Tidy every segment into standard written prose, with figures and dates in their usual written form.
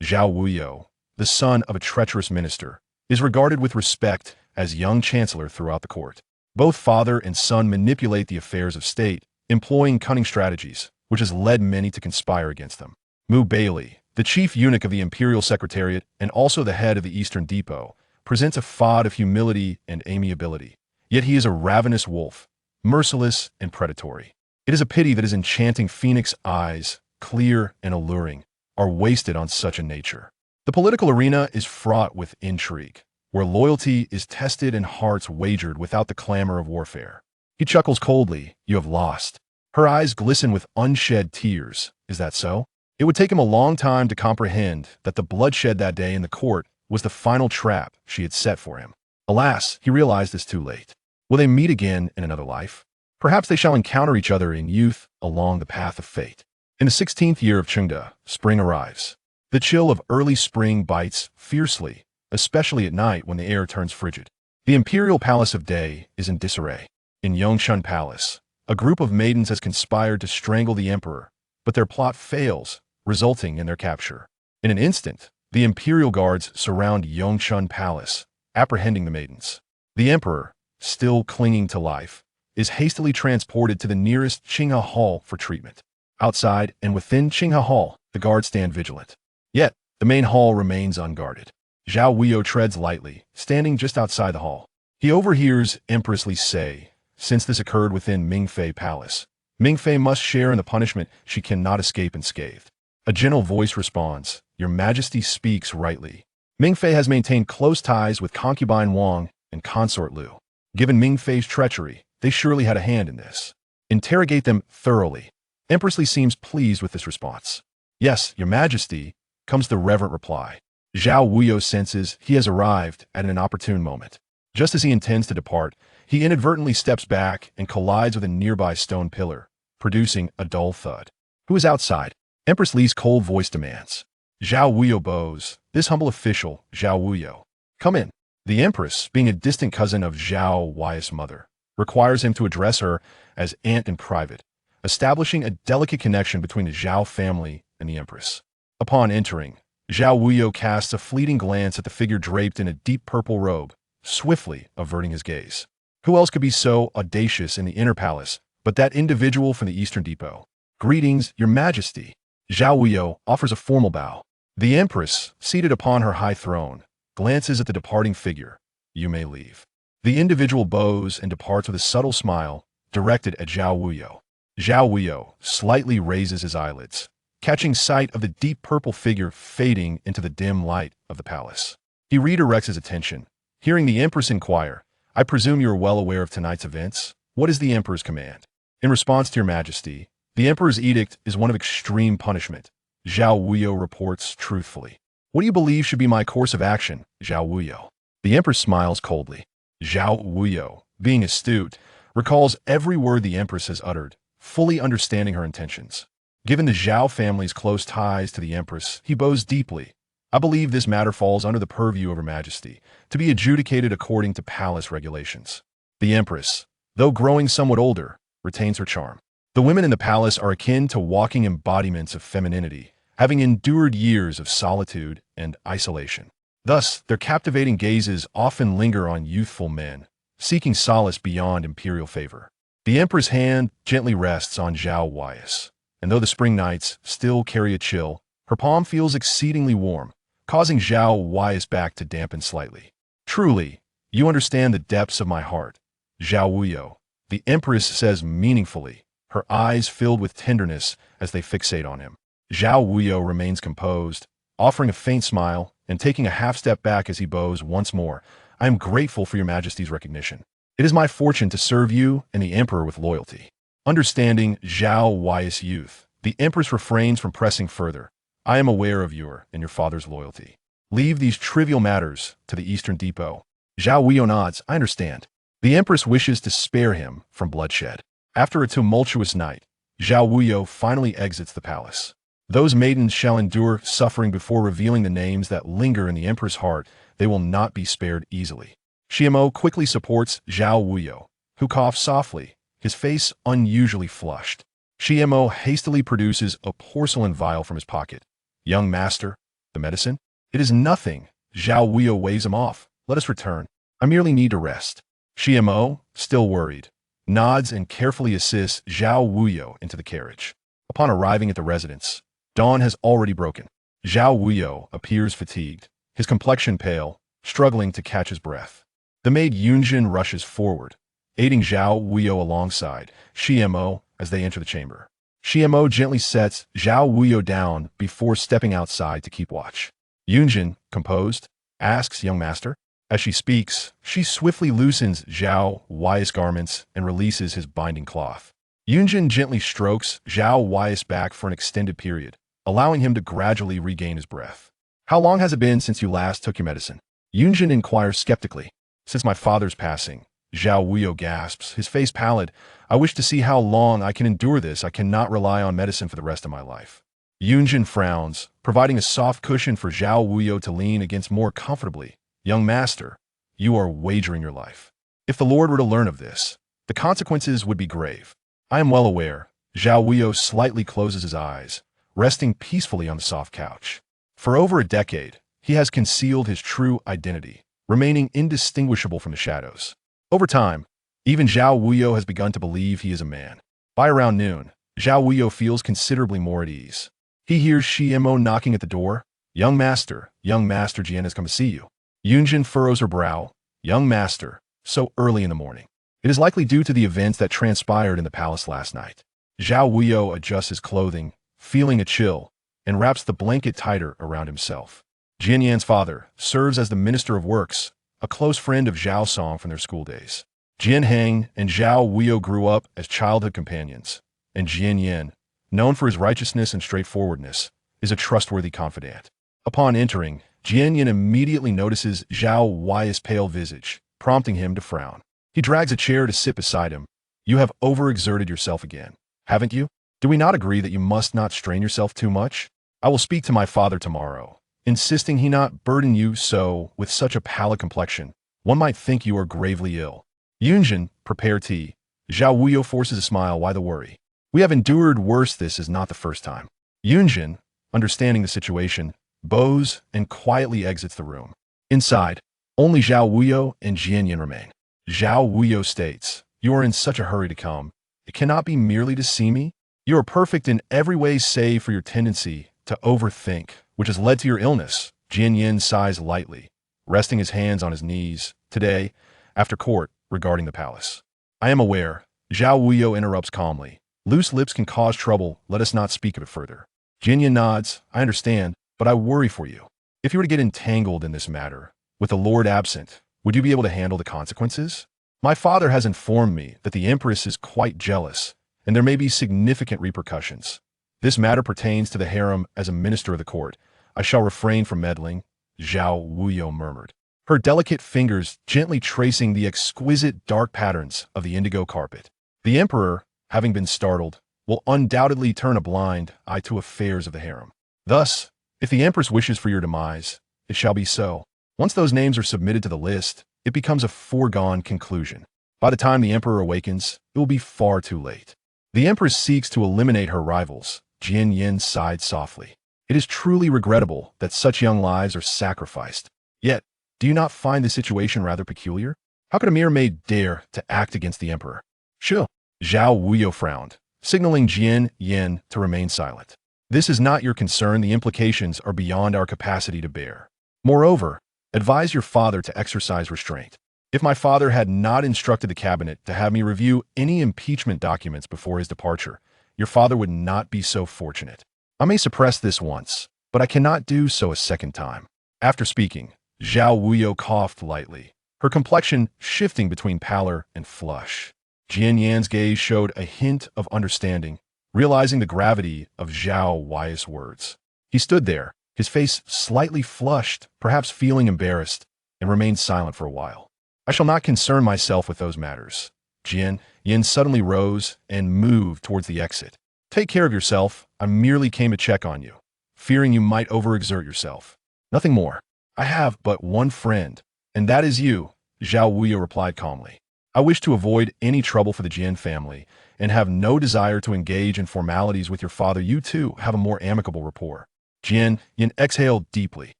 Zhao Wuyou, the son of a treacherous minister, is regarded with respect as young chancellor throughout the court. Both father and son manipulate the affairs of state, employing cunning strategies, which has led many to conspire against them. Baili, the chief eunuch of the Imperial Secretariat and also the head of the Eastern Depot, presents a facade of humility and amiability. Yet he is a ravenous wolf, merciless and predatory. It is a pity that his enchanting phoenix eyes, clear and alluring, are wasted on such a nature. The political arena is fraught with intrigue, where loyalty is tested and hearts wagered without the clamor of warfare. He chuckles coldly. You have lost. Her eyes glisten with unshed tears. Is that so? It would take him a long time to comprehend that the bloodshed that day in the court was the final trap she had set for him. Alas, he realized this too late. Will they meet again in another life? Perhaps they shall encounter each other in youth along the path of fate. In the 16th year of Chengde, spring arrives. The chill of early spring bites fiercely, especially at night when the air turns frigid. The imperial palace of Day is in disarray. In Yongshun Palace, a group of maidens has conspired to strangle the emperor, but their plot fails, resulting in their capture. In an instant, the imperial guards surround Yongshun Palace, apprehending the maidens. The emperor, still clinging to life, is hastily transported to the nearest Qinghe Hall for treatment. Outside and within Qinghe Hall, the guards stand vigilant. Yet, the main hall remains unguarded. Zhao Wuyou treads lightly, standing just outside the hall. He overhears Empress Li say, since this occurred within Mingfei Palace, Mingfei must share in the punishment she cannot escape unscathed. A gentle voice responds, Your Majesty speaks rightly. Mingfei has maintained close ties with concubine Wang and consort Liu. Given Mingfei's treachery, they surely had a hand in this. Interrogate them thoroughly. Empress Li seems pleased with this response. Yes, Your Majesty, comes the reverent reply. Zhao Wuyou senses he has arrived at an opportune moment. Just as he intends to depart, he inadvertently steps back and collides with a nearby stone pillar, producing a dull thud. Who is outside? Empress Li's cold voice demands. Zhao Wuyou bows. This humble official, Zhao Wuyou. Come in. The Empress, being a distant cousin of Zhao Wuyou's mother, requires him to address her as aunt in private, establishing a delicate connection between the Zhao family and the Empress. Upon entering, Zhao Wuyou casts a fleeting glance at the figure draped in a deep purple robe, swiftly averting his gaze. Who else could be so audacious in the inner palace but that individual from the Eastern Depot? Greetings, Your Majesty. Zhao Wuyou offers a formal bow. The Empress, seated upon her high throne, glances at the departing figure. You may leave. The individual bows and departs with a subtle smile, directed at Zhao Wuyou. Zhao Wuyou slightly raises his eyelids, catching sight of the deep purple figure fading into the dim light of the palace. He redirects his attention, hearing the Empress inquire, I presume you are well aware of tonight's events? What is the Emperor's command? In response to Your Majesty, the Emperor's edict is one of extreme punishment. Zhao Wuyou reports truthfully. What do you believe should be my course of action, Zhao Wuyou? The Empress smiles coldly. Zhao Wuyou, being astute, recalls every word the Empress has uttered, fully understanding her intentions. Given the Zhao family's close ties to the Empress, he bows deeply. I believe this matter falls under the purview of Her Majesty, to be adjudicated according to palace regulations. The Empress, though growing somewhat older, retains her charm. The women in the palace are akin to walking embodiments of femininity, having endured years of solitude and isolation. Thus, their captivating gazes often linger on youthful men, seeking solace beyond imperial favor. The Emperor's hand gently rests on Zhao Wuyou, and though the spring nights still carry a chill, her palm feels exceedingly warm, causing Zhao Wuyou's back to dampen slightly. Truly, you understand the depths of my heart, Zhao Wuyou, the Empress says meaningfully, her eyes filled with tenderness as they fixate on him. Zhao Wuyou remains composed, offering a faint smile and taking a half step back as he bows once more. I am grateful for Your Majesty's recognition. It is my fortune to serve you and the Emperor with loyalty. Understanding Zhao Wuyou's youth, the Empress refrains from pressing further. I am aware of your and your father's loyalty. Leave these trivial matters to the Eastern Depot. Zhao Wuyou nods. I understand. The Empress wishes to spare him from bloodshed. After a tumultuous night, Zhao Wuyou finally exits the palace. Those maidens shall endure suffering before revealing the names that linger in the Emperor's heart. They will not be spared easily. Xiamo quickly supports Zhao Wuyou, who coughs softly, his face unusually flushed. Xiamo hastily produces a porcelain vial from his pocket. Young master, The medicine? It is nothing. Zhao Wuyou waves him off. Let us return. I merely need to rest. Shimo, still worried, nods and carefully assists Zhao Wuyou into the carriage. Upon arriving at the residence, dawn has already broken. Zhao Wuyou appears fatigued, his complexion pale, struggling to catch his breath. The maid Yunjin rushes forward, aiding Zhao Wuyou alongside Shimo as they enter the chamber. Shimo gently sets Zhao Wuyou down before stepping outside to keep watch. Yunjin, composed, asks young master. As she speaks, she swiftly loosens Zhao Wuyou's garments and releases his binding cloth. Yunjin gently strokes Zhao Wuyou's back for an extended period, allowing him to gradually regain his breath. How long has it been since you last took your medicine? Yunjin inquires skeptically. Since my father's passing, Zhao Wuyou gasps, his face pallid. I wish to see how long I can endure this. I cannot rely on medicine for the rest of my life. Yunjin frowns, providing a soft cushion for Zhao Wuyou to lean against more comfortably. Young master, you are wagering your life. If the Lord were to learn of this, the consequences would be grave. I am well aware. Zhao Wuyou slightly closes his eyes, resting peacefully on the soft couch. For over a decade, he has concealed his true identity, remaining indistinguishable from the shadows. Over time, even Zhao Wuyou has begun to believe he is a man. By around noon, Zhao Wuyou feels considerably more at ease. He hears Shimo knocking at the door. Young master, Jian has come to see you. Yunjin furrows her brow. Young master, so early in the morning. It is likely due to the events that transpired in the palace last night. Zhao Wuyou adjusts his clothing, feeling a chill, and wraps the blanket tighter around himself. Jian Yan's father serves as the Minister of Works, a close friend of Zhao Song from their school days. Jian Heng and Zhao Wuyou grew up as childhood companions, and Jian Yan, known for his righteousness and straightforwardness, is a trustworthy confidant. Upon entering, Jian Yan immediately notices Zhao Wuyou's pale visage, prompting him to frown. He drags a chair to sit beside him. You have overexerted yourself again, haven't you? Do we not agree that you must not strain yourself too much? I will speak to my father tomorrow, insisting he not burden you so with such a pallid complexion. One might think you are gravely ill. Yunjin, prepare tea. Zhao Wuyou forces a smile. Why the worry? We have endured worse. This is not the first time. Yunjin, understanding the situation, bows and quietly exits the room. Inside, only Zhao Wuyou and Jian Yan remain. Zhao Wuyou states, you are in such a hurry to come. It cannot be merely to see me. You are perfect in every way save for your tendency to overthink, which has led to your illness. Jian Yan sighs lightly, resting his hands on his knees. Today, after court, regarding the palace. I am aware. Zhao Wuyou interrupts calmly. Loose lips can cause trouble. Let us not speak of it further. Jian Yan nods. I understand, but I worry for you. If you were to get entangled in this matter, with the Lord absent, would you be able to handle the consequences? My father has informed me that the Empress is quite jealous, and there may be significant repercussions. This matter pertains to the harem. As a minister of the court, I shall refrain from meddling, Zhao Wuyou murmured, her delicate fingers gently tracing the exquisite dark patterns of the indigo carpet. The emperor, having been startled, will undoubtedly turn a blind eye to affairs of the harem. Thus, if the Empress wishes for your demise, it shall be so. Once those names are submitted to the list, it becomes a foregone conclusion. By the time the Emperor awakens, it will be far too late. The Empress seeks to eliminate her rivals. Jian Yan sighed softly. It is truly regrettable that such young lives are sacrificed. Yet, do you not find the situation rather peculiar? How could a mere maid dare to act against the Emperor? Sure. Zhao Wuyou frowned, signaling Jian Yan to remain silent. This is not your concern. The implications are beyond our capacity to bear. Moreover, advise your father to exercise restraint. If my father had not instructed the cabinet to have me review any impeachment documents before his departure, your father would not be so fortunate. I may suppress this once, but I cannot do so a second time. After speaking, Zhao Wuyou coughed lightly, her complexion shifting between pallor and flush. Jian Yan's gaze showed a hint of understanding, realizing the gravity of Zhao Wuyou's words. He stood there, his face slightly flushed, perhaps feeling embarrassed, and remained silent for a while. I shall not concern myself with those matters. Jian Yan suddenly rose and moved towards the exit. Take care of yourself. I merely came to check on you, fearing you might overexert yourself. Nothing more. I have but one friend, and that is you, Zhao Wuyou replied calmly. I wish to avoid any trouble for the Jian family and have no desire to engage in formalities with your father. You two have a more amicable rapport. Yin exhaled deeply.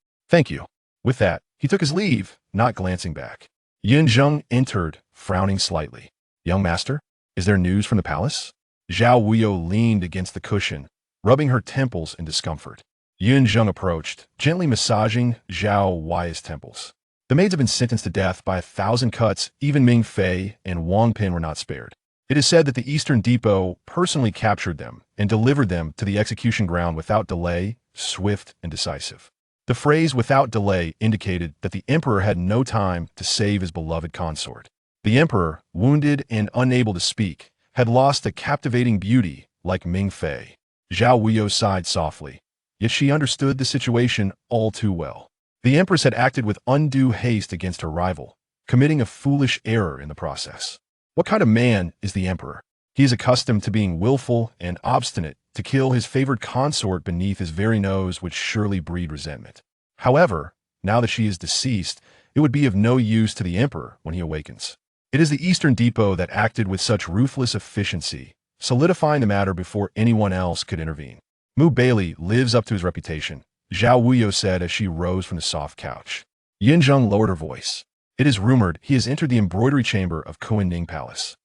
Thank you. With that, he took his leave, not glancing back. Yin Zheng entered, frowning slightly. Young master, is there news from the palace? Zhao Wuyou leaned against the cushion, rubbing her temples in discomfort. Yin Zheng approached, gently massaging Zhao Wuyou's temples. The maids have been sentenced to death by 1,000 cuts. Even Ming Fei and Wang Pin were not spared. It is said that the Eastern Depot personally captured them and delivered them to the execution ground without delay, swift and decisive. The phrase "without delay" indicated that the emperor had no time to save his beloved consort. The emperor, wounded and unable to speak, had lost a captivating beauty like Ming Fei. Zhao Wuyou sighed softly, yet she understood the situation all too well. The empress had acted with undue haste against her rival, committing a foolish error in the process. What kind of man is the emperor? He is accustomed to being willful and obstinate. To kill his favored consort beneath his very nose would surely breed resentment. However, now that she is deceased, it would be of no use to the emperor when he awakens. It is the Eastern Depot that acted with such ruthless efficiency, solidifying the matter before anyone else could intervene. Baili lives up to his reputation, Zhao Wuyou said as she rose from the soft couch. Yin Zheng lowered her voice. It is rumored he has entered the embroidery chamber of Kuan-Ning Palace.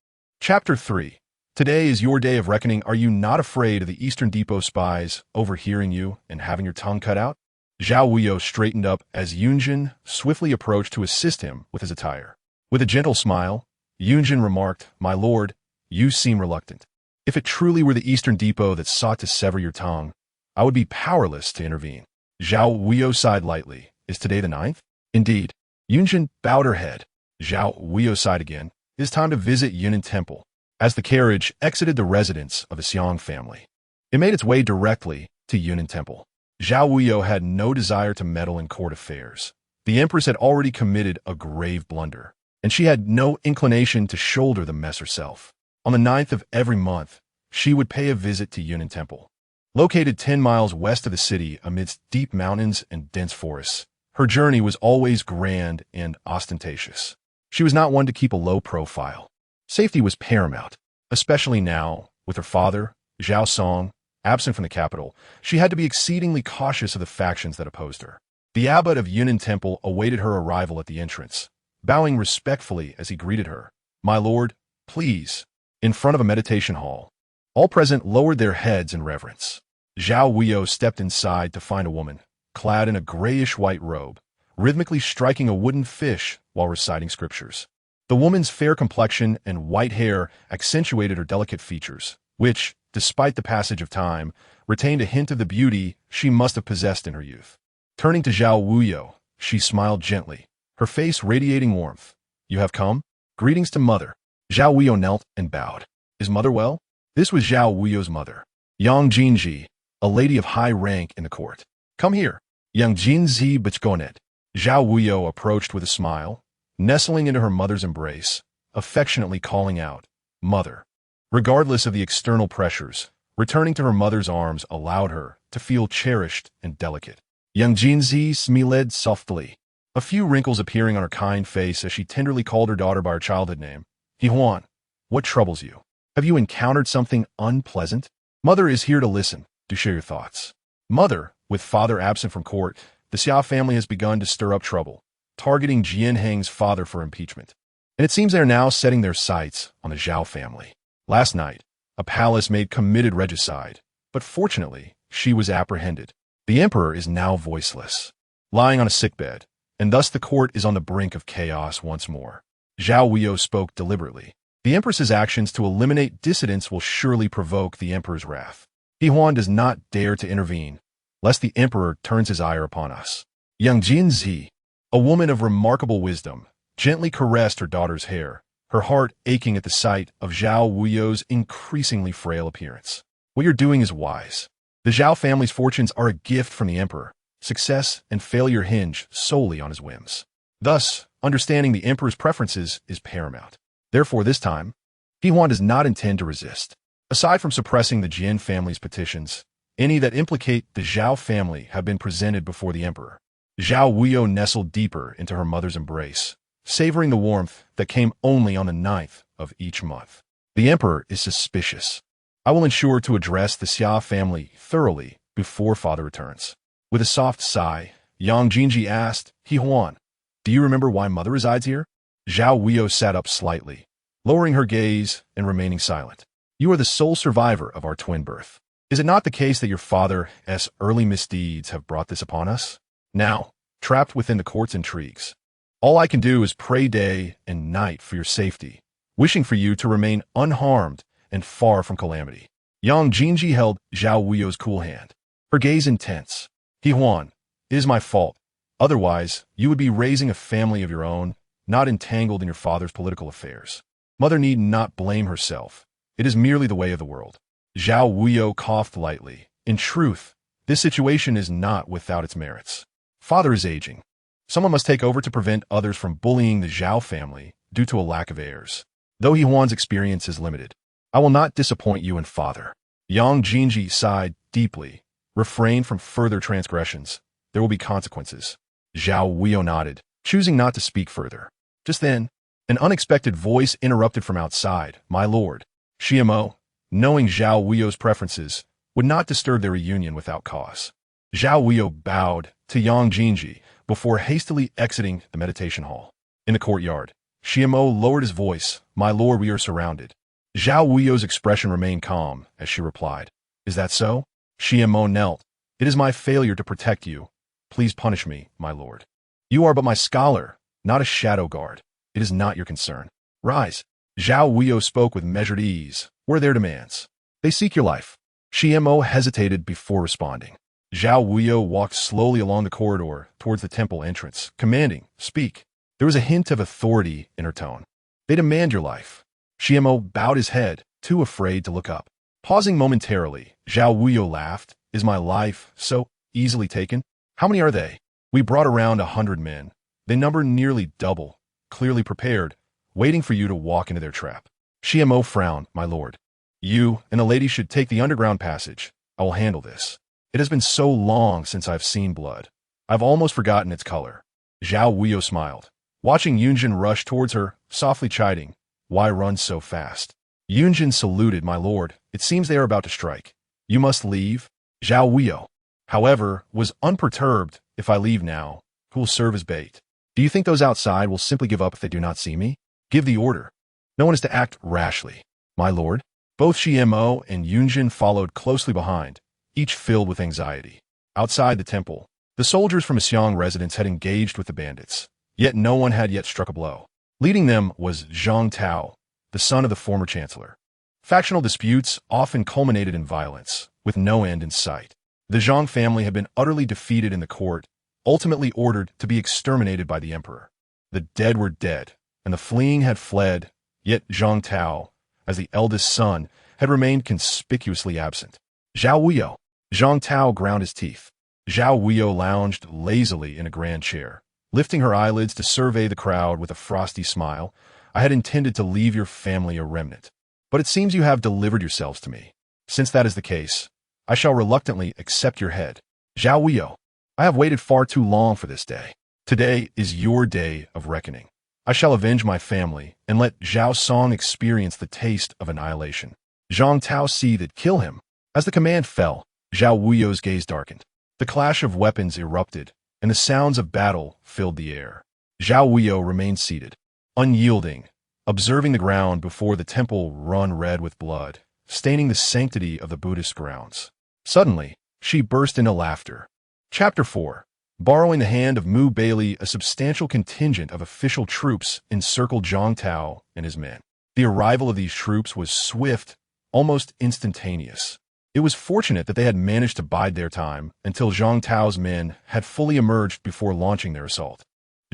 Chapter 3. Today is your day of reckoning. Are you not afraid of the Eastern Depot spies overhearing you and having your tongue cut out? Zhao Wuyou straightened up as Yunjin swiftly approached to assist him with his attire. With a gentle smile, Yunjin remarked, "My lord, you seem reluctant. If it truly were the Eastern Depot that sought to sever your tongue, I would be powerless to intervene." Zhao Wuyou sighed lightly. Is today the 9th? Indeed. Yunjin bowed her head. Zhao Wuyou sighed again. It is time to visit Yunnan Temple. As the carriage exited the residence of the Xiong family, it made its way directly to Yunnan Temple. Zhao Wuyou had no desire to meddle in court affairs. The empress had already committed a grave blunder, and she had no inclination to shoulder the mess herself. On the 9th of every month, she would pay a visit to Yunnan Temple. Located 10 miles west of the city amidst deep mountains and dense forests, her journey was always grand and ostentatious. She was not one to keep a low profile. Safety was paramount, especially now, with her father, Zhao Song, absent from the capital. She had to be exceedingly cautious of the factions that opposed her. The abbot of Yunnan Temple awaited her arrival at the entrance, bowing respectfully as he greeted her. "My lord, please," in front of a meditation hall. All present lowered their heads in reverence. Zhao Wuyou stepped inside to find a woman, clad in a grayish-white robe, rhythmically striking a wooden fish while reciting scriptures. The woman's fair complexion and white hair accentuated her delicate features, which, despite the passage of time, retained a hint of the beauty she must have possessed in her youth. Turning to Zhao Wuyou, she smiled gently, her face radiating warmth. "You have come? Greetings to mother." Zhao Wuyou knelt and bowed. "Is mother well?" This was Zhao Wuyou's mother, Yang Jinji, a lady of high rank in the court. "Come here." Yang Jinzi Bichgonet. Zhao Wuyou approached with a smile, nestling into her mother's embrace, affectionately calling out, "Mother." Regardless of the external pressures, returning to her mother's arms allowed her to feel cherished and delicate. Yang Jinzi smiled softly, a few wrinkles appearing on her kind face as she tenderly called her daughter by her childhood name. "Huan, what troubles you? Have you encountered something unpleasant?" "Mother is here to listen, to share your thoughts." "Mother," with father absent from court, the Xia family has begun to stir up trouble, targeting Jian Heng's father for impeachment. And it seems they are now setting their sights on the Zhao family. Last night, a palace maid committed regicide, but fortunately, she was apprehended. The emperor is now voiceless, lying on a sickbed, and thus the court is on the brink of chaos once more. Zhao Wuyou spoke deliberately. The empress's actions to eliminate dissidents will surely provoke the emperor's wrath. Huan does not dare to intervene, lest the emperor turns his ire upon us. Yang Jinzi, a woman of remarkable wisdom, gently caressed her daughter's hair, her heart aching at the sight of Zhao Wuyou's increasingly frail appearance. "What you're doing is wise. The Zhao family's fortunes are a gift from the emperor. Success and failure hinge solely on his whims. Thus, understanding the emperor's preferences is paramount. Therefore, this time, Huan does not intend to resist. Aside from suppressing the Jian family's petitions, any that implicate the Zhao family have been presented before the emperor." Zhao Wuyou nestled deeper into her mother's embrace, savoring the warmth that came only on the 9th of each month. "The emperor is suspicious. I will ensure to address the Xia family thoroughly before father returns." With a soft sigh, Yang Jinji asked, He Huan, do you remember why mother resides here? Zhao Wuyou sat up slightly, lowering her gaze and remaining silent. You are the sole survivor of our twin birth. Is it not the case that your father's early misdeeds have brought this upon us? Now, trapped within the court's intrigues, all I can do is pray day and night for your safety, wishing for you to remain unharmed and far from calamity. Yang Jinji held Zhao Wuyou's cool hand, her gaze intense. He Huan, it is my fault. Otherwise, you would be raising a family of your own, not entangled in your father's political affairs. Mother need not blame herself. It is merely the way of the world. Zhao Wuyou coughed lightly. In truth, this situation is not without its merits. Father is aging. Someone must take over to prevent others from bullying the Zhao family due to a lack of heirs. Though He Huan's experience is limited, I will not disappoint you and father. Yang Jinji sighed deeply. Refrain from further transgressions. There will be consequences. Zhao Wuyou nodded, choosing not to speak further. Just then, an unexpected voice interrupted from outside. My lord, Xiamo, knowing Zhao Wuyou's preferences, would not disturb their reunion without cause. Zhao Wuyou bowed to Yang Jinji before hastily exiting the meditation hall. In the courtyard, Xiamo lowered his voice. My lord, we are surrounded. Zhao Wuyou's expression remained calm as she replied. Is that so? Xiamo knelt. It is my failure to protect you. Please punish me, my lord. You are but my scholar, not a shadow guard. It is not your concern. Rise. Zhao Wuyou spoke with measured ease. What are their demands? They seek your life. Xiamo hesitated before responding. Zhao Wuyou walked slowly along the corridor towards the temple entrance, commanding, Speak. There was a hint of authority in her tone. They demand your life. Xiamo bowed his head, too afraid to look up. Pausing momentarily, Zhao Wuyou laughed. Is my life so easily taken? How many are they? We brought around 100 men. They number nearly double, clearly prepared, waiting for you to walk into their trap. Xiamo frowned, my lord. You and the lady should take the underground passage. I will handle this. It has been so long since I've seen blood. I've almost forgotten its color. Zhao Wuyou smiled, watching Yunjin rush towards her, softly chiding, Why run so fast? Yunjin saluted, my lord. It seems they are about to strike. You must leave. Zhao Wuyou, however, was unperturbed. If I leave now, who will serve as bait? Do you think those outside will simply give up if they do not see me? Give the order. No one is to act rashly. My lord. Both Xiamo and Yunjin followed closely behind, each filled with anxiety. Outside the temple, the soldiers from Xiang residence had engaged with the bandits, yet no one had yet struck a blow. Leading them was Zhang Tao, the son of the former chancellor. Factional disputes often culminated in violence, with no end in sight. The Zhang family had been utterly defeated in the court, ultimately ordered to be exterminated by the emperor. The dead were dead, and the fleeing had fled, yet Zhang Tao, as the eldest son, had remained conspicuously absent. Zhao Wuyou. Zhang Tao ground his teeth. Zhao Wuyou lounged lazily in a grand chair, lifting her eyelids to survey the crowd with a frosty smile. I had intended to leave your family a remnant, but it seems you have delivered yourselves to me. Since that is the case, I shall reluctantly accept your head. Zhao Wuyou, I have waited far too long for this day. Today is your day of reckoning. I shall avenge my family and let Zhao Song experience the taste of annihilation. Zhang Tao seethed, kill him. As the command fell, Zhao Wuyou's gaze darkened. The clash of weapons erupted, and the sounds of battle filled the air. Zhao Wuyou remained seated, unyielding, observing the ground before the temple run red with blood, staining the sanctity of the Buddhist grounds. Suddenly, she burst into laughter. Chapter 4. Borrowing the hand of Mu Baili, a substantial contingent of official troops encircled Zhang Tao and his men. The arrival of these troops was swift, almost instantaneous. It was fortunate that they had managed to bide their time until Zhang Tao's men had fully emerged before launching their assault.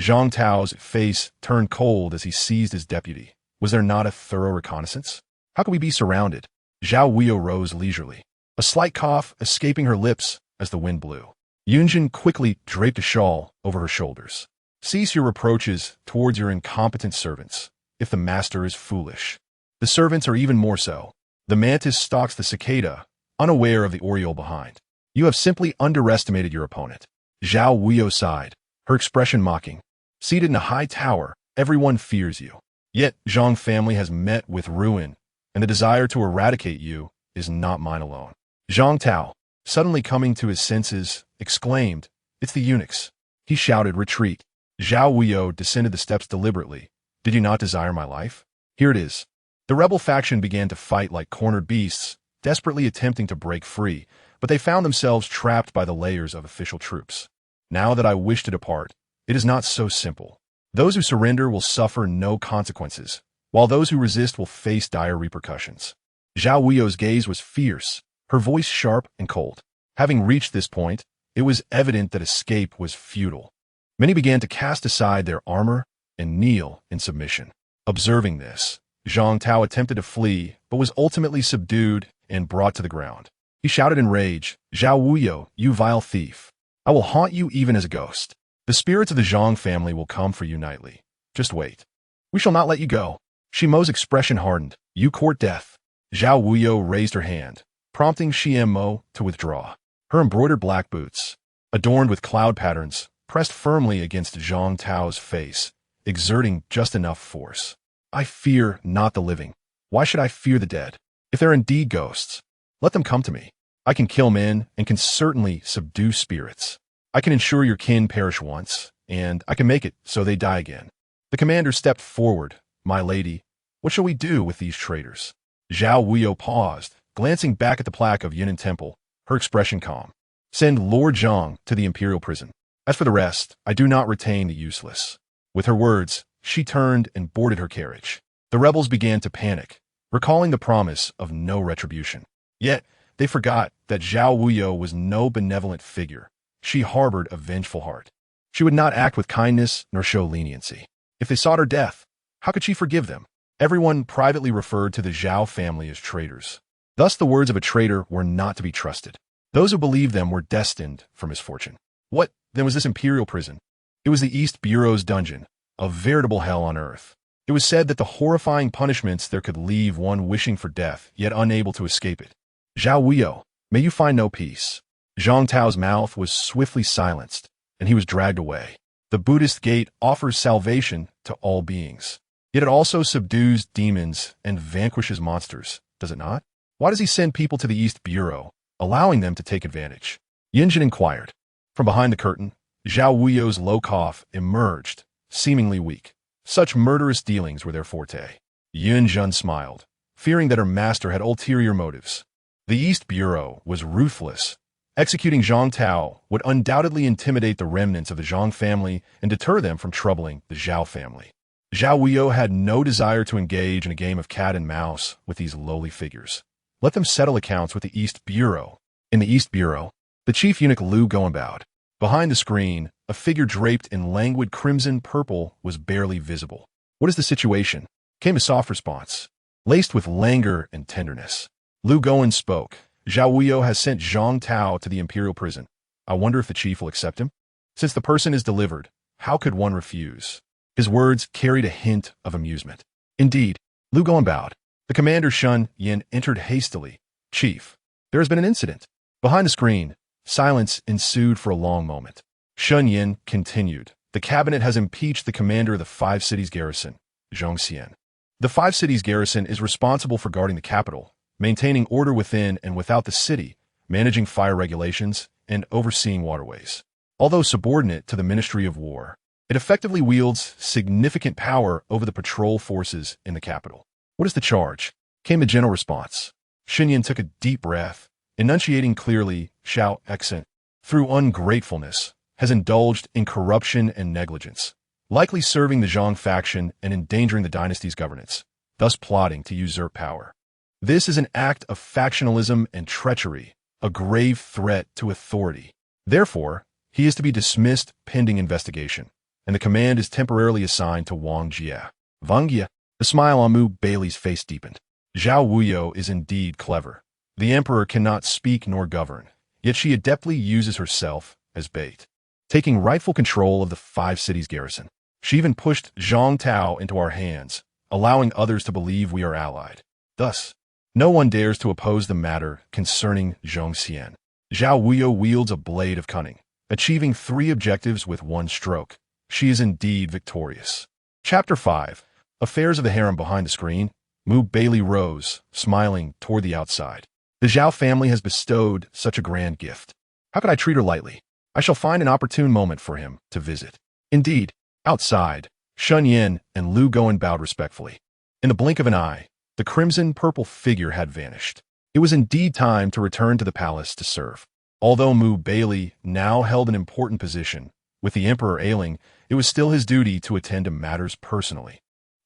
Zhang Tao's face turned cold as he seized his deputy. Was there not a thorough reconnaissance? How could we be surrounded? Zhao Wuyou rose leisurely, a slight cough escaping her lips as the wind blew. Yunjin quickly draped a shawl over her shoulders. Cease your reproaches towards your incompetent servants, if the master is foolish. The servants are even more so. The mantis stalks the cicada, unaware of the oriole behind. You have simply underestimated your opponent. Zhao Wuyou sighed, her expression mocking. Seated in a high tower, everyone fears you. Yet Zhang family has met with ruin, and the desire to eradicate you is not mine alone. Zhang Tao, suddenly coming to his senses, exclaimed, "It's the eunuchs." He shouted, "Retreat." Zhao Wuyou descended the steps deliberately. "Did you not desire my life? Here it is." The rebel faction began to fight like cornered beasts, desperately attempting to break free, but they found themselves trapped by the layers of official troops. Now that I wish to depart, it is not so simple. Those who surrender will suffer no consequences, while those who resist will face dire repercussions. Zhao Wuyou's gaze was fierce, her voice sharp and cold. Having reached this point, it was evident that escape was futile. Many began to cast aside their armor and kneel in submission. Observing this, Zhang Tao attempted to flee, but was ultimately subdued and brought to the ground. He shouted in rage, "Zhao Wuyou, you vile thief! I will haunt you even as a ghost. The spirits of the Zhang family will come for you nightly. Just wait. We shall not let you go." Shimo's expression hardened. "You court death." Zhao Wuyou raised her hand, prompting Shimo to withdraw. Her embroidered black boots, adorned with cloud patterns, pressed firmly against Zhang Tao's face, exerting just enough force. "I fear not the living. Why should I fear the dead? If they're indeed ghosts, let them come to me. I can kill men and can certainly subdue spirits. I can ensure your kin perish once, and I can make it so they die again." The commander stepped forward. "My lady, what shall we do with these traitors?" Zhao Wuyou paused, glancing back at the plaque of Yinan Temple, her expression calm. "Send Lord Zhang to the Imperial prison. As for the rest, I do not retain the useless." With her words, she turned and boarded her carriage. The rebels began to panic, recalling the promise of no retribution. Yet, they forgot that Zhao Wuyou was no benevolent figure. She harbored a vengeful heart. She would not act with kindness nor show leniency. If they sought her death, how could she forgive them? Everyone privately referred to the Zhao family as traitors. Thus the words of a traitor were not to be trusted. Those who believed them were destined for misfortune. What, then, was this imperial prison? It was the East Bureau's dungeon, a veritable hell on earth. It was said that the horrifying punishments there could leave one wishing for death, yet unable to escape it. "Zhao Wuyou, may you find no peace." Zhang Tao's mouth was swiftly silenced, and he was dragged away. The Buddhist gate offers salvation to all beings. Yet it also subdues demons and vanquishes monsters, does it not? Why does he send people to the East Bureau, allowing them to take advantage? Yinjin inquired. From behind the curtain, Zhao Wuyou's low cough emerged, seemingly weak. Such murderous dealings were their forte. Yunjun smiled, fearing that her master had ulterior motives. The East Bureau was ruthless. Executing Zhang Tao would undoubtedly intimidate the remnants of the Zhang family and deter them from troubling the Zhao family. Zhao Wuyou had no desire to engage in a game of cat and mouse with these lowly figures. Let them settle accounts with the East Bureau. In the East Bureau, the chief eunuch Lu Goen bowed. Behind the screen, a figure draped in languid crimson-purple was barely visible. "What is the situation?" came a soft response, laced with languor and tenderness. Lu Goen spoke. "Zhao Wuyou has sent Zhang Tao to the Imperial prison. I wonder if the chief will accept him? Since the person is delivered, how could one refuse?" His words carried a hint of amusement. "Indeed." Lu Goen bowed. The commander Shun Yin entered hastily. "Chief, there has been an incident." Behind the screen, silence ensued for a long moment. Shun Yin continued. "The cabinet has impeached the commander of the Five Cities Garrison, Zhong Xian. The Five Cities Garrison is responsible for guarding the capital, maintaining order within and without the city, managing fire regulations, and overseeing waterways. Although subordinate to the Ministry of War, it effectively wields significant power over the patrol forces in the capital." "What is the charge?" came the general response. Xinyan took a deep breath, enunciating clearly, Xiao accent, "Through ungratefulness, has indulged in corruption and negligence, likely serving the Zhang faction and endangering the dynasty's governance, thus plotting to usurp power. This is an act of factionalism and treachery, a grave threat to authority. Therefore, he is to be dismissed pending investigation, and the command is temporarily assigned to Wang Jie." Wang Jie. The smile on Mu Baili's face deepened. Zhao Wuyou is indeed clever. The emperor cannot speak nor govern, yet she adeptly uses herself as bait, taking rightful control of the Five Cities Garrison. She even pushed Zhang Tao into our hands, allowing others to believe we are allied. Thus, no one dares to oppose the matter concerning Zhong Xian. Zhao Wuyou wields a blade of cunning, achieving 3 objectives with 1 stroke. She is indeed victorious. Chapter 5. Affairs of the harem. Behind the screen, Mu Baili rose, smiling toward the outside. "The Zhao family has bestowed such a grand gift. How could I treat her lightly? I shall find an opportune moment for him to visit. Indeed, outside, Shun Yin and Lu Goen bowed respectfully. In the blink of an eye, the crimson-purple figure had vanished. It was indeed time to return to the palace to serve. Although Baili now held an important position, with the emperor ailing, it was still his duty to attend to matters personally.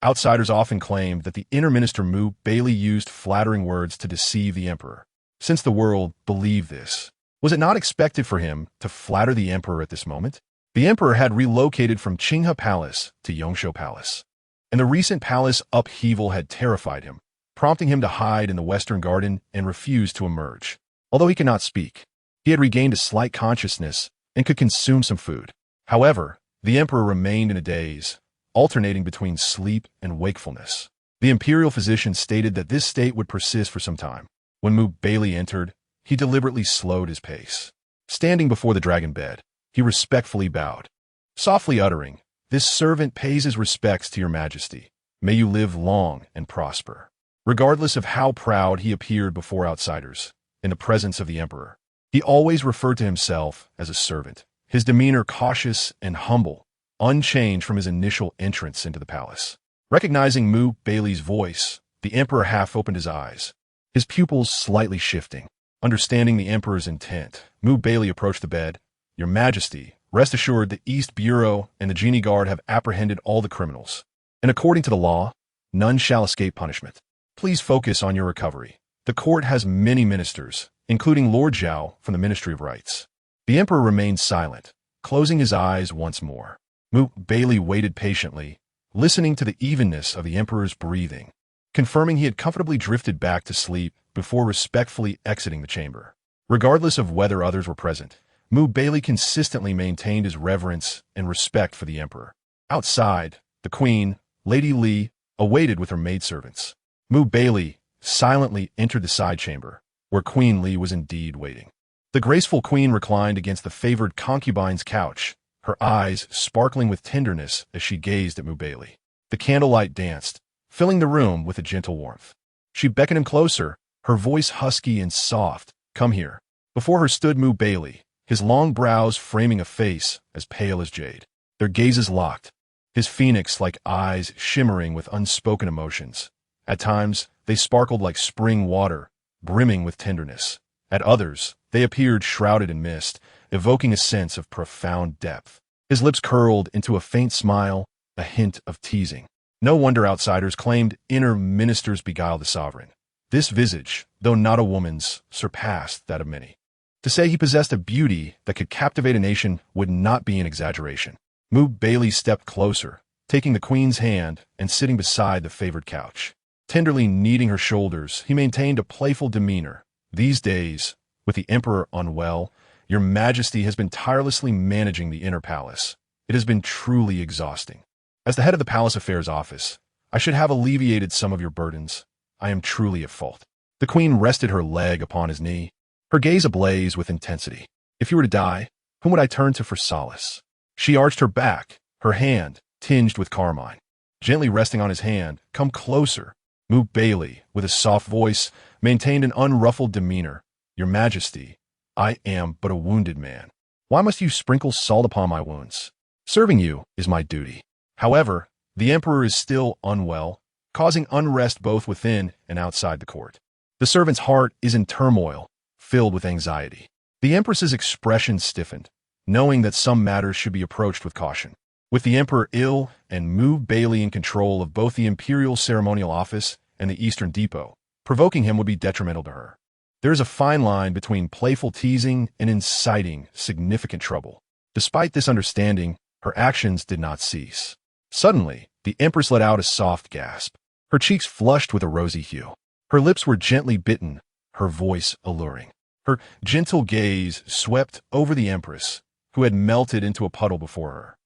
Outsiders often claimed that the inner minister Baili used flattering words to deceive the emperor. Since the world believed this, was it not expected for him to flatter the emperor at this moment? The emperor had relocated from Qinghe Palace to Yongshou Palace, and the recent palace upheaval had terrified him, prompting him to hide in the Western Garden and refuse to emerge. Although he could not speak, he had regained a slight consciousness and could consume some food. However, the emperor remained in a daze, alternating between sleep and wakefulness. The imperial physician stated that this state would persist for some time. When Baili entered, he deliberately slowed his pace. Standing before the dragon bed, he respectfully bowed, softly uttering, "This servant pays his respects to your majesty. May you live long and prosper." Regardless of how proud he appeared before outsiders, in the presence of the emperor, he always referred to himself as a servant, his demeanor cautious and humble, unchanged from his initial entrance into the palace. Recognizing Baili's voice, the emperor half opened his eyes, his pupils slightly shifting. Understanding the emperor's intent, Baili approached the bed. "Your Majesty, rest assured the East Bureau and the Genie Guard have apprehended all the criminals, and according to the law, none shall escape punishment. Please focus on your recovery. The court has many ministers, including Lord Zhao from the Ministry of Rights." The emperor remained silent, closing his eyes once more. Baili waited patiently, listening to the evenness of the emperor's breathing, confirming he had comfortably drifted back to sleep before respectfully exiting the chamber. Regardless of whether others were present, Baili consistently maintained his reverence and respect for the emperor. Outside, the queen, Lady Li, awaited with her maidservants. Baili silently entered the side chamber, where Queen Li was indeed waiting. The graceful queen reclined against the favored concubine's couch, her eyes sparkling with tenderness as she gazed at Baili. The candlelight danced, filling the room with a gentle warmth. She beckoned him closer, her voice husky and soft. "Come here." Before her stood Baili, his long brows framing a face as pale as jade. Their gazes locked, his phoenix-like eyes shimmering with unspoken emotions. At times, they sparkled like spring water, brimming with tenderness. At others, they appeared shrouded in mist, evoking a sense of profound depth. His lips curled into a faint smile, a hint of teasing. No wonder outsiders claimed inner ministers beguiled the sovereign. This visage, though not a woman's, surpassed that of many. To say he possessed a beauty that could captivate a nation would not be an exaggeration. Baili stepped closer, taking the queen's hand and sitting beside the favored couch. Tenderly kneading her shoulders, he maintained a playful demeanor. "These days, with the emperor unwell, your majesty has been tirelessly managing the inner palace. It has been truly exhausting. As the head of the palace affairs office, I should have alleviated some of your burdens. I am truly at fault." The queen rested her leg upon his knee, her gaze ablaze with intensity. "If you were to die, whom would I turn to for solace?" She arched her back, her hand tinged with carmine. Gently resting on his hand, "Come closer." Baili, with a soft voice, maintained an unruffled demeanor. "Your Majesty, I am but a wounded man. Why must you sprinkle salt upon my wounds? Serving you is my duty." However, the emperor is still unwell, causing unrest both within and outside the court. The servant's heart is in turmoil, filled with anxiety. The empress's expression stiffened, knowing that some matters should be approached with caution. With the emperor ill and Baili in control of both the Imperial Ceremonial Office and the Eastern Depot, provoking him would be detrimental to her. There is a fine line between playful teasing and inciting significant trouble. Despite this understanding, her actions did not cease. Suddenly, the empress let out a soft gasp. Her cheeks flushed with a rosy hue. Her lips were gently bitten, her voice alluring. Her gentle gaze swept over the empress, who had melted into a puddle before her.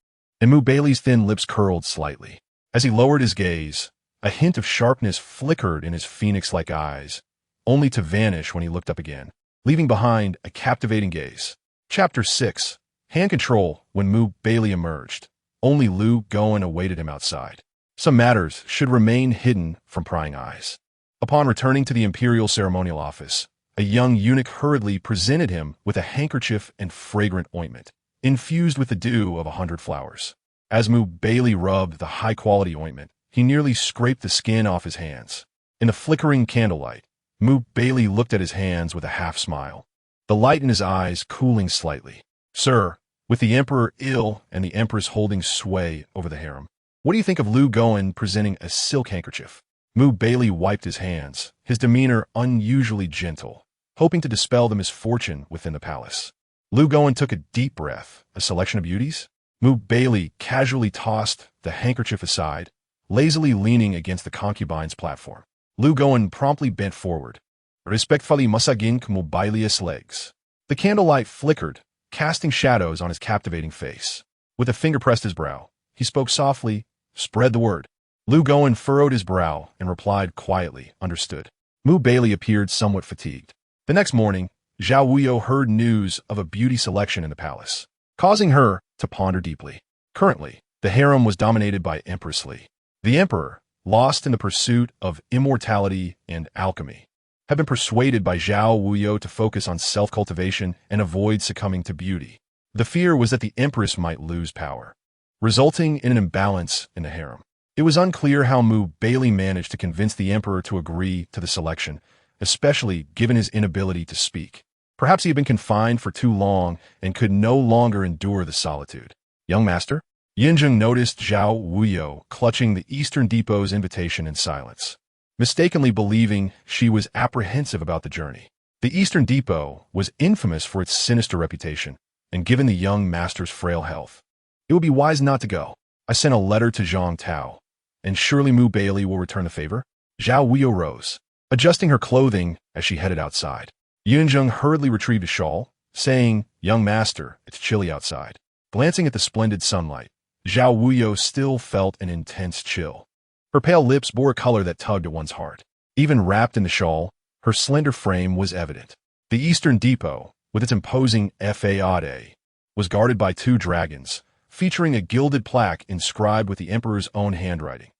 And Baili's thin lips curled slightly. As he lowered his gaze, a hint of sharpness flickered in his phoenix-like eyes, only to vanish when he looked up again, leaving behind a captivating gaze. Chapter 6. Hand Control. When Baili emerged, only Lu Goen awaited him outside. Some matters should remain hidden from prying eyes. Upon returning to the Imperial Ceremonial Office, a young eunuch hurriedly presented him with a handkerchief and fragrant ointment, infused with the dew of 100 flowers. As Baili rubbed the high-quality ointment, he nearly scraped the skin off his hands. In the flickering candlelight, Baili looked at his hands with a half-smile, the light in his eyes cooling slightly. "Sir, with the emperor ill and the empress holding sway over the harem, what do you think of Lu Goen presenting a silk handkerchief?" Baili wiped his hands, his demeanor unusually gentle, hoping to dispel the misfortune within the palace. Lu Goen took a deep breath. "A selection of beauties?" Baili casually tossed the handkerchief aside, lazily leaning against the concubine's platform. Lu Goen promptly bent forward, respectfully massaging Baili's legs. The candlelight flickered, casting shadows on his captivating face. With a finger pressed his brow, he spoke softly, "Spread the word." Lu Goen furrowed his brow and replied quietly, "Understood." Baili appeared somewhat fatigued. The next morning, Zhao Wuyou heard news of a beauty selection in the palace, causing her to ponder deeply. Currently, the harem was dominated by Empress Li. The emperor, lost in the pursuit of immortality and alchemy, had been persuaded by Zhao Wuyou to focus on self-cultivation and avoid succumbing to beauty. The fear was that the empress might lose power, resulting in an imbalance in the harem. It was unclear how Baili managed to convince the emperor to agree to the selection, especially given his inability to speak. Perhaps he had been confined for too long and could no longer endure the solitude. "Young master?" Yinjing noticed Zhao Wuyou clutching the Eastern Depot's invitation in silence, mistakenly believing she was apprehensive about the journey. The Eastern Depot was infamous for its sinister reputation, and given the young master's frail health, it would be wise not to go. "I sent a letter to Zhang Tao, and surely Baili will return the favor." Zhao Wuyou rose, adjusting her clothing as she headed outside. Yunjung hurriedly retrieved a shawl, saying, "Young master, it's chilly outside." Glancing at the splendid sunlight, Zhao Wuyou still felt an intense chill. Her pale lips bore a color that tugged at one's heart. Even wrapped in the shawl, her slender frame was evident. The Eastern Depot, with its imposing facade, was guarded by 2 dragons, featuring a gilded plaque inscribed with the emperor's own handwriting,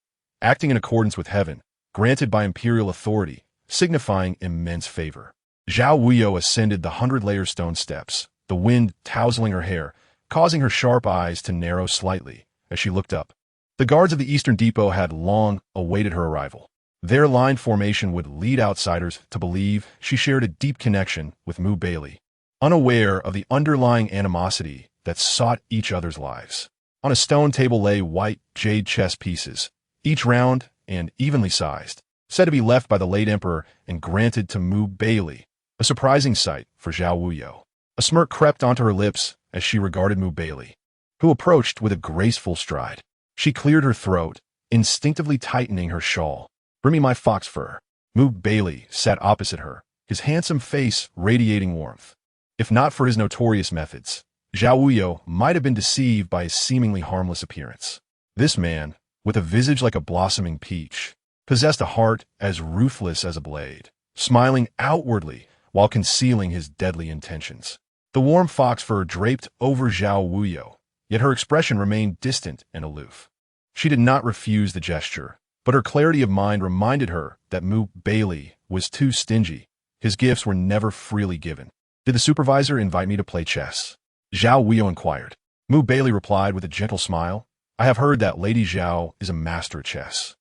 acting in accordance with heaven, granted by imperial authority, signifying immense favor. Zhao Wuyou ascended the 100-layer stone steps, the wind tousling her hair, causing her sharp eyes to narrow slightly as she looked up. The guards of the Eastern Depot had long awaited her arrival. Their line formation would lead outsiders to believe she shared a deep connection with Baili, unaware of the underlying animosity that sought each other's lives. On a stone table lay white jade chess pieces, each round and evenly sized, said to be left by the late emperor and granted to Baili, a surprising sight for Zhao Wuyou. A smirk crept onto her lips as she regarded Baili, who approached with a graceful stride. She cleared her throat, instinctively tightening her shawl. "Bring me my fox fur." Baili sat opposite her, his handsome face radiating warmth. If not for his notorious methods, Zhao Wuyou might have been deceived by his seemingly harmless appearance. This man, with a visage like a blossoming peach, possessed a heart as ruthless as a blade, smiling outwardly while concealing his deadly intentions. The warm fox fur draped over Zhao Wuyou, yet her expression remained distant and aloof. She did not refuse the gesture, but her clarity of mind reminded her that Baili was too stingy. His gifts were never freely given. "Did the supervisor invite me to play chess?" Zhao Wuyou inquired. Baili replied with a gentle smile, "I have heard that Lady Zhao is a master at chess.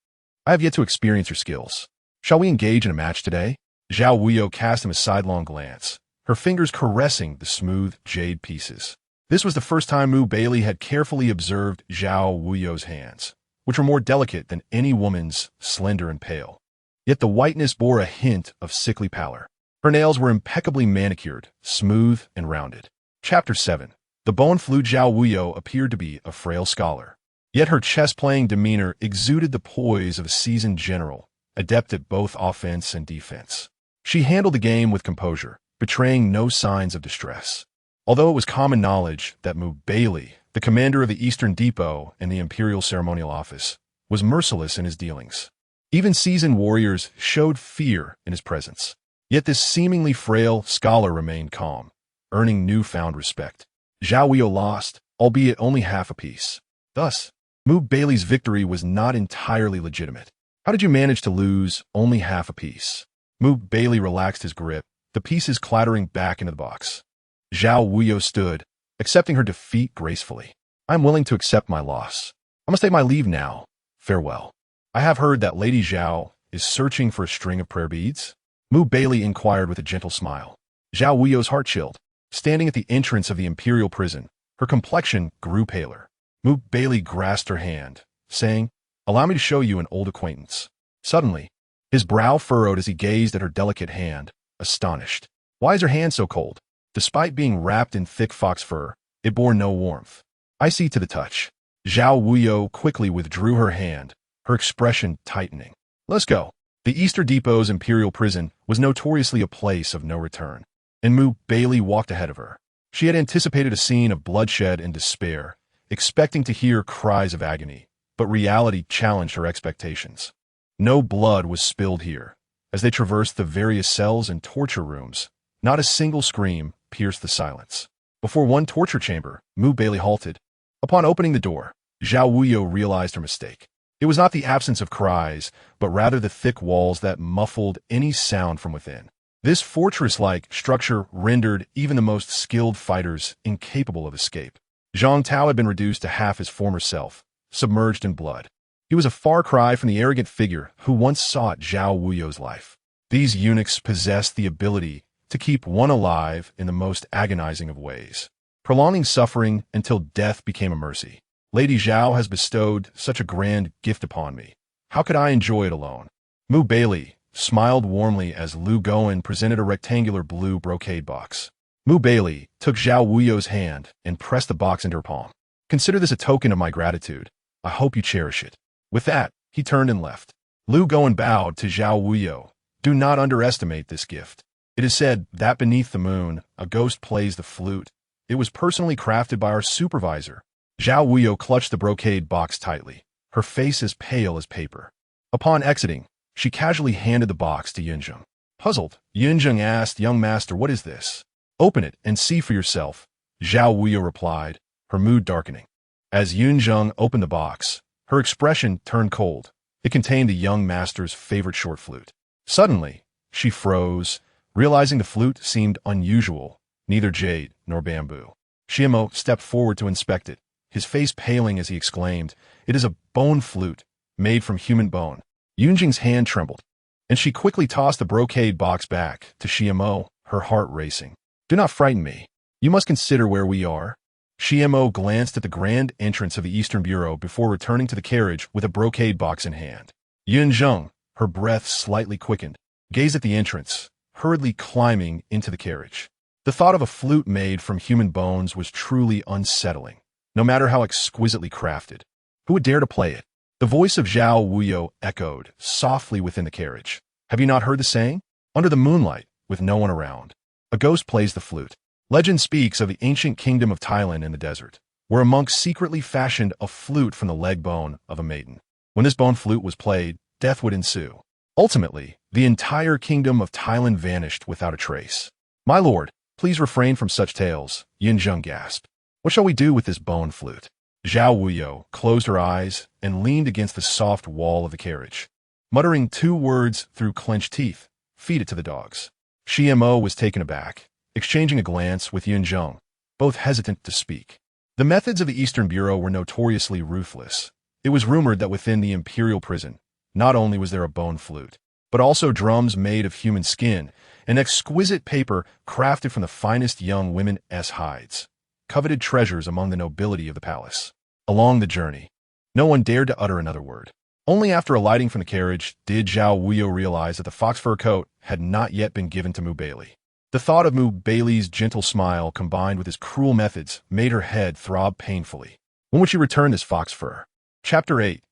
I have yet to experience her skills. Shall we engage in a match today?" Zhao Wuyou cast him a sidelong glance, her fingers caressing the smooth jade pieces. This was the first time Baili had carefully observed Zhao Wuyou's hands, which were more delicate than any woman's, slender and pale. Yet the whiteness bore a hint of sickly pallor. Her nails were impeccably manicured, smooth and rounded. Chapter 7. The bone-flute Zhao Wuyou appeared to be a frail scholar. Yet her chess-playing demeanor exuded the poise of a seasoned general, adept at both offense and defense. She handled the game with composure, betraying no signs of distress. Although it was common knowledge that Baili, the commander of the Eastern Depot and the Imperial Ceremonial Office, was merciless in his dealings. Even seasoned warriors showed fear in his presence. Yet this seemingly frail scholar remained calm, earning newfound respect. Zhao Wuyou lost, albeit only half a piece. Thus, Baili's victory was not entirely legitimate. "How did you manage to lose only half a piece?" Baili relaxed his grip, the pieces clattering back into the box. Zhao Wuyou stood, accepting her defeat gracefully. I am willing to accept my loss. I must take my leave now. Farewell. I have heard that Lady Zhao is searching for a string of prayer beads. Baili inquired with a gentle smile. Zhao Wuyou's heart chilled. Standing at the entrance of the Imperial prison, her complexion grew paler. Baili grasped her hand, saying, "Allow me to show you an old acquaintance." Suddenly, his brow furrowed as he gazed at her delicate hand, astonished. Why is her hand so cold? Despite being wrapped in thick fox fur, it bore no warmth. Icy to the touch. Zhao Wuyou quickly withdrew her hand, her expression tightening. Let's go. The Easter Depot's Imperial prison was notoriously a place of no return, and Baili walked ahead of her. She had anticipated a scene of bloodshed and despair, expecting to hear cries of agony, but reality challenged her expectations. No blood was spilled here. As they traversed the various cells and torture rooms, not a single scream pierced the silence. Before one torture chamber, Baili halted. Upon opening the door, Zhao Wuyou realized her mistake. It was not the absence of cries, but rather the thick walls that muffled any sound from within. This fortress-like structure rendered even the most skilled fighters incapable of escape. Zhang Tao had been reduced to half his former self, submerged in blood. He was a far cry from the arrogant figure who once sought Zhao Wuyou's life. These eunuchs possessed the ability to keep one alive in the most agonizing of ways, prolonging suffering until death became a mercy. Lady Zhao has bestowed such a grand gift upon me. How could I enjoy it alone? Baili smiled warmly as Lu Goen presented a rectangular blue brocade box. Baili took Zhao Wuyou's hand and pressed the box into her palm. Consider this a token of my gratitude. I hope you cherish it. With that, he turned and left. Lu Goen bowed to Zhao Wuyou. Do not underestimate this gift. It is said that beneath the moon, a ghost plays the flute. It was personally crafted by our supervisor. Zhao Wuyou clutched the brocade box tightly, her face as pale as paper. Upon exiting, she casually handed the box to Yunzheng. Puzzled, Yunzheng asked, "Young master, what is this?" "Open it and see for yourself," Zhao Wuyou replied, her mood darkening. As Yunzheng opened the box, her expression turned cold. It contained the young master's favorite short flute. Suddenly, she froze, realizing the flute seemed unusual, neither jade nor bamboo. Xiamo stepped forward to inspect it, his face paling as he exclaimed, "It is a bone flute, made from human bone." Yunjing's hand trembled, and she quickly tossed the brocade box back to Xiamo, her heart racing. "Do not frighten me. You must consider where we are." Xiamo glanced at the grand entrance of the Eastern Bureau before returning to the carriage with a brocade box in hand. Yunzheng, her breath slightly quickened, gazed at the entrance, hurriedly climbing into the carriage. The thought of a flute made from human bones was truly unsettling, no matter how exquisitely crafted. Who would dare to play it? The voice of Zhao Wuyou echoed softly within the carriage. Have you not heard the saying? Under the moonlight, with no one around, a ghost plays the flute. Legend speaks of the ancient kingdom of Thailand in the desert, where a monk secretly fashioned a flute from the leg bone of a maiden. When this bone flute was played, death would ensue. Ultimately, the entire kingdom of Thailand vanished without a trace. "My lord, please refrain from such tales," Yunzheng gasped. "What shall we do with this bone flute?" Zhao Wuyou closed her eyes and leaned against the soft wall of the carriage. Muttering two words through clenched teeth, "Feed it to the dogs." Xiamo was taken aback, exchanging a glance with Yunzheng, both hesitant to speak. The methods of the Eastern Bureau were notoriously ruthless. It was rumored that within the Imperial prison, not only was there a bone flute, but also drums made of human skin and exquisite paper crafted from the finest young women's hides, coveted treasures among the nobility of the palace. Along the journey, no one dared to utter another word. Only after alighting from the carriage did Zhao Wuyou realize that the fox fur coat had not yet been given to Baili. The thought of Baili's gentle smile combined with his cruel methods made her head throb painfully. When would she return this fox fur? Chapter 8.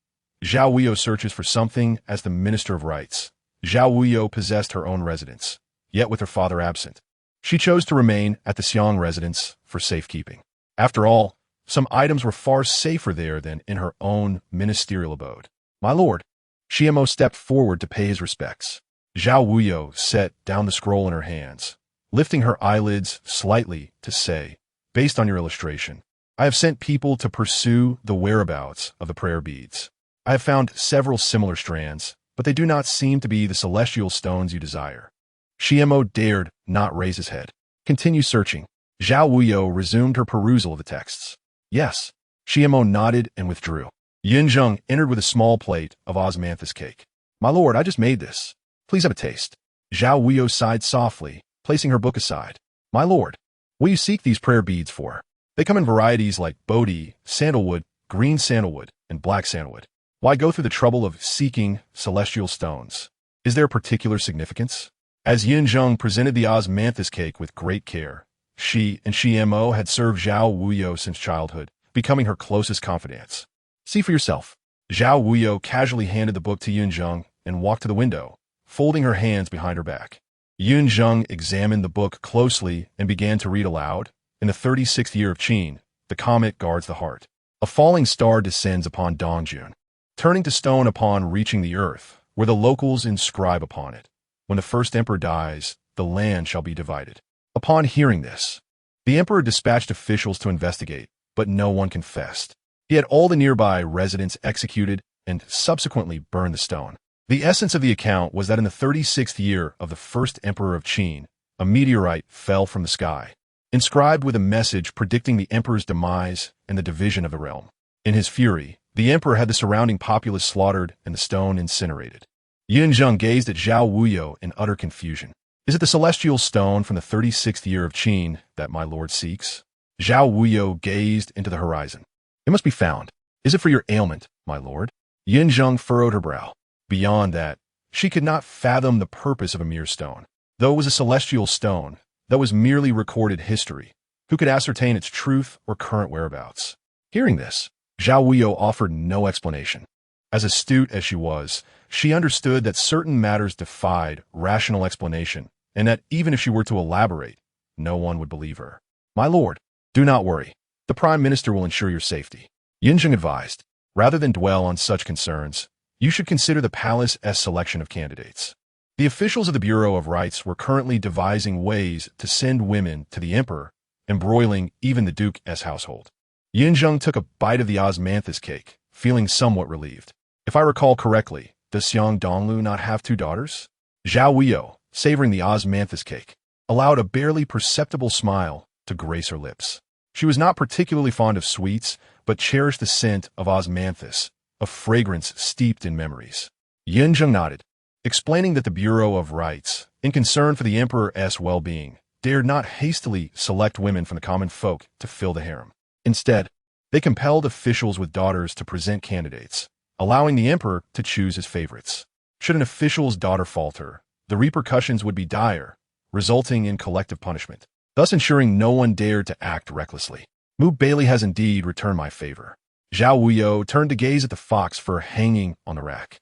Zhao Wuyou searches for something as the Minister of Rights. Zhao Wuyou possessed her own residence, yet with her father absent. She chose to remain at the Xiang residence for safekeeping. After all, some items were far safer there than in her own ministerial abode. "My lord." Xiamo stepped forward to pay his respects. Zhao Wuyou set down the scroll in her hands, lifting her eyelids slightly to say, "Based on your illustration, I have sent people to pursue the whereabouts of the prayer beads. I have found several similar strands, but they do not seem to be the celestial stones you desire. Xiemo dared not raise his head. Continue searching. Zhao Wuyou resumed her perusal of the texts. Yes. Xiemo nodded and withdrew. Yunzheng entered with a small plate of osmanthus cake. My lord, I just made this. Please have a taste. Zhao Wuyou sighed softly, placing her book aside. My lord, what do you seek these prayer beads for? They come in varieties like Bodhi, sandalwood, green sandalwood, and black sandalwood. Why go through the trouble of seeking celestial stones? Is there a particular significance? As Yunzheng presented the osmanthus cake with great care, she and Xiemo had served Zhao Wuyou since childhood, becoming her closest confidants. See for yourself. Zhao Wuyou casually handed the book to Yunzheng and walked to the window, folding her hands behind her back. Yunzheng examined the book closely and began to read aloud. In the 36th year of Qin, the comet guards the heart. A falling star descends upon Dongjun, turning to stone upon reaching the earth, where the locals inscribe upon it. When the first emperor dies, the land shall be divided. Upon hearing this, the emperor dispatched officials to investigate, but no one confessed. He had all the nearby residents executed and subsequently burned the stone. The essence of the account was that in the 36th year of the first emperor of Qin, a meteorite fell from the sky, inscribed with a message predicting the emperor's demise and the division of the realm. In his fury, the emperor had the surrounding populace slaughtered and the stone incinerated. Yunzheng gazed at Zhao Wuyou in utter confusion. Is it the celestial stone from the 36th year of Qin that my lord seeks? Zhao Wuyou gazed into the horizon. It must be found. Is it for your ailment, my lord? Yunzheng furrowed her brow. Beyond that, she could not fathom the purpose of a mere stone. Though it was a celestial stone, that was merely recorded history. Who could ascertain its truth or current whereabouts? Hearing this, Zhao Wuyou offered no explanation. As astute as she was, she understood that certain matters defied rational explanation, and that even if she were to elaborate, no one would believe her. My lord, do not worry. The Prime Minister will ensure your safety. Yunzheng advised, rather than dwell on such concerns, you should consider the palace's selection of candidates. The officials of the Bureau of Rights were currently devising ways to send women to the emperor, embroiling even the duke's household. Yunzheng took a bite of the osmanthus cake, feeling somewhat relieved. If I recall correctly, does Xiang Donglu not have 2 daughters? Zhao Wuyou, savoring the osmanthus cake, allowed a barely perceptible smile to grace her lips. She was not particularly fond of sweets, but cherished the scent of osmanthus, a fragrance steeped in memories. Yunzheng nodded, explaining that the Bureau of Rights, in concern for the emperor's well-being, dared not hastily select women from the common folk to fill the harem. Instead, they compelled officials with daughters to present candidates, allowing the emperor to choose his favorites. Should an official's daughter falter, the repercussions would be dire, resulting in collective punishment, thus ensuring no one dared to act recklessly. Baili has indeed returned my favor. Zhao Wuyou turned to gaze at the fox fur hanging on the rack.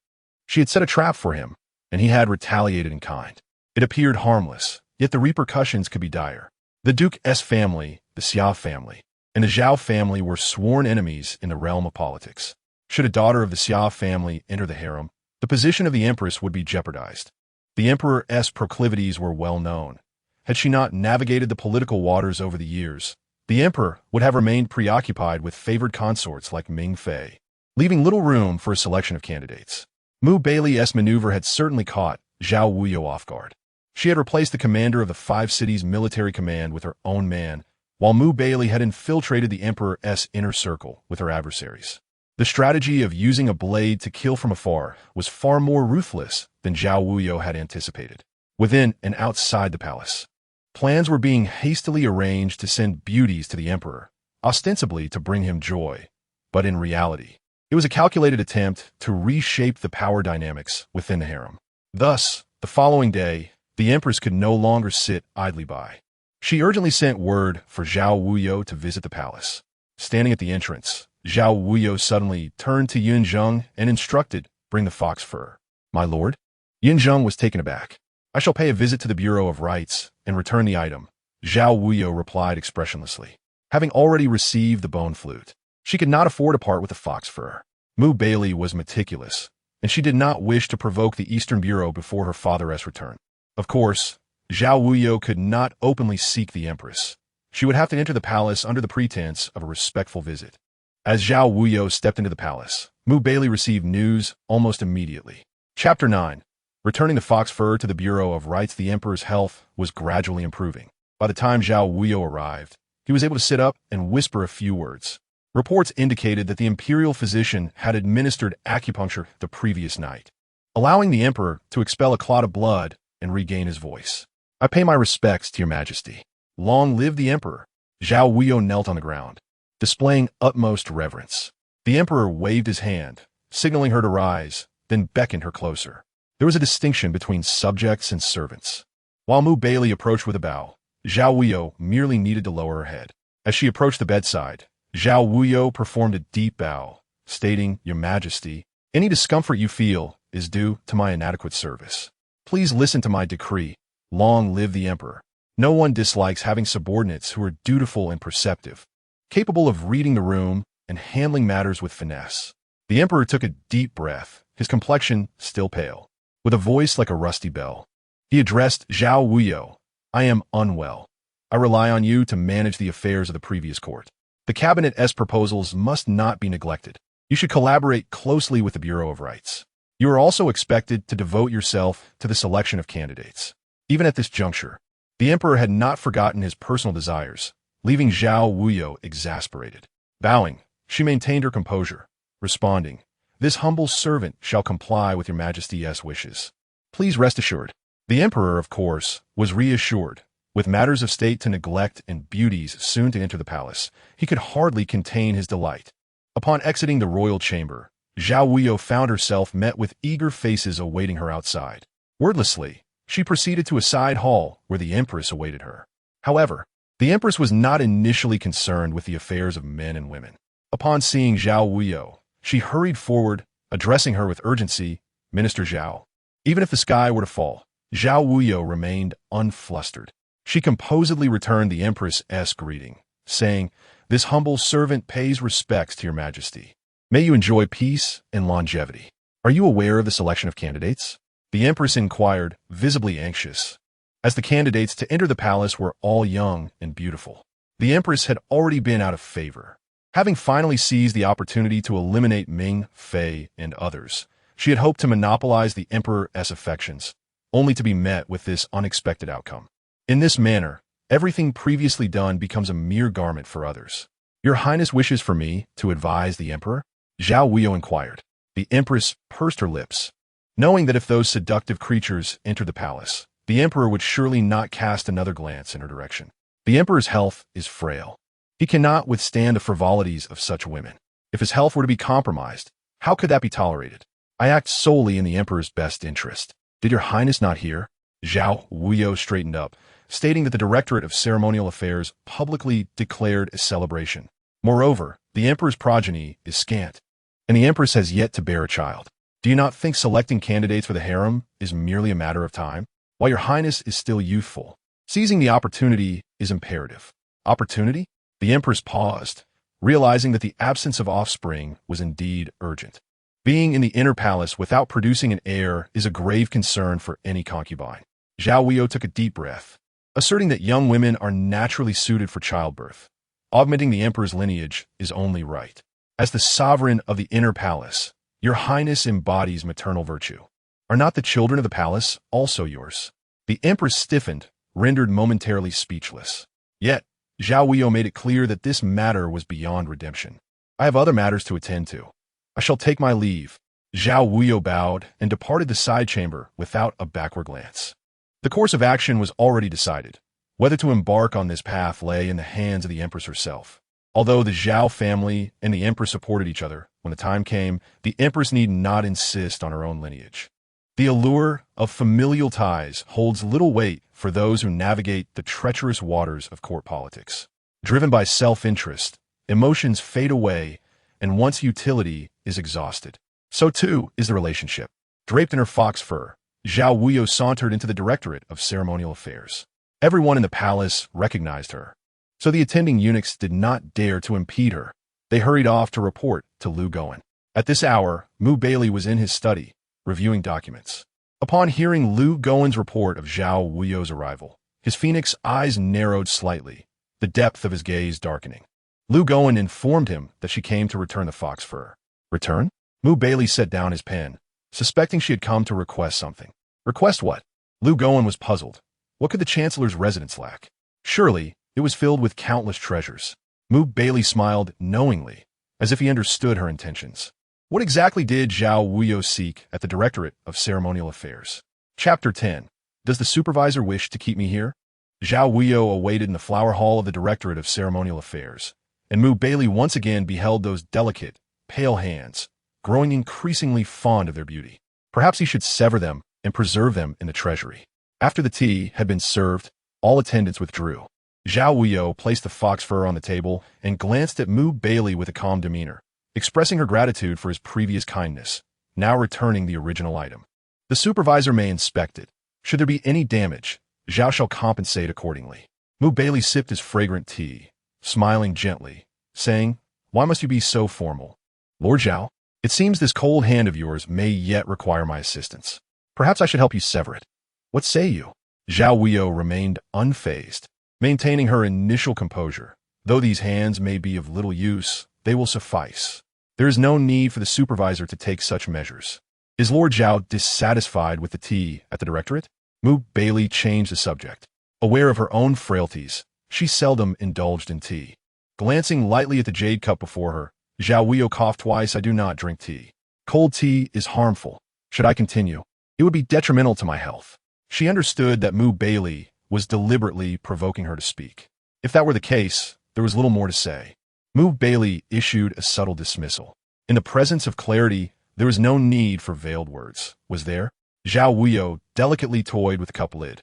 She had set a trap for him, and he had retaliated in kind. It appeared harmless, yet the repercussions could be dire. The duke's family, the Xia family, and the Zhao family were sworn enemies in the realm of politics. Should a daughter of the Xia family enter the harem, the position of the empress would be jeopardized. The emperor's proclivities were well known. Had she not navigated the political waters over the years, the emperor would have remained preoccupied with favored consorts like Ming Fei, leaving little room for a selection of candidates. Baili's maneuver had certainly caught Zhao Wuyou off guard. She had replaced the commander of the 5 cities' military command with her own man, while Baili had infiltrated the emperor's inner circle with her adversaries. The strategy of using a blade to kill from afar was far more ruthless than Zhao Wuyou had anticipated. Within and outside the palace, plans were being hastily arranged to send beauties to the emperor, ostensibly to bring him joy, but in reality, it was a calculated attempt to reshape the power dynamics within the harem. Thus, the following day, the empress could no longer sit idly by. She urgently sent word for Zhao Wuyou to visit the palace. Standing at the entrance, Zhao Wuyou suddenly turned to Yunzheng and instructed, bring the fox fur. My lord? Yunzheng was taken aback. I shall pay a visit to the Bureau of Rights and return the item, Zhao Wuyou replied expressionlessly. Having already received the bone flute, she could not afford to part with the fox fur. Baili was meticulous, and she did not wish to provoke the Eastern Bureau before her father's return. Of course, Zhao Wuyou could not openly seek the empress. She would have to enter the palace under the pretense of a respectful visit. As Zhao Wuyou stepped into the palace, Baili received news almost immediately. Chapter 9. Returning the fox fur to the Bureau of Rights, the emperor's health was gradually improving. By the time Zhao Wuyou arrived, he was able to sit up and whisper a few words. Reports indicated that the imperial physician had administered acupuncture the previous night, allowing the emperor to expel a clot of blood and regain his voice. I pay my respects to your majesty. Long live the emperor. Zhao Wuyou knelt on the ground, displaying utmost reverence. The emperor waved his hand, signaling her to rise, then beckoned her closer. There was a distinction between subjects and servants. While Baili approached with a bow, Zhao Wuyou merely needed to lower her head. As she approached the bedside, Zhao Wuyou performed a deep bow, stating, "Your Majesty, any discomfort you feel is due to my inadequate service. Please listen to my decree. Long live the emperor." No one dislikes having subordinates who are dutiful and perceptive, capable of reading the room and handling matters with finesse. The emperor took a deep breath, his complexion still pale. With a voice like a rusty bell, he addressed Zhao Wuyou. "I am unwell. I rely on you to manage the affairs of the previous court. The cabinet's proposals must not be neglected. You should collaborate closely with the Bureau of Rights. You are also expected to devote yourself to the selection of candidates." Even at this juncture, the emperor had not forgotten his personal desires, leaving Zhao Wuyou exasperated. Bowing, she maintained her composure, responding, "This humble servant shall comply with your majesty's wishes. Please rest assured." The emperor, of course, was reassured. With matters of state to neglect and beauties soon to enter the palace, he could hardly contain his delight. Upon exiting the royal chamber, Zhao Wuyou found herself met with eager faces awaiting her outside. Wordlessly, she proceeded to a side hall where the empress awaited her. However, the empress was not initially concerned with the affairs of men and women. Upon seeing Zhao Wuyou, she hurried forward, addressing her with urgency, "Minister Zhao." Even if the sky were to fall, Zhao Wuyou remained unflustered. She composedly returned the empress's greeting, saying, "This humble servant pays respects to your majesty. May you enjoy peace and longevity. Are you aware of the selection of candidates?" The empress inquired, visibly anxious, as the candidates to enter the palace were all young and beautiful. The empress had already been out of favor. Having finally seized the opportunity to eliminate Ming, Fei, and others, she had hoped to monopolize the emperor's affections, only to be met with this unexpected outcome. In this manner, everything previously done becomes a mere garment for others. "Your Highness wishes for me to advise the emperor?" Zhao Wuyou inquired. The empress pursed her lips, knowing that if those seductive creatures entered the palace, the emperor would surely not cast another glance in her direction. The emperor's health is frail. He cannot withstand the frivolities of such women. If his health were to be compromised, how could that be tolerated? I act solely in the emperor's best interest. Did your Highness not hear? Zhao Wuyou straightened up, stating that the Directorate of Ceremonial Affairs publicly declared a celebration. Moreover, the emperor's progeny is scant, and the empress has yet to bear a child. Do you not think selecting candidates for the harem is merely a matter of time? While your Highness is still youthful, seizing the opportunity is imperative. Opportunity? The empress paused, realizing that the absence of offspring was indeed urgent. Being in the inner palace without producing an heir is a grave concern for any concubine. Zhao Wuyou took a deep breath, asserting that young women are naturally suited for childbirth. Augmenting the emperor's lineage is only right. As the sovereign of the inner palace, your Highness embodies maternal virtue. Are not the children of the palace also yours? The empress stiffened, rendered momentarily speechless. Yet, Zhao Wuyou made it clear that this matter was beyond redemption. I have other matters to attend to. I shall take my leave. Zhao Wuyou bowed and departed the side chamber without a backward glance. The course of action was already decided. Whether to embark on this path lay in the hands of the empress herself. Although the Zhao family and the empress supported each other, when the time came, the empress need not insist on her own lineage. The allure of familial ties holds little weight for those who navigate the treacherous waters of court politics. Driven by self-interest, emotions fade away, and once utility is exhausted, so too is the relationship. Draped in her fox fur, Zhao Wuyou sauntered into the Directorate of Ceremonial Affairs. Everyone in the palace recognized her, so the attending eunuchs did not dare to impede her. They hurried off to report to Lu Gowen. At this hour, Baili was in his study, reviewing documents. Upon hearing Lu Gowen's report of Zhao Wuyou's arrival, his phoenix eyes narrowed slightly, the depth of his gaze darkening. Lu Gowen informed him that she came to return the fox fur. Return? Baili set down his pen, suspecting she had come to request something. Request what? Lu Gowen was puzzled. What could the Chancellor's residence lack? Surely, it was filled with countless treasures. Baili smiled knowingly, as if he understood her intentions. What exactly did Zhao Wuyou seek at the Directorate of Ceremonial Affairs? Chapter 10. Does the supervisor wish to keep me here? Zhao Wuyou awaited in the flower hall of the Directorate of Ceremonial Affairs, and Baili once again beheld those delicate, pale hands, growing increasingly fond of their beauty. Perhaps he should sever them and preserve them in the treasury. After the tea had been served, all attendants withdrew. Zhao Wuyou placed the fox fur on the table and glanced at Baili with a calm demeanor, expressing her gratitude for his previous kindness, now returning the original item. The supervisor may inspect it. Should there be any damage, Zhao shall compensate accordingly. Baili sipped his fragrant tea, smiling gently, saying, "Why must you be so formal? Lord Zhao, it seems this cold hand of yours may yet require my assistance. Perhaps I should help you sever it. What say you?" Zhao Wuyou remained unfazed, maintaining her initial composure. Though these hands may be of little use, they will suffice. There is no need for the supervisor to take such measures. Is Lord Zhao dissatisfied with the tea at the Directorate? Baili changed the subject. Aware of her own frailties, she seldom indulged in tea. Glancing lightly at the jade cup before her, Zhao Wuyou coughed twice. "I do not drink tea. Cold tea is harmful. Should I continue? It would be detrimental to my health." She understood that Baili was deliberately provoking her to speak. If that were the case, there was little more to say. Baili issued a subtle dismissal. In the presence of clarity, there was no need for veiled words, was there? Zhao Wuyou delicately toyed with the cup lid,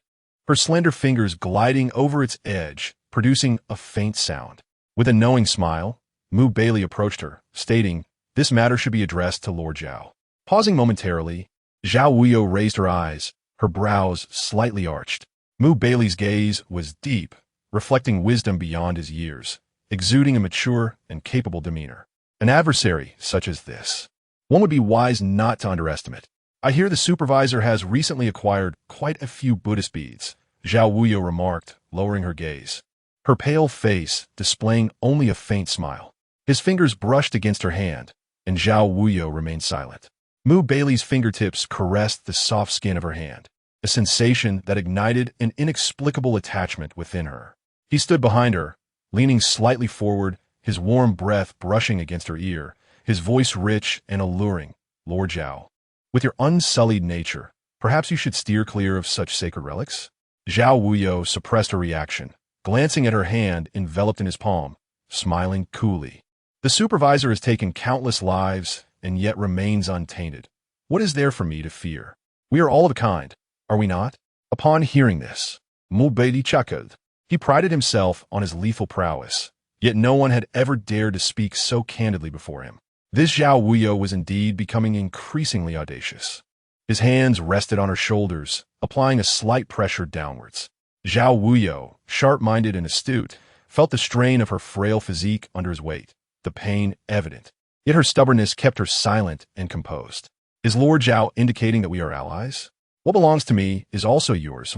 her slender fingers gliding over its edge, producing a faint sound. With a knowing smile, Baili approached her, stating, "This matter should be addressed to Lord Zhao." Pausing momentarily, Zhao Wuyou raised her eyes, her brows slightly arched. Baili's gaze was deep, reflecting wisdom beyond his years, exuding a mature and capable demeanor. An adversary such as this, one would be wise not to underestimate. "I hear the supervisor has recently acquired quite a few Buddhist beads," Zhao Wuyou remarked, lowering her gaze, her pale face displaying only a faint smile. His fingers brushed against her hand, and Zhao Wuyou remained silent. Baili's fingertips caressed the soft skin of her hand, a sensation that ignited an inexplicable attachment within her. He stood behind her, leaning slightly forward, his warm breath brushing against her ear, his voice rich and alluring. "Lord Zhao, with your unsullied nature, perhaps you should steer clear of such sacred relics?" Zhao Wuyou suppressed her reaction, glancing at her hand enveloped in his palm, smiling coolly. "The supervisor has taken countless lives and yet remains untainted. What is there for me to fear? We are all of a kind, are we not?" Upon hearing this, Baili chuckled. He prided himself on his lethal prowess, yet no one had ever dared to speak so candidly before him. This Zhao Wuyou was indeed becoming increasingly audacious. His hands rested on her shoulders, applying a slight pressure downwards. Zhao Wuyou, sharp-minded and astute, felt the strain of her frail physique under his weight, the pain evident. Yet her stubbornness kept her silent and composed. "Is Lord Zhao indicating that we are allies? What belongs to me is also yours,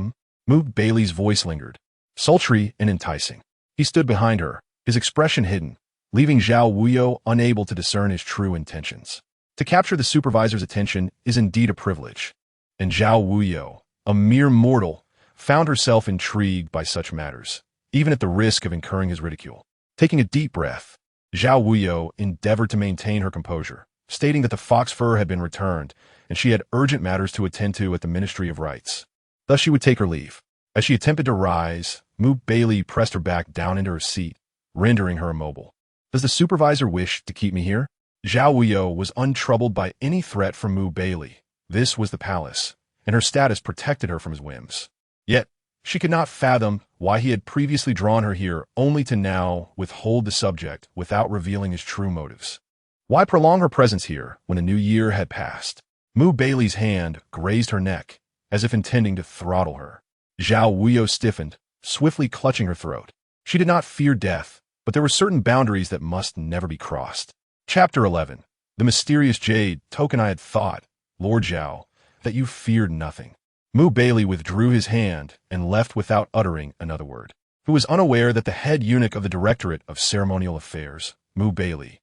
Baili's voice lingered, sultry and enticing. He stood behind her, his expression hidden, leaving Zhao Wuyou unable to discern his true intentions. To capture the supervisor's attention is indeed a privilege, and Zhao Wuyou, a mere mortal, found herself intrigued by such matters, even at the risk of incurring his ridicule. Taking a deep breath, Zhao Wuyou endeavored to maintain her composure, stating that the fox fur had been returned, and she had urgent matters to attend to at the Ministry of Rites. Thus she would take her leave. As she attempted to rise, Baili pressed her back down into her seat, rendering her immobile. "Does the supervisor wish to keep me here?" Zhao Wuyou was untroubled by any threat from Baili. This was the palace, and her status protected her from his whims. Yet, she could not fathom why he had previously drawn her here only to now withhold the subject without revealing his true motives. Why prolong her presence here when a new year had passed? Baili's hand grazed her neck, as if intending to throttle her. Zhao Wuyou stiffened, swiftly clutching her throat. She did not fear death, but there were certain boundaries that must never be crossed. Chapter 11. The mysterious jade token. "I had thought, Lord Zhao, that you feared nothing." Baili withdrew his hand and left without uttering another word. He was unaware that the head eunuch of the Directorate of Ceremonial Affairs, Baili,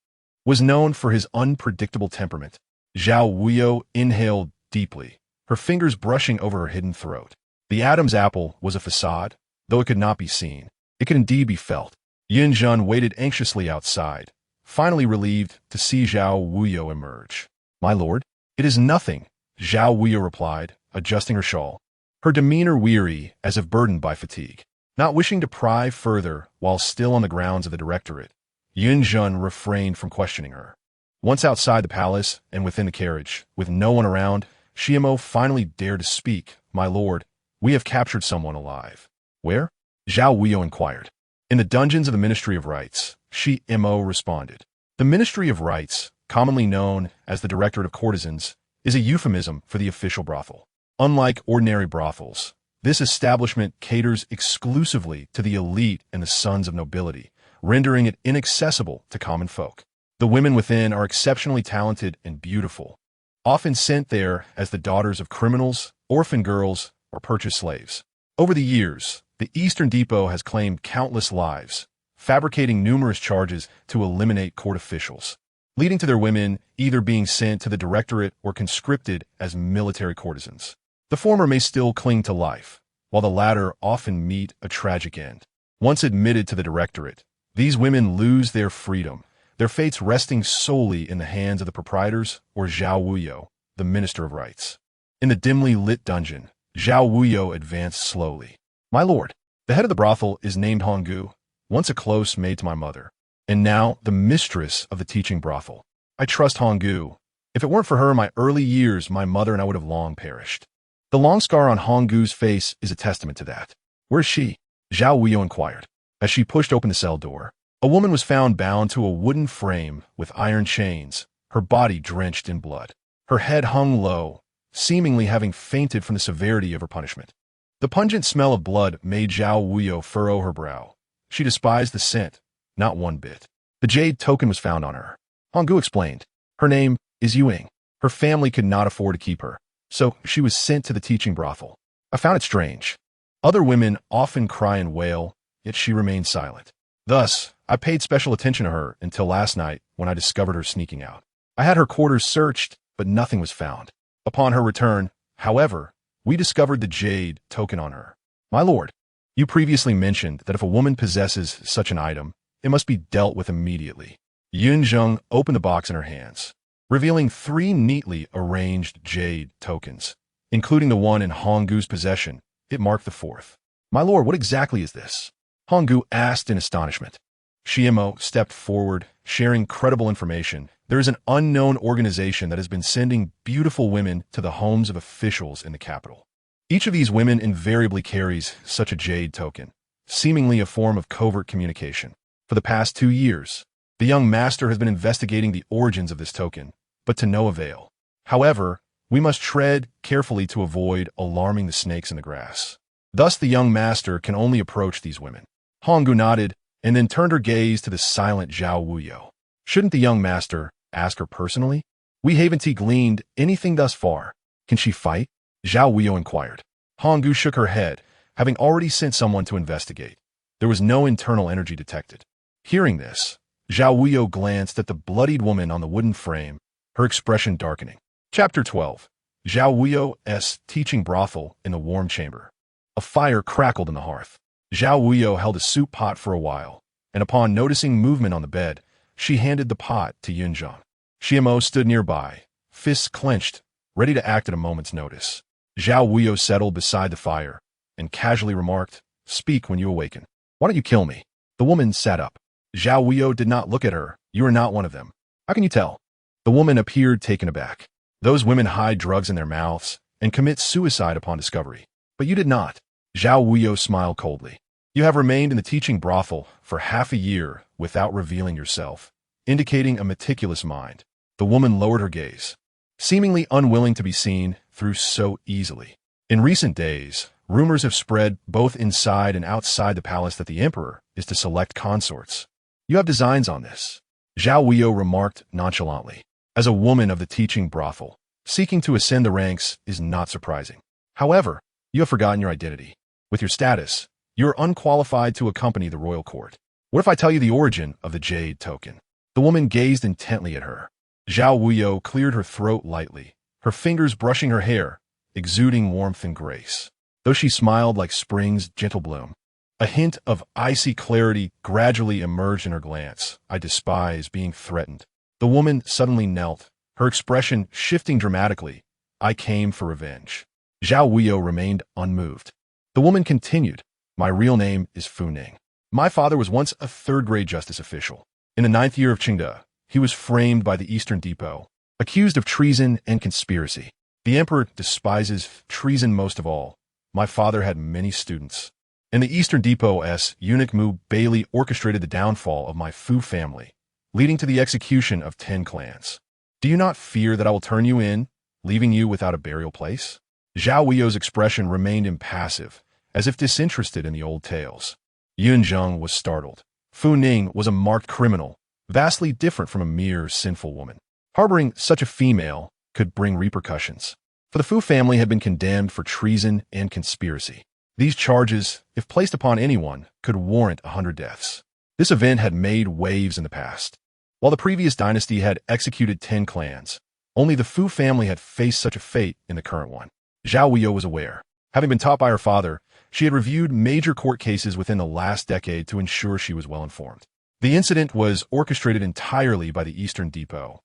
was known for his unpredictable temperament. Zhao Wuyou inhaled deeply, her fingers brushing over her hidden throat. The Adam's apple was a facade, though it could not be seen. It could indeed be felt. Yunjun waited anxiously outside, finally relieved to see Zhao Wuyou emerge. "My lord, it is nothing," Zhao Wuyou replied, adjusting her shawl, her demeanor weary as if burdened by fatigue. Not wishing to pry further while still on the grounds of the directorate, Yunjun refrained from questioning her. Once outside the palace and within the carriage, with no one around, Shiemo finally dared to speak. "My lord, we have captured someone alive." "Where?" Zhao Wuyou inquired. "In the dungeons of the Ministry of Rites," Shiemo responded. The Ministry of Rites, commonly known as the Directorate of Courtesans, is a euphemism for the official brothel. Unlike ordinary brothels, this establishment caters exclusively to the elite and the sons of nobility, rendering it inaccessible to common folk. The women within are exceptionally talented and beautiful, often sent there as the daughters of criminals, orphan girls, or purchased slaves. Over the years, the Eastern Depot has claimed countless lives, fabricating numerous charges to eliminate court officials, leading to their women either being sent to the directorate or conscripted as military courtesans. The former may still cling to life, while the latter often meet a tragic end. Once admitted to the directorate, these women lose their freedom, their fates resting solely in the hands of the proprietors or Zhao Wuyou, the Minister of Rites. In the dimly lit dungeon, Zhao Wuyou advanced slowly. "My lord, the head of the brothel is named Honggu, once a close maid to my mother, and now the mistress of the teaching brothel. I trust Honggu. If it weren't for her in my early years, my mother and I would have long perished." The long scar on Honggu's face is a testament to that. "Where is she?" Zhao Wuyou inquired. As she pushed open the cell door, a woman was found bound to a wooden frame with iron chains, her body drenched in blood. Her head hung low, seemingly having fainted from the severity of her punishment. The pungent smell of blood made Zhao Wuyou furrow her brow. She despised the scent, not one bit. The jade token was found on her. Honggu explained. "Her name is Yuing. Her family could not afford to keep her, so she was sent to the teaching brothel. I found it strange. Other women often cry and wail, yet she remained silent. Thus, I paid special attention to her until last night when I discovered her sneaking out. I had her quarters searched, but nothing was found. Upon her return, however, we discovered the jade token on her. My lord, you previously mentioned that if a woman possesses such an item, it must be dealt with immediately." Yunjung opened the box in her hands, revealing 3 neatly arranged jade tokens, including the one in Honggu's possession. It marked the 4th. "My lord, what exactly is this?" Honggu asked in astonishment. Shiemo stepped forward, sharing credible information. "There is an unknown organization that has been sending beautiful women to the homes of officials in the capital. Each of these women invariably carries such a jade token, seemingly a form of covert communication. For the past 2 years, the young master has been investigating the origins of this token, but to no avail. However, we must tread carefully to avoid alarming the snakes in the grass. Thus the young master can only approach these women." Honggu nodded and then turned her gaze to the silent Zhao Wuyou. "Shouldn't the young master ask her personally? We haven't gleaned anything thus far. Can she fight?" Zhao Wuyou inquired. Honggu shook her head, having already sent someone to investigate. There was no internal energy detected. Hearing this, Zhao Wuyou glanced at the bloodied woman on the wooden frame, her expression darkening. Chapter 12. Zhao Wuyou's teaching brothel in the warm chamber. A fire crackled in the hearth. Zhao Wuyou held a soup pot for a while, and upon noticing movement on the bed, she handed the pot to Yunjong. Shiemo stood nearby, fists clenched, ready to act at a moment's notice. Zhao Wuyou settled beside the fire and casually remarked, "Speak when you awaken. Why don't you kill me?" The woman sat up. Zhao Wuyou did not look at her. "You are not one of them. How can you tell?" The woman appeared taken aback. "Those women hide drugs in their mouths and commit suicide upon discovery. But you did not." Zhao Wuyou smiled coldly. "You have remained in the teaching brothel for half a year without revealing yourself, indicating a meticulous mind." The woman lowered her gaze, seemingly unwilling to be seen through so easily. "In recent days, rumors have spread both inside and outside the palace that the emperor is to select consorts. You have designs on this," Zhao Wuyou remarked nonchalantly. "As a woman of the teaching brothel, seeking to ascend the ranks is not surprising. However, you have forgotten your identity. With your status, you are unqualified to accompany the royal court. What if I tell you the origin of the jade token?" The woman gazed intently at her. Zhao Wuyou cleared her throat lightly, her fingers brushing her hair, exuding warmth and grace. Though she smiled like spring's gentle bloom, a hint of icy clarity gradually emerged in her glance. I despise being threatened. The woman suddenly knelt, her expression shifting dramatically. I came for revenge. Zhao Wuyou remained unmoved. The woman continued, my real name is Fu Ning. My father was once a third-grade justice official. In the 9th year of Qingde, he was framed by the Eastern Depot, accused of treason and conspiracy. The emperor despises treason most of all. My father had many students. In the Eastern Depot's Eunuch Baili orchestrated the downfall of my Fu family, leading to the execution of 10 clans. Do you not fear that I will turn you in, leaving you without a burial place? Zhao Wuyou's expression remained impassive, as if disinterested in the old tales. Yunzheng was startled. Fu Ning was a marked criminal, vastly different from a mere sinful woman. Harboring such a female could bring repercussions, for the Fu family had been condemned for treason and conspiracy. These charges, if placed upon anyone, could warrant 100 deaths. This event had made waves in the past. While the previous dynasty had executed 10 clans, only the Fu family had faced such a fate in the current one. Zhao Wuyou was aware. Having been taught by her father, she had reviewed major court cases within the last decade to ensure she was well informed. The incident was orchestrated entirely by the Eastern Depot,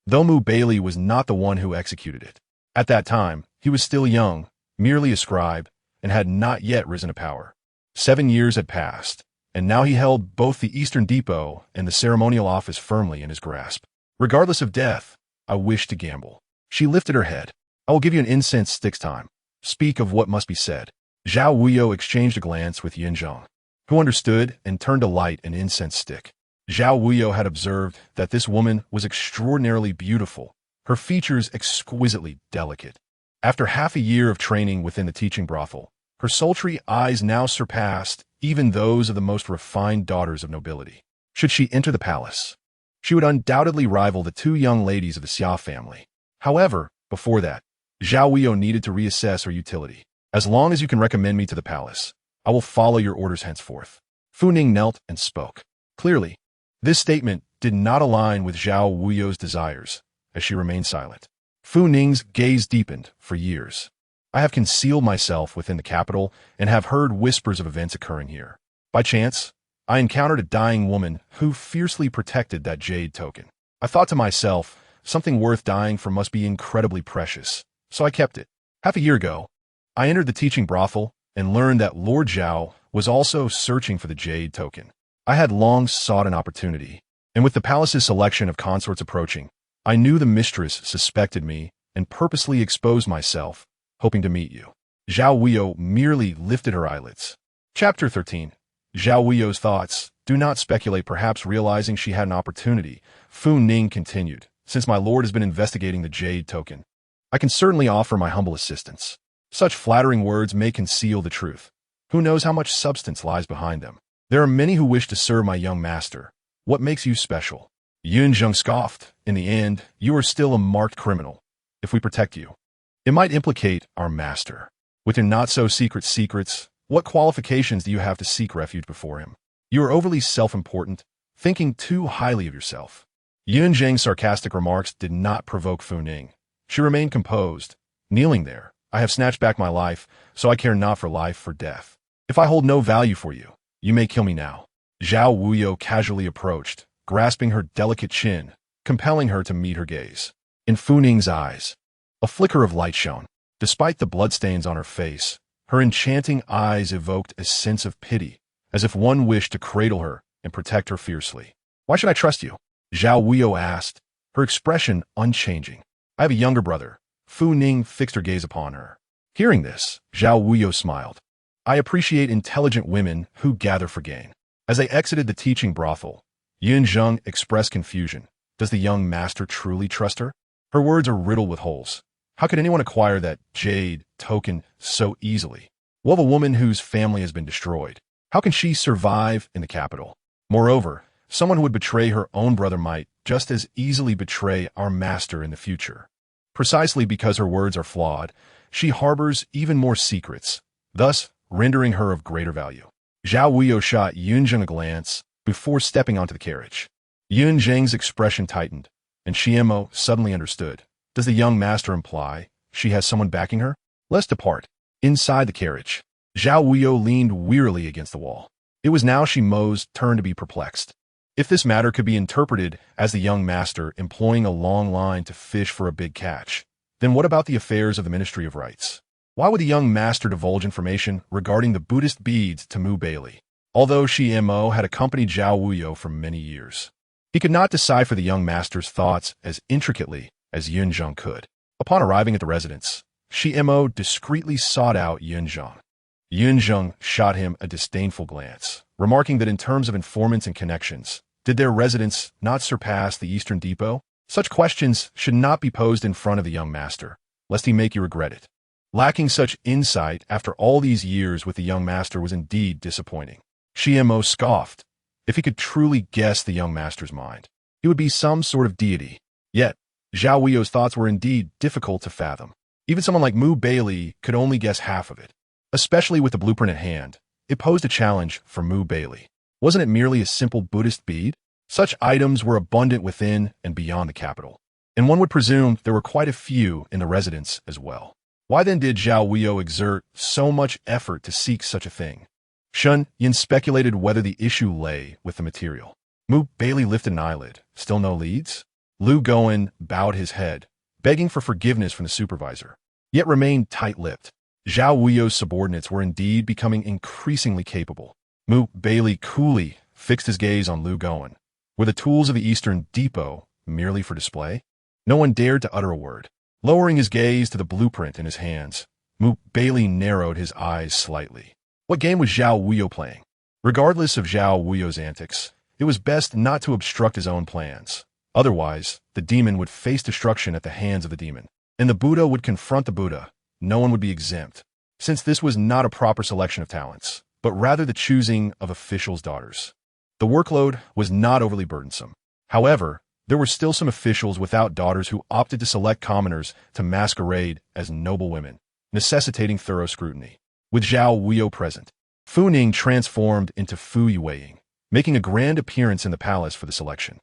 though Baili was not the one who executed it. At that time, he was still young, merely a scribe, and had not yet risen to power. 7 years had passed, and now he held both the Eastern Depot and the ceremonial office firmly in his grasp. Regardless of death, I wish to gamble. She lifted her head. I will give you an incense stick's time. Speak of what must be said. Zhao Wuyou exchanged a glance with Yunzheng, who understood and turned to light an incense stick. Zhao Wuyou had observed that this woman was extraordinarily beautiful, her features exquisitely delicate. After half a year of training within the teaching brothel, her sultry eyes now surpassed even those of the most refined daughters of nobility. Should she enter the palace, she would undoubtedly rival the 2 young ladies of the Xia family. However, before that, Zhao Wuyou needed to reassess her utility. As long as you can recommend me to the palace, I will follow your orders henceforth. Fu Ning knelt and spoke. Clearly, this statement did not align with Zhao Wuyou's desires, as she remained silent. Fu Ning's gaze deepened. For years, I have concealed myself within the capital and have heard whispers of events occurring here. By chance, I encountered a dying woman who fiercely protected that jade token. I thought to myself, something worth dying for must be incredibly precious, so I kept it. Half a year ago, I entered the teaching brothel and learned that Lord Zhao was also searching for the jade token. I had long sought an opportunity, and with the palace's selection of consorts approaching, I knew the mistress suspected me and purposely exposed myself, hoping to meet you. Zhao Wuyou merely lifted her eyelids. Chapter 13. Zhao Wuyou's thoughts. Do not speculate, perhaps realizing she had an opportunity. Fu Ning continued. Since my lord has been investigating the jade token, I can certainly offer my humble assistance. Such flattering words may conceal the truth. Who knows how much substance lies behind them? There are many who wish to serve my young master. What makes you special? Yunzheng scoffed. In the end, you are still a marked criminal. If we protect you, it might implicate our master. With your not-so-secret secrets, what qualifications do you have to seek refuge before him? You are overly self-important, thinking too highly of yourself. Yunzheng's sarcastic remarks did not provoke Fu Ning. She remained composed, kneeling there. I have snatched back my life, so I care not for life or death. If I hold no value for you, you may kill me now. Zhao Wuyou casually approached, grasping her delicate chin, compelling her to meet her gaze. In Fu Ning's eyes, a flicker of light shone. Despite the bloodstains on her face, her enchanting eyes evoked a sense of pity, as if one wished to cradle her and protect her fiercely. Why should I trust you? Zhao Wuyou asked, her expression unchanging. I have a younger brother. Fu Ning fixed her gaze upon her. Hearing this, Zhao Wuyou smiled. I appreciate intelligent women who gather for gain. As they exited the teaching brothel, Yunzheng expressed confusion. Does the young master truly trust her? Her words are riddled with holes. How could anyone acquire that jade token so easily? What of a woman whose family has been destroyed? How can she survive in the capital? Moreover, someone who would betray her own brother might just as easily betray our master in the future. Precisely because her words are flawed, she harbors even more secrets, thus rendering her of greater value. Zhao Wuyou shot Yunzheng a glance before stepping onto the carriage. Yunzheng's expression tightened, and Xianmo suddenly understood. Does the young master imply she has someone backing her? Let's depart. Inside the carriage, Zhao Wuyou leaned wearily against the wall. It was now Shimo's turn to be perplexed. If this matter could be interpreted as the young master employing a long line to fish for a big catch, then what about the affairs of the Ministry of Rites? Why would the young master divulge information regarding the Buddhist beads to Baili, although Shimo had accompanied Zhao Wuyou for many years? He could not decipher the young master's thoughts as intricately as Yunzheng could. Upon arriving at the residence, Shimo discreetly sought out Yunzheng. Yunzheng shot him a disdainful glance, remarking that in terms of informants and connections, did their residence not surpass the Eastern Depot? Such questions should not be posed in front of the young master, lest he make you regret it. Lacking such insight after all these years with the young master was indeed disappointing. Shimo scoffed. If he could truly guess the young master's mind, he would be some sort of deity. Yet, Zhao Wuyou's thoughts were indeed difficult to fathom. Even someone like Baili could only guess half of it. Especially with the blueprint at hand, it posed a challenge for Baili. Wasn't it merely a simple Buddhist bead? Such items were abundant within and beyond the capital, and one would presume there were quite a few in the residence as well. Why then did Zhao Wuyou exert so much effort to seek such a thing? Shun Yin speculated whether the issue lay with the material. Baili lifted an eyelid. Still no leads? Lu Goen bowed his head, begging for forgiveness from the supervisor, yet remained tight-lipped. Zhao Wuyou's subordinates were indeed becoming increasingly capable. Baili coolly fixed his gaze on Lu Goen. Were the tools of the Eastern Depot merely for display? No one dared to utter a word. Lowering his gaze to the blueprint in his hands, Baili narrowed his eyes slightly. What game was Zhao Wuyou playing? Regardless of Zhao Wuyou's antics, it was best not to obstruct his own plans. Otherwise, the demon would face destruction at the hands of the demon, and the Buddha would confront the Buddha. No one would be exempt, since this was not a proper selection of talents, but rather the choosing of officials' daughters. The workload was not overly burdensome. However, there were still some officials without daughters who opted to select commoners to masquerade as noble women, necessitating thorough scrutiny. With Zhao Wuyou present, Fu Ning transformed into Fu Yueying, making a grand appearance in the palace for the selection.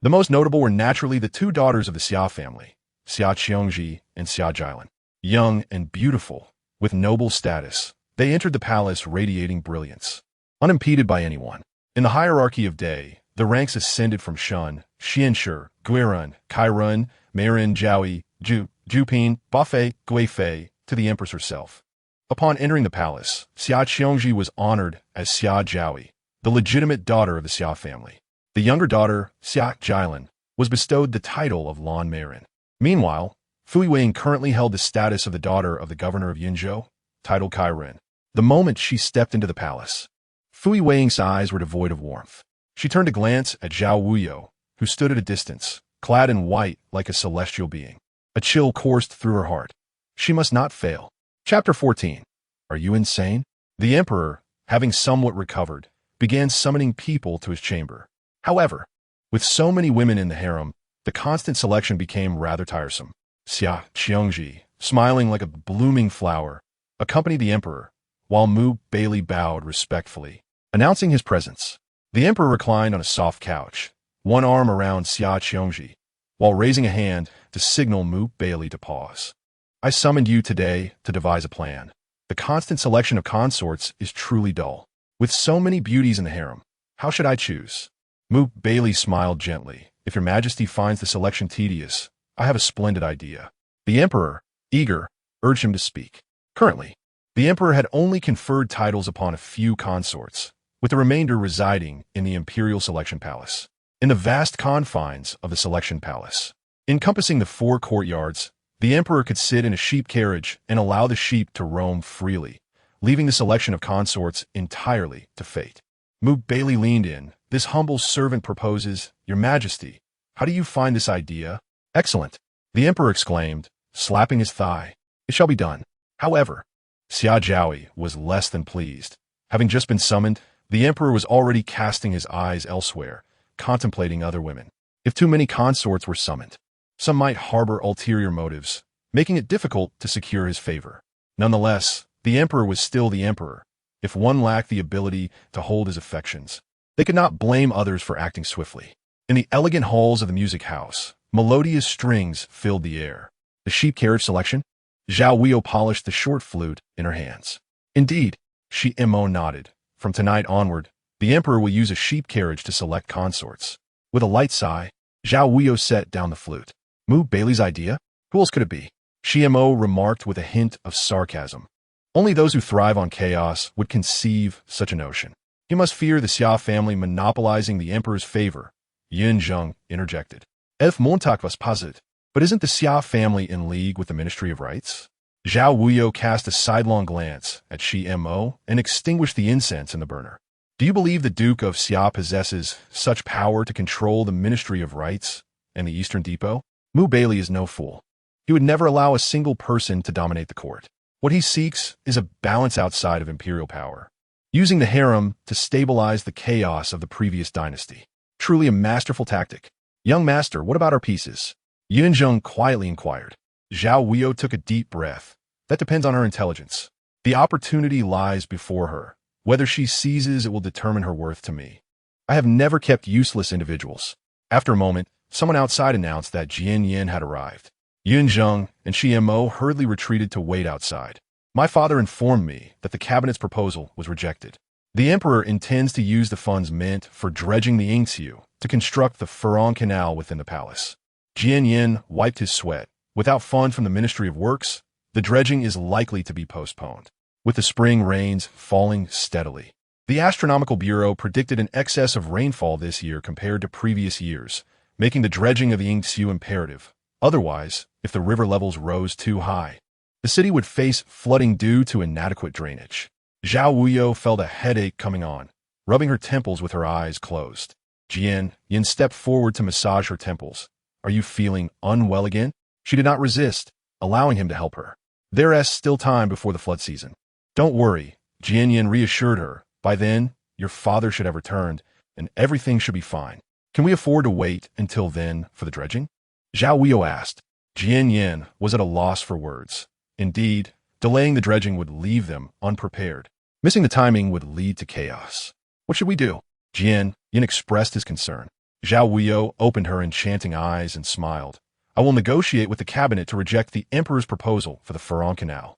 The most notable were naturally the two daughters of the Xia family, Xia Qiongji and Xia Jilin. Young and beautiful, with noble status, they entered the palace radiating brilliance, unimpeded by anyone. In the hierarchy of day, the ranks ascended from Shun, Xianshi, Guirun, Kairun, Marin, Jiaoi, Jupin, Bafei, Guifei, to the empress herself. Upon entering the palace, Xia Qiongji was honored as Xia Jiaoi, the legitimate daughter of the Xia family. The younger daughter, Xia Jilin, was bestowed the title of Lan Marin. Meanwhile, Fu Yueying currently held the status of the daughter of the governor of Yinzhou, titled Kairen. The moment she stepped into the palace, Fu Yueying's eyes were devoid of warmth. She turned to glance at Zhao Wuyou, who stood at a distance, clad in white like a celestial being. A chill coursed through her heart. She must not fail. Chapter 14. Are you insane? The emperor, having somewhat recovered, began summoning people to his chamber. However, with so many women in the harem, the constant selection became rather tiresome. Xia Qiongji, smiling like a blooming flower, accompanied the emperor, while Baili bowed respectfully, announcing his presence. The emperor reclined on a soft couch, one arm around Xia Qiongji, while raising a hand to signal Baili to pause. I summoned you today to devise a plan. The constant selection of consorts is truly dull. With so many beauties in the harem, how should I choose? Baili smiled gently. If your majesty finds the selection tedious, I have a splendid idea. The emperor, eager, urged him to speak. Currently, the emperor had only conferred titles upon a few consorts, with the remainder residing in the Imperial Selection Palace. In the vast confines of the Selection Palace, encompassing the 4 courtyards, the emperor could sit in a sheep carriage and allow the sheep to roam freely, leaving the selection of consorts entirely to fate. Baili leaned in. This humble servant proposes, Your Majesty, how do you find this idea? Excellent, the emperor exclaimed, slapping his thigh. It shall be done. However, Xia Jiaoi was less than pleased. Having just been summoned, the emperor was already casting his eyes elsewhere, contemplating other women. If too many consorts were summoned, some might harbor ulterior motives, making it difficult to secure his favor. Nonetheless, the emperor was still the emperor. If one lacked the ability to hold his affections, they could not blame others for acting swiftly. In the elegant halls of the music house, melodious strings filled the air. The sheep carriage selection? Zhao Wuyou polished the short flute in her hands. Indeed, Shi Mo nodded. From tonight onward, the emperor will use a sheep carriage to select consorts. With a light sigh, Zhao Wuyou set down the flute. Baili's idea? Who else could it be? Shi Mo remarked with a hint of sarcasm. Only those who thrive on chaos would conceive such a notion. You must fear the Xia family monopolizing the emperor's favor, Yin Zheng interjected. F. Montauk was puzzled. But isn't the Xia family in league with the Ministry of Rites? Zhao Wuyou cast a sidelong glance at Shi Mo and extinguished the incense in the burner. Do you believe the Duke of Xia possesses such power to control the Ministry of Rites and the Eastern Depot? Baili is no fool. He would never allow a single person to dominate the court. What he seeks is a balance outside of imperial power, using the harem to stabilize the chaos of the previous dynasty. Truly a masterful tactic. Young master, what about our pieces? Yin Zheng quietly inquired. Zhao Wuyou took a deep breath. That depends on her intelligence. The opportunity lies before her. Whether she seizes it will determine her worth to me. I have never kept useless individuals. After a moment, someone outside announced that Jian Yin had arrived. Yin Zheng and Shi Mo hurriedly retreated to wait outside. My father informed me that the cabinet's proposal was rejected. The emperor intends to use the funds meant for dredging the Yingxiu to construct the Furong Canal within the palace. Jian Yin wiped his sweat. Without funds from the Ministry of Works, the dredging is likely to be postponed. With the spring rains falling steadily, the Astronomical Bureau predicted an excess of rainfall this year compared to previous years, making the dredging of the Yingxiu imperative. Otherwise, if the river levels rose too high, the city would face flooding due to inadequate drainage. Zhao Wuyou felt a headache coming on, rubbing her temples with her eyes closed. Jian Yin stepped forward to massage her temples. Are you feeling unwell again? She did not resist, allowing him to help her. There is still time before the flood season. Don't worry, Jian Yin reassured her. By then, your father should have returned, and everything should be fine. Can we afford to wait until then for the dredging? Zhao Wuyou asked. Jian Yin was at a loss for words. Indeed, delaying the dredging would leave them unprepared. Missing the timing would lead to chaos. What should we do? Jian Yin expressed his concern. Zhao Wuyou opened her enchanting eyes and smiled. I will negotiate with the cabinet to reject the emperor's proposal for the Furong Canal.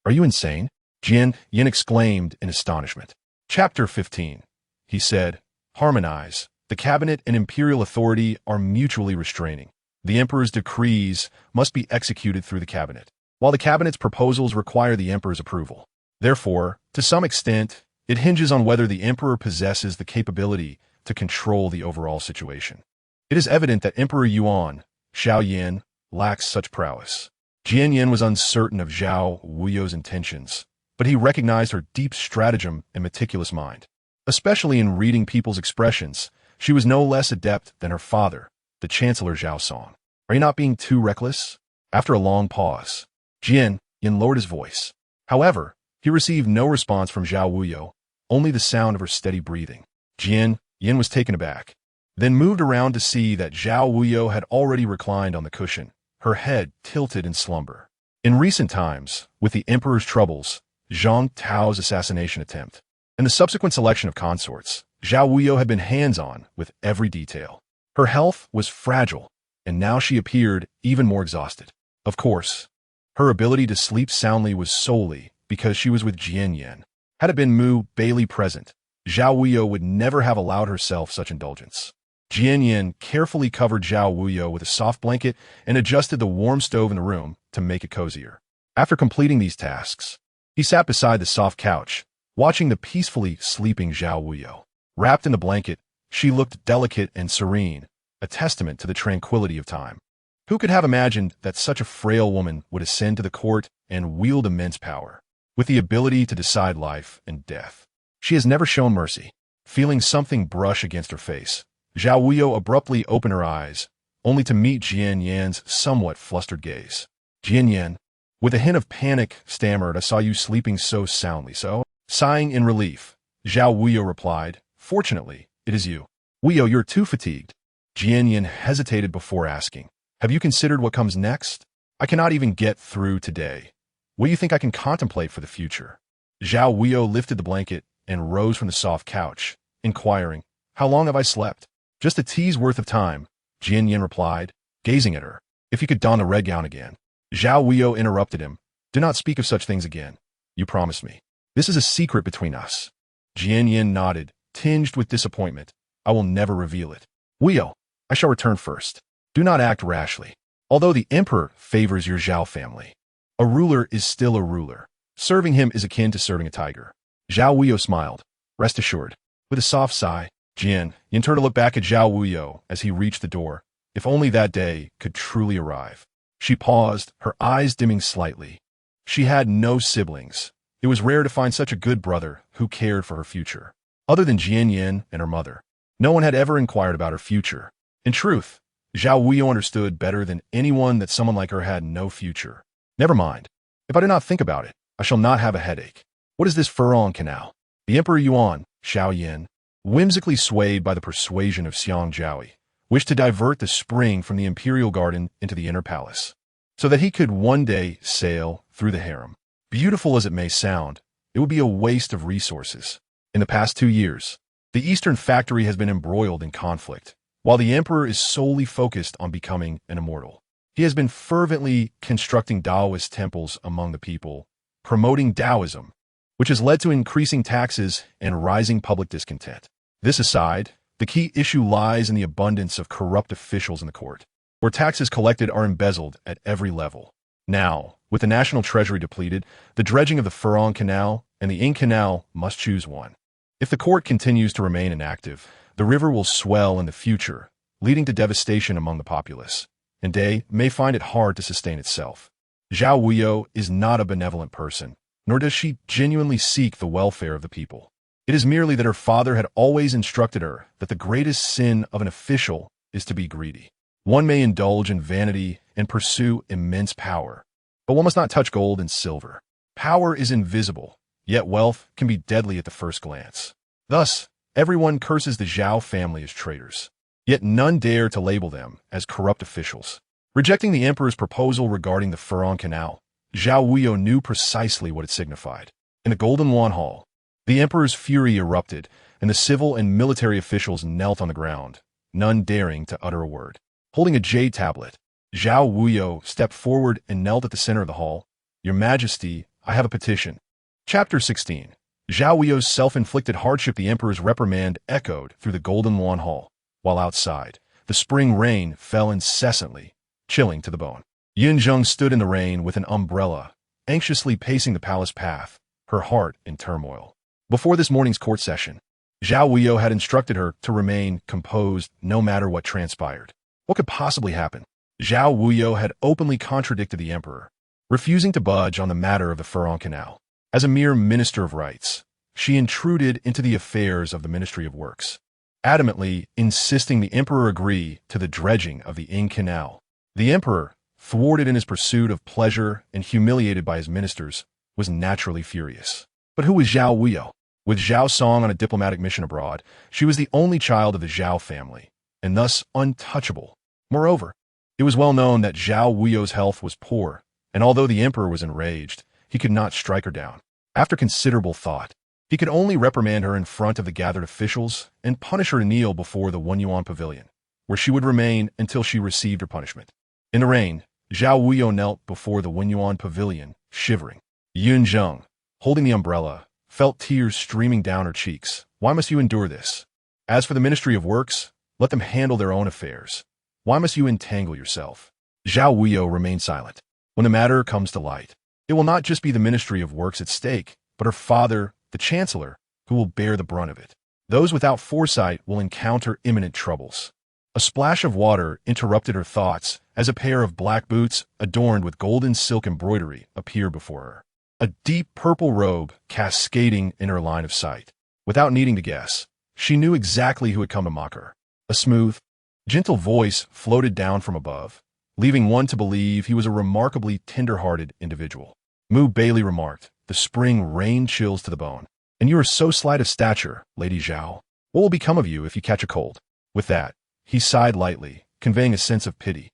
Are you insane? Jian Yin exclaimed in astonishment. Chapter 15. He said, harmonize. The cabinet and imperial authority are mutually restraining. The emperor's decrees must be executed through the cabinet, while the cabinet's proposals require the emperor's approval. Therefore, to some extent, it hinges on whether the emperor possesses the capability to control the overall situation. It is evident that Emperor Yuan, Xiao Yin, lacks such prowess. Jian Yin was uncertain of Zhao Wuyou's intentions, but he recognized her deep stratagem and meticulous mind. Especially in reading people's expressions, she was no less adept than her father, the Chancellor Zhao Song. Are you not being too reckless? After a long pause, Jian Yin lowered his voice. However, he received no response from Zhao Wuyou, only the sound of her steady breathing. Jian Yin was taken aback, then moved around to see that Zhao Wuyou had already reclined on the cushion, her head tilted in slumber. In recent times, with the emperor's troubles, Zhang Tao's assassination attempt, and the subsequent selection of consorts, Zhao Wuyou had been hands-on with every detail. Her health was fragile, and now she appeared even more exhausted. Of course, her ability to sleep soundly was solely because she was with Jian Yin. Had it been Baili present, Zhao Wuyou would never have allowed herself such indulgence. Jian Yin carefully covered Zhao Wuyou with a soft blanket and adjusted the warm stove in the room to make it cozier. After completing these tasks, he sat beside the soft couch, watching the peacefully sleeping Zhao Wuyou. Wrapped in the blanket, she looked delicate and serene, a testament to the tranquility of time. Who could have imagined that such a frail woman would ascend to the court and wield immense power, with the ability to decide life and death? She has never shown mercy. Feeling something brush against her face, Zhao Wuyou abruptly opened her eyes, only to meet Jian Yan's somewhat flustered gaze. Jian Yan, with a hint of panic, stammered, I saw you sleeping so soundly, so? Sighing in relief, Zhao Wuyou replied, fortunately, it is you. Wuyou, you're too fatigued. Jian Yan hesitated before asking, have you considered what comes next? I cannot even get through today. What do you think I can contemplate for the future? Zhao Wuyou lifted the blanket and rose from the soft couch, inquiring, how long have I slept? Just a tea's worth of time, Jian Yan replied, gazing at her. If you could don the red gown again. Zhao Wuyou interrupted him. Do not speak of such things again. You promised me. This is a secret between us. Jian Yin nodded, tinged with disappointment. I will never reveal it. Wuyou, I shall return first. Do not act rashly. Although the emperor favors your Zhao family, a ruler is still a ruler. Serving him is akin to serving a tiger. Zhao Wuyou smiled. Rest assured. With a soft sigh, Jian Yin turned to look back at Zhao Wuyou as he reached the door. If only that day could truly arrive. She paused, her eyes dimming slightly. She had no siblings. It was rare to find such a good brother who cared for her future. Other than Jian Yin and her mother, no one had ever inquired about her future. In truth, Zhao Wuyou understood better than anyone that someone like her had no future. Never mind. If I do not think about it, I shall not have a headache. What is this Furong Canal? The Emperor Yuan, Xiao Yin, whimsically swayed by the persuasion of Xiang Zhaoi, wished to divert the spring from the imperial garden into the inner palace, so that he could one day sail through the harem. Beautiful as it may sound, it would be a waste of resources. In the past 2 years, the Eastern factory has been embroiled in conflict, while the emperor is solely focused on becoming an immortal. He has been fervently constructing Taoist temples among the people, promoting Taoism, which has led to increasing taxes and rising public discontent. This aside, the key issue lies in the abundance of corrupt officials in the court, where taxes collected are embezzled at every level. Now, with the national treasury depleted, the dredging of the Furong Canal and the Ing Canal must choose one. If the court continues to remain inactive, the river will swell in the future, leading to devastation among the populace, and they may find it hard to sustain itself. Zhao Wuyou is not a benevolent person, nor does she genuinely seek the welfare of the people. It is merely that her father had always instructed her that the greatest sin of an official is to be greedy. One may indulge in vanity and pursue immense power, but one must not touch gold and silver. Power is invisible, yet wealth can be deadly at the first glance. Thus, everyone curses the Zhao family as traitors, yet none dare to label them as corrupt officials. Rejecting the emperor's proposal regarding the Furong Canal, Zhao Wuyou knew precisely what it signified. In the Golden Wan Hall, the emperor's fury erupted, and the civil and military officials knelt on the ground, none daring to utter a word. Holding a jade tablet, Zhao Wuyou stepped forward and knelt at the center of the hall. Your Majesty, I have a petition. Chapter 16. Zhao Wuyou's self-inflicted hardship. The emperor's reprimand echoed through the Golden Wan Hall, while outside, the spring rain fell incessantly, chilling to the bone. Yun Zheng stood in the rain with an umbrella, anxiously pacing the palace path, her heart in turmoil. Before this morning's court session, Zhao Wuyou had instructed her to remain composed no matter what transpired. What could possibly happen? Zhao Wuyou had openly contradicted the emperor, refusing to budge on the matter of the Furong Canal. As a mere minister of rights, she intruded into the affairs of the Ministry of Works, adamantly insisting the emperor agree to the dredging of the Ing Canal. The emperor, thwarted in his pursuit of pleasure and humiliated by his ministers, was naturally furious. But who was Zhao Wuyou? With Zhao Song on a diplomatic mission abroad, she was the only child of the Zhao family, and thus untouchable. Moreover, it was well known that Zhao Wuyou's health was poor, and although the emperor was enraged, he could not strike her down. After considerable thought, he could only reprimand her in front of the gathered officials and punish her to kneel before the Wenyuan Pavilion, where she would remain until she received her punishment. In the rain, Zhao Wuyou knelt before the Wenyuan Pavilion, shivering. Yun Zheng, holding the umbrella, felt tears streaming down her cheeks. Why must you endure this? As for the Ministry of Works, let them handle their own affairs. Why must you entangle yourself? Zhao Wuyou remained silent. When the matter comes to light, it will not just be the Ministry of Works at stake, but her father, the Chancellor, who will bear the brunt of it. Those without foresight will encounter imminent troubles. A splash of water interrupted her thoughts as a pair of black boots adorned with golden silk embroidery appeared before her. A deep purple robe cascading in her line of sight. Without needing to guess, she knew exactly who had come to mock her. A smooth, gentle voice floated down from above, leaving one to believe he was a remarkably tender-hearted individual. Baili remarked, the spring rain chills to the bone. And you are so slight of stature, Lady Zhao. What will become of you if you catch a cold? With that, he sighed lightly, conveying a sense of pity.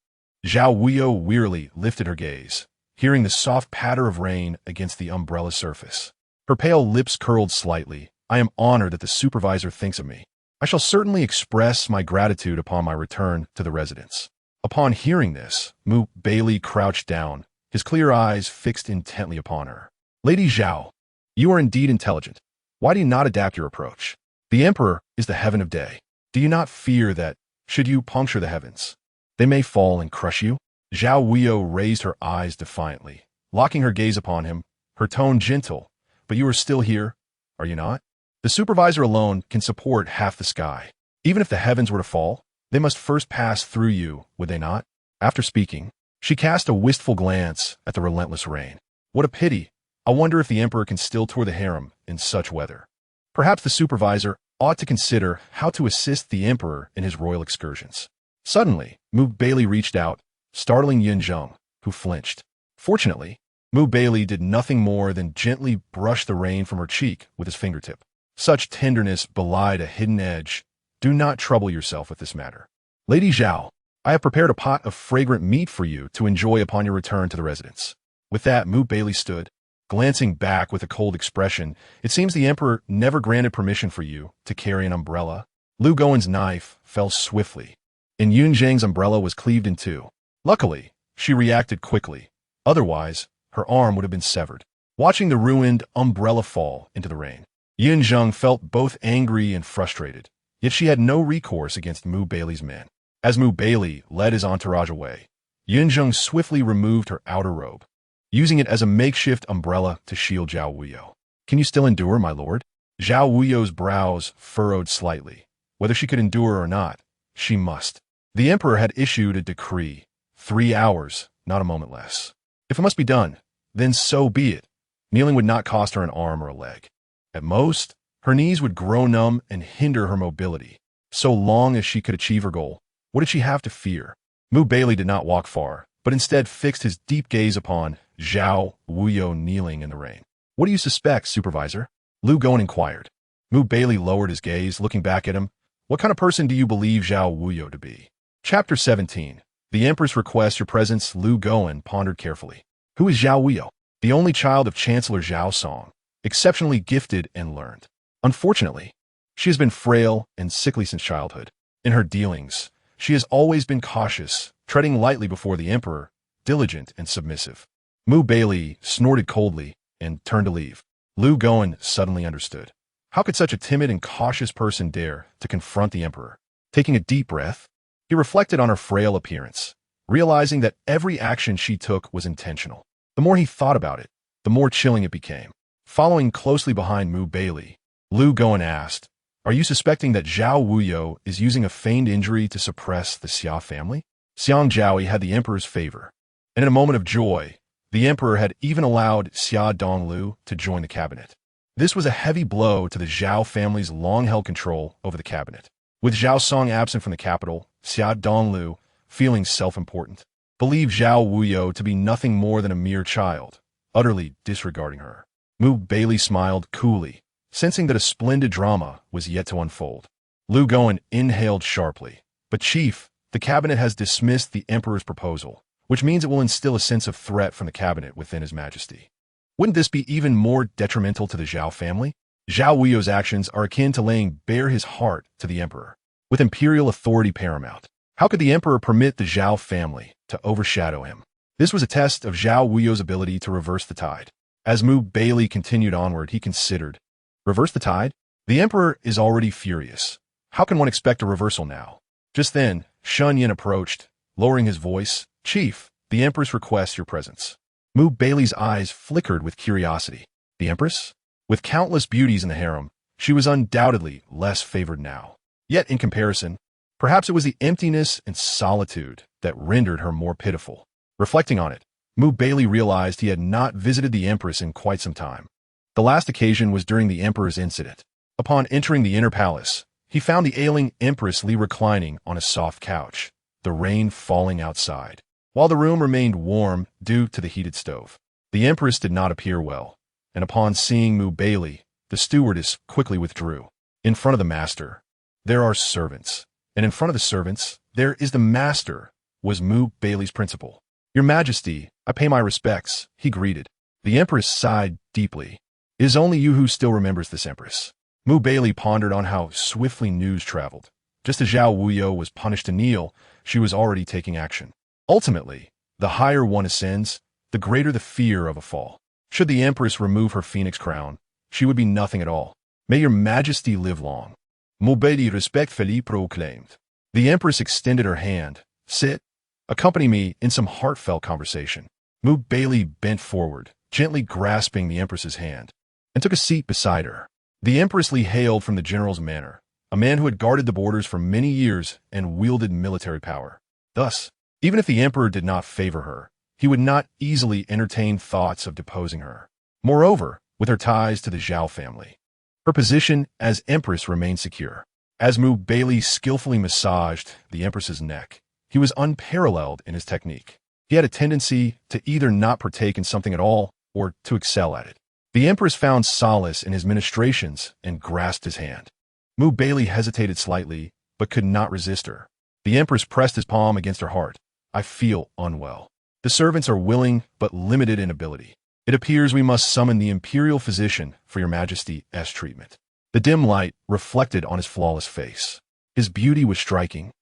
Zhao Wuyou wearily lifted her gaze, hearing the soft patter of rain against the umbrella surface. Her pale lips curled slightly. I am honored that the supervisor thinks of me. I shall certainly express my gratitude upon my return to the residence. Upon hearing this, Baili crouched down, his clear eyes fixed intently upon her. Lady Zhao, you are indeed intelligent. Why do you not adapt your approach? The Emperor is the heaven of day. Do you not fear that, should you puncture the heavens, they may fall and crush you? Zhao Wuyou raised her eyes defiantly, locking her gaze upon him, her tone gentle. But you are still here, are you not? The supervisor alone can support half the sky. Even if the heavens were to fall, they must first pass through you, would they not? After speaking, she cast a wistful glance at the relentless rain. What a pity. I wonder if the Emperor can still tour the harem in such weather. Perhaps the supervisor ought to consider how to assist the Emperor in his royal excursions. Suddenly, Baili reached out, startling Eunuch, who flinched. Fortunately, Baili did nothing more than gently brush the rain from her cheek with his fingertip. Such tenderness belied a hidden edge. Do not trouble yourself with this matter. Lady Zhao, I have prepared a pot of fragrant meat for you to enjoy upon your return to the residence. With that, Baili stood, glancing back with a cold expression. It seems the Emperor never granted permission for you to carry an umbrella. Lu Gowen's knife fell swiftly, and Yun Zhang's umbrella was cleaved in two. Luckily, she reacted quickly. Otherwise, her arm would have been severed. Watching the ruined umbrella fall into the rain, Yun Zhang felt both angry and frustrated, yet she had no recourse against Baili's men. As Baili led his entourage away, Yun Zhang swiftly removed her outer robe, using it as a makeshift umbrella to shield Zhao Wuyou. Can you still endure, my lord? Zhao Wuyou's brows furrowed slightly. Whether she could endure or not, she must. The Emperor had issued a decree. 3 hours, not a moment less. If it must be done, then so be it. Kneeling would not cost her an arm or a leg. At most, her knees would grow numb and hinder her mobility. So long as she could achieve her goal, what did she have to fear? Baili did not walk far, but instead fixed his deep gaze upon Zhao Wuyou kneeling in the rain. What do you suspect, supervisor? Lu Gowen inquired. Baili lowered his gaze, looking back at him. What kind of person do you believe Zhao Wuyou to be? Chapter 17. The Empress requests your presence. Lu Gowen pondered carefully. Who is Zhao Wuyou? The only child of Chancellor Zhao Song, exceptionally gifted and learned. Unfortunately, she has been frail and sickly since childhood. In her dealings, she has always been cautious, treading lightly before the Emperor, diligent and submissive. Baili snorted coldly and turned to leave. Lu Gowen suddenly understood. How could such a timid and cautious person dare to confront the Emperor? Taking a deep breath, he reflected on her frail appearance, realizing that every action she took was intentional. The more he thought about it, the more chilling it became. Following closely behind Baili, Lu Gowen asked, are you suspecting that Zhao Wuyou is using a feigned injury to suppress the Xia family? Xiang Zhaoi had the Emperor's favor, and in a moment of joy, the Emperor had even allowed Xia Donglu to join the cabinet. This was a heavy blow to the Zhao family's long-held control over the cabinet. With Zhao Song absent from the capital, Xia Donglu, feeling self-important, believed Zhao Wuyou to be nothing more than a mere child, utterly disregarding her. Baili smiled coolly, sensing that a splendid drama was yet to unfold. Lu Gowen inhaled sharply. But chief, the cabinet has dismissed the Emperor's proposal, which means it will instill a sense of threat from the cabinet within His Majesty. Wouldn't this be even more detrimental to the Zhao family? Zhao Wuyou's actions are akin to laying bare his heart to the Emperor, with imperial authority paramount. How could the Emperor permit the Zhao family to overshadow him? This was a test of Zhao Wuyou's ability to reverse the tide. As Baili continued onward, he considered, reverse the tide? The Emperor is already furious. How can one expect a reversal now? Just then, Shun Yin approached, lowering his voice. Chief, the Empress requests your presence. Baili's eyes flickered with curiosity. The Empress? With countless beauties in the harem, she was undoubtedly less favored now. Yet, in comparison, perhaps it was the emptiness and solitude that rendered her more pitiful. Reflecting on it, Baili realized he had not visited the Empress in quite some time. The last occasion was during the Emperor's incident. Upon entering the inner palace, he found the ailing Empress reclining on a soft couch, the rain falling outside, while the room remained warm due to the heated stove. The Empress did not appear well, and upon seeing Baili, the stewardess quickly withdrew. In front of the master, there are servants, and in front of the servants, there is the master, was Baili's principal. Your Majesty, I pay my respects, he greeted. The Empress sighed deeply. It is only you who still remembers this Empress. Baili pondered on how swiftly news traveled. Just as Zhao Wuyou was punished to kneel, she was already taking action. Ultimately, the higher one ascends, the greater the fear of a fall. Should the Empress remove her phoenix crown, she would be nothing at all. May your Majesty live long. Baili respectfully proclaimed. The Empress extended her hand. Sit. Accompany me in some heartfelt conversation. Baili bent forward, gently grasping the Empress's hand, and took a seat beside her. The Empress Li hailed from the general's manor, a man who had guarded the borders for many years and wielded military power. Thus, even if the emperor did not favor her, he would not easily entertain thoughts of deposing her. Moreover, with her ties to the Zhao family, her position as empress remained secure. As Baili skillfully massaged the empress's neck, he was unparalleled in his technique. He had a tendency to either not partake in something at all or to excel at it. The empress found solace in his ministrations and grasped his hand. Baili hesitated slightly, but could not resist her. The empress pressed his palm against her heart. I feel unwell. The servants are willing, but limited in ability. It appears we must summon the imperial physician for your majesty's treatment. The dim light reflected on his flawless face. His beauty was striking,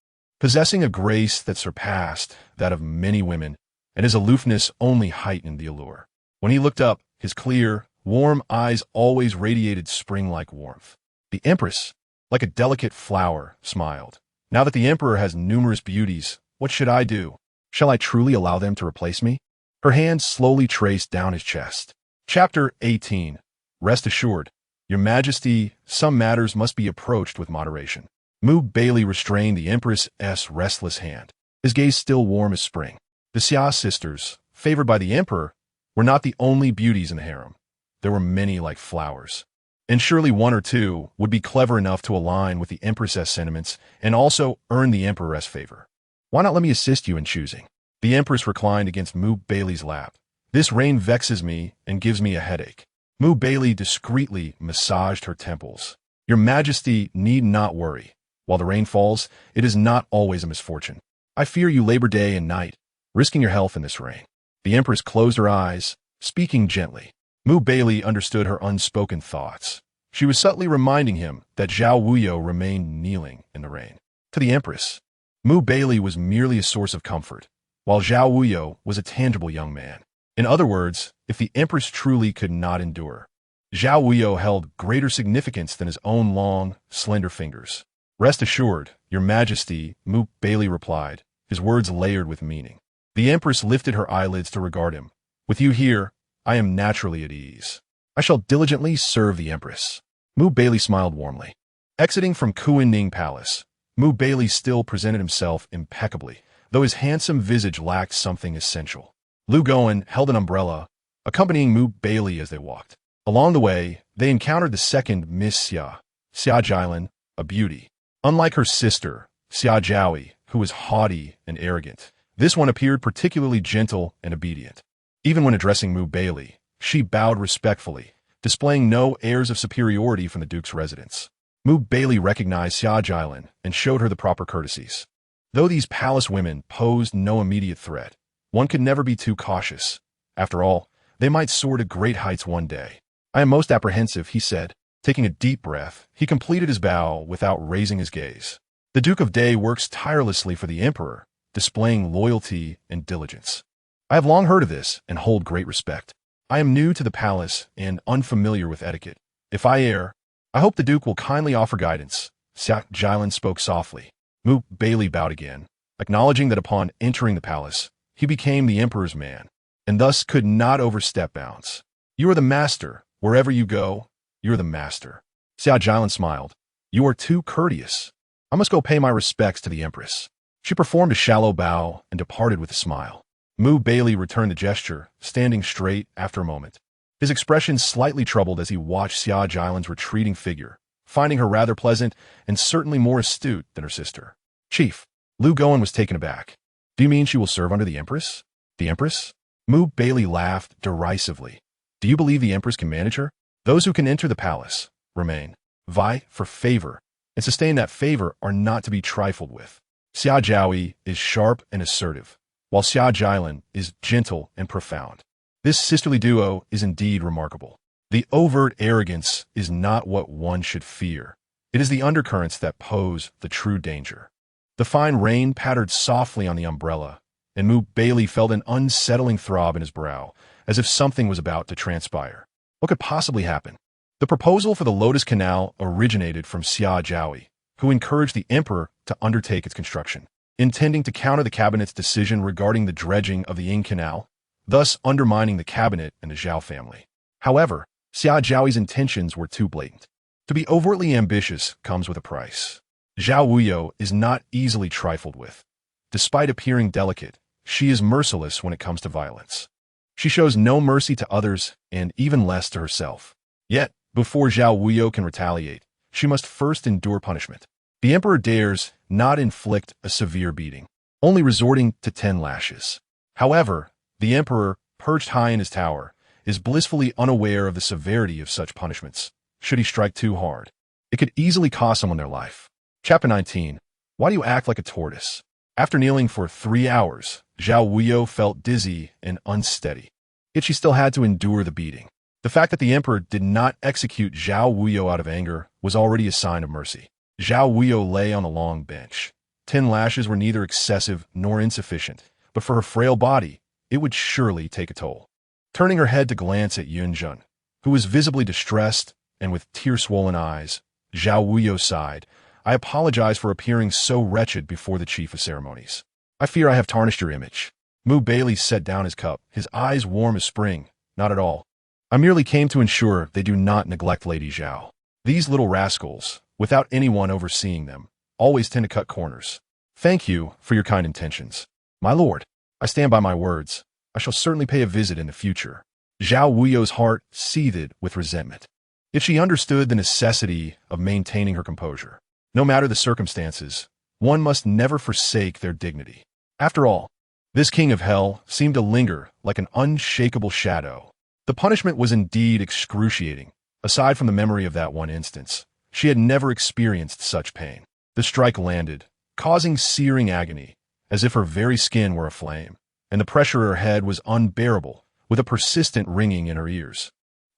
possessing a grace that surpassed that of many women, and his aloofness only heightened the allure. When he looked up, his clear, warm eyes always radiated spring-like warmth. The empress, like a delicate flower, smiled. Now that the emperor has numerous beauties, what should I do? Shall I truly allow them to replace me? Her hand slowly traced down his chest. Chapter 18. Rest assured, Your Majesty, some matters must be approached with moderation. Baili restrained the empress's restless hand, his gaze still warm as spring. The Xia sisters, favored by the emperor, were not the only beauties in the harem. There were many like flowers, and surely one or two would be clever enough to align with the empress's sentiments and also earn the emperor's favor. Why not let me assist you in choosing? The empress reclined against Baili's lap. This rain vexes me and gives me a headache. Baili discreetly massaged her temples. Your Majesty need not worry. While the rain falls, it is not always a misfortune. I fear you labor day and night, risking your health in this rain. The empress closed her eyes, speaking gently. Baili understood her unspoken thoughts. She was subtly reminding him that Zhao Wuyou remained kneeling in the rain. To the empress, Baili was merely a source of comfort, while Zhao Wuyou was a tangible young man. In other words, if the empress truly could not endure, Zhao Wuyou held greater significance than his own long, slender fingers. Rest assured, Your Majesty, Baili replied, his words layered with meaning. The empress lifted her eyelids to regard him. With you here, I am naturally at ease. I shall diligently serve the empress. Baili smiled warmly. Exiting from Kuan-Ning Palace, Baili still presented himself impeccably, though his handsome visage lacked something essential. Lu Goen held an umbrella, accompanying Baili as they walked. Along the way, they encountered the second Miss Xia Jialan, a beauty. Unlike her sister, Xia Jiaoyi, who was haughty and arrogant, this one appeared particularly gentle and obedient. Even when addressing Baili, she bowed respectfully, displaying no airs of superiority from the duke's residence. Baili recognized Xia Jialan and showed her the proper courtesies. Though these palace women posed no immediate threat, one could never be too cautious. After all, they might soar to great heights one day. I am most apprehensive, he said. Taking a deep breath, he completed his bow without raising his gaze. The Duke of Day works tirelessly for the emperor, displaying loyalty and diligence. I have long heard of this and hold great respect. I am new to the palace and unfamiliar with etiquette. If I err, I hope the Duke will kindly offer guidance. Xia Jialan spoke softly. Baili bowed again, acknowledging that upon entering the palace, he became the emperor's man, and thus could not overstep bounds. You are the master. Wherever you go, you are the master. Xia Jialan smiled. You are too courteous. I must go pay my respects to the empress. She performed a shallow bow and departed with a smile. Baili returned the gesture, standing straight after a moment. His expression slightly troubled as he watched Xia Jialan's retreating figure, finding her rather pleasant and certainly more astute than her sister. Chief, Lu Goen was taken aback. Do you mean she will serve under the empress? The empress? Baili laughed derisively. Do you believe the empress can manage her? Those who can enter the palace, remain, vie for favor, and sustain that favor are not to be trifled with. Xia Jiaoyi is sharp and assertive, while Xia Jialan is gentle and profound. This sisterly duo is indeed remarkable. The overt arrogance is not what one should fear. It is the undercurrents that pose the true danger. The fine rain pattered softly on the umbrella, and Baili felt an unsettling throb in his brow, as if something was about to transpire. What could possibly happen? The proposal for the Lotus Canal originated from Xia Zhaoyi, who encouraged the emperor to undertake its construction, intending to counter the cabinet's decision regarding the dredging of the Ying Canal, thus undermining the cabinet and the Zhao family. However, Xia Zhaoyi's intentions were too blatant. To be overtly ambitious comes with a price. Zhao Wuyou is not easily trifled with. Despite appearing delicate, she is merciless when it comes to violence. She shows no mercy to others and even less to herself. Yet, before Zhao Wuyou can retaliate, she must first endure punishment. The emperor dares not inflict a severe beating, only resorting to 10 lashes. However, the emperor, perched high in his tower, is blissfully unaware of the severity of such punishments. Should he strike too hard, it could easily cost someone their life. Chapter 19. Why do you act like a tortoise? After kneeling for 3 hours, Zhao Wuyou felt dizzy and unsteady. Yet she still had to endure the beating. The fact that the emperor did not execute Zhao Wuyou out of anger was already a sign of mercy. Zhao Wuyou lay on a long bench. 10 lashes were neither excessive nor insufficient, but for her frail body, it would surely take a toll. Turning her head to glance at Yunjun, who was visibly distressed and with tear-swollen eyes, Zhao Wuyou sighed, "I apologize for appearing so wretched before the chief of ceremonies. I fear I have tarnished your image." Baili set down his cup, his eyes warm as spring. "Not at all. I merely came to ensure they do not neglect Lady Zhao. These little rascals, without anyone overseeing them, always tend to cut corners. Thank you for your kind intentions. My lord, I stand by my words. I shall certainly pay a visit in the future." Zhao Wuyou's heart seethed with resentment. If she understood the necessity of maintaining her composure, no matter the circumstances, one must never forsake their dignity. After all, this king of hell seemed to linger like an unshakable shadow. The punishment was indeed excruciating. Aside from the memory of that one instance, she had never experienced such pain. The strike landed, causing searing agony, as if her very skin were aflame, and the pressure of her head was unbearable, with a persistent ringing in her ears.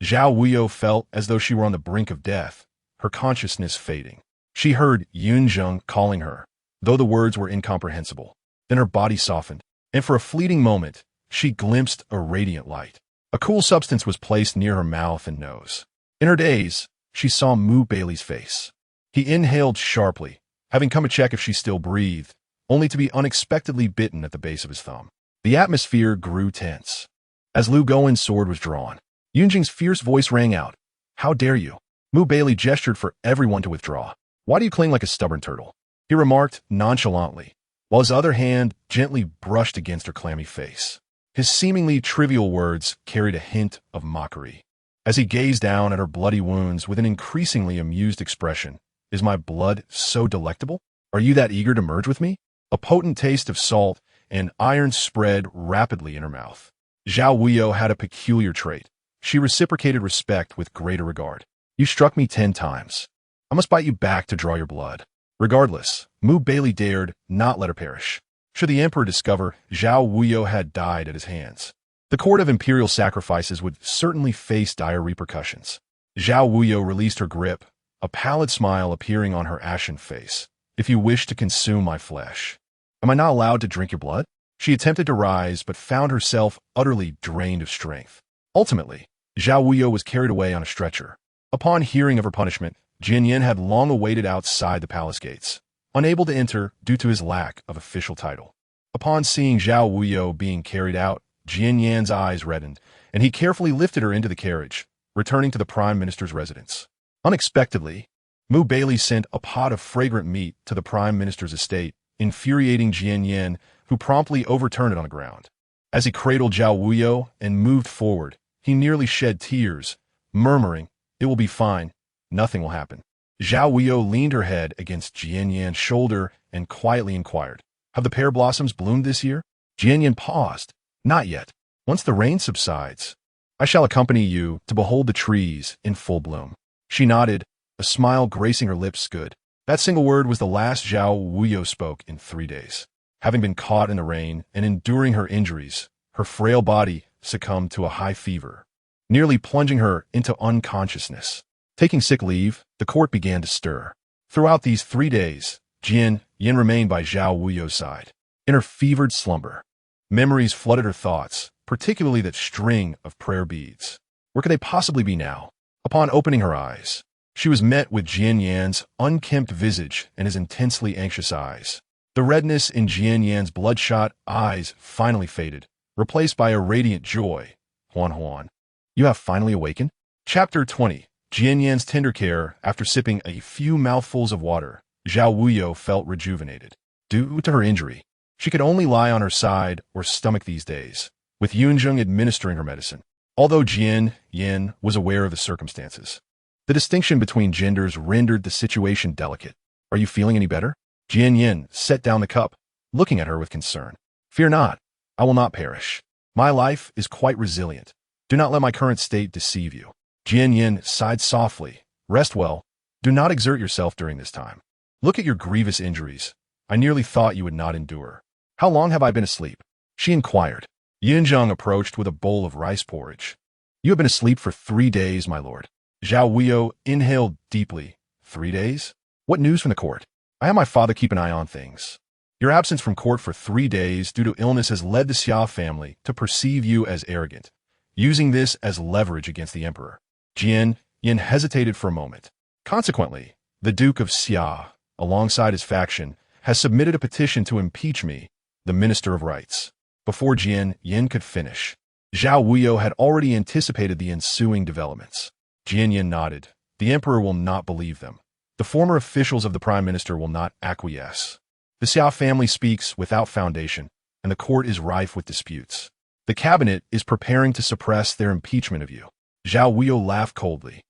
Zhao Wuyou felt as though she were on the brink of death, her consciousness fading. She heard Yunjun calling her, though the words were incomprehensible. Then her body softened, and for a fleeting moment, she glimpsed a radiant light. A cool substance was placed near her mouth and nose. In her daze, she saw Baili's face. He inhaled sharply, having come to check if she still breathed, only to be unexpectedly bitten at the base of his thumb. The atmosphere grew tense. As Lu Gowen's sword was drawn, Yunjing's fierce voice rang out, "How dare you?" Baili gestured for everyone to withdraw. "Why do you cling like a stubborn turtle?" he remarked nonchalantly, while his other hand gently brushed against her clammy face. His seemingly trivial words carried a hint of mockery. As he gazed down at her bloody wounds with an increasingly amused expression, "Is my blood so delectable? Are you that eager to merge with me?" A potent taste of salt and iron spread rapidly in her mouth. Zhao Wuyou had a peculiar trait. She reciprocated respect with greater regard. "You struck me 10 times. I must bite you back to draw your blood." Regardless, Baili dared not let her perish. Should the emperor discover Zhao Wuyou had died at his hands, the court of imperial sacrifices would certainly face dire repercussions. Zhao Wuyou released her grip, a pallid smile appearing on her ashen face. "If you wish to consume my flesh, am I not allowed to drink your blood?" She attempted to rise, but found herself utterly drained of strength. Ultimately, Zhao Wuyou was carried away on a stretcher. Upon hearing of her punishment, Jianyan had long awaited outside the palace gates, unable to enter due to his lack of official title. Upon seeing Zhao Wuyou being carried out, Jianyan's eyes reddened, and he carefully lifted her into the carriage, returning to the prime minister's residence. Unexpectedly, Baili sent a pot of fragrant meat to the prime minister's estate, infuriating Jianyan, who promptly overturned it on the ground. As he cradled Zhao Wuyou and moved forward, he nearly shed tears, murmuring, "It will be fine. Nothing will happen." Zhao Wuyou leaned her head against Jianyan's shoulder and quietly inquired, "Have the pear blossoms bloomed this year?" Jianyan paused. "Not yet. Once the rain subsides, I shall accompany you to behold the trees in full bloom." She nodded, a smile gracing her lips. "Good." That single word was the last Zhao Wuyou spoke in 3 days. Having been caught in the rain and enduring her injuries, her frail body succumbed to a high fever, nearly plunging her into unconsciousness. Taking sick leave, the court began to stir. Throughout these 3 days, Yin remained by Zhao Wuyou's side. In her fevered slumber, Memories flooded her thoughts, particularly that string of prayer beads. Where could they possibly be now? Upon opening her eyes, she was met with Jian Yan's unkempt visage and his intensely anxious eyes. The redness in Jian Yan's bloodshot eyes finally faded, replaced by a radiant joy. Huan, you have finally awakened? Chapter 20. Jian Yan's tender care. After sipping a few mouthfuls of water, Zhao Wuyou felt rejuvenated. Due to her injury, she could only lie on her side or stomach these days, with Eunuch administering her medicine. Although Jian Yan was aware of the circumstances, the distinction between genders rendered the situation delicate. Are you feeling any better? Jian Yan set down the cup, looking at her with concern. Fear not, I will not perish. My life is quite resilient. Do not let my current state deceive you. Jian Yan sighed softly. Rest well. Do not exert yourself during this time. Look at your grievous injuries. I nearly thought you would not endure. How long have I been asleep? She inquired. Eunuch approached with a bowl of rice porridge. You have been asleep for 3 days, my lord. Zhao Wuyou inhaled deeply. 3 days? What news from the court? I had my father keep an eye on things. Your absence from court for 3 days due to illness has led the Xia family to perceive you as arrogant, using this as leverage against the emperor. Jian Yan hesitated for a moment. Consequently, the Duke of Xia, alongside his faction, has submitted a petition to impeach me, the Minister of Rights. Before Jian Yan could finish, Zhao Wuyou had already anticipated the ensuing developments. Jian Yan nodded. The emperor will not believe them. The former officials of the prime minister will not acquiesce. The Xia family speaks without foundation, and the court is rife with disputes. The cabinet is preparing to suppress their impeachment of you. Zhao Wuyou laughed coldly,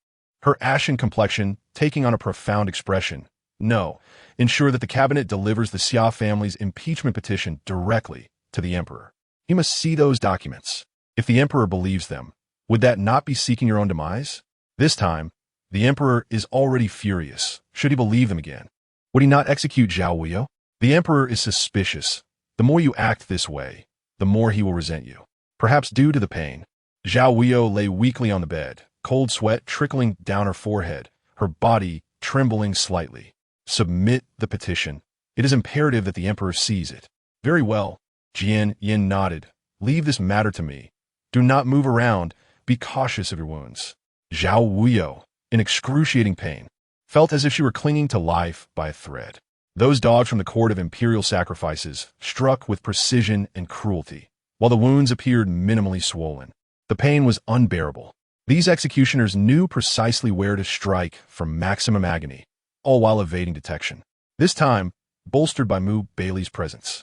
her ashen complexion taking on a profound expression. No, ensure that the cabinet delivers the Xia family's impeachment petition directly to the emperor. He must see those documents. If the emperor believes them, would that not be seeking your own demise? This time, the emperor is already furious. Should he believe them again? Would he not execute Zhao Wuyou? The emperor is suspicious. The more you act this way, the more he will resent you. Perhaps due to the pain. Zhao Wuyou lay weakly on the bed, cold sweat trickling down her forehead, her body trembling slightly. Submit the petition. It is imperative that the emperor sees it. Very well. Jian Yan nodded. Leave this matter to me. Do not move around. Be cautious of your wounds. Zhao Wuyou, in excruciating pain, felt as if she were clinging to life by a thread. Those dogs from the court of imperial sacrifices struck with precision and cruelty, while the wounds appeared minimally swollen. The pain was unbearable. These executioners knew precisely where to strike for maximum agony, all while evading detection. This time, bolstered by Baili's presence.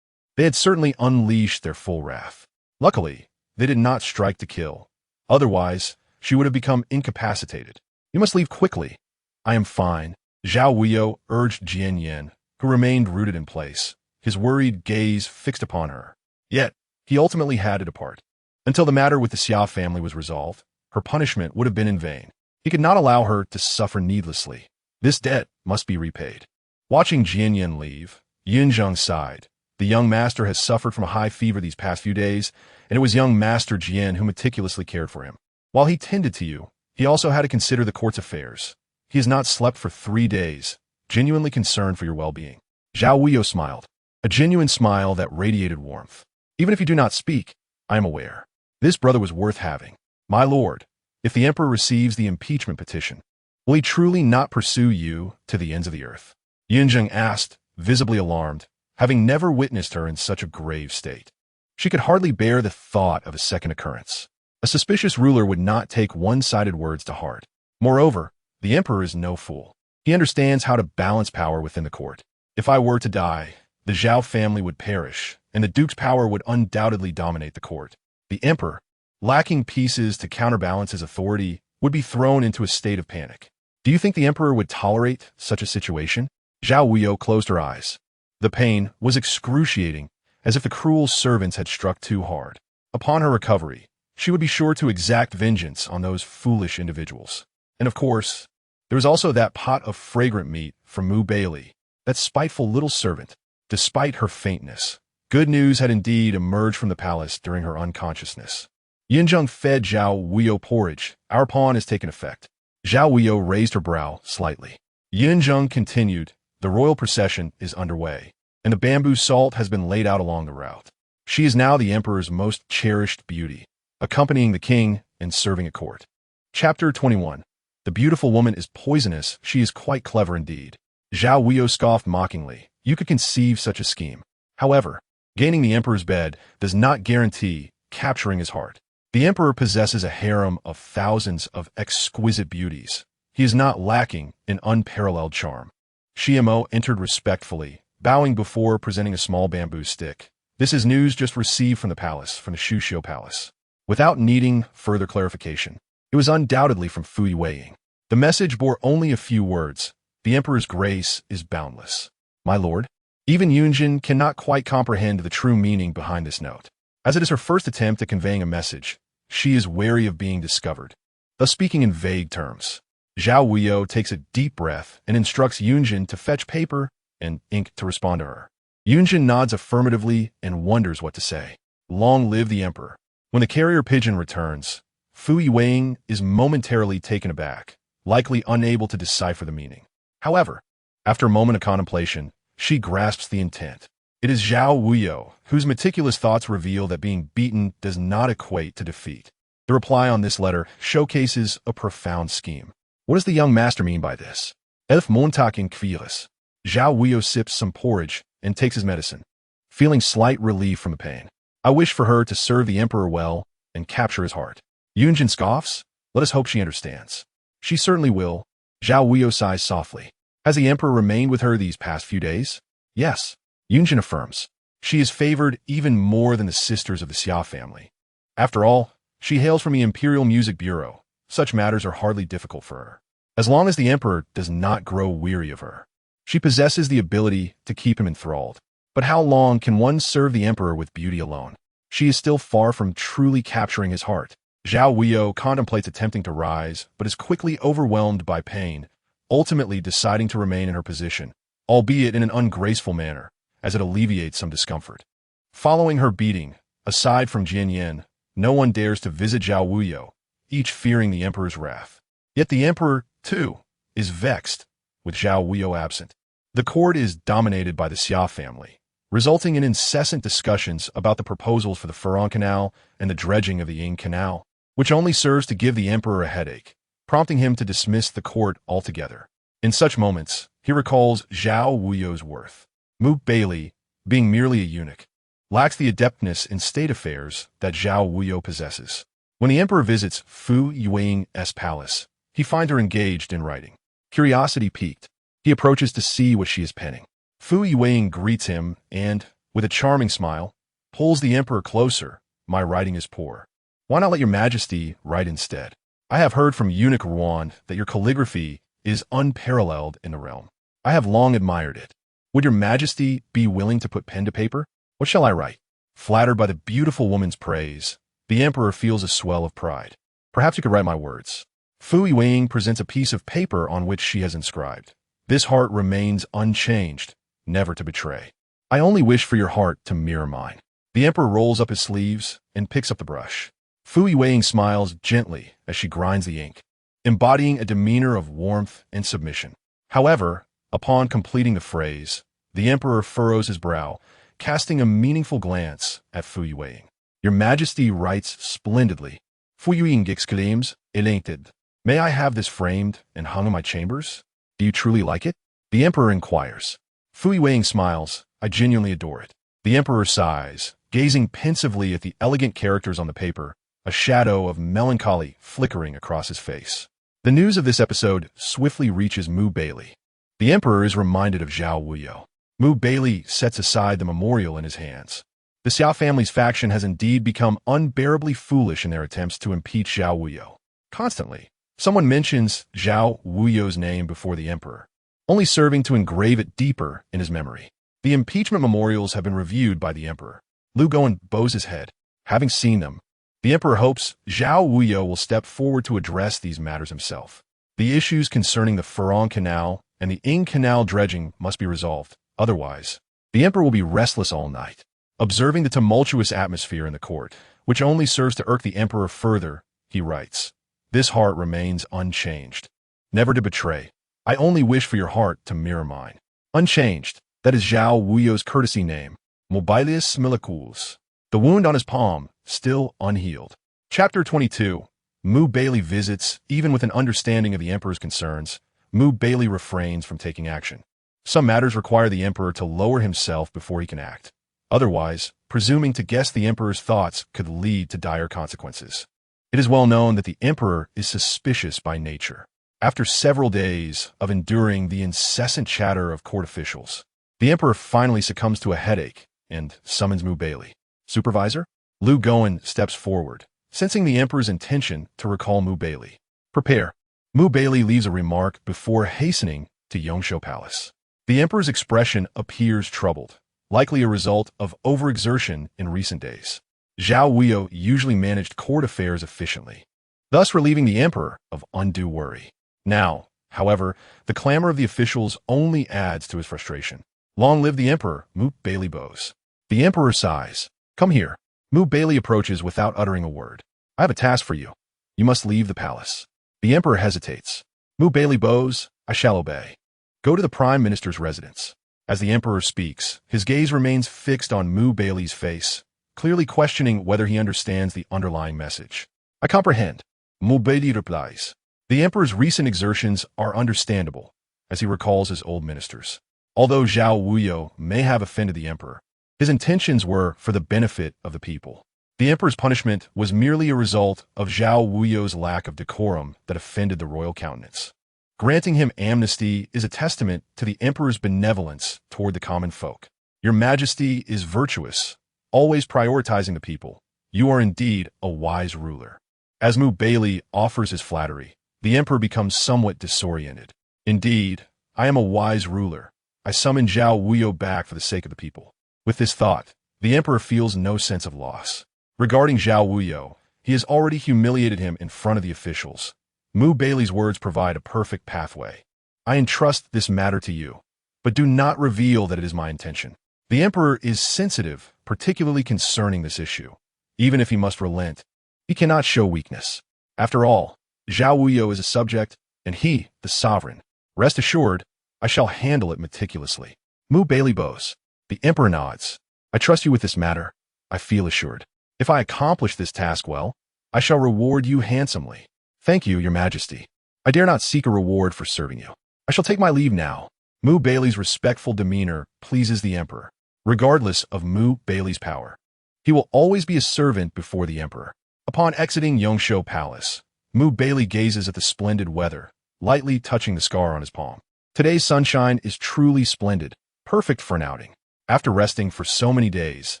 They had certainly unleashed their full wrath. Luckily, they did not strike to kill. Otherwise, she would have become incapacitated. You must leave quickly. I am fine. Zhao Wuyou urged Jian Yan, who remained rooted in place, his worried gaze fixed upon her. Yet, he ultimately had to depart. Until the matter with the Xia family was resolved, her punishment would have been in vain. He could not allow her to suffer needlessly. This debt must be repaid. Watching Jian Yan leave, Eunuch sighed. The young master has suffered from a high fever these past few days, and it was young Master Jian who meticulously cared for him. While he tended to you, he also had to consider the court's affairs. He has not slept for 3 days, genuinely concerned for your well-being. Zhao Wuyou smiled, a genuine smile that radiated warmth. Even if you do not speak, I am aware. This brother was worth having. My lord, if the emperor receives the impeachment petition, will he truly not pursue you to the ends of the earth? Eunuch asked, visibly alarmed, having never witnessed her in such a grave state. She could hardly bear the thought of a second occurrence. A suspicious ruler would not take one-sided words to heart. Moreover, the emperor is no fool. He understands how to balance power within the court. If I were to die, the Zhao family would perish, and the duke's power would undoubtedly dominate the court. The emperor, lacking pieces to counterbalance his authority, would be thrown into a state of panic. Do you think the emperor would tolerate such a situation? Zhao Wuyou closed her eyes. The pain was excruciating, as if the cruel servants had struck too hard. Upon her recovery, she would be sure to exact vengeance on those foolish individuals. And of course, there was also that pot of fragrant meat from Baili, that spiteful little servant. Despite her faintness, good news had indeed emerged from the palace during her unconsciousness. Eunuch fed Zhao Wuyou porridge. Our pawn has taken effect. Zhao Wuyou raised her brow slightly. Eunuch continued. The royal procession is underway, and the bamboo salt has been laid out along the route. She is now the emperor's most cherished beauty, accompanying the king and serving at court. Chapter 21. The beautiful woman is poisonous. She is quite clever indeed. Zhao Wuyou scoffed mockingly. You could conceive such a scheme. However, gaining the emperor's bed does not guarantee capturing his heart. The emperor possesses a harem of thousands of exquisite beauties. He is not lacking in unparalleled charm. Xiamo entered respectfully, bowing before presenting a small bamboo stick. This is news just received from the Shuxiu Palace. Without needing further clarification, it was undoubtedly from Fu Yueying. The message bore only a few words. The emperor's grace is boundless. My lord? Even Yunjin cannot quite comprehend the true meaning behind this note. As it is her first attempt at conveying a message, she is wary of being discovered, thus speaking in vague terms. Zhao Wuyou takes a deep breath and instructs Yunjin to fetch paper and ink to respond to her. Yunjin nods affirmatively and wonders what to say. Long live the emperor. When the carrier pigeon returns, Fu Yueying is momentarily taken aback, likely unable to decipher the meaning. However, after a moment of contemplation, she grasps the intent. It is Zhao Wuyou, whose meticulous thoughts reveal that being beaten does not equate to defeat. The reply on this letter showcases a profound scheme. What does the young master mean by this? Elf Montauk in Kvilis. Zhao Wuyou sips some porridge and takes his medicine, feeling slight relief from the pain. I wish for her to serve the emperor well and capture his heart. Yunjin scoffs. Let us hope she understands. She certainly will. Zhao Wuyou sighs softly. Has the emperor remained with her these past few days? Yes. Yunjin affirms. She is favored even more than the sisters of the Xia family. After all, she hails from the Imperial Music Bureau. Such matters are hardly difficult for her. As long as the emperor does not grow weary of her, she possesses the ability to keep him enthralled. But how long can one serve the emperor with beauty alone? She is still far from truly capturing his heart. Zhao Wuyou contemplates attempting to rise, but is quickly overwhelmed by pain, ultimately deciding to remain in her position, albeit in an ungraceful manner, as it alleviates some discomfort. Following her beating, aside from Jian Yin, no one dares to visit Zhao Wuyou, each fearing the emperor's wrath. Yet the emperor, too, is vexed with Zhao Wuyou absent. The court is dominated by the Xia family, resulting in incessant discussions about the proposals for the Furon Canal and the dredging of the Ying Canal, which only serves to give the emperor a headache, prompting him to dismiss the court altogether. In such moments, he recalls Zhao Wuyou's worth. Baili, being merely a eunuch, lacks the adeptness in state affairs that Zhao Wuyou possesses. When the emperor visits Fu Yueying's palace, he finds her engaged in writing. Curiosity piqued, he approaches to see what she is penning. Fu Yueying greets him and, with a charming smile, pulls the emperor closer. My writing is poor. Why not let your majesty write instead? I have heard from Eunuch Ruan that your calligraphy is unparalleled in the realm. I have long admired it. Would your majesty be willing to put pen to paper? What shall I write? Flattered by the beautiful woman's praise, the emperor feels a swell of pride. Perhaps you could write my words. Fu Yueying presents a piece of paper on which she has inscribed. This heart remains unchanged, never to betray. I only wish for your heart to mirror mine. The emperor rolls up his sleeves and picks up the brush. Fu Yueying smiles gently as she grinds the ink, embodying a demeanor of warmth and submission. However, upon completing the phrase, the emperor furrows his brow, casting a meaningful glance at Fu Yueying. Your majesty writes splendidly. Fu Yueying exclaims, elated. May I have this framed and hung in my chambers? Do you truly like it? The emperor inquires. Fu Yueying smiles. I genuinely adore it. The emperor sighs, gazing pensively at the elegant characters on the paper, a shadow of melancholy flickering across his face. The news of this episode swiftly reaches Baili. The emperor is reminded of Zhao Wuyou. Baili sets aside the memorial in his hands. The Xia family's faction has indeed become unbearably foolish in their attempts to impeach Zhao Wuyou. Constantly, someone mentions Zhao Wuyou's name before the emperor, only serving to engrave it deeper in his memory. The impeachment memorials have been reviewed by the emperor. Lu Guan bows his head. Having seen them, the emperor hopes Zhao Wuyou will step forward to address these matters himself. The issues concerning the Furon Canal and the Ying Canal dredging must be resolved. Otherwise, the emperor will be restless all night. Observing the tumultuous atmosphere in the court, which only serves to irk the emperor further, he writes, This heart remains unchanged. Never to betray. I only wish for your heart to mirror mine. Unchanged. That is Zhao Wuyou's courtesy name. Mobilius Miliculus. the wound on his palm still unhealed. Chapter 22. Mu Baili visits. Even with an understanding of the emperor's concerns, Mu Baili refrains from taking action. Some matters require the emperor to lower himself before he can act. Otherwise, presuming to guess the emperor's thoughts could lead to dire consequences. It is well known that the emperor is suspicious by nature. After several days of enduring the incessant chatter of court officials, the emperor finally succumbs to a headache and summons Mu Baili. Supervisor? Lu Gowen steps forward, sensing the emperor's intention to recall Mu Baili. Prepare. Mu Baili leaves a remark before hastening to Yongsho Palace. The emperor's expression appears troubled, likely a result of overexertion in recent days. Zhao Wuyou usually managed court affairs efficiently, thus relieving the emperor of undue worry. Now, however, the clamor of the officials only adds to his frustration. Long live the emperor, Mu Baili bows. The emperor sighs. Come here. Mu Baili approaches without uttering a word. I have a task for you. You must leave the palace. The emperor hesitates. Mu Baili bows. I shall obey. Go to the prime minister's residence. As the emperor speaks, his gaze remains fixed on Mu Baili's face, clearly questioning whether he understands the underlying message. I comprehend. Mu Baili replies. The emperor's recent exertions are understandable, as he recalls his old ministers. Although Zhao Wuyou may have offended the emperor, his intentions were for the benefit of the people. The emperor's punishment was merely a result of Zhao Wuyou's lack of decorum that offended the royal countenance. Granting him amnesty is a testament to the emperor's benevolence toward the common folk. Your Majesty is virtuous, always prioritizing the people. You are indeed a wise ruler. As Mu Baili offers his flattery, the emperor becomes somewhat disoriented. Indeed, I am a wise ruler. I summon Zhao Wuyou back for the sake of the people. With this thought, the emperor feels no sense of loss. Regarding Zhao Wuyou, he has already humiliated him in front of the officials. Mu Baili's words provide a perfect pathway. I entrust this matter to you, but do not reveal that it is my intention. The emperor is sensitive, particularly concerning this issue. Even if he must relent, he cannot show weakness. After all, Zhao Wuyou is a subject, and he, the sovereign. Rest assured, I shall handle it meticulously. Mu Baili bows. The emperor nods. I trust you with this matter. I feel assured. If I accomplish this task well, I shall reward you handsomely. Thank you, Your Majesty. I dare not seek a reward for serving you. I shall take my leave now. Mu Baili's respectful demeanor pleases the emperor, regardless of Mu Baili's power. He will always be a servant before the emperor. Upon exiting Yongsho Palace, Mu Baili gazes at the splendid weather, lightly touching the scar on his palm. Today's sunshine is truly splendid, perfect for an outing. After resting for so many days,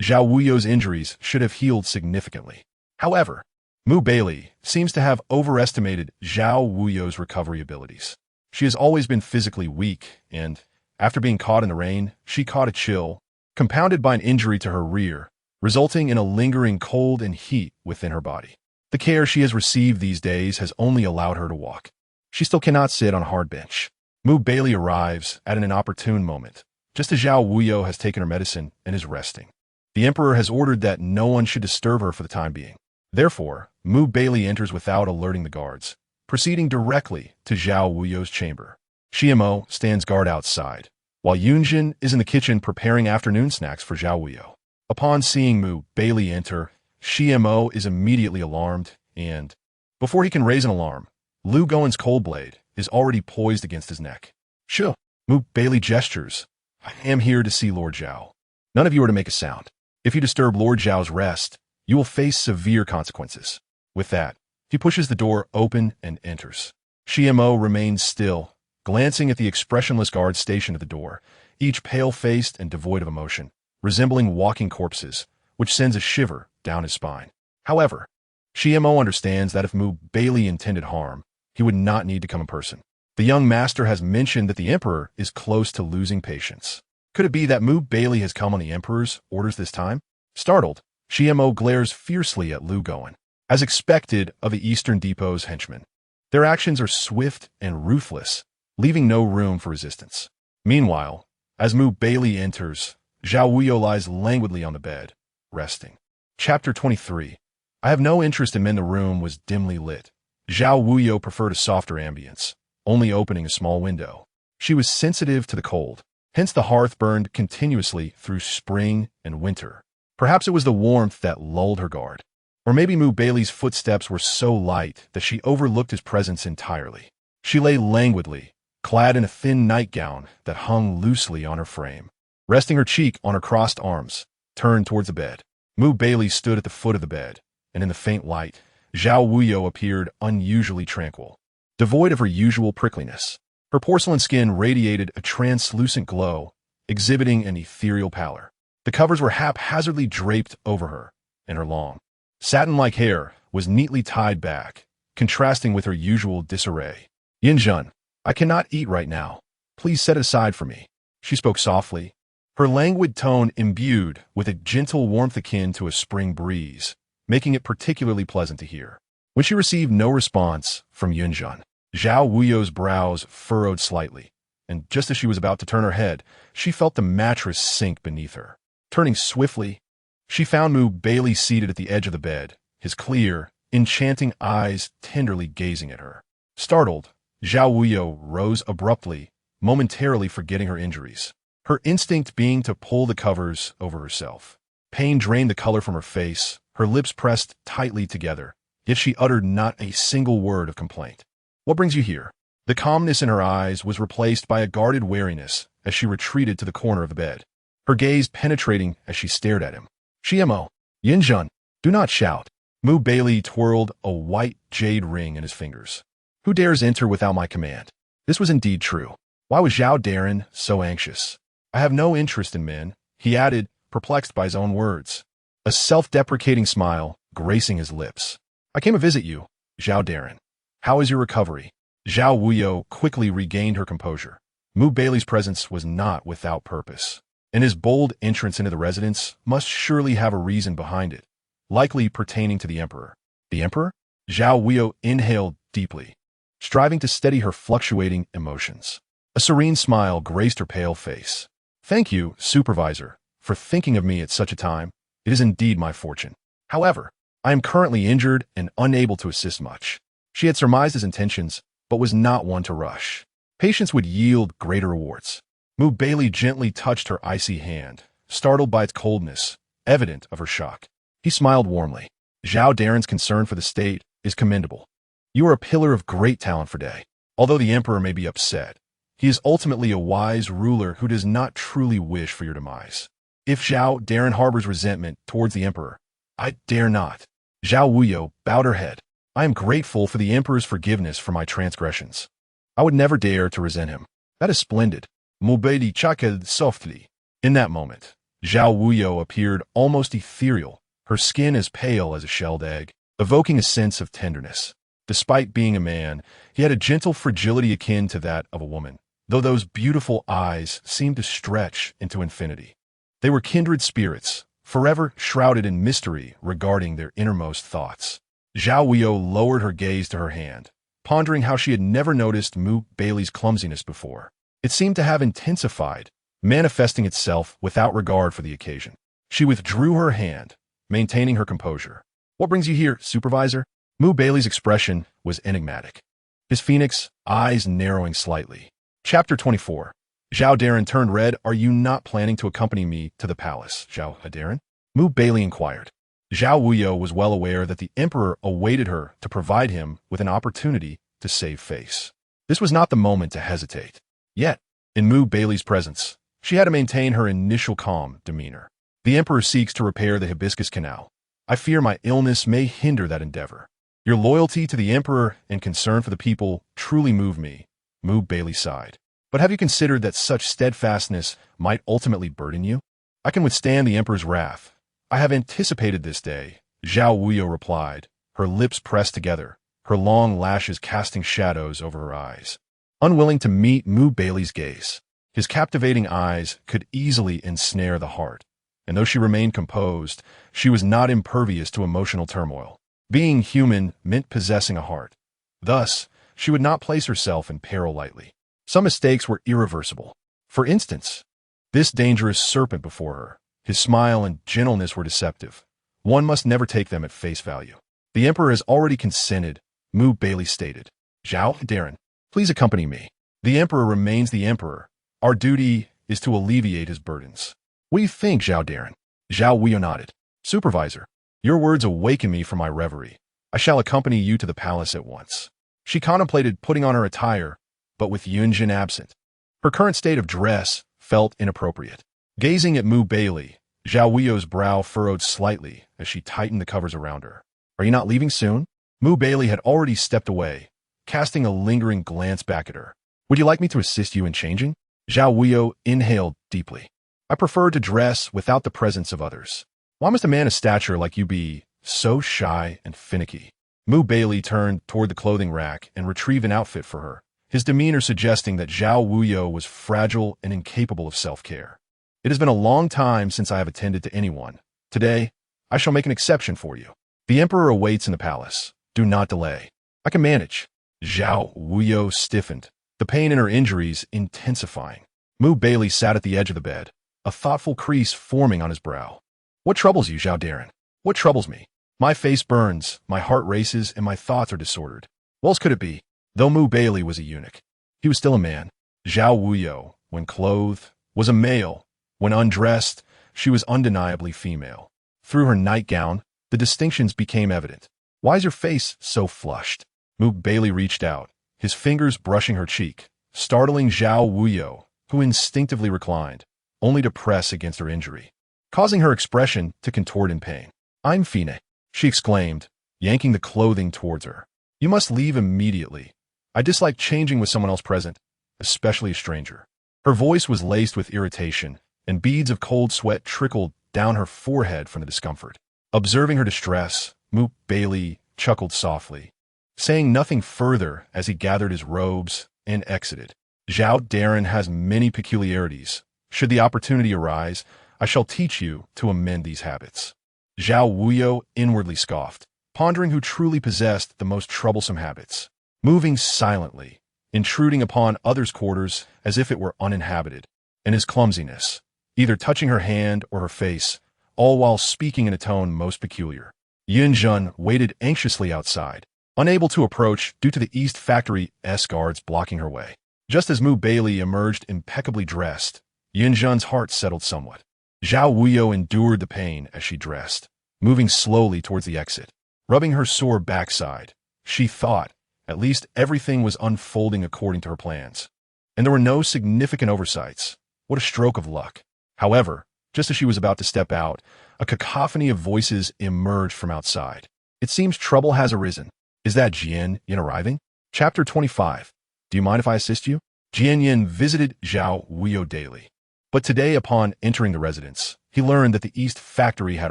Zhao Wuyou's injuries should have healed significantly. However, Mu Baili seems to have overestimated Zhao Wuyou's recovery abilities. She has always been physically weak, and, after being caught in the rain, she caught a chill, compounded by an injury to her rear, resulting in a lingering cold and heat within her body. The care she has received these days has only allowed her to walk. She still cannot sit on a hard bench. Mu Baili arrives at an inopportune moment, just as Zhao Wuyou has taken her medicine and is resting. The emperor has ordered that no one should disturb her for the time being. Therefore, Mu Baili enters without alerting the guards, proceeding directly to Zhao Wuyou's chamber. Xiamo stands guard outside, while Yunjin is in the kitchen preparing afternoon snacks for Zhao Wuyou. Upon seeing Mu Baili enter, Xiamo is immediately alarmed, and, before he can raise an alarm, Lu Gowen's cold blade is already poised against his neck. Shoo! Mu Baili gestures. I am here to see Lord Zhao. None of you are to make a sound. If you disturb Lord Zhao's rest, you will face severe consequences. With that, he pushes the door open and enters. Xiamo remains still, glancing at the expressionless guards stationed at the door, each pale-faced and devoid of emotion, resembling walking corpses, which sends a shiver down his spine. However, Xiamo understands that if Mu Baili intended harm, he would not need to come in person. The young master has mentioned that the emperor is close to losing patience. Could it be that Mu Baili has come on the emperor's orders this time? Startled, Xiamo glares fiercely at Lu Gowen, as expected of the Eastern Depot's henchmen. Their actions are swift and ruthless, leaving no room for resistance. Meanwhile, as Mu Baili enters, Zhao Wuyou lies languidly on the bed, resting. Chapter 23. I have no interest in men. The room was dimly lit. Zhao Wuyou preferred a softer ambience, only opening a small window. She was sensitive to the cold, hence the hearth burned continuously through spring and winter. Perhaps it was the warmth that lulled her guard. Or maybe Mu Baili's footsteps were so light that she overlooked his presence entirely. She lay languidly, clad in a thin nightgown that hung loosely on her frame, resting her cheek on her crossed arms, turned towards the bed. Mu Baili stood at the foot of the bed, and in the faint light, Zhao Wuyou appeared unusually tranquil, devoid of her usual prickliness. Her porcelain skin radiated a translucent glow, exhibiting an ethereal pallor. The covers were haphazardly draped over her, and her long, satin-like hair was neatly tied back, contrasting with her usual disarray. "Yinjun, I cannot eat right now. Please set it aside for me," she spoke softly, her languid tone imbued with a gentle warmth akin to a spring breeze, making it particularly pleasant to hear. When she received no response from Yunjun, Zhao Wuyou's brows furrowed slightly, and just as she was about to turn her head, she felt the mattress sink beneath her. Turning swiftly, she found Mu Baili seated at the edge of the bed, his clear, enchanting eyes tenderly gazing at her. Startled, Zhao Wuyou rose abruptly, momentarily forgetting her injuries, her instinct being to pull the covers over herself. Pain drained the color from her face, her lips pressed tightly together, yet she uttered not a single word of complaint. "What brings you here?" The calmness in her eyes was replaced by a guarded wariness as she retreated to the corner of the bed, her gaze penetrating as she stared at him. "Shiemo, Yinjun, do not shout." Mu Baili twirled a white jade ring in his fingers. "Who dares enter without my command?" This was indeed true. Why was Zhao Darren so anxious? "I have no interest in men," he added, perplexed by his own words, a self-deprecating smile gracing his lips. "I came to visit you, Zhao Darren. How is your recovery?" Zhao Wuyou quickly regained her composure. Mu Baili's presence was not without purpose, and his bold entrance into the residence must surely have a reason behind it, likely pertaining to the Emperor. "The Emperor?" Zhao Wuyou inhaled deeply, striving to steady her fluctuating emotions. A serene smile graced her pale face. "Thank you, supervisor, for thinking of me at such a time. It is indeed my fortune. However, I am currently injured and unable to assist much." She had surmised his intentions, but was not one to rush. Patience would yield greater rewards. Mu Baili gently touched her icy hand, startled by its coldness, evident of her shock. He smiled warmly. "Zhao Darren's concern for the state is commendable. You are a pillar of great talent for day. Although the Emperor may be upset, he is ultimately a wise ruler who does not truly wish for your demise. If Zhao Darren harbors resentment towards the Emperor, I dare not." Zhao Wuyou bowed her head. "I am grateful for the Emperor's forgiveness for my transgressions. I would never dare to resent him." "That is splendid." Mu Baili chuckled softly. In that moment, Zhao Wuyou appeared almost ethereal, her skin as pale as a shelled egg, evoking a sense of tenderness. Despite being a man, he had a gentle fragility akin to that of a woman, though those beautiful eyes seemed to stretch into infinity. They were kindred spirits, forever shrouded in mystery regarding their innermost thoughts. Zhao Wuyou lowered her gaze to her hand, pondering how she had never noticed Mu Baili's clumsiness before. It seemed to have intensified, manifesting itself without regard for the occasion. She withdrew her hand, maintaining her composure. "What brings you here, supervisor?" Mu Baili's expression was enigmatic, his phoenix eyes narrowing slightly. Chapter 24. Zhao Darren turned red. "Are you not planning to accompany me to the palace, Zhao Darren?" Mu Baili inquired. Zhao Wuyou was well aware that the Emperor awaited her to provide him with an opportunity to save face. This was not the moment to hesitate. Yet, in Mu Baili's presence, she had to maintain her initial calm demeanor. "The Emperor seeks to repair the Hibiscus Canal. I fear my illness may hinder that endeavor. Your loyalty to the Emperor and concern for the people truly move me," Mu Baili sighed. "But have you considered that such steadfastness might ultimately burden you?" "I can withstand the Emperor's wrath. I have anticipated this day," Zhao Wuyou replied, her lips pressed together, her long lashes casting shadows over her eyes. Unwilling to meet Mu Baili's gaze, his captivating eyes could easily ensnare the heart, and though she remained composed, she was not impervious to emotional turmoil. Being human meant possessing a heart. Thus, she would not place herself in peril lightly. Some mistakes were irreversible. For instance, this dangerous serpent before her. His smile and gentleness were deceptive. One must never take them at face value. "The Emperor has already consented," Mu Baili stated. "Zhao Darren, please accompany me. The Emperor remains the Emperor. Our duty is to alleviate his burdens." "What do you think, Zhao Darren?" Zhao Wuyou nodded. Supervisor, your words awaken me from my reverie. I shall accompany you to the palace at once. She contemplated putting on her attire, but with Yunjin absent. Her current state of dress felt inappropriate. Gazing at Mu Baili, Zhao Wuyou's brow furrowed slightly as she tightened the covers around her. Are you not leaving soon? Mu Baili had already stepped away, casting a lingering glance back at her. Would you like me to assist you in changing? Zhao Wuyou inhaled deeply. I prefer to dress without the presence of others. Why must a man of stature like you be so shy and finicky? Mu Baili turned toward the clothing rack and retrieved an outfit for her, his demeanor suggesting that Zhao Wuyou was fragile and incapable of self-care. It has been a long time since I have attended to anyone. Today, I shall make an exception for you. The emperor awaits in the palace. Do not delay. I can manage. Zhao Wuyou stiffened, the pain in her injuries intensifying. Mu Baili sat at the edge of the bed, a thoughtful crease forming on his brow. What troubles you, Zhao Darren? What troubles me? My face burns, my heart races, and my thoughts are disordered. What else could it be? Though Mu Baili was a eunuch, he was still a man. Zhao Wuyou, when clothed, was a male. When undressed, she was undeniably female. Through her nightgown, the distinctions became evident. Why is your face so flushed? Mu Baili reached out, his fingers brushing her cheek, startling Zhao Wuyou, who instinctively reclined, only to press against her injury, causing her expression to contort in pain. I'm Fine, she exclaimed, yanking the clothing towards her. You must leave immediately. I dislike changing with someone else present, especially a stranger. Her voice was laced with irritation, and beads of cold sweat trickled down her forehead from the discomfort. Observing her distress, Mu Baili chuckled softly, saying nothing further as he gathered his robes and exited. Zhao Darren has many peculiarities. Should the opportunity arise, I shall teach you to amend these habits. Zhao Wuyou inwardly scoffed, pondering who truly possessed the most troublesome habits. Moving silently, intruding upon others' quarters as if it were uninhabited, and his clumsiness, either touching her hand or her face, all while speaking in a tone most peculiar. Yunjin waited anxiously outside, unable to approach due to the East Factory-s guards blocking her way. Just as Mu Baili emerged impeccably dressed, Yunjin's heart settled somewhat. Zhao Wuyou endured the pain as she dressed, moving slowly towards the exit. Rubbing her sore backside, she thought at least everything was unfolding according to her plans, and there were no significant oversights. What a stroke of luck. However, just as she was about to step out, a cacophony of voices emerged from outside. It seems trouble has arisen. Is that Jian Yin arriving? Chapter 25. Do you mind if I assist you? Jian Yin visited Zhao Wuyou daily. But today, upon entering the residence, he learned that the East Factory had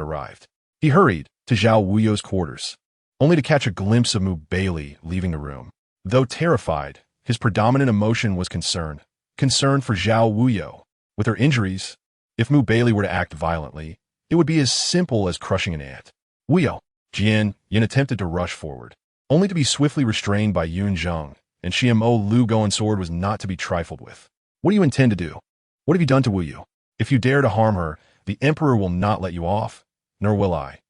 arrived. He hurried to Zhao Wuyou's quarters, only to catch a glimpse of Mu Baili leaving the room. Though terrified, his predominant emotion was concern. Concern for Zhao Wuyou. With her injuries, if Mu Baili were to act violently, it would be as simple as crushing an ant. Wuyou. Jian Yin attempted to rush forward, only to be swiftly restrained by Yun Zheng, and Xiamo Lu Goen's sword was not to be trifled with. What do you intend to do? What have you done to Wuyou? If you dare to harm her, the Emperor will not let you off, nor will I.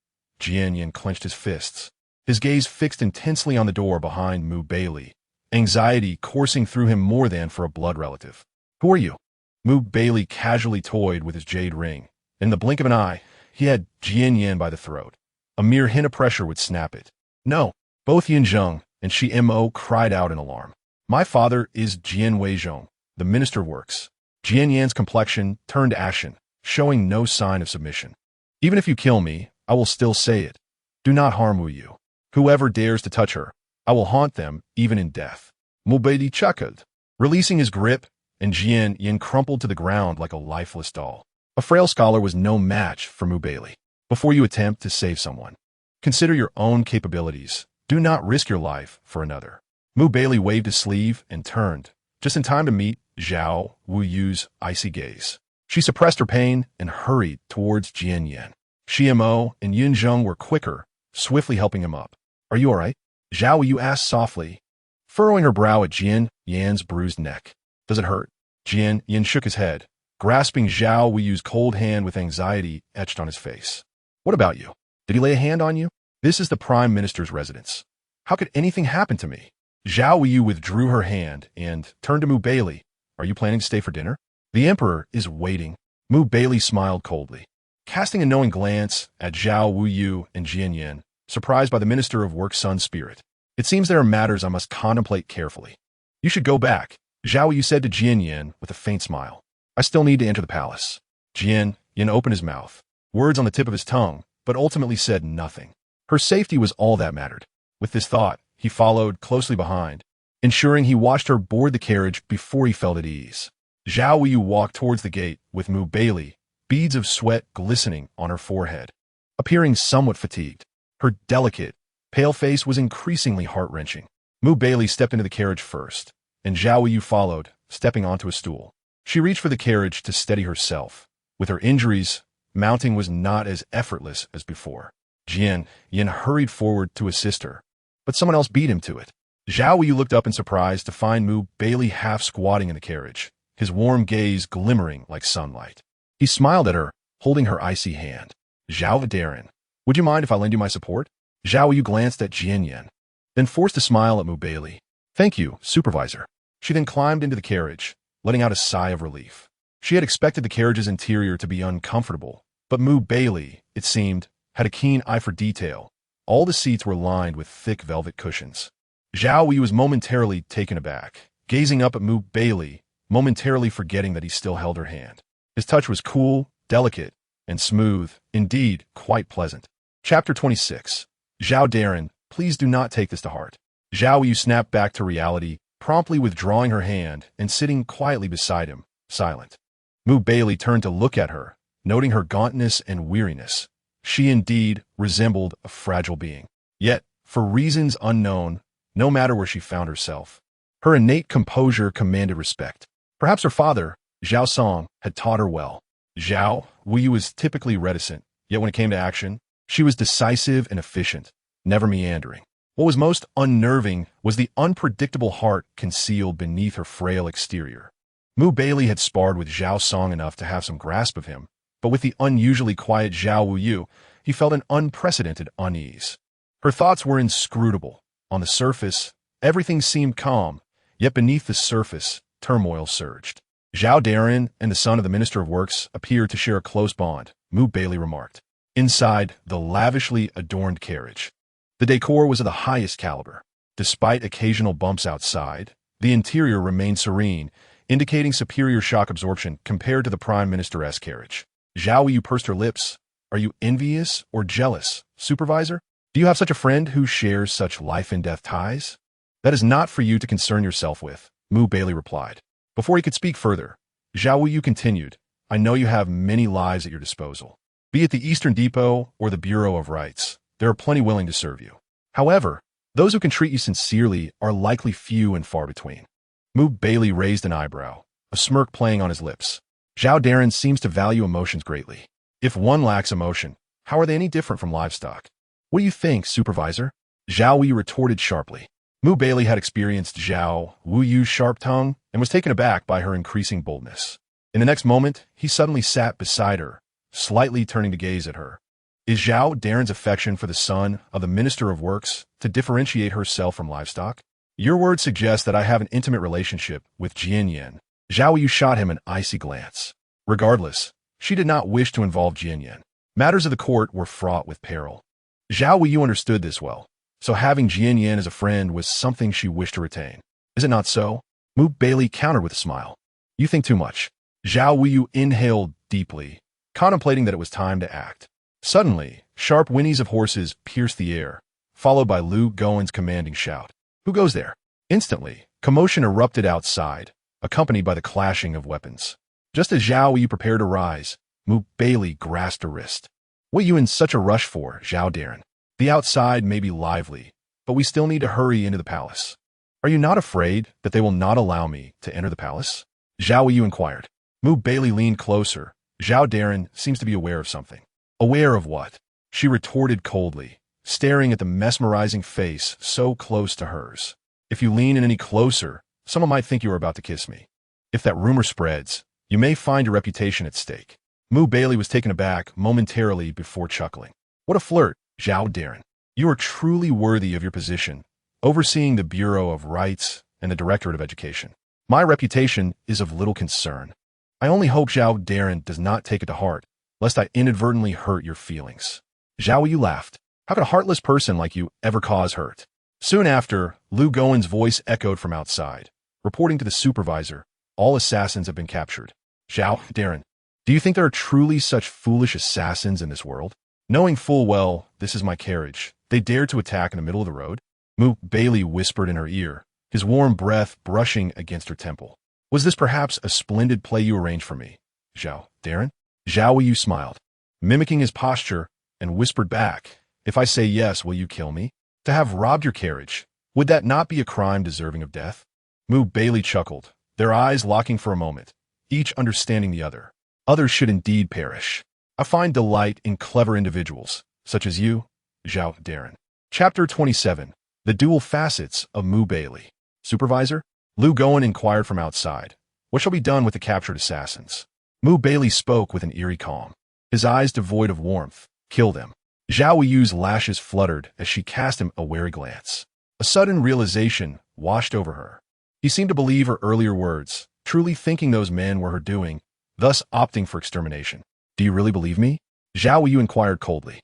Jian Yin clenched his fists, his gaze fixed intensely on the door behind Mu Baili, anxiety coursing through him more than for a blood relative. Who are you? Mu Baili casually toyed with his jade ring. In the blink of an eye, he had Jian Yin by the throat. A mere hint of pressure would snap it. No. Both Yun Zheng and Xiamo cried out in alarm. My father is Jian Weizhong, the Minister of Works. Jian Yan's complexion turned ashen, showing no sign of submission. Even if you kill me, I will still say it. Do not harm Wuyou. Whoever dares to touch her, I will haunt them even in death. Mu Baili chuckled, releasing his grip, and Jian Yin crumpled to the ground like a lifeless doll. A frail scholar was no match for Mu Baili. Before you attempt to save someone, consider your own capabilities. Do not risk your life for another. Mu Baili waved his sleeve and turned, just in time to meet Zhao Wuyou's icy gaze. She suppressed her pain and hurried towards Jian Yin. Xiamo and Yun Zheng were quicker, swiftly helping him up. Are you all right? Zhao Wuyou asked softly, furrowing her brow at Jian Yan's bruised neck. Does it hurt? Jian Yin shook his head, grasping Zhao Wuyou's cold hand with anxiety etched on his face. What about you? Did he lay a hand on you? This is the Prime Minister's residence. How could anything happen to me? Zhao Wuyou withdrew her hand and turned to Mu Baili. Are you planning to stay for dinner? The Emperor is waiting. Mu Baili smiled coldly. casting a knowing glance at Zhao Wuyou and Jian Yin, surprised by the Minister of Work's son's spirit. It seems there are matters I must contemplate carefully. You should go back, Zhao Wuyou said to Jian Yin with a faint smile. I still need to enter the palace. Jian Yin opened his mouth, words on the tip of his tongue, but ultimately said nothing. Her safety was all that mattered. With this thought, he followed closely behind, ensuring he watched her board the carriage before he felt at ease. Zhao Wuyou walked towards the gate with Baili, beads of sweat glistening on her forehead, appearing somewhat fatigued. Her delicate, pale face was increasingly heart-wrenching. Baili stepped into the carriage first, and Zhao Wuyou followed, stepping onto a stool. She reached for the carriage to steady herself. With her injuries, mounting was not as effortless as before. Jian Yin hurried forward to assist her, but someone else beat him to it. Zhao Wuyou looked up in surprise to find Baili half squatting in the carriage, his warm gaze glimmering like sunlight. He smiled at her, holding her icy hand. Zhao Darin, would you mind if I lend you my support? Zhao Wuyou glanced at Jian Yin, then forced a smile at Baili. Thank you, supervisor. She then climbed into the carriage, letting out a sigh of relief. She had expected the carriage's interior to be uncomfortable, but Baili, it seemed, had a keen eye for detail. All the seats were lined with thick velvet cushions. Zhao Wuyou was momentarily taken aback, gazing up at Baili, momentarily forgetting that he still held her hand. His touch was cool, delicate, and smooth, indeed, quite pleasant. Chapter 26. Zhao Darin, please do not take this to heart. Zhao Wuyou snapped back to reality, promptly withdrawing her hand and sitting quietly beside him, silent. Baili turned to look at her, noting her gauntness and weariness. She indeed resembled a fragile being. Yet, for reasons unknown, no matter where she found herself, her innate composure commanded respect. Perhaps her father, Zhao Song, had taught her well. Zhao Wuyou was typically reticent, yet when it came to action, she was decisive and efficient, never meandering. What was most unnerving was the unpredictable heart concealed beneath her frail exterior. Baili had sparred with Zhao Song enough to have some grasp of him, but with the unusually quiet Zhao Wuyou, he felt an unprecedented unease. Her thoughts were inscrutable. On the surface, everything seemed calm, yet beneath the surface, turmoil surged. Zhao Darin and the son of the Minister of Works appeared to share a close bond, Baili remarked. Inside the lavishly adorned carriage, the decor was of the highest caliber. Despite occasional bumps outside, the interior remained serene, indicating superior shock absorption compared to the Prime Minister's carriage. Zhao Wuyou pursed her lips. Are you envious or jealous, supervisor? Do you have such a friend who shares such life-and-death ties? That is not for you to concern yourself with, Baili replied. Before he could speak further, Zhao Wuyou continued, I know you have many lives at your disposal. Be it the Eastern Depot or the Bureau of Rights, there are plenty willing to serve you. However, those who can treat you sincerely are likely few and far between. Baili raised an eyebrow, a smirk playing on his lips. Zhao Darin seems to value emotions greatly. If one lacks emotion, how are they any different from livestock? What do you think, supervisor? Zhao Wuyou retorted sharply. Baili had experienced Zhao Wuyou's sharp tongue and was taken aback by her increasing boldness. In the next moment, he suddenly sat beside her, slightly turning to gaze at her. Is Zhao Darin's affection for the son of the Minister of Works to differentiate herself from livestock? Your words suggest that I have an intimate relationship with Jian Yin. Zhao Wuyou shot him an icy glance. Regardless, she did not wish to involve Jian Yin. Matters of the court were fraught with peril. Zhao Wuyou understood this well, so having Jian Yin as a friend was something she wished to retain. Is it not so? Baili countered with a smile. You think too much. Zhao Wuyou inhaled deeply, contemplating that it was time to act. Suddenly, sharp whinnies of horses pierced the air, followed by Lu Gowen's commanding shout. Who goes there? Instantly, commotion erupted outside, accompanied by the clashing of weapons. Just as Zhao Wuyou prepared to rise, Baili grasped her wrist. What are you in such a rush for, Zhao Darin? The outside may be lively, but we still need to hurry into the palace. Are you not afraid that they will not allow me to enter the palace? Zhao Wuyou inquired. Baili leaned closer. Zhao Darin seems to be aware of something. Aware of what? She retorted coldly, staring at the mesmerizing face so close to hers. If you lean in any closer, someone might think you are about to kiss me. If that rumor spreads, you may find your reputation at stake. Baili was taken aback momentarily before chuckling. What a flirt, Zhao Darin. You are truly worthy of your position, overseeing the Bureau of Rights and the Directorate of Education. My reputation is of little concern. I only hope Zhao Darin does not take it to heart lest I inadvertently hurt your feelings. Zhao Wuyou laughed. How could a heartless person like you ever cause hurt? Soon after, Lu Gowen's voice echoed from outside, reporting to the supervisor, all assassins have been captured. Zhao, Darren, do you think there are truly such foolish assassins in this world? Knowing full well this is my carriage, they dared to attack in the middle of the road? Baili whispered in her ear, his warm breath brushing against her temple. Was this perhaps a splendid play you arranged for me? Zhao, Darren? Zhao Wuyou smiled, mimicking his posture, and whispered back, if I say yes, will you kill me? To have robbed your carriage, would that not be a crime deserving of death? Baili chuckled, their eyes locking for a moment, each understanding the other. Others should indeed perish. I find delight in clever individuals, such as you, Zhao, Darren. Chapter 27. The Dual Facets of Baili. Supervisor? Lu Gowen inquired from outside. What shall be done with the captured assassins? Baili spoke with an eerie calm, his eyes devoid of warmth. Kill them. Zhao Wuyu's lashes fluttered as she cast him a wary glance. A sudden realization washed over her. He seemed to believe her earlier words, truly thinking those men were her doing, thus opting for extermination. Do you really believe me? Zhao Wuyou inquired coldly.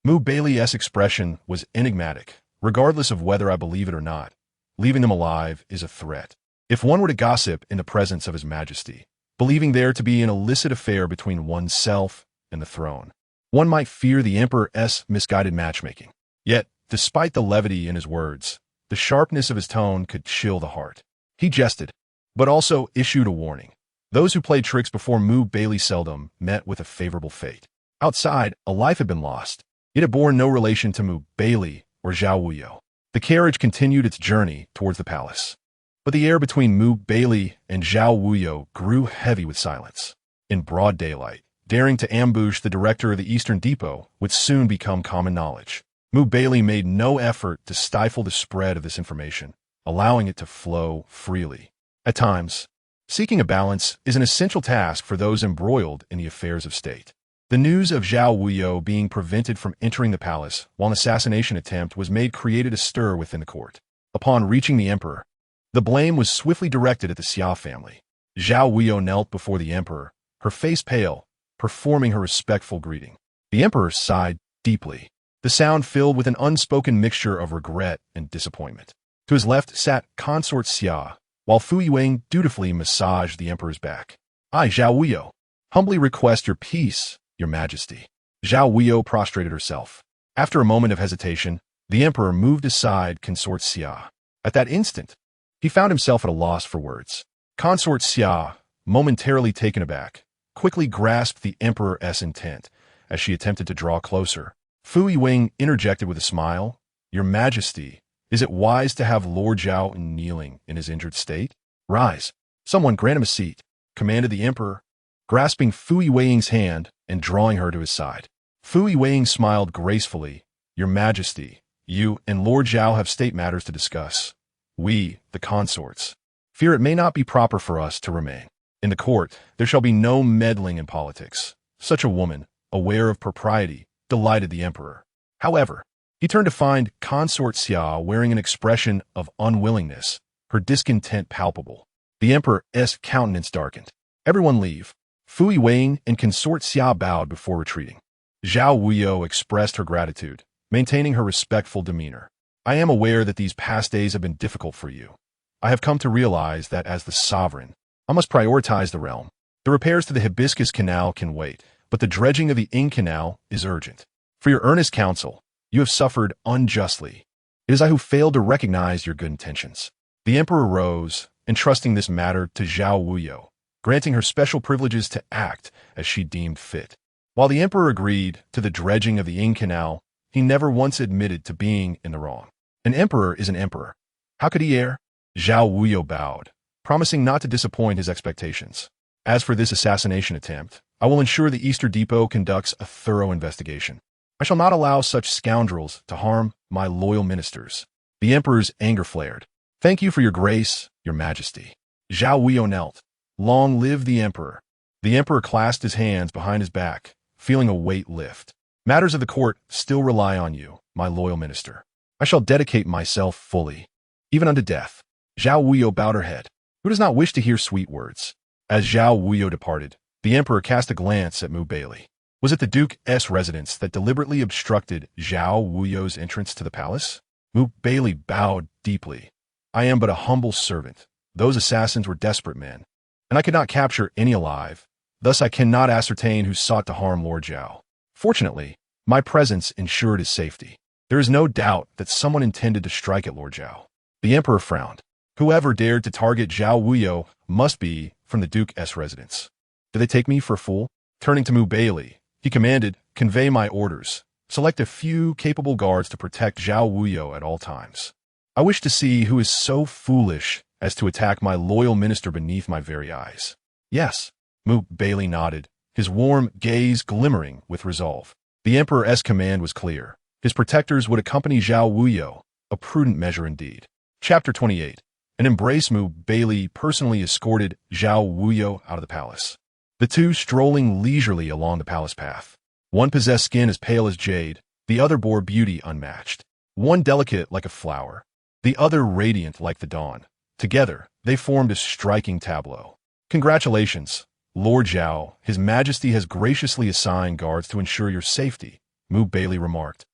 Baili's expression was enigmatic. Regardless of whether I believe it or not, leaving them alive is a threat. If one were to gossip in the presence of His Majesty, believing there to be an illicit affair between oneself and the throne, one might fear the Emperor's misguided matchmaking. Yet, despite the levity in his words, the sharpness of his tone could chill the heart. He jested, but also issued a warning. Those who played tricks before Baili seldom met with a favorable fate. Outside, a life had been lost. It had borne no relation to Baili or Zhao Wuyou. The carriage continued its journey towards the palace. But the air between Baili and Zhao Wuyou grew heavy with silence. In broad daylight, daring to ambush the director of the Eastern Depot would soon become common knowledge. Baili made no effort to stifle the spread of this information, allowing it to flow freely. At times, seeking a balance is an essential task for those embroiled in the affairs of state. The news of Zhao Wuyou being prevented from entering the palace while an assassination attempt was made created a stir within the court. Upon reaching the emperor, the blame was swiftly directed at the Xia family. Zhao Wuyou knelt before the emperor, her face pale, performing her respectful greeting. The emperor sighed deeply, the sound filled with an unspoken mixture of regret and disappointment. To his left sat consort Xia, while Fu Yuang dutifully massaged the emperor's back. I, Zhao Wuyou, humbly request your peace, Your Majesty. Zhao Wuyou prostrated herself. After a moment of hesitation, the emperor moved aside consort Xia. At that instant, he found himself at a loss for words. Consort Xia, momentarily taken aback, quickly grasped the emperor's intent as she attempted to draw closer. Fu Yuang interjected with a smile, Your Majesty, is it wise to have Lord Zhao kneeling in his injured state? Rise. Someone grant him a seat, commanded the emperor, grasping Fu Yuang's hand and drawing her to his side. Fu Yuang smiled gracefully. Your Majesty, you and Lord Zhao have state matters to discuss. We, the consorts, fear it may not be proper for us to remain. In the court, there shall be no meddling in politics. Such a woman, aware of propriety, delighted the emperor. However, he turned to find consort Xia wearing an expression of unwillingness, her discontent palpable. The emperor's countenance darkened. Everyone leave. Fu Yuang and consort Xia bowed before retreating. Zhao Wuyou expressed her gratitude, maintaining her respectful demeanor. I am aware that these past days have been difficult for you. I have come to realize that as the sovereign, I must prioritize the realm. The repairs to the Hibiscus Canal can wait, but the dredging of the Ing Canal is urgent. For your earnest counsel, you have suffered unjustly. It is I who failed to recognize your good intentions. The emperor rose, entrusting this matter to Zhao Wuyou, granting her special privileges to act as she deemed fit. While the emperor agreed to the dredging of the Ing Canal, he never once admitted to being in the wrong. An emperor is an emperor. How could he err? Zhao Wuyou bowed, promising not to disappoint his expectations. As for this assassination attempt, I will ensure the Eastern Depot conducts a thorough investigation. I shall not allow such scoundrels to harm my loyal ministers. The emperor's anger flared. Thank you for your grace, Your Majesty. Zhao Wuyou knelt. Long live the emperor. The emperor clasped his hands behind his back, feeling a weight lift. Matters of the court still rely on you, my loyal minister. I shall dedicate myself fully, even unto death. Zhao Wuyou bowed her head. Who does not wish to hear sweet words? As Zhao Wuyou departed, the emperor cast a glance at Baili. Was it the Duke's residence that deliberately obstructed Zhao Wuyou's entrance to the palace? Baili bowed deeply. I am but a humble servant. Those assassins were desperate men, and I could not capture any alive. Thus I cannot ascertain who sought to harm Lord Zhao. Fortunately, my presence ensured his safety. There is no doubt that someone intended to strike at Lord Zhao. The emperor frowned. Whoever dared to target Zhao Wuyou must be from the Duke's residence. Did they take me for a fool? Turning to Baili, he commanded, convey my orders. Select a few capable guards to protect Zhao Wuyou at all times. I wish to see who is so foolish as to attack my loyal minister beneath my very eyes. Yes, Baili nodded, his warm gaze glimmering with resolve. The emperor's command was clear. His protectors would accompany Zhao Wuyou, a prudent measure indeed. Chapter 28. An embrace. Baili personally escorted Zhao Wuyou out of the palace. The two strolling leisurely along the palace path. One possessed skin as pale as jade, the other bore beauty unmatched. One delicate like a flower, the other radiant like the dawn. Together, they formed a striking tableau. Congratulations, Lord Zhao. His Majesty has graciously assigned guards to ensure your safety, Baili remarked,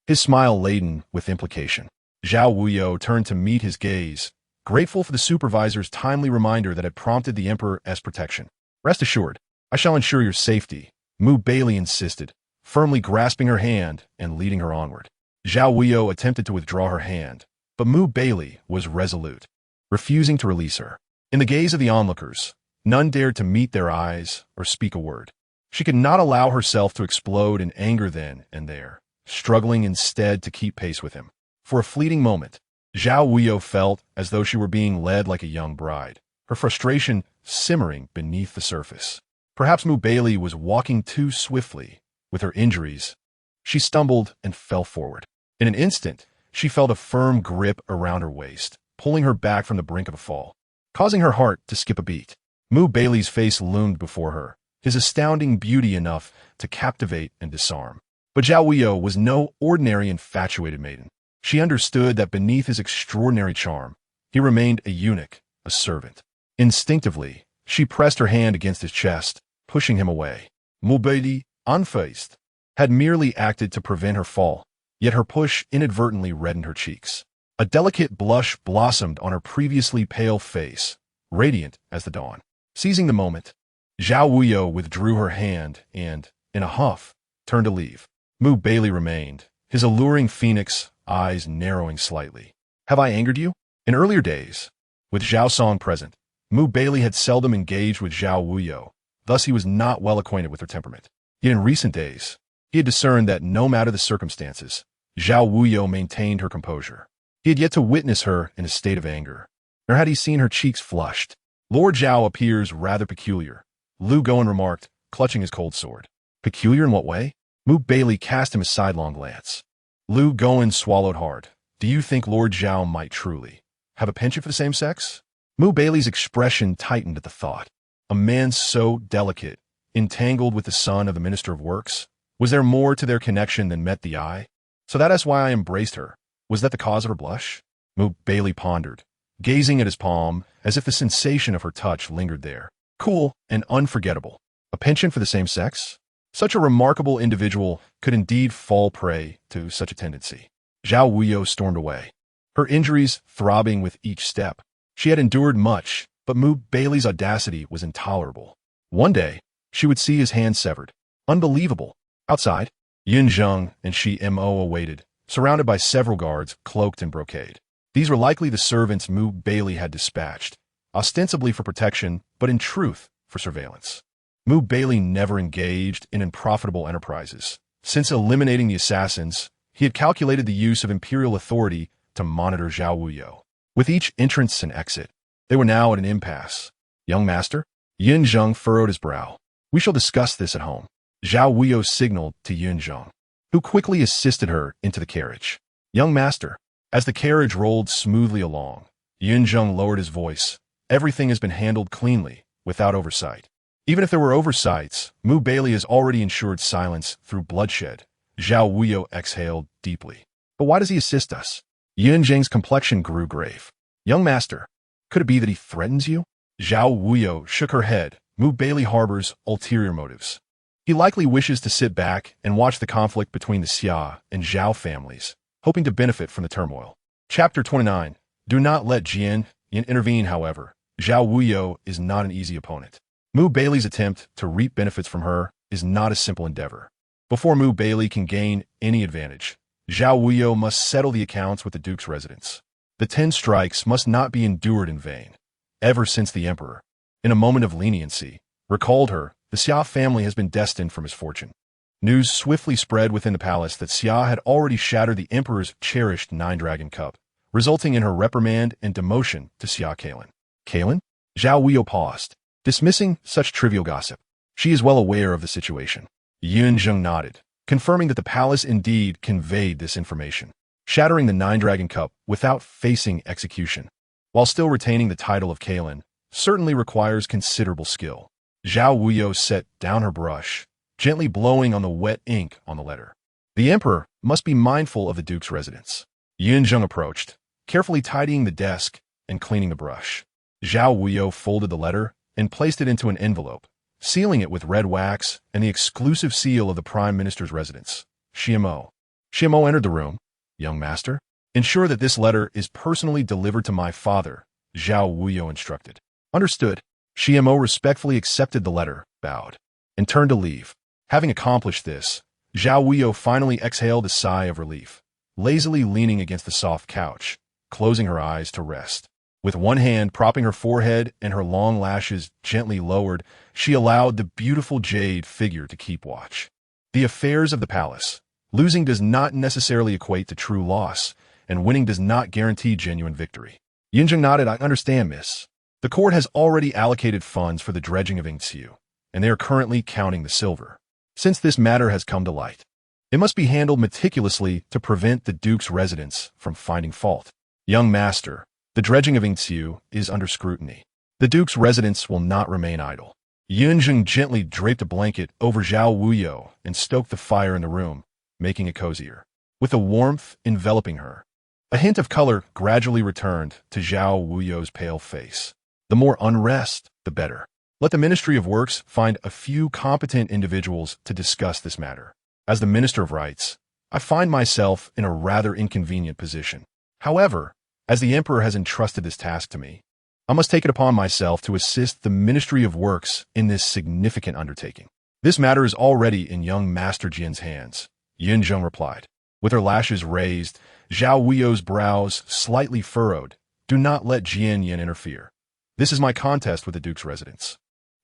his smile laden with implication. Zhao Wuyou turned to meet his gaze, grateful for the supervisor's timely reminder that had prompted the emperor's protection. Rest assured, I shall ensure your safety, Baili insisted, firmly grasping her hand and leading her onward. Zhao Wuyou attempted to withdraw her hand, but Baili was resolute, refusing to release her. In the gaze of the onlookers, none dared to meet their eyes or speak a word. She could not allow herself to explode in anger then and there, struggling instead to keep pace with him. For a fleeting moment, Zhao Wuyou felt as though she were being led like a young bride, her frustration simmering beneath the surface. Perhaps Baili was walking too swiftly. With her injuries, she stumbled and fell forward. In an instant, she felt a firm grip around her waist, pulling her back from the brink of a fall, causing her heart to skip a beat. Baili's face loomed before her, his astounding beauty enough to captivate and disarm. But Zhao Wuyou was no ordinary infatuated maiden. She understood that beneath his extraordinary charm, he remained a eunuch, a servant. Instinctively, she pressed her hand against his chest, pushing him away. Baili, unfazed, had merely acted to prevent her fall, yet her push inadvertently reddened her cheeks. A delicate blush blossomed on her previously pale face, radiant as the dawn. Seizing the moment, Zhao Wuyou withdrew her hand and, in a huff, turned to leave. Baili remained, his alluring phoenix eyes narrowing slightly. Have I angered you? In earlier days, with Zhao Song present, Baili had seldom engaged with Zhao Wuyou, thus he was not well acquainted with her temperament. Yet in recent days, he had discerned that no matter the circumstances, Zhao Wuyou maintained her composure. He had yet to witness her in a state of anger, nor had he seen her cheeks flushed. Lord Zhao appears rather peculiar, Lu Gowen remarked, clutching his cold sword. Peculiar in what way? Baili cast him a sidelong glance. Lu Gowen swallowed hard. Do you think Lord Zhao might truly have a penchant for the same sex? Baili's expression tightened at the thought. A man so delicate, entangled with the son of the Minister of Works? Was there more to their connection than met the eye? So that is why I embraced her. Was that the cause of her blush? Baili pondered, gazing at his palm as if the sensation of her touch lingered there. Cool and unforgettable. A penchant for the same sex? Such a remarkable individual could indeed fall prey to such a tendency. Zhao Wuyou stormed away, her injuries throbbing with each step. She had endured much, but Baili's audacity was intolerable. One day, she would see his hand severed. Unbelievable. Outside, Yun Zheng and Shi Mo awaited, surrounded by several guards cloaked in brocade. These were likely the servants Baili had dispatched, ostensibly for protection, but in truth for surveillance. Baili never engaged in unprofitable enterprises. Since eliminating the assassins, he had calculated the use of imperial authority to monitor Zhao Wuyou. With each entrance and exit, they were now at an impasse. Young master? Yun Zheng furrowed his brow. We shall discuss this at home. Zhao Wuyou signaled to Yun Zheng, who quickly assisted her into the carriage. Young master. As the carriage rolled smoothly along, Yun Zheng lowered his voice. Everything has been handled cleanly, without oversight. Even if there were oversights, Baili has already ensured silence through bloodshed. Zhao Wuyou exhaled deeply. But why does he assist us? Yun Zheng's complexion grew grave. Young master, could it be that he threatens you? Zhao Wuyou shook her head. Baili harbors ulterior motives. He likely wishes to sit back and watch the conflict between the Xia and Zhao families, hoping to benefit from the turmoil. Chapter 29. Do not let Jian intervene, however. Zhao Wuyou is not an easy opponent. Mu Baili's attempt to reap benefits from her is not a simple endeavor. Before Mu Baili can gain any advantage, Zhao Wuyou must settle the accounts with the Duke's residence. The 10 strikes must not be endured in vain. Ever since the Emperor, in a moment of leniency, recalled her, the Xia family has been destined for misfortune. News swiftly spread within the palace that Xia had already shattered the Emperor's cherished 9-dragon cup, resulting in her reprimand and demotion to Xia Kalen. Kalen? Zhao Wuyou paused, dismissing such trivial gossip. She is well aware of the situation. Yunzheng nodded, confirming that the palace indeed conveyed this information. Shattering the 9-dragon cup without facing execution, while still retaining the title of Kalen, certainly requires considerable skill. Zhao Wuyou set down her brush, gently blowing on the wet ink on the letter. The Emperor must be mindful of the Duke's residence. Yunzheng approached, carefully tidying the desk and cleaning the brush. Zhao Wuyou folded the letter and placed it into an envelope, sealing it with red wax and the exclusive seal of the Prime Minister's residence. Xiamo. Xiamo entered the room. Young master, ensure that this letter is personally delivered to my father, Zhao Wuyou instructed. Understood. Xiamo respectfully accepted the letter, bowed, and turned to leave. Having accomplished this, Zhao Wuyou finally exhaled a sigh of relief, lazily leaning against the soft couch, closing her eyes to rest. With one hand propping her forehead and her long lashes gently lowered, she allowed the beautiful jade figure to keep watch. The affairs of the palace. Losing does not necessarily equate to true loss, and winning does not guarantee genuine victory. Yunzheng nodded. I understand, miss. The court has already allocated funds for the dredging of Yingxiu, and they are currently counting the silver. Since this matter has come to light, it must be handled meticulously to prevent the Duke's residence from finding fault. Young master, the dredging of Yingxiu is under scrutiny. The Duke's residence will not remain idle. Yunzheng gently draped a blanket over Zhao Wuyou and stoked the fire in the room, making it cozier. With the warmth enveloping her, a hint of color gradually returned to Zhao Wuyou's pale face. The more unrest, the better. Let the Ministry of Works find a few competent individuals to discuss this matter. As the Minister of Rights, I find myself in a rather inconvenient position. However, as the Emperor has entrusted this task to me, I must take it upon myself to assist the Ministry of Works in this significant undertaking. This matter is already in young Master Jian's hands, Yunzheng replied. With her lashes raised, Zhao Wuyou's brows slightly furrowed. Do not let Jian Yin interfere. This is my contest with the Duke's residence.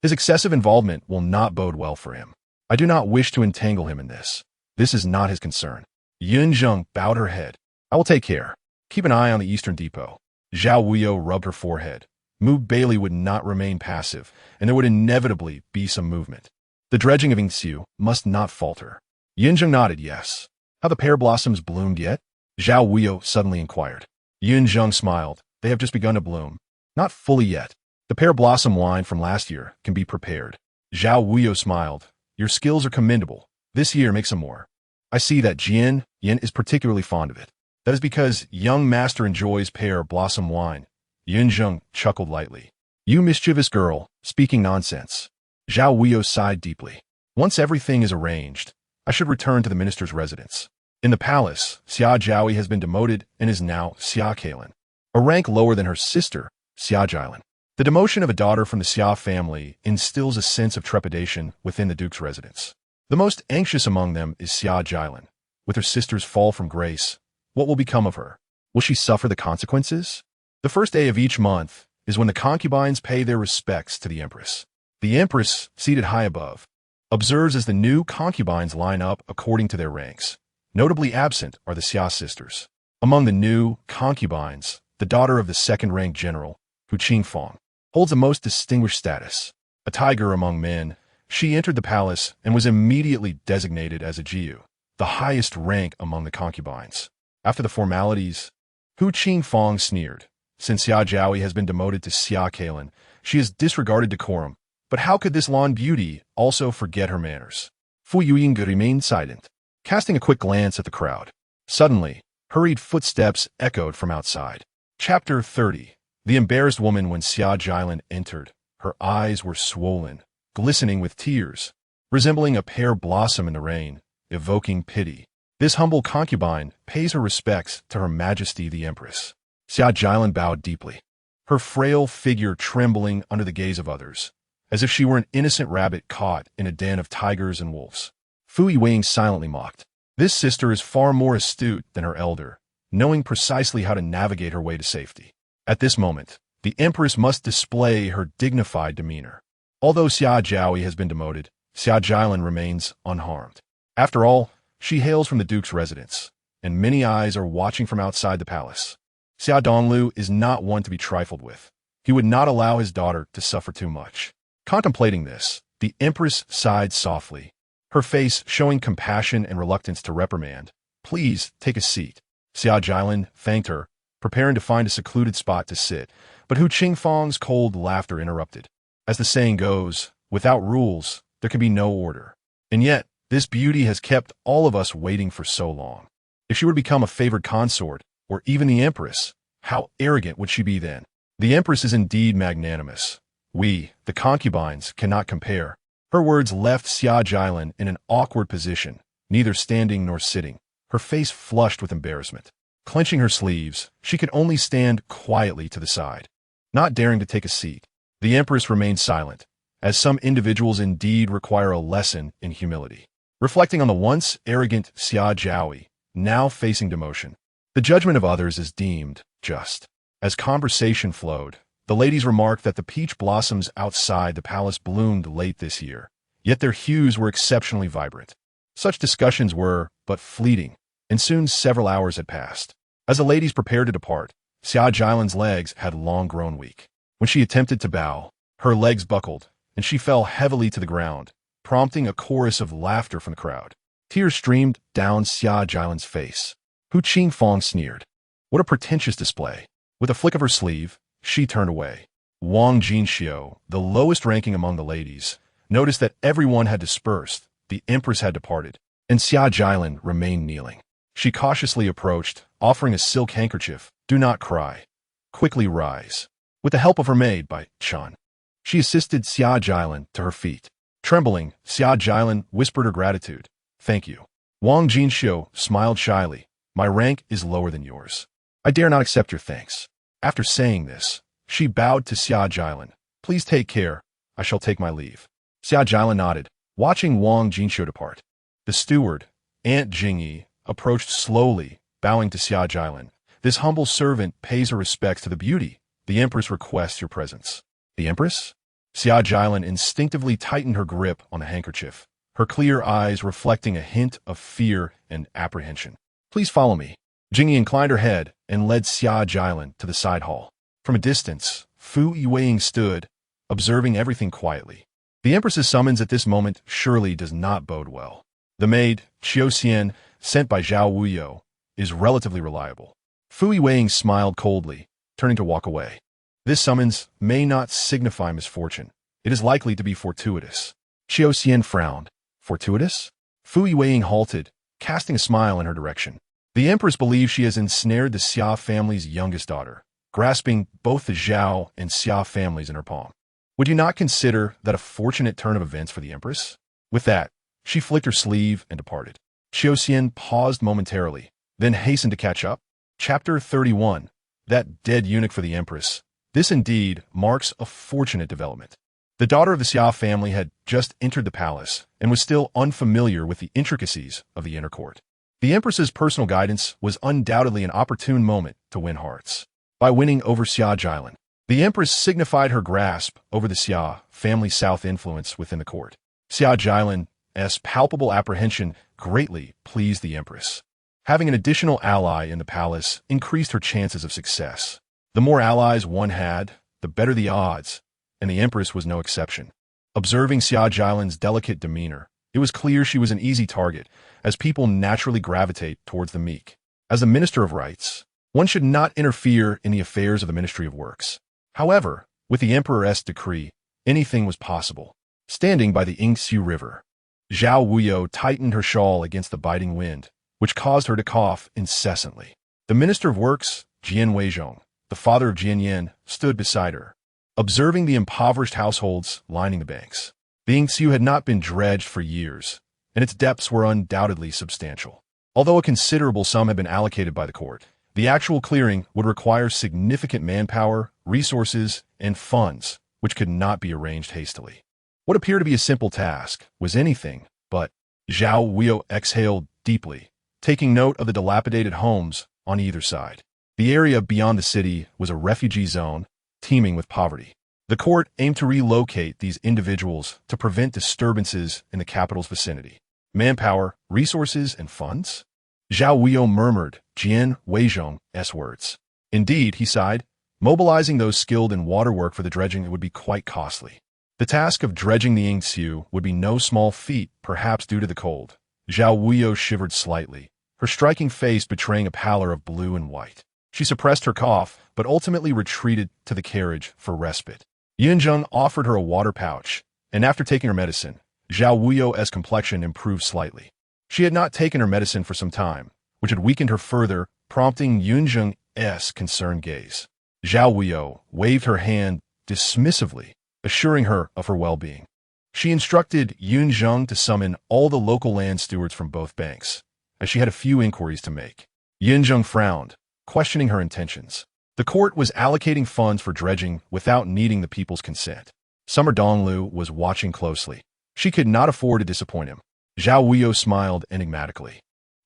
His excessive involvement will not bode well for him. I do not wish to entangle him in this. This is not his concern. Yunzheng bowed her head. I will take care. Keep an eye on the Eastern Depot. Zhao Wuyou rubbed her forehead. Mu Baili would not remain passive, and there would inevitably be some movement. The dredging of Yingxiu must not falter. Yunzheng nodded yes. Have the pear blossoms bloomed yet? Zhao Wuyou suddenly inquired. Yunzheng smiled. They have just begun to bloom. Not fully yet. The pear blossom wine from last year can be prepared. Zhao Wuyou smiled. Your skills are commendable. This year make some more. I see that Jian Yin is particularly fond of it. That is because young master enjoys pear blossom wine. Yunzheng chuckled lightly. You mischievous girl, speaking nonsense. Zhao Wuyou sighed deeply. Once everything is arranged, I should return to the minister's residence. In the palace, Xia Jiaoyi has been demoted and is now Xia Kalen, a rank lower than her sister, Xia Jailan. The demotion of a daughter from the Xia family instills a sense of trepidation within the Duke's residence. The most anxious among them is Xia Jailan. With her sister's fall from grace, what will become of her? Will she suffer the consequences? The first day of each month is when the concubines pay their respects to the Empress. The Empress, seated high above, observes as the new concubines line up according to their ranks. Notably absent are the Xia sisters. Among the new concubines, the daughter of the second-rank general, Hu Qingfang, holds the most distinguished status. A tiger among men, she entered the palace and was immediately designated as a Jiu, the highest rank among the concubines. After the formalities, Hu Qingfang sneered. Since Xia Jiaoyi has been demoted to Xia Kalen, she has disregarded decorum. But how could this lawn beauty also forget her manners? Fu Yuying remained silent, casting a quick glance at the crowd. Suddenly, hurried footsteps echoed from outside. Chapter 30. The embarrassed woman when Xia Jailan entered. Her eyes were swollen, glistening with tears. resembling a pear blossom in the rain, evoking pity. This humble concubine pays her respects to Her Majesty the Empress. Xia Jilin bowed deeply, her frail figure trembling under the gaze of others, as if she were an innocent rabbit caught in a den of tigers and wolves. Fu Yiwei silently mocked. This sister is far more astute than her elder, knowing precisely how to navigate her way to safety. At this moment, the Empress must display her dignified demeanor. Although Xia Jiaoyi has been demoted, Xia Jilin remains unharmed. After all, she hails from the Duke's residence, and many eyes are watching from outside the palace. Xia Donglu is not one to be trifled with. He would not allow his daughter to suffer too much. Contemplating this, the Empress sighed softly, her face showing compassion and reluctance to reprimand. "Please, take a seat." Xia Jilin thanked her, preparing to find a secluded spot to sit, but Hu Qingfang's cold laughter interrupted. As the saying goes, without rules, there can be no order. And yet, this beauty has kept all of us waiting for so long. If she were to become a favored consort, or even the Empress, how arrogant would she be then? The Empress is indeed magnanimous. We, the concubines, cannot compare. Her words left Xia Jilin in an awkward position, neither standing nor sitting, her face flushed with embarrassment. Clenching her sleeves, she could only stand quietly to the side, not daring to take a seat. The Empress remained silent, as some individuals indeed require a lesson in humility. Reflecting on the once arrogant Xia Jiaoyi, now facing demotion, the judgment of others is deemed just. As conversation flowed, the ladies remarked that the peach blossoms outside the palace bloomed late this year, yet their hues were exceptionally vibrant. Such discussions were but fleeting, and soon several hours had passed. As the ladies prepared to depart, Xia Jilin's legs had long grown weak. When she attempted to bow, her legs buckled, and she fell heavily to the ground, prompting a chorus of laughter from the crowd. Tears streamed down Xia Jilin's face. Hu Qingfang sneered. What a pretentious display. With a flick of her sleeve, she turned away. Wang Jinxiu, the lowest ranking among the ladies, noticed that everyone had dispersed, the Empress had departed, and Xia Jilin remained kneeling. She cautiously approached, offering a silk handkerchief. "Do not cry. Quickly rise." With the help of her maid, Bai Chan, she assisted Xia Jilin to her feet. Trembling, Xia Jilin whispered her gratitude. "Thank you." Wang Jinxiu smiled shyly. "My rank is lower than yours. I dare not accept your thanks." After saying this, she bowed to Xia Jilin. "Please take care. I shall take my leave." Xia Jilin nodded, watching Wang Jinxiu depart. The steward, Aunt Jingyi, approached slowly, bowing to Xia Jilin. "This humble servant pays her respects to the beauty. The Empress requests your presence." "The Empress?" Xia Jilin instinctively tightened her grip on the handkerchief, her clear eyes reflecting a hint of fear and apprehension. "Please follow me." Jingyi inclined her head and led Xia Jilin to the side hall. From a distance, Fu Yiwei stood, observing everything quietly. The Empress's summons at this moment surely does not bode well. The maid, Qiu Xian, sent by Zhao Wuyou, is relatively reliable. Fu Yiwei smiled coldly, turning to walk away. This summons may not signify misfortune. It is likely to be fortuitous. Qiu Xian frowned. Fortuitous? Fu Yiwei halted, casting a smile in her direction. The Empress believes she has ensnared the Xia family's youngest daughter, grasping both the Zhao and Xia families in her palm. Would you not consider that a fortunate turn of events for the Empress? With that, she flicked her sleeve and departed. Qiu Xian paused momentarily, then hastened to catch up. Chapter 31. That dead eunuch for the Empress. This indeed marks a fortunate development. The daughter of the Xia family had just entered the palace and was still unfamiliar with the intricacies of the inner court. The Empress's personal guidance was undoubtedly an opportune moment to win hearts. By winning over Xia Jilin, the Empress signified her grasp over the Xia family's south influence within the court. Xia Jilin's palpable apprehension greatly pleased the Empress. Having an additional ally in the palace increased her chances of success. The more allies one had, the better the odds, and the Empress was no exception. Observing Xia Jilin's delicate demeanor, it was clear she was an easy target, as people naturally gravitate towards the meek. As the Minister of Rights, one should not interfere in the affairs of the Ministry of Works. However, with the Emperor's decree, anything was possible. Standing by the Yingxiu River, Zhao Wuyou tightened her shawl against the biting wind, which caused her to cough incessantly. The Minister of Works, Jian Weizhong, the father of Jian Yan, stood beside her, observing the impoverished households lining the banks. The Yingxiu had not been dredged for years, and its depths were undoubtedly substantial. Although a considerable sum had been allocated by the court, the actual clearing would require significant manpower, resources, and funds, which could not be arranged hastily. What appeared to be a simple task was anything but. Zhao Wuyou exhaled deeply, taking note of the dilapidated homes on either side. The area beyond the city was a refugee zone, teeming with poverty. The court aimed to relocate these individuals to prevent disturbances in the capital's vicinity. Manpower, resources, and funds? Zhao Wuyou murmured Jian Weizhong's words. Indeed, he sighed, mobilizing those skilled in waterwork for the dredging would be quite costly. The task of dredging the Yingxiu would be no small feat, perhaps due to the cold. Zhao Wuyou shivered slightly, her striking face betraying a pallor of blue and white. She suppressed her cough, but ultimately retreated to the carriage for respite. Yunzheng offered her a water pouch, and after taking her medicine, Zhao Wuyou's complexion improved slightly. She had not taken her medicine for some time, which had weakened her further, prompting Yunzheng's concerned gaze. Zhao Wuyou waved her hand dismissively, assuring her of her well-being. She instructed Yunzheng to summon all the local land stewards from both banks, as she had a few inquiries to make. Yunzheng frowned, questioning her intentions. The court was allocating funds for dredging without needing the people's consent. Summer Donglu was watching closely. She could not afford to disappoint him. Zhao Wuyou smiled enigmatically,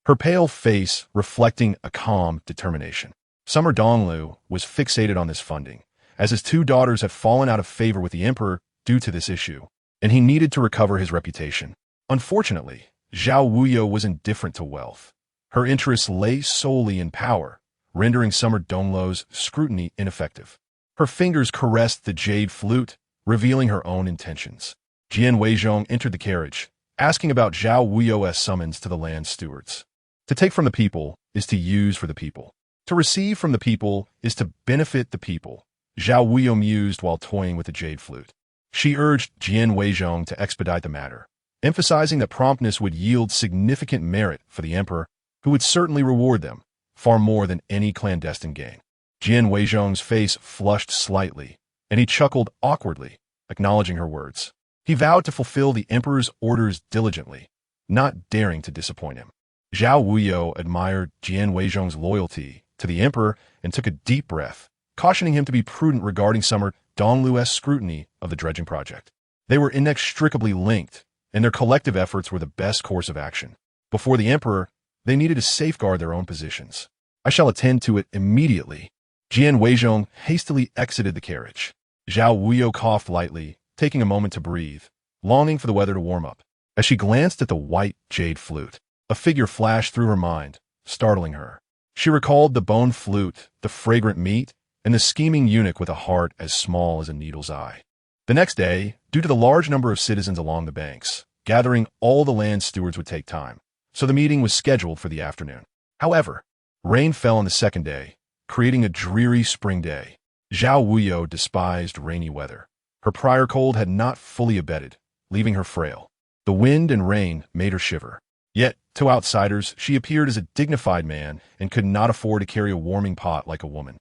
her pale face reflecting a calm determination. Summer Donglu was fixated on this funding, as his two daughters had fallen out of favor with the emperor due to this issue, and he needed to recover his reputation. Unfortunately, Zhao Wuyou was indifferent to wealth. Her interests lay solely in power, rendering Summer Donglu's scrutiny ineffective. Her fingers caressed the jade flute, revealing her own intentions. Jian Weizhong entered the carriage, asking about Zhao Wuyou's summons to the land stewards. To take from the people is to use for the people. To receive from the people is to benefit the people, Zhao Wuyou mused while toying with the jade flute. She urged Jian Weizhong to expedite the matter, emphasizing that promptness would yield significant merit for the emperor, who would certainly reward them, far more than any clandestine gain. Jian Weizhong's face flushed slightly, and he chuckled awkwardly, acknowledging her words. He vowed to fulfill the emperor's orders diligently, not daring to disappoint him. Zhao Wuyou admired Jian Weizhong's loyalty to the emperor and took a deep breath, cautioning him to be prudent regarding Summer Donglu's scrutiny of the dredging project. They were inextricably linked, and their collective efforts were the best course of action. Before the emperor, they needed to safeguard their own positions. I shall attend to it immediately. Jian Weizhong hastily exited the carriage. Zhao Wuyou coughed lightly, taking a moment to breathe, longing for the weather to warm up. As she glanced at the white jade flute, a figure flashed through her mind, startling her. She recalled the bone flute, the fragrant meat, and the scheming eunuch with a heart as small as a needle's eye. The next day, due to the large number of citizens along the banks, gathering all the land stewards would take time, so the meeting was scheduled for the afternoon. However, rain fell on the second day, creating a dreary spring day. Zhao Wuyou despised rainy weather. Her prior cold had not fully abated, leaving her frail. The wind and rain made her shiver. Yet, to outsiders, she appeared as a dignified man and could not afford to carry a warming pot like a woman,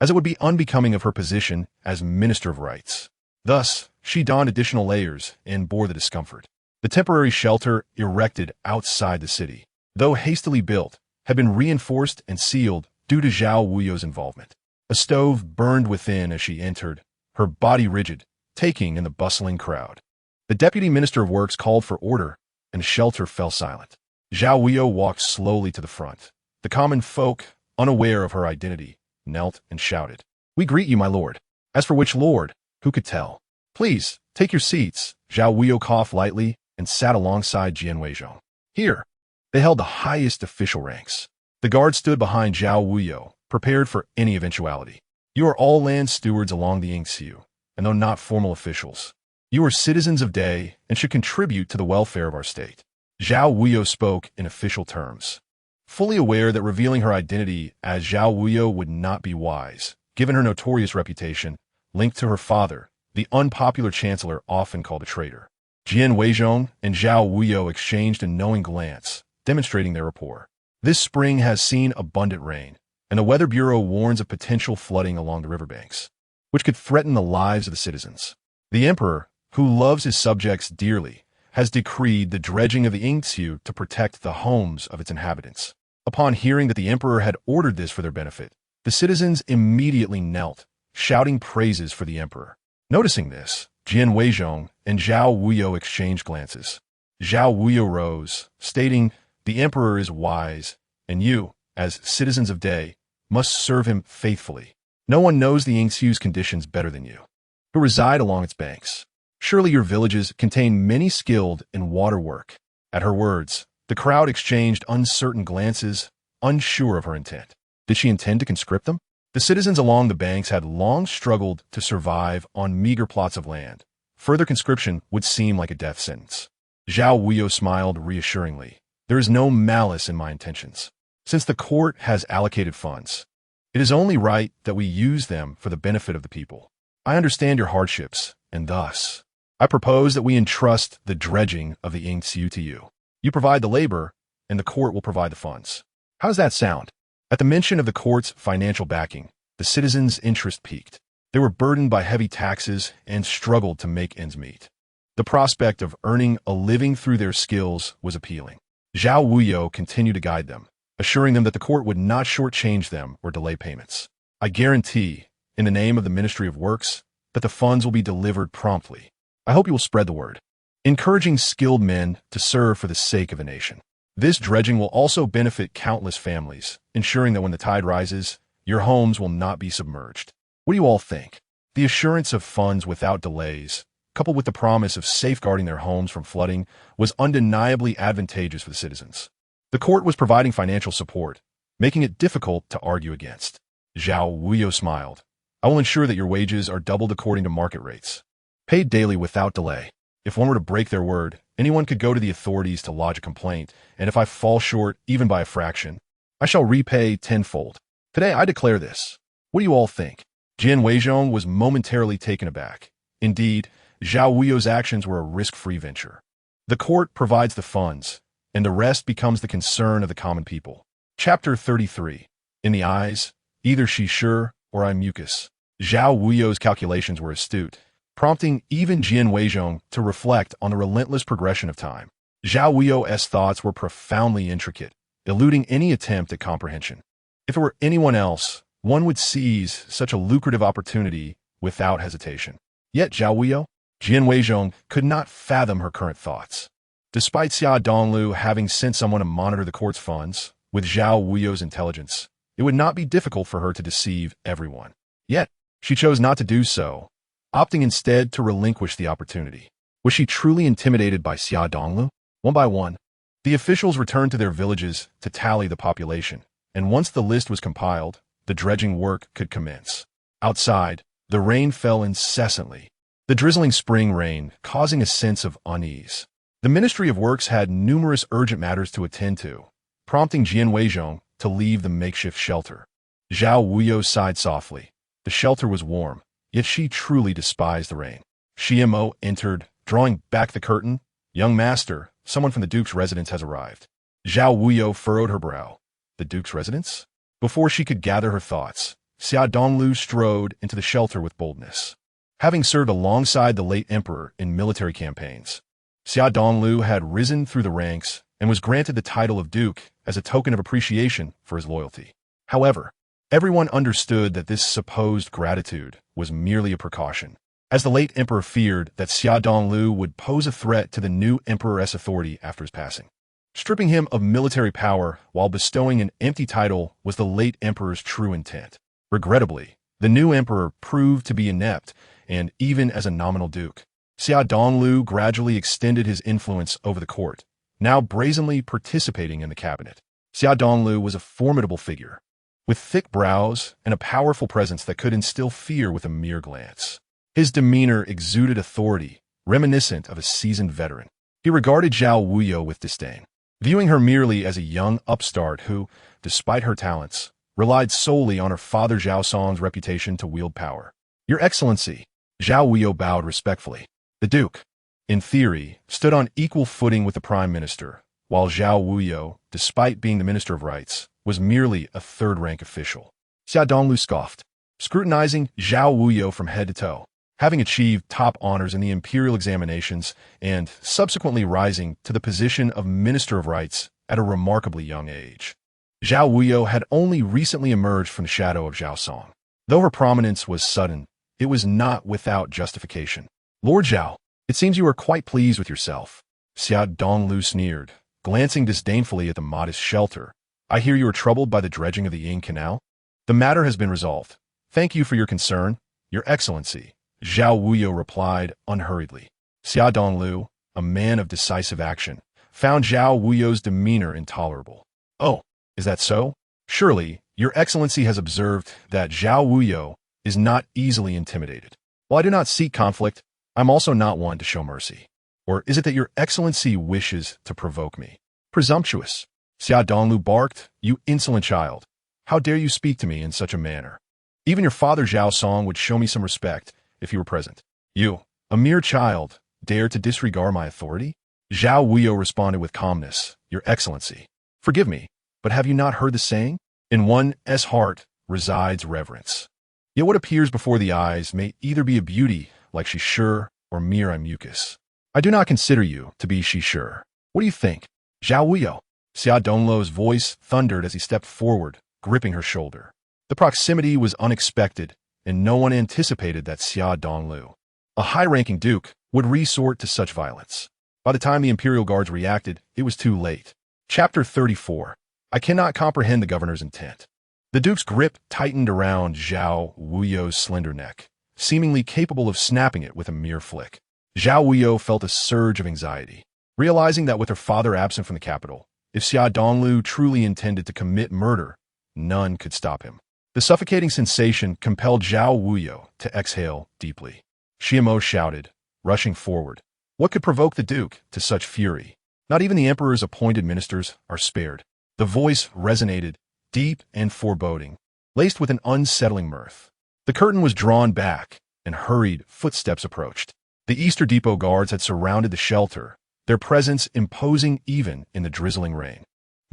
as it would be unbecoming of her position as Minister of Rights. Thus, she donned additional layers and bore the discomfort. The temporary shelter erected outside the city, though hastily built, had been reinforced and sealed due to Zhao Wuyou's involvement. A stove burned within as she entered, her body rigid, taking in the bustling crowd. The Deputy Minister of Works called for order, and the shelter fell silent. Zhao Wuyou walked slowly to the front. The common folk, unaware of her identity, knelt and shouted, "We greet you, my lord." As for which lord, who could tell? "Please, take your seats." Zhao Wuyou coughed lightly and sat alongside Jian Weizhong. Here, they held the highest official ranks. The guard stood behind Zhao Wuyou, prepared for any eventuality. You are all land stewards along the Yingxiu, and though not formal officials, you are citizens of Day and should contribute to the welfare of our state. Zhao Wuyou spoke in official terms, fully aware that revealing her identity as Zhao Wuyou would not be wise, given her notorious reputation, linked to her father, the unpopular Chancellor often called a traitor. Jian Weizhong and Zhao Wuyou exchanged a knowing glance, demonstrating their rapport. This spring has seen abundant rain, and the Weather Bureau warns of potential flooding along the riverbanks, which could threaten the lives of the citizens. The emperor, who loves his subjects dearly, has decreed the dredging of the Yingxiu to protect the homes of its inhabitants. Upon hearing that the emperor had ordered this for their benefit, the citizens immediately knelt, shouting praises for the emperor. Noticing this, Jian Weizhong and Zhao Wuyou exchanged glances. Zhao Wuyou rose, stating, "The emperor is wise, and you, as citizens of Dai, must serve him faithfully. No one knows the Yingxiu's conditions better than you, who reside along its banks. Surely your villages contain many skilled in water work." At her words, the crowd exchanged uncertain glances, unsure of her intent. Did she intend to conscript them? The citizens along the banks had long struggled to survive on meager plots of land. Further conscription would seem like a death sentence. Zhao Wuyou smiled reassuringly. "There is no malice in my intentions. Since the court has allocated funds, it is only right that we use them for the benefit of the people. I understand your hardships, and thus, I propose that we entrust the dredging of the Yingxiu to you. You provide the labor, and the court will provide the funds. How does that sound?" At the mention of the court's financial backing, the citizens' interest peaked. They were burdened by heavy taxes and struggled to make ends meet. The prospect of earning a living through their skills was appealing. Zhao Wuyou continued to guide them, assuring them that the court would not shortchange them or delay payments. "I guarantee, in the name of the Ministry of Works, that the funds will be delivered promptly. I hope you will spread the word, encouraging skilled men to serve for the sake of the nation. This dredging will also benefit countless families, ensuring that when the tide rises, your homes will not be submerged. What do you all think?" The assurance of funds without delays, coupled with the promise of safeguarding their homes from flooding, was undeniably advantageous for the citizens. The court was providing financial support, making it difficult to argue against. Zhao Wuyou smiled. "I will ensure that your wages are doubled according to market rates, paid daily without delay. If one were to break their word, anyone could go to the authorities to lodge a complaint, and if I fall short even by a fraction, I shall repay tenfold. Today I declare this. What do you all think?" Jian Weizhong was momentarily taken aback. Indeed, Zhao Wuyou's actions were a risk-free venture. The court provides the funds, and the rest becomes the concern of the common people. Chapter 33. In the eyes, either she's sure or I'm mucus. Zhao Wuyou's calculations were astute, prompting even Jian Weizhong to reflect on the relentless progression of time. Zhao Wuyou's thoughts were profoundly intricate, eluding any attempt at comprehension. If it were anyone else, one would seize such a lucrative opportunity without hesitation. Yet Zhao Wuyou, Jian Weizhong, could not fathom her current thoughts. Despite Xia Donglu having sent someone to monitor the court's funds, with Zhao Wuyou's intelligence, it would not be difficult for her to deceive everyone. Yet, she chose not to do so, opting instead to relinquish the opportunity. Was she truly intimidated by Xia Donglu? One by one, the officials returned to their villages to tally the population, and once the list was compiled, the dredging work could commence. Outside, the rain fell incessantly, the drizzling spring rain causing a sense of unease. The Ministry of Works had numerous urgent matters to attend to, prompting Jian Weizhong to leave the makeshift shelter. Zhao Wuyou sighed softly. The shelter was warm, yet she truly despised the rain. Xiamo entered, drawing back the curtain. "Young master, someone from the Duke's residence has arrived." Zhao Wuyou furrowed her brow. The Duke's residence? Before she could gather her thoughts, Xia Donglu strode into the shelter with boldness. Having served alongside the late emperor in military campaigns, Xia Donglu had risen through the ranks and was granted the title of Duke as a token of appreciation for his loyalty. However, everyone understood that this supposed gratitude was merely a precaution, as the late emperor feared that Xia Donglu would pose a threat to the new emperor's authority after his passing. Stripping him of military power while bestowing an empty title was the late emperor's true intent. Regrettably, the new emperor proved to be inept, and even as a nominal duke, Xia Donglu gradually extended his influence over the court, now brazenly participating in the cabinet. Xia Donglu was a formidable figure, with thick brows and a powerful presence that could instill fear with a mere glance. His demeanor exuded authority, reminiscent of a seasoned veteran. He regarded Zhao Wuyou with disdain, viewing her merely as a young upstart who, despite her talents, relied solely on her father Zhao Song's reputation to wield power. "Your Excellency," Zhao Wuyou bowed respectfully. The Duke, in theory, stood on equal footing with the Prime Minister, while Zhao Wuyou, despite being the Minister of Rights, was merely a third-rank official. Xia Donglu scoffed, scrutinizing Zhao Wuyou from head to toe. having achieved top honors in the imperial examinations and subsequently rising to the position of Minister of Rites at a remarkably young age. Zhao Wuyou had only recently emerged from the shadow of Zhao Song. Though her prominence was sudden, it was not without justification. Lord Zhao, it seems you are quite pleased with yourself. Xia Donglu sneered, glancing disdainfully at the modest shelter. I hear you are troubled by the dredging of the Ying Canal? The matter has been resolved. Thank you for your concern, Your Excellency, Zhao Wuyou replied unhurriedly. Xia Donglu, a man of decisive action, found Zhao Wuyou's demeanor intolerable. Oh, is that so? Surely, Your Excellency has observed that Zhao Wuyou is not easily intimidated. While I do not seek conflict, I'm also not one to show mercy. Or is it that Your Excellency wishes to provoke me? Presumptuous. Xia Donglu barked, You insolent child. How dare you speak to me in such a manner? Even your father Zhao Song would show me some respect if he were present. You, a mere child, dare to disregard my authority? Zhao Wuyou responded with calmness, Your Excellency. Forgive me, but have you not heard the saying? In one's heart resides reverence. Yet what appears before the eyes may either be a beauty like Shishir or mere mucus. I do not consider you to be Shishir. What do you think? Zhao Wuyou. Xia Donglu's voice thundered as he stepped forward, gripping her shoulder. The proximity was unexpected, and no one anticipated that Xia Donglu, a high-ranking duke, would resort to such violence. By the time the Imperial Guards reacted, it was too late. Chapter 34. I cannot comprehend the governor's intent. The duke's grip tightened around Zhao Wuyou's slender neck, seemingly capable of snapping it with a mere flick. Zhao Wuyou felt a surge of anxiety, realizing that with her father absent from the capital, if Xia Donglu truly intended to commit murder, none could stop him. The suffocating sensation compelled Zhao Wuyou to exhale deeply. Xiamo shouted, rushing forward. What could provoke the duke to such fury? Not even the emperor's appointed ministers are spared. The voice resonated, deep and foreboding, laced with an unsettling mirth. The curtain was drawn back, and hurried footsteps approached. The Easter Depot guards had surrounded the shelter, their presence imposing even in the drizzling rain.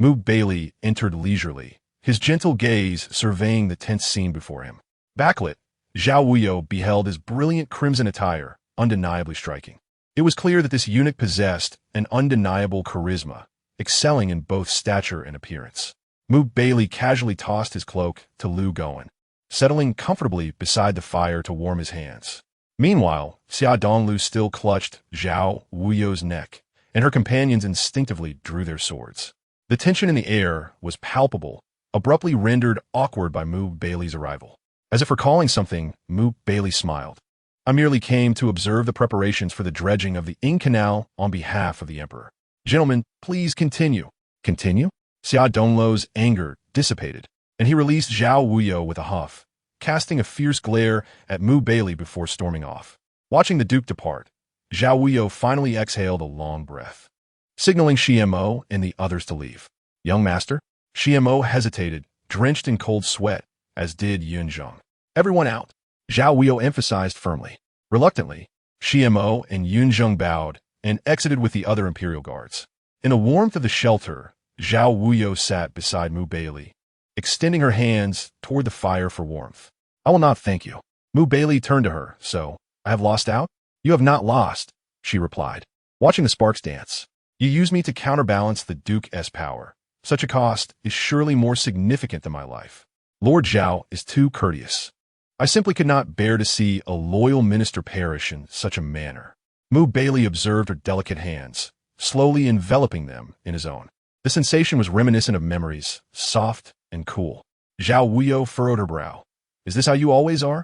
Baili entered leisurely, his gentle gaze surveying the tense scene before him. Backlit, Zhao Wuyou beheld his brilliant crimson attire, undeniably striking. It was clear that this eunuch possessed an undeniable charisma, excelling in both stature and appearance. Baili casually tossed his cloak to Lu Gowen, settling comfortably beside the fire to warm his hands. Meanwhile, Xia Donglu still clutched Zhao Wuyou's neck, and her companions instinctively drew their swords. The tension in the air was palpable, abruptly rendered awkward by Baili's arrival. As if recalling something, Baili smiled. I merely came to observe the preparations for the dredging of the Ying Canal on behalf of the emperor. Gentlemen, please continue. Continue? Xia Donglu's anger dissipated, and he released Zhao Wuyou with a huff, casting a fierce glare at Baili before storming off. Watching the duke depart, Zhao Wuyou finally exhaled a long breath, signaling Xiamo and the others to leave. Young master? Xiamo hesitated, drenched in cold sweat, as did Yunzhong. Everyone out, Zhao Wuyou emphasized firmly. Reluctantly, Xiamo and Yunzhong bowed and exited with the other imperial guards. In the warmth of the shelter, Zhao Wuyou sat beside Baili, extending her hands toward the fire for warmth. I will not thank you. Baili turned to her. So, I have lost out? You have not lost, she replied, watching the sparks dance. You use me to counterbalance the Duke's power. Such a cost is surely more significant than my life. Lord Zhao is too courteous. I simply could not bear to see a loyal minister perish in such a manner. Baili observed her delicate hands, slowly enveloping them in his own. The sensation was reminiscent of memories, soft and cool. Zhao Wuyou furrowed her brow. Is this how you always are?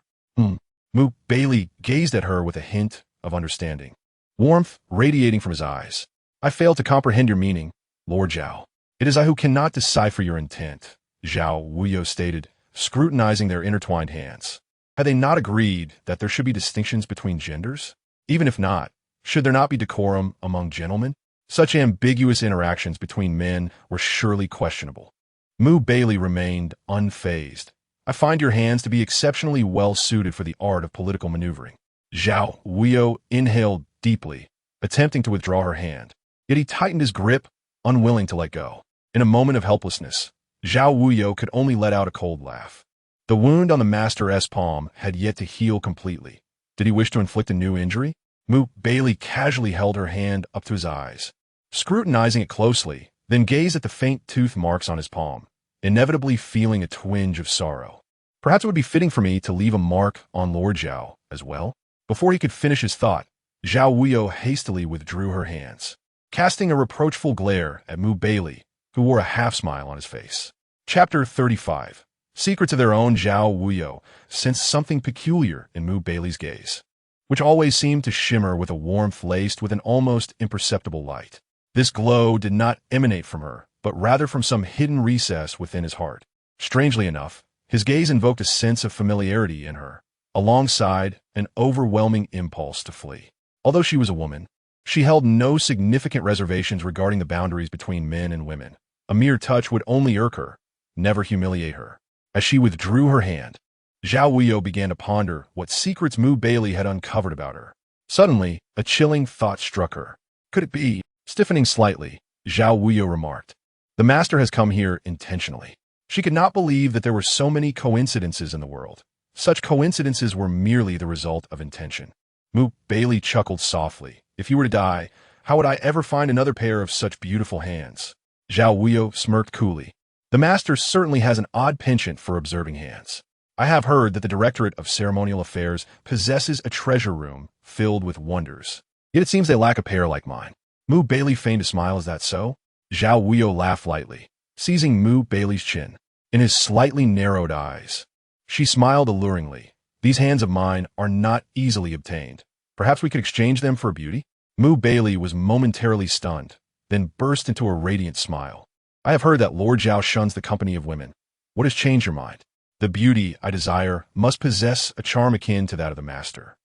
Baili gazed at her with a hint of understanding, warmth radiating from his eyes. I fail to comprehend your meaning, Lord Zhao. It is I who cannot decipher your intent, Zhao Wuyou stated, scrutinizing their intertwined hands. Had they not agreed that there should be distinctions between genders? Even if not, should there not be decorum among gentlemen? Such ambiguous interactions between men were surely questionable. Baili remained unfazed. I find your hands to be exceptionally well suited for the art of political maneuvering. Zhao Wuyou inhaled deeply, attempting to withdraw her hand. Yet he tightened his grip, unwilling to let go. In a moment of helplessness, Zhao Wuyou could only let out a cold laugh. The wound on the master's palm had yet to heal completely, Did he wish to inflict a new injury? Baili casually held her hand up to his eyes, scrutinizing it closely, then gazed at the faint tooth marks on his palm, inevitably feeling a twinge of sorrow. Perhaps it would be fitting for me to leave a mark on Lord Zhao as well? Before he could finish his thought, Zhao Wuyou hastily withdrew her hands, casting a reproachful glare at Baili, who wore a half-smile on his face. Chapter 35. Secrets of their own. Zhao Wuyou sensed something peculiar in Baili's gaze, which always seemed to shimmer with a warmth laced with an almost imperceptible light. This glow did not emanate from her, but rather from some hidden recess within his heart. Strangely enough, his gaze invoked a sense of familiarity in her, alongside an overwhelming impulse to flee. Although she was a woman, she held no significant reservations regarding the boundaries between men and women. A mere touch would only irk her, never humiliate her. As she withdrew her hand, Zhao Wuyou began to ponder what secrets Baili had uncovered about her. Suddenly, a chilling thought struck her. Could it be? Stiffening slightly, Zhao Wuyou remarked, "The master has come here intentionally." She could not believe that there were so many coincidences in the world. Such coincidences were merely the result of intention. Baili chuckled softly. "If you were to die, how would I ever find another pair of such beautiful hands?" Zhao Wuyou smirked coolly. "The master certainly has an odd penchant for observing hands. I have heard that the Directorate of Ceremonial Affairs possesses a treasure room filled with wonders. Yet it seems they lack a pair like mine." Baili feigned a smile. "Is that so?" Zhao Wuyou laughed lightly, seizing Baili's chin. In his slightly narrowed eyes, she smiled alluringly. "These hands of mine are not easily obtained. Perhaps we could exchange them for a beauty?" Baili was momentarily stunned, then burst into a radiant smile. "I have heard that Lord Zhao shuns the company of women. What has changed your mind?" "The beauty I desire must possess a charm akin to that of the master."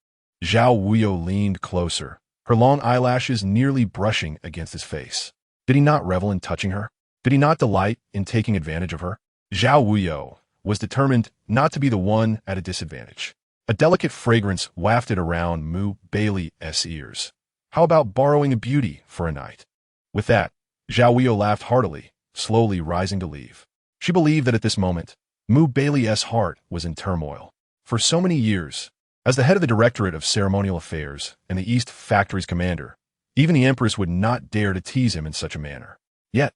Zhao Wuyou leaned closer, her long eyelashes nearly brushing against his face. Did he not revel in touching her? Did he not delight in taking advantage of her? Zhao Wuyou was determined not to be the one at a disadvantage. A delicate fragrance wafted around Baili's ears. How about borrowing a beauty for a night? With that, Zhao Wuyou laughed heartily, slowly rising to leave. She believed that at this moment, Baili's heart was in turmoil. For so many years, as the head of the Directorate of Ceremonial Affairs and the East Factory's commander, even the Empress would not dare to tease him in such a manner. Yet,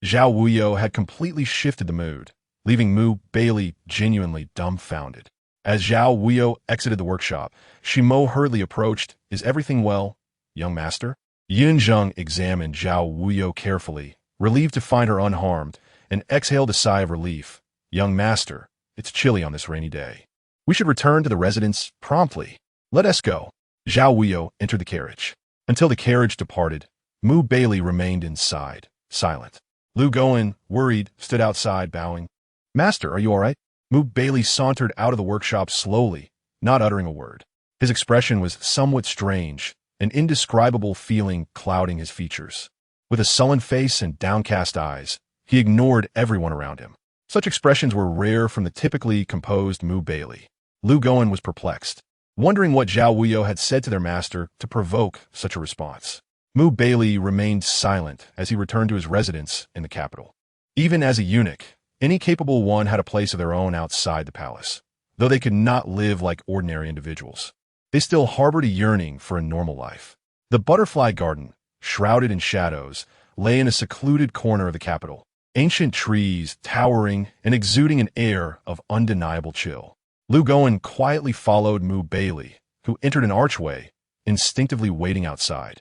Zhao Wuyou had completely shifted the mood, leaving Baili genuinely dumbfounded. As Zhao Wuyou exited the workshop, Shimo hurriedly approached. "Is everything well, young master?" Yunzheng examined Zhao Wuyou carefully, relieved to find her unharmed, and exhaled a sigh of relief. "Young master, it's chilly on this rainy day. We should return to the residence promptly. Let us go." Zhao Wuyou entered the carriage. Until the carriage departed, Baili remained inside, silent. Lu Gowen, worried, stood outside, bowing. "Master, are you all right?" Baili sauntered out of the workshop slowly, not uttering a word. His expression was somewhat strange, an indescribable feeling clouding his features. With a sullen face and downcast eyes, he ignored everyone around him. Such expressions were rare from the typically composed Baili. Lu Gowen was perplexed, wondering what Zhao Wuyou had said to their master to provoke such a response. Baili remained silent as he returned to his residence in the capital. Even as a eunuch, any capable one had a place of their own outside the palace, though they could not live like ordinary individuals. They still harbored a yearning for a normal life. The butterfly garden, shrouded in shadows, lay in a secluded corner of the capital, ancient trees towering and exuding an air of undeniable chill. Lu Gowen quietly followed Baili, who entered an archway, instinctively waiting outside.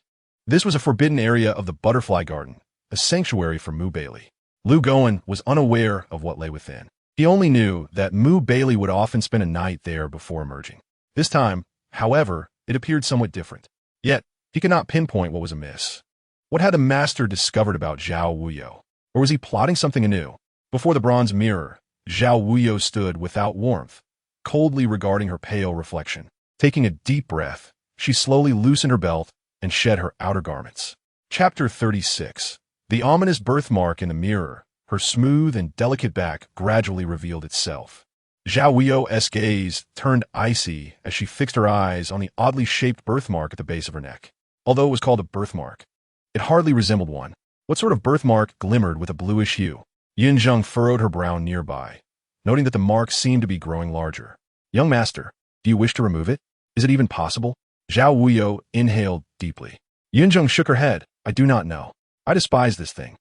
This was a forbidden area of the butterfly garden, a sanctuary for Baili. Lu Gowen was unaware of what lay within. He only knew that Baili would often spend a night there before emerging. This time, however, it appeared somewhat different. Yet, he could not pinpoint what was amiss. What had the master discovered about Zhao Wuyou? Or was he plotting something anew? Before the bronze mirror, Zhao Wuyou stood without warmth, coldly regarding her pale reflection. Taking a deep breath, she slowly loosened her belt and shed her outer garments. Chapter 36. The ominous birthmark in the mirror, her smooth and delicate back gradually revealed itself. Zhao Wuyou's gaze turned icy as she fixed her eyes on the oddly shaped birthmark at the base of her neck. Although it was called a birthmark, it hardly resembled one. What sort of birthmark glimmered with a bluish hue? Yunzheng furrowed her brow nearby, noting that the mark seemed to be growing larger. "Young master, do you wish to remove it?" Is it even possible? Zhao Wuyou inhaled deeply. Yunzheng shook her head. I do not know. I despise this thing.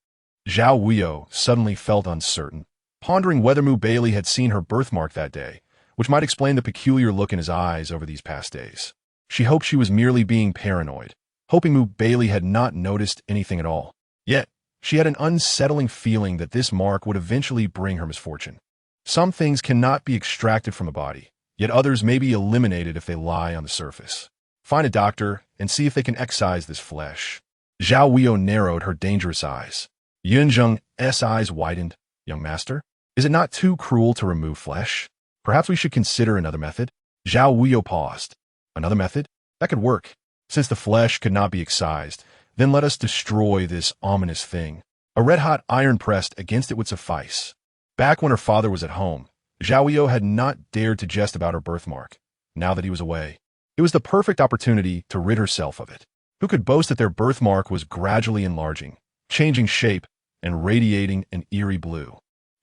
Zhao Wuyou suddenly felt uncertain, pondering whether Baili had seen her birthmark that day, which might explain the peculiar look in his eyes over these past days. She hoped she was merely being paranoid, hoping Baili had not noticed anything at all. Yet, she had an unsettling feeling that this mark would eventually bring her misfortune. Some things cannot be extracted from the body, yet others may be eliminated if they lie on the surface. Find a doctor and see if they can excise this flesh. Zhao Wuyou narrowed her dangerous eyes. Yunzheng's eyes widened. Young master, is it not too cruel to remove flesh? Perhaps we should consider another method? Zhao Wuyou paused. Another method? That could work. Since the flesh could not be excised, then let us destroy this ominous thing. A red-hot iron pressed against it would suffice. Back when her father was at home, Zhao Wuyou had not dared to jest about her birthmark. Now that he was away, it was the perfect opportunity to rid herself of it. Who could boast that their birthmark was gradually enlarging, changing shape, and radiating an eerie blue?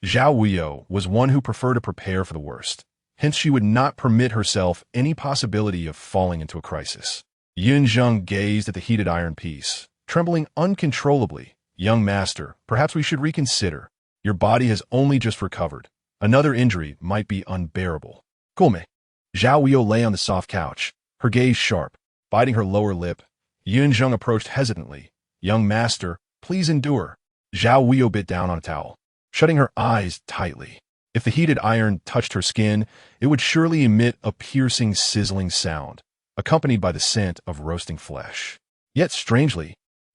Zhao Wuyou was one who preferred to prepare for the worst. Hence, she would not permit herself any possibility of falling into a crisis. Yunzheng gazed at the heated iron piece, trembling uncontrollably. Young master, perhaps we should reconsider. Your body has only just recovered. Another injury might be unbearable. Kulme. Zhao Wuyou lay on the soft couch, her gaze sharp, biting her lower lip. Yunzheng approached hesitantly. Young master, please endure. Zhao Wuyou bit down on a towel, shutting her eyes tightly. If the heated iron touched her skin, it would surely emit a piercing, sizzling sound, accompanied by the scent of roasting flesh. Yet, strangely,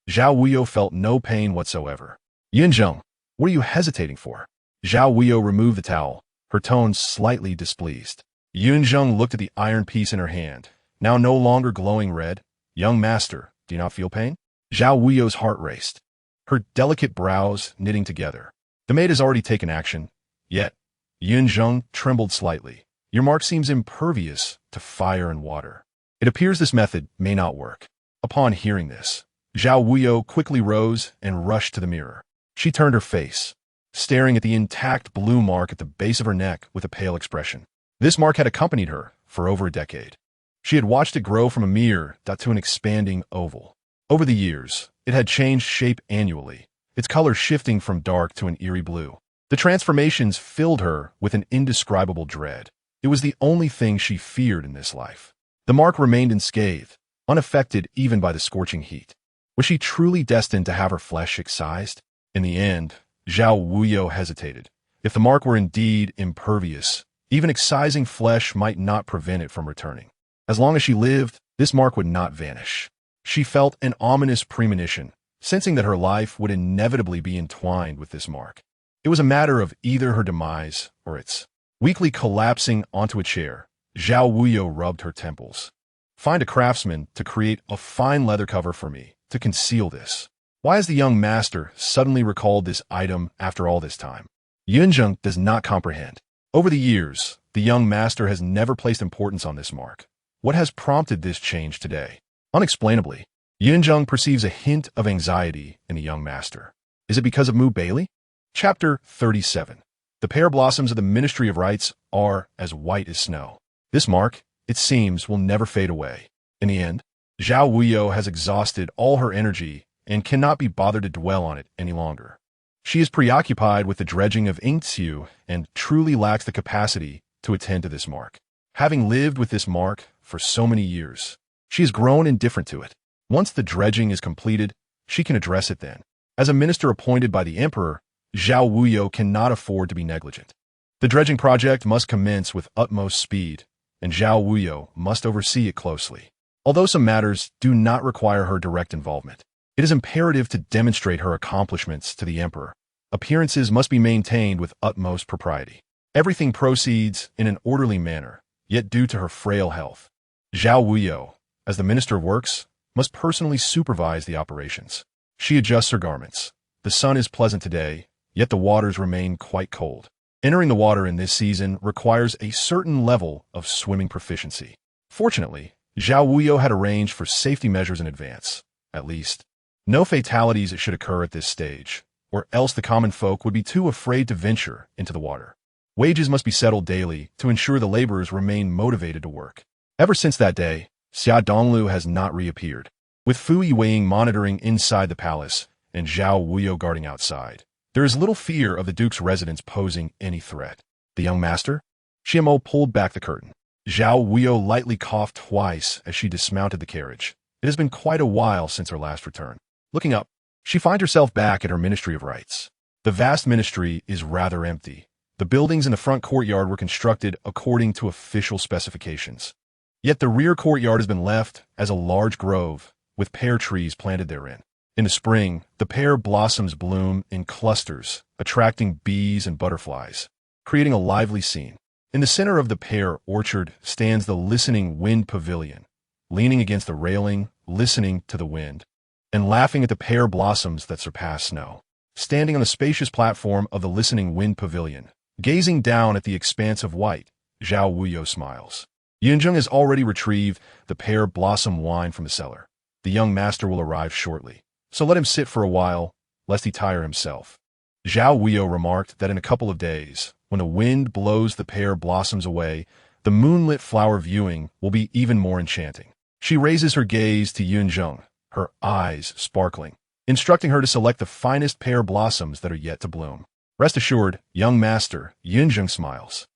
Zhao Wuyou felt no pain whatsoever. Yunzheng, what are you hesitating for? Zhao Wuyou removed the towel, her tone slightly displeased. Yunzheng looked at the iron piece in her hand, now no longer glowing red. Young master, do you not feel pain? Zhao Wuyou's heart raced, her delicate brows knitting together. The maid has already taken action. Yet, Yunzheng trembled slightly. Your mark seems impervious to fire and water. It appears this method may not work. Upon hearing this, Zhao Wuyou quickly rose and rushed to the mirror. She turned her face, staring at the intact blue mark at the base of her neck with a pale expression. This mark had accompanied her for over a decade. She had watched it grow from a mere dot to an expanding oval. Over the years, it had changed shape annually, its color shifting from dark to an eerie blue. The transformations filled her with an indescribable dread. It was the only thing she feared in this life. The mark remained unscathed, unaffected even by the scorching heat. Was she truly destined to have her flesh excised? In the end, Zhao Wuyou hesitated. If the mark were indeed impervious, even excising flesh might not prevent it from returning. As long as she lived, this mark would not vanish. She felt an ominous premonition, sensing that her life would inevitably be entwined with this mark. It was a matter of either her demise or its. Weakly collapsing onto a chair, Zhao Wuyou rubbed her temples. Find a craftsman to create a fine leather cover for me to conceal this. Why has the young master suddenly recalled this item after all this time? Yunzheng does not comprehend. Over the years, the young master has never placed importance on this mark. What has prompted this change today? Unexplainably, Yunzheng perceives a hint of anxiety in the young master. Is it because of Baili? Chapter 37. The pear blossoms of the Ministry of Rites are as white as snow. This mark, it seems, will never fade away. In the end, Zhao Wuyou has exhausted all her energy and cannot be bothered to dwell on it any longer. She is preoccupied with the dredging of Ingxiu and truly lacks the capacity to attend to this mark. Having lived with this mark for so many years, she has grown indifferent to it. Once the dredging is completed, she can address it then. As a minister appointed by the emperor, Zhao Wuyou cannot afford to be negligent. The dredging project must commence with utmost speed, and Zhao Wuyou must oversee it closely. Although some matters do not require her direct involvement, it is imperative to demonstrate her accomplishments to the emperor. Appearances must be maintained with utmost propriety. Everything proceeds in an orderly manner, yet due to her frail health, Zhao Wuyou, as the Minister of Works, must personally supervise the operations. She adjusts her garments. The sun is pleasant today, yet the waters remain quite cold. Entering the water in this season requires a certain level of swimming proficiency. Fortunately, Zhao Wuyou had arranged for safety measures in advance. At least, no fatalities should occur at this stage, or else the common folk would be too afraid to venture into the water. Wages must be settled daily to ensure the laborers remain motivated to work. Ever since that day, Xia Donglu has not reappeared. With Fu Yiwei monitoring inside the palace and Zhao Wuyou guarding outside, there is little fear of the Duke's residence posing any threat. The young master? Xiamo pulled back the curtain. Zhao Wuyou lightly coughed twice as she dismounted the carriage. It has been quite a while since her last return. Looking up, she finds herself back at her Ministry of Rites. The vast ministry is rather empty. The buildings in the front courtyard were constructed according to official specifications. Yet the rear courtyard has been left as a large grove, with pear trees planted therein. In the spring, the pear blossoms bloom in clusters, attracting bees and butterflies, creating a lively scene. In the center of the pear orchard stands the listening wind pavilion, leaning against the railing, listening to the wind, and laughing at the pear blossoms that surpass snow. Standing on the spacious platform of the listening wind pavilion, gazing down at the expanse of white, Zhao Wuyou smiles. Yunjung has already retrieved the pear blossom wine from the cellar. The young master will arrive shortly, so let him sit for a while, lest he tire himself. Zhao Wuyou remarked that in a couple of days, when the wind blows the pear blossoms away, the moonlit flower viewing will be even more enchanting. She raises her gaze to Yunjung, her eyes sparkling, instructing her to select the finest pear blossoms that are yet to bloom. Rest assured, young master, Yunjung smiles.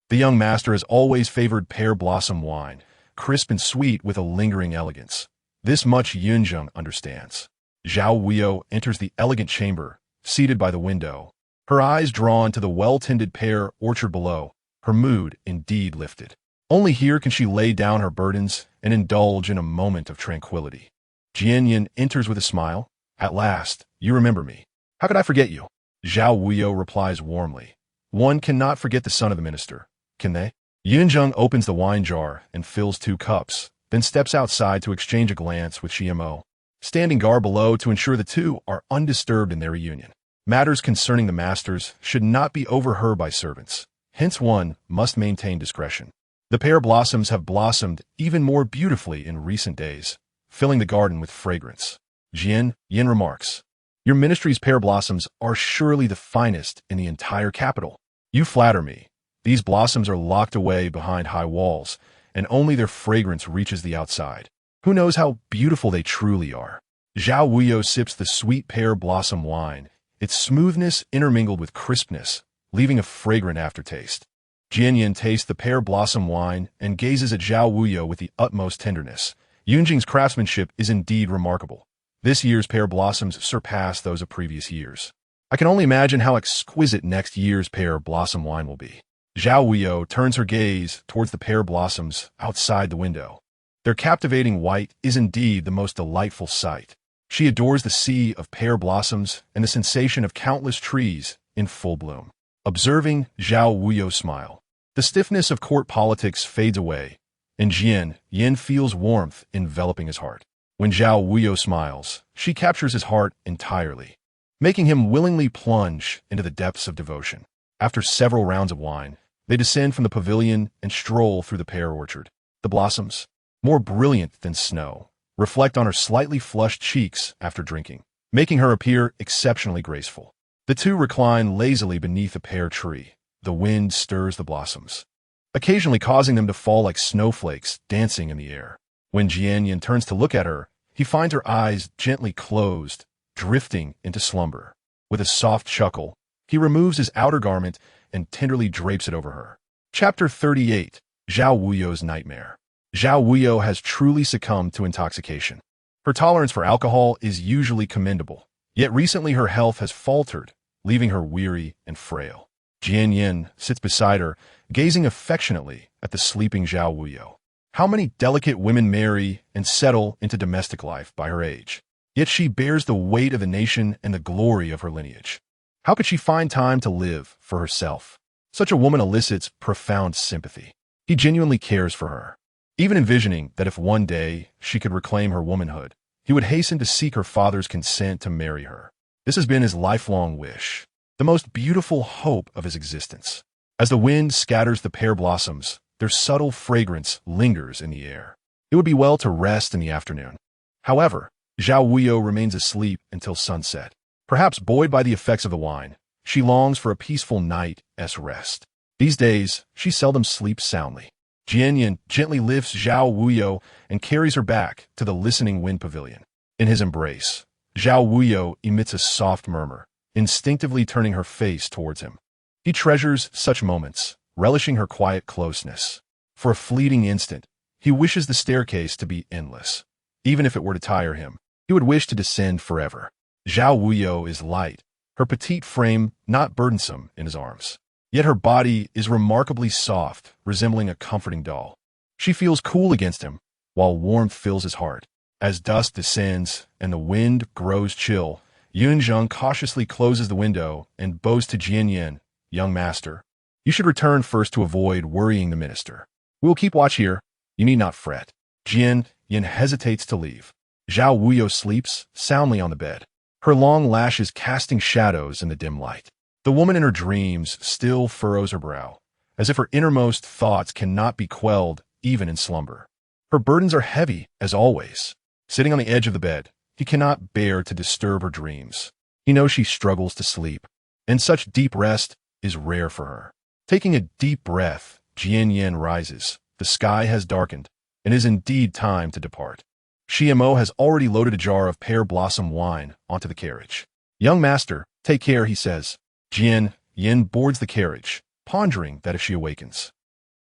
The young master has always favored pear blossom wine, crisp and sweet with a lingering elegance. This much Yunjung understands. Zhao Wuyou enters the elegant chamber, seated by the window, her eyes drawn to the well-tended pear orchard below, her mood indeed lifted. Only here can she lay down her burdens and indulge in a moment of tranquility. Jianyan enters with a smile. At last, you remember me. How could I forget you? Zhao Wuyou replies warmly. One cannot forget the son of the minister, can they? Yunjung opens the wine jar and fills 2 cups, then steps outside to exchange a glance with Xiamo, standing guard below to ensure the two are undisturbed in their reunion. Matters concerning the masters should not be overheard by servants, hence one must maintain discretion. The pear blossoms have blossomed even more beautifully in recent days, filling the garden with fragrance. Yin remarks, your ministry's pear blossoms are surely the finest in the entire capital. You flatter me. These blossoms are locked away behind high walls, and only their fragrance reaches the outside. Who knows how beautiful they truly are? Zhao Wuyou sips the sweet pear blossom wine, its smoothness intermingled with crispness, leaving a fragrant aftertaste. Jianyan tastes the pear blossom wine and gazes at Zhao Wuyou with the utmost tenderness. Yunjing's craftsmanship is indeed remarkable. This year's pear blossoms surpass those of previous years. I can only imagine how exquisite next year's pear blossom wine will be. Zhao Wuyou turns her gaze towards the pear blossoms outside the window. Their captivating white is indeed the most delightful sight. She adores the sea of pear blossoms and the sensation of countless trees in full bloom. Observing Zhao Wuyou smile, the stiffness of court politics fades away, and Yin feels warmth enveloping his heart. When Zhao Wuyou smiles, she captures his heart entirely, making him willingly plunge into the depths of devotion. After several rounds of wine, they descend from the pavilion and stroll through the pear orchard. The blossoms, more brilliant than snow, reflect on her slightly flushed cheeks after drinking, making her appear exceptionally graceful. The two recline lazily beneath a pear tree. The wind stirs the blossoms, occasionally causing them to fall like snowflakes dancing in the air. When Jianyan turns to look at her, he finds her eyes gently closed, drifting into slumber. With a soft chuckle, he removes his outer garment and tenderly drapes it over her. Chapter 38. Zhao Wuyou's Nightmare. Zhao Wuyou has truly succumbed to intoxication. Her tolerance for alcohol is usually commendable, yet recently her health has faltered, leaving her weary and frail. Jianyan sits beside her, gazing affectionately at the sleeping Zhao Wuyou. How many delicate women marry and settle into domestic life by her age? Yet she bears the weight of the nation and the glory of her lineage. How could she find time to live for herself? Such a woman elicits profound sympathy. He genuinely cares for her. Even envisioning that if one day she could reclaim her womanhood, he would hasten to seek her father's consent to marry her. This has been his lifelong wish, the most beautiful hope of his existence. As the wind scatters the pear blossoms, their subtle fragrance lingers in the air. It would be well to rest in the afternoon. However, Zhao Wuyou remains asleep until sunset. Perhaps buoyed by the effects of the wine, she longs for a peaceful night's rest. These days, she seldom sleeps soundly. Jian gently lifts Zhao Wuyou and carries her back to the listening wind pavilion. In his embrace, Zhao Wuyou emits a soft murmur, instinctively turning her face towards him. He treasures such moments, relishing her quiet closeness. For a fleeting instant, he wishes the staircase to be endless. Even if it were to tire him, he would wish to descend forever. Zhao Wuyou is light, her petite frame not burdensome in his arms. Yet her body is remarkably soft, resembling a comforting doll. She feels cool against him, while warmth fills his heart. As dusk descends and the wind grows chill, Yunzheng cautiously closes the window and bows to Jian, "Young master, you should return first to avoid worrying the minister. We will keep watch here. You need not fret." Jian hesitates to leave. Zhao Wuyou sleeps soundly on the bed, her long lashes casting shadows in the dim light. The woman in her dreams still furrows her brow, as if her innermost thoughts cannot be quelled even in slumber. Her burdens are heavy, as always. Sitting on the edge of the bed, he cannot bear to disturb her dreams. He knows she struggles to sleep, and such deep rest is rare for her. Taking a deep breath, Jian rises. The sky has darkened, and it is indeed time to depart. Shimo has already loaded a jar of pear blossom wine onto the carriage. "Young master, take care," he says. Jian boards the carriage, pondering that if she awakens.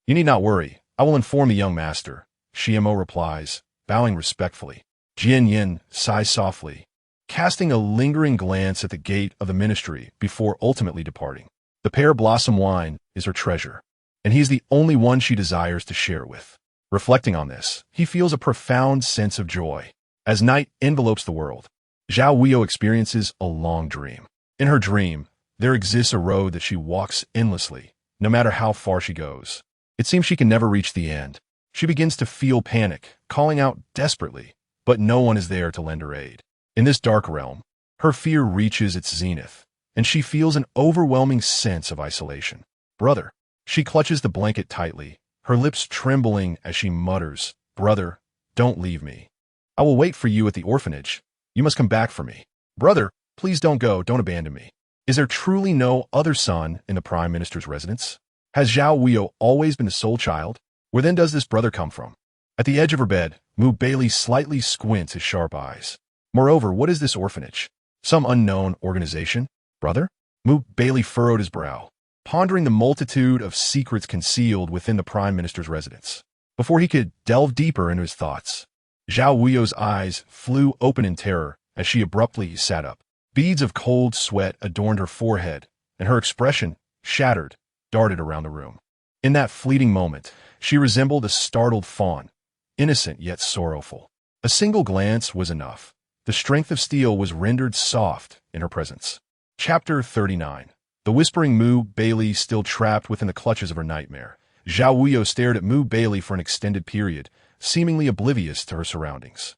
"You need not worry. I will inform the young master," Shimo replies, bowing respectfully. Jian sighs softly, casting a lingering glance at the gate of the ministry before ultimately departing. The pear blossom wine is her treasure, and he is the only one she desires to share with. Reflecting on this, he feels a profound sense of joy. As night envelopes the world, Zhao Wuyou experiences a long dream. In her dream, there exists a road that she walks endlessly, no matter how far she goes. It seems she can never reach the end. She begins to feel panic, calling out desperately, but no one is there to lend her aid. In this dark realm, her fear reaches its zenith, and she feels an overwhelming sense of isolation. "Brother." She clutches the blanket tightly, her lips trembling as she mutters, "Brother, don't leave me. I will wait for you at the orphanage. You must come back for me. Brother, please don't go, don't abandon me." Is there truly no other son in the Prime Minister's residence? Has Zhao Wuyou always been the sole child? Where then does this brother come from? At the edge of her bed, Baili slightly squints his sharp eyes. Moreover, what is this orphanage? Some unknown organization? Brother? Baili furrowed his brow, pondering the multitude of secrets concealed within the Prime Minister's residence. Before he could delve deeper into his thoughts, Zhao Wuyou's eyes flew open in terror as she abruptly sat up. Beads of cold sweat adorned her forehead, and her expression, shattered, darted around the room. In that fleeting moment, she resembled a startled fawn, innocent yet sorrowful. A single glance was enough. The strength of steel was rendered soft in her presence. Chapter 39. The whispering Baili still trapped within the clutches of her nightmare. Zhao Wuyou stared at Baili for an extended period, seemingly oblivious to her surroundings.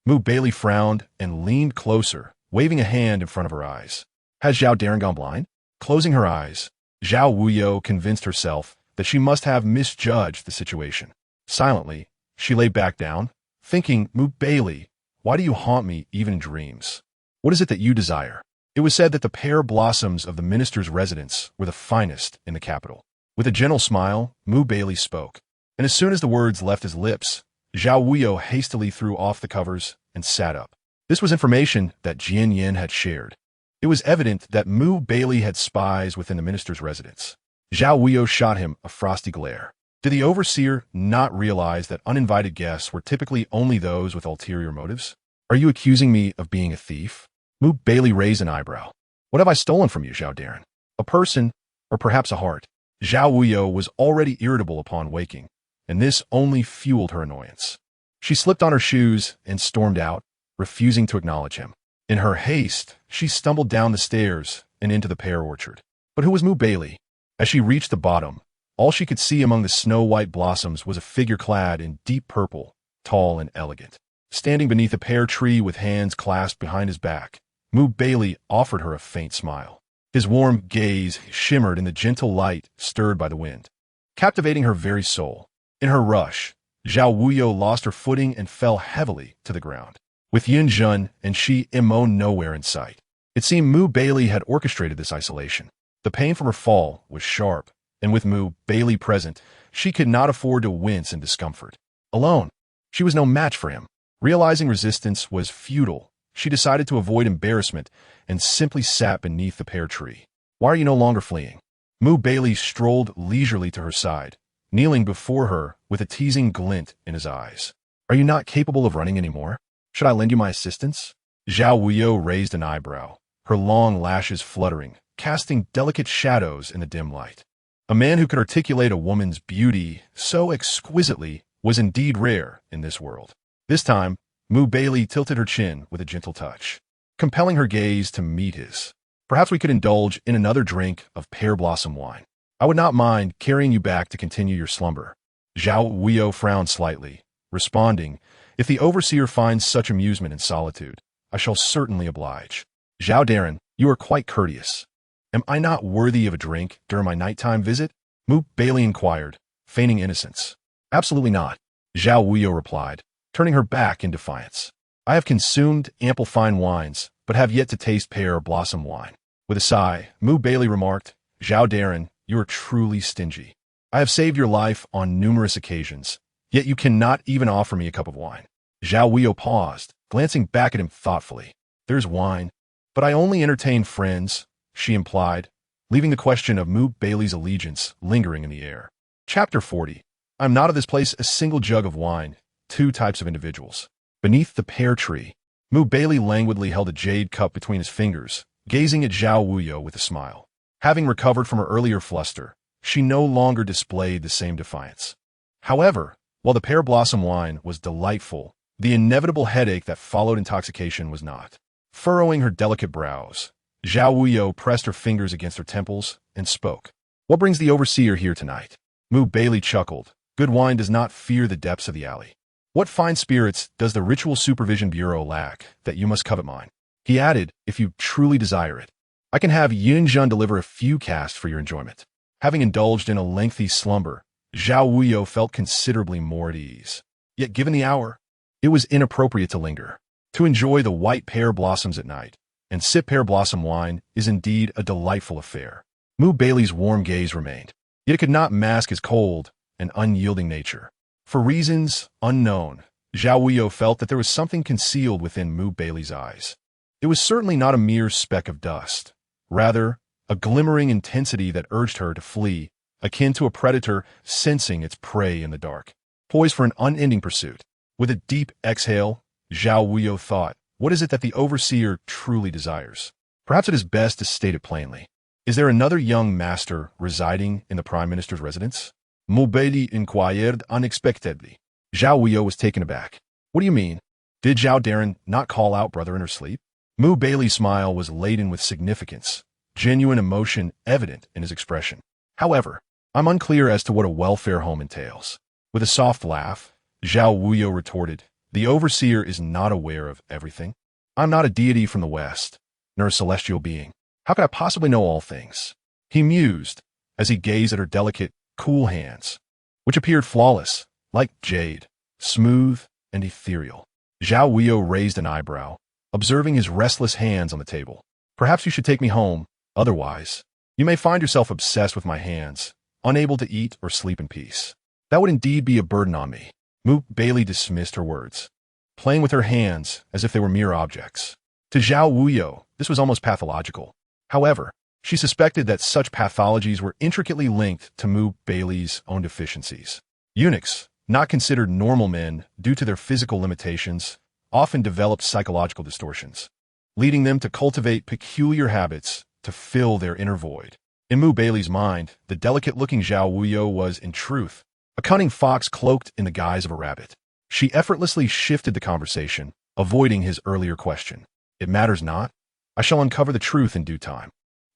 Baili frowned and leaned closer, waving a hand in front of her eyes. Has Zhao Darren gone blind? Closing her eyes, Zhao Wuyou convinced herself that she must have misjudged the situation. Silently, she lay back down, thinking, "Baili, why do you haunt me even in dreams? What is it that you desire?" It was said that the pear blossoms of the minister's residence were the finest in the capital. With a gentle smile, Baili spoke, and as soon as the words left his lips, Zhao Wuyou hastily threw off the covers and sat up. This was information that Jian had shared. It was evident that Baili had spies within the minister's residence. Zhao Wuyou shot him a frosty glare. Did the overseer not realize that uninvited guests were typically only those with ulterior motives? "Are you accusing me of being a thief?" Baili raised an eyebrow. "What have I stolen from you, Zhao Darren? A person, or perhaps a heart?" Zhao Wuyou was already irritable upon waking, and this only fueled her annoyance. She slipped on her shoes and stormed out, refusing to acknowledge him. In her haste, she stumbled down the stairs and into the pear orchard. But who was Baili? As she reached the bottom, all she could see among the snow-white blossoms was a figure clad in deep purple, tall and elegant. Standing beneath a pear tree with hands clasped behind his back, Baili offered her a faint smile. His warm gaze shimmered in the gentle light stirred by the wind, captivating her very soul. In her rush, Zhao Wuyou lost her footing and fell heavily to the ground. With Yunzheng and Shimo nowhere in sight, it seemed Baili had orchestrated this isolation. The pain from her fall was sharp, and with Baili present, she could not afford to wince in discomfort. Alone, she was no match for him. Realizing resistance was futile, she decided to avoid embarrassment and simply sat beneath the pear tree. Why are you no longer fleeing? Baili strolled leisurely to her side, kneeling before her with a teasing glint in his eyes. Are you not capable of running anymore? Should I lend you my assistance? Zhao Wuyou raised an eyebrow, her long lashes fluttering, casting delicate shadows in the dim light. A man who could articulate a woman's beauty so exquisitely was indeed rare in this world. This time, Baili tilted her chin with a gentle touch, compelling her gaze to meet his. Perhaps we could indulge in another drink of pear blossom wine. I would not mind carrying you back to continue your slumber. Zhao Wuyou frowned slightly, responding, if the overseer finds such amusement in solitude, I shall certainly oblige. Zhao Darren, you are quite courteous. Am I not worthy of a drink during my nighttime visit? Baili inquired, feigning innocence. Absolutely not, Zhao Wuyou replied, turning her back in defiance. I have consumed ample fine wines, but have yet to taste pear blossom wine. With a sigh, Baili remarked, Zhao Darren, you are truly stingy. I have saved your life on numerous occasions, yet you cannot even offer me a cup of wine. Zhao Wuyou paused, glancing back at him thoughtfully. There's wine, but I only entertain friends, she implied, leaving the question of Baili's allegiance lingering in the air. Chapter 40. I'm not of this place a single jug of wine, two types of individuals. Beneath the pear tree, Baili languidly held a jade cup between his fingers, gazing at Zhao Wuyou with a smile. Having recovered from her earlier fluster, she no longer displayed the same defiance. However, while the pear blossom wine was delightful, the inevitable headache that followed intoxication was not. Furrowing her delicate brows, Zhao Wuyou pressed her fingers against her temples and spoke. What brings the overseer here tonight? Baili chuckled. Good wine does not fear the depths of the alley. What fine spirits does the Ritual Supervision Bureau lack that you must covet mine? He added, if you truly desire it. I can have Yunjun deliver a few casts for your enjoyment. Having indulged in a lengthy slumber, Zhao Wuyou felt considerably more at ease. Yet given the hour, it was inappropriate to linger. To enjoy the white pear blossoms at night and sip pear blossom wine is indeed a delightful affair. Baili's warm gaze remained, yet it could not mask his cold and unyielding nature. For reasons unknown, Zhao Wuyou felt that there was something concealed within Baili's eyes. It was certainly not a mere speck of dust, rather a glimmering intensity that urged her to flee, akin to a predator sensing its prey in the dark, poised for an unending pursuit. With a deep exhale, Zhao Wuyou thought, what is it that the overseer truly desires? Perhaps it is best to state it plainly. Is there another young master residing in the Prime Minister's residence? Baili inquired unexpectedly. Zhao Wuyou was taken aback. What do you mean? Did Zhao Darren not call out brother in her sleep? Baili's smile was laden with significance, genuine emotion evident in his expression. However, I'm unclear as to what a welfare home entails. With a soft laugh, Zhao Wuyou retorted, the overseer is not aware of everything. I'm not a deity from the West, nor a celestial being. How could I possibly know all things? He mused as he gazed at her delicate, cool hands, which appeared flawless, like jade, smooth and ethereal. Zhao Wuyou raised an eyebrow, observing his restless hands on the table. Perhaps you should take me home, otherwise, you may find yourself obsessed with my hands, unable to eat or sleep in peace. That would indeed be a burden on me. Baili dismissed her words, playing with her hands as if they were mere objects. To Zhao Wuyou, this was almost pathological. However, she suspected that such pathologies were intricately linked to Baili's own deficiencies. Eunuchs, not considered normal men due to their physical limitations, often developed psychological distortions, leading them to cultivate peculiar habits to fill their inner void. In Baili's mind, the delicate-looking Zhao Wuyou was, in truth, a cunning fox cloaked in the guise of a rabbit. She effortlessly shifted the conversation, avoiding his earlier question. It matters not. I shall uncover the truth in due time.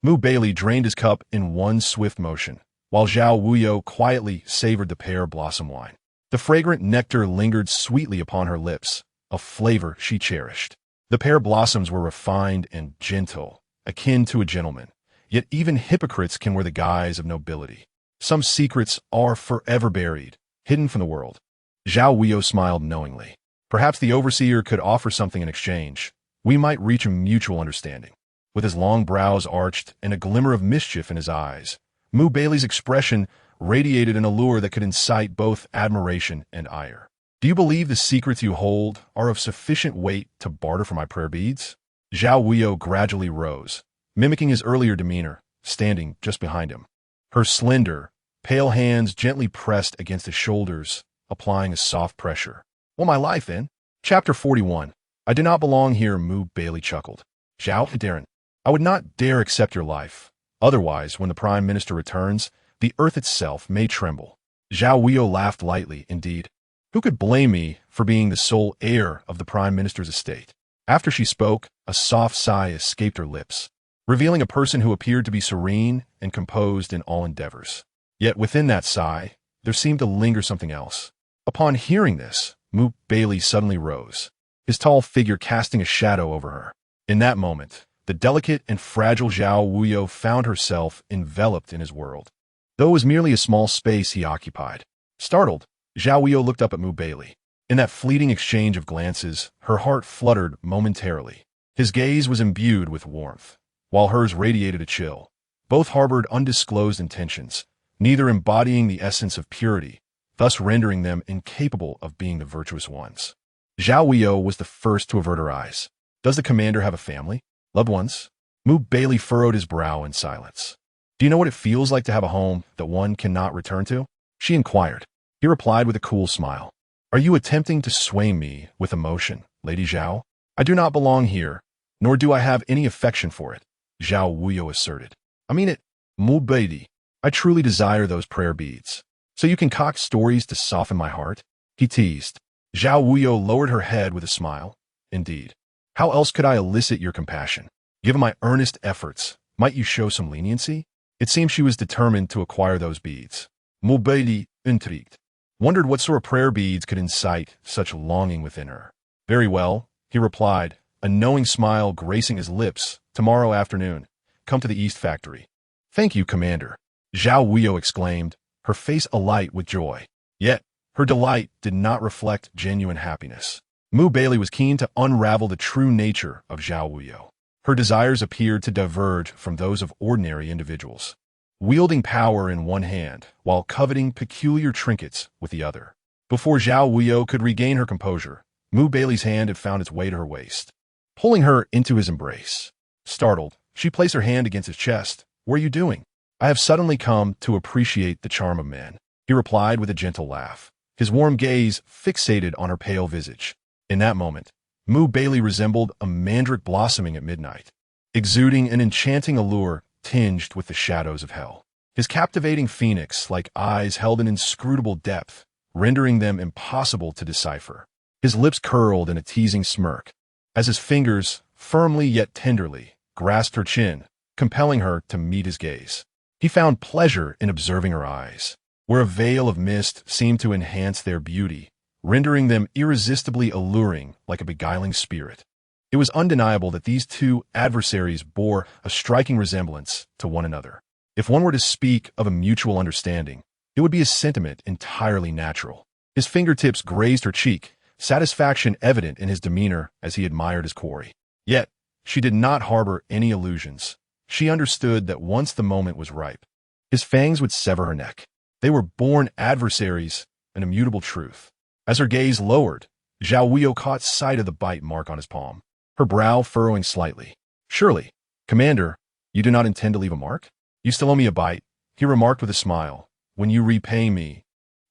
Baili drained his cup in one swift motion, while Zhao Wuyou quietly savored the pear blossom wine. The fragrant nectar lingered sweetly upon her lips, a flavor she cherished. The pear blossoms were refined and gentle, akin to a gentleman, yet even hypocrites can wear the guise of nobility. Some secrets are forever buried, hidden from the world. Zhao Wuyou smiled knowingly. Perhaps the overseer could offer something in exchange. We might reach a mutual understanding. With his long brows arched and a glimmer of mischief in his eyes, Mu Bailey's expression radiated an allure that could incite both admiration and ire. Do you believe the secrets you hold are of sufficient weight to barter for my prayer beads? Zhao Wuyou gradually rose, mimicking his earlier demeanor, standing just behind him. Her slender, pale hands gently pressed against his shoulders, applying a soft pressure. Well, my life, then. Chapter 41. I do not belong here, Mu Bailey chuckled. Zhao Darren, I would not dare accept your life. Otherwise, when the Prime Minister returns, the earth itself may tremble. Zhao Wuyou laughed lightly, indeed. Who could blame me for being the sole heir of the Prime Minister's estate? After she spoke, a soft sigh escaped her lips, revealing a person who appeared to be serene and composed in all endeavors. Yet within that sigh, there seemed to linger something else. Upon hearing this, Mu Bailey suddenly rose, his tall figure casting a shadow over her. In that moment, the delicate and fragile Zhao Wuyou found herself enveloped in his world, though it was merely a small space he occupied. Startled, Zhao Wuyou looked up at Mu Bailey. In that fleeting exchange of glances, her heart fluttered momentarily. His gaze was imbued with warmth, while hers radiated a chill. Both harbored undisclosed intentions, neither embodying the essence of purity, thus rendering them incapable of being the virtuous ones. Zhao Wuyou was the first to avert her eyes. Does the commander have a family? Loved ones? Mu Bailey furrowed his brow in silence. Do you know what it feels like to have a home that one cannot return to? She inquired. He replied with a cool smile. Are you attempting to sway me with emotion, Lady Zhao? I do not belong here, nor do I have any affection for it, Zhao Wuyou asserted. I mean it, Mu Bailey. I truly desire those prayer beads. So you concoct stories to soften my heart? He teased. Zhao Wuyou lowered her head with a smile. Indeed. How else could I elicit your compassion? Given my earnest efforts, might you show some leniency? It seemed she was determined to acquire those beads. Mu Bailey, intrigued, wondered what sort of prayer beads could incite such longing within her. Very well, he replied, a knowing smile gracing his lips. Tomorrow afternoon, come to the East Factory. Thank you, Commander, Zhao Wuyou exclaimed, her face alight with joy. Yet, her delight did not reflect genuine happiness. Mu Bailey was keen to unravel the true nature of Zhao Wuyou. Her desires appeared to diverge from those of ordinary individuals, wielding power in one hand while coveting peculiar trinkets with the other. Before Zhao Wuyou could regain her composure, Mu Bailey's hand had found its way to her waist, pulling her into his embrace. Startled, she placed her hand against his chest. What are you doing? I have suddenly come to appreciate the charm of man, he replied with a gentle laugh, his warm gaze fixated on her pale visage. In that moment, Mu Bailey resembled a mandrake blossoming at midnight, exuding an enchanting allure tinged with the shadows of hell. His captivating phoenix-like eyes held an inscrutable depth, rendering them impossible to decipher. His lips curled in a teasing smirk, as his fingers, firmly yet tenderly, grasped her chin, compelling her to meet his gaze. He found pleasure in observing her eyes, where a veil of mist seemed to enhance their beauty, rendering them irresistibly alluring like a beguiling spirit. It was undeniable that these two adversaries bore a striking resemblance to one another. If one were to speak of a mutual understanding, it would be a sentiment entirely natural. His fingertips grazed her cheek, satisfaction evident in his demeanor as he admired his quarry. Yet, she did not harbor any illusions. She understood that once the moment was ripe, his fangs would sever her neck. They were born adversaries, an immutable truth. As her gaze lowered, Zhao Wuyou caught sight of the bite mark on his palm, her brow furrowing slightly. Surely, Commander, you do not intend to leave a mark? You still owe me a bite, he remarked with a smile. When you repay me,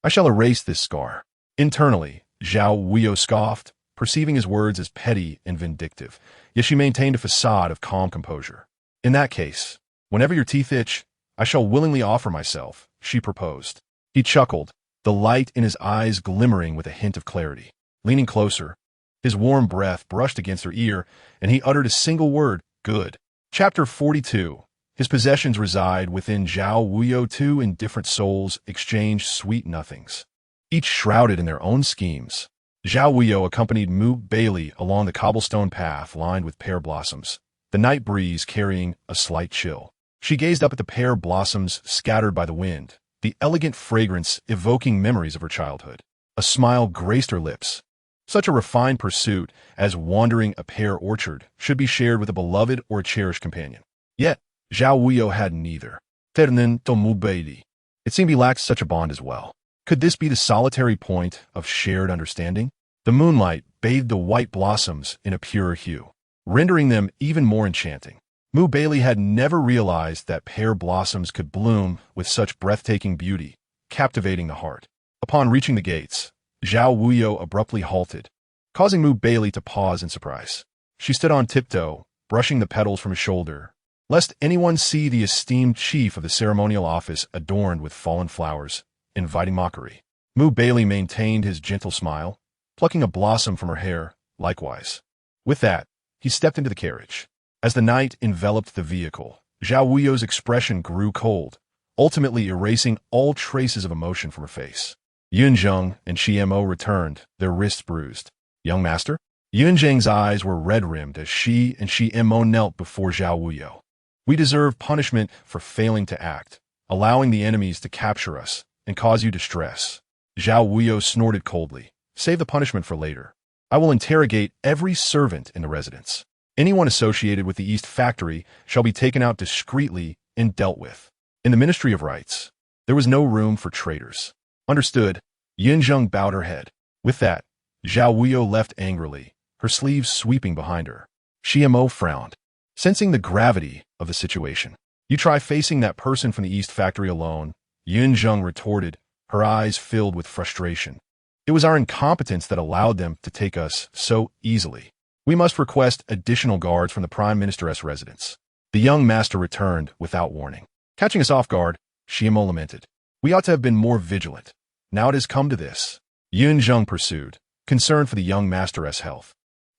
I shall erase this scar. Internally, Zhao Wuyou scoffed, perceiving his words as petty and vindictive, yet she maintained a facade of calm composure. In that case, whenever your teeth itch, I shall willingly offer myself, she proposed. He chuckled, the light in his eyes glimmering with a hint of clarity. Leaning closer, his warm breath brushed against her ear, and he uttered a single word, good. Chapter 42. His possessions reside within Zhao Wuyou. Two indifferent souls exchange sweet nothings, each shrouded in their own schemes. Zhao Wuyou accompanied Mu Bailey along the cobblestone path lined with pear blossoms, the night breeze carrying a slight chill. She gazed up at the pear blossoms scattered by the wind, the elegant fragrance evoking memories of her childhood. A smile graced her lips. Such a refined pursuit as wandering a pear orchard should be shared with a beloved or a cherished companion. Yet, Zhao Wuyou had neither. Redden to Baili. It seemed he lacked such a bond as well. Could this be the solitary point of shared understanding? The moonlight bathed the white blossoms in a purer hue, rendering them even more enchanting. Baili had never realized that pear blossoms could bloom with such breathtaking beauty, captivating the heart. Upon reaching the gates, Zhao Wuyou abruptly halted, causing Baili to pause in surprise. She stood on tiptoe, brushing the petals from his shoulder, lest anyone see the esteemed chief of the ceremonial office adorned with fallen flowers, inviting mockery. Baili maintained his gentle smile, plucking a blossom from her hair, likewise. With that, he stepped into the carriage. As the night enveloped the vehicle, Zhao Wuyou's expression grew cold, ultimately erasing all traces of emotion from her face. Yunzheng and Xiemo returned, their wrists bruised. Young master? Yunzheng's eyes were red-rimmed as she and Xiemo knelt before Zhao Wuyou. We deserve punishment for failing to act, allowing the enemies to capture us and cause you distress. Zhao Wuyou snorted coldly. Save the punishment for later. I will interrogate every servant in the residence. Anyone associated with the East Factory shall be taken out discreetly and dealt with. In the Ministry of Rights, there was no room for traitors. Understood. Yunzheng bowed her head. With that, Zhao Wuyou left angrily, her sleeves sweeping behind her. Xiemo frowned, sensing the gravity of the situation. You try facing that person from the East Factory alone, Yunzheng retorted, her eyes filled with frustration. It was our incompetence that allowed them to take us so easily. We must request additional guards from the Prime Minister's residence. The young master returned without warning. Catching us off guard, Xiemo lamented. We ought to have been more vigilant. Now it has come to this. Yunzheng pursued, concerned for the young master's health,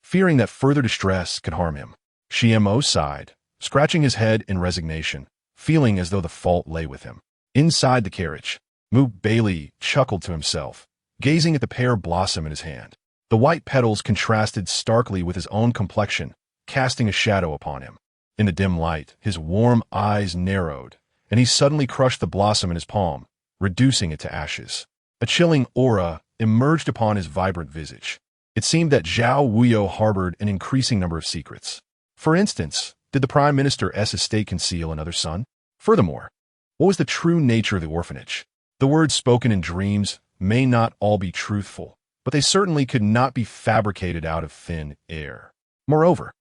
fearing that further distress could harm him. Xiemo sighed, scratching his head in resignation, feeling as though the fault lay with him. Inside the carriage, Baili chuckled to himself, gazing at the pear blossom in his hand. The white petals contrasted starkly with his own complexion, casting a shadow upon him. In the dim light, his warm eyes narrowed, and he suddenly crushed the blossom in his palm, reducing it to ashes. A chilling aura emerged upon his vibrant visage. It seemed that Zhao Wuyou harbored an increasing number of secrets. For instance, did the Prime Minister's estate conceal another son? Furthermore, what was the true nature of the orphanage? The words spoken in dreams may not all be truthful, but they certainly could not be fabricated out of thin air. Moreover,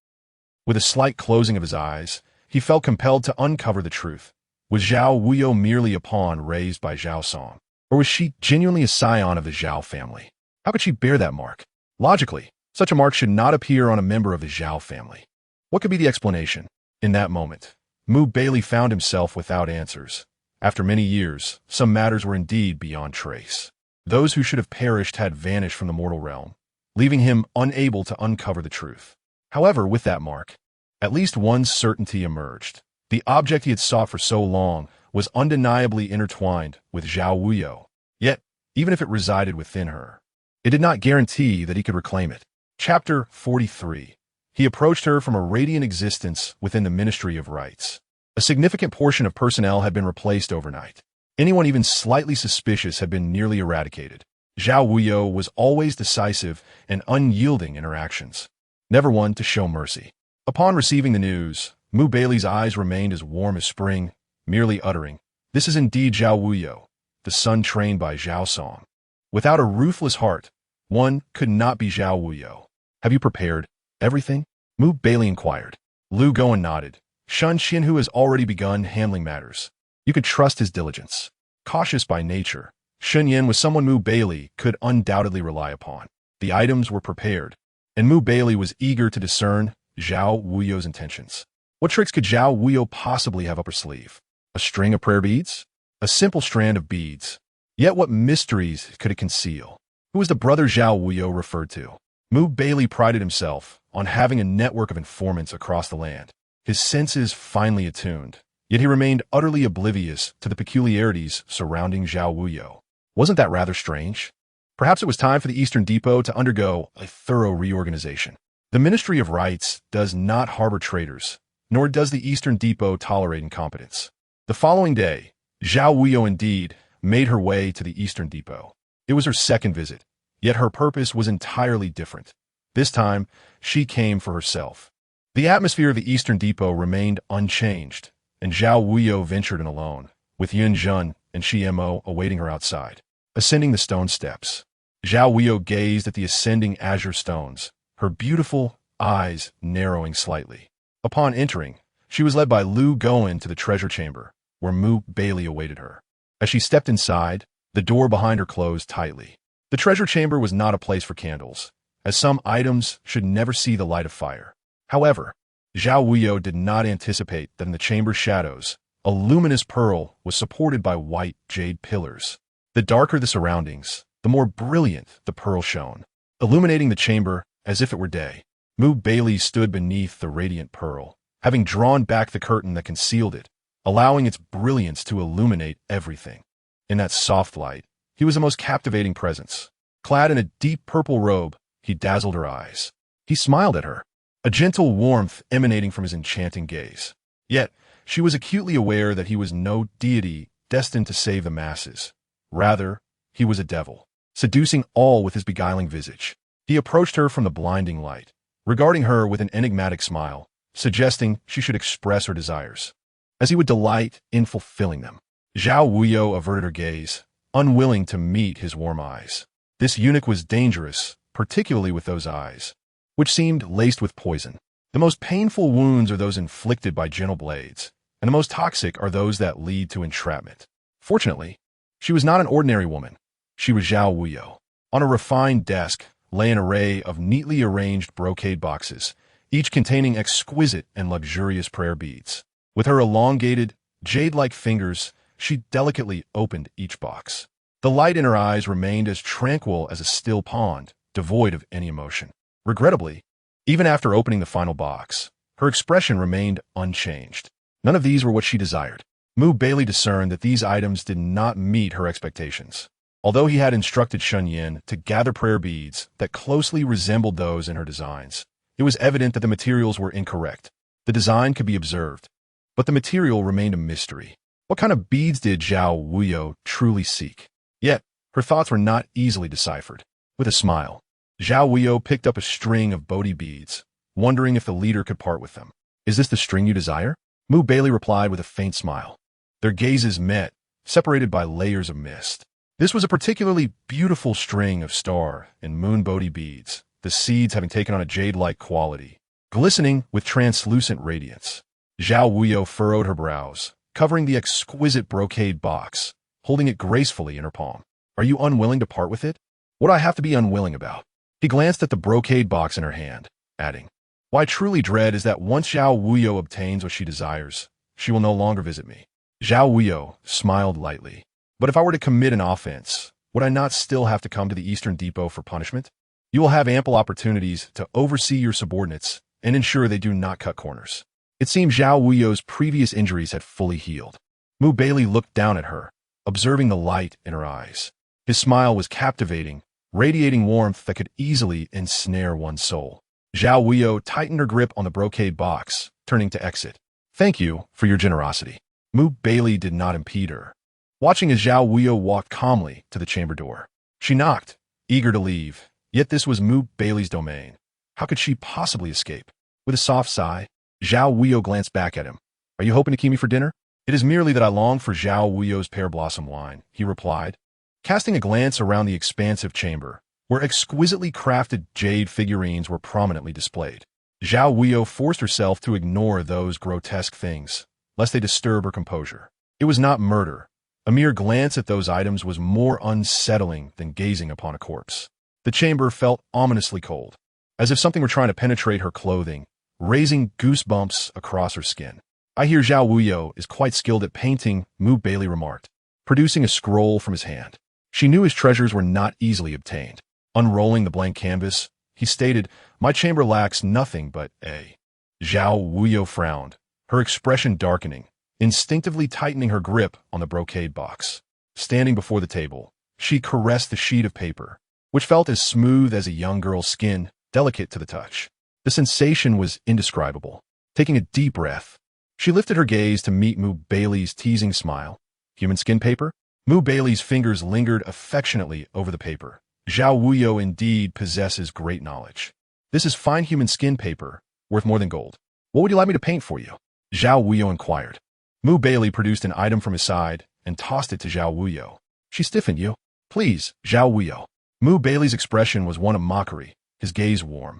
with a slight closing of his eyes, he felt compelled to uncover the truth. Was Zhao Wuyou merely a pawn raised by Zhao Song? Or was she genuinely a scion of the Zhao family? How could she bear that mark? Logically, such a mark should not appear on a member of the Zhao family. What could be the explanation? In that moment, Baili found himself without answers. After many years, some matters were indeed beyond trace. Those who should have perished had vanished from the mortal realm, leaving him unable to uncover the truth. However, with that mark, at least one certainty emerged. The object he had sought for so long was undeniably intertwined with Zhao Wuyou. Yet, even if it resided within her, it did not guarantee that he could reclaim it. Chapter 43. He approached her from a radiant existence within the Ministry of Rights. A significant portion of personnel had been replaced overnight. Anyone even slightly suspicious had been nearly eradicated. Zhao Wuyou was always decisive and unyielding in her actions, never one to show mercy. Upon receiving the news, Baili's eyes remained as warm as spring, merely uttering, "This is indeed Zhao Wuyou, the son trained by Zhao Song." Without a ruthless heart, one could not be Zhao Wuyou. "Have you prepared everything?" Baili inquired. Lu Goen nodded. Shun Xinhu has already begun handling matters. You could trust his diligence. Cautious by nature, Shun Yin was someone Baili could undoubtedly rely upon. The items were prepared, and Baili was eager to discern Zhao Wuyou's intentions. What tricks could Zhao Wuyou possibly have up her sleeve? A string of prayer beads? A simple strand of beads. Yet what mysteries could it conceal? Who was the brother Zhao Wuyou referred to? Baili prided himself on having a network of informants across the land, his senses finely attuned. Yet he remained utterly oblivious to the peculiarities surrounding Zhao Wuyou. Wasn't that rather strange? Perhaps it was time for the Eastern Depot to undergo a thorough reorganization. The Ministry of Rights does not harbor traitors, nor does the Eastern Depot tolerate incompetence. The following day, Zhao Wuyou indeed made her way to the Eastern Depot. It was her second visit, yet her purpose was entirely different. This time, she came for herself. The atmosphere of the Eastern Depot remained unchanged, and Zhao Wuyou ventured in alone, with Yun Jun and Shi Mo awaiting her outside. Ascending the stone steps, Zhao Wuyou gazed at the ascending azure stones, her beautiful eyes narrowing slightly. Upon entering, she was led by Lu Goen to the treasure chamber, where Mu Baili awaited her. As she stepped inside, the door behind her closed tightly. The treasure chamber was not a place for candles, as some items should never see the light of fire. However, Zhao Wuyou did not anticipate that in the chamber's shadows, a luminous pearl was supported by white jade pillars. The darker the surroundings, the more brilliant the pearl shone, illuminating the chamber as if it were day. Mu Baili stood beneath the radiant pearl, having drawn back the curtain that concealed it, allowing its brilliance to illuminate everything. In that soft light, he was a most captivating presence. Clad in a deep purple robe, he dazzled her eyes. He smiled at her, a gentle warmth emanating from his enchanting gaze. Yet, she was acutely aware that he was no deity destined to save the masses. Rather, he was a devil, seducing all with his beguiling visage. He approached her from the blinding light, regarding her with an enigmatic smile, suggesting she should express her desires, as he would delight in fulfilling them. Zhao Wuyou averted her gaze, unwilling to meet his warm eyes. This eunuch was dangerous, particularly with those eyes, which seemed laced with poison. The most painful wounds are those inflicted by gentle blades, and the most toxic are those that lead to entrapment. Fortunately, she was not an ordinary woman. She was Zhao Wuyou. On a refined desk lay an array of neatly arranged brocade boxes, each containing exquisite and luxurious prayer beads. With her elongated, jade-like fingers, she delicately opened each box. The light in her eyes remained as tranquil as a still pond, devoid of any emotion. Regrettably, even after opening the final box, her expression remained unchanged. None of these were what she desired. Mu Baili discerned that these items did not meet her expectations. Although he had instructed Shun Yin to gather prayer beads that closely resembled those in her designs, it was evident that the materials were incorrect. The design could be observed, but the material remained a mystery. What kind of beads did Zhao Wuyou truly seek? Yet, her thoughts were not easily deciphered. With a smile, Zhao Wuyou picked up a string of Bodhi beads, wondering if the leader could part with them. "Is this the string you desire?" Mu Baili replied with a faint smile. Their gazes met, separated by layers of mist. This was a particularly beautiful string of star and moon Bodhi beads, the seeds having taken on a jade-like quality, glistening with translucent radiance. Zhao Wuyou furrowed her brows, covering the exquisite brocade box, holding it gracefully in her palm. "Are you unwilling to part with it?" "What do I have to be unwilling about?" He glanced at the brocade box in her hand, adding, "What I truly dread is that once Zhao Wuyou obtains what she desires, she will no longer visit me." Zhao Wuyou smiled lightly. "But if I were to commit an offense, would I not still have to come to the Eastern Depot for punishment? You will have ample opportunities to oversee your subordinates and ensure they do not cut corners." It seemed Zhao Wuyou's previous injuries had fully healed. Mu Baili looked down at her, observing the light in her eyes. His smile was captivating, radiating warmth that could easily ensnare one's soul. Zhao Wuyou tightened her grip on the brocade box, turning to exit. "Thank you for your generosity." Mu Baili did not impede her, watching as Zhao Wuyou walked calmly to the chamber door. She knocked, eager to leave, yet this was Mu Baili's domain. How could she possibly escape? With a soft sigh, Zhao Wuyou glanced back at him. "Are you hoping to keep me for dinner?" "It is merely that I long for Zhao Wuyou's pear blossom wine," he replied, casting a glance around the expansive chamber, where exquisitely crafted jade figurines were prominently displayed. Zhao Wuyou forced herself to ignore those grotesque things, lest they disturb her composure. It was not murder. A mere glance at those items was more unsettling than gazing upon a corpse. The chamber felt ominously cold, as if something were trying to penetrate her clothing, raising goosebumps across her skin. "I hear Zhao Wuyou is quite skilled at painting," Mu Baili remarked, producing a scroll from his hand. She knew his treasures were not easily obtained. Unrolling the blank canvas, he stated, "My chamber lacks nothing but a." Zhao Wuyou frowned, her expression darkening, instinctively tightening her grip on the brocade box. Standing before the table, she caressed the sheet of paper, which felt as smooth as a young girl's skin, delicate to the touch. The sensation was indescribable. Taking a deep breath, she lifted her gaze to meet Mu Baili's teasing smile. "Human skin paper?" Mu Baili's fingers lingered affectionately over the paper. "Zhao Wuyou indeed possesses great knowledge. This is fine human skin paper, worth more than gold. What would you like me to paint for you?" Zhao Wuyou inquired. Mu Baili produced an item from his side and tossed it to Zhao Wuyou. She stiffened. You. Please, Zhao Wuyou. Mu Baili's expression was one of mockery, his gaze warm.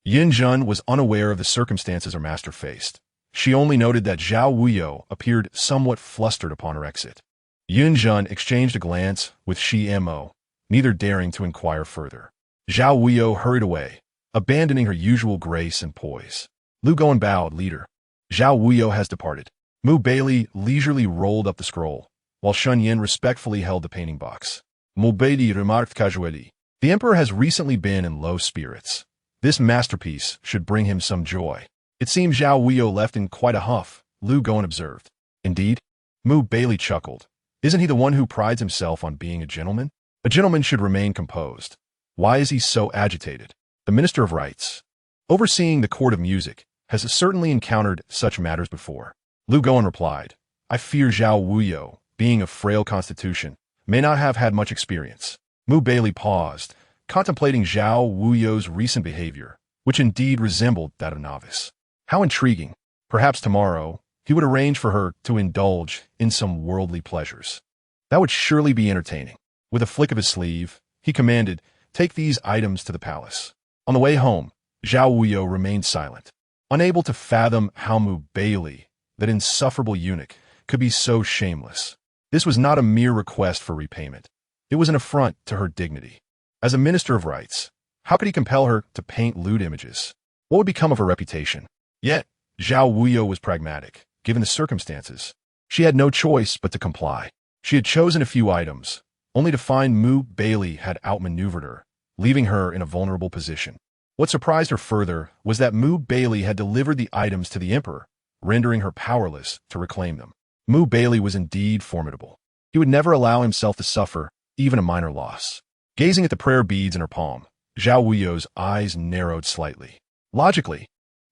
Yin Jun was unaware of the circumstances her master faced. She only noted that Zhao Wuyou appeared somewhat flustered upon her exit. Yin Jun exchanged a glance with Shi Mo, neither daring to inquire further. Zhao Wuyou hurried away, abandoning her usual grace and poise. Lu Guan bowed, leader. Zhao Wuyou has departed. Mu Baili leisurely rolled up the scroll, while Shun Yin respectfully held the painting box. Mu Baili remarked casually, the emperor has recently been in low spirits. This masterpiece should bring him some joy. It seems Zhao Wuyou left in quite a huff, Lu Guan observed. Indeed? Mu Baili chuckled. Isn't he the one who prides himself on being a gentleman? A gentleman should remain composed. Why is he so agitated? The Minister of Rites, overseeing the court of music, has certainly encountered such matters before. Lu Guan replied, I fear Zhao Wuyou, being of frail constitution, may not have had much experience. Mu Baili paused, contemplating Zhao Wuyou's recent behavior, which indeed resembled that of a novice. How intriguing. Perhaps tomorrow, he would arrange for her to indulge in some worldly pleasures. That would surely be entertaining. With a flick of his sleeve, he commanded, take these items to the palace. On the way home, Zhao Wuyou remained silent, unable to fathom how Mu Baili, that insufferable eunuch, could be so shameless. This was not a mere request for repayment. It was an affront to her dignity. As a minister of rites, how could he compel her to paint lewd images? What would become of her reputation? Yet, Zhao Wuyou was pragmatic, given the circumstances. She had no choice but to comply. She had chosen a few items, only to find Mu Baili had outmaneuvered her, leaving her in a vulnerable position. What surprised her further was that Mu Baili had delivered the items to the emperor, rendering her powerless to reclaim them. Mu Baili was indeed formidable. He would never allow himself to suffer even a minor loss. Gazing at the prayer beads in her palm, Zhao Wuyou's eyes narrowed slightly. Logically,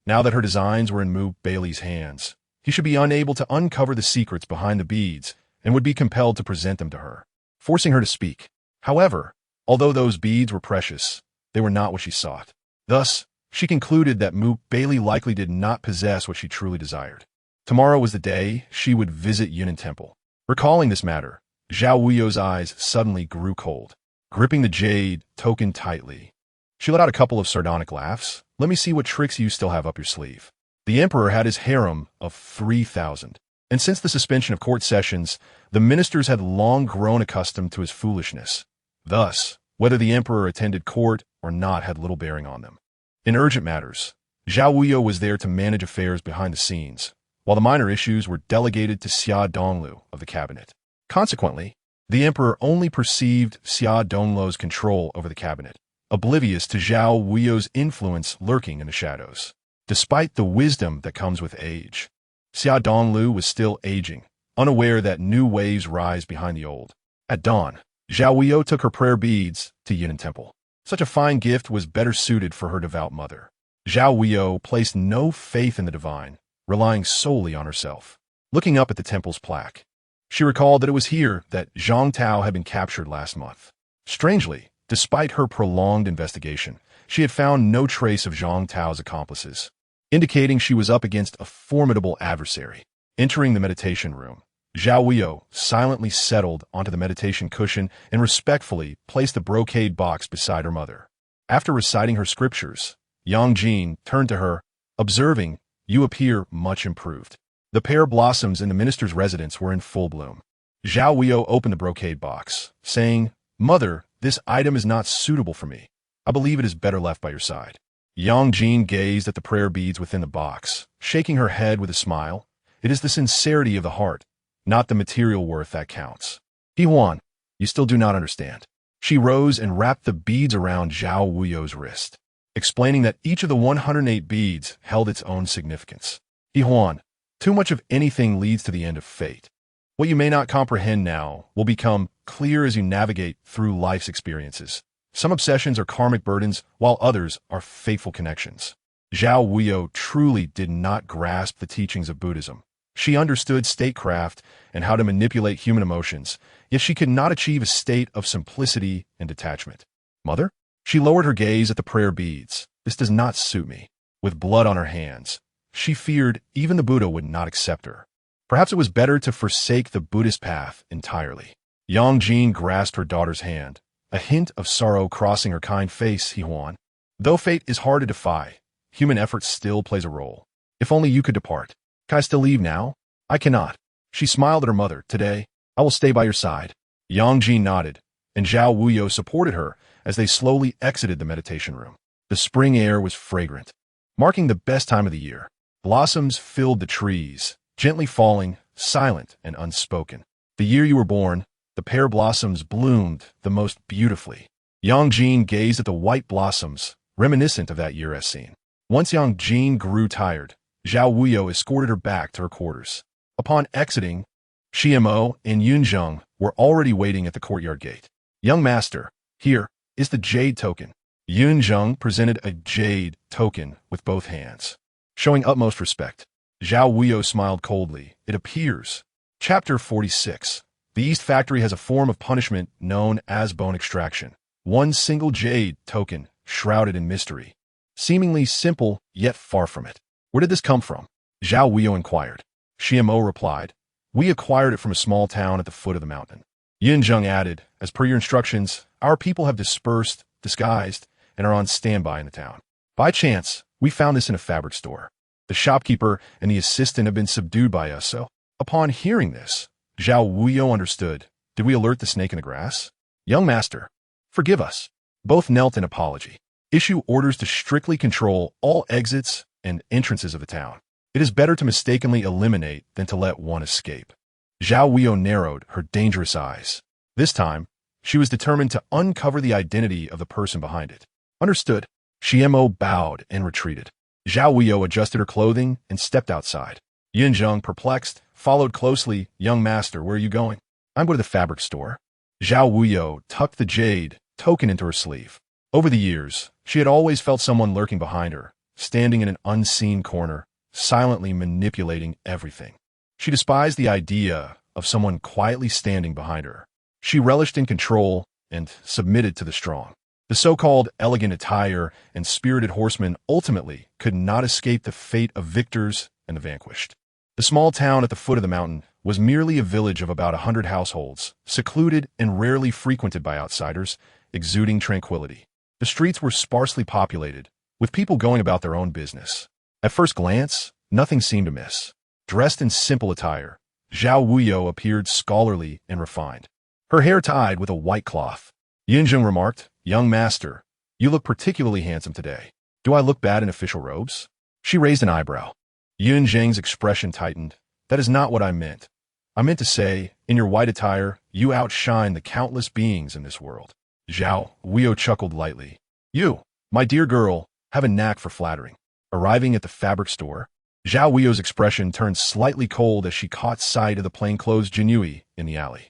now that her designs were in Mu Baili's hands, he should be unable to uncover the secrets behind the beads and would be compelled to present them to her, forcing her to speak. However, although those beads were precious, they were not what she sought. Thus, she concluded that Mu Baili likely did not possess what she truly desired. Tomorrow was the day she would visit Yunan Temple. Recalling this matter, Zhao Wuyou's eyes suddenly grew cold, gripping the jade token tightly. She let out a couple of sardonic laughs. Let me see what tricks you still have up your sleeve. The emperor had his harem of 3,000, and since the suspension of court sessions, the ministers had long grown accustomed to his foolishness. Thus, whether the emperor attended court or not had little bearing on them. In urgent matters, Zhao Wuyou was there to manage affairs behind the scenes, while the minor issues were delegated to Xia Donglu of the cabinet. Consequently, the emperor only perceived Xia Donglu's control over the cabinet, oblivious to Zhao Wuyou's influence lurking in the shadows. Despite the wisdom that comes with age, Xia Donglu was still aging, unaware that new waves rise behind the old. At dawn, Zhao Wuyou took her prayer beads to Yunan Temple. Such a fine gift was better suited for her devout mother. Zhao Wuyou placed no faith in the divine, relying solely on herself. Looking up at the temple's plaque, she recalled that it was here that Zhang Tao had been captured last month. Strangely, despite her prolonged investigation, she had found no trace of Zhang Tao's accomplices, indicating she was up against a formidable adversary. Entering the meditation room, Zhao Wuyou silently settled onto the meditation cushion and respectfully placed the brocade box beside her mother. After reciting her scriptures, Yang Jin turned to her, observing, "You appear much improved." The pear blossoms in the minister's residence were in full bloom. Zhao Wuyou opened the brocade box, saying, "Mother, this item is not suitable for me. I believe it is better left by your side." Yang Jin gazed at the prayer beads within the box, shaking her head with a smile. "It is the sincerity of the heart, not the material worth that counts." "Huan, you still do not understand." She rose and wrapped the beads around Zhao Wuyou's wrist, explaining that each of the 108 beads held its own significance. "Huan, too much of anything leads to the end of fate. What you may not comprehend now will become clear as you navigate through life's experiences. Some obsessions are karmic burdens, while others are fateful connections." Zhao Wuyou truly did not grasp the teachings of Buddhism. She understood statecraft and how to manipulate human emotions, yet she could not achieve a state of simplicity and detachment. "Mother?" She lowered her gaze at the prayer beads. "This does not suit me." With blood on her hands, she feared even the Buddha would not accept her. Perhaps it was better to forsake the Buddhist path entirely. Yang Jin grasped her daughter's hand, a hint of sorrow crossing her kind face. Huan. Though fate is hard to defy, human effort still plays a role. If only you could depart. Can I still leave now? I cannot. She smiled at her mother. Today, I will stay by your side. Yang Jin nodded, and Zhao Wuyou supported her as they slowly exited the meditation room. The spring air was fragrant, marking the best time of the year. Blossoms filled the trees, gently falling, silent and unspoken. The year you were born, the pear blossoms bloomed the most beautifully. Yang Jin gazed at the white blossoms, reminiscent of that year as seen. Once Yang Jin grew tired, Zhao Wuyou escorted her back to her quarters. Upon exiting, Xiemo and Yunzheng were already waiting at the courtyard gate. Young master, here is the jade token. Yunzheng presented a jade token with both hands, showing utmost respect. Zhao Wuyou smiled coldly. It appears. Chapter 46. The East Factory has a form of punishment known as bone extraction. One single jade token, shrouded in mystery. Seemingly simple, yet far from it. Where did this come from? Zhao Wuyou inquired. Xiemo replied. We acquired it from a small town at the foot of the mountain. Yunzheng added, as per your instructions, our people have disguised, and are on standby in the town. By chance, we found this in a fabric store. The shopkeeper and the assistant have been subdued by us, so upon hearing this, Zhao Wuyou understood. Did we alert the snake in the grass? Young master, forgive us. Both knelt in apology. Issue orders to strictly control all exits and entrances of the town. It is better to mistakenly eliminate than to let one escape. Zhao Wuyou narrowed her dangerous eyes. This time, she was determined to uncover the identity of the person behind it. Understood. Xiemo bowed and retreated. Zhao Wuyou adjusted her clothing and stepped outside. Yunzheng, perplexed, followed closely. Young master, where are you going? I'm going to the fabric store. Zhao Wuyou tucked the jade token into her sleeve. Over the years, she had always felt someone lurking behind her, standing in an unseen corner, silently manipulating everything. She despised the idea of someone quietly standing behind her. She relished in control and submitted to the strong. The so-called elegant attire and spirited horsemen ultimately could not escape the fate of victors and the vanquished. The small town at the foot of the mountain was merely a village of about 100 households, secluded and rarely frequented by outsiders, exuding tranquility. The streets were sparsely populated, with people going about their own business. At first glance, nothing seemed amiss. Dressed in simple attire, Zhao Wuyou appeared scholarly and refined. Her hair tied with a white cloth. Yunzheng remarked, Young master, you look particularly handsome today. Do I look bad in official robes? She raised an eyebrow. Yunzheng's expression tightened. That is not what I meant. I meant to say, in your white attire, you outshine the countless beings in this world. Zhao Wuyou chuckled lightly. You, my dear girl, have a knack for flattering. Arriving at the fabric store, Zhao Wuyou's expression turned slightly cold as she caught sight of the plainclothes Jinui in the alley.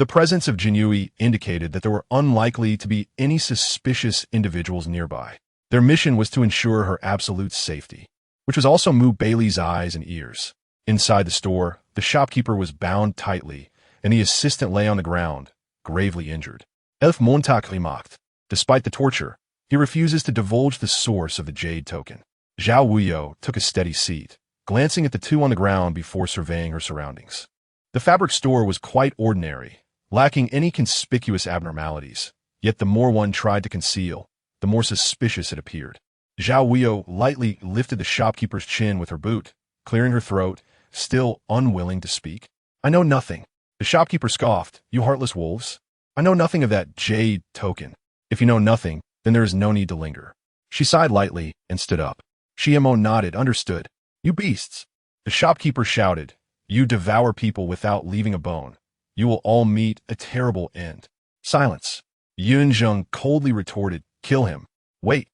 The presence of Jinui indicated that there were unlikely to be any suspicious individuals nearby. Their mission was to ensure her absolute safety, which was also move Baili's eyes and ears. Inside the store, the shopkeeper was bound tightly, and the assistant lay on the ground, gravely injured. Elf Montak remarked. Despite the torture, he refuses to divulge the source of the jade token. Zhao Wuyou took a steady seat, glancing at the two on the ground before surveying her surroundings. The fabric store was quite ordinary, lacking any conspicuous abnormalities, yet the more one tried to conceal, the more suspicious it appeared. Zhao Wuyou lightly lifted the shopkeeper's chin with her boot, clearing her throat, still unwilling to speak. I know nothing. The shopkeeper scoffed. You heartless wolves. I know nothing of that jade token. If you know nothing, then there is no need to linger. She sighed lightly and stood up. Xiemo nodded. Understood. You beasts. The shopkeeper shouted. You devour people without leaving a bone. You will all meet a terrible end. Silence. Yunzheng coldly retorted. Kill him. Wait.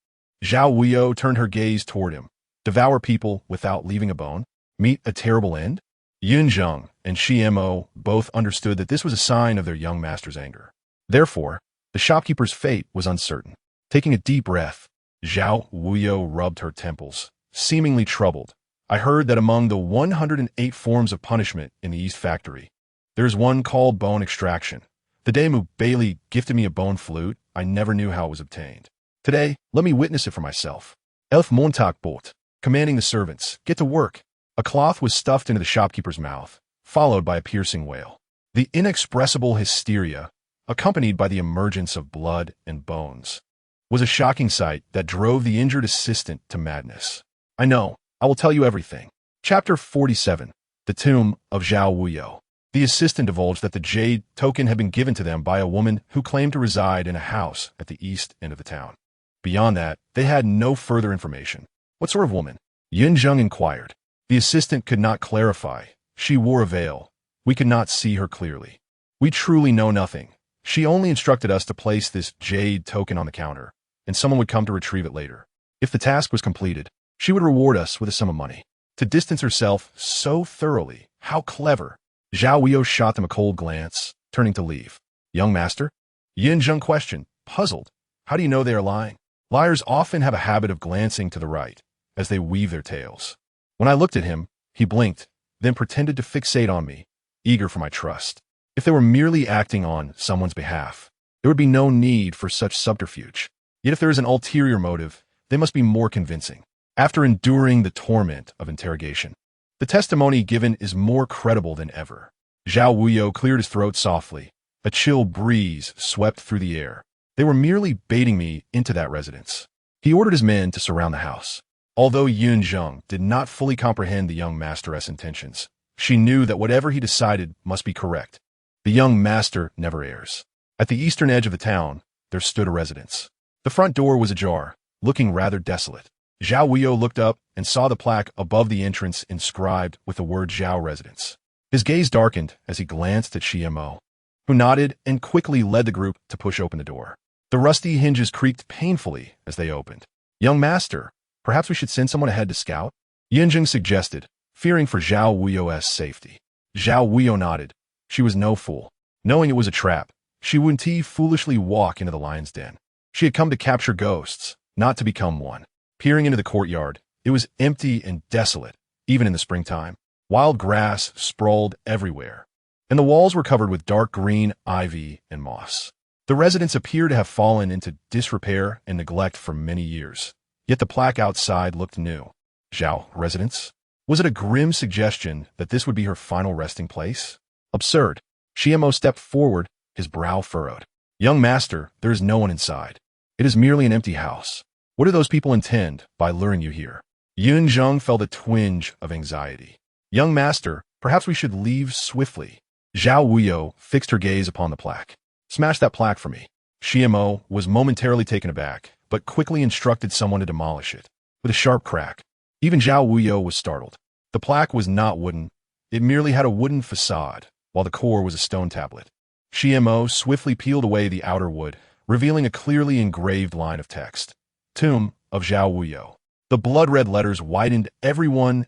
Zhao Wuyou turned her gaze toward him. Devour people without leaving a bone? Meet a terrible end? Yunzheng and Xiemo both understood that this was a sign of their young master's anger. Therefore, the shopkeeper's fate was uncertain. Taking a deep breath, Zhao Wuyou rubbed her temples, seemingly troubled. I heard that among the 108 forms of punishment in the East Factory, there is one called bone extraction. The day Baili gifted me a bone flute, I never knew how it was obtained. Today, let me witness it for myself. Elf Montak bot, commanding the servants, get to work. A cloth was stuffed into the shopkeeper's mouth, followed by a piercing wail. The inexpressible hysteria, accompanied by the emergence of blood and bones, was a shocking sight that drove the injured assistant to madness. I know, I will tell you everything. Chapter 47. The Tomb of Zhao Wuyou. The assistant divulged that the jade token had been given to them by a woman who claimed to reside in a house at the east end of the town. Beyond that, they had no further information. What sort of woman? Yunzheng inquired. The assistant could not clarify. She wore a veil. We could not see her clearly. We truly know nothing. She only instructed us to place this jade token on the counter, and someone would come to retrieve it later. If the task was completed, she would reward us with a sum of money. To distance herself so thoroughly, how clever. Zhao Wuyou shot them a cold glance, turning to leave. Young master? Yunzheng questioned, puzzled. How do you know they are lying? Liars often have a habit of glancing to the right as they weave their tales. When I looked at him, he blinked, then pretended to fixate on me, eager for my trust. If they were merely acting on someone's behalf, there would be no need for such subterfuge. Yet if there is an ulterior motive, they must be more convincing. After enduring the torment of interrogation, the testimony given is more credible than ever. Zhao Wuyou cleared his throat softly. A chill breeze swept through the air. They were merely baiting me into that residence. He ordered his men to surround the house. Although Yunzheng did not fully comprehend the young master's intentions, she knew that whatever he decided must be correct. The young master never errs. At the eastern edge of the town, there stood a residence. The front door was ajar, looking rather desolate. Zhao Wuyou looked up and saw the plaque above the entrance inscribed with the word Zhao Residence. His gaze darkened as he glanced at Shimo, who nodded and quickly led the group to push open the door. The rusty hinges creaked painfully as they opened. Young master, perhaps we should send someone ahead to scout? Yunzheng suggested, fearing for Zhao Wuyou's safety. Zhao Wuyou nodded. She was no fool. Knowing it was a trap, she wouldn't foolishly walk into the lion's den. She had come to capture ghosts, not to become one. Peering into the courtyard, it was empty and desolate, even in the springtime. Wild grass sprawled everywhere, and the walls were covered with dark green ivy and moss. The residence appeared to have fallen into disrepair and neglect for many years, yet the plaque outside looked new. Zhao Residence? Was it a grim suggestion that this would be her final resting place? Absurd. Shimo stepped forward, his brow furrowed. Young master, there is no one inside. It is merely an empty house. What do those people intend by luring you here? Yunzheng felt a twinge of anxiety. Young master, perhaps we should leave swiftly. Zhao Wuyou fixed her gaze upon the plaque. Smash that plaque for me. Shimo was momentarily taken aback, but quickly instructed someone to demolish it. With a sharp crack, even Zhao Wuyou was startled. The plaque was not wooden. It merely had a wooden facade, while the core was a stone tablet. Shimo swiftly peeled away the outer wood, revealing a clearly engraved line of text. Tomb of Zhao Wuyou. The blood-red letters widened everyone's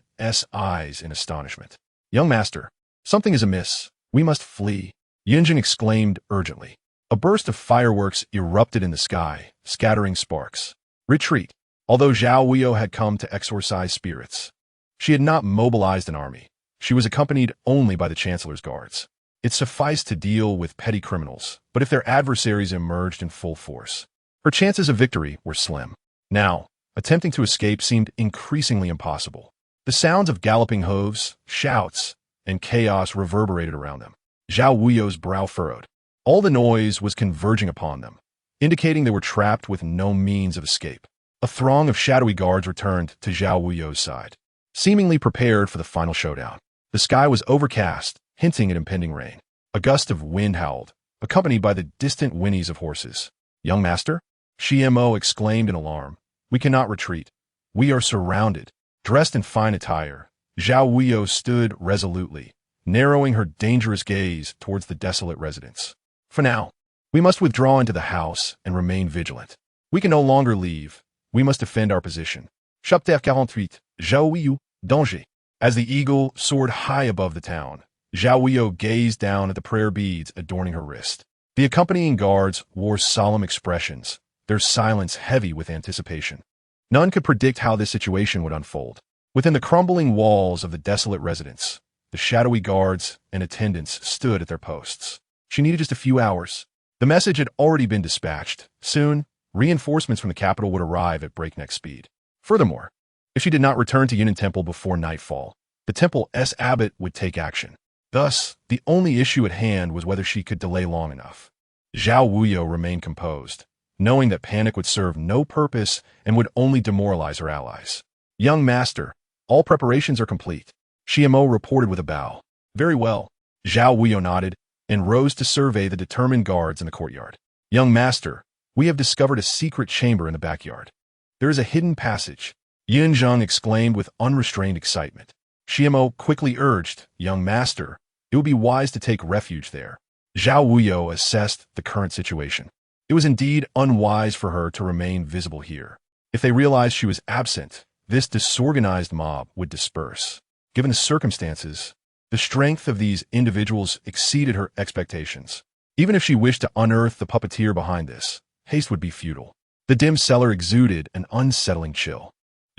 eyes in astonishment. Young master, something is amiss. We must flee. Yunzheng exclaimed urgently. A burst of fireworks erupted in the sky, scattering sparks. Retreat. Although Zhao Wuyou had come to exorcise spirits, she had not mobilized an army. She was accompanied only by the Chancellor's guards. It sufficed to deal with petty criminals, but if their adversaries emerged in full force, her chances of victory were slim. Now, attempting to escape seemed increasingly impossible. The sounds of galloping hooves, shouts, and chaos reverberated around them. Zhao Wuyou's brow furrowed. All the noise was converging upon them, indicating they were trapped with no means of escape. A throng of shadowy guards returned to Zhao Wuyou's side, seemingly prepared for the final showdown. The sky was overcast, hinting at impending rain. A gust of wind howled, accompanied by the distant whinnies of horses. Young master? Shimo exclaimed in alarm. We cannot retreat. We are surrounded. Dressed in fine attire, Zhao Wuyou stood resolutely, narrowing her dangerous gaze towards the desolate residence. For now, we must withdraw into the house and remain vigilant. We can no longer leave. We must defend our position. Chapter 48. Zhao Wuyou, danger. As the eagle soared high above the town, Zhao Wuyou gazed down at the prayer beads adorning her wrist. The accompanying guards wore solemn expressions, their silence heavy with anticipation. None could predict how this situation would unfold. Within the crumbling walls of the desolate residence, the shadowy guards and attendants stood at their posts. She needed just a few hours. The message had already been dispatched. Soon, reinforcements from the capital would arrive at breakneck speed. Furthermore, if she did not return to Yunan Temple before nightfall, the temple's abbot would take action. Thus, the only issue at hand was whether she could delay long enough. Zhao Wuyou remained composed, knowing that panic would serve no purpose and would only demoralize her allies. Young master, all preparations are complete. Xiamo reported with a bow. Very well. Zhao Wuyou nodded and rose to survey the determined guards in the courtyard. Young master, we have discovered a secret chamber in the backyard. There is a hidden passage. Yunzheng exclaimed with unrestrained excitement. Xiamo quickly urged, Young master, it would be wise to take refuge there. Zhao Wuyou assessed the current situation. It was indeed unwise for her to remain visible here. If they realized she was absent, this disorganized mob would disperse. Given the circumstances, the strength of these individuals exceeded her expectations. Even if she wished to unearth the puppeteer behind this, haste would be futile. The dim cellar exuded an unsettling chill.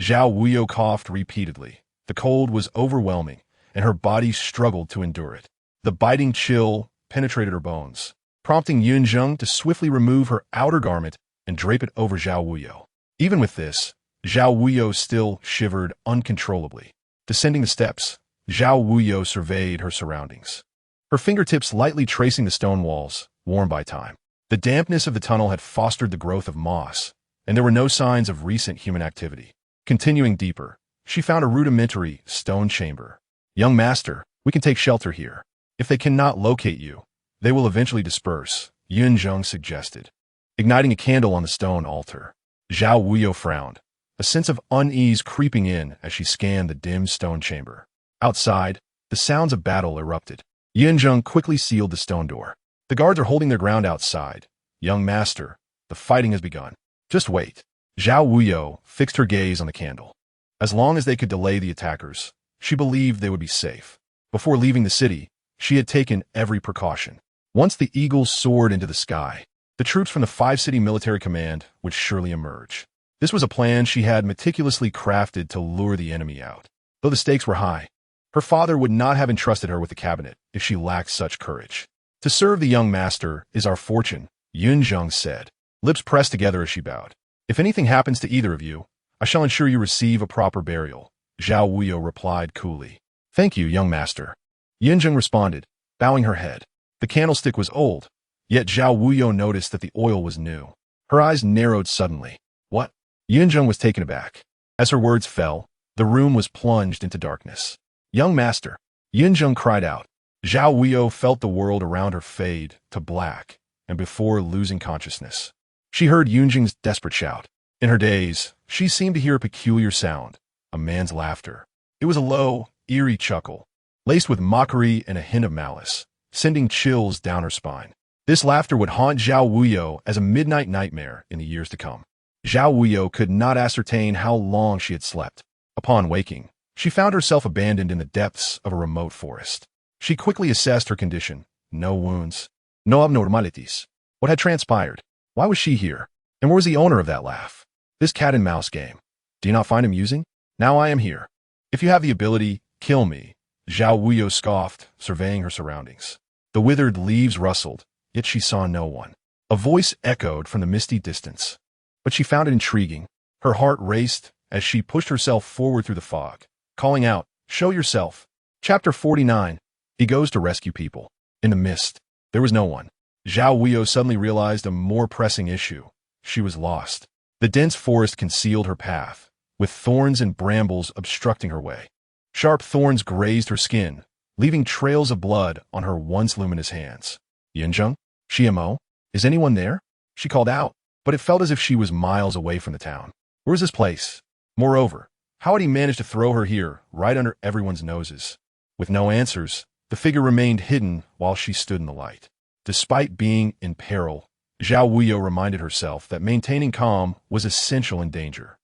Zhao Wuyou coughed repeatedly. The cold was overwhelming, and her body struggled to endure it. The biting chill penetrated her bones, prompting Yunzheng to swiftly remove her outer garment and drape it over Zhao Wuyou. Even with this, Zhao Wuyou still shivered uncontrollably. Descending the steps, Zhao Wuyou surveyed her surroundings, her fingertips lightly tracing the stone walls, worn by time. The dampness of the tunnel had fostered the growth of moss, and there were no signs of recent human activity. Continuing deeper, she found a rudimentary stone chamber. Young master, we can take shelter here. If they cannot locate you, they will eventually disperse, Yunzheng suggested, igniting a candle on the stone altar. Zhao Wuyou frowned, a sense of unease creeping in as she scanned the dim stone chamber. Outside, the sounds of battle erupted. Yunzheng quickly sealed the stone door. The guards are holding their ground outside. Young master, the fighting has begun. Just wait. Zhao Wuyou fixed her gaze on the candle. As long as they could delay the attackers, she believed they would be safe. Before leaving the city, she had taken every precaution. Once the eagles soared into the sky, the troops from the 5-city military command would surely emerge. This was a plan she had meticulously crafted to lure the enemy out. Though the stakes were high, her father would not have entrusted her with the cabinet if she lacked such courage. To serve the young master is our fortune, Yunzheng said, lips pressed together as she bowed. If anything happens to either of you, I shall ensure you receive a proper burial, Zhao Wuyou replied coolly. Thank you, young master. Yunzheng responded, bowing her head. The candlestick was old, yet Zhao Wuyou noticed that the oil was new. Her eyes narrowed suddenly. What? Yunzheng was taken aback. As her words fell, the room was plunged into darkness. Young master, Yunzheng cried out. Zhao Wuyou felt the world around her fade to black, and before losing consciousness, she heard Yunzheng's desperate shout. In her daze, she seemed to hear a peculiar sound, a man's laughter. It was a low, eerie chuckle, laced with mockery and a hint of malice, sending chills down her spine. This laughter would haunt Zhao Wuyou as a midnight nightmare in the years to come. Zhao Wuyou could not ascertain how long she had slept. Upon waking, she found herself abandoned in the depths of a remote forest. She quickly assessed her condition. No wounds, no abnormalities. What had transpired? Why was she here? And where was the owner of that laugh? This cat-and-mouse game. Do you not find amusing? Now I am here. If you have the ability, kill me, Zhao Wuyou scoffed, surveying her surroundings. The withered leaves rustled, yet she saw no one. A voice echoed from the misty distance, but she found it intriguing. Her heart raced as she pushed herself forward through the fog, calling out, Show yourself. Chapter 49. He goes to rescue people. In the mist, there was no one. Zhao Wuyou suddenly realized a more pressing issue. She was lost. The dense forest concealed her path, with thorns and brambles obstructing her way. Sharp thorns grazed her skin, leaving trails of blood on her once luminous hands. Yunzheng? Xiamo? Is anyone there? She called out, but it felt as if she was miles away from the town. Where is this place? Moreover, how had he managed to throw her here, right under everyone's noses? With no answers, the figure remained hidden while she stood in the light. Despite being in peril, Zhao Wuyou reminded herself that maintaining calm was essential in danger.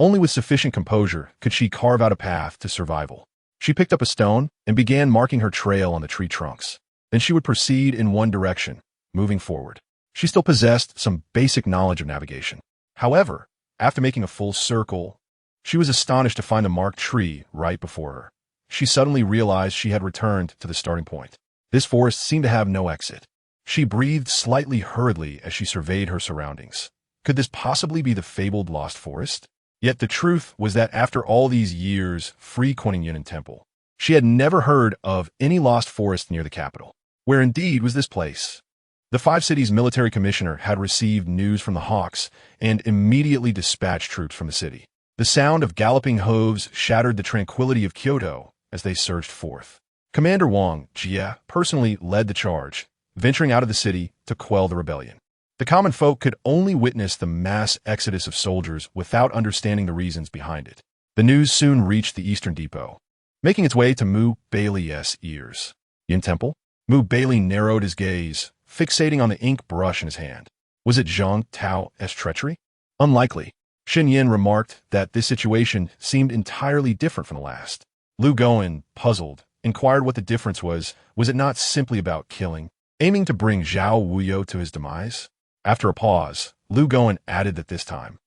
Only with sufficient composure could she carve out a path to survival. She picked up a stone and began marking her trail on the tree trunks. Then she would proceed in one direction, moving forward. She still possessed some basic knowledge of navigation. However, after making a full circle, she was astonished to find a marked tree right before her. She suddenly realized she had returned to the starting point. This forest seemed to have no exit. She breathed slightly hurriedly as she surveyed her surroundings. Could this possibly be the fabled lost forest? Yet the truth was that after all these years, free Kuningyunan Temple She had never heard of any lost forest near the capital. Where indeed was this place? The five cities' military commissioner had received news from the Hawks and immediately dispatched troops from the city. The sound of galloping hooves shattered the tranquility of Kyoto as they surged forth. Commander Wang Jie personally led the charge, venturing out of the city to quell the rebellion. The common folk could only witness the mass exodus of soldiers without understanding the reasons behind it. The news soon reached the Eastern Depot, making its way to Mu Baili's ears. Yin Temple? Mu Baili narrowed his gaze, fixating on the ink brush in his hand. Was it Zhang Tao's treachery? Unlikely. Xin Yin remarked that this situation seemed entirely different from the last. Lu Guoan, puzzled, inquired what the difference was. Was it not simply about killing, aiming to bring Zhao Wuyou to his demise? After a pause, Lu Guoan added that this time,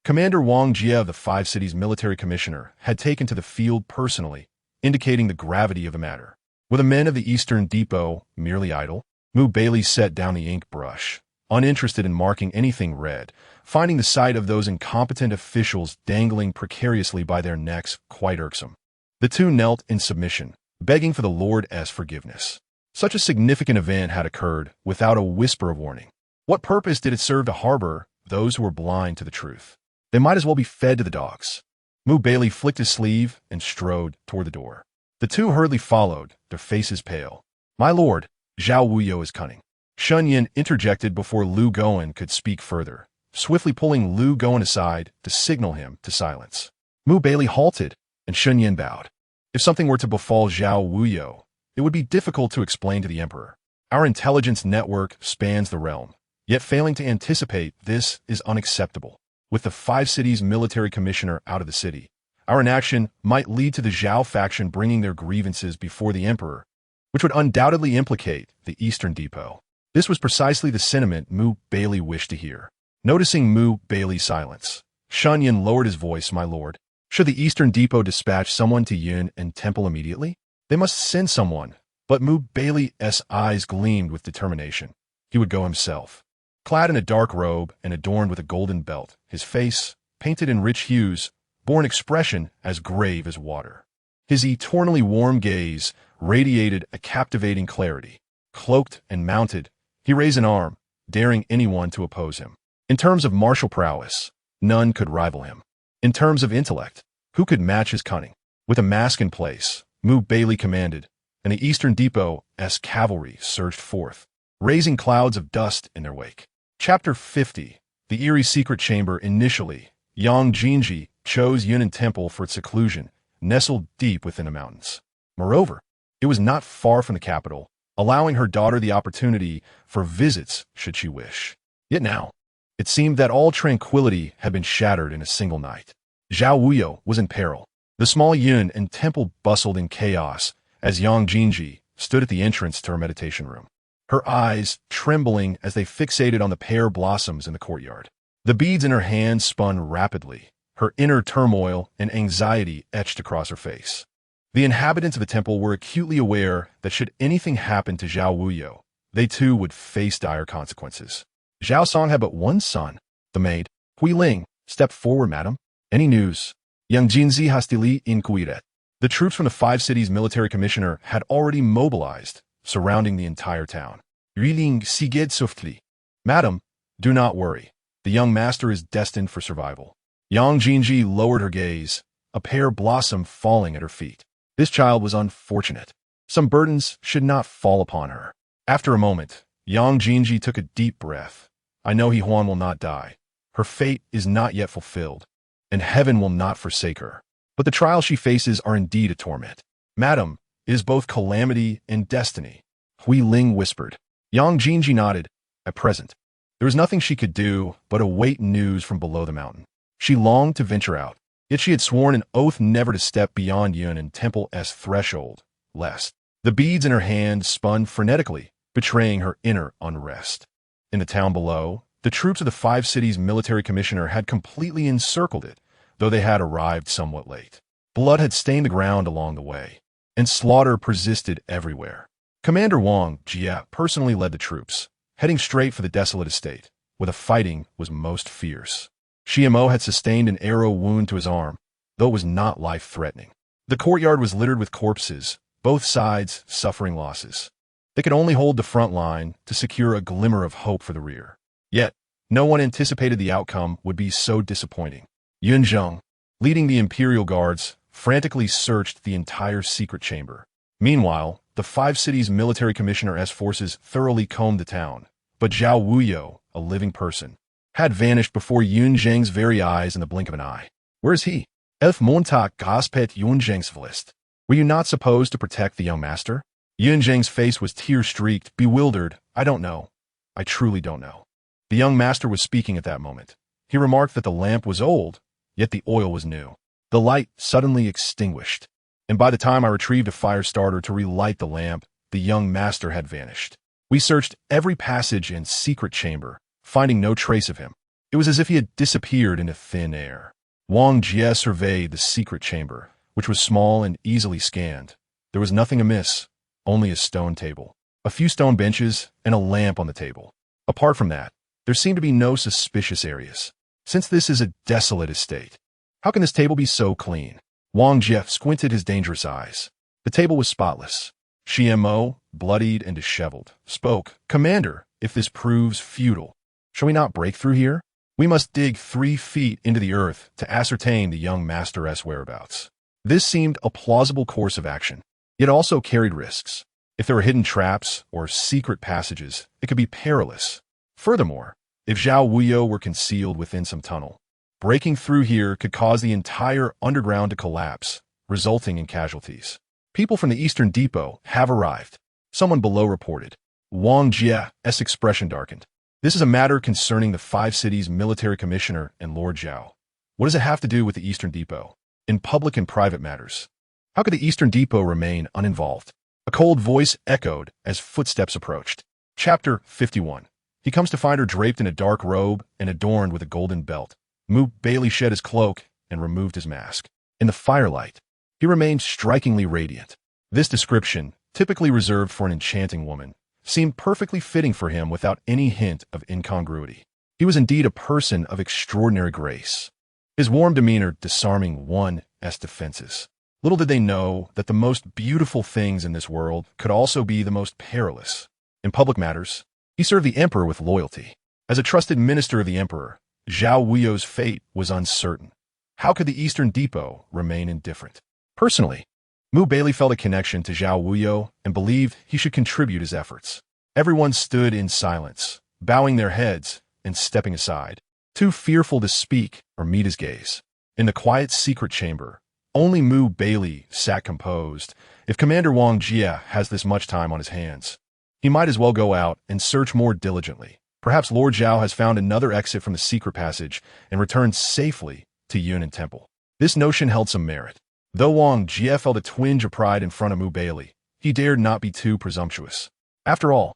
Commander Wang Jie of the Five Cities Military Commissioner had taken to the field personally, indicating the gravity of the matter. Were the men of the Eastern Depot merely idle? Mu Baili set down the ink brush, uninterested in marking anything red, finding the sight of those incompetent officials dangling precariously by their necks quite irksome. The two knelt in submission, begging for the Lord's forgiveness. Such a significant event had occurred without a whisper of warning. What purpose did it serve to harbor those who were blind to the truth? They might as well be fed to the dogs. Mu Baili flicked his sleeve and strode toward the door. The two hurriedly followed, their faces pale. My lord, Zhao Wuyou is cunning. Shun Yin interjected before Lu Guoan could speak further, swiftly pulling Lu Guoan aside to signal him to silence. Mu Baili halted, and Shun Yin bowed. If something were to befall Zhao Wuyou, it would be difficult to explain to the emperor. Our intelligence network spans the realm, yet failing to anticipate this is unacceptable. With the five cities' military commissioner out of the city, our inaction might lead to the Zhao faction bringing their grievances before the emperor, which would undoubtedly implicate the Eastern Depot. This was precisely the sentiment Mu Baili wished to hear. Noticing Mu Baili's silence, Shun Yin lowered his voice. My lord, should the Eastern Depot dispatch someone to Yin and Temple immediately? They must send someone, but Mu Baili's eyes gleamed with determination. He would go himself. Clad in a dark robe and adorned with a golden belt, his face, painted in rich hues, bore an expression as grave as water. His eternally warm gaze radiated a captivating clarity. Cloaked and mounted, he raised an arm, daring anyone to oppose him. In terms of martial prowess, none could rival him. In terms of intellect, who could match his cunning? With a mask in place, Mu Baili commanded, and the Eastern Depot's cavalry surged forth, raising clouds of dust in their wake. Chapter 50. The eerie secret chamber. Initially, Yang Jinji chose Yunnan Temple for its seclusion, nestled deep within the mountains. Moreover, it was not far from the capital, allowing her daughter the opportunity for visits should she wish. Yet now, it seemed that all tranquility had been shattered in a single night. Zhao Wuyou was in peril. The small Yun and temple bustled in chaos as Yang Jinji stood at the entrance to her meditation room, her eyes trembling as they fixated on the pear blossoms in the courtyard. The beads in her hands spun rapidly, her inner turmoil and anxiety etched across her face. The inhabitants of the temple were acutely aware that should anything happen to Zhao Wuyou, they too would face dire consequences. Zhao Song had but one son. The maid, Hui Ling, stepped forward. Madam, any news? Yang Jinzi hastily inquired. The troops from the five cities military commissioner had already mobilized, surrounding the entire town. Yu Ling sighed softly. Madam, do not worry. The young master is destined for survival. Yang Jinji lowered her gaze, a pear blossom falling at her feet. This child was unfortunate. Some burdens should not fall upon her. After a moment, Yang Jinji took a deep breath. I know He Huan will not die. Her fate is not yet fulfilled, and heaven will not forsake her. But the trials she faces are indeed a torment. Madam, it is both calamity and destiny. Hui Ling whispered. Yang Jinji nodded. At present, there was nothing she could do but await news from below the mountain. She longed to venture out, yet she had sworn an oath never to step beyond Yun and Temple's threshold, lest the beads in her hand spun frenetically, betraying her inner unrest. In the town below, the troops of the five cities military commissioner had completely encircled it, though they had arrived somewhat late. Blood had stained the ground along the way, and slaughter persisted everywhere. Commander Wang Jie personally led the troops, heading straight for the desolate estate, where the fighting was most fierce. Shimo had sustained an arrow wound to his arm, though it was not life-threatening. The courtyard was littered with corpses, both sides suffering losses. They could only hold the front line to secure a glimmer of hope for the rear. Yet, no one anticipated the outcome would be so disappointing. Yun Zheng, leading the Imperial Guards, frantically searched the entire secret chamber. Meanwhile, the 5 cities' military commissioner's forces thoroughly combed the town, but Zhao Wuyou, a living person, had vanished before Yun Zheng's very eyes in the blink of an eye. Where is he? Elf Montag Gospet Yun Zheng's list. Were you not supposed to protect the young master? Yun Zheng's face was tear-streaked, bewildered. I don't know. I truly don't know. The young master was speaking at that moment. He remarked that the lamp was old, yet the oil was new. The light suddenly extinguished, and by the time I retrieved a fire starter to relight the lamp, the young master had vanished. We searched every passage and secret chamber, finding no trace of him. It was as if he had disappeared into thin air. Wang Jie surveyed the secret chamber, which was small and easily scanned. There was nothing amiss, only a stone table, a few stone benches, and a lamp on the table. Apart from that, there seemed to be no suspicious areas. Since this is a desolate estate, how can this table be so clean? Wang Jie squinted his dangerous eyes. The table was spotless. Xiemo, bloodied and disheveled, spoke. Commander, if this proves futile, shall we not break through here? We must dig 3 feet into the earth to ascertain the young master's whereabouts. This seemed a plausible course of action. It also carried risks. If there were hidden traps or secret passages, it could be perilous. Furthermore, if Zhao Wuyou were concealed within some tunnel, breaking through here could cause the entire underground to collapse, resulting in casualties. People from the Eastern Depot have arrived. Someone below reported. Wang Jie's expression darkened. This is a matter concerning the 5 cities' military commissioner and Lord Zhao. What does it have to do with the Eastern Depot? In public and private matters, how could the Eastern Depot remain uninvolved? A cold voice echoed as footsteps approached. Chapter 51. He comes to find her draped in a dark robe and adorned with a golden belt. Baili shed his cloak and removed his mask. In the firelight, he remained strikingly radiant. This description, typically reserved for an enchanting woman, seemed perfectly fitting for him without any hint of incongruity. He was indeed a person of extraordinary grace, his warm demeanor disarming one's defenses. Little did they know that the most beautiful things in this world could also be the most perilous. In public matters, he served the emperor with loyalty. As a trusted minister of the emperor, Zhao Wuyou's fate was uncertain. How could the Eastern Depot remain indifferent? Personally, Baili felt a connection to Zhao Wuyou and believed he should contribute his efforts. Everyone stood in silence, bowing their heads and stepping aside, too fearful to speak or meet his gaze. In the quiet secret chamber, only Baili sat composed. If Commander Wang Jie has this much time on his hands, he might as well go out and search more diligently. Perhaps Lord Zhao has found another exit from the secret passage and returned safely to Yunan Temple. This notion held some merit. Though Wang Jie felt a twinge of pride in front of Baili, he dared not be too presumptuous. After all,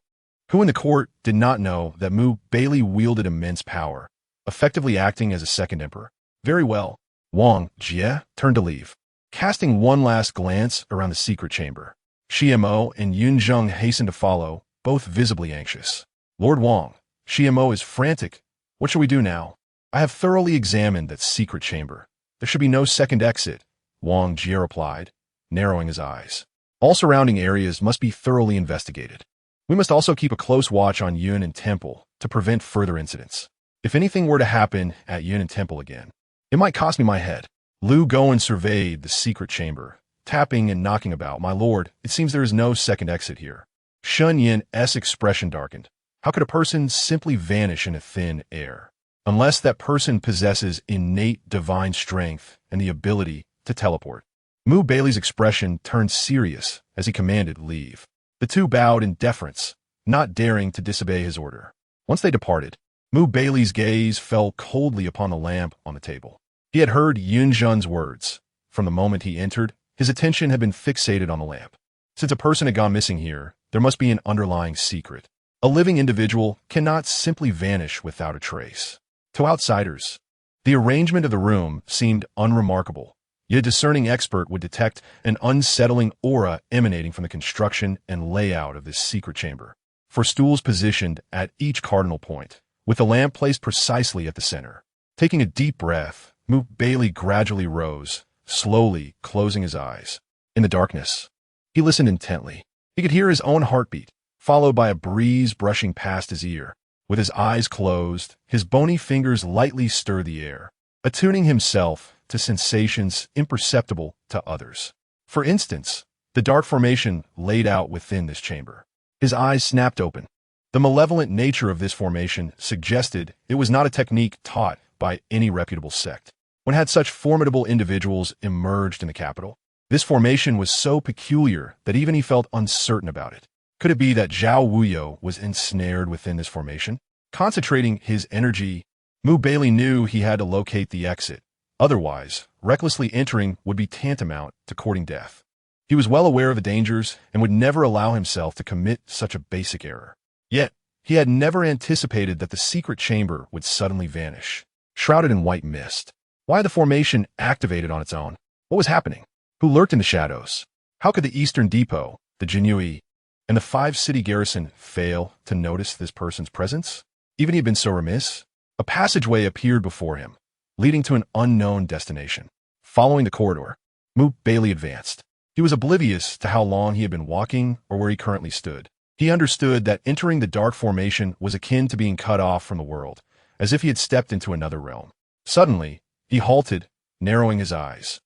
who in the court did not know that Baili wielded immense power, effectively acting as a second emperor? Very well. Wang Jie turned to leave, casting one last glance around the secret chamber. Xiemo and Yun Zheng hastened to follow, both visibly anxious. Lord Wang, Xiemo is frantic. What shall we do now? I have thoroughly examined that secret chamber. There should be no second exit, Wang Jie replied, narrowing his eyes. All surrounding areas must be thoroughly investigated. We must also keep a close watch on Yunan Temple to prevent further incidents. If anything were to happen at Yunan Temple again, it might cost me my head. Lu Goen surveyed the secret chamber, tapping and knocking about. My lord, it seems there is no second exit here. Shun Yin's expression darkened. How could a person simply vanish into thin air? Unless that person possesses innate divine strength and the ability to teleport. Baili's expression turned serious as he commanded leave. The two bowed in deference, not daring to disobey his order. Once they departed, Baili's gaze fell coldly upon the lamp on the table. He had heard Yun Zhen's words. From the moment he entered, his attention had been fixated on the lamp. Since a person had gone missing here, there must be an underlying secret. A living individual cannot simply vanish without a trace. To outsiders, the arrangement of the room seemed unremarkable, yet a discerning expert would detect an unsettling aura emanating from the construction and layout of this secret chamber. For stools positioned at each cardinal point, with the lamp placed precisely at the center. Taking a deep breath, Baili gradually rose, slowly closing his eyes. In the darkness, he listened intently. He could hear his own heartbeat, followed by a breeze brushing past his ear. With his eyes closed, his bony fingers lightly stirred the air, attuning himself to sensations imperceptible to others. For instance, the dark formation laid out within this chamber. His eyes snapped open. The malevolent nature of this formation suggested it was not a technique taught by any reputable sect. When had such formidable individuals emerged in the capital? This formation was so peculiar that even he felt uncertain about it. Could it be that Zhao Wuyou was ensnared within this formation? Concentrating his energy, Baili knew he had to locate the exit. Otherwise, recklessly entering would be tantamount to courting death. He was well aware of the dangers and would never allow himself to commit such a basic error. Yet, he had never anticipated that the secret chamber would suddenly vanish, shrouded in white mist. Why had the formation activated on its own? What was happening? Who lurked in the shadows? How could the Eastern Depot, the Jinui, and the 5-city garrison fail to notice this person's presence? Even he had been so remiss. A passageway appeared before him, leading to an unknown destination. Following the corridor, Baili advanced. He was oblivious to how long he had been walking or where he currently stood. He understood that entering the dark formation was akin to being cut off from the world, as if he had stepped into another realm. Suddenly, he halted, narrowing his eyes.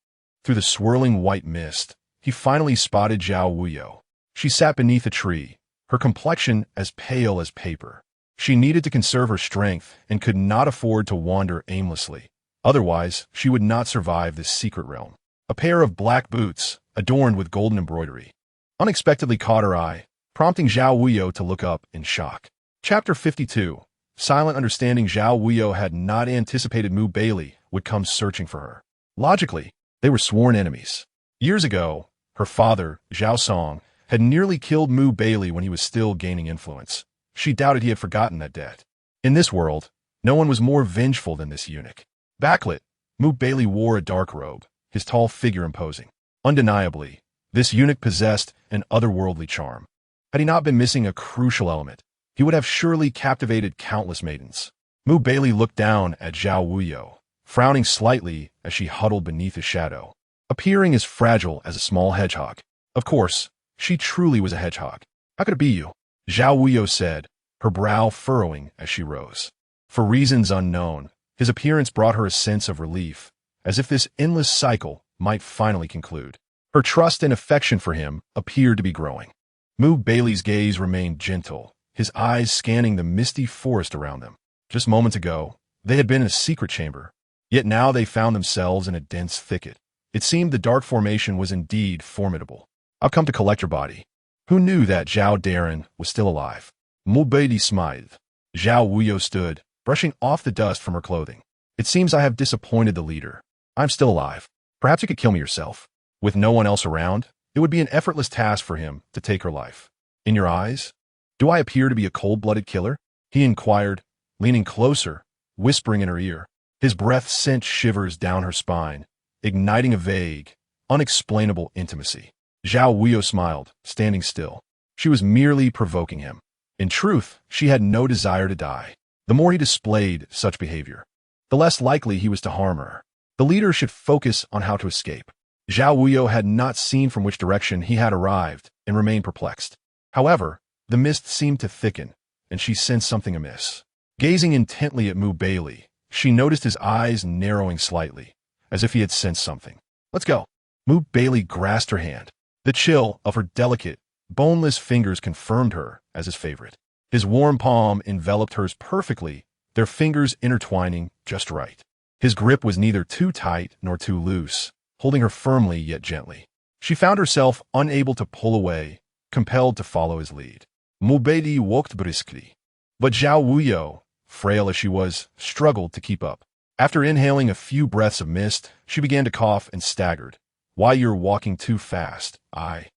Through the swirling white mist, he finally spotted Zhao Wuyou. She sat beneath a tree, her complexion as pale as paper. She needed to conserve her strength and could not afford to wander aimlessly. Otherwise, she would not survive this secret realm. A pair of black boots, adorned with golden embroidery, unexpectedly caught her eye, prompting Zhao Wuyou to look up in shock. Chapter 52. Silent understanding. Zhao Wuyou had not anticipated Baili would come searching for her. Logically, they were sworn enemies. Years ago, her father, Zhao Song, had nearly killed Baili when he was still gaining influence. She doubted he had forgotten that debt. In this world, no one was more vengeful than this eunuch. Backlit, Baili wore a dark robe, his tall figure imposing. Undeniably, this eunuch possessed an otherworldly charm. Had he not been missing a crucial element, he would have surely captivated countless maidens. Baili looked down at Zhao Wuyou, frowning slightly as she huddled beneath his shadow, appearing as fragile as a small hedgehog. Of course, she truly was a hedgehog. How could it be you? Zhao Wuyou said, her brow furrowing as she rose. For reasons unknown, his appearance brought her a sense of relief, as if this endless cycle might finally conclude. Her trust and affection for him appeared to be growing. Baili's gaze remained gentle, his eyes scanning the misty forest around them. Just moments ago, they had been in a secret chamber, yet now they found themselves in a dense thicket. It seemed the dark formation was indeed formidable. "I've come to collect your body." Who knew that Zhao Darren was still alive? Baili smiled. Zhao Wuyou stood, brushing off the dust from her clothing. "It seems I have disappointed the leader. I'm still alive. Perhaps you could kill me yourself." With no one else around, it would be an effortless task for him to take her life. "In your eyes, do I appear to be a cold-blooded killer?" he inquired, leaning closer, whispering in her ear. His breath sent shivers down her spine, igniting a vague, unexplainable intimacy. Zhao Wuyou smiled, standing still. She was merely provoking him. In truth, she had no desire to die. The more he displayed such behavior, the less likely he was to harm her. The leader should focus on how to escape. Zhao Wuyou had not seen from which direction he had arrived and remained perplexed. However, the mist seemed to thicken, and she sensed something amiss. Gazing intently at Baili, she noticed his eyes narrowing slightly, as if he had sensed something. "Let's go." Baili grasped her hand. The chill of her delicate, boneless fingers confirmed her as his favorite. His warm palm enveloped hers perfectly, their fingers intertwining just right. His grip was neither too tight nor too loose, holding her firmly yet gently. She found herself unable to pull away, compelled to follow his lead. Baili walked briskly, but Zhao Wuyou, frail as she was, struggled to keep up. After inhaling a few breaths of mist, she began to cough and staggered. "Why, you're walking too fast. I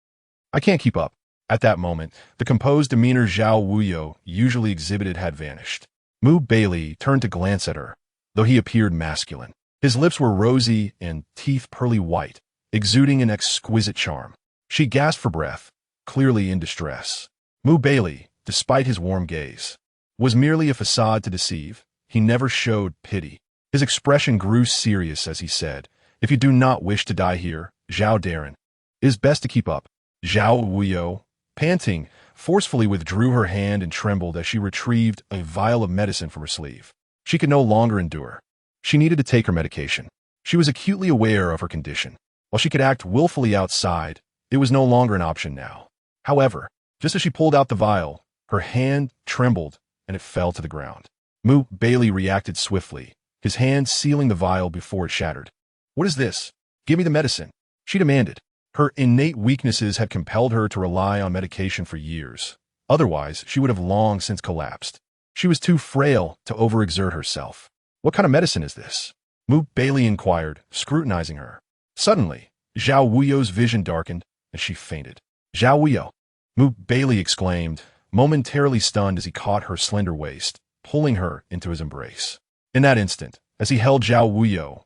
can't keep up." At that moment, the composed demeanor Zhao Wuyou usually exhibited had vanished. Baili turned to glance at her, though he appeared masculine. His lips were rosy and teeth pearly white, exuding an exquisite charm. She gasped for breath, clearly in distress. Baili, despite his warm gaze, was merely a facade to deceive. He never showed pity. His expression grew serious as he said, If you do not wish to die here, Zhao Darren, it is best to keep up. Zhao Wuyou, panting, forcefully withdrew her hand and trembled as she retrieved a vial of medicine from her sleeve. She could no longer endure. She needed to take her medication. She was acutely aware of her condition. While she could act willfully outside, it was no longer an option now. However, just as she pulled out the vial, her hand trembled and it fell to the ground. Baili reacted swiftly, his hand sealing the vial before it shattered. "What is this? Give me the medicine," she demanded. Her innate weaknesses had compelled her to rely on medication for years. Otherwise, she would have long since collapsed. She was too frail to overexert herself. "What kind of medicine is this?" Baili inquired, scrutinizing her. Suddenly, Zhao Wuyou's vision darkened, and she fainted. "Zhao Wuyou!" Baili exclaimed, momentarily stunned as he caught her slender waist, pulling her into his embrace. In that instant, as he held Zhao Wuyou,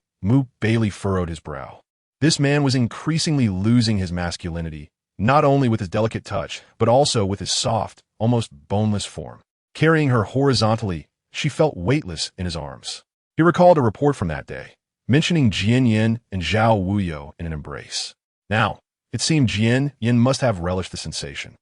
Baili furrowed his brow. This man was increasingly losing his masculinity, not only with his delicate touch, but also with his soft, almost boneless form. Carrying her horizontally, she felt weightless in his arms. He recalled a report from that day, mentioning Jian Yin and Zhao Wuyou in an embrace. Now, it seemed Jian Yin must have relished the sensation.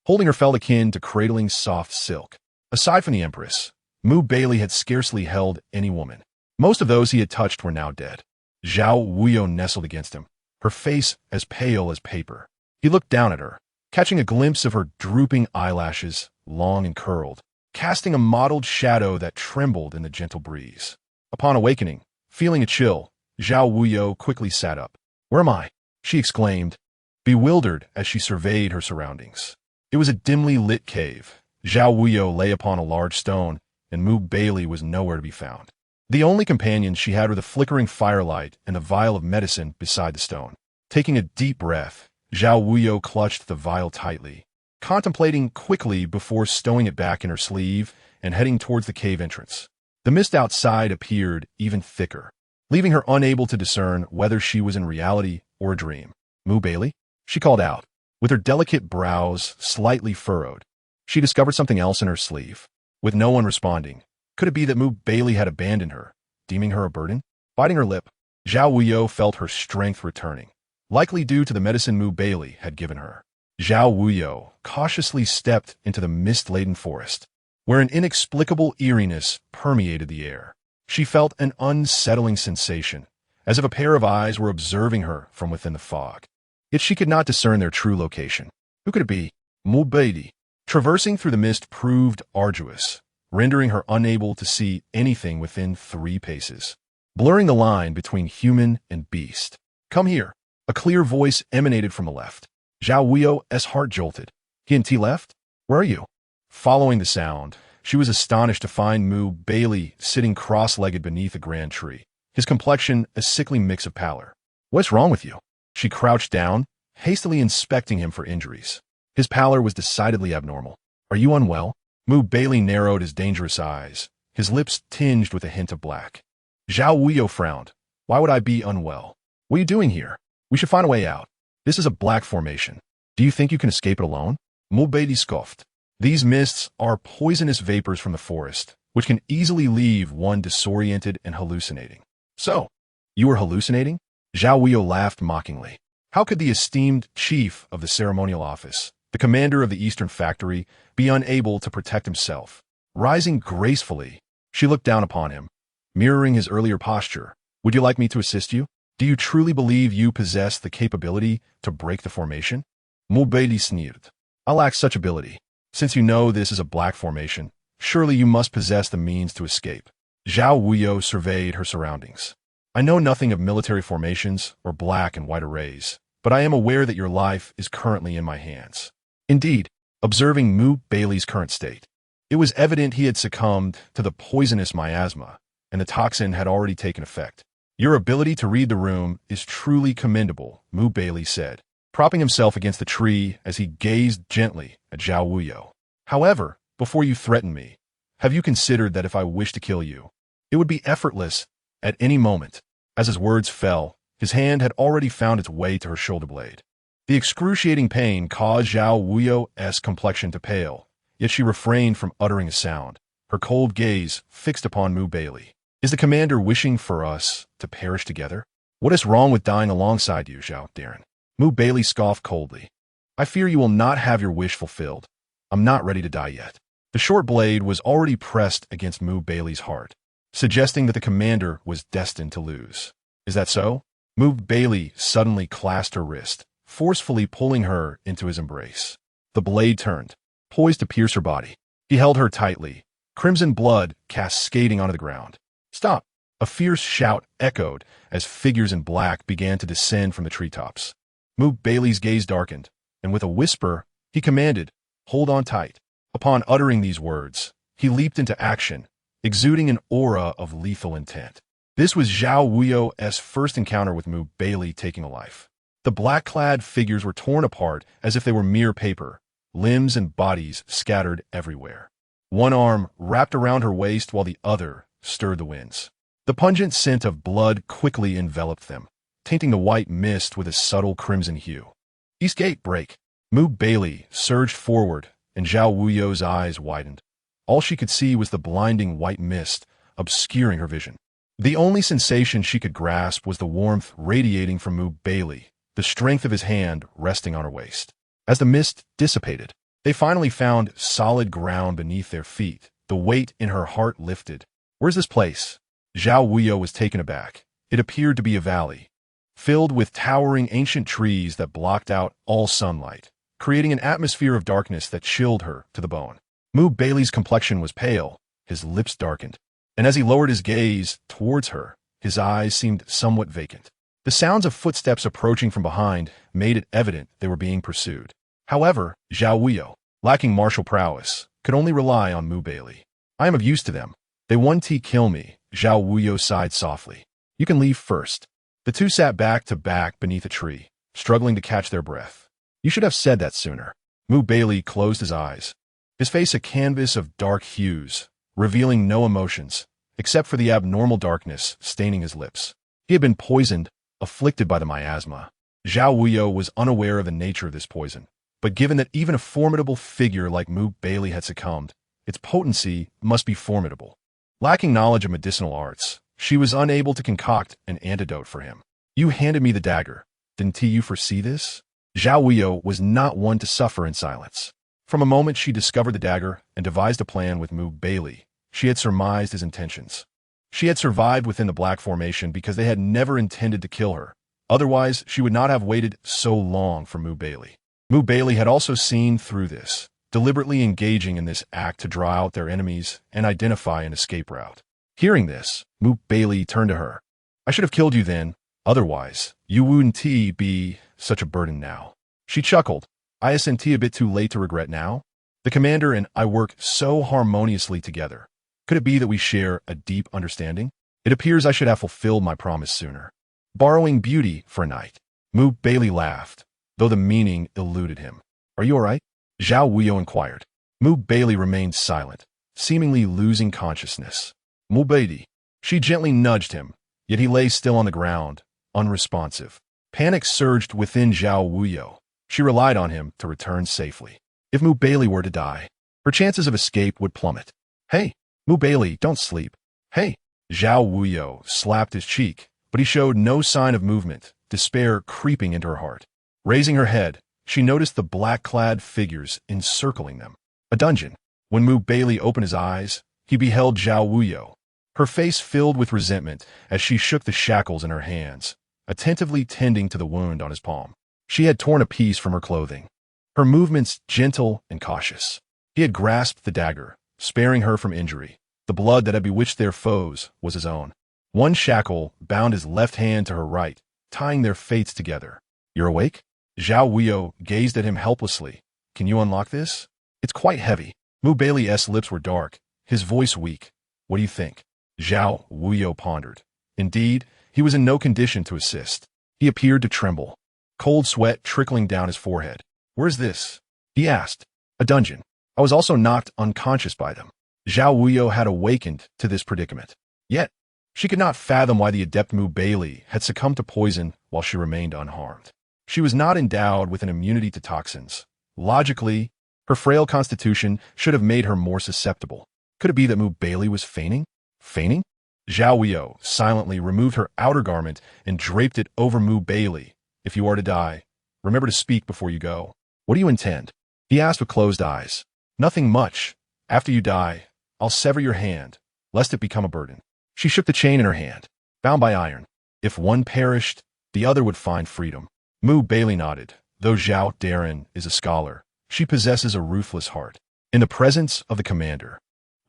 Holding her felt akin to cradling soft silk. Aside from the Empress, Baili had scarcely held any woman. Most of those he had touched were now dead. Zhao Wuyou nestled against him, her face as pale as paper. He looked down at her, catching a glimpse of her drooping eyelashes, long and curled, casting a mottled shadow that trembled in the gentle breeze. Upon awakening, feeling a chill, Zhao Wuyou quickly sat up. "Where am I?" she exclaimed, bewildered as she surveyed her surroundings. It was a dimly lit cave. Zhao Wuyou lay upon a large stone, and Baili was nowhere to be found. The only companions she had were the flickering firelight and the vial of medicine beside the stone. Taking a deep breath, Zhao Wuyou clutched the vial tightly, contemplating quickly before stowing it back in her sleeve and heading towards the cave entrance. The mist outside appeared even thicker, leaving her unable to discern whether she was in reality or a dream. "Baili?" she called out, with her delicate brows slightly furrowed. She discovered something else in her sleeve. With no one responding, could it be that Baili had abandoned her, deeming her a burden? Biting her lip, Zhao Wuyou felt her strength returning, likely due to the medicine Baili had given her. Zhao Wuyou cautiously stepped into the mist-laden forest, where an inexplicable eeriness permeated the air. She felt an unsettling sensation, as if a pair of eyes were observing her from within the fog. Yet she could not discern their true location. Who could it be? Baili. Traversing through the mist proved arduous, rendering her unable to see anything within 3 paces, blurring the line between human and beast. "Come here." A clear voice emanated from the left. Zhao Wuyou's heart jolted. "He left? Where are you?" Following the sound, she was astonished to find Baili sitting cross-legged beneath a grand tree, his complexion a sickly mix of pallor. "What's wrong with you?" She crouched down, hastily inspecting him for injuries. His pallor was decidedly abnormal. "Are you unwell?" Baili narrowed his dangerous eyes, his lips tinged with a hint of black. Zhao Wuyou frowned. "Why would I be unwell? What are you doing here? We should find a way out. This is a black formation. Do you think you can escape it alone?" Baili scoffed. "These mists are poisonous vapors from the forest, which can easily leave one disoriented and hallucinating." "So, you were hallucinating?" Zhao Wuyou laughed mockingly. How could the esteemed chief of the ceremonial office, the commander of the Eastern Factory, be unable to protect himself? Rising gracefully, she looked down upon him, mirroring his earlier posture. "Would you like me to assist you? Do you truly believe you possess the capability to break the formation?" Baili sneered. "I lack such ability. Since you know this is a black formation, surely you must possess the means to escape." Zhao Wuyou surveyed her surroundings. "I know nothing of military formations or black and white arrays, but I am aware that your life is currently in my hands." Indeed, observing Baili's current state, it was evident he had succumbed to the poisonous miasma, and the toxin had already taken effect. "Your ability to read the room is truly commendable," Baili said, propping himself against the tree as he gazed gently at Zhao Wuyou. "However, before you threaten me, have you considered that if I wish to kill you, it would be effortless at any moment?" As his words fell, his hand had already found its way to her shoulder blade. The excruciating pain caused Zhao Wuyou's complexion to pale, yet she refrained from uttering a sound, her cold gaze fixed upon Baili. "Is the commander wishing for us to perish together?" What is wrong with dying alongside you, Zhao Darren? Mu Baili scoffed coldly. I fear you will not have your wish fulfilled. I'm not ready to die yet. The short blade was already pressed against Mu Baili's heart, suggesting that the commander was destined to lose. Is that so? Mu Baili suddenly clasped her wrist, forcefully pulling her into his embrace. The blade turned, poised to pierce her body. He held her tightly, crimson blood cascading onto the ground. Stop! A fierce shout echoed as figures in black began to descend from the treetops. Mu Baili's gaze darkened, and with a whisper, he commanded, "Hold on tight." Upon uttering these words, he leaped into action, exuding an aura of lethal intent. This was Zhao Wuyou's first encounter with Mu Baili taking a life. The black-clad figures were torn apart as if they were mere paper, limbs and bodies scattered everywhere. One arm wrapped around her waist while the other stirred the winds. The pungent scent of blood quickly enveloped them, tainting the white mist with a subtle crimson hue. Eastgate break. Mu Baili surged forward, and Zhao Wuyou's eyes widened. All she could see was the blinding white mist, obscuring her vision. The only sensation she could grasp was the warmth radiating from Mu Baili, the strength of his hand resting on her waist. As the mist dissipated, they finally found solid ground beneath their feet. The weight in her heart lifted. Where's this place? Zhao Wuyou was taken aback. It appeared to be a valley, filled with towering ancient trees that blocked out all sunlight, creating an atmosphere of darkness that chilled her to the bone. Mu Baili's complexion was pale, his lips darkened, and as he lowered his gaze towards her, his eyes seemed somewhat vacant. The sounds of footsteps approaching from behind made it evident they were being pursued. However, Zhao Wuyou, lacking martial prowess, could only rely on Mu Baili. I am of use to them. They won't kill me, Zhao Wuyou sighed softly. You can leave first. The two sat back to back beneath a tree, struggling to catch their breath. You should have said that sooner. Mu Baili closed his eyes, his face a canvas of dark hues, revealing no emotions, except for the abnormal darkness staining his lips. He had been poisoned, afflicted by the miasma. Zhao Wuyou was unaware of the nature of this poison, but given that even a formidable figure like Mu Baili had succumbed, its potency must be formidable. Lacking knowledge of medicinal arts, she was unable to concoct an antidote for him. You handed me the dagger. Didn't you foresee this? Zhao Wuyou was not one to suffer in silence. From a moment she discovered the dagger and devised a plan with Mu Baili, she had surmised his intentions. She had survived within the Black Formation because they had never intended to kill her. Otherwise, she would not have waited so long for Mu Baili. Mu Baili had also seen through this, deliberately engaging in this act to draw out their enemies and identify an escape route. Hearing this, Mu Baili turned to her. I should have killed you then. Otherwise, you wouldn't be such a burden now. She chuckled. Isn't a bit too late to regret now? The commander and I work so harmoniously together. Could it be that we share a deep understanding? It appears I should have fulfilled my promise sooner. Borrowing beauty for a night. Mu Baili laughed, though the meaning eluded him. Are you all right? Zhao Wuyou inquired. Mu Baili remained silent, seemingly losing consciousness. Mu Baili. She gently nudged him, yet he lay still on the ground, unresponsive. Panic surged within Zhao Wuyou. She relied on him to return safely. If Mu Baili were to die, her chances of escape would plummet. Hey, Mu Baili, don't sleep. Hey. Zhao Wuyou slapped his cheek, but he showed no sign of movement, despair creeping into her heart. Raising her head, she noticed the black-clad figures encircling them. A dungeon. When Mu Baili opened his eyes, he beheld Zhao Wuyou. Her face filled with resentment as she shook the shackles in her hands, attentively tending to the wound on his palm. She had torn a piece from her clothing, her movements gentle and cautious. He had grasped the dagger, sparing her from injury. The blood that had bewitched their foes was his own. One shackle bound his left hand to her right, tying their fates together. You're awake? Zhao Wuyou gazed at him helplessly. Can you unlock this? It's quite heavy. Mu Baili's lips were dark, his voice weak. What do you think? Zhao Wuyou pondered. Indeed, he was in no condition to assist. He appeared to tremble, cold sweat trickling down his forehead. Where's this? He asked. A dungeon. I was also knocked unconscious by them. Zhao Wuyou had awakened to this predicament. Yet, she could not fathom why the adept Mu Baili had succumbed to poison while she remained unharmed. She was not endowed with an immunity to toxins. Logically, her frail constitution should have made her more susceptible. Could it be that Mu Baili was feigning? Feigning? Zhao Wuyou silently removed her outer garment and draped it over Mu Baili. If you are to die, remember to speak before you go. What do you intend? He asked with closed eyes. Nothing much. After you die, I'll sever your hand, lest it become a burden. She shook the chain in her hand, bound by iron. If one perished, the other would find freedom. Mu Baili nodded. Though Zhao Darren is a scholar, she possesses a ruthless heart. In the presence of the commander,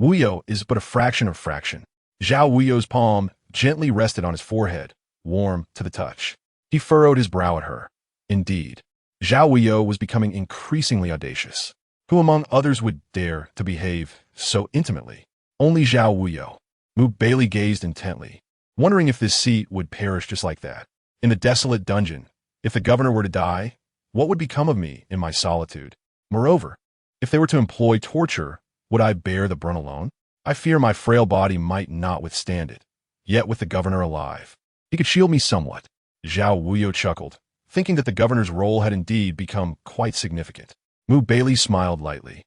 Wuyou is but a fraction of fraction. Zhao Wuyou's palm gently rested on his forehead, warm to the touch. He furrowed his brow at her. Indeed, Zhao Wuyou was becoming increasingly audacious. Who among others would dare to behave so intimately? Only Zhao Wuyou. Mu Baili gazed intently, wondering if this seat would perish just like that. In the desolate dungeon, if the governor were to die, what would become of me in my solitude? Moreover, if they were to employ torture, would I bear the brunt alone? I fear my frail body might not withstand it. Yet with the governor alive, he could shield me somewhat. Zhao Wuyou chuckled, thinking that the governor's role had indeed become quite significant. Mu Baili smiled lightly.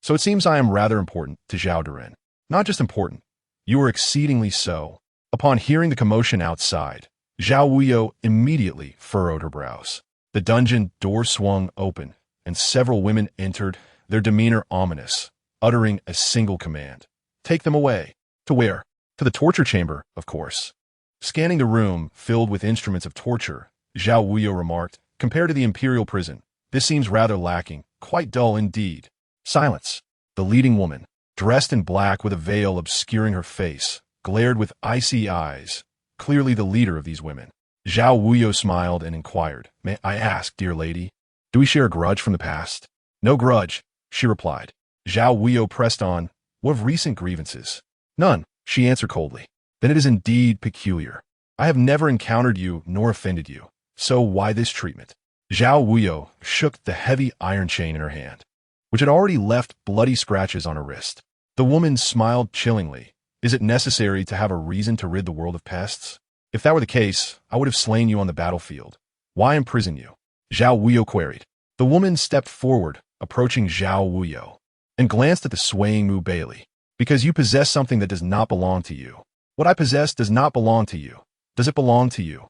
So it seems I am rather important to Zhao Darren. Not just important, you are exceedingly so. Upon hearing the commotion outside, Zhao Wuyou immediately furrowed her brows. The dungeon door swung open, and several women entered, their demeanor ominous, uttering a single command. Take them away. To where? To the torture chamber, of course. Scanning the room filled with instruments of torture, Zhao Wuyou remarked, compared to the Imperial prison, this seems rather lacking, quite dull indeed. Silence. The leading woman, dressed in black with a veil obscuring her face, glared with icy eyes, clearly the leader of these women. Zhao Wuyou smiled and inquired, May I ask, dear lady, do we share a grudge from the past? No grudge, she replied. Zhao Wuyou pressed on, what of recent grievances? None, she answered coldly. Then it is indeed peculiar. I have never encountered you nor offended you. So why this treatment? Zhao Wuyou shook the heavy iron chain in her hand, which had already left bloody scratches on her wrist. The woman smiled chillingly. Is it necessary to have a reason to rid the world of pests? If that were the case, I would have slain you on the battlefield. Why imprison you? Zhao Wuyou queried. The woman stepped forward, approaching Zhao Wuyou, and glanced at the swaying Mu Baili. Because you possess something that does not belong to you. What I possess does not belong to you. Does it belong to you?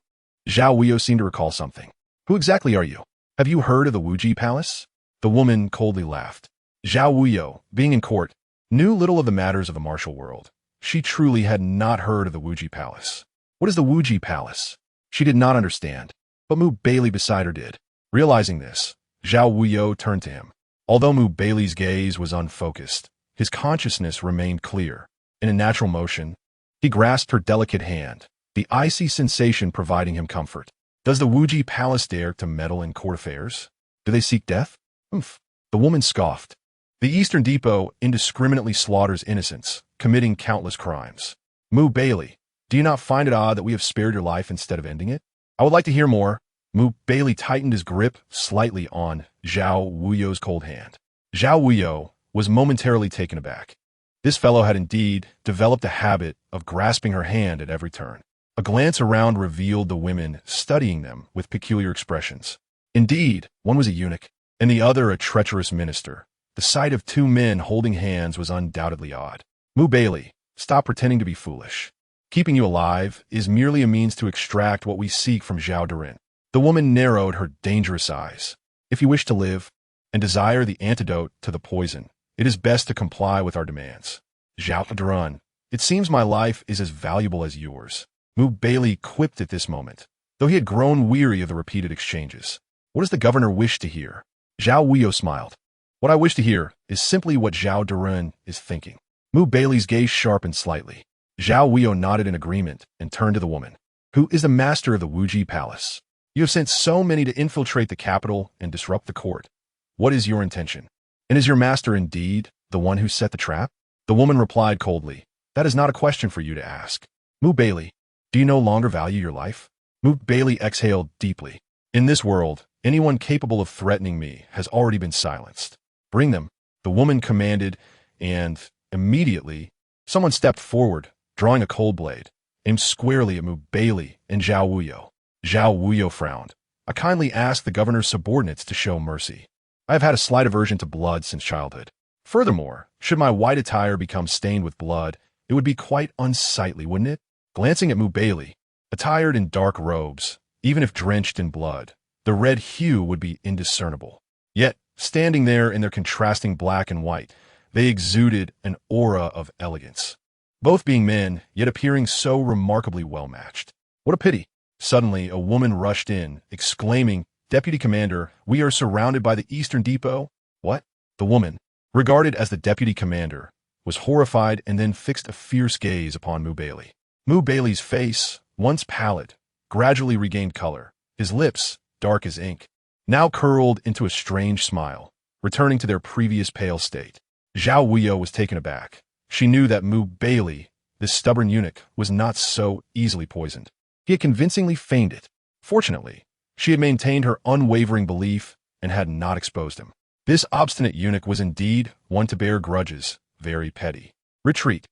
Zhao Wuyou seemed to recall something. Who exactly are you? Have you heard of the Wuji Palace? The woman coldly laughed. Zhao Wuyou, being in court, knew little of the matters of the martial world. She truly had not heard of the Wuji Palace. What is the Wuji Palace? She did not understand, but Mu Baili beside her did. Realizing this, Zhao Wuyou turned to him. Although Mu Baili's gaze was unfocused, his consciousness remained clear. In a natural motion, he grasped her delicate hand, the icy sensation providing him comfort. Does the Wuji Palace dare to meddle in court affairs? Do they seek death? Oomph. The woman scoffed. The Eastern Depot indiscriminately slaughters innocents, committing countless crimes. Mu Baili, do you not find it odd that we have spared your life instead of ending it? I would like to hear more. Mu Baili tightened his grip slightly on Zhao Wuyou's cold hand. Zhao Wuyou was momentarily taken aback. This fellow had indeed developed a habit of grasping her hand at every turn. A glance around revealed the women studying them with peculiar expressions. Indeed, one was a eunuch, and the other a treacherous minister. The sight of two men holding hands was undoubtedly odd. Mu Baili, stop pretending to be foolish. Keeping you alive is merely a means to extract what we seek from Zhao Darren. The woman narrowed her dangerous eyes. If you wish to live and desire the antidote to the poison, it is best to comply with our demands. Zhao Darren, it seems my life is as valuable as yours. Mu Baili quipped at this moment, though he had grown weary of the repeated exchanges. What does the governor wish to hear? Zhao Wuyou smiled. What I wish to hear is simply what Zhao Darren is thinking. Mu Baili's gaze sharpened slightly. Zhao Wuyou nodded in agreement and turned to the woman. Who is the master of the Wuji Palace? You have sent so many to infiltrate the capital and disrupt the court. What is your intention? And is your master indeed the one who set the trap? The woman replied coldly. That is not a question for you to ask. Mu Baili, do you no longer value your life? Mu Baili exhaled deeply. In this world, anyone capable of threatening me has already been silenced. Bring them, the woman commanded, and immediately, someone stepped forward, drawing a cold blade, aimed squarely at Mu Baili and Zhao Wuyou. Zhao Wuyou frowned. I kindly asked the governor's subordinates to show mercy. I have had a slight aversion to blood since childhood. Furthermore, should my white attire become stained with blood, it would be quite unsightly, wouldn't it? Glancing at Mu Baili, attired in dark robes, even if drenched in blood, the red hue would be indiscernible. Yet, standing there in their contrasting black and white, they exuded an aura of elegance. Both being men, yet appearing so remarkably well-matched. What a pity! Suddenly, a woman rushed in, exclaiming, "Deputy Commander, we are surrounded by the Eastern Depot." What? The woman, regarded as the deputy commander, was horrified and then fixed a fierce gaze upon Mu Baili. Mu Baili's face, once pallid, gradually regained color. His lips, dark as ink, now curled into a strange smile, returning to their previous pale state. Zhao Wuyou was taken aback. She knew that Mu Baili, this stubborn eunuch, was not so easily poisoned. He had convincingly feigned it. Fortunately, she had maintained her unwavering belief and had not exposed him. This obstinate eunuch was indeed one to bear grudges, very petty. Retreat.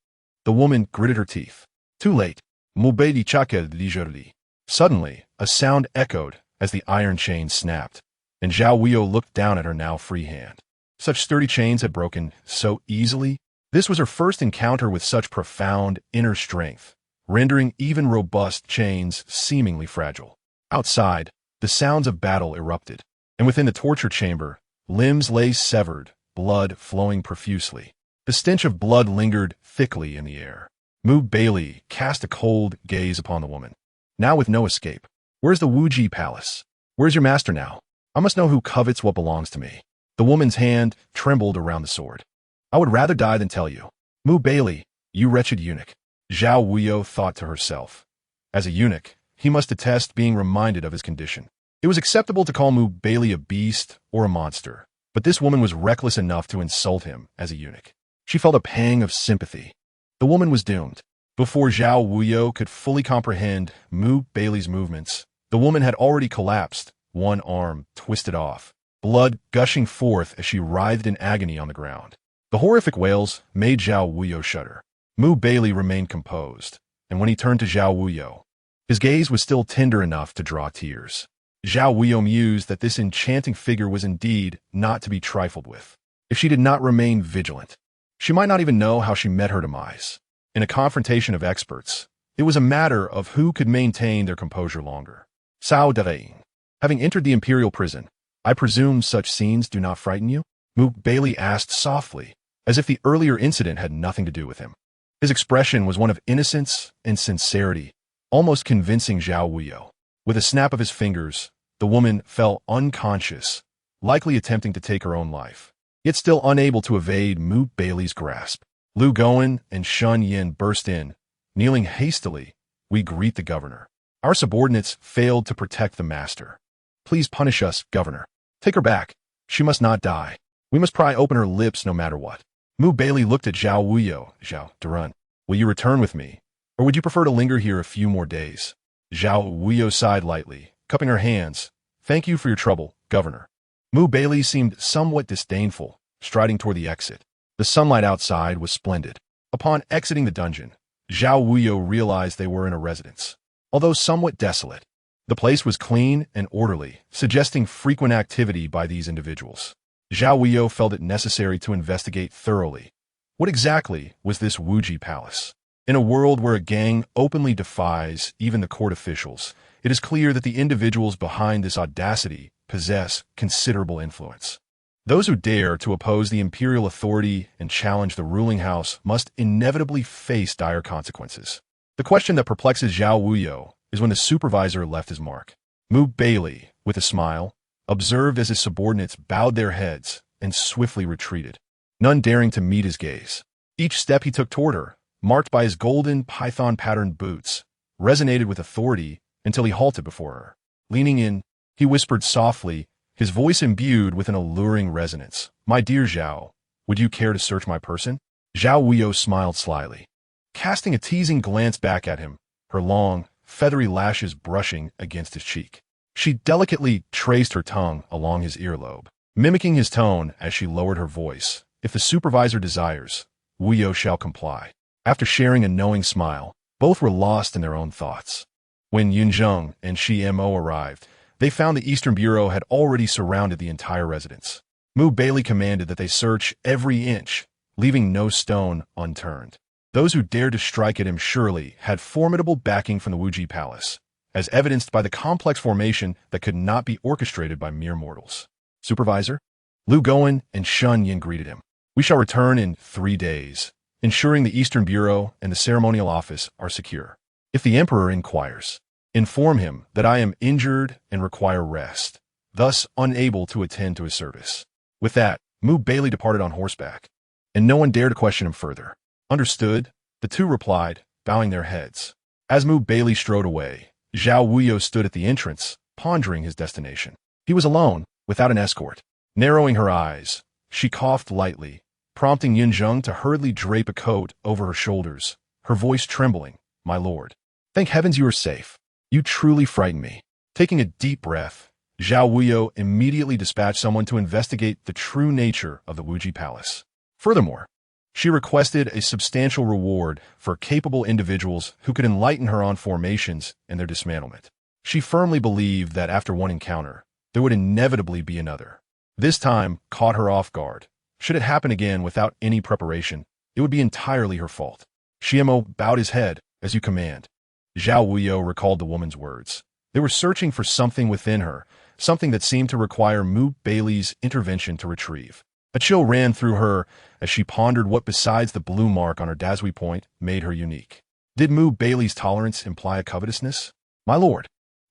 The woman gritted her teeth. Too late. Mu Baili chakel leisurely. Suddenly, a sound echoed as the iron chain snapped, and Zhao Wuyou looked down at her now free hand. Such sturdy chains had broken so easily. This was her first encounter with such profound inner strength, rendering even robust chains seemingly fragile. Outside, the sounds of battle erupted, and within the torture chamber, limbs lay severed, blood flowing profusely. The stench of blood lingered thickly in the air. Mu Baili cast a cold gaze upon the woman. Now with no escape. Where's the Wuji Palace? Where's your master now? I must know who covets what belongs to me. The woman's hand trembled around the sword. I would rather die than tell you. Mu Baili, you wretched eunuch. Zhao Wuyou thought to herself. As a eunuch, he must detest being reminded of his condition. It was acceptable to call Mu Baili a beast or a monster, but this woman was reckless enough to insult him as a eunuch. She felt a pang of sympathy. The woman was doomed. Before Zhao Wuyou could fully comprehend Mu Baili's movements, the woman had already collapsed, one arm twisted off, blood gushing forth as she writhed in agony on the ground. The horrific wails made Zhao Wuyou shudder. Mu Baili remained composed, and when he turned to Zhao Wuyou, his gaze was still tender enough to draw tears. Zhao Wuyou mused that this enchanting figure was indeed not to be trifled with. If she did not remain vigilant, she might not even know how she met her demise. In a confrontation of experts, it was a matter of who could maintain their composure longer. Cao Deng. Having entered the imperial prison, I presume such scenes do not frighten you? Mu Baili asked softly, as if the earlier incident had nothing to do with him. His expression was one of innocence and sincerity, almost convincing Zhao Wuyou. With a snap of his fingers, the woman fell unconscious, likely attempting to take her own life, yet still unable to evade Mu Baili's grasp. Lu Gowen and Shun Yin burst in, kneeling hastily. We greet the governor. Our subordinates failed to protect the master. Please punish us, governor. Take her back. She must not die. We must pry open her lips no matter what. Mu Baili looked at Zhao Wuyou. Zhao Duran, will you return with me, or would you prefer to linger here a few more days? Zhao Wuyou sighed lightly, cupping her hands. Thank you for your trouble, governor. Mu Baili seemed somewhat disdainful, striding toward the exit. The sunlight outside was splendid. Upon exiting the dungeon, Zhao Wuyou realized they were in a residence. Although somewhat desolate, the place was clean and orderly, suggesting frequent activity by these individuals. Zhao Wuyou felt it necessary to investigate thoroughly. What exactly was this Wuji Palace? In a world where a gang openly defies even the court officials, it is clear that the individuals behind this audacity possess considerable influence. Those who dare to oppose the imperial authority and challenge the ruling house must inevitably face dire consequences. The question that perplexes Zhao Wuyou is when the supervisor left his mark. Mu Baili, with a smile, observed as his subordinates bowed their heads and swiftly retreated, none daring to meet his gaze. Each step he took toward her, marked by his golden python-patterned boots, resonated with authority until he halted before her. Leaning in, he whispered softly, his voice imbued with an alluring resonance. My dear Zhao, would you care to search my person? Zhao Wuyou smiled slyly, casting a teasing glance back at him, her long, feathery lashes brushing against his cheek. She delicately traced her tongue along his earlobe, mimicking his tone as she lowered her voice. If the supervisor desires, Wuyou shall comply. After sharing a knowing smile, both were lost in their own thoughts. When Yunzheng and Shi Mo arrived, they found the Eastern Bureau had already surrounded the entire residence. Mu Baili commanded that they search every inch, leaving no stone unturned. Those who dared to strike at him surely had formidable backing from the Wuji Palace, as evidenced by the complex formation that could not be orchestrated by mere mortals. Supervisor? Lu Gowen and Shun Yin greeted him. We shall return in 3 days, ensuring the Eastern Bureau and the Ceremonial Office are secure. If the Emperor inquires, inform him that I am injured and require rest, thus unable to attend to his service. With that, Mu Baili departed on horseback, and no one dared to question him further. Understood, the two replied, bowing their heads. As Mu Baili strode away, Zhao Wuyou stood at the entrance, pondering his destination. He was alone, without an escort. Narrowing her eyes, she coughed lightly, prompting Yunzheng to hurriedly drape a coat over her shoulders, her voice trembling. My lord. Thank heavens you are safe. You truly frighten me. Taking a deep breath, Zhao Wuyou immediately dispatched someone to investigate the true nature of the Wuji Palace. Furthermore, she requested a substantial reward for capable individuals who could enlighten her on formations and their dismantlement. She firmly believed that after one encounter, there would inevitably be another. This time caught her off guard. Should it happen again without any preparation, it would be entirely her fault. Xiemo bowed his head. As you command. Zhao Wuyou recalled the woman's words. They were searching for something within her, something that seemed to require Mu Baili's intervention to retrieve. A chill ran through her as she pondered what besides the blue mark on her Dazui point made her unique. Did Mu Baili's tolerance imply a covetousness? My lord,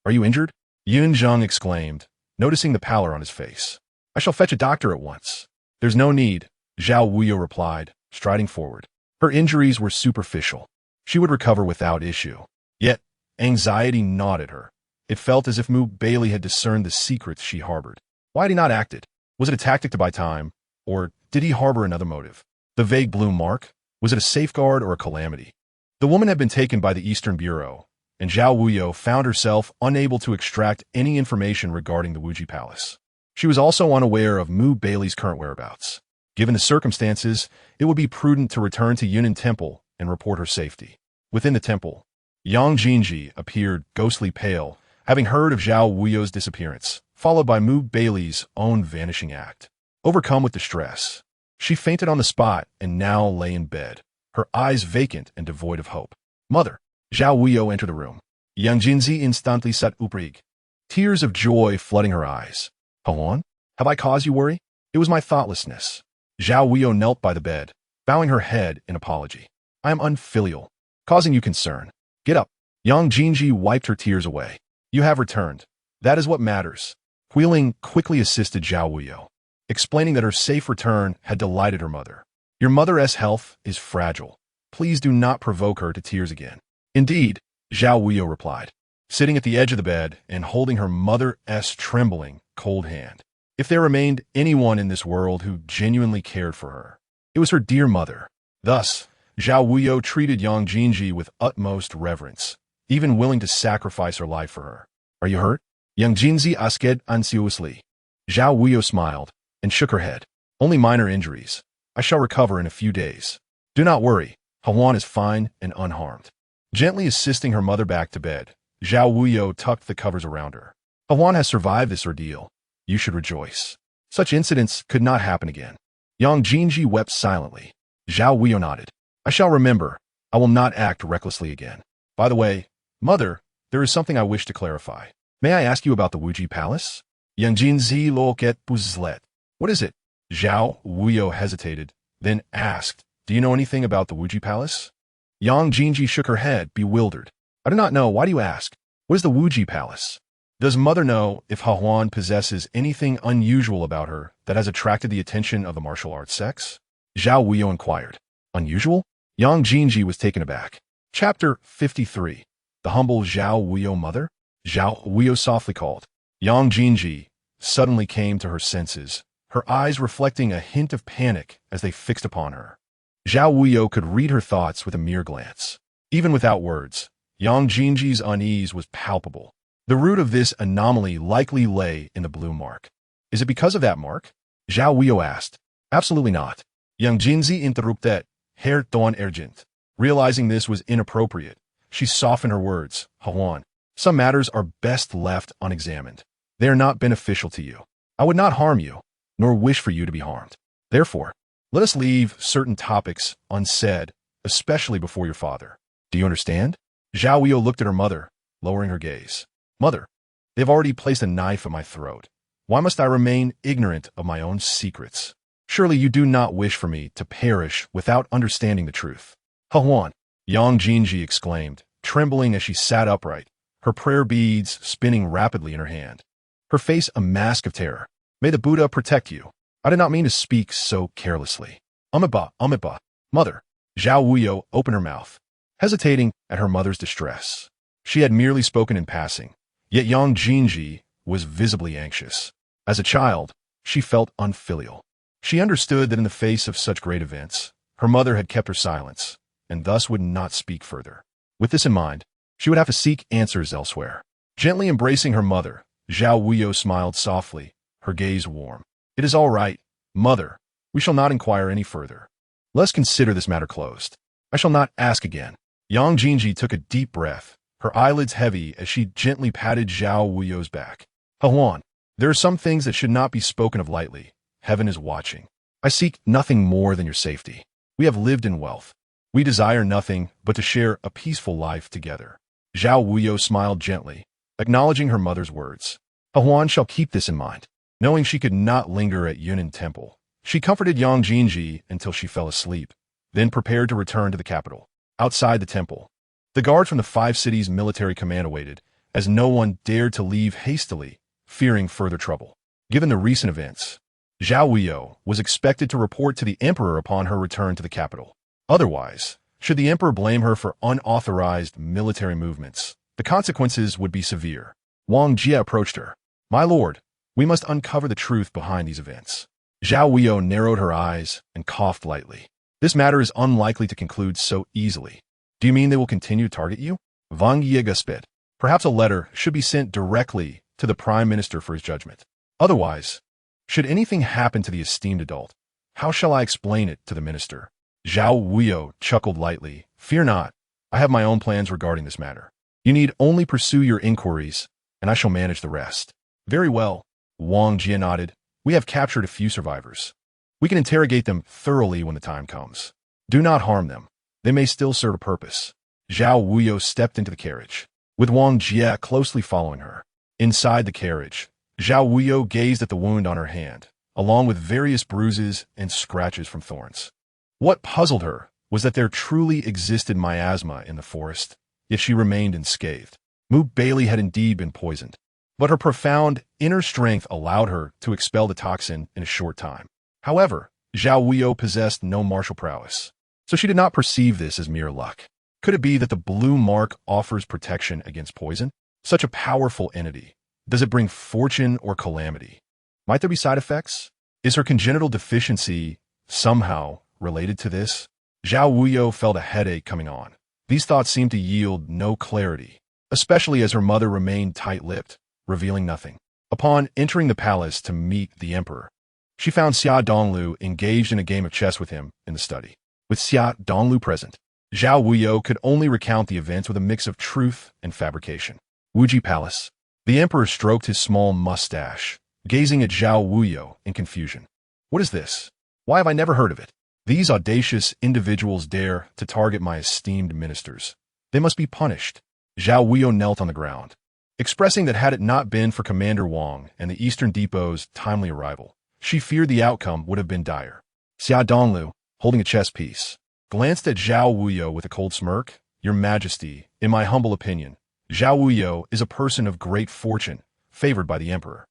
are you injured? Yunzheng exclaimed, noticing the pallor on his face. I shall fetch a doctor at once. There's no need, Zhao Wuyou replied, striding forward. Her injuries were superficial. She would recover without issue. Yet, anxiety gnawed at her. It felt as if Mu Baili had discerned the secrets she harbored. Why had he not acted? Was it a tactic to buy time? Or did he harbor another motive? The vague blue mark? Was it a safeguard or a calamity? The woman had been taken by the Eastern Bureau, and Zhao Wuyou found herself unable to extract any information regarding the Wuji Palace. She was also unaware of Mu Baili's current whereabouts. Given the circumstances, it would be prudent to return to Yunnan Temple and report her safety. Within the temple, Yang Jinji appeared ghostly pale, having heard of Zhao Wuyou's disappearance, followed by Mu Baili's own vanishing act. Overcome with distress, she fainted on the spot and now lay in bed, her eyes vacant and devoid of hope. Mother, Zhao Wuyou entered the room. Yang Jinji instantly sat uprig, tears of joy flooding her eyes. Hawan, have I caused you worry? It was my thoughtlessness. Zhao Wuyou knelt by the bed, bowing her head in apology. I am unfilial, causing you concern. Get up. Yang Jinji wiped her tears away. You have returned. That is what matters. Huiling quickly assisted Zhao Wuyou, explaining that her safe return had delighted her mother. Your mother's health is fragile. Please do not provoke her to tears again. Indeed, Zhao Wuyou replied, sitting at the edge of the bed and holding her mother's trembling, cold hand. If there remained anyone in this world who genuinely cared for her, it was her dear mother. Thus, Zhao Wuyou treated Yang Jinji with utmost reverence, even willing to sacrifice her life for her. Are you hurt? Yang Jinji asked anxiously. Zhao Wuyou smiled and shook her head. Only minor injuries. I shall recover in a few days. Do not worry. Hawan is fine and unharmed. Gently assisting her mother back to bed, Zhao Wuyou tucked the covers around her. Hawan has survived this ordeal. You should rejoice. Such incidents could not happen again. Yang Jinji wept silently. Zhao Wuyou nodded. I shall remember. I will not act recklessly again. By the way, mother, there is something I wish to clarify. May I ask you about the Wuji Palace? Yang Jinji loket buzlet. What is it? Zhao Wuyou hesitated, then asked, Do you know anything about the Wuji Palace? Yang Jinji shook her head, bewildered. I do not know. Why do you ask? What is the Wuji Palace? Does mother know if Hahuan possesses anything unusual about her that has attracted the attention of the martial arts sex? Zhao Wuyou inquired. Unusual? Yang Jinji was taken aback. Chapter 53. The humble Zhao Wuyou mother? Zhao Wuyou softly called. Yang Jinji suddenly came to her senses, her eyes reflecting a hint of panic as they fixed upon her. Zhao Wuyou could read her thoughts with a mere glance. Even without words, Yang Jinji's unease was palpable. The root of this anomaly likely lay in the blue mark. Is it because of that mark? Zhao Wuyou asked. Absolutely not. Yang Jinji interrupted, Herr Don Ergent. Realizing this was inappropriate, she softened her words. Hawan, some matters are best left unexamined. They are not beneficial to you. I would not harm you, nor wish for you to be harmed. Therefore, let us leave certain topics unsaid especially before your father. Do you understand? Zhao Wuyou looked at her mother, lowering her gaze. Mother, they've already placed a knife at my throat. Why must I remain ignorant of my own secrets? Surely you do not wish for me to perish without understanding the truth. Huan, Yang Jinji exclaimed, trembling as she sat upright, her prayer beads spinning rapidly in her hand. Her face a mask of terror. May the Buddha protect you. I did not mean to speak so carelessly. Amiba. Mother. Zhao Wuyou opened her mouth, hesitating at her mother's distress. She had merely spoken in passing, yet Yang Jinji was visibly anxious. As a child, she felt unfilial. She understood that in the face of such great events, her mother had kept her silence, and thus would not speak further. With this in mind, she would have to seek answers elsewhere. Gently embracing her mother, Zhao Wuyou smiled softly, her gaze warm. It is all right, mother. We shall not inquire any further. Let's consider this matter closed. I shall not ask again. Yang Jinji took a deep breath, her eyelids heavy as she gently patted Zhao Wuyou's back. Huan, there are some things that should not be spoken of lightly. Heaven is watching. I seek nothing more than your safety. We have lived in wealth. We desire nothing but to share a peaceful life together. Zhao Wuyou smiled gently, acknowledging her mother's words. Huan shall keep this in mind. Knowing she could not linger at Yunan Temple, she comforted Yang Jinji until she fell asleep, then prepared to return to the capital. Outside the temple, the guard from the 5 cities military command awaited, as no one dared to leave hastily, fearing further trouble. Given the recent events, Zhao Wuyou was expected to report to the emperor upon her return to the capital. Otherwise, should the emperor blame her for unauthorized military movements, the consequences would be severe. Wang Jie approached her. My lord, we must uncover the truth behind these events. Zhao Wuyou narrowed her eyes and coughed lightly. This matter is unlikely to conclude so easily. Do you mean they will continue to target you? Wang Jie spit. Perhaps a letter should be sent directly to the prime minister for his judgment. Otherwise, should anything happen to the esteemed adult, how shall I explain it to the minister? Zhao Wuyou chuckled lightly. Fear not. I have my own plans regarding this matter. You need only pursue your inquiries, and I shall manage the rest. Very well. Wang Jie nodded. We have captured a few survivors. We can interrogate them thoroughly when the time comes. Do not harm them. They may still serve a purpose. Zhao Wuyou stepped into the carriage, with Wang Jie closely following her. Inside the carriage, Zhao Wuyou gazed at the wound on her hand, along with various bruises and scratches from thorns. What puzzled her was that there truly existed miasma in the forest, yet she remained unscathed. Baili had indeed been poisoned, but her profound inner strength allowed her to expel the toxin in a short time. However, Zhao Wuyou possessed no martial prowess, so she did not perceive this as mere luck. Could it be that the blue mark offers protection against poison? Such a powerful entity. Does it bring fortune or calamity? Might there be side effects? Is her congenital deficiency somehow related to this? Zhao Wuyou felt a headache coming on. These thoughts seemed to yield no clarity, especially as her mother remained tight-lipped, revealing nothing. Upon entering the palace to meet the emperor, she found Xia Donglu engaged in a game of chess with him in the study. With Xia Donglu present, Zhao Wuyou could only recount the events with a mix of truth and fabrication. Wuji Palace. The emperor stroked his small mustache, gazing at Zhao Wuyou in confusion. What is this? Why have I never heard of it? These audacious individuals dare to target my esteemed ministers. They must be punished. Zhao Wuyou knelt on the ground, expressing that had it not been for Commander Wang and the Eastern Depot's timely arrival, she feared the outcome would have been dire. Xia Donglu, holding a chess piece, glanced at Zhao Wuyou with a cold smirk. Your Majesty, in my humble opinion, Zhao Wuyou is a person of great fortune, favored by the emperor.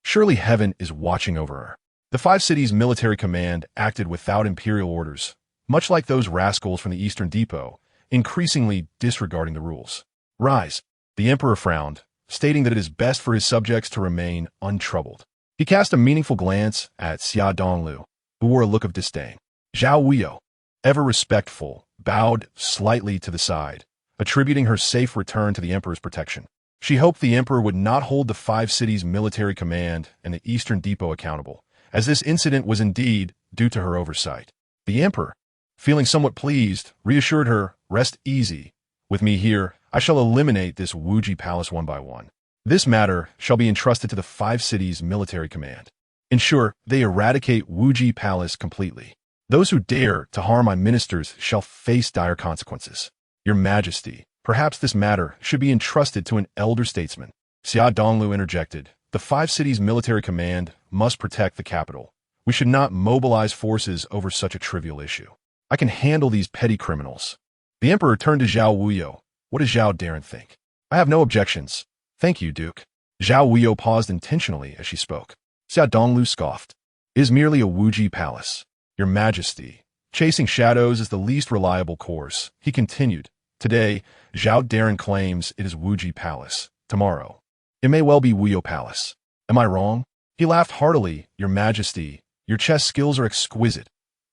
Surely heaven is watching over her. The 5 cities' military command acted without imperial orders, much like those rascals from the Eastern Depot, increasingly disregarding the rules. Rise. The emperor frowned, stating that it is best for his subjects to remain untroubled. He cast a meaningful glance at Xia Donglu, who wore a look of disdain. Zhao Wuyou, ever respectful, bowed slightly to the side, attributing her safe return to the emperor's protection. She hoped the emperor would not hold the 5 cities' military command and the Eastern Depot accountable, as this incident was indeed due to her oversight. The emperor, feeling somewhat pleased, reassured her, rest easy. With me here, I shall eliminate this Wuji Palace one by one. This matter shall be entrusted to the 5 cities' military command. Ensure they eradicate Wuji Palace completely. Those who dare to harm my ministers shall face dire consequences. Your Majesty, perhaps this matter should be entrusted to an elder statesman. Xia Donglu interjected. The 5 cities' military command must protect the capital. We should not mobilize forces over such a trivial issue. I can handle these petty criminals. The Emperor turned to Zhao Wuyou. What does Zhao Darren think? I have no objections. Thank you, Duke. Zhao Wuyou paused intentionally as she spoke. Xia Donglu scoffed. It is merely a Wuji palace. Your Majesty, chasing shadows is the least reliable course. He continued. Today, Zhao Darren claims it is Wuji Palace. Tomorrow, it may well be Wuyou Palace. Am I wrong? He laughed heartily. Your Majesty, your chess skills are exquisite.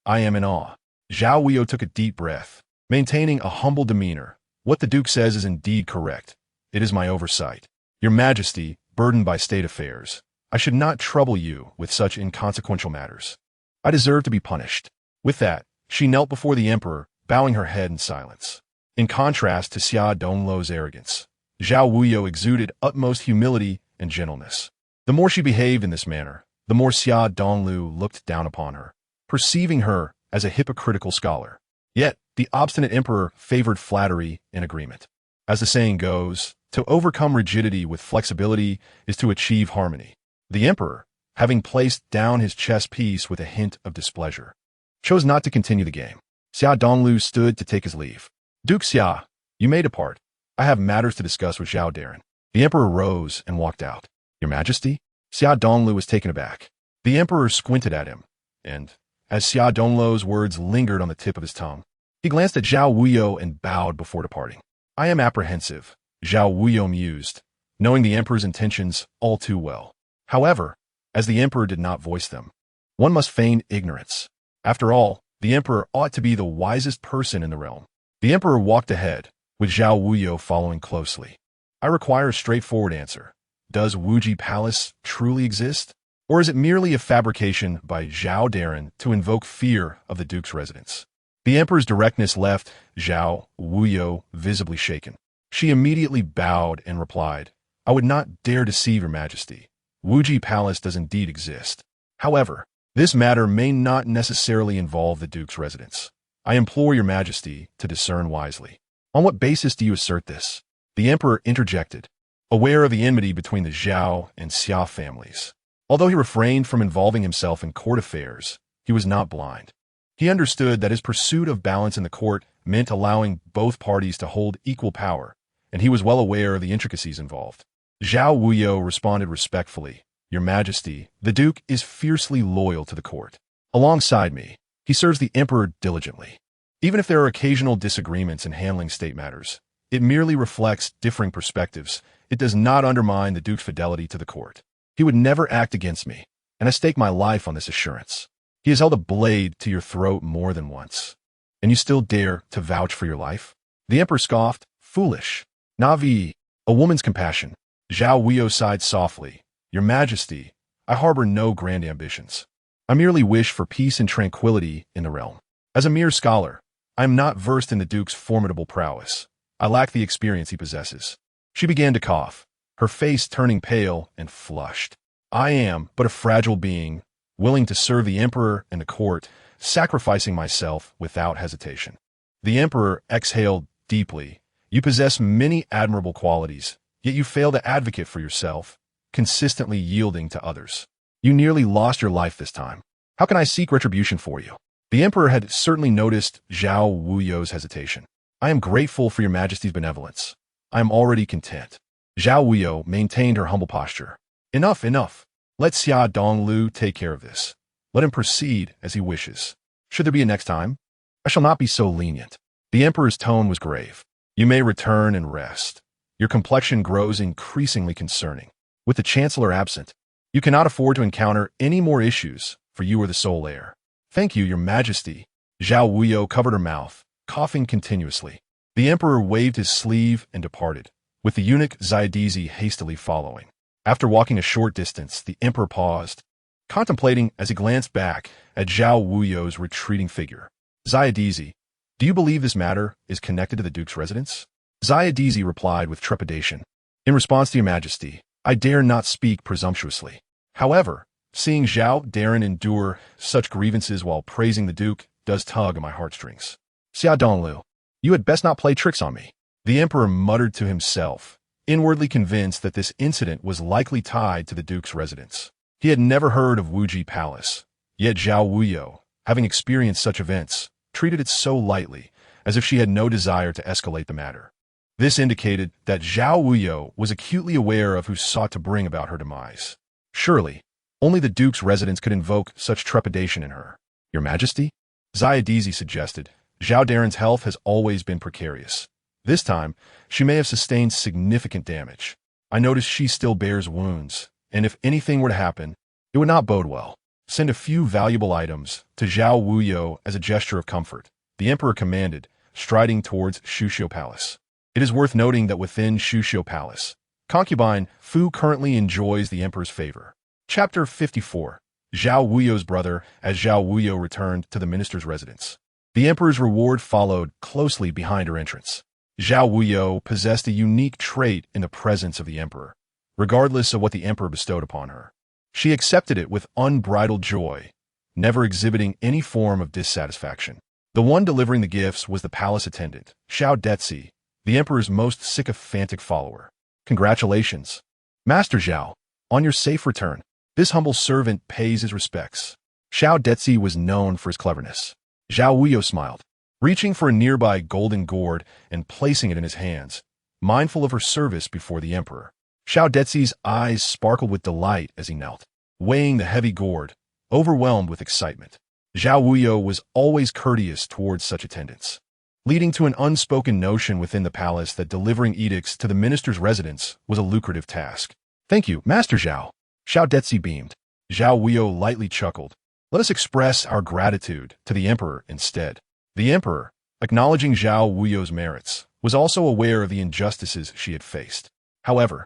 I am in awe. Zhao Wuyou took a deep breath, maintaining a humble demeanor. What the Duke says is indeed correct. It is my oversight. Your Majesty, burdened by state affairs, I should not trouble you with such inconsequential matters. I deserve to be punished. With that, she knelt before the Emperor, bowing her head in silence. In contrast to Xia Donglu's arrogance, Zhao Wuyou exuded utmost humility and gentleness. The more she behaved in this manner, the more Xia Donglu looked down upon her, perceiving her as a hypocritical scholar. Yet, the obstinate emperor favored flattery and agreement. As the saying goes, to overcome rigidity with flexibility is to achieve harmony. The emperor, having placed down his chess piece with a hint of displeasure, chose not to continue the game. Xia Donglu stood to take his leave. Duke Xia, you may depart. I have matters to discuss with Zhao Darren. The emperor rose and walked out. Your Majesty? Xia Donglu was taken aback. The emperor squinted at him, and, as Xia Donglu's words lingered on the tip of his tongue, he glanced at Zhao Wuyou and bowed before departing. I am apprehensive, Zhao Wuyou mused, knowing the emperor's intentions all too well. However, as the emperor did not voice them, one must feign ignorance. After all, the emperor ought to be the wisest person in the realm. The emperor walked ahead, with Zhao Wuyou following closely. I require a straightforward answer. Does Wuji Palace truly exist? Or is it merely a fabrication by Zhao Darren to invoke fear of the Duke's residence? The emperor's directness left Zhao Wuyou visibly shaken. She immediately bowed and replied, I would not dare deceive your Majesty. Wuji Palace does indeed exist. However, this matter may not necessarily involve the Duke's residence. I implore your Majesty to discern wisely. On what basis do you assert this? The emperor interjected, aware of the enmity between the Zhao and Xia families. Although he refrained from involving himself in court affairs, he was not blind. He understood that his pursuit of balance in the court meant allowing both parties to hold equal power, and he was well aware of the intricacies involved. Zhao Wuyou responded respectfully, Your Majesty, the Duke is fiercely loyal to the court. Alongside me, he serves the Emperor diligently. Even if there are occasional disagreements in handling state matters, it merely reflects differing perspectives. It does not undermine the Duke's fidelity to the court. He would never act against me, and I stake my life on this assurance. He has held a blade to your throat more than once. And you still dare to vouch for your life? The Emperor scoffed, Foolish. Navi, a woman's compassion. Zhao Wuyou sighed softly. Your Majesty, I harbor no grand ambitions. I merely wish for peace and tranquility in the realm. As a mere scholar, I am not versed in the Duke's formidable prowess. I lack the experience he possesses. She began to cough, her face turning pale and flushed. I am but a fragile being, willing to serve the Emperor and the court, sacrificing myself without hesitation. The Emperor exhaled deeply. You possess many admirable qualities, yet you fail to advocate for yourself, consistently yielding to others. You nearly lost your life this time. How can I seek retribution for you? The Emperor had certainly noticed Zhao Wuyou's hesitation. I am grateful for your Majesty's benevolence. I am already content. Zhao Wuyou maintained her humble posture. Enough, enough. Let Xia Donglu take care of this. Let him proceed as he wishes. Should there be a next time, I shall not be so lenient. The Emperor's tone was grave. You may return and rest. Your complexion grows increasingly concerning. With the Chancellor absent, you cannot afford to encounter any more issues, for you are the sole heir. Thank you, your Majesty. Zhao Wuyou covered her mouth, coughing continuously. The Emperor waved his sleeve and departed, with the eunuch Zaidizi hastily following. After walking a short distance, the Emperor paused, contemplating as he glanced back at Zhao Wuyou's retreating figure. Zaidizi, do you believe this matter is connected to the Duke's residence? Zaidizi replied with trepidation. In response to your Majesty, I dare not speak presumptuously. However, Seeing Zhao Darren endure such grievances while praising the Duke does tug at my heartstrings. Xia Donglu, you had best not play tricks on me. The Emperor muttered to himself, inwardly convinced that this incident was likely tied to the Duke's residence. He had never heard of Wuji Palace, yet Zhao Wuyou, having experienced such events, treated it so lightly, as if she had no desire to escalate the matter. This indicated that Zhao Wuyou was acutely aware of who sought to bring about her demise. Surely, only the Duke's residence could invoke such trepidation in her. Your Majesty? Zayadizi suggested. Zhao Darren's health has always been precarious. This time, she may have sustained significant damage. I notice she still bears wounds, and if anything were to happen, it would not bode well. Send a few valuable items to Zhao Wuyou as a gesture of comfort, the Emperor commanded, striding towards Shuxiu Palace. It is worth noting that within Shuxiu Palace, concubine Fu currently enjoys the Emperor's favor. Chapter 54. Zhao Wuyou's brother. As Zhao Wuyou returned to the minister's residence, the Emperor's reward followed closely behind her entrance. Zhao Wuyou possessed a unique trait in the presence of the Emperor, regardless of what the Emperor bestowed upon her. She accepted it with unbridled joy, never exhibiting any form of dissatisfaction. The one delivering the gifts was the palace attendant, Xiao Detzi, the Emperor's most sycophantic follower. Congratulations, Master Zhao, on your safe return. This humble servant pays his respects. Xiao Detzi was known for his cleverness. Zhao Wuyou smiled, reaching for a nearby golden gourd and placing it in his hands, mindful of her service before the Emperor. Xiao Detzi's eyes sparkled with delight as he knelt, weighing the heavy gourd, overwhelmed with excitement. Zhao Wuyou was always courteous towards such attendants, leading to an unspoken notion within the palace that delivering edicts to the minister's residence was a lucrative task. Thank you, Master Zhao. Xiao Detzi beamed. Zhao Wuyou lightly chuckled. Let us express our gratitude to the Emperor instead. The Emperor, acknowledging Zhao Wuyou's merits, was also aware of the injustices she had faced. However,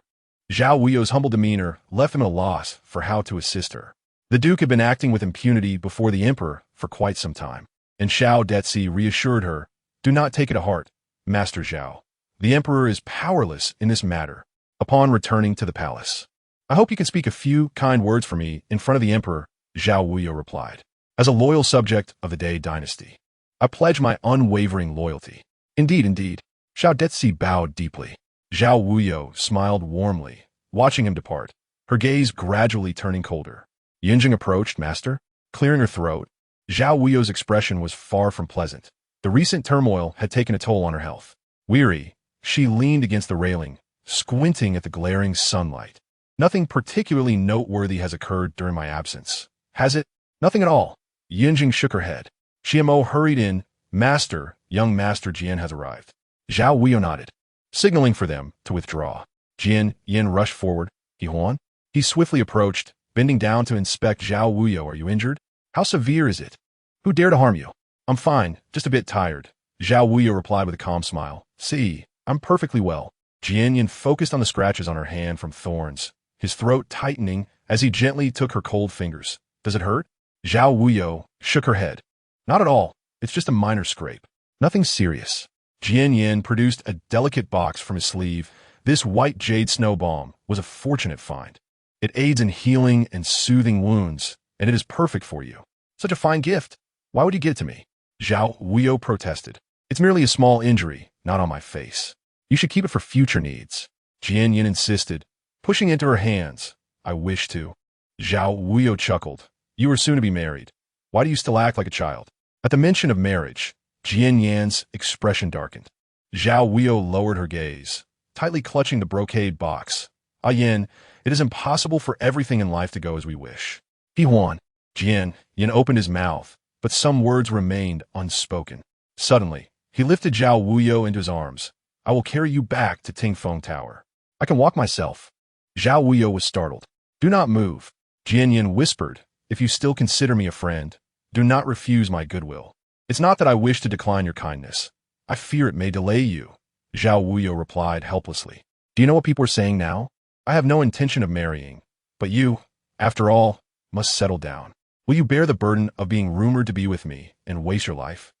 Zhao Wuyou's humble demeanor left him at a loss for how to assist her. The Duke had been acting with impunity before the Emperor for quite some time, and Xiao Detzi reassured her, do not take it to heart, Master Zhao. The Emperor is powerless in this matter. Upon returning to the palace, I hope you can speak a few kind words for me in front of the Emperor, Zhao Wuyou replied. As a loyal subject of the Dai dynasty, I pledge my unwavering loyalty. Indeed, indeed. Xiao Detzi bowed deeply. Zhao Wuyou smiled warmly, watching him depart, her gaze gradually turning colder. Yinjing approached, Master, clearing her throat. Zhao Wuyou's expression was far from pleasant. The recent turmoil had taken a toll on her health. Weary, she leaned against the railing, squinting at the glaring sunlight. Nothing particularly noteworthy has occurred during my absence. Has it? Nothing at all. Yinjing shook her head. Xiamo hurried in. Master, young Master Jian has arrived. Zhao Wuyou nodded, signaling for them to withdraw. Yin rushed forward. Huan? He swiftly approached, bending down to inspect Zhao Wuyou. Are you injured? How severe is it? Who dared to harm you? I'm fine, just a bit tired. Zhao Wuyou replied with a calm smile. See, I'm perfectly well. Yin focused on the scratches on her hand from thorns, his throat tightening as he gently took her cold fingers. Does it hurt? Zhao Wuyou shook her head. Not at all. It's just a minor scrape. Nothing serious. Yin produced a delicate box from his sleeve. This white jade snow balm was a fortunate find. It aids in healing and soothing wounds, and it is perfect for you. Such a fine gift. Why would you give it to me? Zhao Wuyou protested. It's merely a small injury, not on my face. You should keep it for future needs. Yin insisted, pushing into her hands. I wish to. Zhao Wuyou chuckled. You are soon to be married. Why do you still act like a child? At the mention of marriage, Yan's expression darkened. Zhao Wuyou lowered her gaze, tightly clutching the brocade box. Yin, it is impossible for everything in life to go as we wish. Huan. Yin opened his mouth, but some words remained unspoken. Suddenly, he lifted Zhao Wuyou into his arms. I will carry you back to Tingfeng Tower. I can walk myself. Zhao Wuyou was startled. Do not move. Yin whispered, if you still consider me a friend, do not refuse my goodwill. It's not that I wish to decline your kindness. I fear it may delay you. Zhao Wuyou replied helplessly. Do you know what people are saying now? I have no intention of marrying, but you, after all, must settle down. Will you bear the burden of being rumored to be with me and waste your life?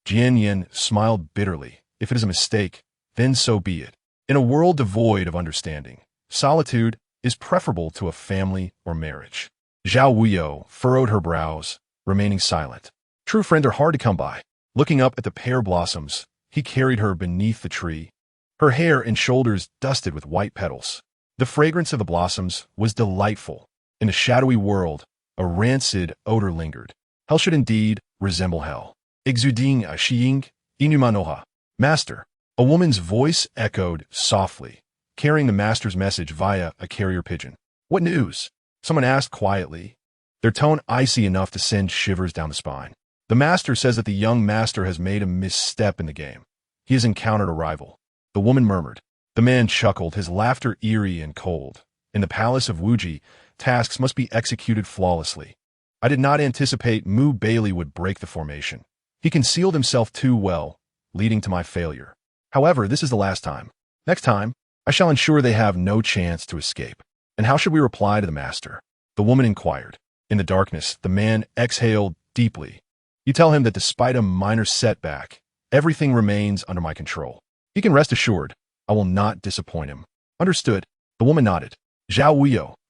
Yin smiled bitterly. If it is a mistake, then so be it. In a world devoid of understanding, solitude is preferable to a family or marriage. Zhao Wuyou furrowed her brows, remaining silent. True friends are hard to come by. Looking up at the pear blossoms, he carried her beneath the tree, her hair and shoulders dusted with white petals. The fragrance of the blossoms was delightful. In the shadowy world, a rancid odor lingered. Hell should indeed resemble hell. Exuding a shiying, inumanoha. Master. A woman's voice echoed softly, carrying the master's message via a carrier pigeon. What news? Someone asked quietly, their tone icy enough to send shivers down the spine. The master says that the young master has made a misstep in the game. He has encountered a rival. The woman murmured. The man chuckled, his laughter eerie and cold. In the palace of Wuji, tasks must be executed flawlessly. I did not anticipate Baili would break the formation. He concealed himself too well, leading to my failure. However, this is the last time. Next time, I shall ensure they have no chance to escape. And how should we reply to the master? The woman inquired. In the darkness, the man exhaled deeply. You tell him that despite a minor setback, everything remains under my control. He can rest assured, I will not disappoint him. Understood. The woman nodded. Zhao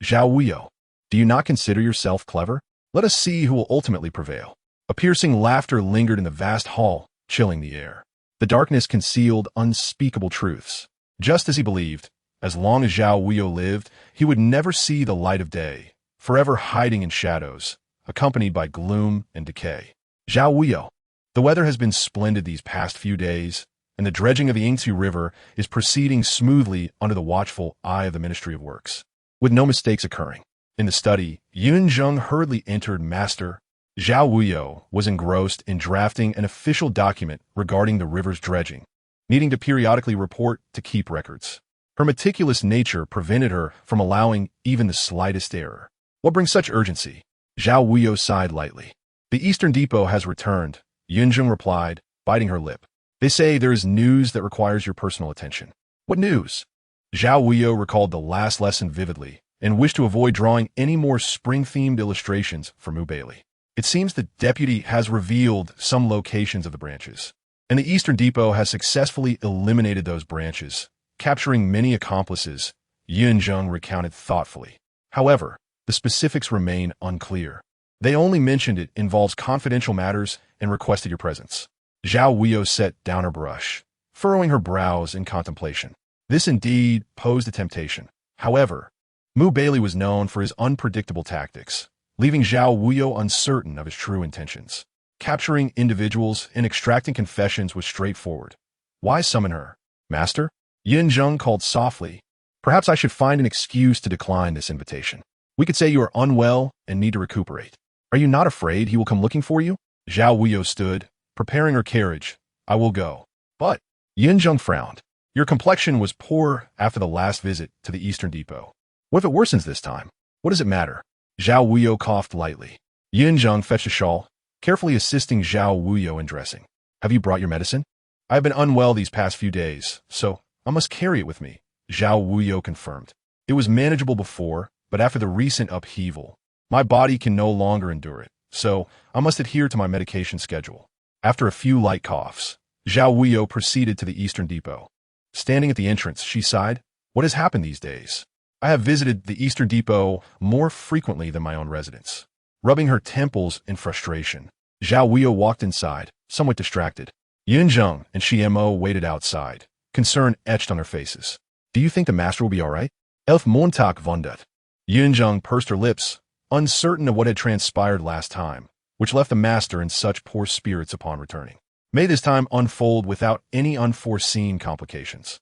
Wuyou, do you not consider yourself clever? Let us see who will ultimately prevail. A piercing laughter lingered in the vast hall, chilling the air. The darkness concealed unspeakable truths. Just as he believed, as long as Zhao Wuyou lived, he would never see the light of day, forever hiding in shadows, accompanied by gloom and decay. Zhao Wuyou. The weather has been splendid these past few days, and the dredging of the Yangtze River is proceeding smoothly under the watchful eye of the Ministry of Works, with no mistakes occurring. In the study, Yunzheng hurriedly entered. Master. Zhao Wuyou was engrossed in drafting an official document regarding the river's dredging, needing to periodically report to keep records. Her meticulous nature prevented her from allowing even the slightest error. What brings such urgency? Zhao Wuyou sighed lightly. The Eastern Depot has returned, Yunzheng replied, biting her lip. They say there is news that requires your personal attention. What news? Zhao Wuyou recalled the last lesson vividly and wished to avoid drawing any more spring-themed illustrations for Baili. It seems the deputy has revealed some locations of the branches, and the Eastern Depot has successfully eliminated those branches, capturing many accomplices, Yunzheng recounted thoughtfully. However, the specifics remain unclear. They only mentioned it involves confidential matters and requested your presence. Zhao Wuyou set down her brush, furrowing her brows in contemplation. This indeed posed a temptation. However, Baili was known for his unpredictable tactics, leaving Zhao Wuyou uncertain of his true intentions. Capturing individuals and extracting confessions was straightforward. Why summon her? Master? Yunzheng called softly. Perhaps I should find an excuse to decline this invitation. We could say you are unwell and need to recuperate. Are you not afraid he will come looking for you? Zhao Wuyou stood, preparing her carriage. I will go. But, Yunzheng frowned. Your complexion was poor after the last visit to the Eastern Depot. What if it worsens this time? What does it matter? Zhao Wuyou coughed lightly. Yunzheng fetched a shawl, carefully assisting Zhao Wuyou in dressing. Have you brought your medicine? I have been unwell these past few days, so I must carry it with me, Zhao Wuyou confirmed. It was manageable before, but after the recent upheaval, my body can no longer endure it, so I must adhere to my medication schedule. After a few light coughs, Zhao Wuyou proceeded to the Eastern Depot. Standing at the entrance, she sighed. What has happened these days? I have visited the Eastern Depot more frequently than my own residence. Rubbing her temples in frustration, Zhao Wuyou walked inside, somewhat distracted. Yunzheng and Shiemo waited outside, concern etched on their faces. Do you think the master will be all right? Elf Montag wundert. Yunzheng pursed her lips, uncertain of what had transpired last time, which left the master in such poor spirits upon returning. May this time unfold without any unforeseen complications.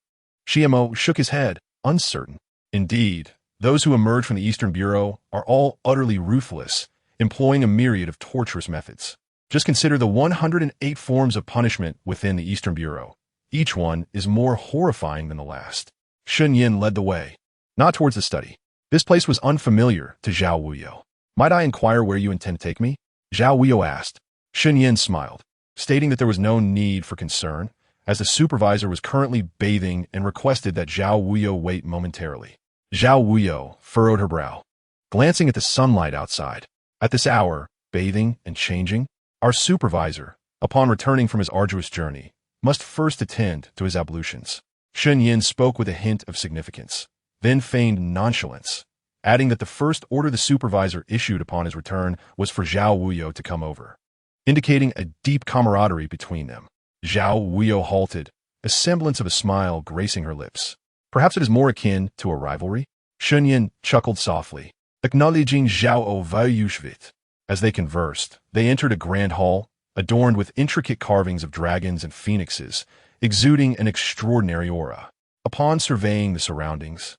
Shiemo shook his head, uncertain. Indeed, those who emerge from the Eastern Bureau are all utterly ruthless, employing a myriad of torturous methods. Just consider the 108 forms of punishment within the Eastern Bureau. Each one is more horrifying than the last. Shun Yin led the way, not towards the study. This place was unfamiliar to Zhao Wuyou. Might I inquire where you intend to take me? Zhao Wuyou asked. Shun Yin smiled, stating that there was no need for concern, as the supervisor was currently bathing and requested that Zhao Wuyou wait momentarily. Zhao Wuyou furrowed her brow, glancing at the sunlight outside. At this hour, bathing and changing, our supervisor, upon returning from his arduous journey, must first attend to his ablutions. Shun Yin spoke with a hint of significance, then feigned nonchalance. adding that the first order the supervisor issued upon his return was for Zhao Wuyou to come over, indicating a deep camaraderie between them. Zhao Wuyou halted, a semblance of a smile gracing her lips. Perhaps it is more akin to a rivalry? Shunyan chuckled softly, acknowledging Zhao Wuyou's. As they conversed, they entered a grand hall, adorned with intricate carvings of dragons and phoenixes, exuding an extraordinary aura. Upon surveying the surroundings,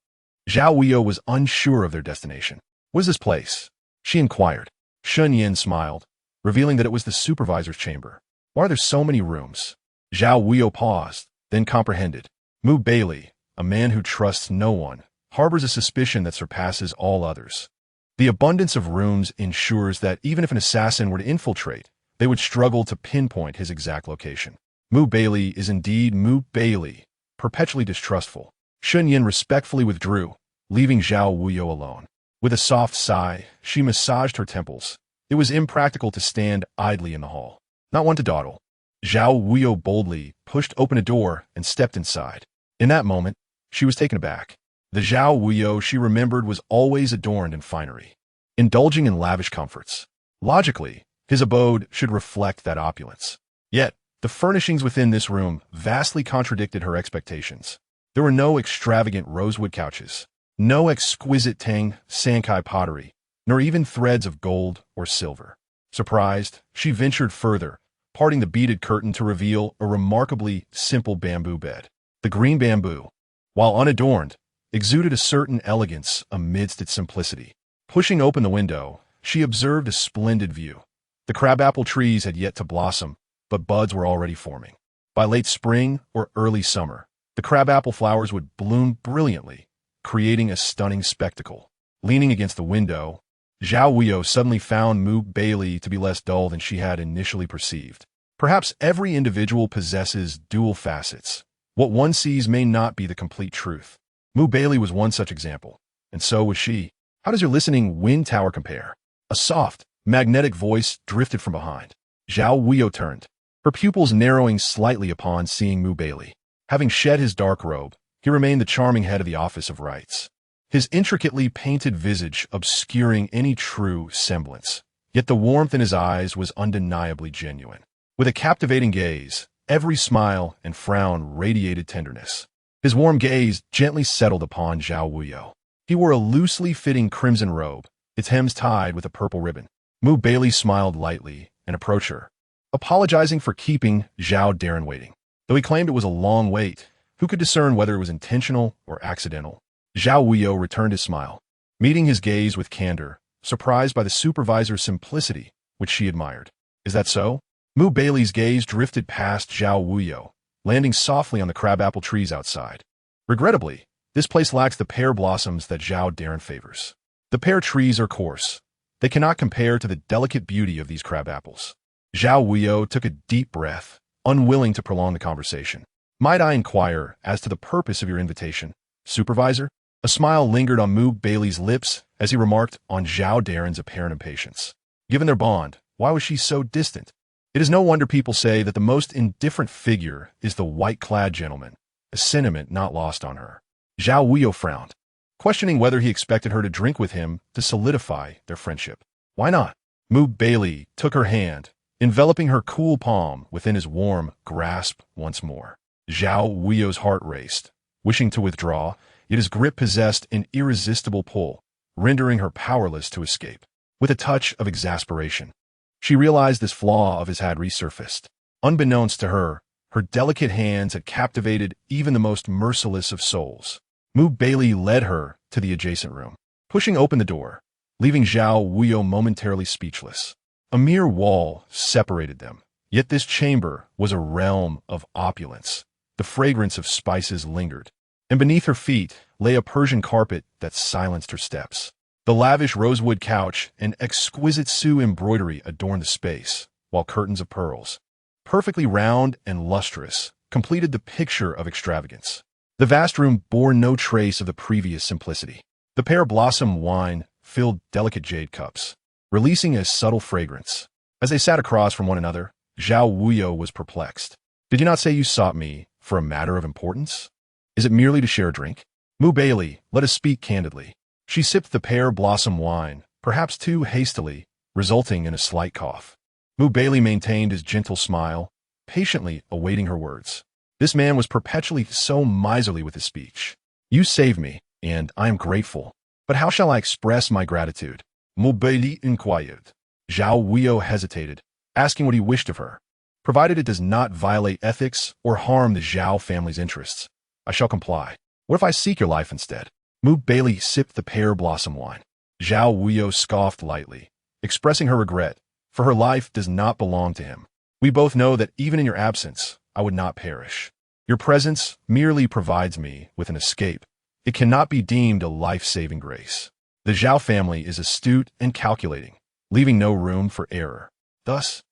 Zhao Wuyou was unsure of their destination. "What is this place?" she inquired. Shunyan smiled, revealing that it was the supervisor's chamber. "Why are there so many rooms?" Zhao Wuyou paused, then comprehended. Baili, a man who trusts no one, harbors a suspicion that surpasses all others. The abundance of rooms ensures that even if an assassin were to infiltrate, they would struggle to pinpoint his exact location. Baili is indeed Baili, perpetually distrustful. Shunyan respectfully withdrew, leaving Zhao Wuyou alone. With a soft sigh, she massaged her temples. It was impractical to stand idly in the hall. Not one to dawdle. Zhao Wuyou boldly pushed open a door and stepped inside. In that moment, she was taken aback. The Zhao Wuyou she remembered was always adorned in finery, indulging in lavish comforts. Logically, his abode should reflect that opulence. Yet, the furnishings within this room vastly contradicted her expectations. There were no extravagant rosewood couches, no exquisite Tang Sankai pottery, nor even threads of gold or silver. Surprised, she ventured further, parting the beaded curtain to reveal a remarkably simple bamboo bed. The green bamboo, while unadorned, exuded a certain elegance amidst its simplicity. Pushing open the window, she observed a splendid view. The crabapple trees had yet to blossom, but buds were already forming. By late spring or early summer, the crabapple flowers would bloom brilliantly, creating a stunning spectacle. Leaning against the window, Zhao Wuyou suddenly found Baili to be less dull than she had initially perceived. Perhaps every individual possesses dual facets. What one sees may not be the complete truth. Baili was one such example, and so was she. "How does your listening wind tower compare?" A soft, magnetic voice drifted from behind. Zhao Wuyou turned, her pupils narrowing slightly upon seeing Baili. Having shed his dark robe, he remained the charming head of the Office of Rites, his intricately painted visage obscuring any true semblance. Yet the warmth in his eyes was undeniably genuine. With a captivating gaze, every smile and frown radiated tenderness. His warm gaze gently settled upon Zhao Wuyou. He wore a loosely fitting crimson robe, its hems tied with a purple ribbon. Baili smiled lightly and approached her, apologizing for keeping Zhao Darren waiting. Though he claimed it was a long wait, who could discern whether it was intentional or accidental? Zhao Wuyou returned his smile, meeting his gaze with candor, surprised by the supervisor's simplicity, which she admired. "Is that so?" Baili's gaze drifted past Zhao Wuyou, landing softly on the crabapple trees outside. Regrettably, this place lacks the pear blossoms that Zhao Darren favors. The pear trees are coarse. They cannot compare to the delicate beauty of these crabapples. Zhao Wuyou took a deep breath, unwilling to prolong the conversation. "Might I inquire as to the purpose of your invitation, supervisor?" A smile lingered on Baili's lips as he remarked on Zhao Darren's apparent impatience. Given their bond, why was she so distant? It is no wonder people say that the most indifferent figure is the white-clad gentleman, a sentiment not lost on her. Zhao Wuyou frowned, questioning whether he expected her to drink with him to solidify their friendship. Why not? Baili took her hand, enveloping her cool palm within his warm grasp once more. Zhao Wuyou's heart raced, wishing to withdraw, yet his grip possessed an irresistible pull, rendering her powerless to escape. With a touch of exasperation, she realized this flaw of his had resurfaced. Unbeknownst to her, her delicate hands had captivated even the most merciless of souls. Baili led her to the adjacent room, pushing open the door, leaving Zhao Wuyou momentarily speechless. A mere wall separated them, yet this chamber was a realm of opulence. The fragrance of spices lingered, and beneath her feet lay a Persian carpet that silenced her steps. The lavish rosewood couch and exquisite Sioux embroidery adorned the space, while curtains of pearls, perfectly round and lustrous, completed the picture of extravagance. The vast room bore no trace of the previous simplicity. The pear blossom wine filled delicate jade cups, releasing a subtle fragrance. As they sat across from one another, Zhao Wuyou was perplexed. "Did you not say you sought me for a matter of importance? Is it merely to share a drink?" Baili, let us speak candidly. She sipped the pear blossom wine, perhaps too hastily, resulting in a slight cough. Baili maintained his gentle smile, patiently awaiting her words. This man was perpetually so miserly with his speech. You saved me, and I am grateful. But how shall I express my gratitude? Baili inquired. Zhao Wuyou hesitated, asking what he wished of her. Provided it does not violate ethics or harm the Zhao family's interests, I shall comply. What if I seek your life instead? Baili sipped the pear blossom wine. Zhao Wuyou scoffed lightly, expressing her regret, for her life does not belong to him. We both know that even in your absence, I would not perish. Your presence merely provides me with an escape. It cannot be deemed a life-saving grace. The Zhao family is astute and calculating, leaving no room for error. Thus,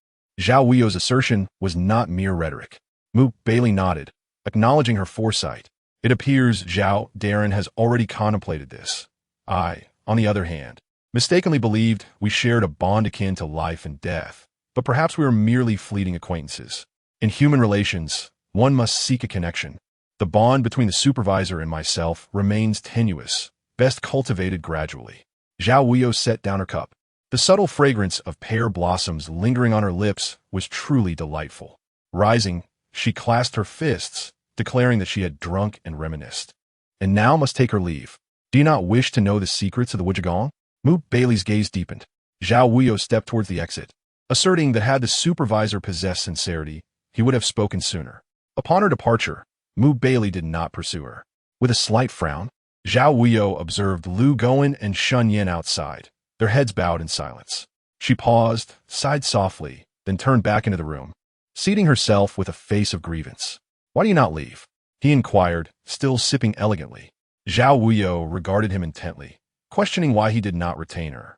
Zhao Wuyou's assertion was not mere rhetoric. Baili nodded, acknowledging her foresight. It appears Zhao Darren has already contemplated this. I, on the other hand, mistakenly believed we shared a bond akin to life and death, but perhaps we were merely fleeting acquaintances. In human relations, one must seek a connection. The bond between the supervisor and myself remains tenuous, best cultivated gradually. Zhao Wuyou set down her cup. The subtle fragrance of pear blossoms lingering on her lips was truly delightful. Rising, she clasped her fists, declaring that she had drunk and reminisced. And now must take her leave. Do you not wish to know the secrets of the Wujigong? Baili's gaze deepened. Zhao Wuyou stepped towards the exit, asserting that had the supervisor possessed sincerity, he would have spoken sooner. Upon her departure, Baili did not pursue her. With a slight frown, Zhao Wuyou observed Lu Guowen and Shun Yin outside, their heads bowed in silence. She paused, sighed softly, then turned back into the room, seating herself with a face of grievance. Why do you not leave? He inquired, still sipping elegantly. Zhao Wuyou regarded him intently, questioning why he did not retain her.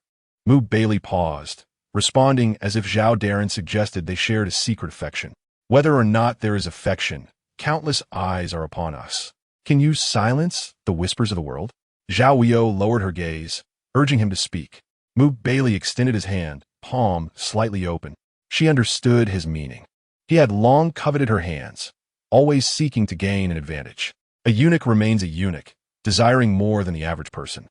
Baili paused, responding as if Zhao Darren suggested they shared a secret affection. Whether or not there is affection, countless eyes are upon us. Can you silence the whispers of the world? Zhao Wuyou lowered her gaze, urging him to speak. Baili extended his hand, palm slightly open. She understood his meaning. He had long coveted her hands, always seeking to gain an advantage. A eunuch remains a eunuch, desiring more than the average person.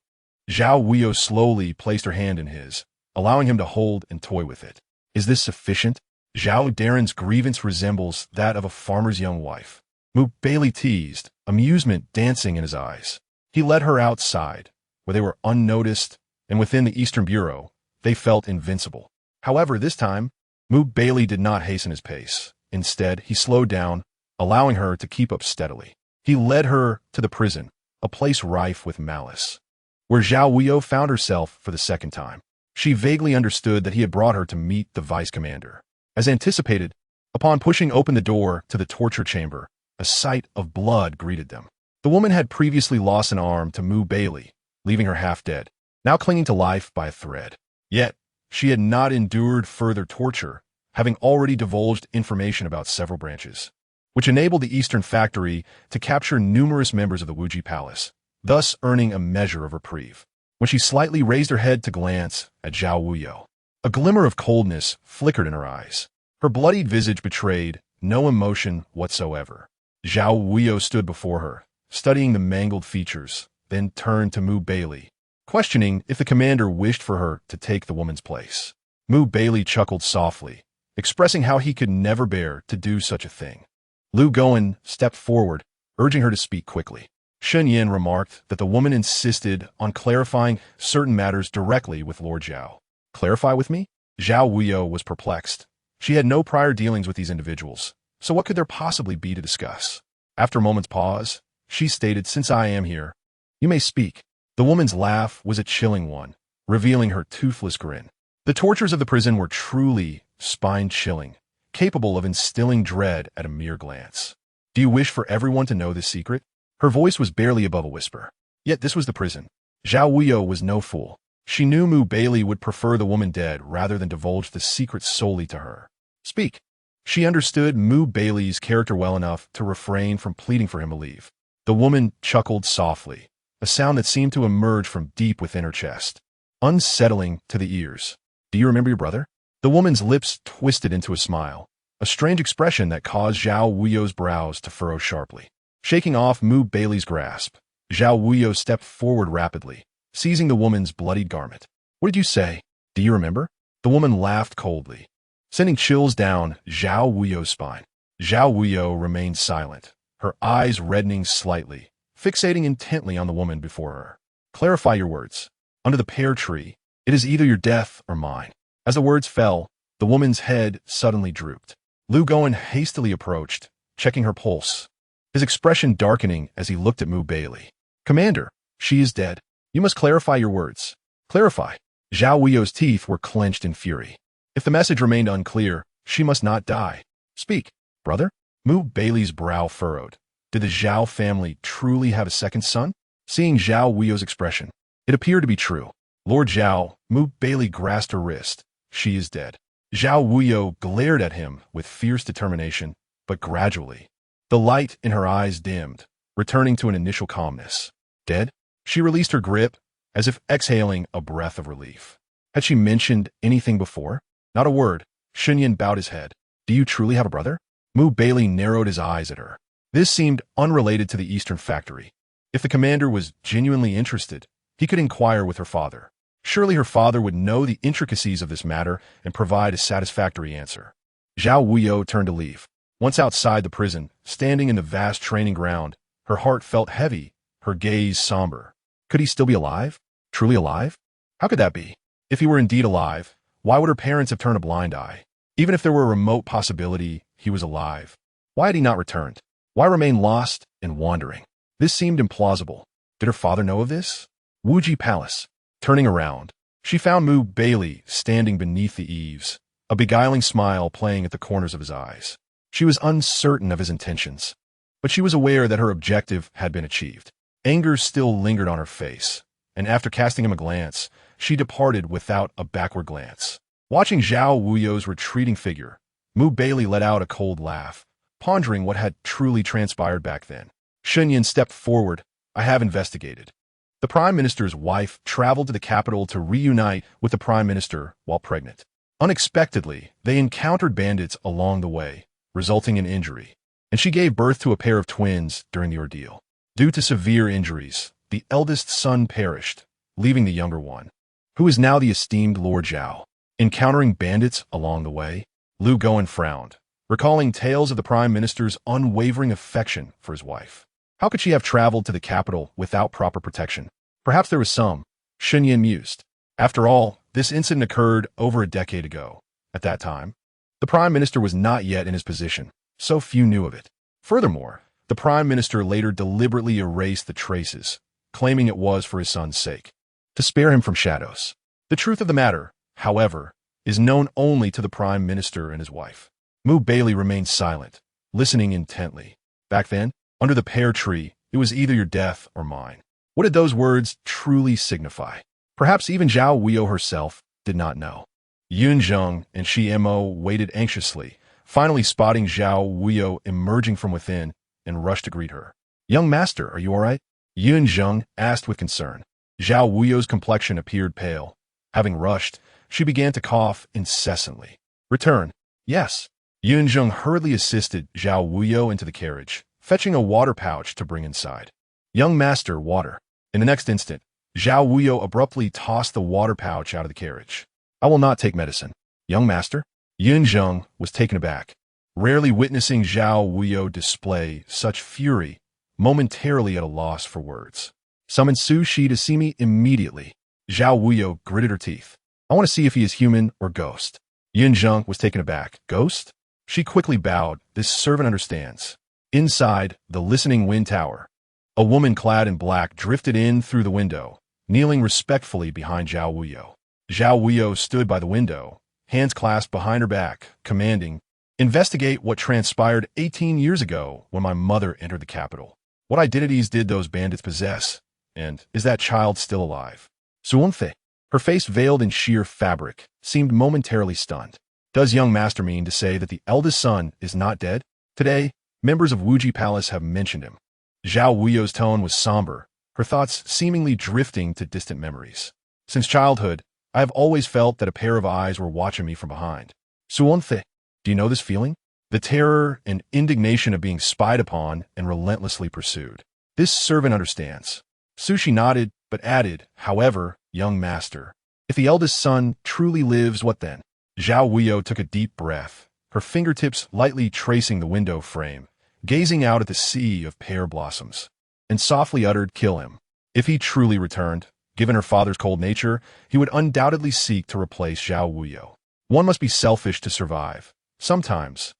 Zhao Wuyou slowly placed her hand in his, allowing him to hold and toy with it. Is this sufficient? Zhao Darren's grievance resembles that of a farmer's young wife. Baili teased, amusement dancing in his eyes. He led her outside, where they were unnoticed, and within the Eastern Bureau, they felt invincible. However, this time, Baili did not hasten his pace. Instead, he slowed down, allowing her to keep up steadily. He led her to the prison, a place rife with malice, where Zhao Wuyou found herself for the second time. She vaguely understood that he had brought her to meet the vice commander. As anticipated, upon pushing open the door to the torture chamber, a sight of blood greeted them. The woman had previously lost an arm to Baili, leaving her half dead, now clinging to life by a thread. Yet, she had not endured further torture, having already divulged information about several branches, which enabled the Eastern Factory to capture numerous members of the Wuji Palace, thus earning a measure of reprieve. When she slightly raised her head to glance at Zhao Wuyou, a glimmer of coldness flickered in her eyes. Her bloodied visage betrayed no emotion whatsoever. Zhao Wuyou stood before her, studying the mangled features, then turned to Baili, questioning if the commander wished for her to take the woman's place. Baili chuckled softly, expressing how he could never bear to do such a thing. Lu Guowen stepped forward, urging her to speak quickly. Shun Yin remarked that the woman insisted on clarifying certain matters directly with Lord Zhao. Clarify with me? Zhao Wuyou was perplexed. She had no prior dealings with these individuals, so what could there possibly be to discuss? After a moment's pause, she stated, since I am here, you may speak. The woman's laugh was a chilling one, revealing her toothless grin. The tortures of the prison were truly spine-chilling, capable of instilling dread at a mere glance. Do you wish for everyone to know this secret? Her voice was barely above a whisper. Yet this was the prison. Zhao Wuyou was no fool. She knew Baili would prefer the woman dead rather than divulge the secret solely to her. Speak. She understood Baili's character well enough to refrain from pleading for him to leave. The woman chuckled softly, a sound that seemed to emerge from deep within her chest, unsettling to the ears. Do you remember your brother? The woman's lips twisted into a smile, a strange expression that caused Zhao Wuyou's brows to furrow sharply. Shaking off Baili's grasp, Zhao Wuyou stepped forward rapidly, seizing the woman's bloodied garment. What did you say? Do you remember? The woman laughed coldly, sending chills down Zhao Wuyou's spine. Zhao Wuyou remained silent, her eyes reddening slightly, fixating intently on the woman before her. Clarify your words. Under the pear tree, it is either your death or mine. As the words fell, the woman's head suddenly drooped. Lu Guan hastily approached, checking her pulse, his expression darkening as he looked at Baili. Commander, she is dead. You must clarify your words. Clarify. Zhao Wuyou's teeth were clenched in fury. If the message remained unclear, she must not die. Speak, brother. Baili's brow furrowed. Did the Zhao family truly have a second son? Seeing Zhao Wuyou's expression, it appeared to be true. Lord Zhao, Baili grasped her wrist. She is dead. Zhao Wuyou glared at him with fierce determination, but gradually, the light in her eyes dimmed, returning to an initial calmness. Dead? She released her grip, as if exhaling a breath of relief. Had she mentioned anything before? Not a word. Shunyan bowed his head. Do you truly have a brother? Baili narrowed his eyes at her. This seemed unrelated to the Eastern factory. If the commander was genuinely interested, he could inquire with her father. Surely her father would know the intricacies of this matter and provide a satisfactory answer. Zhao Wuyou turned to leave. Once outside the prison, standing in the vast training ground, her heart felt heavy, her gaze somber. Could he still be alive? Truly alive? How could that be? If he were indeed alive, why would her parents have turned a blind eye? Even if there were a remote possibility he was alive, why had he not returned? Why remain lost and wandering? This seemed implausible. Did her father know of this? Wuji Palace. Turning around, she found Baili standing beneath the eaves, a beguiling smile playing at the corners of his eyes. She was uncertain of his intentions, but she was aware that her objective had been achieved. Anger still lingered on her face, and after casting him a glance, she departed without a backward glance. Watching Zhao Wuyou's retreating figure, Baili let out a cold laugh, pondering what had truly transpired back then. Shunyan stepped forward. I have investigated. The Prime Minister's wife traveled to the capital to reunite with the Prime Minister while pregnant. Unexpectedly, they encountered bandits along the way, resulting in injury, and she gave birth to a pair of twins during the ordeal. Due to severe injuries, the eldest son perished, leaving the younger one, who is now the esteemed Lord Zhao. Encountering bandits along the way, Lu Guan frowned, recalling tales of the Prime Minister's unwavering affection for his wife. How could she have traveled to the capital without proper protection? Perhaps there was some, Shunyan mused. After all, this incident occurred over a decade ago. At that time, the Prime Minister was not yet in his position, so few knew of it. Furthermore, the Prime Minister later deliberately erased the traces, claiming it was for his son's sake, to spare him from shadows. The truth of the matter, however, is known only to the Prime Minister and his wife. Baili remained silent, listening intently. Back then, under the pear tree, it was either your death or mine. What did those words truly signify? Perhaps even Zhao Wuyou herself did not know. Yun Zheng and Shi Mo waited anxiously, finally spotting Zhao Wuyou emerging from within and rushed to greet her. Young master, are you all right? Yun Zheng asked with concern. Zhao Wuyou's complexion appeared pale. Having rushed, she began to cough incessantly. Return. Yes. Yun Zheng hurriedly assisted Zhao Wuyou into the carriage, fetching a water pouch to bring inside. Young master, water. In the next instant, Zhao Wuyou abruptly tossed the water pouch out of the carriage. I will not take medicine. Young master? Yun Zheng was taken aback, rarely witnessing Zhao Wuyou display such fury, momentarily at a loss for words. Summon Su Shi to see me immediately. Zhao Wuyou gritted her teeth. I want to see if he is human or ghost. Yun Zheng was taken aback. Ghost? She quickly bowed. This servant understands. Inside the listening wind tower, a woman clad in black drifted in through the window, kneeling respectfully behind Zhao Wuyou. Zhao Wuyou stood by the window, hands clasped behind her back, commanding, investigate what transpired 18 years ago when my mother entered the capital. What identities did those bandits possess? And is that child still alive? Suonfe, her face veiled in sheer fabric, seemed momentarily stunned. Does young master mean to say that the eldest son is not dead? Today, members of Wuji Palace have mentioned him. Zhao Wuyou's tone was somber, her thoughts seemingly drifting to distant memories. Since childhood, I have always felt that a pair of eyes were watching me from behind. Suonfe, do you know this feeling? The terror and indignation of being spied upon and relentlessly pursued. This servant understands. Sushi nodded, but added, however, young master, if the eldest son truly lives, what then? Zhao Wuyou took a deep breath, her fingertips lightly tracing the window frame, gazing out at the sea of pear blossoms, and softly uttered, kill him. If he truly returned, given her father's cold nature, he would undoubtedly seek to replace Zhao Wuyou. One must be selfish to survive. Sometimes,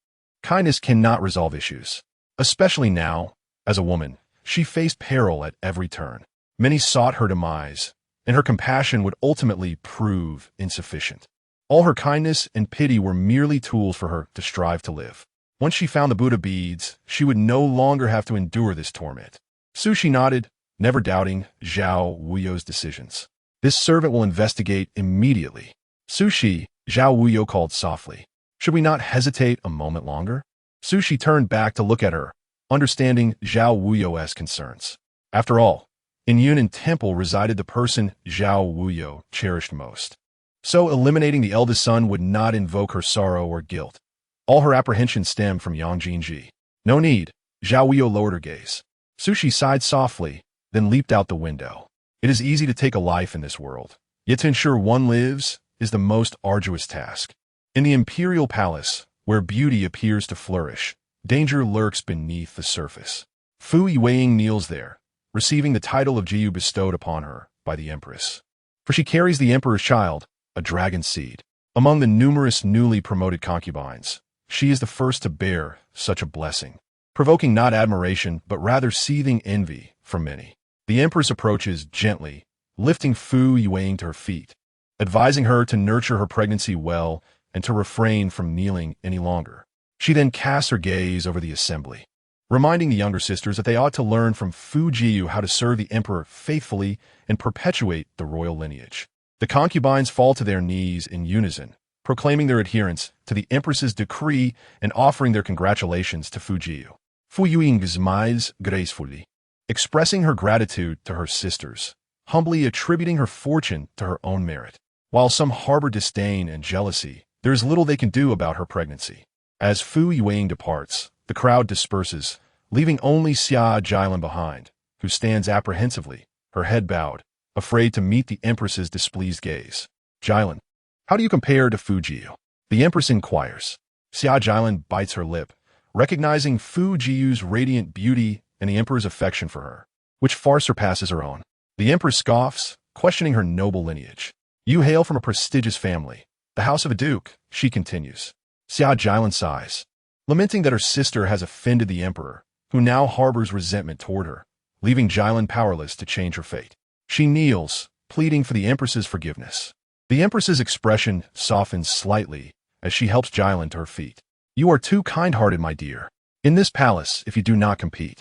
kindness cannot resolve issues. Especially now, as a woman, she faced peril at every turn. Many sought her demise, and her compassion would ultimately prove insufficient. All her kindness and pity were merely tools for her to strive to live. Once she found the Buddha beads, she would no longer have to endure this torment. Sushi nodded, never doubting Zhao Wuyou's decisions. This servant will investigate immediately. Sushi, Zhao Wuyou called softly. Should we not hesitate a moment longer? Sushi turned back to look at her, understanding Zhao Wuyou's concerns. After all, in Yunnan Temple resided the person Zhao Wuyou cherished most. So eliminating the eldest son would not invoke her sorrow or guilt. All her apprehensions stemmed from Yang Jinji. No need. Zhao Wuyou lowered her gaze. Sushi sighed softly, then leaped out the window. It is easy to take a life in this world, yet to ensure one lives is the most arduous task. In the Imperial Palace, where beauty appears to flourish, danger lurks beneath the surface. Fu Yueying kneels there, receiving the title of Jiyu bestowed upon her by the Empress. For she carries the Emperor's child, a dragon seed. Among the numerous newly promoted concubines, she is the first to bear such a blessing, provoking not admiration but rather seething envy from many. The Empress approaches gently, lifting Fu Yueying to her feet, advising her to nurture her pregnancy well and to refrain from kneeling any longer. She then casts her gaze over the assembly, reminding the younger sisters that they ought to learn from Fu Jiyu how to serve the emperor faithfully and perpetuate the royal lineage. The concubines fall to their knees in unison, proclaiming their adherence to the empress's decree and offering their congratulations to Fu Jiyu. Fu Yueying smiles gracefully, expressing her gratitude to her sisters, humbly attributing her fortune to her own merit. While some harbor disdain and jealousy, there is little they can do about her pregnancy. As Fu Yueying departs, the crowd disperses, leaving only Xia Jilin behind, who stands apprehensively, her head bowed, afraid to meet the Empress's displeased gaze. Jilin, how do you compare to Fu Jiyu? The Empress inquires. Xia Jilin bites her lip, recognizing Fu Jiyu's radiant beauty and the Emperor's affection for her, which far surpasses her own. The Empress scoffs, questioning her noble lineage. You hail from a prestigious family, the house of a duke, she continues. Xia Jilin sighs, lamenting that her sister has offended the Emperor, who now harbors resentment toward her, leaving Jilin powerless to change her fate. She kneels, pleading for the Empress's forgiveness. The Empress's expression softens slightly as she helps Jilin to her feet. You are too kind-hearted, my dear. In this palace, if you do not compete,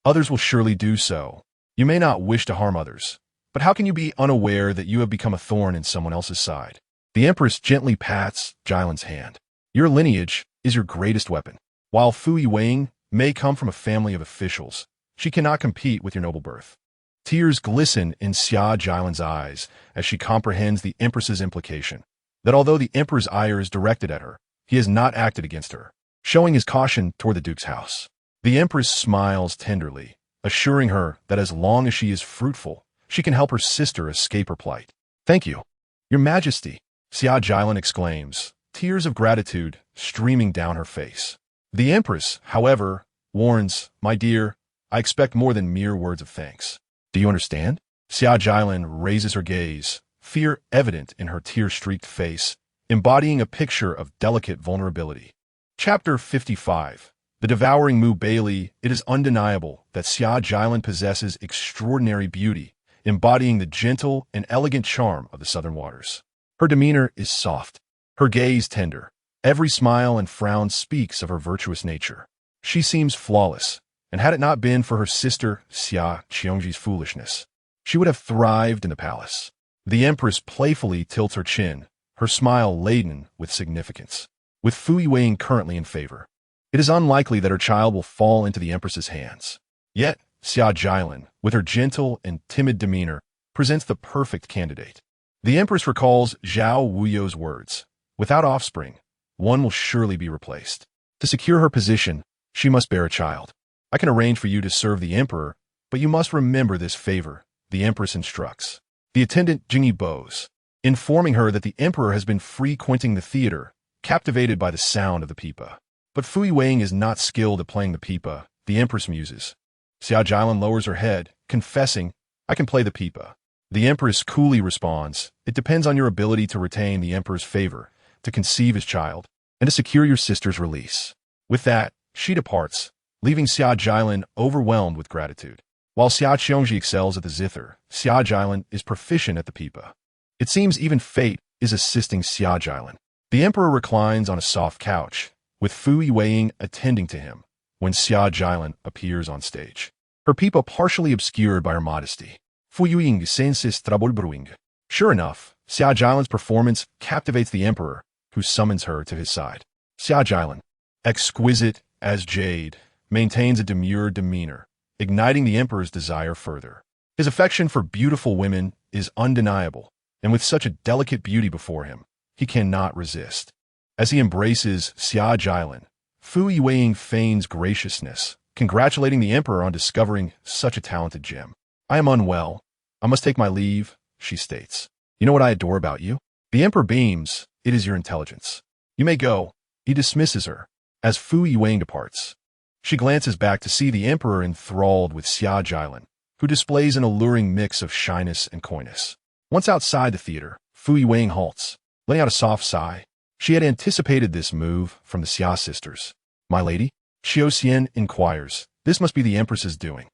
others will surely do so. You may not wish to harm others, but how can you be unaware that you have become a thorn in someone else's side? The Empress gently pats Jilin's hand. Your lineage is your greatest weapon. While Fu Yueying may come from a family of officials, she cannot compete with your noble birth. Tears glisten in Xia Jilin's eyes as she comprehends the Empress's implication, that although the Emperor's ire is directed at her, he has not acted against her, showing his caution toward the Duke's house. The Empress smiles tenderly, assuring her that as long as she is fruitful, she can help her sister escape her plight. Thank you, Your Majesty, Xia Jilin exclaims, tears of gratitude streaming down her face. The Empress, however, warns, my dear, I expect more than mere words of thanks. Do you understand? Xia Jilin raises her gaze, fear evident in her tear-streaked face, embodying a picture of delicate vulnerability. Chapter 55. The Devouring Mu Baili. It is undeniable that Xia Jilin possesses extraordinary beauty, embodying the gentle and elegant charm of the southern waters. Her demeanor is soft, her gaze tender. Every smile and frown speaks of her virtuous nature. She seems flawless, and had it not been for her sister Xia Qiongji's foolishness, she would have thrived in the palace. The Empress playfully tilts her chin, her smile laden with significance. With Fu Yueying currently in favor, it is unlikely that her child will fall into the Empress's hands. Yet, Xia Jilin, with her gentle and timid demeanor, presents the perfect candidate. The Empress recalls Zhao Wuyou's words. Without offspring, one will surely be replaced. To secure her position, she must bear a child. I can arrange for you to serve the Emperor, but you must remember this favor. the empress instructs. The attendant Jingyi bows, informing her that the emperor has been frequenting the theater, captivated by the sound of the pipa. But Fu Yuwang is not skilled at playing the pipa, the empress muses. Xia Jilin lowers her head, confessing, I can play the pipa. The empress coolly responds, it depends on your ability to retain the emperor's favor, to conceive his child, and to secure your sister's release. With that, she departs, leaving Xia Jilin overwhelmed with gratitude. While Xia Qiongji excels at the zither, Xia Jilin is proficient at the pipa. It seems even fate is assisting Xia Jilin. The emperor reclines on a soft couch, with Fu Yuwang attending to him, when Xia Jilin appears on stage. Her pipa partially obscured by her modesty. Fu Yuwang senses trouble brewing. Sure enough, Xia Jilin's performance captivates the emperor, who summons her to his side. Xia Jilin, exquisite as jade, maintains a demure demeanor, igniting the emperor's desire further. His affection for beautiful women is undeniable, and with such a delicate beauty before him, he cannot resist. As he embraces Xia Jilin, Fu Yuwang feigns graciousness, congratulating the emperor on discovering such a talented gem. I am unwell. I must take my leave, she states. You know what I adore about you? The emperor beams. It is your intelligence. You may go. He dismisses her. As Fu Yuwang departs, she glances back to see the emperor enthralled with Xia Jilin, who displays an alluring mix of shyness and coyness. Once outside the theater, Fu Yuwang halts, letting out a soft sigh. She had anticipated this move from the Xia sisters. My lady? Qiu Xian inquires. This must be the empress's doing.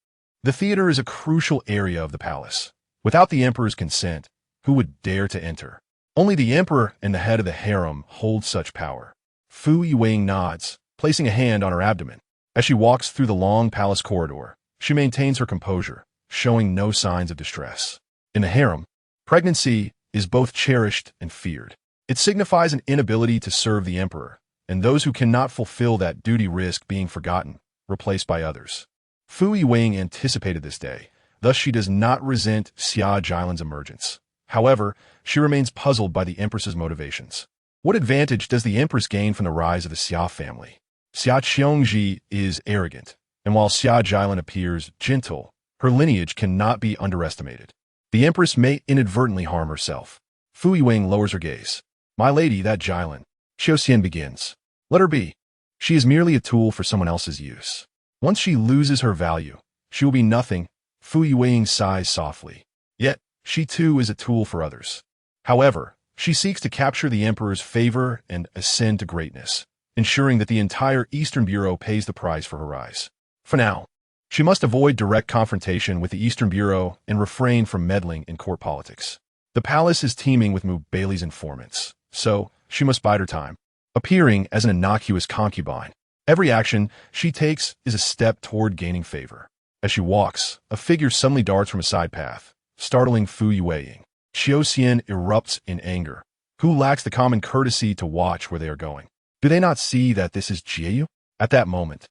The theater is a crucial area of the palace. Without the emperor's consent, who would dare to enter? Only the emperor and the head of the harem hold such power. Fu Yuwang nods, placing a hand on her abdomen. As she walks through the long palace corridor, she maintains her composure, showing no signs of distress. In the harem, pregnancy is both cherished and feared. It signifies an inability to serve the emperor, and those who cannot fulfill that duty risk being forgotten, replaced by others. Fu Yuwang anticipated this day, thus she does not resent Xia Jilin's emergence. However, she remains puzzled by the empress's motivations. What advantage does the empress gain from the rise of the Xia family? Xia Qiongji is arrogant, and while Xia Jilin appears gentle, her lineage cannot be underestimated. The empress may inadvertently harm herself. Fu Yuwang lowers her gaze. My lady, that Jilin. Qiu Xian begins. Let her be. She is merely a tool for someone else's use. Once she loses her value, she will be nothing. Fu Yuwang sighs softly. Yet, she too is a tool for others. However, she seeks to capture the emperor's favor and ascend to greatness, ensuring that the entire Eastern Bureau pays the price for her rise. For now, she must avoid direct confrontation with the Eastern Bureau and refrain from meddling in court politics. The palace is teeming with Baili's informants, so she must bide her time, appearing as an innocuous concubine. Every action she takes is a step toward gaining favor. As she walks, a figure suddenly darts from a side path, startling Fu Yuwang. Qiu Xian erupts in anger. Who lacks the common courtesy to watch where they are going? Do they not see that this is Jieyu? At that moment,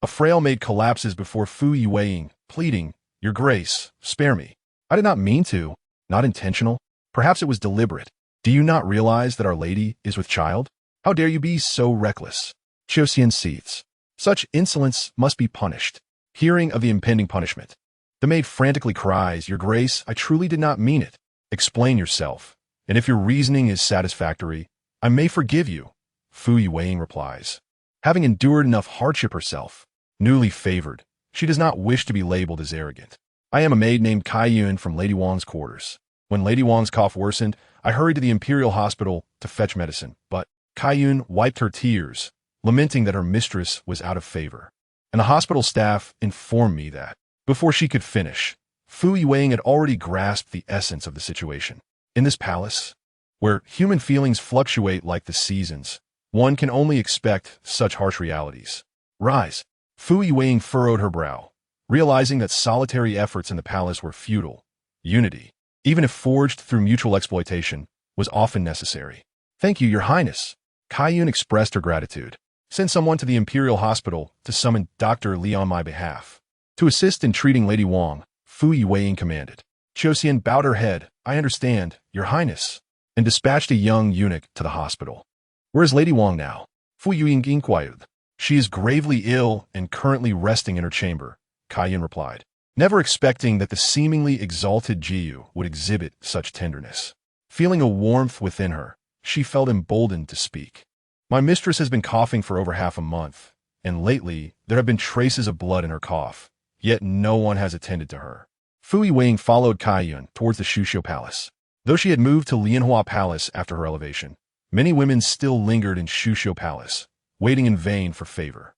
a frail maid collapses before Fu Yuwang, pleading, Your Grace, spare me. I did not mean to. Not intentional. Perhaps it was deliberate. Do you not realize that Our Lady is with child? How dare you be so reckless? Qiu Xian seethes. Such insolence must be punished. Hearing of the impending punishment, the maid frantically cries, Your Grace, I truly did not mean it. Explain yourself, and if your reasoning is satisfactory, I may forgive you. Fu Yuwang replies. Having endured enough hardship herself, newly favored, she does not wish to be labeled as arrogant. I am a maid named Kai Yun from Lady Wang's quarters. When Lady Wang's cough worsened, I hurried to the Imperial Hospital to fetch medicine, but Kai Yun wiped her tears, lamenting that her mistress was out of favor. And the hospital staff informed me that, before she could finish, Fu Yuwang had already grasped the essence of the situation. In this palace, where human feelings fluctuate like the seasons, one can only expect such harsh realities. Rise. Fu Yuwang furrowed her brow, realizing that solitary efforts in the palace were futile. Unity, even if forged through mutual exploitation, was often necessary. Thank you, Your Highness. Kai Yun expressed her gratitude. Send someone to the Imperial Hospital to summon Dr. Li on my behalf. To assist in treating Lady Wang, Fu Yuwang commanded. Qiu Xian bowed her head. I understand, Your Highness, and dispatched a young eunuch to the hospital. Where is Lady Wang now? Fu Yuwang inquired. She is gravely ill and currently resting in her chamber, Kai Yun replied. never expecting that the seemingly exalted Jiyu would exhibit such tenderness. Feeling a warmth within her, she felt emboldened to speak. My mistress has been coughing for over half a month, and lately there have been traces of blood in her cough, yet no one has attended to her. Fu Yiwing followed Kaiyun towards the Shuxiu Palace. Though she had moved to Lianhua Palace after her elevation, many women still lingered in Shuxiu Palace, waiting in vain for favor.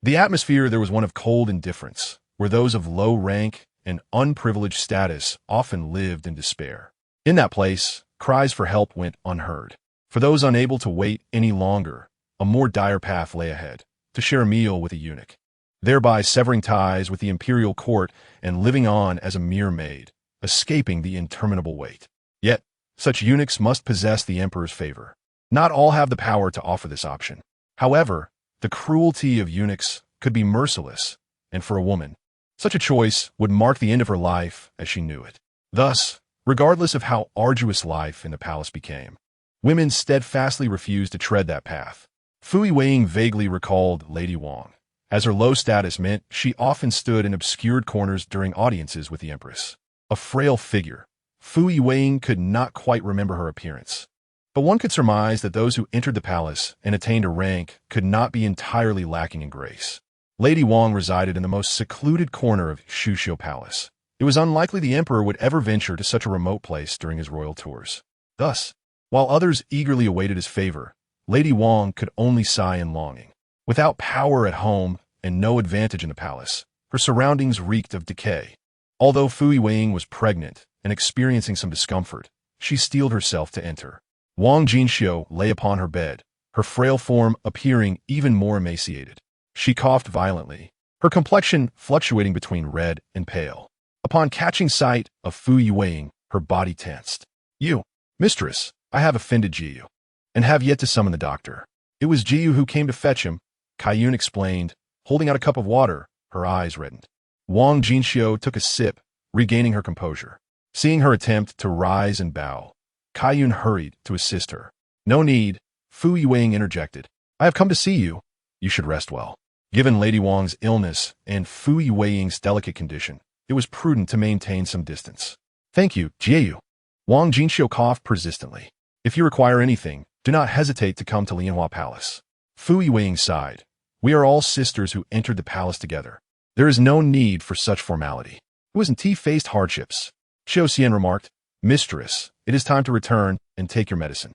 The atmosphere there was one of cold indifference, where those of low rank and unprivileged status often lived in despair. In that place, cries for help went unheard. For those unable to wait any longer, a more dire path lay ahead, to share a meal with a eunuch, thereby severing ties with the imperial court and living on as a mere maid, escaping the interminable wait. Yet, such eunuchs must possess the emperor's favor. Not all have the power to offer this option. However, the cruelty of eunuchs could be merciless, and for a woman, such a choice would mark the end of her life as she knew it. Thus, regardless of how arduous life in the palace became, women steadfastly refused to tread that path. Fu Yiwing vaguely recalled Lady Wang, as her low status meant she often stood in obscured corners during audiences with the empress. A frail figure, Fu Yiwing could not quite remember her appearance. But one could surmise that those who entered the palace and attained a rank could not be entirely lacking in grace. Lady Wang resided in the most secluded corner of Shuxiu Palace. It was unlikely the emperor would ever venture to such a remote place during his royal tours. Thus, while others eagerly awaited his favor, Lady Wang could only sigh in longing. Without power at home and no advantage in the palace, her surroundings reeked of decay. Although Fu Yiwing was pregnant and experiencing some discomfort, she steeled herself to enter. Wang Jinxiu lay upon her bed, her frail form appearing even more emaciated. She coughed violently, her complexion fluctuating between red and pale. Upon catching sight of Fu Yiwing, her body tensed. "You, mistress, I have offended Jiyu, and have yet to summon the doctor." "It was Jiyu who came to fetch him," Kaiyun explained, holding out a cup of water, her eyes reddened. Wang Jinxiu took a sip, regaining her composure. Seeing her attempt to rise and bow, Kaiyun hurried to assist her. "No need," Fu Yiwing interjected. "I have come to see you. You should rest well." Given Lady Wang's illness and Fu Yiwing's delicate condition, it was prudent to maintain some distance. "Thank you, Jiyu." Wang Jinxiu coughed persistently. "If you require anything, do not hesitate to come to Lianhua Palace." Fu Yiwing sighed. "We are all sisters who entered the palace together. There is no need for such formality." It was until he faced hardships. Xiao Xian remarked, "Mistress, it is time to return and take your medicine."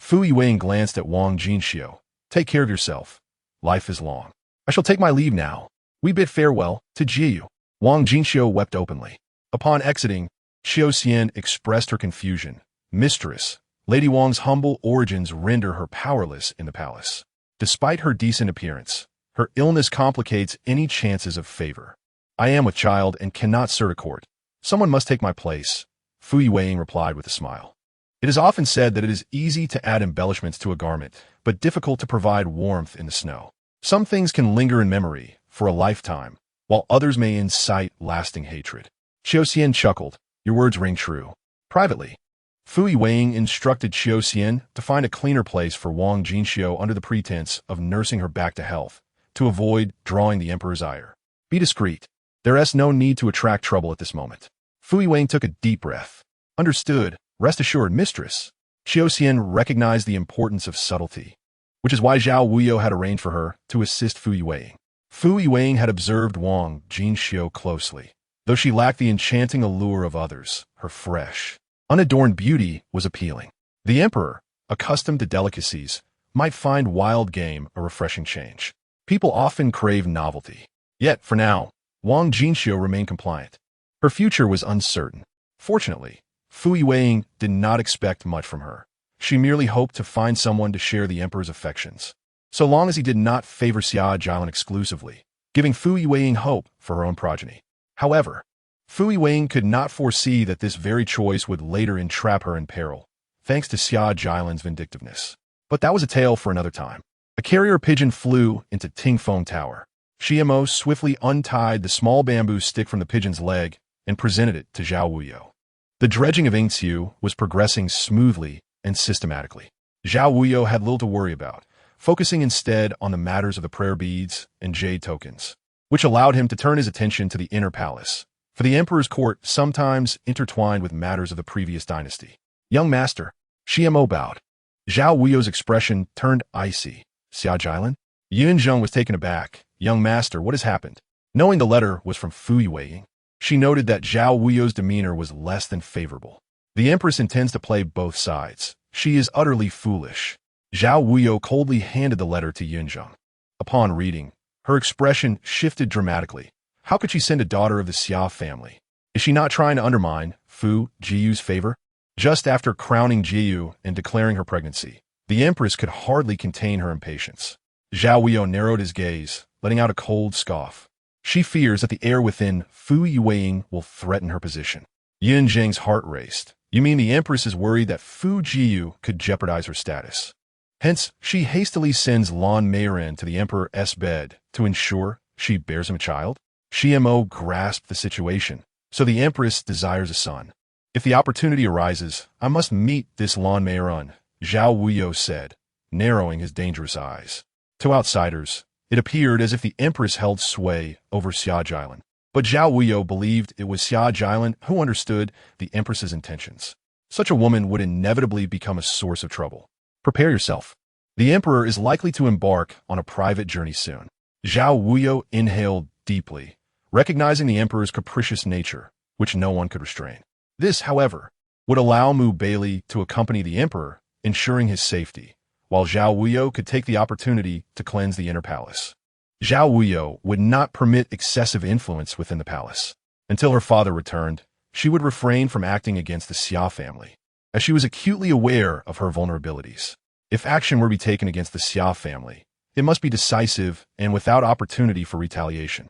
Fu Yiwing glanced at Wang Jinxiu. "Take care of yourself. Life is long. I shall take my leave now." We bid farewell to Jiyu. Wang Jinxiu wept openly. Upon exiting, Xiao Xian expressed her confusion. "Mistress, Lady Wang's humble origins render her powerless in the palace. Despite her decent appearance, her illness complicates any chances of favor. I am with child and cannot serve a court. Someone must take my place," Fu Yiwing replied with a smile. It is often said that it is easy to add embellishments to a garment, but difficult to provide warmth in the snow. Some things can linger in memory for a lifetime, while others may incite lasting hatred. Xiao Xian chuckled. "Your words ring true." Privately, Fu Yiwing instructed Xiao Xian to find a cleaner place for Wang Jinxiu under the pretense of nursing her back to health, to avoid drawing the emperor's ire. "Be discreet. There is no need to attract trouble at this moment." Fu Yiwing took a deep breath. "Understood. Rest assured, mistress." Xiao Xian recognized the importance of subtlety, which is why Zhao Wuyou had arranged for her to assist Fu Yiwing. Fu Yiwing had observed Wang Jinxiu closely. Though she lacked the enchanting allure of others, her fresh, unadorned beauty was appealing. The emperor, accustomed to delicacies, might find wild game a refreshing change. People often crave novelty. Yet, for now, Wang Jinxiu remained compliant. Her future was uncertain. Fortunately, Fu Yiwing did not expect much from her. She merely hoped to find someone to share the emperor's affections, so long as he did not favor Xia Jilin exclusively, giving Fu Yiwing hope for her own progeny. However, Fu Yiwing could not foresee that this very choice would later entrap her in peril, thanks to Xia Jilin's vindictiveness. But that was a tale for another time. A carrier pigeon flew into Tingfeng Tower. Xiamo swiftly untied the small bamboo stick from the pigeon's leg and presented it to Zhao Wuyou. The dredging of Yingxiu was progressing smoothly and systematically. Zhao Wuyou had little to worry about, focusing instead on the matters of the prayer beads and jade tokens, which allowed him to turn his attention to the inner palace, for the emperor's court sometimes intertwined with matters of the previous dynasty. Young master, Xiamo bowed. Zhao Wuyou's expression turned icy. Xia Jailan? Yunzheng was taken aback. Young master, what has happened? Knowing the letter was from Fu Yueying, she noted that Zhao Wuyou's demeanor was less than favorable. The empress intends to play both sides. She is utterly foolish. Zhao Wuyou coldly handed the letter to Yunzheng. Upon reading, her expression shifted dramatically. How could she send a daughter of the Xia family? Is she not trying to undermine Fu Jiyu's favor? Just after crowning Jiyu and declaring her pregnancy, the empress could hardly contain her impatience. Zhao Wuyou narrowed his gaze, letting out a cold scoff. She fears that the heir within Fu Yueying will threaten her position. Yunzheng's heart raced. You mean the empress is worried that Fu Jiyu could jeopardize her status? Hence, she hastily sends Lan Meiren to the emperor's bed to ensure she bears him a child? Xiamo grasped the situation, so the empress desires a son. If the opportunity arises, I must meet this Lan Meiren, Zhao Wuyou said, narrowing his dangerous eyes. To outsiders, it appeared as if the empress held sway over Xia Jailan. But Zhao Wuyou believed it was Xia Jailan who understood the empress's intentions. Such a woman would inevitably become a source of trouble. Prepare yourself. The emperor is likely to embark on a private journey soon. Zhao Wuyou inhaled deeply, recognizing the emperor's capricious nature, which no one could restrain. This, however, would allow Baili to accompany the emperor, ensuring his safety, while Zhao Wuyou could take the opportunity to cleanse the inner palace. Zhao Wuyou would not permit excessive influence within the palace. Until her father returned, she would refrain from acting against the Xia family, as she was acutely aware of her vulnerabilities. If action were to be taken against the Xia family, it must be decisive and without opportunity for retaliation.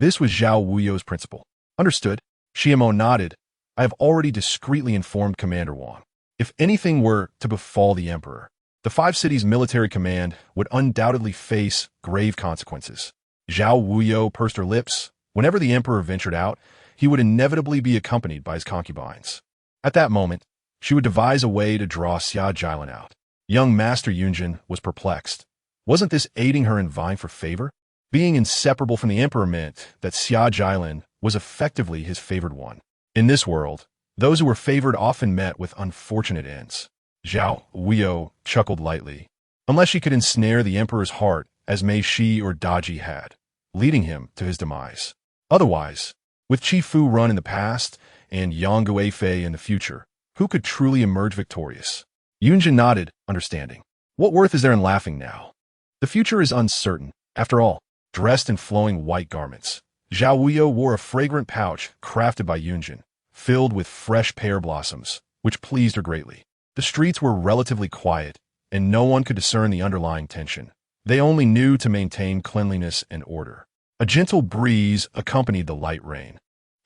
This was Zhao Wuyou's principle. Understood. Xiamo nodded. I have already discreetly informed Commander Wang. If anything were to befall the emperor, the 5 cities' military command would undoubtedly face grave consequences. Zhao Wuyou pursed her lips. Whenever the emperor ventured out, he would inevitably be accompanied by his concubines. At that moment, she would devise a way to draw Xia Jailan out. Young Master Yunjin was perplexed. Wasn't this aiding her in vying for favor? Being inseparable from the emperor meant that Xia Jailan was effectively his favored one. In this world, those who were favored often met with unfortunate ends. Zhao Wuyou chuckled lightly. Unless she could ensnare the emperor's heart, as Mei Shi or Daji had, leading him to his demise. Otherwise, with Qi Fu Run in the past and Yang Guifei in the future, who could truly emerge victorious? Yunjin nodded, understanding. What worth is there in laughing now? The future is uncertain. After all, dressed in flowing white garments, Zhao Wuyou wore a fragrant pouch crafted by Yunjin, filled with fresh pear blossoms, which pleased her greatly. The streets were relatively quiet, and no one could discern the underlying tension. They only knew to maintain cleanliness and order. A gentle breeze accompanied the light rain,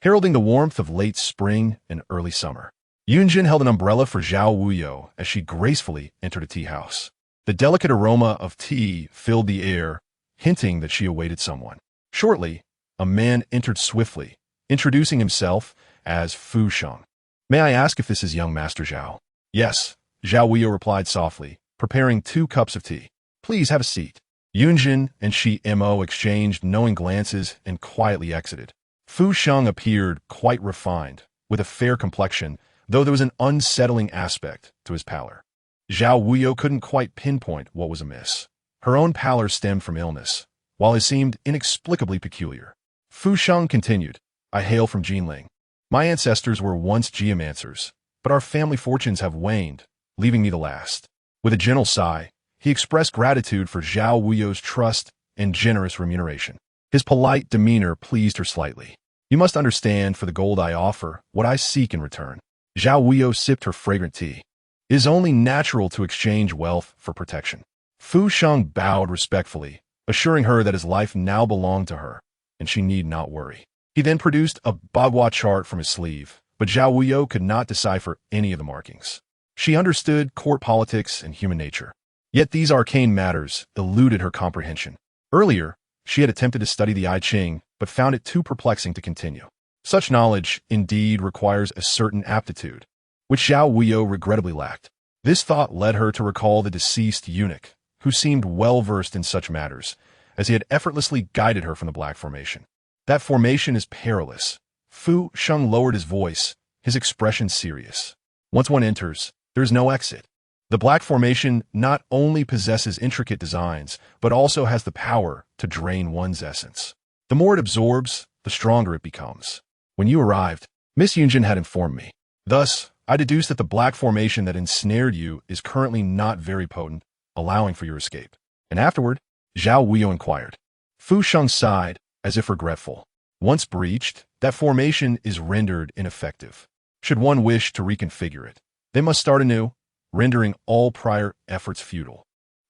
heralding the warmth of late spring and early summer. Yunjin held an umbrella for Zhao Wuyou as she gracefully entered a tea house. The delicate aroma of tea filled the air, hinting that she awaited someone. Shortly, a man entered swiftly, introducing himself as Fu Sheng. May I ask if this is young Master Zhao? Yes, Zhao Wuyou replied softly, preparing 2 cups of tea. Please have a seat. Yunjin and Xiamo exchanged knowing glances and quietly exited. Fu Sheng appeared quite refined, with a fair complexion, though there was an unsettling aspect to his pallor. Zhao Wuyou couldn't quite pinpoint what was amiss. Her own pallor stemmed from illness, while it seemed inexplicably peculiar. Fu Sheng continued, I hail from Jinling. My ancestors were once geomancers, but our family fortunes have waned, leaving me the last. With a gentle sigh, he expressed gratitude for Zhao Wuyou's trust and generous remuneration. His polite demeanor pleased her slightly. You must understand, for the gold I offer, what I seek in return. Zhao Wuyou sipped her fragrant tea. It is only natural to exchange wealth for protection. Fu Sheng bowed respectfully, assuring her that his life now belonged to her, and she need not worry. He then produced a bagua chart from his sleeve, but Zhao Wuyou could not decipher any of the markings. She understood court politics and human nature. Yet these arcane matters eluded her comprehension. Earlier, she had attempted to study the I Ching, but found it too perplexing to continue. Such knowledge, indeed, requires a certain aptitude, which Zhao Wuyou regrettably lacked. This thought led her to recall the deceased eunuch, who seemed well-versed in such matters, as he had effortlessly guided her from the Black Formation. That formation is perilous. Fu Sheng lowered his voice, his expression serious. Once one enters, there is no exit. The black formation not only possesses intricate designs, but also has the power to drain one's essence. The more it absorbs, the stronger it becomes. When you arrived, Miss Yunjin had informed me. Thus, I deduced that the black formation that ensnared you is currently not very potent, allowing for your escape. And afterward, Zhao Wuyou inquired. Fu Sheng sighed, as if regretful. Once breached, that formation is rendered ineffective. Should one wish to reconfigure it, they must start anew, rendering all prior efforts futile.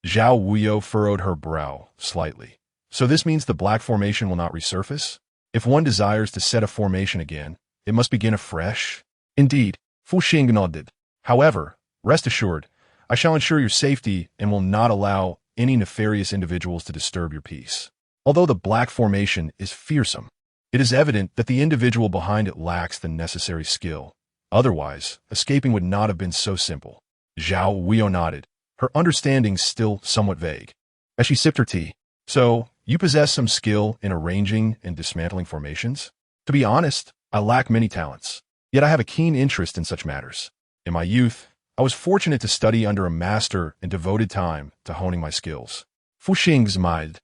Zhao Wuyou furrowed her brow slightly. So this means the black formation will not resurface? If one desires to set a formation again, it must begin afresh? Indeed, Fu Sheng nodded. However, rest assured, I shall ensure your safety and will not allow any nefarious individuals to disturb your peace. Although the black formation is fearsome, it is evident that the individual behind it lacks the necessary skill. Otherwise, escaping would not have been so simple. Zhao Wuyou nodded, her understanding still somewhat vague. As she sipped her tea, so, you possess some skill in arranging and dismantling formations? To be honest, I lack many talents, yet I have a keen interest in such matters. In my youth, I was fortunate to study under a master and devoted time to honing my skills. Fu Sheng smiled.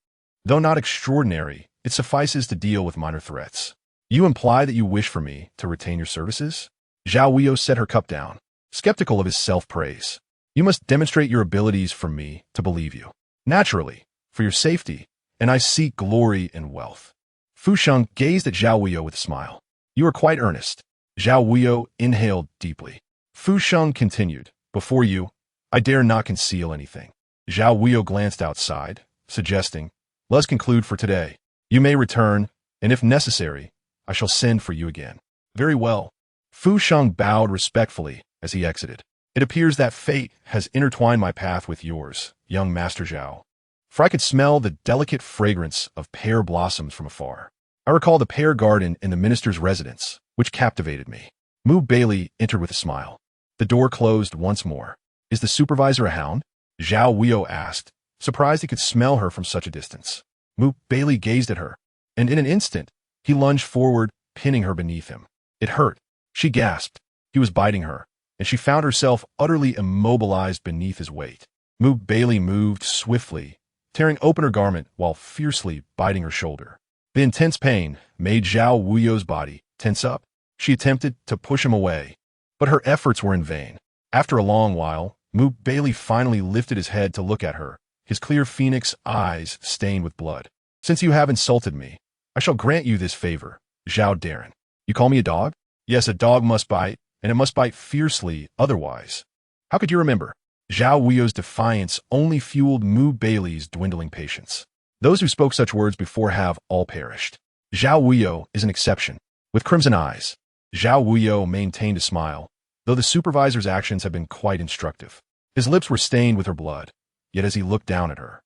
Though not extraordinary, it suffices to deal with minor threats. You imply that you wish for me to retain your services? Zhao Wuyou set her cup down, skeptical of his self-praise. You must demonstrate your abilities for me to believe you. Naturally, for your safety, and I seek glory and wealth. Fu Sheng gazed at Zhao Wuyou with a smile. You are quite earnest. Zhao Wuyou inhaled deeply. Fu Sheng continued, before you, I dare not conceal anything. Zhao Wuyou glanced outside, suggesting, let's conclude for today. You may return, and if necessary, I shall send for you again. Very well. Fu Sheng bowed respectfully as he exited. It appears that fate has intertwined my path with yours, young Master Zhao. For I could smell the delicate fragrance of pear blossoms from afar. I recall the pear garden in the minister's residence, which captivated me. Baili entered with a smile. The door closed once more. Is the supervisor a hound? Zhao Wuyou asked, surprised he could smell her from such a distance. Baili gazed at her, and in an instant, he lunged forward, pinning her beneath him. It hurt. She gasped. He was biting her, and she found herself utterly immobilized beneath his weight. Baili moved swiftly, tearing open her garment while fiercely biting her shoulder. The intense pain made Zhao Wuyou's body tense up. She attempted to push him away, but her efforts were in vain. After a long while, Baili finally lifted his head to look at her, his clear phoenix eyes stained with blood. Since you have insulted me, I shall grant you this favor, Zhao Darren. You call me a dog? Yes, a dog must bite, and it must bite fiercely otherwise. How could you remember? Zhao Wuyou's defiance only fueled Baili's dwindling patience. Those who spoke such words before have all perished. Zhao Wuyou is an exception. With crimson eyes, Zhao Wuyou maintained a smile, though the supervisor's actions had been quite instructive. His lips were stained with her blood, yet as he looked down at her,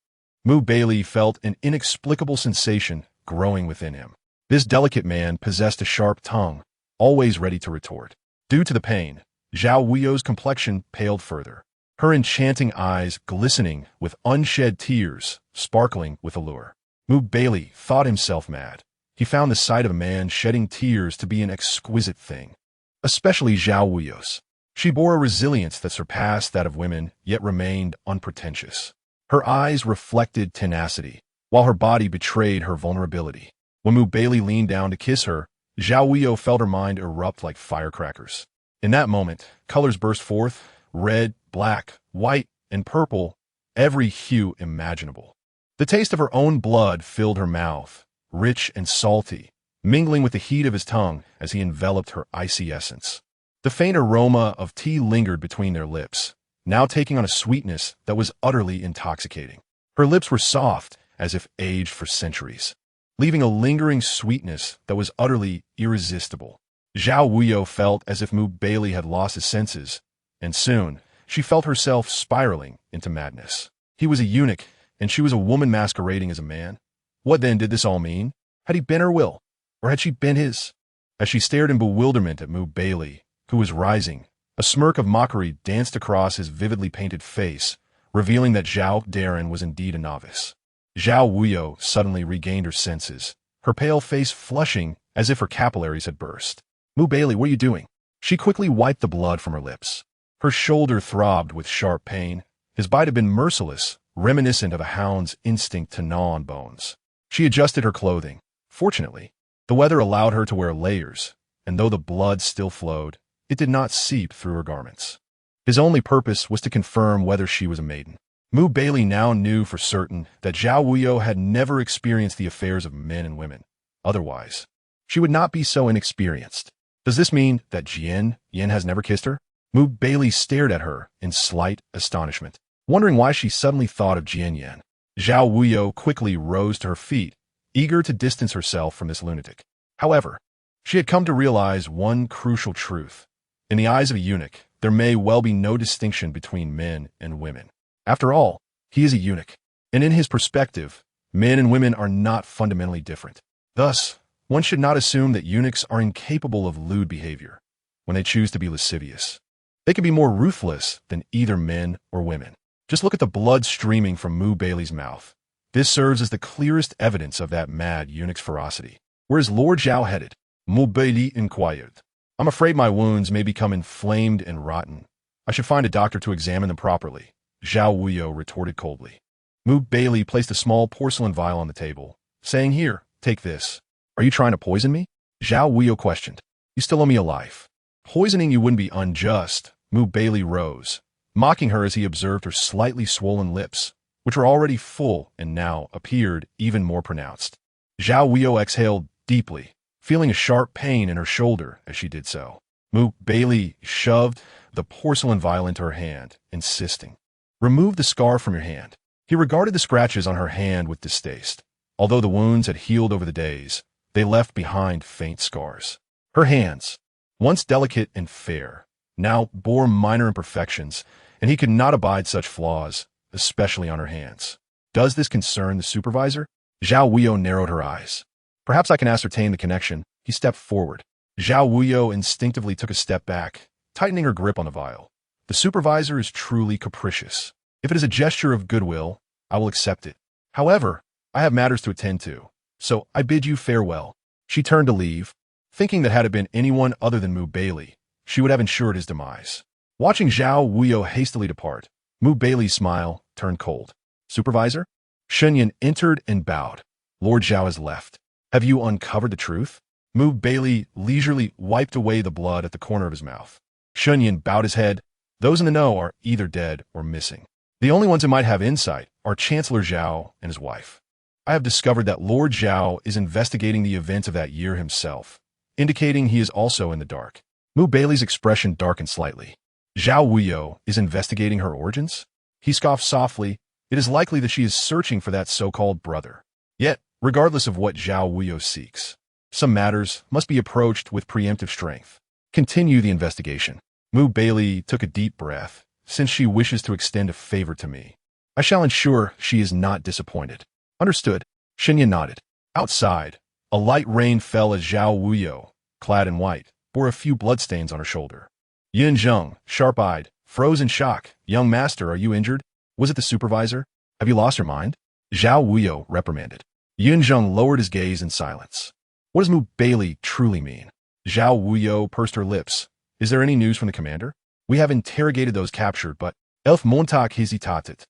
Baili felt an inexplicable sensation growing within him. This delicate man possessed a sharp tongue, always ready to retort. Due to the pain, Zhao Wuyou's complexion paled further, her enchanting eyes glistening with unshed tears, sparkling with allure. Baili thought himself mad. He found the sight of a man shedding tears to be an exquisite thing, especially Zhao Wuyou's. She bore a resilience that surpassed that of women, yet remained unpretentious. Her eyes reflected tenacity, while her body betrayed her vulnerability. When Baili leaned down to kiss her, Zhao Wuyou felt her mind erupt like firecrackers. In that moment, colors burst forth, red, black, white, and purple, every hue imaginable. The taste of her own blood filled her mouth, rich and salty, mingling with the heat of his tongue as he enveloped her icy essence. The faint aroma of tea lingered between their lips, now taking on a sweetness that was utterly intoxicating. Her lips were soft, as if aged for centuries, leaving a lingering sweetness that was utterly irresistible. Zhao Wuyou felt as if Baili had lost his senses, and soon she felt herself spiraling into madness. He was a eunuch, and she was a woman masquerading as a man. What then did this all mean? Had he been her will, or had she been his? As she stared in bewilderment at Baili, who was rising, a smirk of mockery danced across his vividly painted face, revealing that Zhao Darren was indeed a novice. Zhao Wuyou suddenly regained her senses, her pale face flushing as if her capillaries had burst. "Mu Baili, what are you doing?" She quickly wiped the blood from her lips. Her shoulder throbbed with sharp pain. His bite had been merciless, reminiscent of a hound's instinct to gnaw on bones. She adjusted her clothing. Fortunately, the weather allowed her to wear layers, and though the blood still flowed, it did not seep through her garments. His only purpose was to confirm whether she was a maiden. Mu Baili now knew for certain that Zhao Wuyou had never experienced the affairs of men and women. Otherwise, she would not be so inexperienced. Does this mean that Yin has never kissed her? Mu Baili stared at her in slight astonishment, wondering why she suddenly thought of Yin. Zhao Wuyou quickly rose to her feet, eager to distance herself from this lunatic. However, she had come to realize one crucial truth. In the eyes of a eunuch, there may well be no distinction between men and women. After all, he is a eunuch, and in his perspective, men and women are not fundamentally different. Thus, one should not assume that eunuchs are incapable of lewd behavior when they choose to be lascivious. They can be more ruthless than either men or women. Just look at the blood streaming from Mu Baili's mouth. This serves as the clearest evidence of that mad eunuch's ferocity. "Where is Lord Zhao headed?" Mu Baili inquired. "I'm afraid my wounds may become inflamed and rotten. I should find a doctor to examine them properly," Zhao Wuyou retorted coldly. Mu Baili placed a small porcelain vial on the table, saying, "Here, take this." "Are you trying to poison me?" Zhao Wuyou questioned. "You still owe me a life. Poisoning you wouldn't be unjust." Mu Baili rose, mocking her as he observed her slightly swollen lips, which were already full and now appeared even more pronounced. Zhao Wuyou exhaled deeply, feeling a sharp pain in her shoulder as she did so. Mu Baili shoved the porcelain vial into her hand, insisting, "Remove the scar from your hand." He regarded the scratches on her hand with distaste. Although the wounds had healed over the days, they left behind faint scars. Her hands, once delicate and fair, now bore minor imperfections, and he could not abide such flaws, especially on her hands. "Does this concern the supervisor?" Zhao Wuyou narrowed her eyes. "Perhaps I can ascertain the connection." He stepped forward. Zhao Wuyou instinctively took a step back, tightening her grip on the vial. "The supervisor is truly capricious. If it is a gesture of goodwill, I will accept it. However, I have matters to attend to, so I bid you farewell." She turned to leave, thinking that had it been anyone other than Mu Baili, she would have ensured his demise. Watching Zhao Wuyou hastily depart, Mu Baili's smile turned cold. "Supervisor?" Shunyan entered and bowed. "Lord Zhao has left. Have you uncovered the truth?" Mu Baili leisurely wiped away the blood at the corner of his mouth. Shunyan bowed his head. "Those in the know are either dead or missing. The only ones who might have insight are Chancellor Zhao and his wife. I have discovered that Lord Zhao is investigating the events of that year himself, indicating he is also in the dark." Mu Baili's expression darkened slightly. "Zhao Wuyou is investigating her origins?" He scoffed softly. "It is likely that she is searching for that so-called brother. Yet, regardless of what Zhao Wuyou seeks, some matters must be approached with preemptive strength. Continue the investigation." Mu Baili took a deep breath. "Since she wishes to extend a favor to me, I shall ensure she is not disappointed." "Understood." Shunyan nodded. Outside, a light rain fell as Zhao Wuyou, clad in white, bore a few bloodstains on her shoulder. Yin Zheng, sharp-eyed, froze in shock. "Young master, are you injured? Was it the supervisor? Have you lost your mind?" Zhao Wuyou reprimanded. Yin Zheng lowered his gaze in silence. "What does Mu Baili truly mean?" Zhao Wuyou pursed her lips. "Is there any news from the commander? We have interrogated those captured, but Elf Montag hesitated.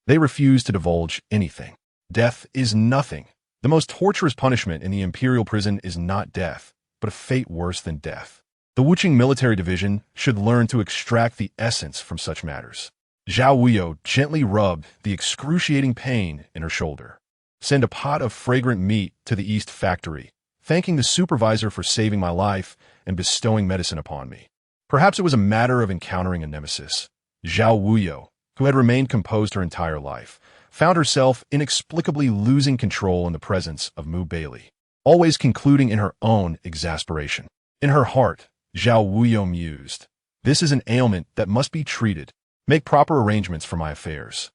They refused to divulge anything. Death is nothing. The most torturous punishment in the Imperial prison is not death, but a fate worse than death. The Wuqing military division should learn to extract the essence from such matters." Zhao Wuyou gently rubbed the excruciating pain in her shoulder. "Send a pot of fragrant meat to the East Factory, thanking the supervisor for saving my life and bestowing medicine upon me." Perhaps it was a matter of encountering a nemesis. Zhao Wuyou, who had remained composed her entire life, found herself inexplicably losing control in the presence of Mu Baili, always concluding in her own exasperation. In her heart, Zhao Wuyou mused, "This is an ailment that must be treated. Make proper arrangements for my affairs.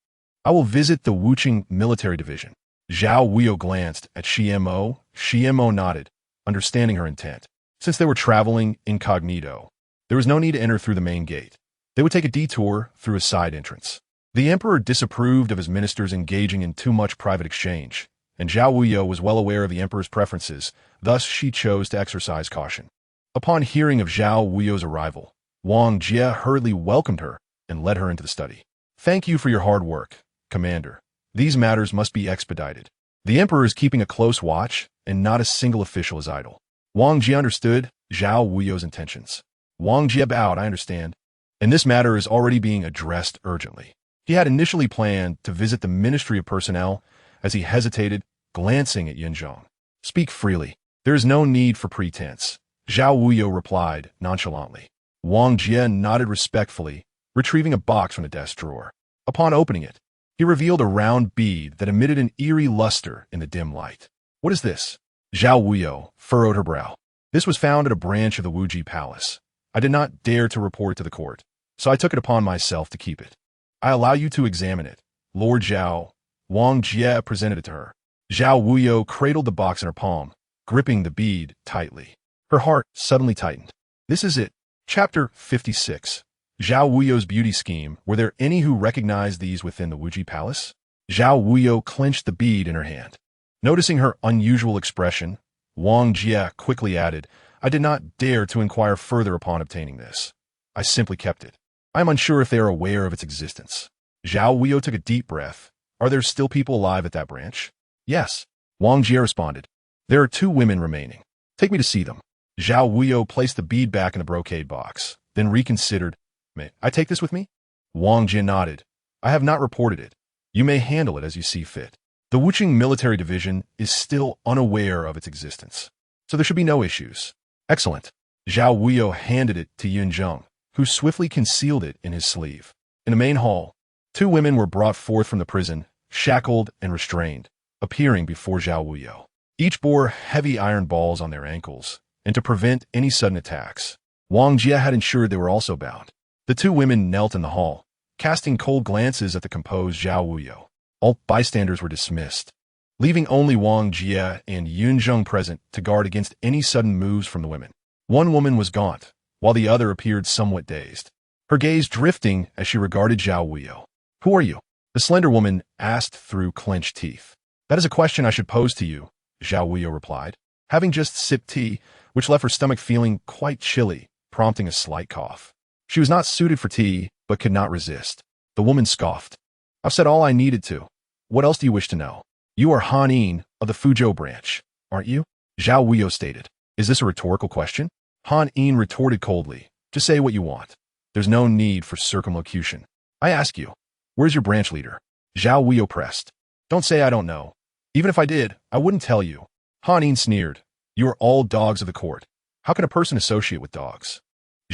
I will visit the Wuqing military division." Zhao Wuyou glanced at Shimo. Shimo nodded, understanding her intent. Since they were traveling incognito, there was no need to enter through the main gate. They would take a detour through a side entrance. The emperor disapproved of his ministers engaging in too much private exchange, and Zhao Wuyou was well aware of the emperor's preferences, thus she chose to exercise caution. Upon hearing of Zhao Wuyou's arrival, Wang Jie hurriedly welcomed her and led her into the study. "Thank you for your hard work, Commander. These matters must be expedited. The emperor is keeping a close watch, and not a single official is idle." Wang Jie understood Zhao Wuyou's intentions. Wang Jie bowed, "I understand. And this matter is already being addressed urgently." He had initially planned to visit the Ministry of Personnel as he hesitated, glancing at Yunzhong. "Speak freely. There is no need for pretense," Zhao Wuyou replied nonchalantly. Wang Jie nodded respectfully, retrieving a box from the desk drawer. Upon opening it, he revealed a round bead that emitted an eerie luster in the dim light. "What is this?" Zhao Wuyou furrowed her brow. "This was found at a branch of the Wuji Palace. I did not dare to report it to the court, so I took it upon myself to keep it. I allow you to examine it, Lord Zhao." Wang Jie presented it to her. Zhao Wuyou cradled the box in her palm, gripping the bead tightly. Her heart suddenly tightened. "This is it." Chapter 56. Zhao Wuyou's beauty scheme. Were there any who recognized these within the Wuji Palace? Zhao Wuyou clenched the bead in her hand. Noticing her unusual expression, Wang Jie quickly added, "I did not dare to inquire further upon obtaining this. I simply kept it. I am unsure if they are aware of its existence." Zhao Wuyou took a deep breath. "Are there still people alive at that branch?" "Yes," Wang Jie responded. "There are 2 women remaining. Take me to see them." Zhao Wuyou placed the bead back in the brocade box, then reconsidered. "May I take this with me?" Wang Jie nodded. "I have not reported it. You may handle it as you see fit. The Wuqing military division is still unaware of its existence, so there should be no issues." "Excellent." Zhao Wuyou handed it to Yunzhong, who swiftly concealed it in his sleeve. In the main hall, 2 women were brought forth from the prison, shackled and restrained, appearing before Zhao Wuyou. Each bore heavy iron balls on their ankles, and to prevent any sudden attacks, Wang Jie had ensured they were also bound. The 2 women knelt in the hall, casting cold glances at the composed Zhao Wuyou. All bystanders were dismissed, leaving only Wang Jie and Yunzhong present to guard against any sudden moves from the women. One woman was gaunt, while the other appeared somewhat dazed, her gaze drifting as she regarded Zhao Wuyou. "Who are you?" the slender woman asked through clenched teeth. "That is a question I should pose to you," Zhao Wuyou replied, having just sipped tea, which left her stomach feeling quite chilly, prompting a slight cough. She was not suited for tea, but could not resist. The woman scoffed. "I've said all I needed to. What else do you wish to know?" "You are Han Yin of the Fuzhou branch, aren't you?" Zhao Wuyou stated. "Is this a rhetorical question?" Han Yin retorted coldly. "Just say what you want. There's no need for circumlocution. I ask you, where's your branch leader?" Zhao Wuyou pressed. "Don't say I don't know. Even if I did, I wouldn't tell you." Han Yin sneered. "You are all dogs of the court. How can a person associate with dogs?"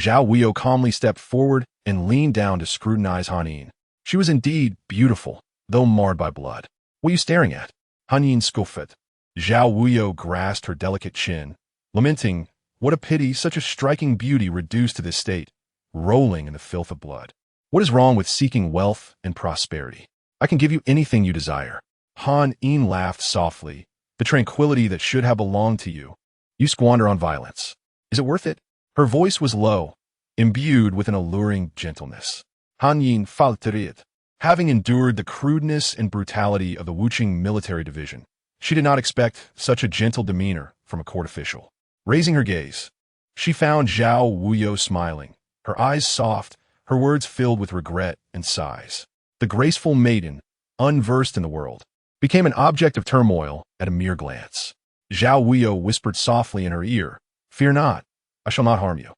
Zhao Wuyou calmly stepped forward and leaned down to scrutinize Han Yin. She was indeed beautiful, though marred by blood. "What are you staring at?" Han Yin scoffed. Zhao Wuyou grasped her delicate chin, lamenting, "What a pity such a striking beauty reduced to this state, rolling in the filth of blood. What is wrong with seeking wealth and prosperity? I can give you anything you desire." Han Yin laughed softly. "The tranquility that should have belonged to you, you squander on violence. Is it worth it?" Her voice was low, imbued with an alluring gentleness. Han Yin faltered. Having endured the crudeness and brutality of the Wuqing military division, she did not expect such a gentle demeanor from a court official. Raising her gaze, she found Zhao Wuyou smiling, her eyes soft, her words filled with regret and sighs. The graceful maiden, unversed in the world, became an object of turmoil at a mere glance. Zhao Wuyou whispered softly in her ear, "Fear not, I shall not harm you.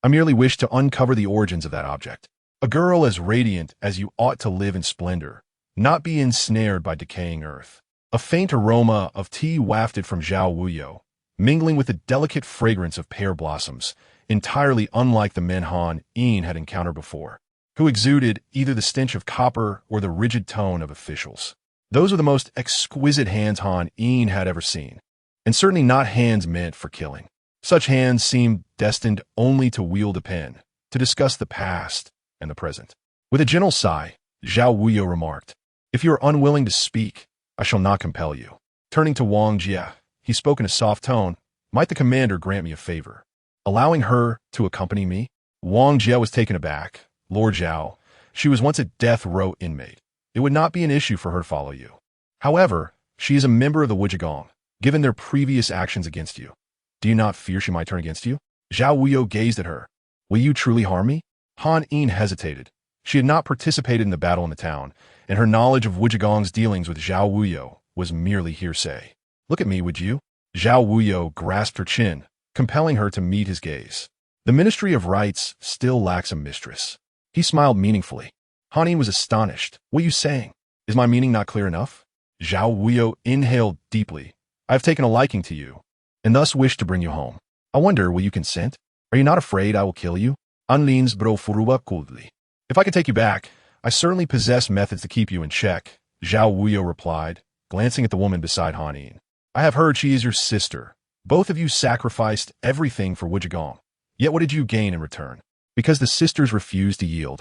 I merely wish to uncover the origins of that object. A girl as radiant as you ought to live in splendor, not be ensnared by decaying earth." A faint aroma of tea wafted from Zhao Wuyou, mingling with the delicate fragrance of pear blossoms, entirely unlike the men Han Yin had encountered before, who exuded either the stench of copper or the rigid tone of officials. Those were the most exquisite hands Han Yin had ever seen, and certainly not hands meant for killing. Such hands seemed destined only to wield a pen, to discuss the past and the present. With a gentle sigh, Zhao Wuyou remarked, "If you are unwilling to speak, I shall not compel you." Turning to Wang Jie, he spoke in a soft tone, "Might the commander grant me a favor, allowing her to accompany me?" Wang Jie was taken aback. "Lord Zhao, she was once a death row inmate. It would not be an issue for her to follow you. However, She is a member of the Wujigong, given their previous actions against you. Do you not fear she might turn against you? Zhao Wuyou gazed at her. Will you truly harm me? Han Yin hesitated. She had not participated in the battle in the town, and her knowledge of Wujigong's dealings with Zhao Wuyou was merely hearsay. Look at me, would you? Zhao Wuyou grasped her chin, compelling her to meet his gaze. The Ministry of Rites still lacks a mistress. He smiled meaningfully. Han Yin was astonished. What are you saying? Is my meaning not clear enough? Zhao Wuyou inhaled deeply. I have taken a liking to you, and thus wish to bring you home. I wonder, will you consent? Are you not afraid I will kill you? Anlin's bro furuba coldly. If I could take you back, I certainly possess methods to keep you in check, Zhao Wuyou replied, glancing at the woman beside Han Yin. I have heard she is your sister. Both of you sacrificed everything for Wujigong. Yet what did you gain in return? Because the sisters refused to yield.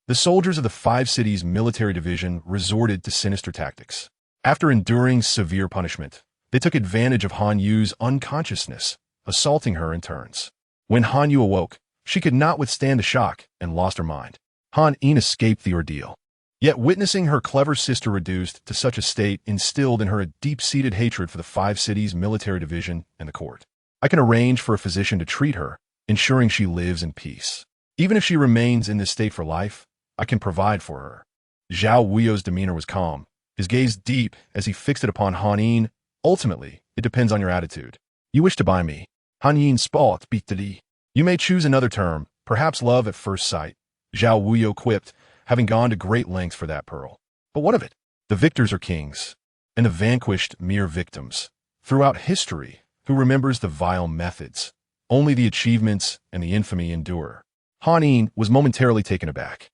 The soldiers of the 5 cities military division resorted to sinister tactics. After enduring severe punishment, they took advantage of Han Yu's unconsciousness, assaulting her in turns. When Han Yu awoke, she could not withstand the shock and lost her mind. Han Yin escaped the ordeal. Yet witnessing her clever sister reduced to such a state instilled in her a deep-seated hatred for the 5 cities military division and the court. I can arrange for a physician to treat her, ensuring she lives in peace. Even if she remains in this state for life, I can provide for her. Zhao Wuyou's demeanor was calm, his gaze deep as he fixed it upon Han Yin. Ultimately, it depends on your attitude. You wish to buy me. Han Yin spot bitterly. You may choose another term, perhaps love at first sight. Zhao Wuyou quipped, having gone to great lengths for that pearl. But what of it? The victors are kings, and the vanquished mere victims. Throughout history, who remembers the vile methods? Only the achievements and the infamy endure. Han Yin was momentarily taken aback.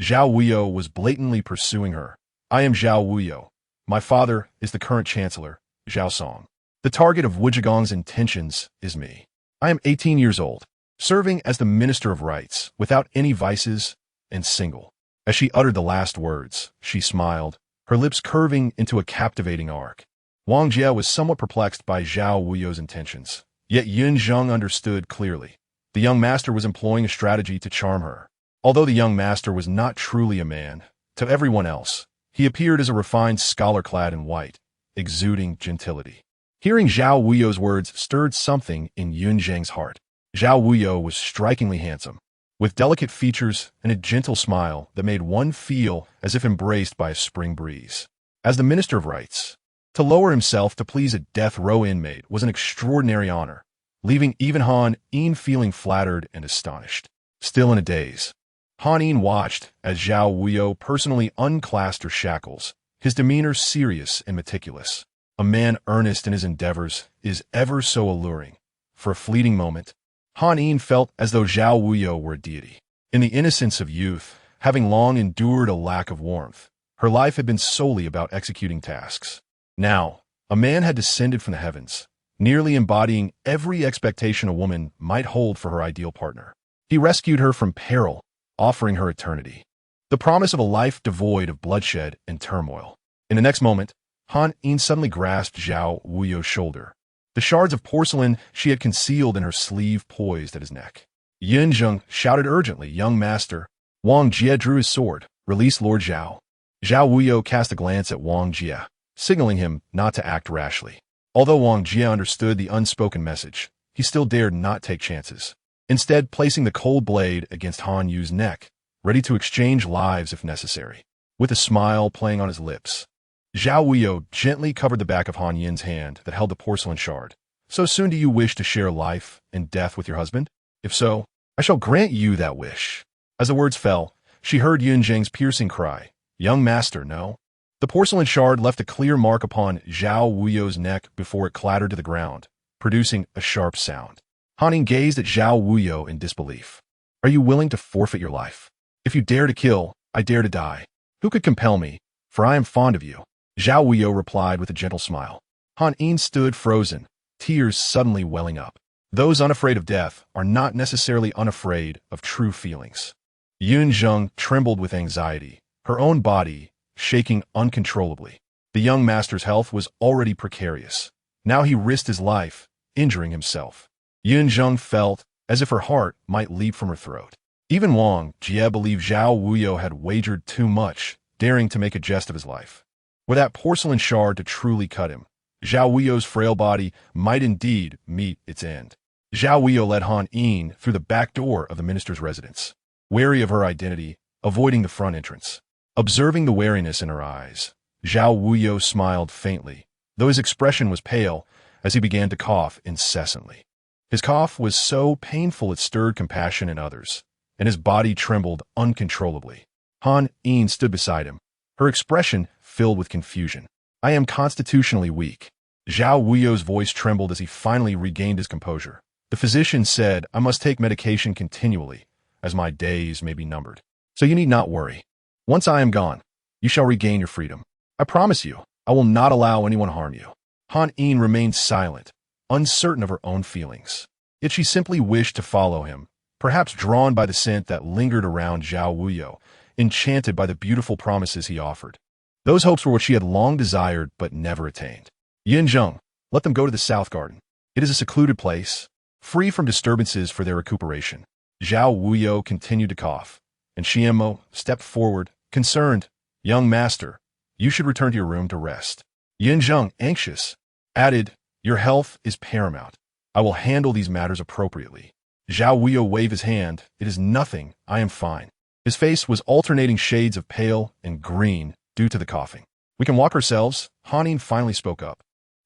Zhao Wuyou was blatantly pursuing her. I am Zhao Wuyou. My father is the current Chancellor, Zhao Song. The target of Wujigong's intentions is me. I am 18 years old, serving as the Minister of Rites, without any vices, and single. As she uttered the last words, she smiled, her lips curving into a captivating arc. Wang Jie was somewhat perplexed by Zhao Wuyou's intentions, yet Yun Zheng understood clearly. The young master was employing a strategy to charm her. Although the young master was not truly a man, to everyone else, he appeared as a refined scholar clad in white, exuding gentility. Hearing Zhao Wuyou's words stirred something in Yun Zheng's heart. Zhao Wuyou was strikingly handsome, with delicate features and a gentle smile that made one feel as if embraced by a spring breeze. As the Minister of Rites, to lower himself to please a death row inmate was an extraordinary honor, leaving even Han Yin feeling flattered and astonished. Still in a daze, Han Yin watched as Zhao Wuyou personally unclasped her shackles, his demeanor serious and meticulous. A man earnest in his endeavors is ever so alluring. For a fleeting moment, Han Yin felt as though Zhao Wuyou were a deity. In the innocence of youth, having long endured a lack of warmth, her life had been solely about executing tasks. Now, a man had descended from the heavens, nearly embodying every expectation a woman might hold for her ideal partner. He rescued her from peril, offering her eternity, the promise of a life devoid of bloodshed and turmoil. In the next moment, Han Yin suddenly grasped Zhao Wuyou's shoulder. The shards of porcelain she had concealed in her sleeve poised at his neck. Yun Zheng shouted urgently, "Young master!" Wang Jie drew his sword. "Release Lord Zhao." Zhao Wuyou cast a glance at Wang Jie, signaling him not to act rashly. Although Wang Jie understood the unspoken message, he still dared not take chances. Instead, placing the cold blade against Han Yu's neck, ready to exchange lives if necessary. With a smile playing on his lips, Zhao Wuyou gently covered the back of Han Yin's hand that held the porcelain shard. "So soon do you wish to share life and death with your husband? If so, I shall grant you that wish." As the words fell, she heard Yun Zheng's piercing cry, "Young master, no." The porcelain shard left a clear mark upon Zhao Wuyou's neck before it clattered to the ground, producing a sharp sound. Han Yin gazed at Zhao Wuyou in disbelief. "Are you willing to forfeit your life? If you dare to kill, I dare to die. Who could compel me? For I am fond of you." Zhao Wuyou replied with a gentle smile. Han Yin stood frozen, tears suddenly welling up. Those unafraid of death are not necessarily unafraid of true feelings. Yun Zheng trembled with anxiety, her own body shaking uncontrollably. The young master's health was already precarious. Now he risked his life, injuring himself. Yun Zheng felt as if her heart might leap from her throat. Even Wang Jie believed Zhao Wuyou had wagered too much, daring to make a jest of his life. Were that porcelain shard to truly cut him, Zhao Wuyou's frail body might indeed meet its end. Zhao Wuyou led Han Yin through the back door of the minister's residence, wary of her identity, avoiding the front entrance. Observing the wariness in her eyes, Zhao Wuyou smiled faintly, though his expression was pale as he began to cough incessantly. His cough was so painful it stirred compassion in others, and his body trembled uncontrollably. Han Yin stood beside him, her expression filled with confusion. I am constitutionally weak. Zhao Wuyou's voice trembled as he finally regained his composure. The physician said, I must take medication continually, as my days may be numbered. So you need not worry. Once I am gone, you shall regain your freedom. I promise you, I will not allow anyone harm you. Han Yin remained silent, uncertain of her own feelings. Yet she simply wished to follow him, perhaps drawn by the scent that lingered around Zhao Wuyou, enchanted by the beautiful promises he offered. Those hopes were what she had long desired but never attained. Yin Zheng, let them go to the South Garden. It is a secluded place, free from disturbances for their recuperation. Zhao Wuyou continued to cough, and Xianmo stepped forward, concerned. Young master, you should return to your room to rest. Yin Zheng, anxious, added, your health is paramount. I will handle these matters appropriately. Zhao Wuyou waved his hand. It is nothing. I am fine. His face was alternating shades of pale and green due to the coughing. We can walk ourselves, Han Yin finally spoke up.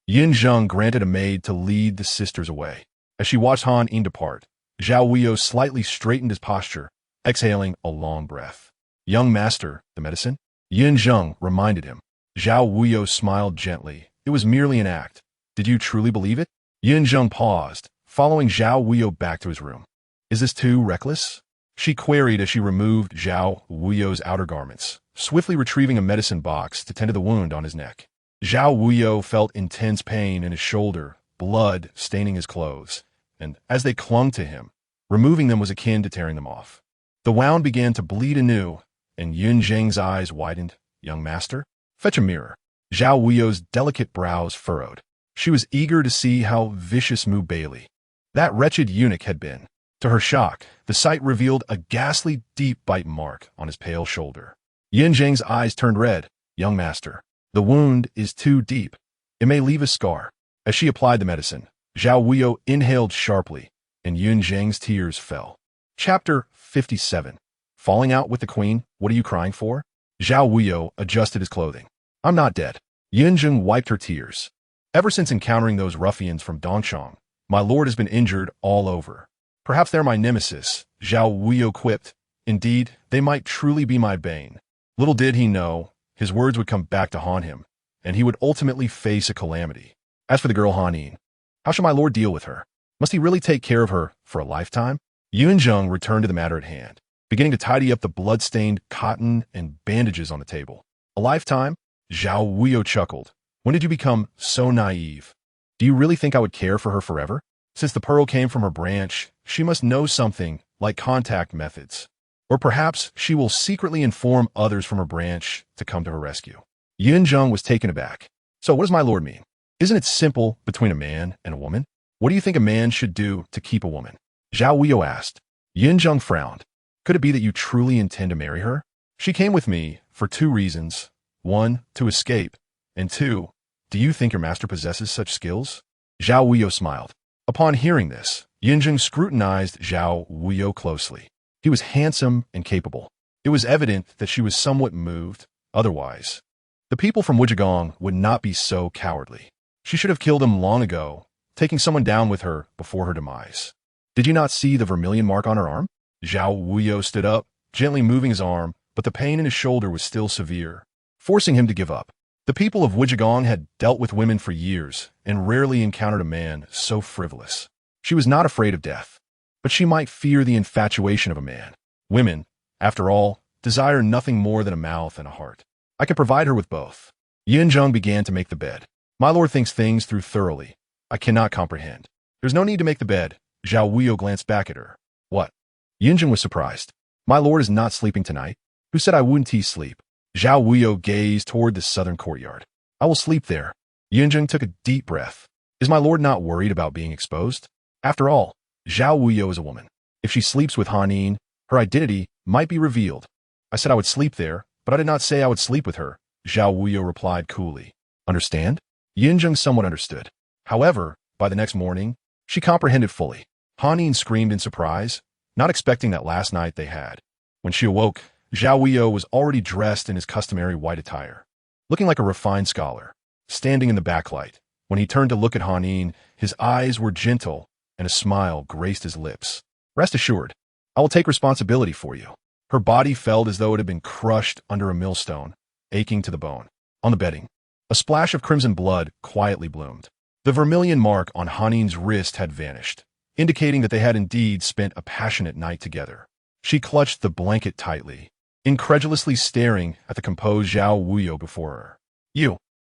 Yin Zheng granted a maid to lead the sisters away. As she watched Han Yin depart, Zhao Wuyou slightly straightened his posture, exhaling a long breath. Young master, the medicine? Yin Zheng reminded him. Zhao Wuyou smiled gently. It was merely an act. Did you truly believe it? Yin Zheng paused, following Zhao Wuyou back to his room. Is this too reckless? She queried as she removed Zhao Wuyou's outer garments, swiftly retrieving a medicine box to tend to the wound on his neck. Zhao Wuyou felt intense pain in his shoulder, blood staining his clothes, and as they clung to him, removing them was akin to tearing them off. The wound began to bleed anew, and Yin Zheng's eyes widened. Young master? Fetch a mirror. Zhao Wuyou's delicate brows furrowed. She was eager to see how vicious Baili, that wretched eunuch, had been. To her shock, the sight revealed a ghastly deep bite mark on his pale shoulder. Yin Zheng's eyes turned red. Young master, the wound is too deep. It may leave a scar. As she applied the medicine, Zhao Wuyou inhaled sharply, and Yin Zheng's tears fell. Chapter 57. Falling out with the queen, what are you crying for? Zhao Wuyou adjusted his clothing. I'm not dead. Yin Zheng wiped her tears. Ever since encountering those ruffians from Dongshang, my lord has been injured all over. Perhaps they're my nemesis, Zhao Wuyou quipped. Indeed, they might truly be my bane. Little did he know, his words would come back to haunt him, and he would ultimately face a calamity. As for the girl Han Yin, how shall my lord deal with her? Must he really take care of her for a lifetime? Yin Zheng returned to the matter at hand, beginning to tidy up the blood-stained cotton and bandages on the table. A lifetime? Zhao Wuyou chuckled. When did you become so naive? Do you really think I would care for her forever? Since the pearl came from her branch, she must know something, like contact methods. Or perhaps she will secretly inform others from her branch to come to her rescue. Yin Zheng was taken aback. So what does my lord mean? Isn't it simple between a man and a woman? What do you think a man should do to keep a woman? Zhao Wuyou asked. Yin Zheng frowned. Could it be that you truly intend to marry her? She came with me for two reasons. One, to escape, and two, do you think your master possesses such skills? Zhao Wuyou smiled. Upon hearing this, Yin Zheng scrutinized Zhao Wuyou closely. He was handsome and capable. It was evident that she was somewhat moved. Otherwise, the people from Wujigong would not be so cowardly. She should have killed him long ago, taking someone down with her before her demise. Did you not see the vermilion mark on her arm? Zhao Wuyou stood up, gently moving his arm, but the pain in his shoulder was still severe, forcing him to give up. The people of Wujigong had dealt with women for years and rarely encountered a man so frivolous. She was not afraid of death, but she might fear the infatuation of a man. Women, after all, desire nothing more than a mouth and a heart. I can provide her with both. Yin Zheng began to make the bed. My lord thinks things through thoroughly. I cannot comprehend. There's no need to make the bed. Zhao Wuyou glanced back at her. What? Yin Zheng was surprised. My lord is not sleeping tonight. Who said I wouldn't sleep? Zhao Wuyou gazed toward the southern courtyard. I will sleep there. Yin Zheng took a deep breath. Is my lord not worried about being exposed? After all, Zhao Wuyou is a woman. If she sleeps with Han Yin, her identity might be revealed. I said I would sleep there, but I did not say I would sleep with her. Zhao Wuyou replied coolly. Understand? Yinzheng somewhat understood. However, by the next morning, she comprehended fully. Hanin screamed in surprise, not expecting that last night they had. When she awoke, Zhao Wuyou was already dressed in his customary white attire, looking like a refined scholar, standing in the backlight. When he turned to look at Hanin, his eyes were gentle, and a smile graced his lips. Rest assured, I will take responsibility for you. Her body felt as though it had been crushed under a millstone, aching to the bone. On the bedding, a splash of crimson blood quietly bloomed. The vermilion mark on Hanin's wrist had vanished, indicating that they had indeed spent a passionate night together. She clutched the blanket tightly, incredulously staring at the composed Zhao Wuyou before her.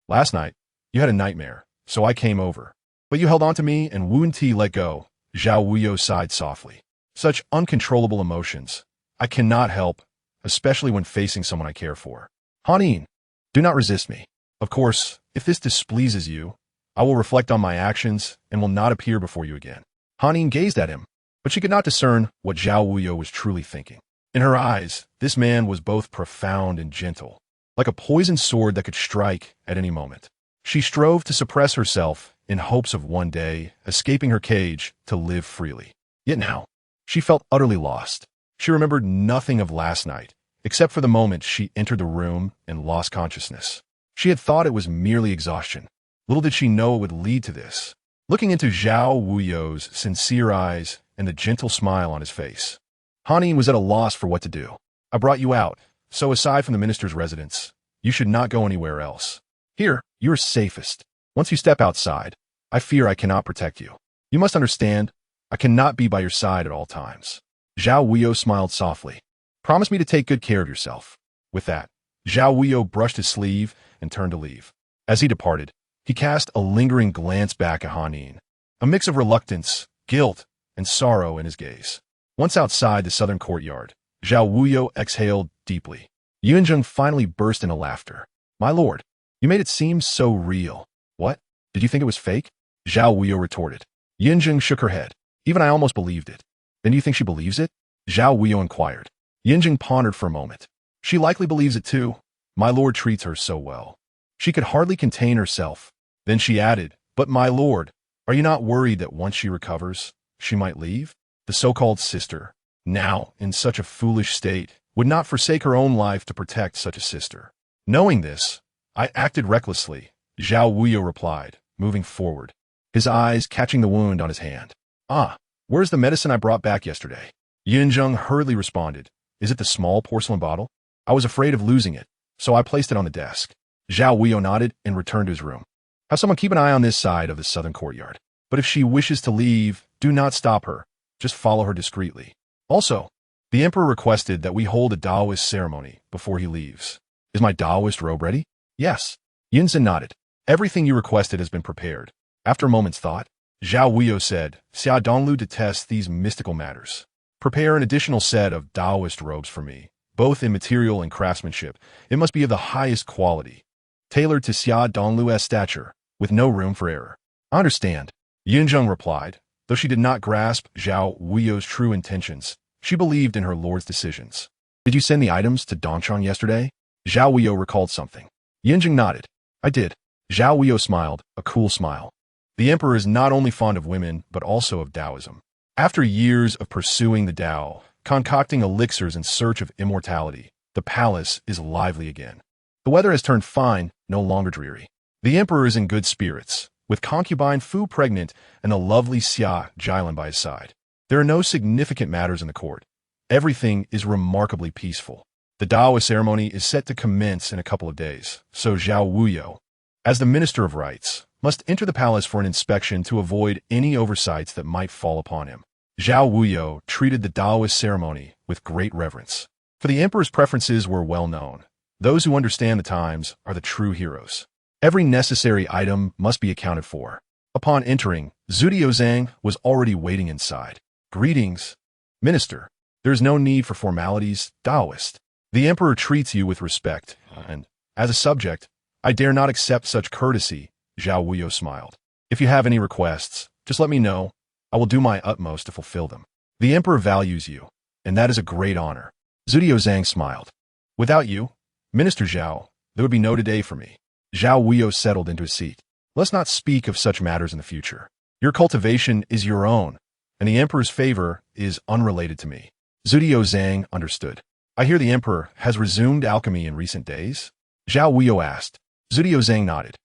Last night, you had a nightmare, so I came over. But you held on to me and Wu Ti let go. Zhao Wuyou sighed softly. Such uncontrollable emotions. I cannot help, especially when facing someone I care for. Hanin, do not resist me. Of course, if this displeases you, I will reflect on my actions and will not appear before you again. Hanin gazed at him, but she could not discern what Zhao Wuyou was truly thinking. In her eyes, this man was both profound and gentle, like a poisoned sword that could strike at any moment. She strove to suppress herself in hopes of one day escaping her cage to live freely. Yet now, she felt utterly lost. She remembered nothing of last night, except for the moment she entered the room and lost consciousness. She had thought it was merely exhaustion. Little did she know it would lead to this. Looking into Zhao Wuyou's sincere eyes and the gentle smile on his face, Hanin was at a loss for what to do. I brought you out, so aside from the minister's residence, you should not go anywhere else. Here, you are safest. Once you step outside, I fear I cannot protect you. You must understand, I cannot be by your side at all times. Zhao Wuyou smiled softly. Promise me to take good care of yourself. With that, Zhao Wuyou brushed his sleeve and turned to leave. As he departed, he cast a lingering glance back at Hanin, a mix of reluctance, guilt, and sorrow in his gaze. Once outside the southern courtyard, Zhao Wuyou exhaled deeply. Yunzheng finally burst into laughter. My lord, you made it seem so real. What? Did you think it was fake? Zhao Wuyou retorted. Yunzheng shook her head. Even I almost believed it. Then do you think she believes it? Zhao Wuyou inquired. Yunzheng pondered for a moment. She likely believes it too. My lord treats her so well. She could hardly contain herself. Then she added, but my lord, are you not worried that once she recovers, she might leave? The so-called sister, now in such a foolish state, would not forsake her own life to protect such a sister. Knowing this, I acted recklessly, Zhao Wuyou replied, moving forward, his eyes catching the wound on his hand. Ah, where's the medicine I brought back yesterday? Yunzheng hurriedly responded. Is it the small porcelain bottle? I was afraid of losing it, so I placed it on the desk. Zhao Wuyou nodded and returned to his room. Have someone keep an eye on this side of the southern courtyard. But if she wishes to leave, do not stop her. Just follow her discreetly. Also, the emperor requested that we hold a Taoist ceremony before he leaves. Is my Taoist robe ready? Yes. Yunzhen nodded. Everything you requested has been prepared. After a moment's thought, Zhao Wuyou said, Xia Donglu detests these mystical matters. Prepare an additional set of Taoist robes for me, both in material and craftsmanship. It must be of the highest quality, tailored to Xia Donglu's stature, with no room for error. I understand, Yunzheng replied. Though she did not grasp Zhao Wuyou's true intentions, she believed in her lord's decisions. Did you send the items to Dongchang yesterday? Zhao Wuyou recalled something. Yunzheng nodded. I did. Zhao Wuyou smiled, a cool smile. The emperor is not only fond of women, but also of Taoism. After years of pursuing the Tao, concocting elixirs in search of immortality, the palace is lively again. The weather has turned fine, no longer dreary. The emperor is in good spirits, with concubine Fu pregnant and the lovely Xia Jilin by his side. There are no significant matters in the court. Everything is remarkably peaceful. The Taoist ceremony is set to commence in a couple of days, so Zhao Wuyou, as the Minister of Rites, must enter the palace for an inspection to avoid any oversights that might fall upon him. Zhao Wuyou treated the Taoist ceremony with great reverence. For the emperor's preferences were well known. Those who understand the times are the true heroes. Every necessary item must be accounted for. Upon entering, Zhudio Zhang was already waiting inside. Greetings, Minister. There is no need for formalities, Taoist. The emperor treats you with respect, and, as a subject, I dare not accept such courtesy, Zhao Wuyou smiled. If you have any requests, just let me know. I will do my utmost to fulfill them. The emperor values you, and that is a great honor. Zhudio Zhang smiled. Without you, Minister Zhao, there would be no today for me. Zhao Wuyou settled into his seat. Let's not speak of such matters in the future. Your cultivation is your own, and the Emperor's favor is unrelated to me. Zudio Zhang understood. I hear the Emperor has resumed alchemy in recent days? Zhao Wuyou asked. Zudio Zhang nodded.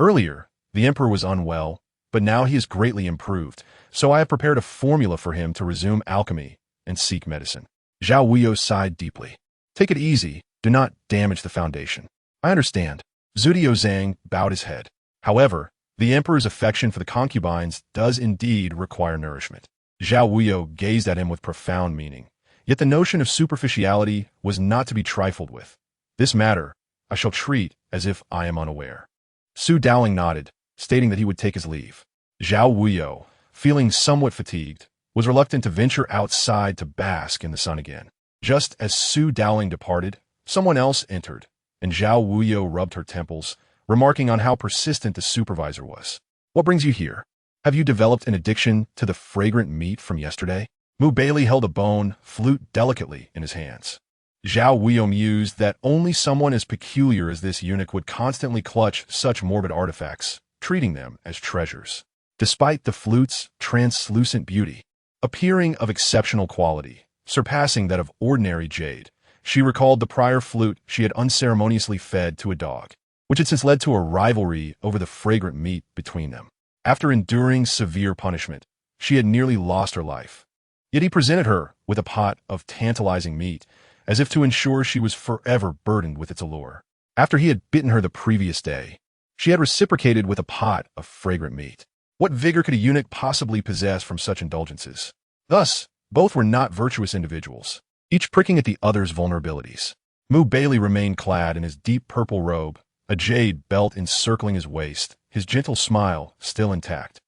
Earlier, the Emperor was unwell, but now he is greatly improved, so I have prepared a formula for him to resume alchemy and seek medicine. Zhao Wuyou sighed deeply. Take it easy, do not damage the foundation. I understand. Zudio Zhang bowed his head. However, the Emperor's affection for the concubines does indeed require nourishment. Zhao Wuyou gazed at him with profound meaning. Yet the notion of superficiality was not to be trifled with. This matter I shall treat as if I am unaware. Su Dowling nodded, stating that he would take his leave. Zhao Wuyou, feeling somewhat fatigued, was reluctant to venture outside to bask in the sun again. Just as Su Dowling departed, someone else entered, and Zhao Wuyou rubbed her temples, remarking on how persistent the supervisor was. What brings you here? Have you developed an addiction to the fragrant meat from yesterday? Baili held a bone flute delicately in his hands. Zhao Wuyou mused that only someone as peculiar as this eunuch would constantly clutch such morbid artifacts, treating them as treasures. Despite the flute's translucent beauty, appearing of exceptional quality, surpassing that of ordinary jade, she recalled the prior flute she had unceremoniously fed to a dog, which had since led to a rivalry over the fragrant meat between them. After enduring severe punishment, she had nearly lost her life. Yet he presented her with a pot of tantalizing meat, as if to ensure she was forever burdened with its allure. After he had bitten her the previous day, she had reciprocated with a pot of fragrant meat. What vigor could a eunuch possibly possess from such indulgences? Thus, both were not virtuous individuals, each pricking at the other's vulnerabilities. Baili remained clad in his deep purple robe, a jade belt encircling his waist, his gentle smile still intact.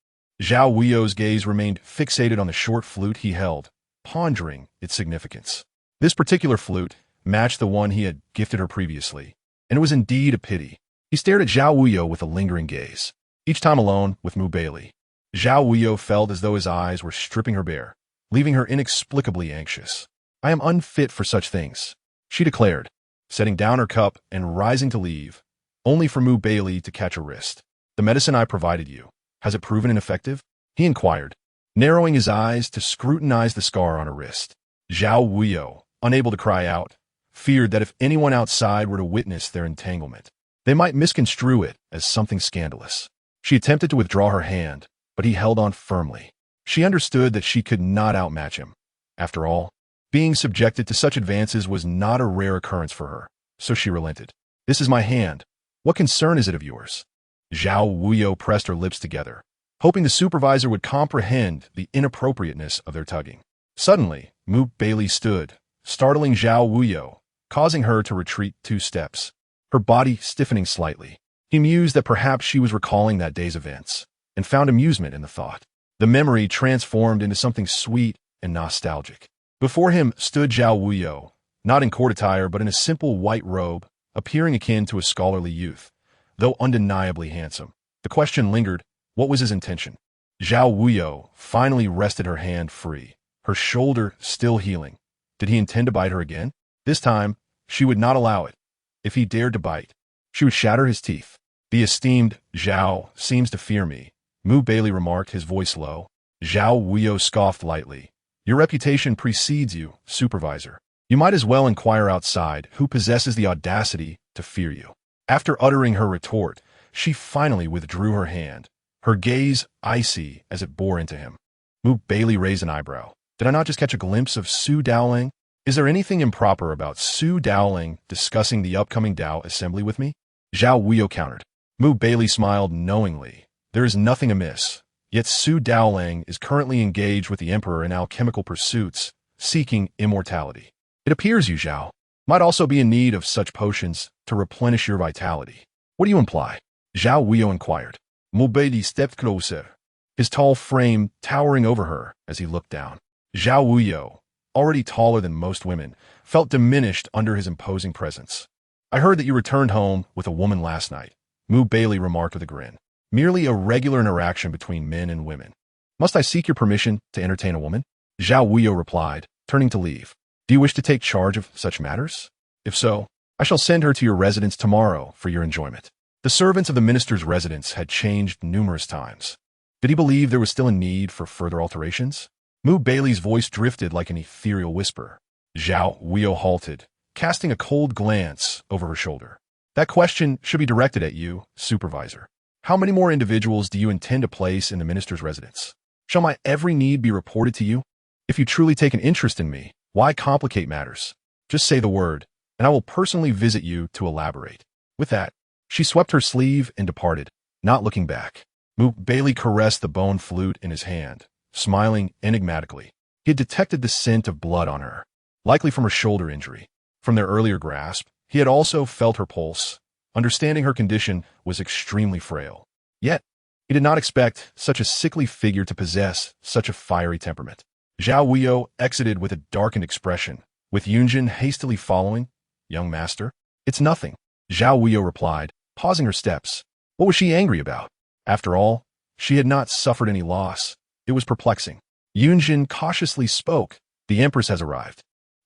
Zhao Wuyou's gaze remained fixated on the short flute he held, pondering its significance. This particular flute matched the one he had gifted her previously, and it was indeed a pity. He stared at Zhao Wuyou with a lingering gaze. Each time alone with Baili, Zhao Wuyou felt as though his eyes were stripping her bare, leaving her inexplicably anxious. I am unfit for such things, she declared, setting down her cup and rising to leave, only for Baili to catch her wrist. The medicine I provided you, has it proven ineffective? He inquired, narrowing his eyes to scrutinize the scar on her wrist. Zhao Wuyou, unable to cry out, feared that if anyone outside were to witness their entanglement, they might misconstrue it as something scandalous. She attempted to withdraw her hand, but he held on firmly. She understood that she could not outmatch him. After all, being subjected to such advances was not a rare occurrence for her, so she relented. This is my hand. What concern is it of yours? Zhao Wuyou pressed her lips together, hoping the supervisor would comprehend the inappropriateness of their tugging. Suddenly, Baili stood, startling Zhao Wuyou, causing her to retreat 2 steps, her body stiffening slightly. He mused that perhaps she was recalling that day's events, and found amusement in the thought. The memory transformed into something sweet and nostalgic. Before him stood Zhao Wuyou, not in court attire but in a simple white robe, appearing akin to a scholarly youth, though undeniably handsome. The question lingered, what was his intention? Zhao Wuyou finally rested her hand free, her shoulder still healing. Did he intend to bite her again? This time, she would not allow it. If he dared to bite, she would shatter his teeth. The esteemed Zhao seems to fear me, Baili remarked, his voice low. Zhao Wuyou scoffed lightly. Your reputation precedes you, supervisor. You might as well inquire outside who possesses the audacity to fear you. After uttering her retort, she finally withdrew her hand, her gaze icy as it bore into him. Baili raised an eyebrow. Did I not just catch a glimpse of Su Dowling? Is there anything improper about Su Dowling discussing the upcoming Dao assembly with me? Zhao Wuyou countered. Baili smiled knowingly. There is nothing amiss. Yet Su Dowling is currently engaged with the Emperor in alchemical pursuits, seeking immortality. It appears you, Zhao, might also be in need of such potions to replenish your vitality. What do you imply? Zhao Wuyou inquired. Baili stepped closer, his tall frame towering over her as he looked down. Zhao Wuyou, already taller than most women, felt diminished under his imposing presence. I heard that you returned home with a woman last night, Baili remarked with a grin. Merely a regular interaction between men and women. Must I seek your permission to entertain a woman? Zhao Wuyou replied, turning to leave. Do you wish to take charge of such matters? If so, I shall send her to your residence tomorrow for your enjoyment. The servants of the minister's residence had changed numerous times. Did he believe there was still a need for further alterations? Baili's voice drifted like an ethereal whisper. Zhao Wuyou halted, casting a cold glance over her shoulder. That question should be directed at you, supervisor. How many more individuals do you intend to place in the minister's residence? Shall my every need be reported to you? If you truly take an interest in me, why complicate matters? Just say the word, and I will personally visit you to elaborate. With that, she swept her sleeve and departed, not looking back. Baili caressed the bone flute in his hand, smiling enigmatically. He had detected the scent of blood on her, likely from her shoulder injury. From their earlier grasp, he had also felt her pulse. Understanding her condition was extremely frail. Yet, he did not expect such a sickly figure to possess such a fiery temperament. Zhao Wuyou exited with a darkened expression, with Yunjin hastily following. Young master? It's nothing, Zhao Wuyou replied, pausing her steps. What was she angry about? After all, she had not suffered any loss. It was perplexing. Yunjin cautiously spoke. The empress has arrived.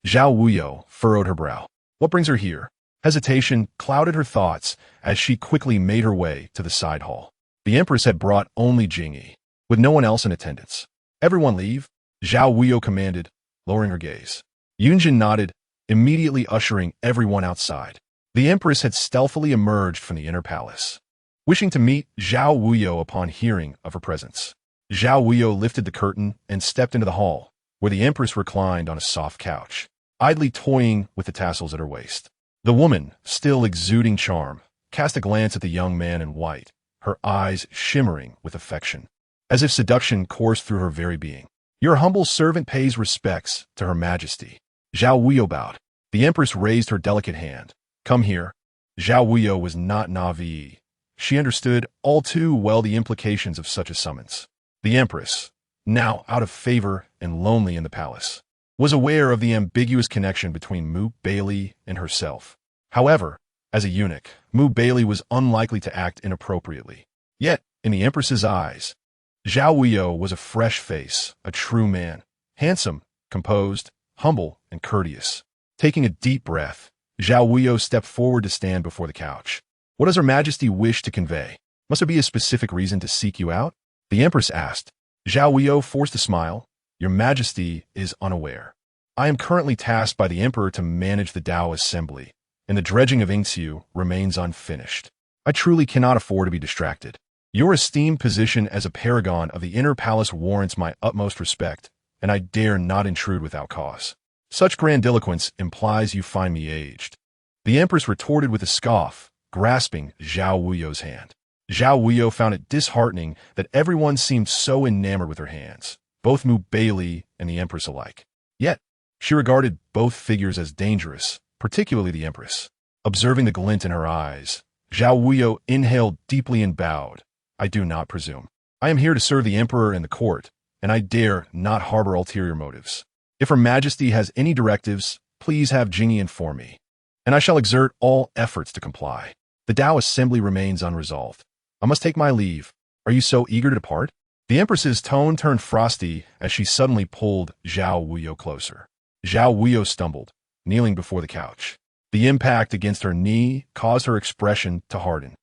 Zhao Wuyou furrowed her brow. What brings her here? Hesitation clouded her thoughts as she quickly made her way to the side hall. The empress had brought only Jingyi, with no one else in attendance. Everyone leave, Zhao Wuyou commanded, lowering her gaze. Yunjin nodded, immediately ushering everyone outside. The empress had stealthily emerged from the inner palace, wishing to meet Zhao Wuyou upon hearing of her presence. Zhao Wuyou lifted the curtain and stepped into the hall, where the empress reclined on a soft couch, idly toying with the tassels at her waist. The woman, still exuding charm, cast a glance at the young man in white, her eyes shimmering with affection, as if seduction coursed through her very being. Your humble servant pays respects to her majesty. Zhao Wuyou bowed. The empress raised her delicate hand. Come here. Zhao Wuyou was not naive. She understood all too well the implications of such a summons. The empress, now out of favor and lonely in the palace, was aware of the ambiguous connection between Baili and herself. However, as a eunuch, Baili was unlikely to act inappropriately. Yet, in the empress's eyes, Zhao Wuyou was a fresh face, a true man, handsome, composed, humble, and courteous. Taking a deep breath, Zhao Wuyou stepped forward to stand before the couch. What does Her Majesty wish to convey? Must there be a specific reason to seek you out? The empress asked. Zhao Wuyou forced a smile. Your Majesty is unaware. I am currently tasked by the emperor to manage the Dao assembly, and the dredging of Yingxiu remains unfinished. I truly cannot afford to be distracted. Your esteemed position as a paragon of the inner palace warrants my utmost respect, and I dare not intrude without cause. Such grandiloquence implies you find me aged. The empress retorted with a scoff, grasping Zhao Wuyou's hand. Zhao Wuyou found it disheartening that everyone seemed so enamored with her hands, both Baili and the empress alike. Yet, she regarded both figures as dangerous, particularly the empress. Observing the glint in her eyes, Zhao Wuyou inhaled deeply and bowed. I do not presume. I am here to serve the emperor and the court, and I dare not harbor ulterior motives. If Her Majesty has any directives, please have Jingyi inform me, and I shall exert all efforts to comply. The Dao assembly remains unresolved. I must take my leave. Are you so eager to depart? The empress's tone turned frosty as she suddenly pulled Zhao Wuyou closer. Zhao Wuyou stumbled, kneeling before the couch. The impact against her knee caused her expression to harden.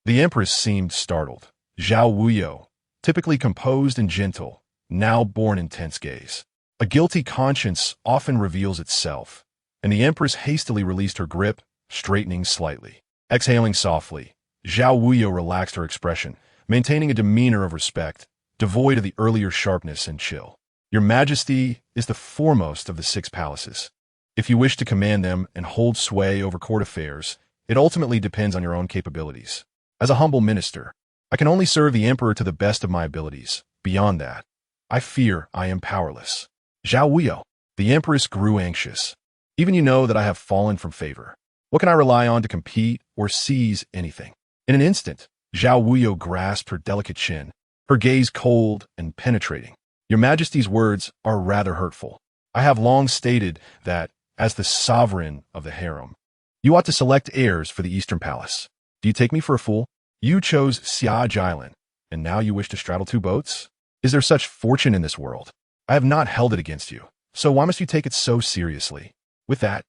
The empress seemed startled. Zhao Wuyou, typically composed and gentle, now bore an intense gaze. A guilty conscience often reveals itself, and the empress hastily released her grip, straightening slightly. Exhaling softly, Zhao Wuyou relaxed her expression, maintaining a demeanor of respect, devoid of the earlier sharpness and chill. Your Majesty is the foremost of the 6 palaces. If you wish to command them and hold sway over court affairs, it ultimately depends on your own capabilities. As a humble minister, I can only serve the emperor to the best of my abilities. Beyond that, I fear I am powerless. Zhao Wuyou, the empress grew anxious. Even you know that I have fallen from favor. What can I rely on to compete or seize anything? In an instant, Zhao Wuyou grasped her delicate chin, her gaze cold and penetrating. Your Majesty's words are rather hurtful. I have long stated that, as the sovereign of the harem, you ought to select heirs for the Eastern Palace. Do you take me for a fool? You chose Siaj Island, and now you wish to straddle 2 boats? Is there such fortune in this world? I have not held it against you, so why must you take it so seriously? With that,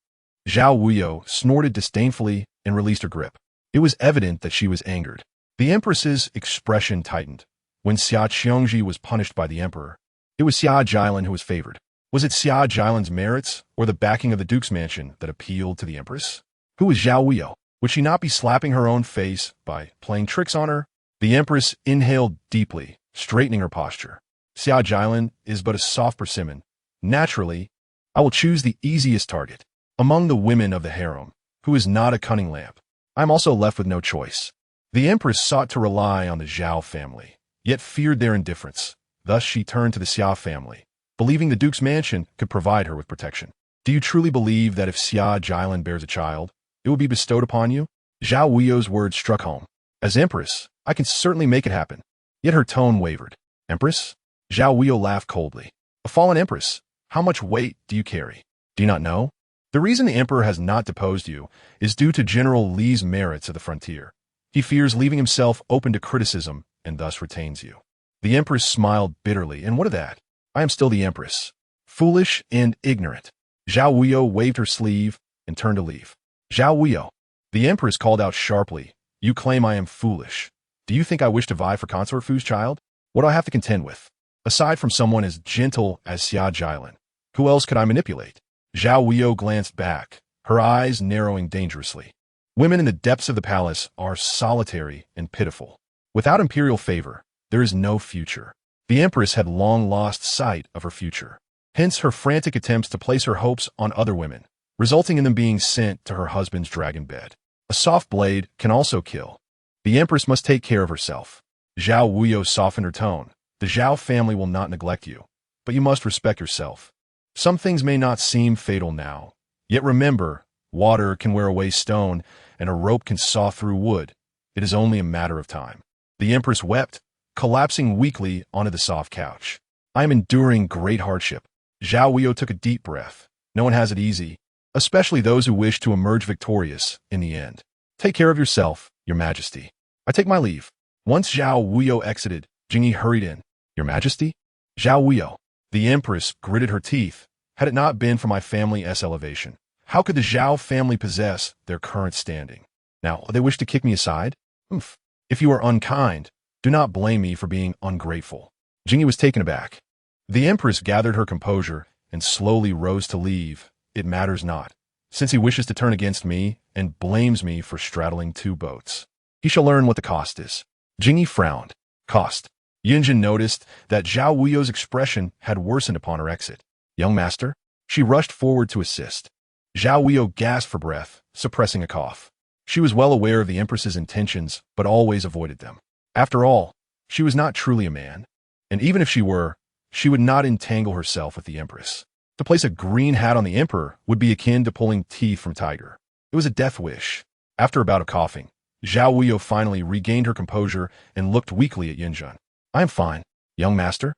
Zhao Wuyou snorted disdainfully and released her grip. It was evident that she was angered. The Empress's expression tightened. When Xia Qiongji was punished by the Emperor, it was Xia Jilin who was favored. Was it Xia Jilin's merits or the backing of the Duke's mansion that appealed to the Empress? Who was Zhao Wuyou? Would she not be slapping her own face by playing tricks on her? The Empress inhaled deeply, straightening her posture. Xia Jilin is but a soft persimmon. Naturally, I will choose the easiest target. Among the women of the harem, who is not a cunning lamp, I am also left with no choice. The Empress sought to rely on the Zhao family, yet feared their indifference. Thus she turned to the Xia family, believing the Duke's mansion could provide her with protection. Do you truly believe that if Xia Jilin bears a child, it will be bestowed upon you? Zhao Wuyou's words struck home. As Empress, I can certainly make it happen. Yet her tone wavered. Empress? Zhao Wuyou laughed coldly. A fallen Empress, how much weight do you carry? Do you not know? The reason the Emperor has not deposed you is due to General Li's merits at the frontier. He fears leaving himself open to criticism and thus retains you. The Empress smiled bitterly, and what of that? I am still the Empress. Foolish and ignorant. Zhao Wuyou waved her sleeve and turned to leave. Zhao Wuyou. The Empress called out sharply, you claim I am foolish. Do you think I wish to vie for Chancellor Fu's child? What do I have to contend with? Aside from someone as gentle as Xia Jilin, who else could I manipulate? Zhao Wuyou glanced back, her eyes narrowing dangerously. Women in the depths of the palace are solitary and pitiful. Without imperial favor, there is no future. The Empress had long lost sight of her future. Hence her frantic attempts to place her hopes on other women, resulting in them being sent to her husband's dragon bed. A soft blade can also kill. The Empress must take care of herself. Zhao Wuyou softened her tone. The Zhao family will not neglect you, but you must respect yourself. Some things may not seem fatal now, yet remember, water can wear away stone, and a rope can saw through wood. It is only a matter of time. The Empress wept, collapsing weakly onto the soft couch. I am enduring great hardship. Zhao Wuyou took a deep breath. No one has it easy, especially those who wish to emerge victorious in the end. Take care of yourself, Your Majesty. I take my leave. Once Zhao Wuyou exited, Jingyi hurried in. Your Majesty? Zhao Wuyou. The Empress gritted her teeth. Had it not been for my family's elevation, how could the Zhao family possess their current standing? Now, they wish to kick me aside? Oof. If you are unkind, do not blame me for being ungrateful. Jingyi was taken aback. The Empress gathered her composure and slowly rose to leave. It matters not, since he wishes to turn against me and blames me for straddling two boats. He shall learn what the cost is. Jingyi frowned. Cost. Yunjin noticed that Zhao Wuyou's expression had worsened upon her exit. Young master? She rushed forward to assist. Zhao Wuyou gasped for breath, suppressing a cough. She was well aware of the Empress's intentions, but always avoided them. After all, she was not truly a man. And even if she were, she would not entangle herself with the Empress. To place a green hat on the Emperor would be akin to pulling teeth from tiger. It was a death wish. After a bout of coughing, Zhao Wuyou finally regained her composure and looked weakly at Yunjin. I am fine, young master.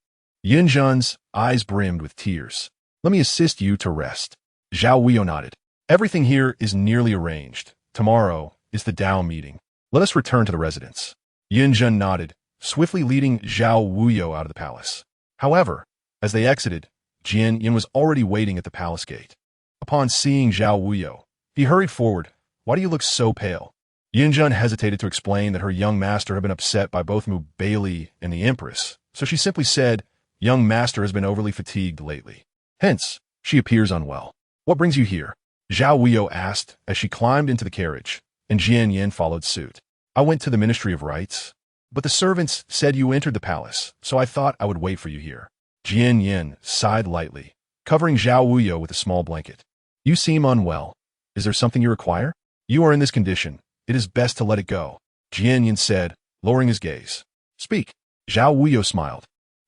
Yunjin's eyes brimmed with tears. Let me assist you to rest. Zhao Wuyou nodded. Everything here is nearly arranged. Tomorrow is the Dao meeting. Let us return to the residence. Yunjin nodded, swiftly leading Zhao Wuyou out of the palace. However, as they exited, Jian Yin was already waiting at the palace gate. Upon seeing Zhao Wuyou, he hurried forward. Why do you look so pale? Yunjin hesitated to explain that her young master had been upset by both Baili and the Empress, so she simply said, young master has been overly fatigued lately. Hence, she appears unwell. What brings you here? Zhao Wuyou asked as she climbed into the carriage, and Jian Yin followed suit. I went to the Ministry of Rites, but the servants said you entered the palace, so I thought I would wait for you here. Jian Yin sighed lightly, covering Zhao Wuyou with a small blanket. You seem unwell. Is there something you require? You are in this condition. It is best to let it go, Jian Yin said, lowering his gaze. Speak. Zhao Wuyou smiled.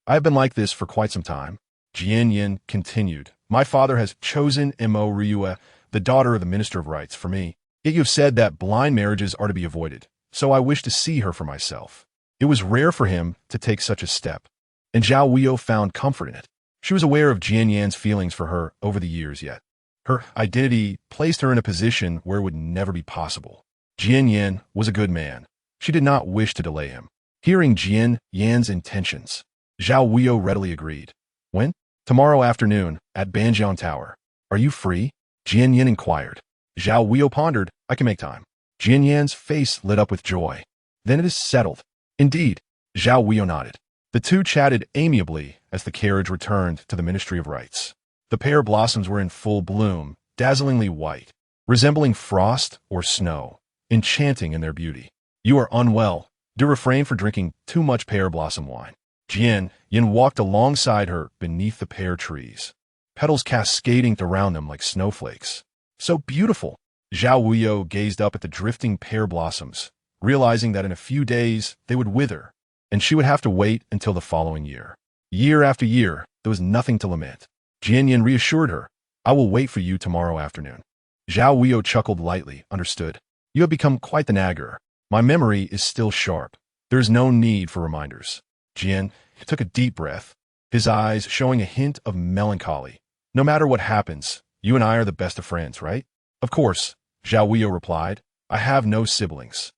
I have been like this for quite some time. Jian Yin continued. My father has chosen Mo Ryue, the daughter of the Minister of Rites, for me. Yet you have said that blind marriages are to be avoided, so I wish to see her for myself. It was rare for him to take such a step, and Zhao Wuyou found comfort in it. She was aware of Jian Yan's feelings for her over the years yet. Her identity placed her in a position where it would never be possible. Jian Yan was a good man. She did not wish to delay him. Hearing Jian Yan's intentions, Zhao Wuyou readily agreed. When? Tomorrow afternoon, at Banjiang Tower. Are you free? Jian Yan inquired. Zhao Wuyou pondered, I can make time. Jian Yan's face lit up with joy. Then it is settled. Indeed, Zhao Wuyou nodded. The two chatted amiably as the carriage returned to the Ministry of Rites. The pear blossoms were in full bloom, dazzlingly white, resembling frost or snow, enchanting in their beauty. You are unwell. Do refrain from drinking too much pear blossom wine. Jian Yan walked alongside her beneath the pear trees, petals cascading around them like snowflakes. So beautiful. Zhao Wuyou gazed up at the drifting pear blossoms, realizing that in a few days they would wither, and she would have to wait until the following year. Year after year, there was nothing to lament. Jian Yan reassured her, I will wait for you tomorrow afternoon. Zhao Wuyou chuckled lightly, understood. You have become quite the nagger. My memory is still sharp. There is no need for reminders. Jian took a deep breath, his eyes showing a hint of melancholy. No matter what happens, you and I are the best of friends, right? Of course, Zhao Wuyou replied. I have no siblings.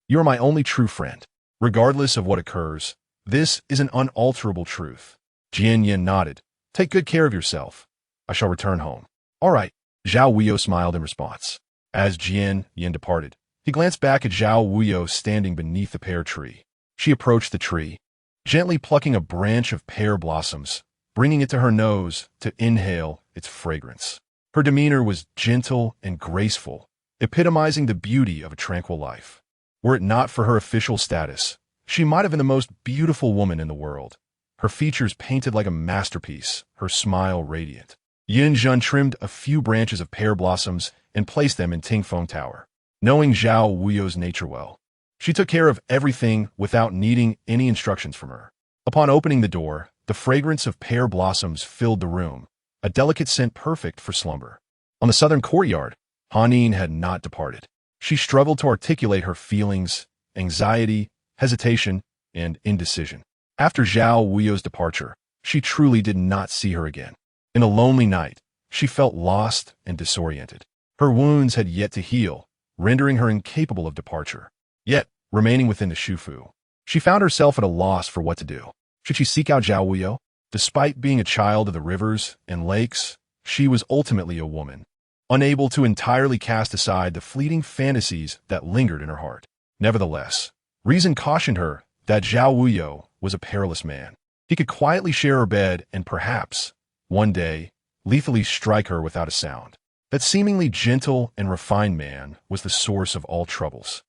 You are my only true friend. Regardless of what occurs, this is an unalterable truth. Jian Yan nodded. Take good care of yourself. I shall return home. All right. Zhao Wuyou smiled in response. As Jian Yan departed, he glanced back at Zhao Wuyou standing beneath the pear tree. She approached the tree, gently plucking a branch of pear blossoms, bringing it to her nose to inhale its fragrance. Her demeanor was gentle and graceful, epitomizing the beauty of a tranquil life. Were it not for her official status, she might have been the most beautiful woman in the world. Her features painted like a masterpiece, her smile radiant. Yin Zhen trimmed a few branches of pear blossoms and placed them in Tingfeng Tower. Knowing Zhao Wuyou's nature well, she took care of everything without needing any instructions from her. Upon opening the door, the fragrance of pear blossoms filled the room, a delicate scent perfect for slumber. On the southern courtyard, Hanin had not departed. She struggled to articulate her feelings, anxiety, hesitation, and indecision. After Zhao Wuyou's departure, she truly did not see her again. In a lonely night, she felt lost and disoriented. Her wounds had yet to heal, rendering her incapable of departure. Yet, remaining within the Shufu, she found herself at a loss for what to do. Should she seek out Zhao Wuyou? Despite being a child of the rivers and lakes, she was ultimately a woman, unable to entirely cast aside the fleeting fantasies that lingered in her heart. Nevertheless, reason cautioned her that Zhao Wuyou was a perilous man. He could quietly share her bed and perhaps, one day, lethally strike her without a sound. That seemingly gentle and refined man was the source of all troubles.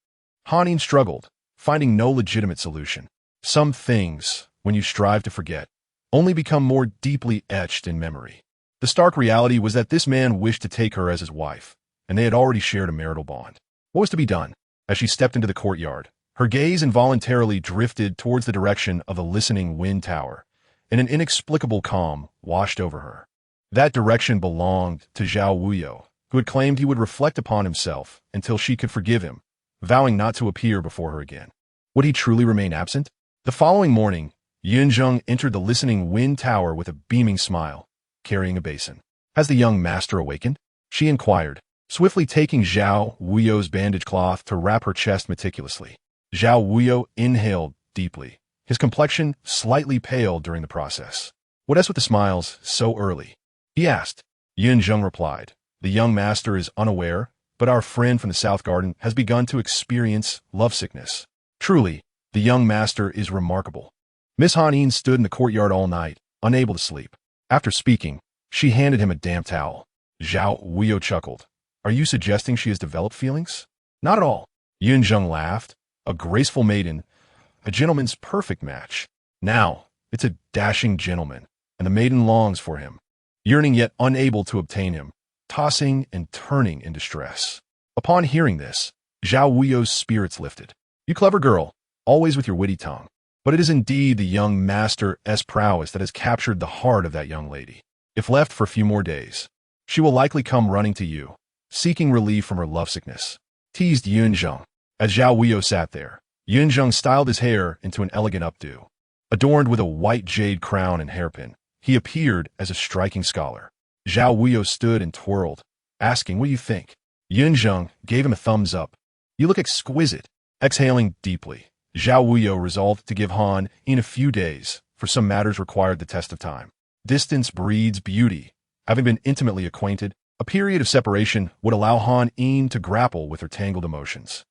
Hanin struggled, finding no legitimate solution. Some things, when you strive to forget, only become more deeply etched in memory. The stark reality was that this man wished to take her as his wife, and they had already shared a marital bond. What was to be done? As she stepped into the courtyard, her gaze involuntarily drifted towards the direction of the listening wind tower, and an inexplicable calm washed over her. That direction belonged to Zhao Wuyou, who had claimed he would reflect upon himself until she could forgive him, vowing not to appear before her again. Would he truly remain absent? The following morning, Yunzheng entered the listening wind tower with a beaming smile, carrying a basin. Has the young master awakened? She inquired, swiftly taking Zhao Wuyou's bandage cloth to wrap her chest meticulously. Zhao Wuyou inhaled deeply, his complexion slightly pale during the process. What is with the smiles so early? He asked. Yunzheng replied, the young master is unaware, but our friend from the South Garden has begun to experience lovesickness. Truly, the young master is remarkable. Miss Hanin stood in the courtyard all night, unable to sleep. After speaking, she handed him a damp towel. Zhao Wuyou chuckled. Are you suggesting she has developed feelings? Not at all. Yunzheng laughed. A graceful maiden, a gentleman's perfect match. Now, it's a dashing gentleman, and the maiden longs for him, yearning yet unable to obtain him, tossing and turning in distress. Upon hearing this, Zhao Wuyou's spirits lifted. You clever girl, always with your witty tongue. But it is indeed the young master's prowess that has captured the heart of that young lady. If left for a few more days, she will likely come running to you, seeking relief from her lovesickness. Teased Yunzheng. As Zhao Wuyou sat there, Yunzheng styled his hair into an elegant updo. Adorned with a white jade crown and hairpin, he appeared as a striking scholar. Zhao Wuyou stood and twirled, asking, what do you think? Yunzheng gave him a thumbs up. You look exquisite. Exhaling deeply, Zhao Wuyou resolved to give Han in a few days, for some matters required the test of time. Distance breeds beauty. Having been intimately acquainted, A period of separation would allow Han Yin to grapple with her tangled emotions.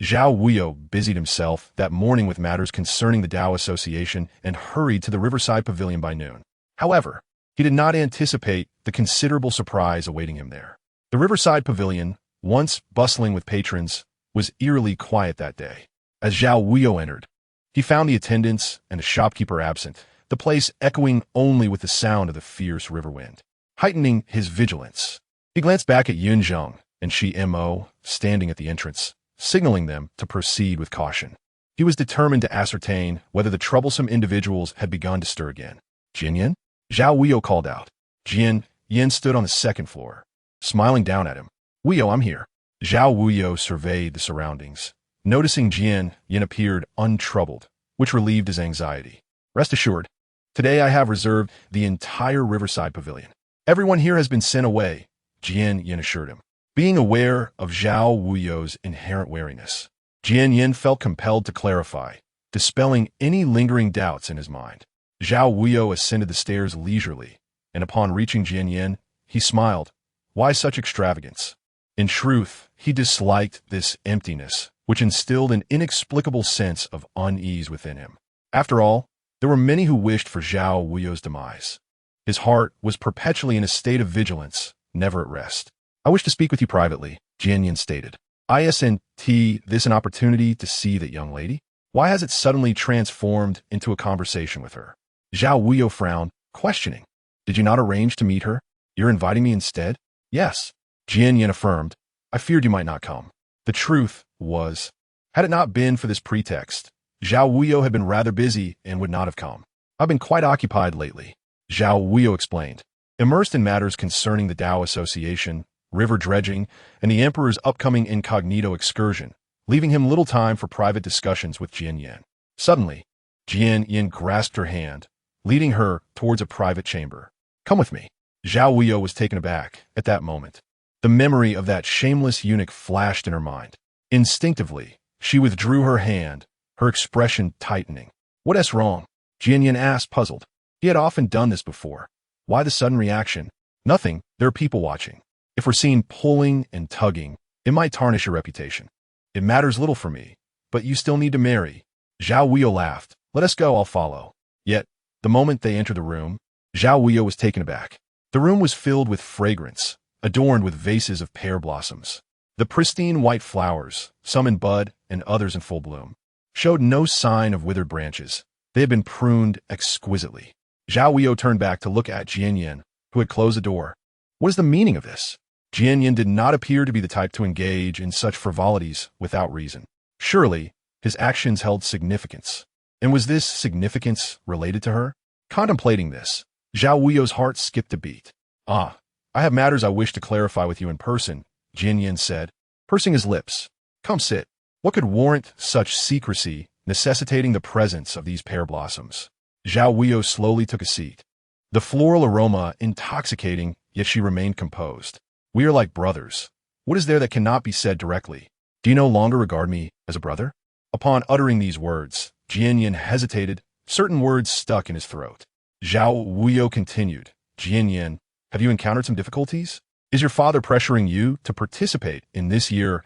Zhao Wuyou busied himself that morning with matters concerning the Dao Association and hurried to the Riverside Pavilion by noon. However, he did not anticipate the considerable surprise awaiting him there. The Riverside Pavilion, once bustling with patrons, was eerily quiet that day. As Zhao Wuyou entered, he found the attendants and the shopkeeper absent, the place echoing only with the sound of the fierce river wind, heightening his vigilance. He glanced back at Yun Zheng and Shi Mo standing at the entrance, signaling them to proceed with caution. He was determined to ascertain whether the troublesome individuals had begun to stir again. Jinyan? Zhao Wuyou called out. Yin stood on the second floor, smiling down at him. Wuyou, I'm here. Zhao Wuyou surveyed the surroundings. Noticing Yin appeared untroubled, which relieved his anxiety. Rest assured, today I have reserved the entire Riverside Pavilion. Everyone here has been sent away, Yin assured him. Being aware of Zhao Wuyou's inherent wariness, Yin felt compelled to clarify, dispelling any lingering doubts in his mind. Zhao Wuyou ascended the stairs leisurely, and upon reaching Yin, he smiled. Why such extravagance? In truth, he disliked this emptiness, which instilled an inexplicable sense of unease within him. After all, there were many who wished for Zhao Wuyou's demise. His heart was perpetually in a state of vigilance, never at rest. I wish to speak with you privately, Yin stated. Isn't this an opportunity to see that young lady? Why has it suddenly transformed into a conversation with her? Zhao Wuyou frowned, questioning. Did you not arrange to meet her? You're inviting me instead? Yes, Yin affirmed. I feared you might not come. The truth was, had it not been for this pretext, Zhao Wuyou had been rather busy and would not have come. I've been quite occupied lately, Zhao Wuyou explained, immersed in matters concerning the Dao Association, river dredging, and the Emperor's upcoming incognito excursion, leaving him little time for private discussions with Yin. Suddenly, Yin grasped her hand, leading her towards a private chamber. Come with me. Zhao Wuyou was taken aback at that moment. The memory of that shameless eunuch flashed in her mind. Instinctively, she withdrew her hand, her expression tightening. What's wrong? Yin asked, puzzled. He had often done this before. Why the sudden reaction? Nothing, there are people watching. If we're seen pulling and tugging, it might tarnish your reputation. It matters little for me, but you still need to marry. Zhao Wuyou laughed. Let us go, I'll follow. Yet, the moment they entered the room, Zhao Wuyou was taken aback. The room was filled with fragrance, adorned with vases of pear blossoms. The pristine white flowers, some in bud and others in full bloom, showed no sign of withered branches. They had been pruned exquisitely. Zhao Wuyou turned back to look at Yin, who had closed the door. What is the meaning of this? Yin did not appear to be the type to engage in such frivolities without reason. Surely, his actions held significance. And was this significance related to her? Contemplating this, Zhao Wuyou's heart skipped a beat. I have matters I wish to clarify with you in person, Yin said, pursing his lips. Come sit. What could warrant such secrecy, necessitating the presence of these pear blossoms? Zhao Wuyou slowly took a seat. The floral aroma intoxicating, yet she remained composed. We are like brothers. What is there that cannot be said directly? Do you no longer regard me as a brother? Upon uttering these words, Yin hesitated, certain words stuck in his throat. Zhao Wuyou continued. Yin, have you encountered some difficulties? Is your father pressuring you to participate in this year's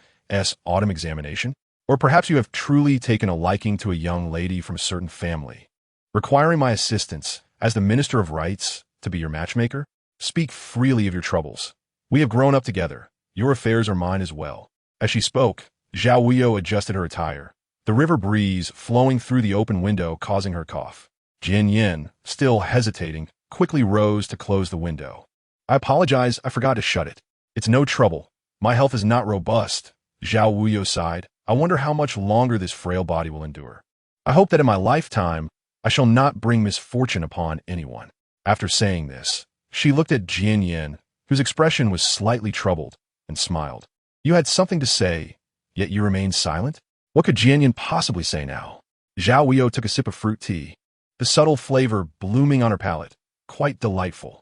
autumn examination? Or perhaps you have truly taken a liking to a young lady from a certain family, requiring my assistance as the Minister of Rights to be your matchmaker? Speak freely of your troubles. We have grown up together. Your affairs are mine as well. As she spoke, Zhao Wuyou adjusted her attire, the river breeze flowing through the open window causing her cough. Yin, still hesitating, quickly rose to close the window. I apologize, I forgot to shut it. It's no trouble. My health is not robust. Zhao Wuyou sighed. I wonder how much longer this frail body will endure. I hope that in my lifetime, I shall not bring misfortune upon anyone. After saying this, she looked at Yin, whose expression was slightly troubled, and smiled. You had something to say, yet you remained silent? What could Yin possibly say now? Zhao Wuyou took a sip of fruit tea, the subtle flavor blooming on her palate, quite delightful.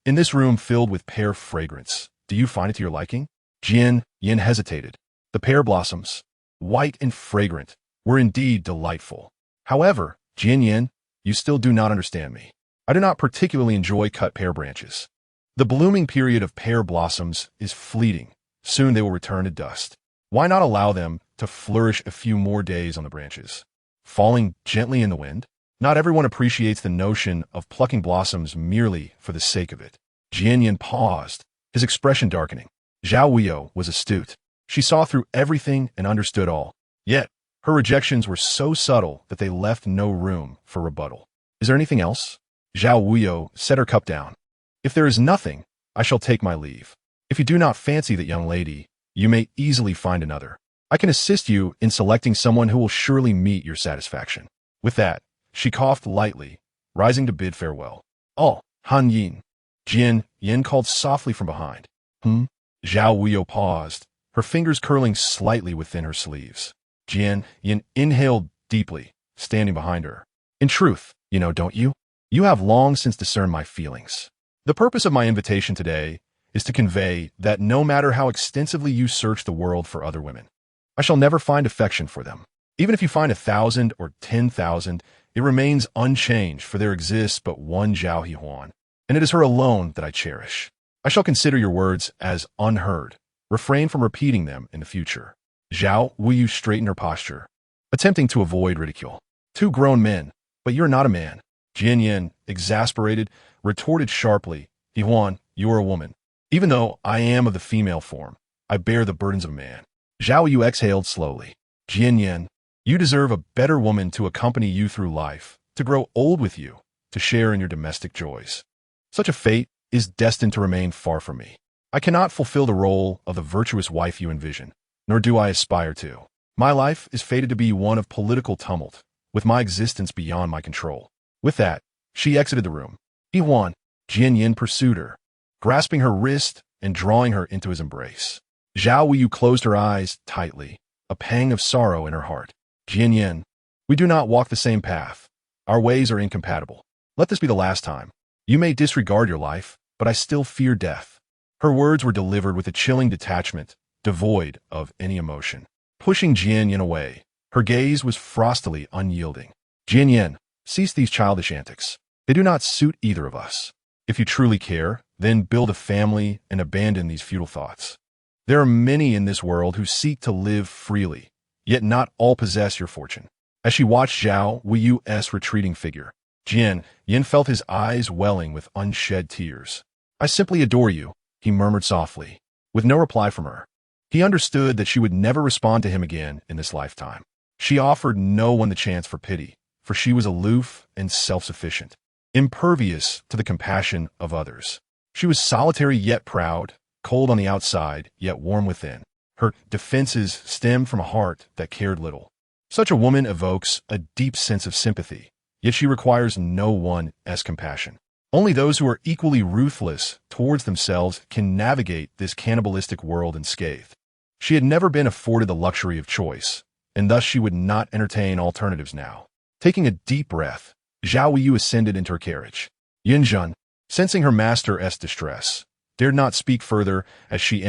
In this room filled with pear fragrance, do you find it to your liking? Yin hesitated. The pear blossoms, white and fragrant, were indeed delightful. However, Yin, you still do not understand me. I do not particularly enjoy cut pear branches. The blooming period of pear blossoms is fleeting. Soon they will return to dust. Why not allow them to flourish a few more days on the branches, falling gently in the wind? Not everyone appreciates the notion of plucking blossoms merely for the sake of it. Jianyan paused, his expression darkening. Zhao Wuyou was astute. She saw through everything and understood all. Yet, her rejections were so subtle that they left no room for rebuttal. Is there anything else? Zhao Wuyou set her cup down. If there is nothing, I shall take my leave. If you do not fancy that young lady, you may easily find another. I can assist you in selecting someone who will surely meet your satisfaction. With that, she coughed lightly, rising to bid farewell. Oh, Han Yin. Jian Yin called softly from behind. Zhao Wuyou paused, her fingers curling slightly within her sleeves. Jian Yin inhaled deeply, standing behind her. In truth, you know, don't you? You have long since discerned my feelings. The purpose of my invitation today is to convey that no matter how extensively you search the world for other women, I shall never find affection for them. Even if you find 1,000 or 10,000, it remains unchanged, for there exists but one Zhao Hihuan, and it is her alone that I cherish. I shall consider your words as unheard. Refrain from repeating them in the future. Zhao Wuyou straightened her posture, attempting to avoid ridicule. Two grown men, but you're not a man. Jian Yin, exasperated, retorted sharply, Hihuan, you are a woman. Even though I am of the female form, I bear the burdens of a man. Zhao Wuyou exhaled slowly. Jian Yin, you deserve a better woman to accompany you through life, to grow old with you, to share in your domestic joys. Such a fate is destined to remain far from me. I cannot fulfill the role of the virtuous wife you envision, nor do I aspire to. My life is fated to be one of political tumult, with my existence beyond my control. With that, she exited the room. Hihuan, Jian Yin pursued her, grasping her wrist and drawing her into his embrace. Zhao Wuyou closed her eyes tightly, a pang of sorrow in her heart. Jian Yin, we do not walk the same path. Our ways are incompatible. Let this be the last time. You may disregard your life, but I still fear death. Her words were delivered with a chilling detachment, devoid of any emotion. Pushing Jian Yin away, her gaze was frostily unyielding. Jian Yin, cease these childish antics. They do not suit either of us. If you truly care, then build a family and abandon these futile thoughts. There are many in this world who seek to live freely, yet not all possess your fortune. As she watched Zhao Wuyu's retreating figure, Jian Yin felt his eyes welling with unshed tears. I simply adore you, he murmured softly, with no reply from her. He understood that she would never respond to him again in this lifetime. She offered no one the chance for pity, for she was aloof and self-sufficient, impervious to the compassion of others. She was solitary yet proud, cold on the outside yet warm within. Her defenses stemmed from a heart that cared little. Such a woman evokes a deep sense of sympathy, yet she requires no one's compassion. Only those who are equally ruthless towards themselves can navigate this cannibalistic world unscathed. She had never been afforded the luxury of choice, and thus she would not entertain alternatives now. Taking a deep breath, Zhao Wuyou ascended into her carriage. Yinzhen, sensing her master's distress, dared not speak further as she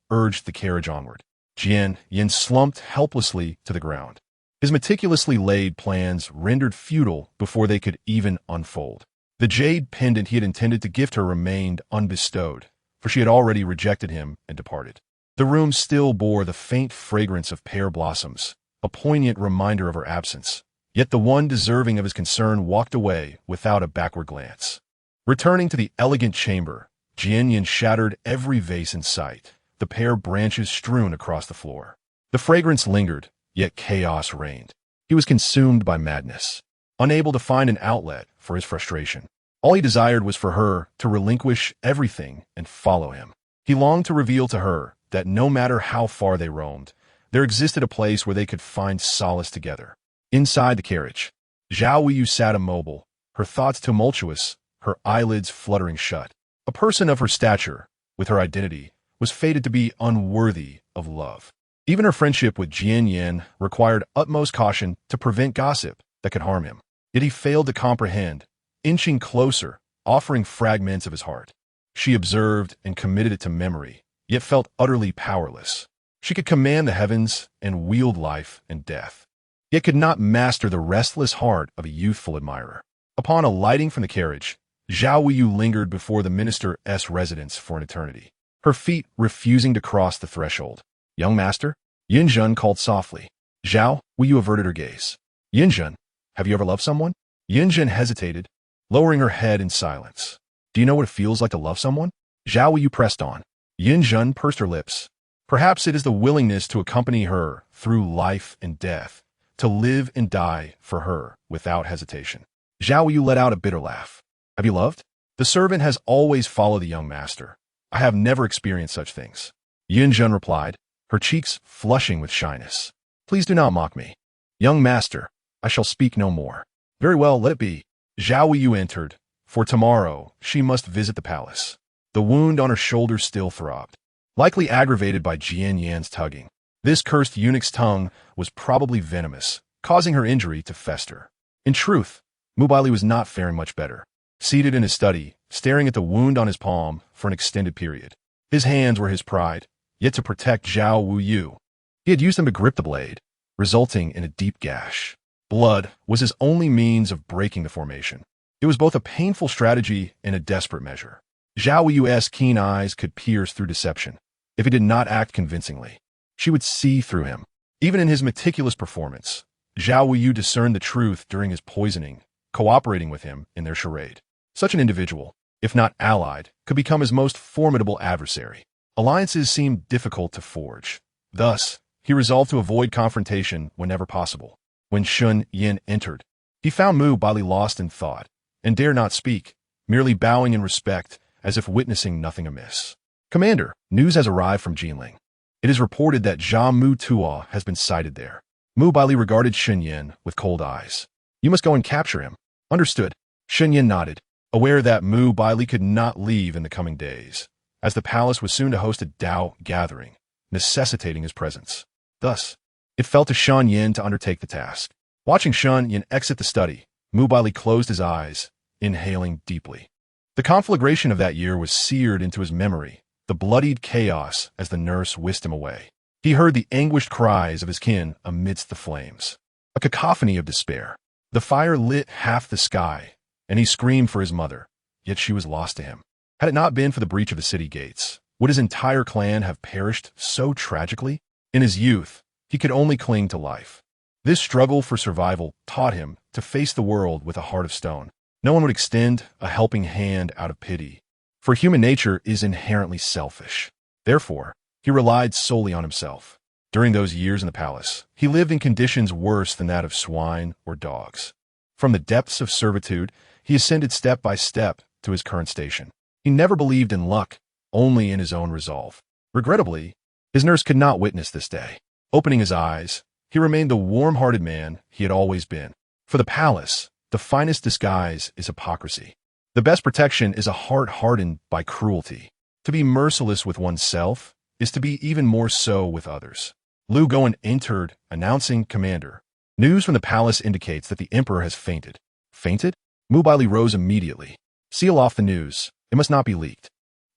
urged the carriage onward. Jian Yin slumped helplessly to the ground, his meticulously laid plans rendered futile before they could even unfold. The jade pendant he had intended to gift her remained unbestowed, for she had already rejected him and departed. The room still bore the faint fragrance of pear blossoms, a poignant reminder of her absence, yet the one deserving of his concern walked away without a backward glance. Returning to the elegant chamber, Jian Yin shattered every vase in sight, the pear branches strewn across the floor. The fragrance lingered, yet chaos reigned. He was consumed by madness, unable to find an outlet for his frustration. All he desired was for her to relinquish everything and follow him. He longed to reveal to her that no matter how far they roamed, there existed a place where they could find solace together. Inside the carriage, Zhao Wuyou sat immobile, her thoughts tumultuous, her eyelids fluttering shut. A person of her stature, with her identity, was fated to be unworthy of love. Even her friendship with Jian Yin required utmost caution to prevent gossip that could harm him. Yet he failed to comprehend, inching closer, offering fragments of his heart. She observed and committed it to memory, yet felt utterly powerless. She could command the heavens and wield life and death, yet could not master the restless heart of a youthful admirer. Upon alighting from the carriage, Zhao Wuyou lingered before the minister's residence for an eternity, her feet refusing to cross the threshold. Young master? Yinzhen called softly. Zhao Wuyou averted her gaze. Yinzhen, have you ever loved someone? Yinzhen hesitated, lowering her head in silence. Do you know what it feels like to love someone? Zhao Wuyou pressed on. Yinzhen pursed her lips. Perhaps it is the willingness to accompany her through life and death, to live and die for her without hesitation. Zhao Wuyou let out a bitter laugh. Have you loved? The servant has always followed the young master. I have never experienced such things. Yinzhen replied, her cheeks flushing with shyness. Please do not mock me. Young master, I shall speak no more. Very well, let it be. Zhao Wuyou entered. For tomorrow, she must visit the palace. The wound on her shoulder still throbbed, likely aggravated by Jian Yan's tugging. This cursed eunuch's tongue was probably venomous, causing her injury to fester. In truth, Baili was not faring much better. Seated in his study, staring at the wound on his palm for an extended period. His hands were his pride, yet to protect Zhao Wuyou, he had used them to grip the blade, resulting in a deep gash. Blood was his only means of breaking the formation. It was both a painful strategy and a desperate measure. Zhao Wuyu's keen eyes could pierce through deception. If he did not act convincingly, she would see through him. Even in his meticulous performance, Zhao Wuyou discerned the truth during his poisoning, cooperating with him in their charade. Such an individual, if not allied, could become his most formidable adversary. Alliances seemed difficult to forge. Thus, he resolved to avoid confrontation whenever possible. When Shun Yin entered, he found Baili lost in thought and dared not speak, merely bowing in respect as if witnessing nothing amiss. Commander, news has arrived from Jinling. It is reported that Zha Mu Tua has been sighted there. Baili regarded Shun Yin with cold eyes. You must go and capture him. Understood. Shun Yin nodded, aware that Baili could not leave in the coming days, as the palace was soon to host a Dao gathering, necessitating his presence. Thus, it fell to Shun Yin to undertake the task. Watching Shun Yin exit the study, Baili closed his eyes, inhaling deeply. The conflagration of that year was seared into his memory, the bloodied chaos as the nurse whisked him away. He heard the anguished cries of his kin amidst the flames, a cacophony of despair. The fire lit half the sky, and he screamed for his mother, yet she was lost to him. Had it not been for the breach of the city gates, would his entire clan have perished so tragically? In his youth, he could only cling to life. This struggle for survival taught him to face the world with a heart of stone. No one would extend a helping hand out of pity, for human nature is inherently selfish. Therefore, he relied solely on himself. During those years in the palace, he lived in conditions worse than that of swine or dogs. From the depths of servitude, he ascended step by step to his current station. He never believed in luck, only in his own resolve. Regrettably, his nurse could not witness this day. Opening his eyes, he remained the warm-hearted man he had always been. For the palace, the finest disguise is hypocrisy. The best protection is a heart hardened by cruelty. To be merciless with oneself is to be even more so with others. Lu Guan entered, announcing, Commander. News from the palace indicates that the emperor has fainted. Fainted? Baili rose immediately. Seal off the news. It must not be leaked.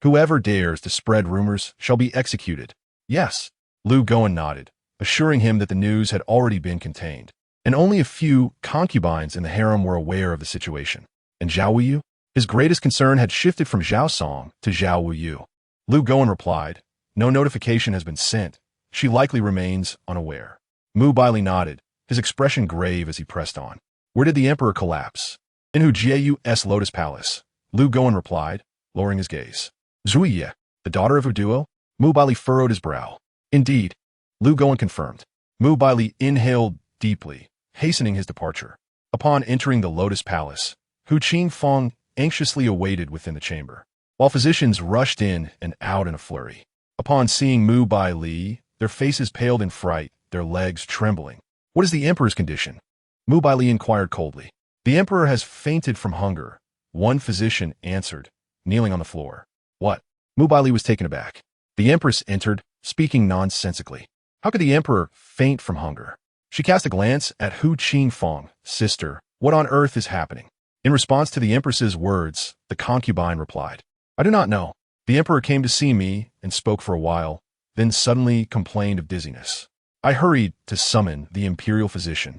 Whoever dares to spread rumors shall be executed. Yes. Lu Guan nodded, assuring him that the news had already been contained, and only a few concubines in the harem were aware of the situation. And Zhao Wuyou? His greatest concern had shifted from Zhao Song to Zhao Wuyou. Lu Guan replied, no notification has been sent. She likely remains unaware. Baili nodded, his expression grave as he pressed on. Where did the emperor collapse? In Hu Jiayu's Lotus Palace. Lu Guan replied, lowering his gaze. Zuiye, the daughter of Uduo? Baili furrowed his brow. Indeed. Lu Guan confirmed. Baili inhaled deeply, hastening his departure. Upon entering the Lotus Palace, Hu Qingfeng anxiously awaited within the chamber, while physicians rushed in and out in a flurry. Upon seeing Baili, their faces paled in fright, their legs trembling. What is the emperor's condition? Baili inquired coldly. The emperor has fainted from hunger, one physician answered, kneeling on the floor. What? Baili was taken aback. The empress entered, speaking nonsensically. How could the emperor faint from hunger? She cast a glance at Hu Qingfeng. Sister, what on earth is happening? In response to the empress's words, the concubine replied, I do not know. The emperor came to see me and spoke for a while, then suddenly complained of dizziness. I hurried to summon the imperial physician,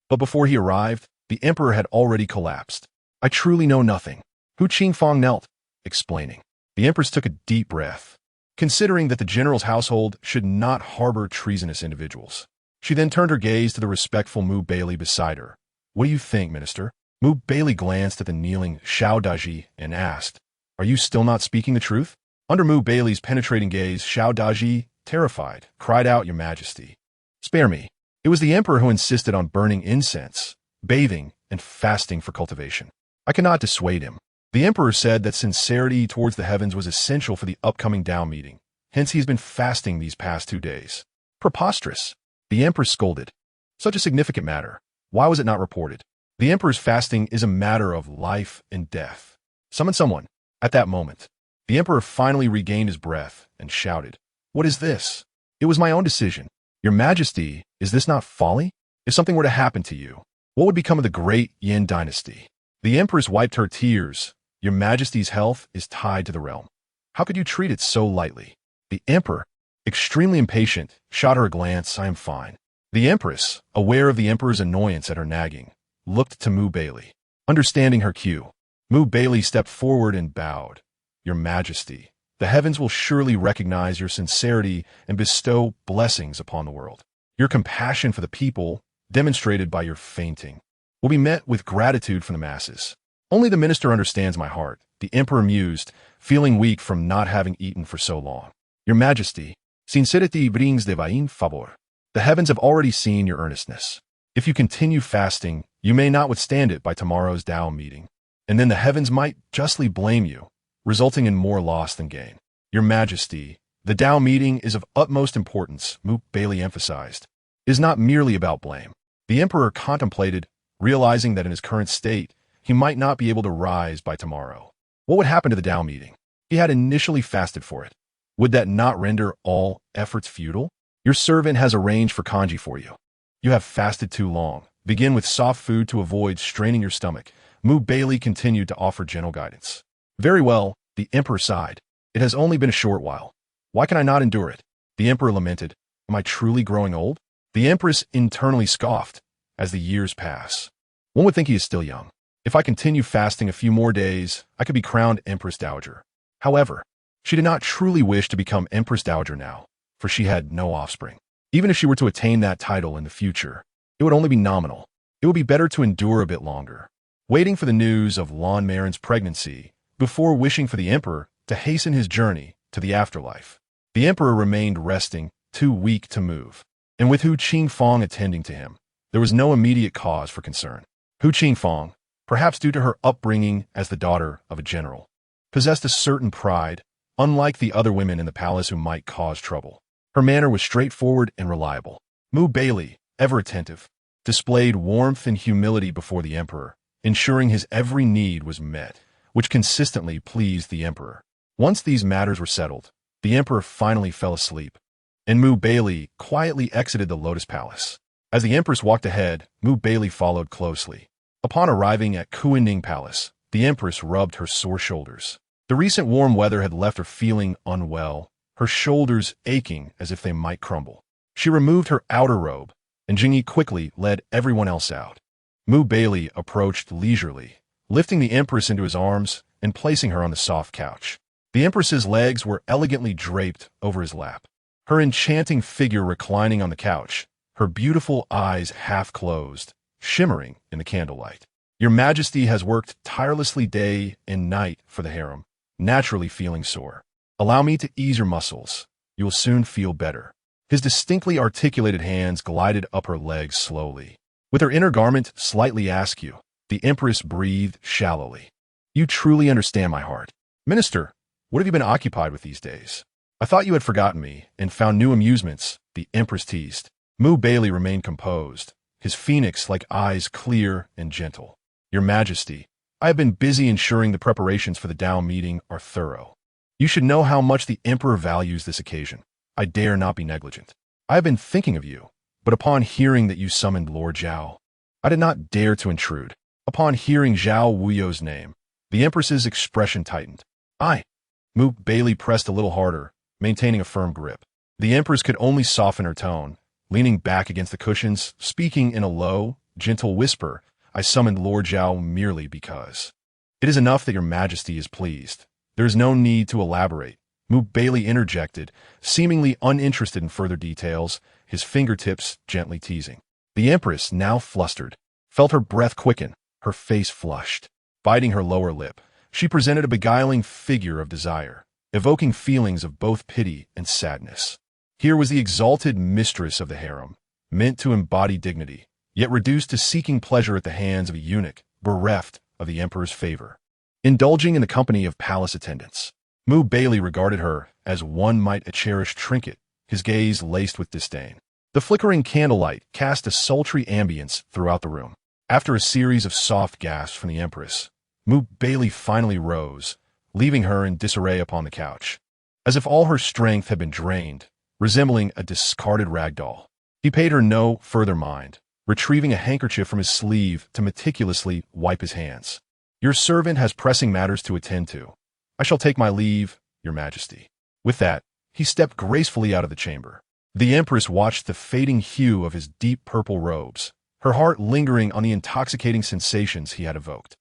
but before he arrived, the emperor had already collapsed. I truly know nothing. Hu Qingfang knelt, explaining. The Empress took a deep breath, considering that the general's household should not harbor treasonous individuals. She then turned her gaze to the respectful Mu Baili beside her. What do you think, Minister? Mu Baili glanced at the kneeling Xiao Daji and asked, Are you still not speaking the truth? Under Mu Baili's penetrating gaze, Xiao Daji, terrified, cried out, Your Majesty. Spare me. It was the emperor who insisted on burning incense, bathing, and fasting for cultivation. I cannot dissuade him. The emperor said that sincerity towards the heavens was essential for the upcoming Tao meeting. Hence he has been fasting these past 2 days. Preposterous. The empress scolded. Such a significant matter. Why was it not reported? The emperor's fasting is a matter of life and death. Summon someone. At that moment, the emperor finally regained his breath and shouted, What is this? It was my own decision. Your Majesty, is this not folly? If something were to happen to you, what would become of the great Yin dynasty? The empress wiped her tears. Your Majesty's health is tied to the realm. How could you treat it so lightly? The emperor, extremely impatient, shot her a glance. I am fine. The empress, aware of the emperor's annoyance at her nagging, looked to Mu Baili. Understanding her cue, Mu Baili stepped forward and bowed. Your Majesty, the heavens will surely recognize your sincerity and bestow blessings upon the world. Your compassion for the people, demonstrated by your fainting, will be met with gratitude from the masses. Only the minister understands my heart, the emperor mused, feeling weak from not having eaten for so long. Your Majesty, sincerity brings divine favor. The heavens have already seen your earnestness. If you continue fasting, you may not withstand it by tomorrow's Tao meeting, and then the heavens might justly blame you, resulting in more loss than gain. Your Majesty, the Tao meeting is of utmost importance, Mu Baili emphasized. It is not merely about blame. The emperor contemplated, realizing that in his current state, he might not be able to rise by tomorrow. What would happen to the Tao meeting? He had initially fasted for it. Would that not render all efforts futile? Your servant has arranged for kanji for you. You have fasted too long. Begin with soft food to avoid straining your stomach. Mu Baili continued to offer gentle guidance. Very well, the emperor sighed. It has only been a short while. Why can I not endure it? The emperor lamented. Am I truly growing old? The empress internally scoffed. As the years pass, one would think he is still young. If I continue fasting a few more days, I could be crowned Empress Dowager. However, she did not truly wish to become Empress Dowager now, for she had no offspring. Even if she were to attain that title in the future, it would only be nominal. It would be better to endure a bit longer, waiting for the news of Lan Marin's pregnancy before wishing for the emperor to hasten his journey to the afterlife. The emperor remained resting, too weak to move, and with Hu Qingfang attending to him, there was no immediate cause for concern. Hu Qingfang, perhaps due to her upbringing as the daughter of a general, possessed a certain pride, unlike the other women in the palace who might cause trouble. Her manner was straightforward and reliable. Mu Baili, ever attentive, displayed warmth and humility before the emperor, ensuring his every need was met, which consistently pleased the emperor. Once these matters were settled, the emperor finally fell asleep, and Mu Baili quietly exited the Lotus Palace. As the empress walked ahead, Mu Baili followed closely. Upon arriving at Kuining Palace, the empress rubbed her sore shoulders. The recent warm weather had left her feeling unwell, her shoulders aching as if they might crumble. She removed her outer robe, and Jingyi quickly led everyone else out. Mu Baili approached leisurely, lifting the empress into his arms and placing her on the soft couch. The empress's legs were elegantly draped over his lap, her enchanting figure reclining on the couch, her beautiful eyes half closed, shimmering in the candlelight. Your Majesty has worked tirelessly day and night for the harem, naturally feeling sore. Allow me to ease your muscles. You will soon feel better. His distinctly articulated hands glided up her legs slowly. With her inner garment slightly askew, the empress breathed shallowly. You truly understand my heart. Minister, what have you been occupied with these days? I thought you had forgotten me and found new amusements, the empress teased. Mu Baili remained composed, his phoenix-like eyes clear and gentle. Your Majesty, I have been busy ensuring the preparations for the Tao meeting are thorough. You should know how much the emperor values this occasion. I dare not be negligent. I have been thinking of you, but upon hearing that you summoned Lord Zhao, I did not dare to intrude. Upon hearing Zhao Wuyou's name, the empress's expression tightened. Mu Baili pressed a little harder, maintaining a firm grip. The empress could only soften her tone, leaning back against the cushions, speaking in a low, gentle whisper. I summoned Lord Zhao merely because. "It is enough that your majesty is pleased. There is no need to elaborate," Baili interjected, seemingly uninterested in further details, his fingertips gently teasing. The empress, now flustered, felt her breath quicken, her face flushed. Biting her lower lip, she presented a beguiling figure of desire, evoking feelings of both pity and sadness. Here was the exalted mistress of the harem, meant to embody dignity, yet reduced to seeking pleasure at the hands of a eunuch, bereft of the emperor's favor. Indulging in the company of palace attendants, Baili regarded her as one might a cherished trinket, his gaze laced with disdain. The flickering candlelight cast a sultry ambience throughout the room. After a series of soft gasps from the empress, Baili finally rose, leaving her in disarray upon the couch, as if all her strength had been drained, resembling a discarded rag doll. He paid her no further mind, retrieving a handkerchief from his sleeve to meticulously wipe his hands. "Your servant has pressing matters to attend to. I shall take my leave, your majesty." With that, he stepped gracefully out of the chamber. The empress watched the fading hue of his deep purple robes, her heart lingering on the intoxicating sensations he had evoked.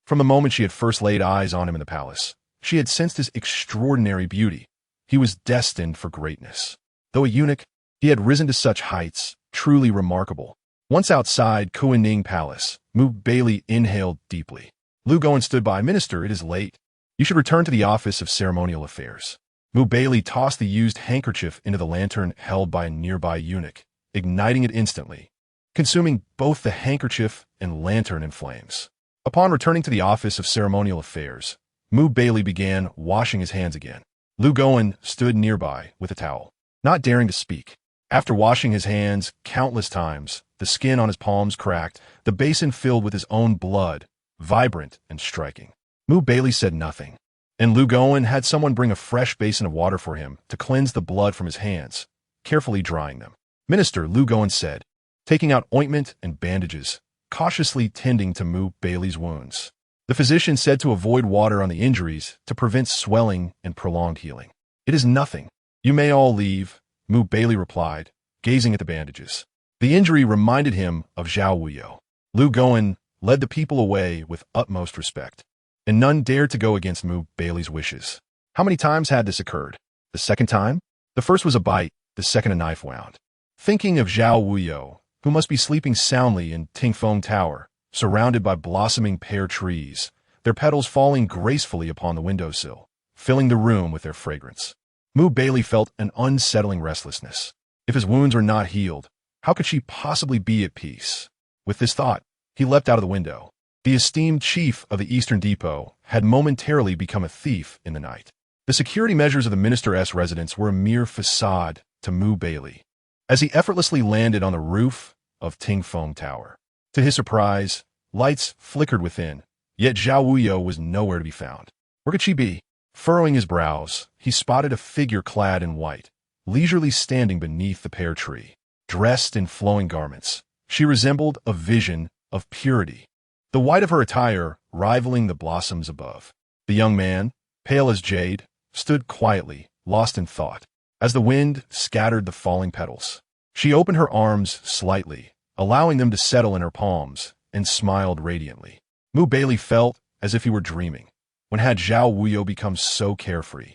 From the moment she had first laid eyes on him in the palace, she had sensed his extraordinary beauty. He was destined for greatness. Though a eunuch, he had risen to such heights, truly remarkable. Once outside Kuining Palace, Baili inhaled deeply. Lu Guan stood by. "Minister, it is late. You should return to the Office of Ceremonial Affairs." Baili tossed the used handkerchief into the lantern held by a nearby eunuch, igniting it instantly, consuming both the handkerchief and lantern in flames. Upon returning to the Office of Ceremonial Affairs, Baili began washing his hands again. Lu Guan stood nearby with a towel, not daring to speak. After washing his hands countless times, the skin on his palms cracked, the basin filled with his own blood, vibrant and striking. Baili said nothing, and Lu Guan had someone bring a fresh basin of water for him to cleanse the blood from his hands, carefully drying them. "Minister," Lu Guan said, taking out ointment and bandages, cautiously tending to Baili's wounds. The physician said to avoid water on the injuries to prevent swelling and prolonged healing. "It is nothing. You may all leave," Baili replied, gazing at the bandages. The injury reminded him of Zhao Wuyou. Lu Guan led the people away with utmost respect, and none dared to go against Baili's wishes. How many times had this occurred? The second time? The first was a bite, the second a knife wound. Thinking of Zhao Wuyou, who must be sleeping soundly in Tingfeng Tower, surrounded by blossoming pear trees, their petals falling gracefully upon the windowsill, filling the room with their fragrance. Baili felt an unsettling restlessness. If his wounds were not healed, how could she possibly be at peace? With this thought, he leapt out of the window. The esteemed chief of the Eastern Depot had momentarily become a thief in the night. The security measures of the minister's residence were a mere facade to Baili. As he effortlessly landed on the roof of Tingfeng Tower, to his surprise, lights flickered within, yet Zhao Wuyou was nowhere to be found. Where could she be? Furrowing his brows, he spotted a figure clad in white, leisurely standing beneath the pear tree. Dressed in flowing garments, she resembled a vision of purity, the white of her attire rivaling the blossoms above. The young man, pale as jade, stood quietly, lost in thought, as the wind scattered the falling petals. She opened her arms slightly, allowing them to settle in her palms, and smiled radiantly. Baili felt as if he were dreaming. When had Zhao Wuyou become so carefree?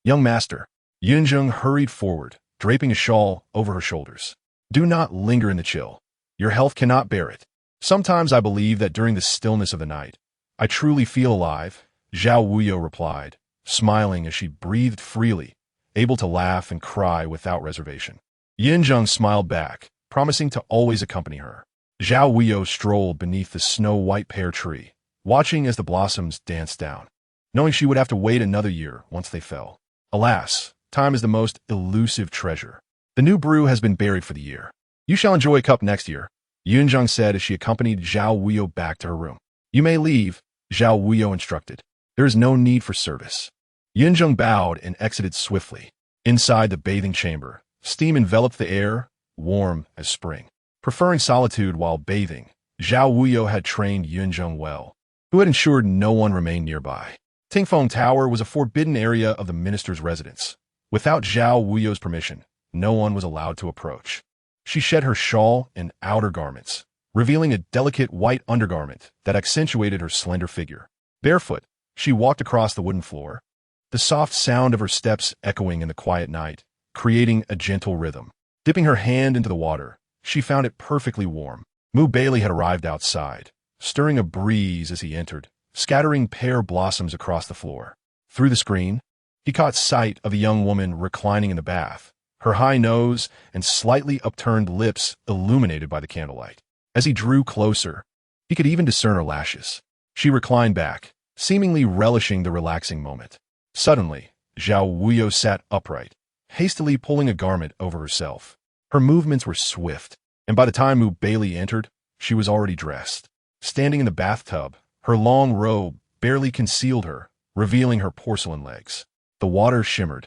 "Young master," Yunjung hurried forward, draping a shawl over her shoulders. "Do not linger in the chill. Your health cannot bear it. Sometimes I believe that during the stillness of the night, I truly feel alive," Zhao Wuyou replied, smiling as she breathed freely, able to laugh and cry without reservation. Yunjung smiled back, promising to always accompany her. Zhao Wuyou strolled beneath the snow-white pear tree, watching as the blossoms danced down, knowing she would have to wait another year once they fell. Alas, time is the most elusive treasure. The new brew has been buried for the year. "You shall enjoy a cup next year," Yunjung said as she accompanied Zhao Wuyou back to her room. "You may leave," Zhao Wuyou instructed. "There is no need for service." Yunjung bowed and exited swiftly. Inside the bathing chamber, steam enveloped the air, warm as spring. Preferring solitude while bathing, Zhao Wuyou had trained Yunjung well, who had ensured no one remained nearby. Tingfeng Tower was a forbidden area of the minister's residence. Without Zhao Wuyou's permission, no one was allowed to approach. She shed her shawl and outer garments, revealing a delicate white undergarment that accentuated her slender figure. Barefoot, she walked across the wooden floor, the soft sound of her steps echoing in the quiet night, creating a gentle rhythm. Dipping her hand into the water, she found it perfectly warm. Baili had arrived outside, stirring a breeze as he entered, scattering pear blossoms across the floor. Through the screen, he caught sight of a young woman reclining in the bath, her high nose and slightly upturned lips illuminated by the candlelight. As he drew closer, he could even discern her lashes. She reclined back, seemingly relishing the relaxing moment. Suddenly, Zhao Wuyou sat upright, hastily pulling a garment over herself. Her movements were swift, and by the time Baili entered, she was already dressed. Standing in the bathtub, her long robe barely concealed her, revealing her porcelain legs. The water shimmered,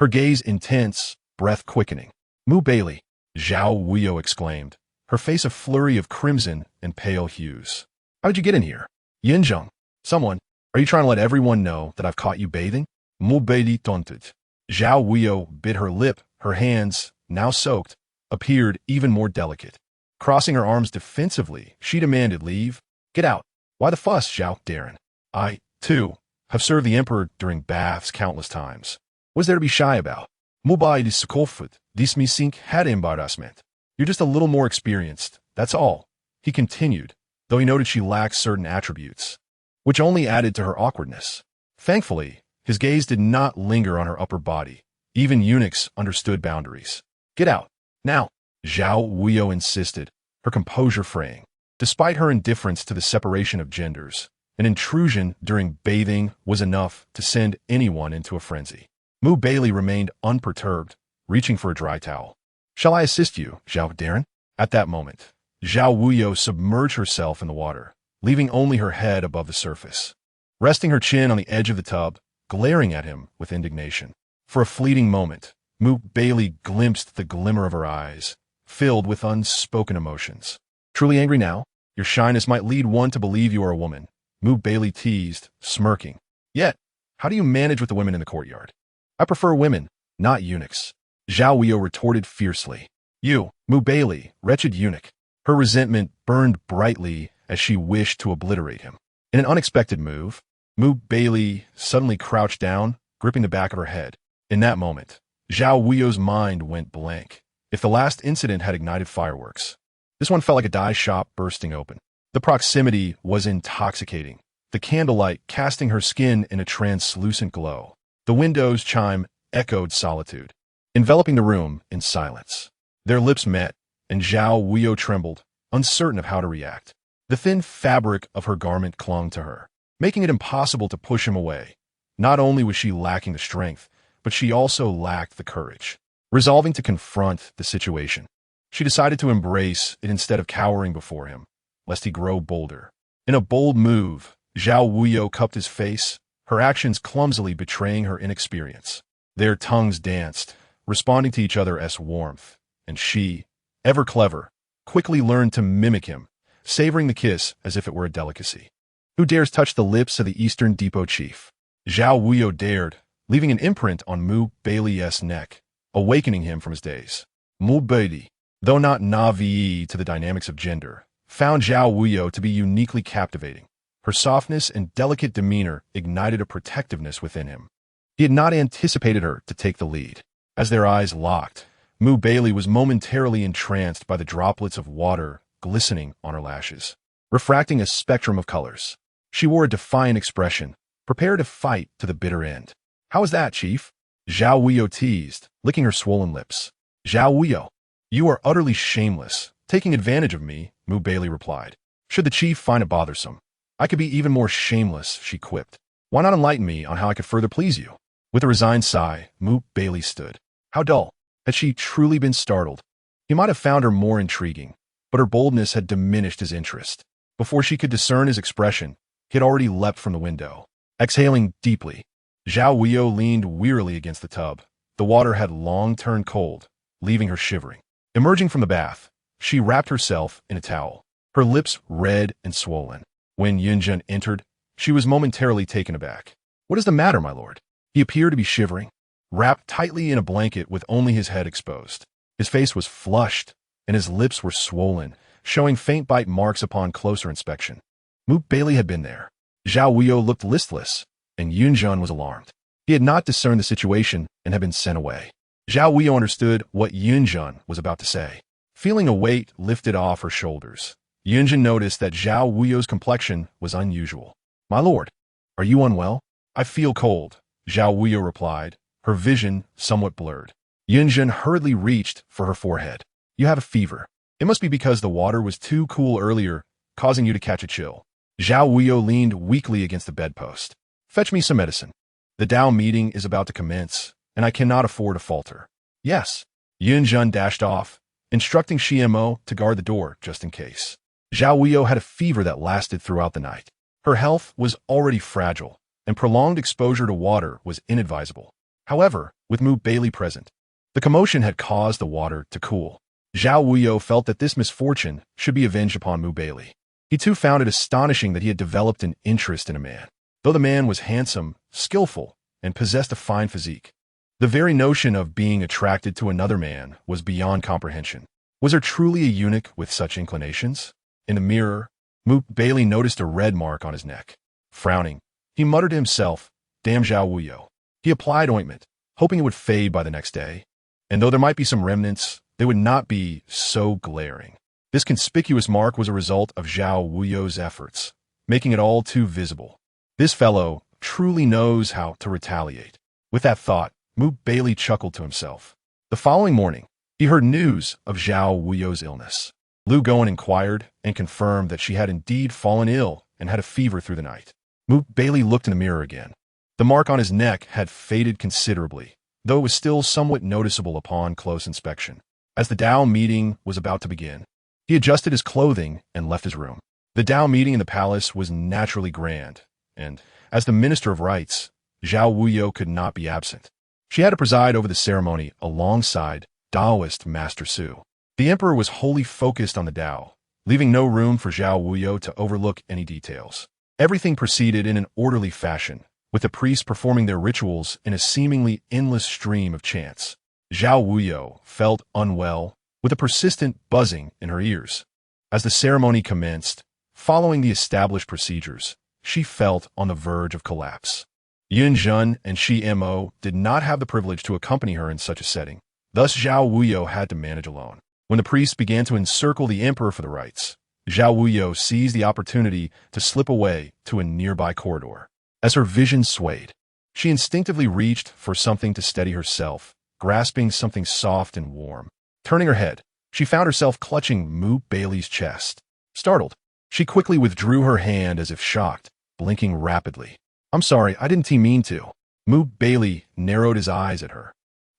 her gaze intense, breath quickening. Baili, Zhao Wuyou exclaimed, her face a flurry of crimson and pale hues. How did you get in here? Yinzheng, someone, are you trying to let everyone know that I've caught you bathing? Baili taunted. Zhao Wuyou bit her lip, her hands, now soaked, appeared even more delicate. Crossing her arms defensively, she demanded leave. Get out. Why the fuss, Zhao Darren? I, too, have served the emperor during baths countless times. What's there to be shy about? Baili disculped, dies me sink had embarrassment. You're just a little more experienced, that's all, he continued, though he noted she lacked certain attributes, which only added to her awkwardness. Thankfully, his gaze did not linger on her upper body. Even eunuchs understood boundaries. Get out, now, Zhao Wuyou insisted, her composure fraying. Despite her indifference to the separation of genders, an intrusion during bathing was enough to send anyone into a frenzy. Baili remained unperturbed, reaching for a dry towel. Shall I assist you, Zhao Darren? At that moment, Zhao Wuyou submerged herself in the water, leaving only her head above the surface. Resting her chin on the edge of the tub, glaring at him with indignation. For a fleeting moment, Baili glimpsed the glimmer of her eyes, filled with unspoken emotions. Truly angry now? Your shyness might lead one to believe you are a woman, Baili teased, smirking. Yet, how do you manage with the women in the courtyard? I prefer women, not eunuchs. Zhao Wuyou retorted fiercely. You, Baili, wretched eunuch. Her resentment burned brightly as she wished to obliterate him. In an unexpected move, Baili suddenly crouched down, gripping the back of her head. In that moment, Zhao Wuyou's mind went blank. If the last incident had ignited fireworks, this one felt like a dye shop bursting open. The proximity was intoxicating, the candlelight casting her skin in a translucent glow. The window's chime echoed solitude, enveloping the room in silence. Their lips met, and Zhao Wuyou trembled, uncertain of how to react. The thin fabric of her garment clung to her, making it impossible to push him away. Not only was she lacking the strength, but she also lacked the courage. Resolving to confront the situation, she decided to embrace it instead of cowering before him, lest he grow bolder. In a bold move, Zhao Wuyou cupped his face, her actions clumsily betraying her inexperience. Their tongues danced, responding to each other as warmth, and she, ever clever, quickly learned to mimic him, savoring the kiss as if it were a delicacy. Who dares touch the lips of the Eastern Depot chief? Zhao Wuyou dared, leaving an imprint on Baili's neck, awakening him from his daze. Baili, though not naive to the dynamics of gender, found Zhao Wuyou to be uniquely captivating. Her softness and delicate demeanor ignited a protectiveness within him. He had not anticipated her to take the lead. As their eyes locked, Baili was momentarily entranced by the droplets of water glistening on her lashes, refracting a spectrum of colors. She wore a defiant expression, prepared to fight to the bitter end. How is that, Chief? Zhao Wuyou teased, licking her swollen lips. Zhao Wuyou, you are utterly shameless, taking advantage of me, Baili replied. Should the chief find it bothersome, I could be even more shameless, she quipped. Why not enlighten me on how I could further please you? With a resigned sigh, Baili stood. How dull. Had she truly been startled? He might have found her more intriguing, but her boldness had diminished his interest. Before she could discern his expression, he had already leapt from the window. Exhaling deeply, Zhao Wuyou leaned wearily against the tub. The water had long turned cold, leaving her shivering. Emerging from the bath, she wrapped herself in a towel, her lips red and swollen. When Yunjun entered, she was momentarily taken aback. What is the matter, my lord? He appeared to be shivering, wrapped tightly in a blanket with only his head exposed. His face was flushed, and his lips were swollen, showing faint bite marks upon closer inspection. Baili had been there. Zhao Wuyou looked listless, and Yunjun was alarmed. He had not discerned the situation and had been sent away. Zhao Wuyou understood what Yunjun was about to say. Feeling a weight lifted off her shoulders, Yunjun noticed that Zhao Wuyou's complexion was unusual. "My lord, are you unwell?" "I feel cold," Zhao Wuyou replied, her vision somewhat blurred. Yunjun hurriedly reached for her forehead. "You have a fever. It must be because the water was too cool earlier, causing you to catch a chill." Zhao Wuyou leaned weakly against the bedpost. "Fetch me some medicine. The Dao meeting is about to commence, and I cannot afford to falter." "Yes." Yunjun dashed off, instructing Shimo to guard the door just in case. Zhao Wuyou had a fever that lasted throughout the night. Her health was already fragile, and prolonged exposure to water was inadvisable. However, with Baili present, the commotion had caused the water to cool. Zhao Wuyou felt that this misfortune should be avenged upon Baili. He too found it astonishing that he had developed an interest in a man. Though the man was handsome, skillful, and possessed a fine physique, the very notion of being attracted to another man was beyond comprehension. Was there truly a eunuch with such inclinations? In the mirror, Baili noticed a red mark on his neck. Frowning, he muttered to himself, "Damn Zhao Wuyou." He applied ointment, hoping it would fade by the next day. And though there might be some remnants, they would not be so glaring. This conspicuous mark was a result of Zhao Wuyou's efforts, making it all too visible. This fellow truly knows how to retaliate. With that thought, Baili chuckled to himself. The following morning, he heard news of Zhao Wuyou's illness. Lu Goen inquired and confirmed that she had indeed fallen ill and had a fever through the night. Baili looked in the mirror again. The mark on his neck had faded considerably, though it was still somewhat noticeable upon close inspection. As the Dao meeting was about to begin, he adjusted his clothing and left his room. The Dao meeting in the palace was naturally grand, and, as the Minister of Rites, Zhao Wuyou could not be absent. She had to preside over the ceremony alongside Daoist Master Su. The emperor was wholly focused on the Dao, leaving no room for Zhao Wuyou to overlook any details. Everything proceeded in an orderly fashion, with the priests performing their rituals in a seemingly endless stream of chants. Zhao Wuyou felt unwell, with a persistent buzzing in her ears. As the ceremony commenced, following the established procedures, she felt on the verge of collapse. Yunjun and Shimo did not have the privilege to accompany her in such a setting. Thus Zhao Wuyou had to manage alone. When the priests began to encircle the emperor for the rites, Zhao Wuyou seized the opportunity to slip away to a nearby corridor. As her vision swayed, she instinctively reached for something to steady herself, grasping something soft and warm. Turning her head, she found herself clutching Baili's chest. Startled, she quickly withdrew her hand as if shocked, blinking rapidly. "I'm sorry, I didn't mean to." Baili narrowed his eyes at her.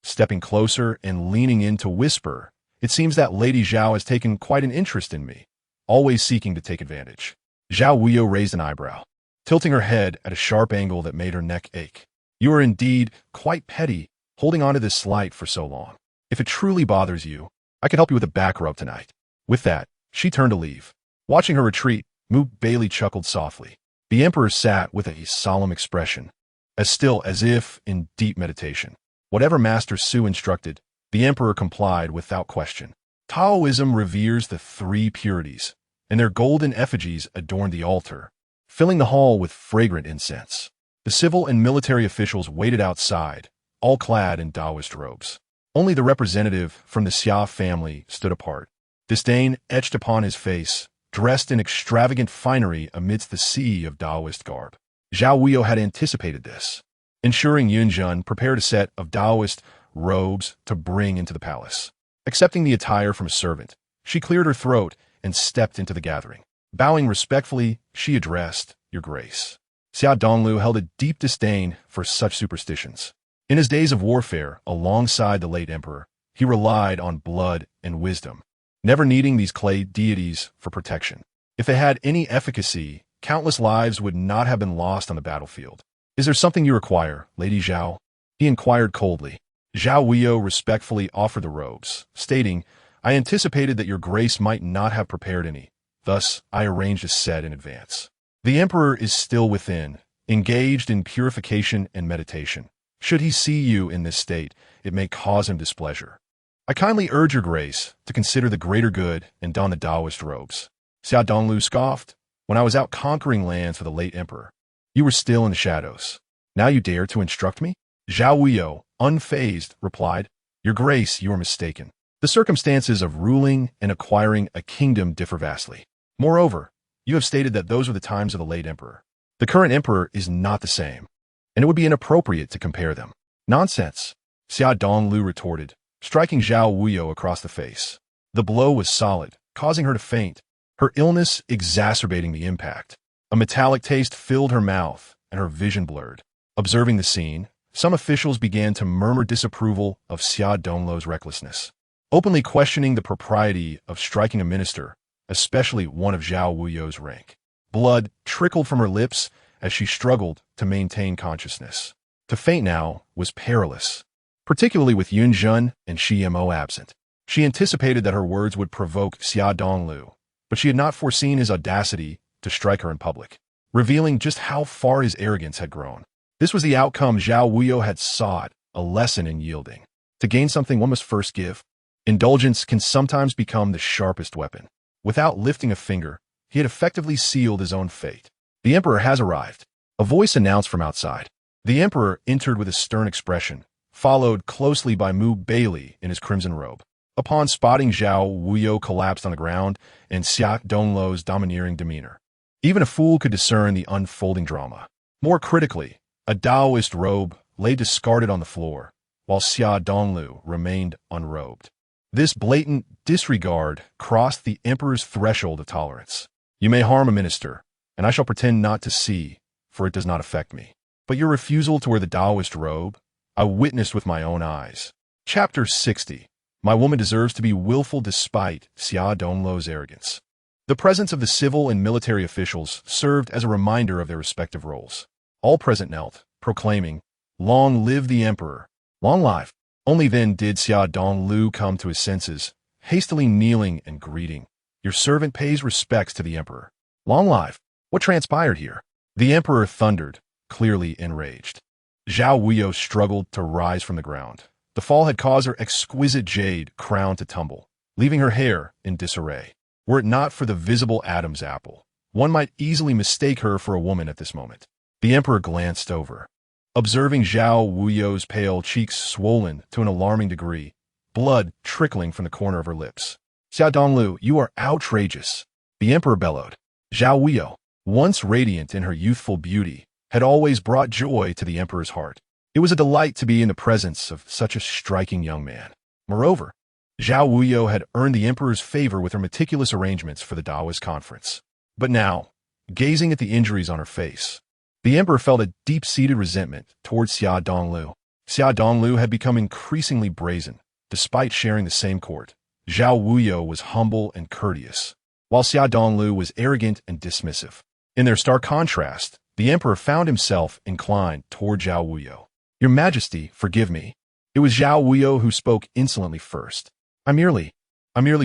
Stepping closer and leaning in to whisper, "It seems that Lady Zhao has taken quite an interest in me, always seeking to take advantage." Zhao Wuyou raised an eyebrow, tilting her head at a sharp angle that made her neck ache. "You are indeed quite petty, holding on to this slight for so long. If it truly bothers you, I could help you with a back rub tonight." With that, she turned to leave. Watching her retreat, Baili chuckled softly. The emperor sat with a solemn expression, as still as if in deep meditation. Whatever Master Su instructed, the emperor complied without question. Taoism reveres the three purities, and their golden effigies adorned the altar, filling the hall with fragrant incense. The civil and military officials waited outside, all clad in Taoist robes. Only the representative from the Xia family stood apart, disdain etched upon his face, dressed in extravagant finery amidst the sea of Taoist garb. Zhao Wuyou had anticipated this, ensuring Yunjun prepared a set of Taoist robes to bring into the palace. Accepting the attire from a servant, she cleared her throat and stepped into the gathering. Bowing respectfully, she addressed, "Your Grace." Xia Donglu held a deep disdain for such superstitions. In his days of warfare, alongside the late emperor, he relied on blood and wisdom, never needing these clay deities for protection. If they had any efficacy, countless lives would not have been lost on the battlefield. "Is there something you require, Lady Zhao?" he inquired coldly. Zhao Wuyou respectfully offered the robes, stating, "I anticipated that your grace might not have prepared any, thus I arranged a set in advance." The emperor is still within, engaged in purification and meditation. Should he see you in this state, it may cause him displeasure. I kindly urge your grace to consider the greater good and don the Taoist robes." Xia Donglu scoffed. when I was out conquering lands for the late emperor. You were still in the shadows. Now you dare to instruct me? Zhao Wuyou, unfazed, replied, Your Grace, you are mistaken. The circumstances of ruling and acquiring a kingdom differ vastly. Moreover, you have stated that those were the times of the late emperor. The current emperor is not the same, and it would be inappropriate to compare them. Nonsense, Xia Donglu retorted, striking Zhao Wuyou across the face. The blow was solid, causing her to faint, her illness exacerbating the impact. A metallic taste filled her mouth, and her vision blurred. Observing the scene, some officials began to murmur disapproval of Xia Donglu's recklessness, openly questioning the propriety of striking a minister, especially one of Zhao Wuyou's rank. Blood trickled from her lips as she struggled to maintain consciousness. To faint now was perilous, particularly with Yun Zhen and Shi Mo absent. She anticipated that her words would provoke Xia Donglu, but she had not foreseen his audacity to strike her in public, revealing just how far his arrogance had grown. This was the outcome Zhao Wuyou had sought, a lesson in yielding. To gain something one must first give. Indulgence can sometimes become the sharpest weapon. Without lifting a finger, he had effectively sealed his own fate. The emperor has arrived, a voice announced from outside. The emperor entered with a stern expression, followed closely by Baili in his crimson robe. Upon spotting Zhao Wuyou collapsed on the ground and Xia Donglu's domineering demeanor. Even a fool could discern the unfolding drama. More critically, a Taoist robe lay discarded on the floor, while Xia Donglu remained unrobed. This blatant disregard crossed the emperor's threshold of tolerance. You may harm a minister, and I shall pretend not to see, for it does not affect me. But your refusal to wear the Taoist robe, I witnessed with my own eyes. Chapter 60. My woman deserves to be willful despite Xia Donglu's arrogance. The presence of the civil and military officials served as a reminder of their respective roles. All present knelt, proclaiming, Long live the emperor! Long life! Only then did Xia Donglu come to his senses, hastily kneeling and greeting. Your servant pays respects to the emperor. Long life! What transpired here? The emperor thundered, clearly enraged. Zhao Wuyou struggled to rise from the ground. The fall had caused her exquisite jade crown to tumble, leaving her hair in disarray. Were it not for the visible Adam's apple, one might easily mistake her for a woman at this moment. The emperor glanced over. Observing Zhao Wuyou's pale cheeks swollen to an alarming degree, blood trickling from the corner of her lips. Xia Donglu, you are outrageous, the emperor bellowed. Zhao Wuyou, once radiant in her youthful beauty, had always brought joy to the emperor's heart. It was a delight to be in the presence of such a striking young man. Moreover, Zhao Wuyou had earned the emperor's favor with her meticulous arrangements for the Taoist conference. But now, gazing at the injuries on her face, the emperor felt a deep-seated resentment towards Xia Donglu. Xia Donglu had become increasingly brazen. Despite sharing the same court, Zhao Wuyou was humble and courteous, while Xia Donglu was arrogant and dismissive. In their stark contrast, the emperor found himself inclined toward Zhao Wuyou. Your Majesty, forgive me. It was Zhao Wuyou who spoke insolently first. I merely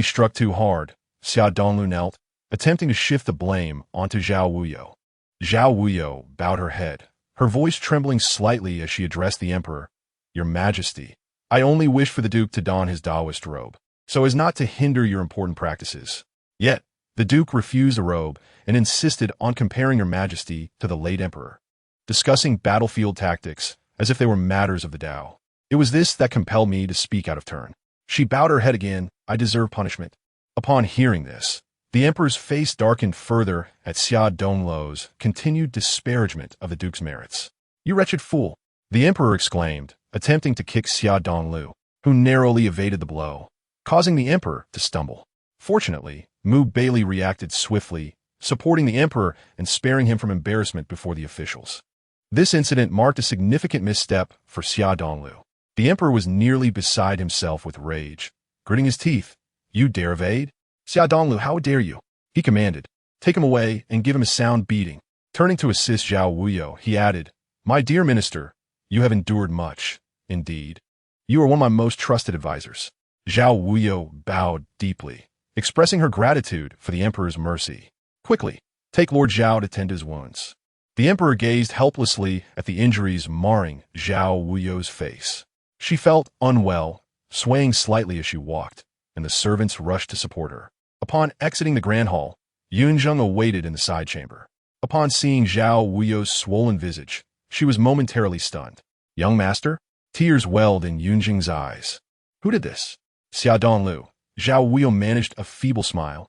struck too hard. Xia Donglu knelt, attempting to shift the blame onto Zhao Wuyou. Zhao Wuyou bowed her head, her voice trembling slightly as she addressed the emperor. Your Majesty, I only wish for the Duke to don his Taoist robe, so as not to hinder your important practices. Yet, the Duke refused the robe and insisted on comparing Your Majesty to the late emperor, discussing battlefield tactics as if they were matters of the Tao. It was this that compelled me to speak out of turn. She bowed her head again. I deserve punishment. Upon hearing this, the emperor's face darkened further at Xia Donglu's continued disparagement of the Duke's merits. You wretched fool, the emperor exclaimed, attempting to kick Xia Donglu, who narrowly evaded the blow, causing the emperor to stumble. Fortunately, Baili reacted swiftly, supporting the emperor and sparing him from embarrassment before the officials. This incident marked a significant misstep for Xia Donglu. The emperor was nearly beside himself with rage. Gritting his teeth, You dare evade? Xia Donglu, how dare you? He commanded. Take him away and give him a sound beating. Turning to assist Zhao Wuyou, he added, My dear minister, you have endured much, indeed. You are one of my most trusted advisors. Zhao Wuyou bowed deeply, expressing her gratitude for the emperor's mercy. Quickly, take Lord Zhao to tend his wounds. The emperor gazed helplessly at the injuries marring Zhao Wuyou's face. She felt unwell, swaying slightly as she walked, and the servants rushed to support her. Upon exiting the grand hall, Yunjung awaited in the side chamber. Upon seeing Zhao Wuyou's swollen visage, she was momentarily stunned. Young master? Tears welled in Yunjing's eyes. Who did this? Xia Donglu. Zhao Wuyou managed a feeble smile.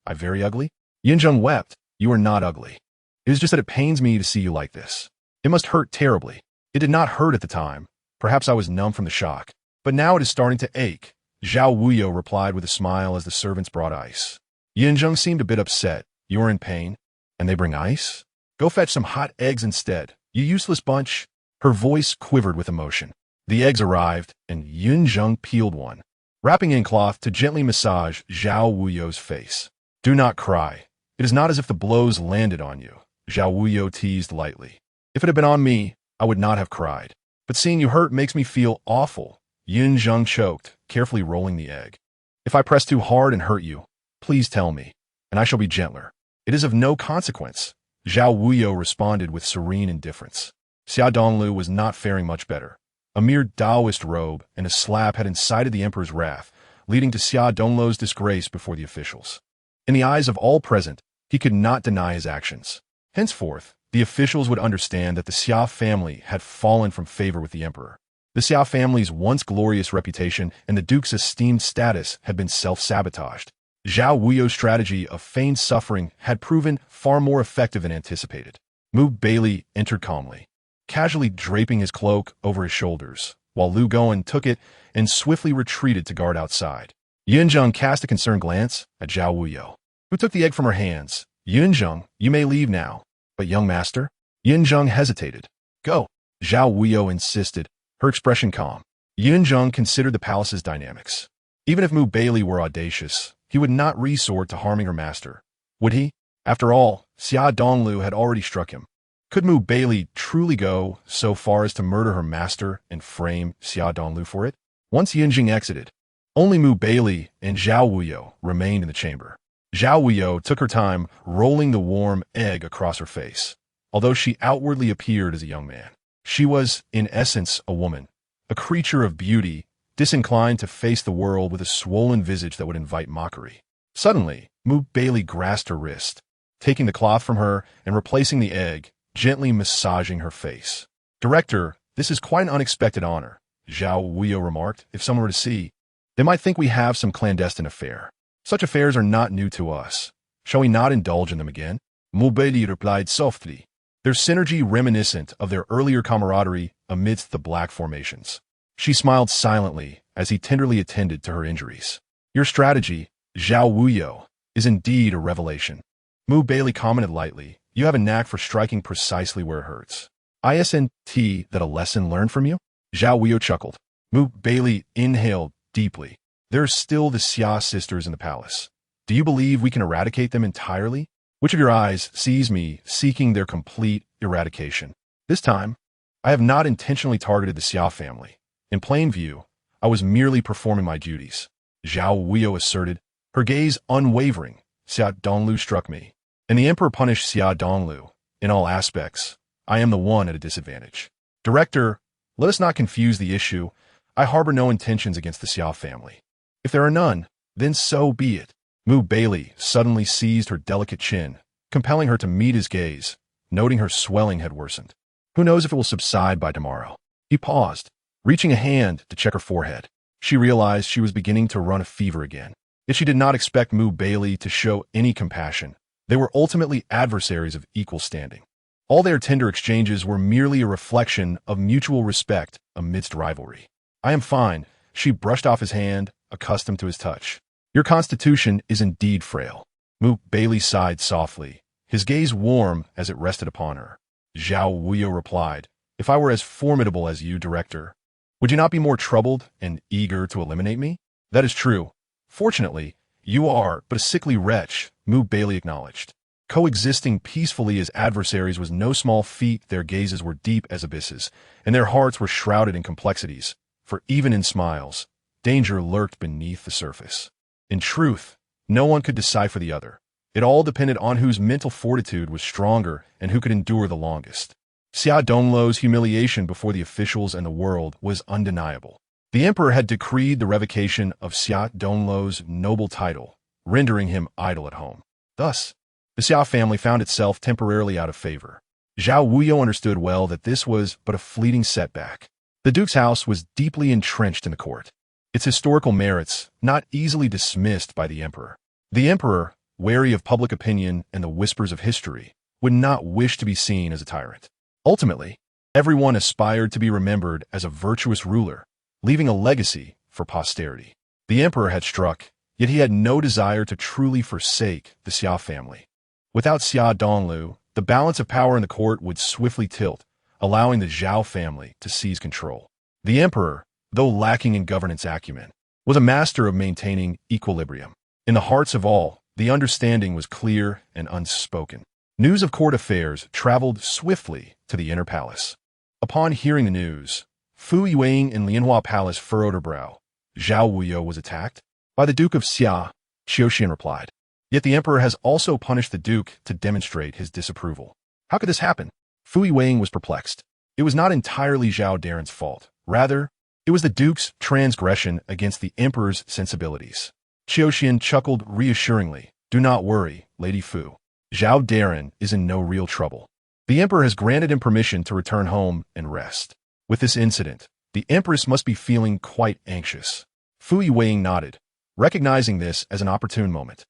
I very ugly? Yunjung wept. You are not ugly. It is just that it pains me to see you like this. It must hurt terribly. It did not hurt at the time. Perhaps I was numb from the shock. But now it is starting to ache. Zhao Wuyou replied with a smile as the servants brought ice. Yunjung seemed a bit upset. You are in pain? And they bring ice? Go fetch some hot eggs instead, you useless bunch. Her voice quivered with emotion. The eggs arrived, and Yunjung peeled one, wrapping in cloth to gently massage Zhao Wuyou's face. Do not cry. It is not as if the blows landed on you, Zhao Wuyou teased lightly. If it had been on me, I would not have cried. But seeing you hurt makes me feel awful. Yunjung choked, carefully rolling the egg. If I press too hard and hurt you, please tell me, and I shall be gentler. It is of no consequence. Zhao Wuyou responded with serene indifference. Xia Donglu was not faring much better. A mere Taoist robe and a slap had incited the emperor's wrath, leading to Xia Donglu's disgrace before the officials. In the eyes of all present, he could not deny his actions. Henceforth, the officials would understand that the Xia family had fallen from favor with the emperor. The Xia family's once glorious reputation and the duke's esteemed status had been self-sabotaged. Zhao Wuyou's strategy of feigned suffering had proven far more effective than anticipated. Baili entered calmly, casually draping his cloak over his shoulders, while Lu Guan took it and swiftly retreated to guard outside. Yunjung cast a concerned glance at Zhao Wuyou, who took the egg from her hands. Yunjung, you may leave now. But young master? Yunjung hesitated. Go. Zhao Wuyou insisted, her expression calm. Yunjung considered the palace's dynamics. Even if Baili were audacious, he would not resort to harming her master. Would he? After all, Xia Donglu had already struck him. Could Baili truly go so far as to murder her master and frame Xia Donglu for it? Once Yunjing exited, only Baili and Zhao Wuyou remained in the chamber. Zhao Wuyou took her time rolling the warm egg across her face. Although she outwardly appeared as a young man, she was, in essence, a woman, a creature of beauty, disinclined to face the world with a swollen visage that would invite mockery. Suddenly, Baili grasped her wrist, taking the cloth from her and replacing the egg, gently massaging her face. Director, this is quite an unexpected honor, Zhao Wuyou remarked. If someone were to see, they might think we have some clandestine affair. Such affairs are not new to us. Shall we not indulge in them again? Baili replied softly, their synergy reminiscent of their earlier camaraderie amidst the black formations. She smiled silently as he tenderly attended to her injuries. Your strategy, Zhao Wuyou, is indeed a revelation. Baili commented lightly, you have a knack for striking precisely where it hurts. Isn't that a lesson learned from you? Zhao Wuyou chuckled. Baili inhaled deeply. There are still the Xia sisters in the palace. Do you believe we can eradicate them entirely? Which of your eyes sees me seeking their complete eradication? This time, I have not intentionally targeted the Xia family. In plain view, I was merely performing my duties. Zhao Wuyou asserted, her gaze unwavering. Xia Donglu struck me, and the emperor punished Xia Donglu. In all aspects, I am the one at a disadvantage. Director, let us not confuse the issue. I harbor no intentions against the Xia family. If there are none, then so be it. Baili suddenly seized her delicate chin, compelling her to meet his gaze, noting her swelling had worsened. Who knows if it will subside by tomorrow? He paused, reaching a hand to check her forehead. She realized she was beginning to run a fever again. Yet she did not expect Baili to show any compassion. They were ultimately adversaries of equal standing. All their tender exchanges were merely a reflection of mutual respect amidst rivalry. I am fine. She brushed off his hand, accustomed to his touch. Your constitution is indeed frail. Baili sighed softly, his gaze warm as it rested upon her. Zhao Wuyou replied, if I were as formidable as you, Director, would you not be more troubled and eager to eliminate me? That is true. Fortunately, you are but a sickly wretch, Baili acknowledged. Coexisting peacefully as adversaries was no small feat. Their gazes were deep as abysses, and their hearts were shrouded in complexities, for even in smiles, danger lurked beneath the surface. In truth, no one could decipher the other. It all depended on whose mental fortitude was stronger and who could endure the longest. Xia Donglu's humiliation before the officials and the world was undeniable. The emperor had decreed the revocation of Xia Donglu's noble title, rendering him idle at home. Thus, the Xia family found itself temporarily out of favor. Zhao Wuyou understood well that this was but a fleeting setback. The Duke's house was deeply entrenched in the court, its historical merits not easily dismissed by the Emperor. The Emperor, wary of public opinion and the whispers of history, would not wish to be seen as a tyrant. Ultimately, everyone aspired to be remembered as a virtuous ruler, leaving a legacy for posterity. The Emperor had struck, yet he had no desire to truly forsake the Xia family. Without Xia Donglu, the balance of power in the court would swiftly tilt, allowing the Zhao family to seize control. The Emperor, though lacking in governance acumen, was a master of maintaining equilibrium. In the hearts of all, the understanding was clear and unspoken. News of court affairs traveled swiftly to the inner palace. Upon hearing the news, Fu Yueying in Lianhua Palace furrowed her brow. Zhao Wuyou was attacked? By the Duke of Xia, Qiuxian replied. Yet the Emperor has also punished the Duke to demonstrate his disapproval. How could this happen? Fu Yueying was perplexed. It was not entirely Zhao Daren's fault. Rather, it was the Duke's transgression against the Emperor's sensibilities. Qiuxian chuckled reassuringly. Do not worry, Lady Fu. Zhao Daren is in no real trouble. The Emperor has granted him permission to return home and rest. With this incident, the Empress must be feeling quite anxious. Fu Yueying nodded, recognizing this as an opportune moment.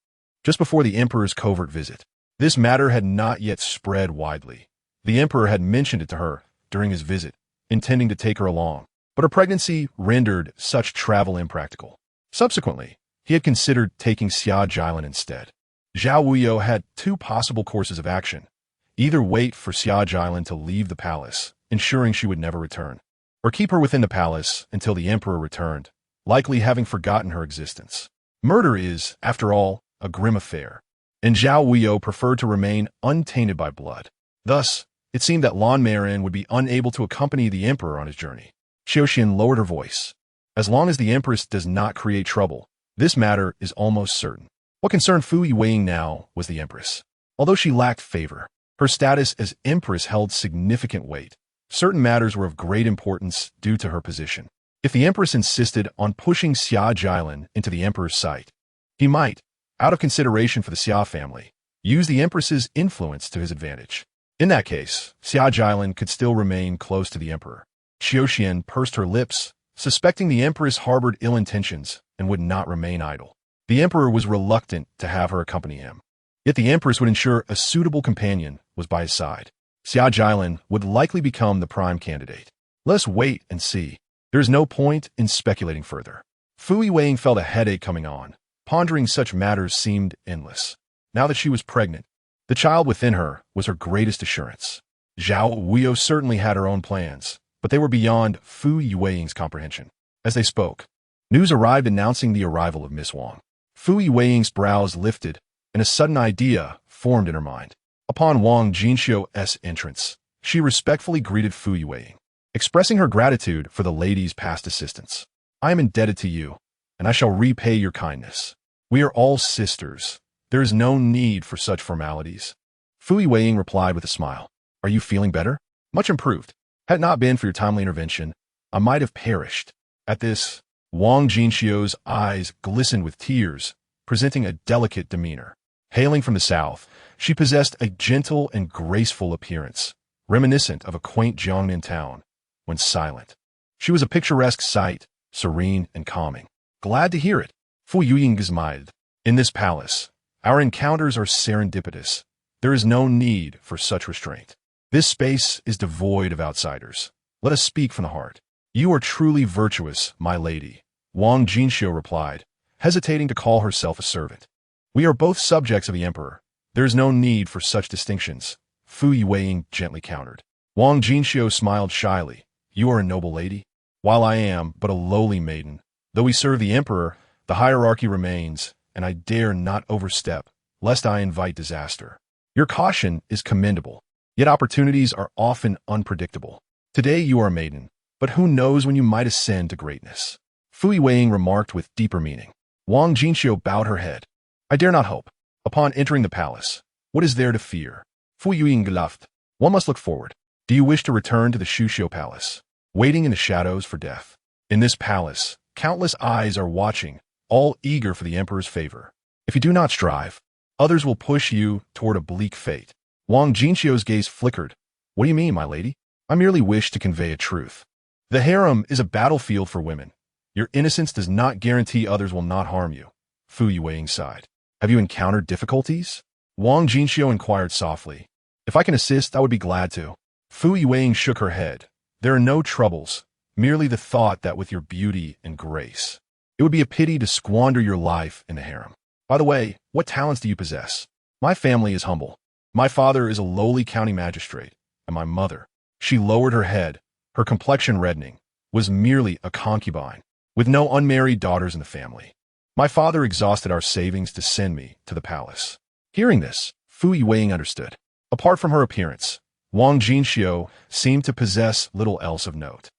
Just before the Emperor's covert visit, this matter had not yet spread widely. The Emperor had mentioned it to her during his visit, intending to take her along, but her pregnancy rendered such travel impractical. Subsequently, he had considered taking Xia Jilin instead. Zhao Wuyou had two possible courses of action. Either wait for Xia Jilin to leave the palace, ensuring she would never return, or keep her within the palace until the Emperor returned, likely having forgotten her existence. Murder is, after all, a grim affair, and Zhao Wuyou preferred to remain untainted by blood. Thus, it seemed that Lan Marin would be unable to accompany the Emperor on his journey. Qiuxian lowered her voice. As long as the Empress does not create trouble, this matter is almost certain. What concerned Fu Yueying now was the Empress. Although she lacked favor, her status as Empress held significant weight. Certain matters were of great importance due to her position. If the Empress insisted on pushing Xia Jilin into the Emperor's sight, he might, out of consideration for the Xia family, use the Empress's influence to his advantage. In that case, Xia Jilin could still remain close to the Emperor. Qiuxian pursed her lips, suspecting the Empress harbored ill intentions and would not remain idle. The Emperor was reluctant to have her accompany him. Yet the Empress would ensure a suitable companion was by his side. Xia Jilin would likely become the prime candidate. Let us wait and see. There is no point in speculating further. Fu Yueying felt a headache coming on. Pondering such matters seemed endless. Now that she was pregnant, the child within her was her greatest assurance. Zhao Wuyou certainly had her own plans, but they were beyond Fu Yueying's comprehension. As they spoke, news arrived announcing the arrival of Miss Wang. Fu Yueying's brows lifted, and a sudden idea formed in her mind. Upon Wang Jinxiu's entrance, she respectfully greeted Fu Yueying, expressing her gratitude for the lady's past assistance. I am indebted to you, and I shall repay your kindness. We are all sisters. There is no need for such formalities. Fu Yueying replied with a smile. Are you feeling better? Much improved. Had it not been for your timely intervention, I might have perished. At this, Wang Jinxiu's eyes glistened with tears, presenting a delicate demeanor. Hailing from the south, she possessed a gentle and graceful appearance, reminiscent of a quaint Jiangnan town, when silent. She was a picturesque sight, serene and calming. Glad to hear it. Fu Yueying smiled. In this palace, our encounters are serendipitous. There is no need for such restraint. This space is devoid of outsiders. Let us speak from the heart. You are truly virtuous, my lady, Wang Jinxiu replied, hesitating to call herself a servant. We are both subjects of the Emperor. There is no need for such distinctions, Fu Yueying gently countered. Wang Jinxiu smiled shyly. You are a noble lady, while I am but a lowly maiden. Though we serve the Emperor, the hierarchy remains, and I dare not overstep, lest I invite disaster. Your caution is commendable, yet opportunities are often unpredictable. Today you are a maiden, but who knows when you might ascend to greatness? Fu Yueying remarked with deeper meaning. Wang Jinxiu bowed her head. I dare not hope. Upon entering the palace, what is there to fear? Fu Yueying laughed. One must look forward. Do you wish to return to the Shuxiu Palace, waiting in the shadows for death? In this palace, countless eyes are watching, all eager for the Emperor's favor. If you do not strive, Others will push you toward a bleak fate. Wang Jinxiu's gaze flickered. What do you mean, my lady? I merely wish to convey a truth. The harem is a battlefield for women. Your innocence does not guarantee others will not harm you. Fu Yuwei sighed. Have you encountered difficulties? Wang Jinxiu inquired softly. If I can assist, I would be glad to. Fu Yuwei shook her head. There are no troubles, merely the thought that with your beauty and grace, it would be a pity to squander your life in the harem. By the way, what talents do you possess? My family is humble. My father is a lowly county magistrate, and my mother, she lowered her head, her complexion reddening, was merely a concubine, with no unmarried daughters in the family. My father exhausted our savings to send me to the palace. Hearing this, Fu Yuwei understood. Apart from her appearance, Wang Jinxiu seemed to possess little else of note.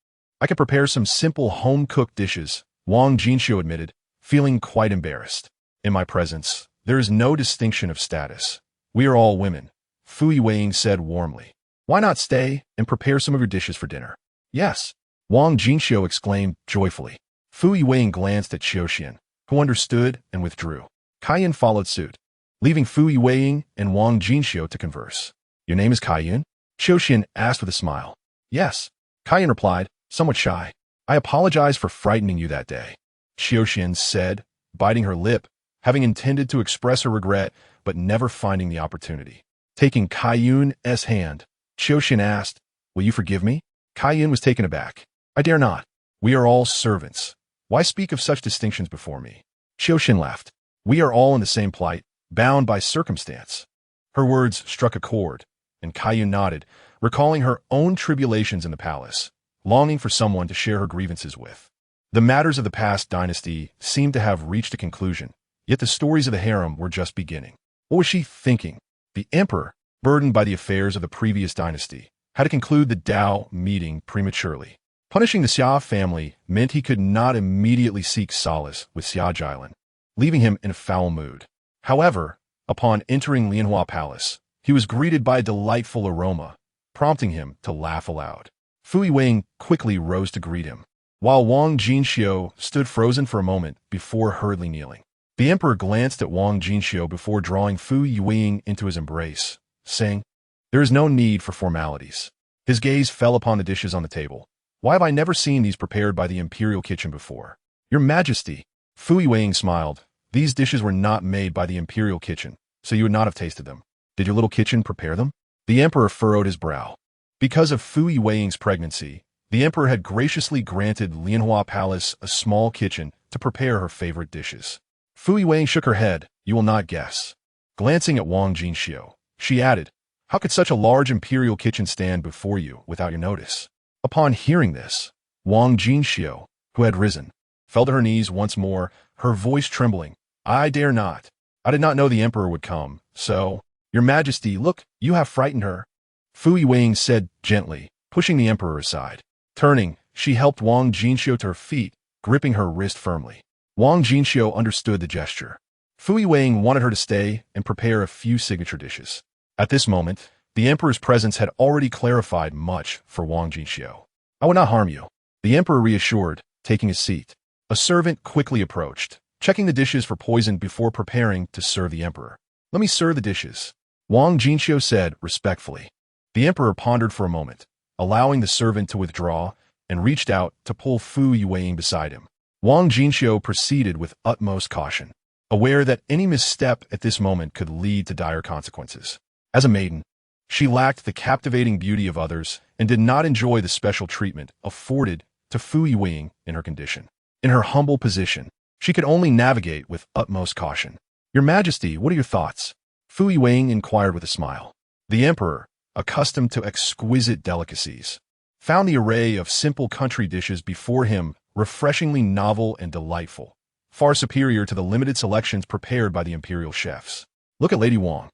I could prepare some simple home-cooked dishes, Wang Jinxiu admitted, feeling quite embarrassed. In my presence, there is no distinction of status. We are all women, Fu Yuwei said warmly. Why not stay and prepare some of your dishes for dinner? Yes, Wang Jinxiu exclaimed joyfully. Fu Yuwei glanced at Qiuxian, who understood and withdrew. Kaiyun followed suit, leaving Fu Yuwei and Wang Jinxiu to converse. Your name is Kaiyun? Qiuxian asked with a smile. Yes, Kaiyun replied, somewhat shy. I apologize for frightening you that day, Qiuxian said, biting her lip, having intended to express her regret, but never finding the opportunity. Taking Kaiyun's hand, Qiuxian asked, will you forgive me? Kaiyun was taken aback. I dare not. We are all servants. Why speak of such distinctions before me? Qiuxian laughed. We are all in the same plight, bound by circumstance. Her words struck a chord, and Kaiyun nodded, recalling her own tribulations in the palace, longing for someone to share her grievances with. The matters of the past dynasty seemed to have reached a conclusion, yet the stories of the harem were just beginning. What was she thinking? The emperor, burdened by the affairs of the previous dynasty, had to conclude the Dao meeting prematurely. Punishing the Xia family meant he could not immediately seek solace with Xia Jilin, leaving him in a foul mood. However, upon entering Lianhua Palace, he was greeted by a delightful aroma, prompting him to laugh aloud. Fu Yuwei quickly rose to greet him, while Wang Jinxiu stood frozen for a moment before hurriedly kneeling. The emperor glanced at Wang Jinxiu before drawing Fu Yuwei into his embrace, saying, there is no need for formalities. His gaze fell upon the dishes on the table. Why have I never seen these prepared by the imperial kitchen before? Your Majesty, Fu Yuwei smiled. These dishes were not made by the imperial kitchen, so you would not have tasted them. Did your little kitchen prepare them? The emperor furrowed his brow. Because of Fu Yuwei's pregnancy, the emperor had graciously granted Lianhua Palace a small kitchen to prepare her favorite dishes. Fu Yuwei shook her head. You will not guess. Glancing at Wang Jinxiu, she added, how could such a large imperial kitchen stand before you without your notice? Upon hearing this, Wang Jinxiu, who had risen, fell to her knees once more, her voice trembling. I dare not. I did not know the emperor would come, so, Your Majesty, look, you have frightened her, Fu Yuwei said gently, pushing the emperor aside. Turning, she helped Wang Jinxiu to her feet, gripping her wrist firmly. Wang Jinxiu understood the gesture. Fu Yuwei wanted her to stay and prepare a few signature dishes. At this moment, the emperor's presence had already clarified much for Wang Jinxiu. I will not harm you, the emperor reassured, taking a seat. A servant quickly approached, checking the dishes for poison before preparing to serve the emperor. Let me serve the dishes, Wang Jinxiu said respectfully. The emperor pondered for a moment, allowing the servant to withdraw, and reached out to pull Fu Yuwei beside him. Wang Jinxiu proceeded with utmost caution, aware that any misstep at this moment could lead to dire consequences. As a maiden, she lacked the captivating beauty of others and did not enjoy the special treatment afforded to Fu Yuwei in her condition. In her humble position, she could only navigate with utmost caution. Your Majesty, what are your thoughts? Fu Yuwei inquired with a smile. The emperor, accustomed to exquisite delicacies, found the array of simple country dishes before him refreshingly novel and delightful, far superior to the limited selections prepared by the imperial chefs. Look at Lady Wang,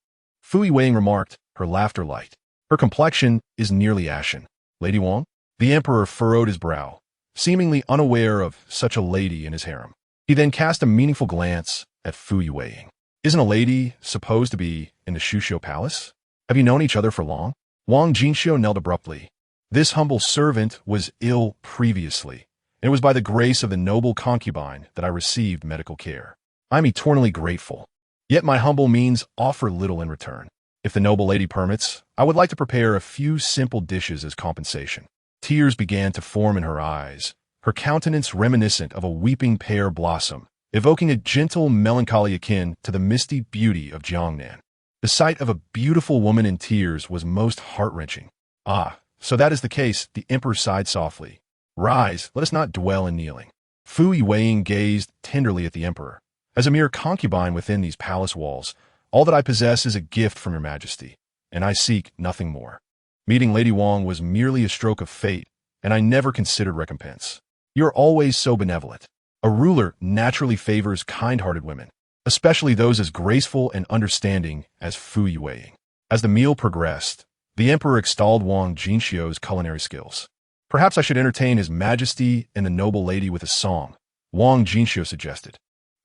Fu Yuwei remarked, her laughter light. Her complexion is nearly ashen. Lady Wang? The emperor furrowed his brow, seemingly unaware of such a lady in his harem. He then cast a meaningful glance at Fu Yuwei. Isn't a lady supposed to be in the Shushou Palace? Have you known each other for long? Wang Jinxiu knelt abruptly. This humble servant was ill previously, and it was by the grace of the noble concubine that I received medical care. I am eternally grateful. Yet my humble means offer little in return. If the noble lady permits, I would like to prepare a few simple dishes as compensation. Tears began to form in her eyes, her countenance reminiscent of a weeping pear blossom, evoking a gentle melancholy akin to the misty beauty of Jiangnan. The sight of a beautiful woman in tears was most heart-wrenching. Ah, so that is the case, the emperor sighed softly. Rise, let us not dwell in kneeling. Fu Yueying gazed tenderly at the emperor. As a mere concubine within these palace walls, all that I possess is a gift from your majesty, and I seek nothing more. Meeting Lady Wang was merely a stroke of fate, and I never considered recompense. You are always so benevolent. A ruler naturally favors kind-hearted women, especially those as graceful and understanding as Fu Yueying. As the meal progressed, the emperor extolled Wang Jinxiu's culinary skills. Perhaps I should entertain his majesty and the noble lady with a song, Wang Jinxiu suggested.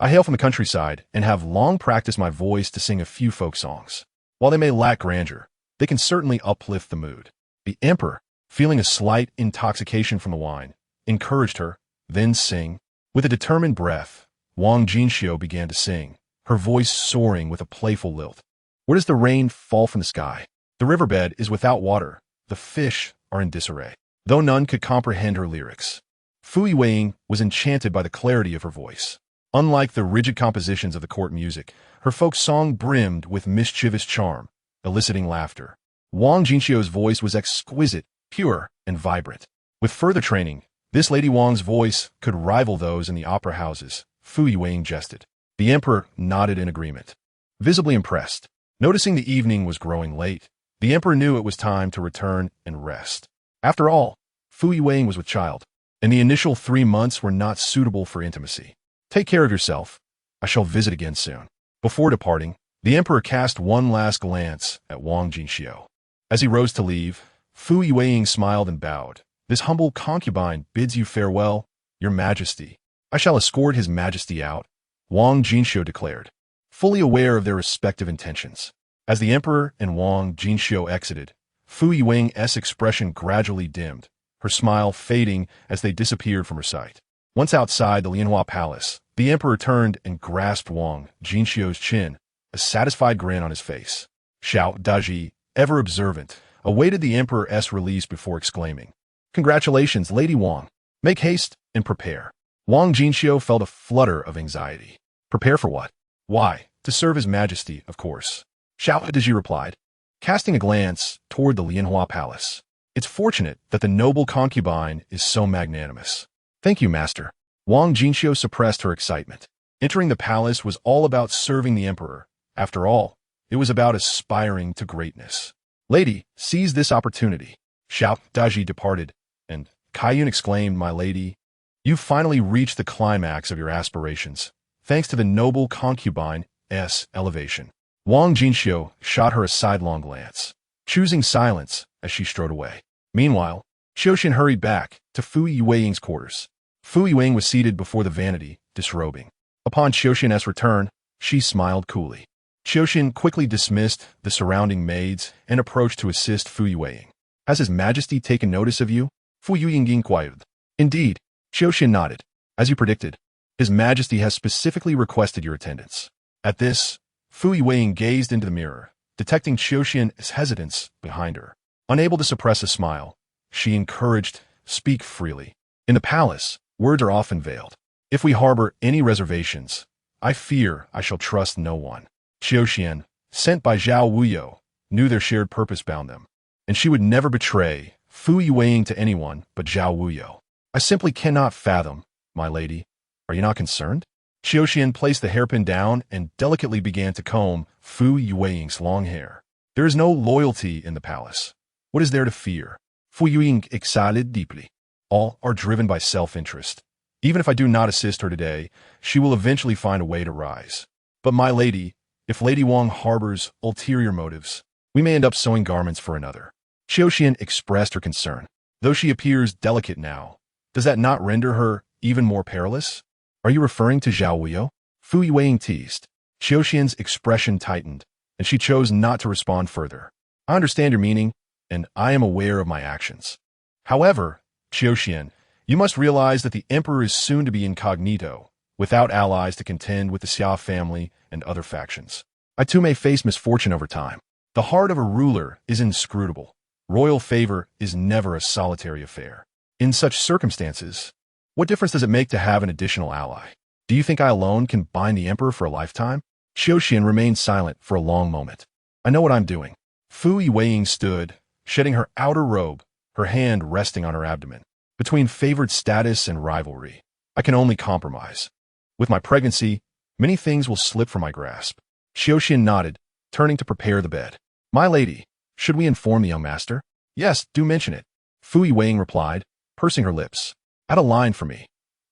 I hail from the countryside and have long practiced my voice to sing a few folk songs. While they may lack grandeur, they can certainly uplift the mood. The emperor, feeling a slight intoxication from the wine, encouraged her, then sing. With a determined breath, Wang Jinxiu began to sing, her voice soaring with a playful lilt. Where does the rain fall from the sky? The riverbed is without water. The fish are in disarray. Though none could comprehend her lyrics, Fu Yueying was enchanted by the clarity of her voice. Unlike the rigid compositions of the court music, her folk song brimmed with mischievous charm, eliciting laughter. Wang Jinxiu's voice was exquisite, pure, and vibrant. With further training, this Lady Wang's voice could rival those in the opera houses, Fu Yueying jested. The emperor nodded in agreement, visibly impressed. Noticing the evening was growing late, the emperor knew it was time to return and rest. After all, Fu Yueying was with child, and the initial 3 months were not suitable for intimacy. Take care of yourself. I shall visit again soon. Before departing, the emperor cast one last glance at Wang Jinxiu. As he rose to leave, Fu Yueying smiled and bowed. This humble concubine bids you farewell, your majesty. I shall escort his majesty out, Wang Jinxiu declared, fully aware of their respective intentions. As the emperor and Wang Jinxiu exited, Fu Yueying's expression gradually dimmed, her smile fading as they disappeared from her sight. Once outside the Lianhua Palace, the emperor turned and grasped Wang Jinxiu's chin, a satisfied grin on his face. Xiao Daji, ever observant, awaited the emperor's release before exclaiming, "Congratulations, Lady Wang. Make haste and prepare." Wang Jinxiu felt a flutter of anxiety. Prepare for what? Why, to serve his majesty, of course. Xiao Daji replied, casting a glance toward the Lianhua Palace. It's fortunate that the noble concubine is so magnanimous. Thank you, master. Wang Jinxiu suppressed her excitement. Entering the palace was all about serving the emperor. After all, it was about aspiring to greatness. Lady, seize this opportunity. Xiao Daji departed, and Kaiyun exclaimed, "My lady, you've finally reached the climax of your aspirations, thanks to the noble concubine's elevation." Wang Jinxiu shot her a sidelong glance, choosing silence as she strode away. Meanwhile, Xiuxian hurried back to Fu Yueying's quarters. Fu Yueying was seated before the vanity, disrobing. Upon Xiuxian's return, she smiled coolly. Xiuxian quickly dismissed the surrounding maids and approached to assist Fu Yueying. Has His Majesty taken notice of you? Fu Yueying inquired. Indeed, Xiuxian nodded. As you predicted, His Majesty has specifically requested your attendance. At this, Fu Yueying gazed into the mirror, detecting Xiuxian's hesitance behind her. Unable to suppress a smile, she encouraged, "Speak freely. In the palace, words are often veiled. If we harbor any reservations, I fear I shall trust no one." Xiuxian, sent by Zhao Wuyou, knew their shared purpose bound them, and she would never betray Fu Yueying to anyone but Zhao Wuyou. I simply cannot fathom, my lady. Are you not concerned? Xiuxian placed the hairpin down and delicately began to comb Fu Yueying's long hair. There is no loyalty in the palace. What is there to fear? Fu Yueying excited deeply. All are driven by self-interest. Even if I do not assist her today, she will eventually find a way to rise. But my lady, if Lady Wang harbors ulterior motives, we may end up sewing garments for another. Xiuxian expressed her concern. Though she appears delicate now, does that not render her even more perilous? Are you referring to Zhao Wuyou? Fu Yueying teased. Xiuxian's expression tightened, and she chose not to respond further. I understand your meaning, and I am aware of my actions. However, Xiuxian, you must realize that the emperor is soon to be incognito, without allies to contend with the Xia family and other factions. I too may face misfortune over time. The heart of a ruler is inscrutable. Royal favor is never a solitary affair. In such circumstances, what difference does it make to have an additional ally? Do you think I alone can bind the emperor for a lifetime? Xiaoxian remained silent for a long moment. I know what I'm doing. Fu Yueying stood, shedding her outer robe, her hand resting on her abdomen. Between favored status and rivalry, I can only compromise. With my pregnancy, many things will slip from my grasp. Xiaoxian nodded, turning to prepare the bed. My lady, should we inform the young master? Yes, do mention it. Fu Yueying replied, pursing her lips. Add a line for me.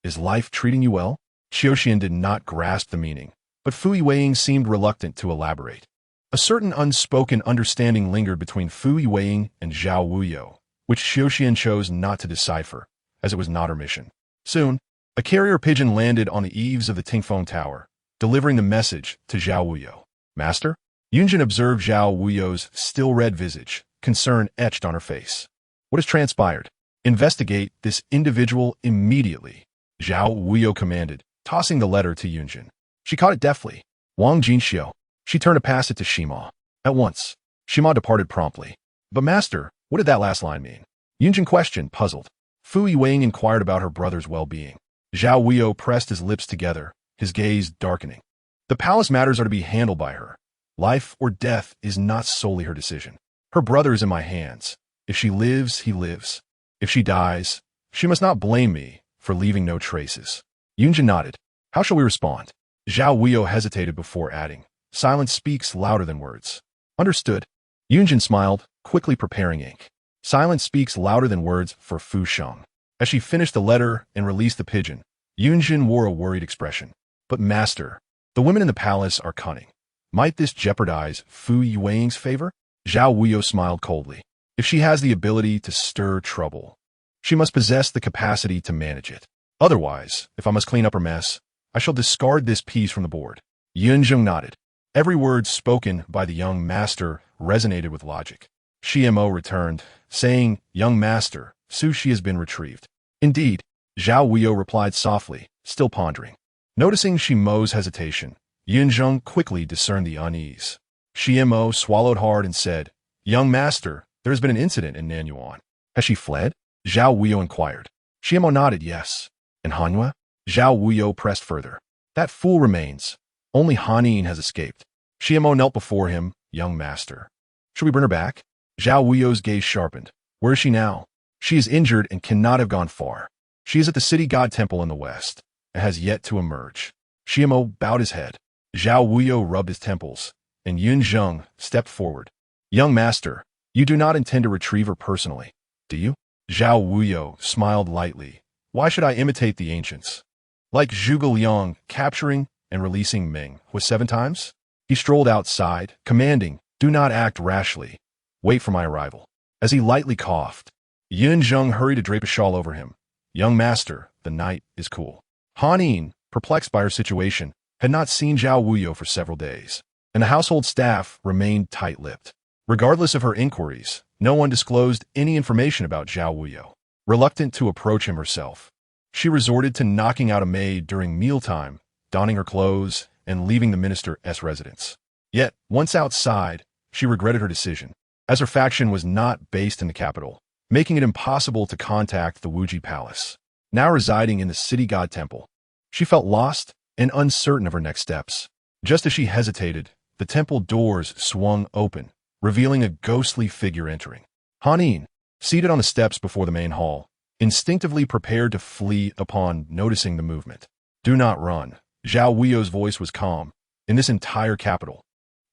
Is life treating you well? Xiaoxian did not grasp the meaning, but Fu Yueying seemed reluctant to elaborate. A certain unspoken understanding lingered between Fu Yueying and Zhao Wuyou, which Xiaoxian chose not to decipher, as it was not her mission. Soon, a carrier pigeon landed on the eaves of the Tingfeng Tower, delivering the message to Zhao Wuyou. Master? Yunjin observed Zhao Wuyou's still red visage, concern etched on her face. What has transpired? Investigate this individual immediately, Zhao Wuyou commanded, tossing the letter to Yunjin. She caught it deftly. Wang Jinxiu. She turned to pass it to Shima. At once, Shima departed promptly. But master, what did that last line mean? Yunjin questioned, puzzled. Fu Yueying inquired about her brother's well-being. Zhao Wuyou pressed his lips together, his gaze darkening. The palace matters are to be handled by her. Life or death is not solely her decision. Her brother is in my hands. If she lives, he lives. If she dies, she must not blame me for leaving no traces. Yunjin nodded. How shall we respond? Zhao Wuyou hesitated before adding. Silence speaks louder than words. Understood. Yunjin smiled, quickly preparing ink. Silence speaks louder than words for Fu Sheng. As she finished the letter and released the pigeon, Yunjin wore a worried expression. But master, the women in the palace are cunning. Might this jeopardize Fu Yueying's favor? Zhao Wuyou smiled coldly. If she has the ability to stir trouble, she must possess the capacity to manage it. Otherwise, if I must clean up her mess, I shall discard this piece from the board. Yunjin nodded. Every word spoken by the young master resonated with logic. Shimo returned, saying, Young master, sushi has been retrieved. Indeed, Zhao Wuyou replied softly, still pondering. Noticing Shimo's hesitation, Yunjin quickly discerned the unease. Shimo swallowed hard and said, Young master, there has been an incident in Nanyuan. Has she fled? Zhao Wuyou inquired. Shimo nodded yes. And Hanhua? Zhao Wuyou pressed further. That fool remains. Only Hanin has escaped. Shimo knelt before him, young master. Should we bring her back? Zhao Wuyou's gaze sharpened. Where is she now? She is injured and cannot have gone far. She is at the city god temple in the west, and has yet to emerge. Shimo bowed his head. Zhao Wuyou rubbed his temples, and Yunjin stepped forward. Young master, you do not intend to retrieve her personally, do you? Zhao Wuyou smiled lightly. Why should I imitate the ancients? Like Zhuge Liang capturing and releasing Ming was 7 times? He strolled outside, commanding, do not act rashly. Wait for my arrival. As he lightly coughed, Yunjin hurried to drape a shawl over him. Young master, the night is cool. Hanin, perplexed by her situation, had not seen Zhao Wuyou for several days, and the household staff remained tight-lipped. Regardless of her inquiries, no one disclosed any information about Zhao Wuyou. Reluctant to approach him herself, she resorted to knocking out a maid during mealtime, donning her clothes, and leaving the minister's residence. Yet, once outside, she regretted her decision, as her faction was not based in the capital, making it impossible to contact the Wuji Palace. Now residing in the city god temple, she felt lost and uncertain of her next steps. Just as she hesitated, the temple doors swung open, revealing a ghostly figure entering. Hanin, seated on the steps before the main hall, instinctively prepared to flee upon noticing the movement. Do not run. Zhao Wuyou's voice was calm. In this entire capital,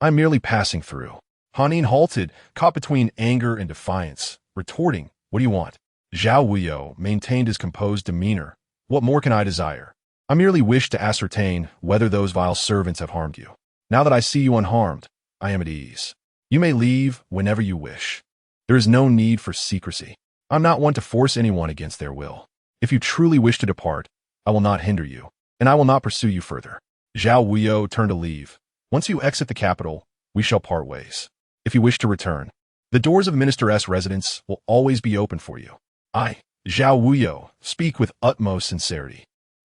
I'm merely passing through. Hanin halted, caught between anger and defiance, retorting, what do you want? Zhao Wuyou maintained his composed demeanor. What more can I desire? I merely wish to ascertain whether those vile servants have harmed you. Now that I see you unharmed, I am at ease. You may leave whenever you wish. There is no need for secrecy. I'm not one to force anyone against their will. If you truly wish to depart, I will not hinder you, and I will not pursue you further. Zhao Wuyou turned to leave. Once you exit the capital, we shall part ways. If you wish to return, the doors of Minister's residence will always be open for you. I, Zhao Wuyou, speak with utmost sincerity.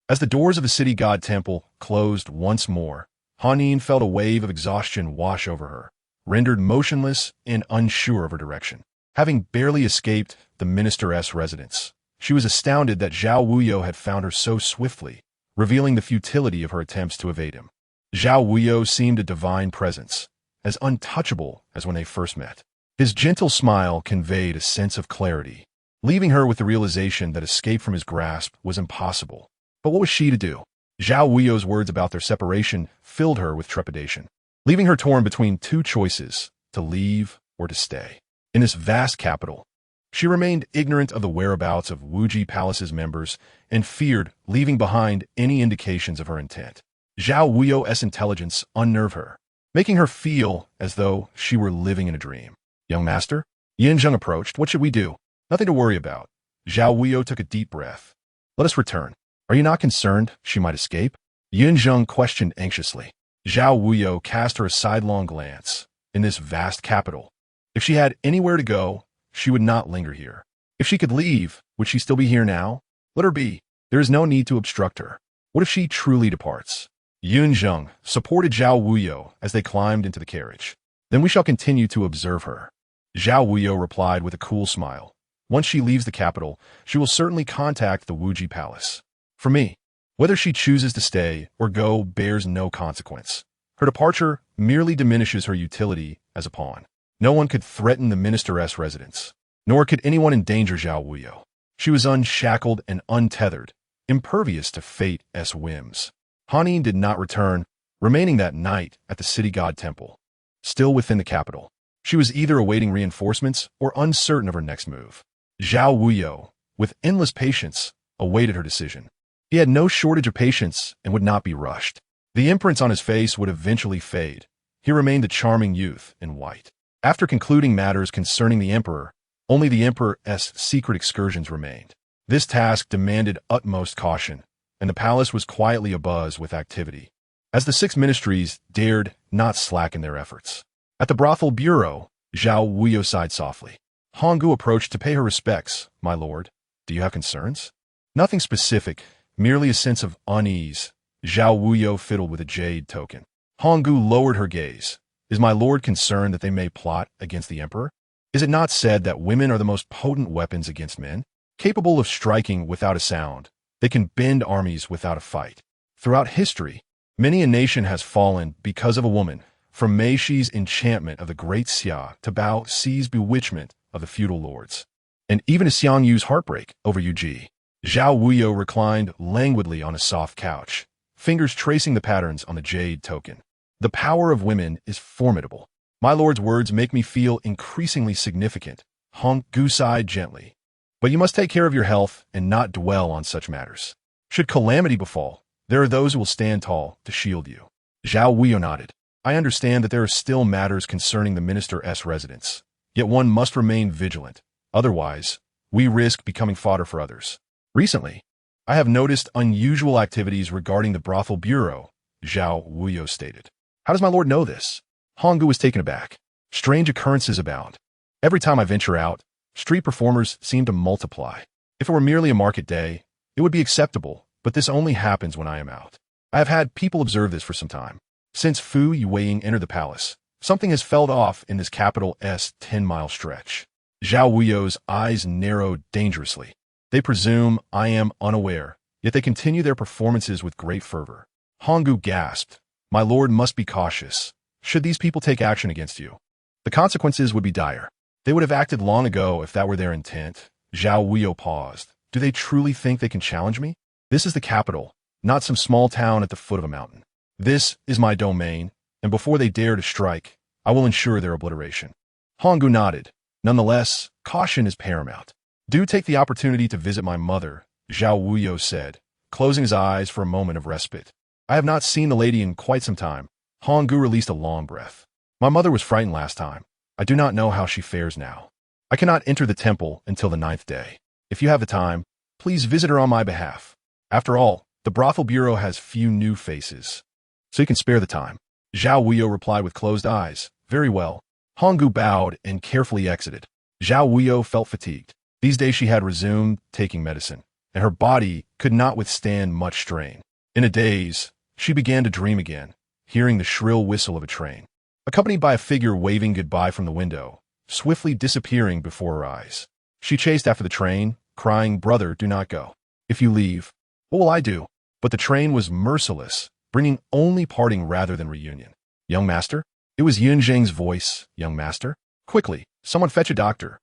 As the doors of the city god temple closed once more, Hanin felt a wave of exhaustion wash over her, rendered motionless and unsure of her direction. Having barely escaped the minister's residence, she was astounded that Zhao Wuyou had found her so swiftly, revealing the futility of her attempts to evade him. Zhao Wuyou seemed a divine presence, as untouchable as when they first met. His gentle smile conveyed a sense of clarity, leaving her with the realization that escape from his grasp was impossible. But what was she to do? Zhao Wuyou's words about their separation filled her with trepidation, leaving her torn between two choices, to leave or to stay. In this vast capital, she remained ignorant of the whereabouts of Wuji Palace's members and feared leaving behind any indications of her intent. Zhao Wuyou's intelligence unnerved her, making her feel as though she were living in a dream. Young master? Yinzheng approached. What should we do? Nothing to worry about. Zhao Wuyou took a deep breath. Let us return. Are you not concerned she might escape? Yinzheng questioned anxiously. Zhao Wuyou cast her a sidelong glance. In this vast capital, if she had anywhere to go, she would not linger here. If she could leave, would she still be here now? Let her be. There is no need to obstruct her. What if she truly departs? Yunzheng supported Zhao Wuyou as they climbed into the carriage. Then we shall continue to observe her. Zhao Wuyou replied with a cool smile. Once she leaves the capital, she will certainly contact the Wuji Palace. For me, whether she chooses to stay or go bears no consequence. Her departure merely diminishes her utility as a pawn. No one could threaten the minister's residence, nor could anyone endanger Zhao Wuyou. She was unshackled and untethered, impervious to fate's whims. Hanin did not return, remaining that night at the city god temple. Still within the capital, she was either awaiting reinforcements or uncertain of her next move. Zhao Wuyou, with endless patience, awaited her decision. He had no shortage of patience and would not be rushed. The imprints on his face would eventually fade. He remained the charming youth in white. After concluding matters concerning the emperor, only the emperor's secret excursions remained. This task demanded utmost caution, and the palace was quietly abuzz with activity, as the 6 ministries dared not slacken their efforts. At the brothel bureau, Zhao Wuyou sighed softly. Honggu approached to pay her respects. My lord, do you have concerns? Nothing specific, merely a sense of unease. Zhao Wuyou fiddled with a jade token. Honggu lowered her gaze. Is my lord concerned that they may plot against the emperor? Is it not said that women are the most potent weapons against men? Capable of striking without a sound, they can bend armies without a fight. Throughout history, many a nation has fallen because of a woman, from Mei Shi's enchantment of the great Xia to Bao Xi's bewitchment of the feudal lords, and even to Xiang Yu's heartbreak over Yu Ji. Zhao Wuyou reclined languidly on a soft couch, fingers tracing the patterns on the jade token. The power of women is formidable. My lord's words make me feel increasingly significant. Honggu sighed gently. But you must take care of your health and not dwell on such matters. Should calamity befall, there are those who will stand tall to shield you. Zhao Wuyou nodded. I understand that there are still matters concerning the minister's residence. Yet one must remain vigilant. Otherwise, we risk becoming fodder for others. Recently, I have noticed unusual activities regarding the brothel bureau, Zhao Wuyou stated. How does my lord know this? Honggu was taken aback. Strange occurrences abound. Every time I venture out, street performers seem to multiply. If it were merely a market day, it would be acceptable, but this only happens when I am out. I have had people observe this for some time. Since Fu Yueying entered the palace, something has felled off in this capital's 10-mile stretch. Zhao Wuyou's eyes narrowed dangerously. They presume I am unaware, yet they continue their performances with great fervor. Honggu gasped. My lord must be cautious. Should these people take action against you, the consequences would be dire. They would have acted long ago if that were their intent. Zhao Wuyou paused. Do they truly think they can challenge me? This is the capital, not some small town at the foot of a mountain. This is my domain, and before they dare to strike, I will ensure their obliteration. Honggu nodded. Nonetheless, caution is paramount. Do take the opportunity to visit my mother, Zhao Wuyou said, closing his eyes for a moment of respite. I have not seen the lady in quite some time. Honggu released a long breath. My mother was frightened last time. I do not know how she fares now. I cannot enter the temple until the 9th day. If you have the time, please visit her on my behalf. After all, the brothel bureau has few new faces, so you can spare the time. Zhao Wuyou replied with closed eyes. Very well. Honggu bowed and carefully exited. Zhao Wuyou felt fatigued. These days she had resumed taking medicine. and her body could not withstand much strain. In a daze, she began to dream again, hearing the shrill whistle of a train, accompanied by a figure waving goodbye from the window, swiftly disappearing before her eyes. She chased after the train, crying, "Brother, do not go. If you leave, what will I do?" But the train was merciless, bringing only parting rather than reunion. "Young master?" It was Yun Zheng's voice. "Young master? Quickly, someone fetch a doctor."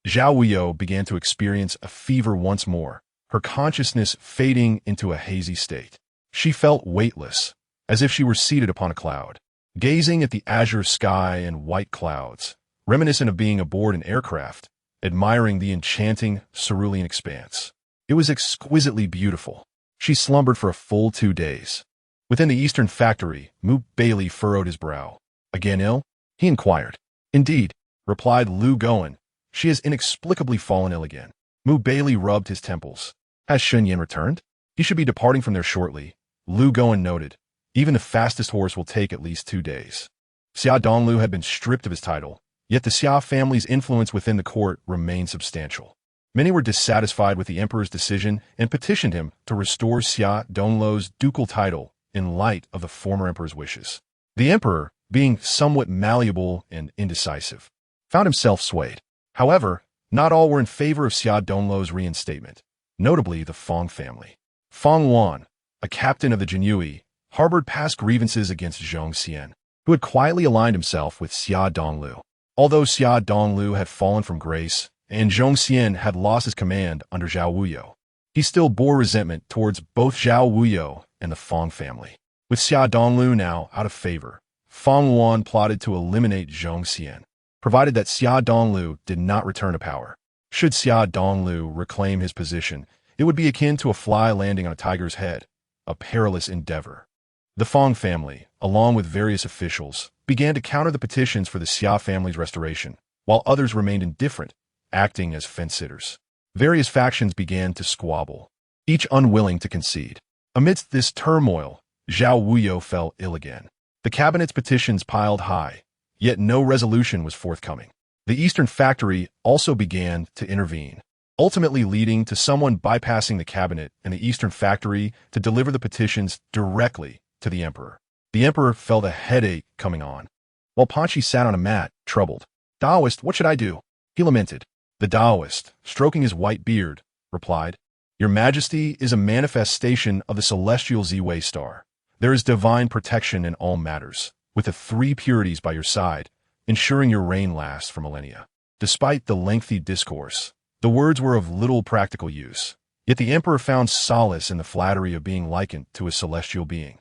Zhao Wuyou began to experience a fever once more, her consciousness fading into a hazy state. She felt weightless, as if she were seated upon a cloud, gazing at the azure sky and white clouds, reminiscent of being aboard an aircraft, admiring the enchanting, cerulean expanse. It was exquisitely beautiful. She slumbered for a full 2 days. Within the eastern factory, Baili furrowed his brow. "Again ill?" he inquired. "Indeed," replied Lu Goen. "She has inexplicably fallen ill again." Baili rubbed his temples. "Has Shunyan returned?" "He should be departing from there shortly," Lu Goen noted. "Even the fastest horse will take at least 2 days." Xia Donglu had been stripped of his title, yet the Xia family's influence within the court remained substantial. Many were dissatisfied with the emperor's decision and petitioned him to restore Xia Donglu's ducal title in light of the former emperor's wishes. The emperor, being somewhat malleable and indecisive, found himself swayed. However, not all were in favor of Xia Donglu's reinstatement, notably the Fong family. Fong Wan, a captain of the Jinyui, harbored past grievances against Zhong Xian, who had quietly aligned himself with Xia Donglu. Although Xia Donglu had fallen from grace, and Zhong Xian had lost his command under Zhao Wuyou, he still bore resentment towards both Zhao Wuyou and the Fong family. With Xia Donglu now out of favor, Fong Wan plotted to eliminate Zhong Xian, provided that Xia Donglu did not return to power. Should Xia Donglu reclaim his position, it would be akin to a fly landing on a tiger's head, a perilous endeavor. The Fong family, along with various officials, began to counter the petitions for the Xia family's restoration, while others remained indifferent, acting as fence-sitters. Various factions began to squabble, each unwilling to concede. Amidst this turmoil, Zhao Wuyou fell ill again. The cabinet's petitions piled high, yet no resolution was forthcoming. The Eastern Factory also began to intervene, ultimately leading to someone bypassing the cabinet and the Eastern Factory to deliver the petitions directly to the emperor. The emperor felt a headache coming on, while Panchi sat on a mat, troubled. "Taoist, what should I do?" he lamented. The Taoist, stroking his white beard, replied, "Your Majesty is a manifestation of the celestial Ziwei star. There is divine protection in all matters, with the 3 purities by your side, ensuring your reign lasts for millennia." Despite the lengthy discourse, the words were of little practical use, yet the emperor found solace in the flattery of being likened to a celestial being.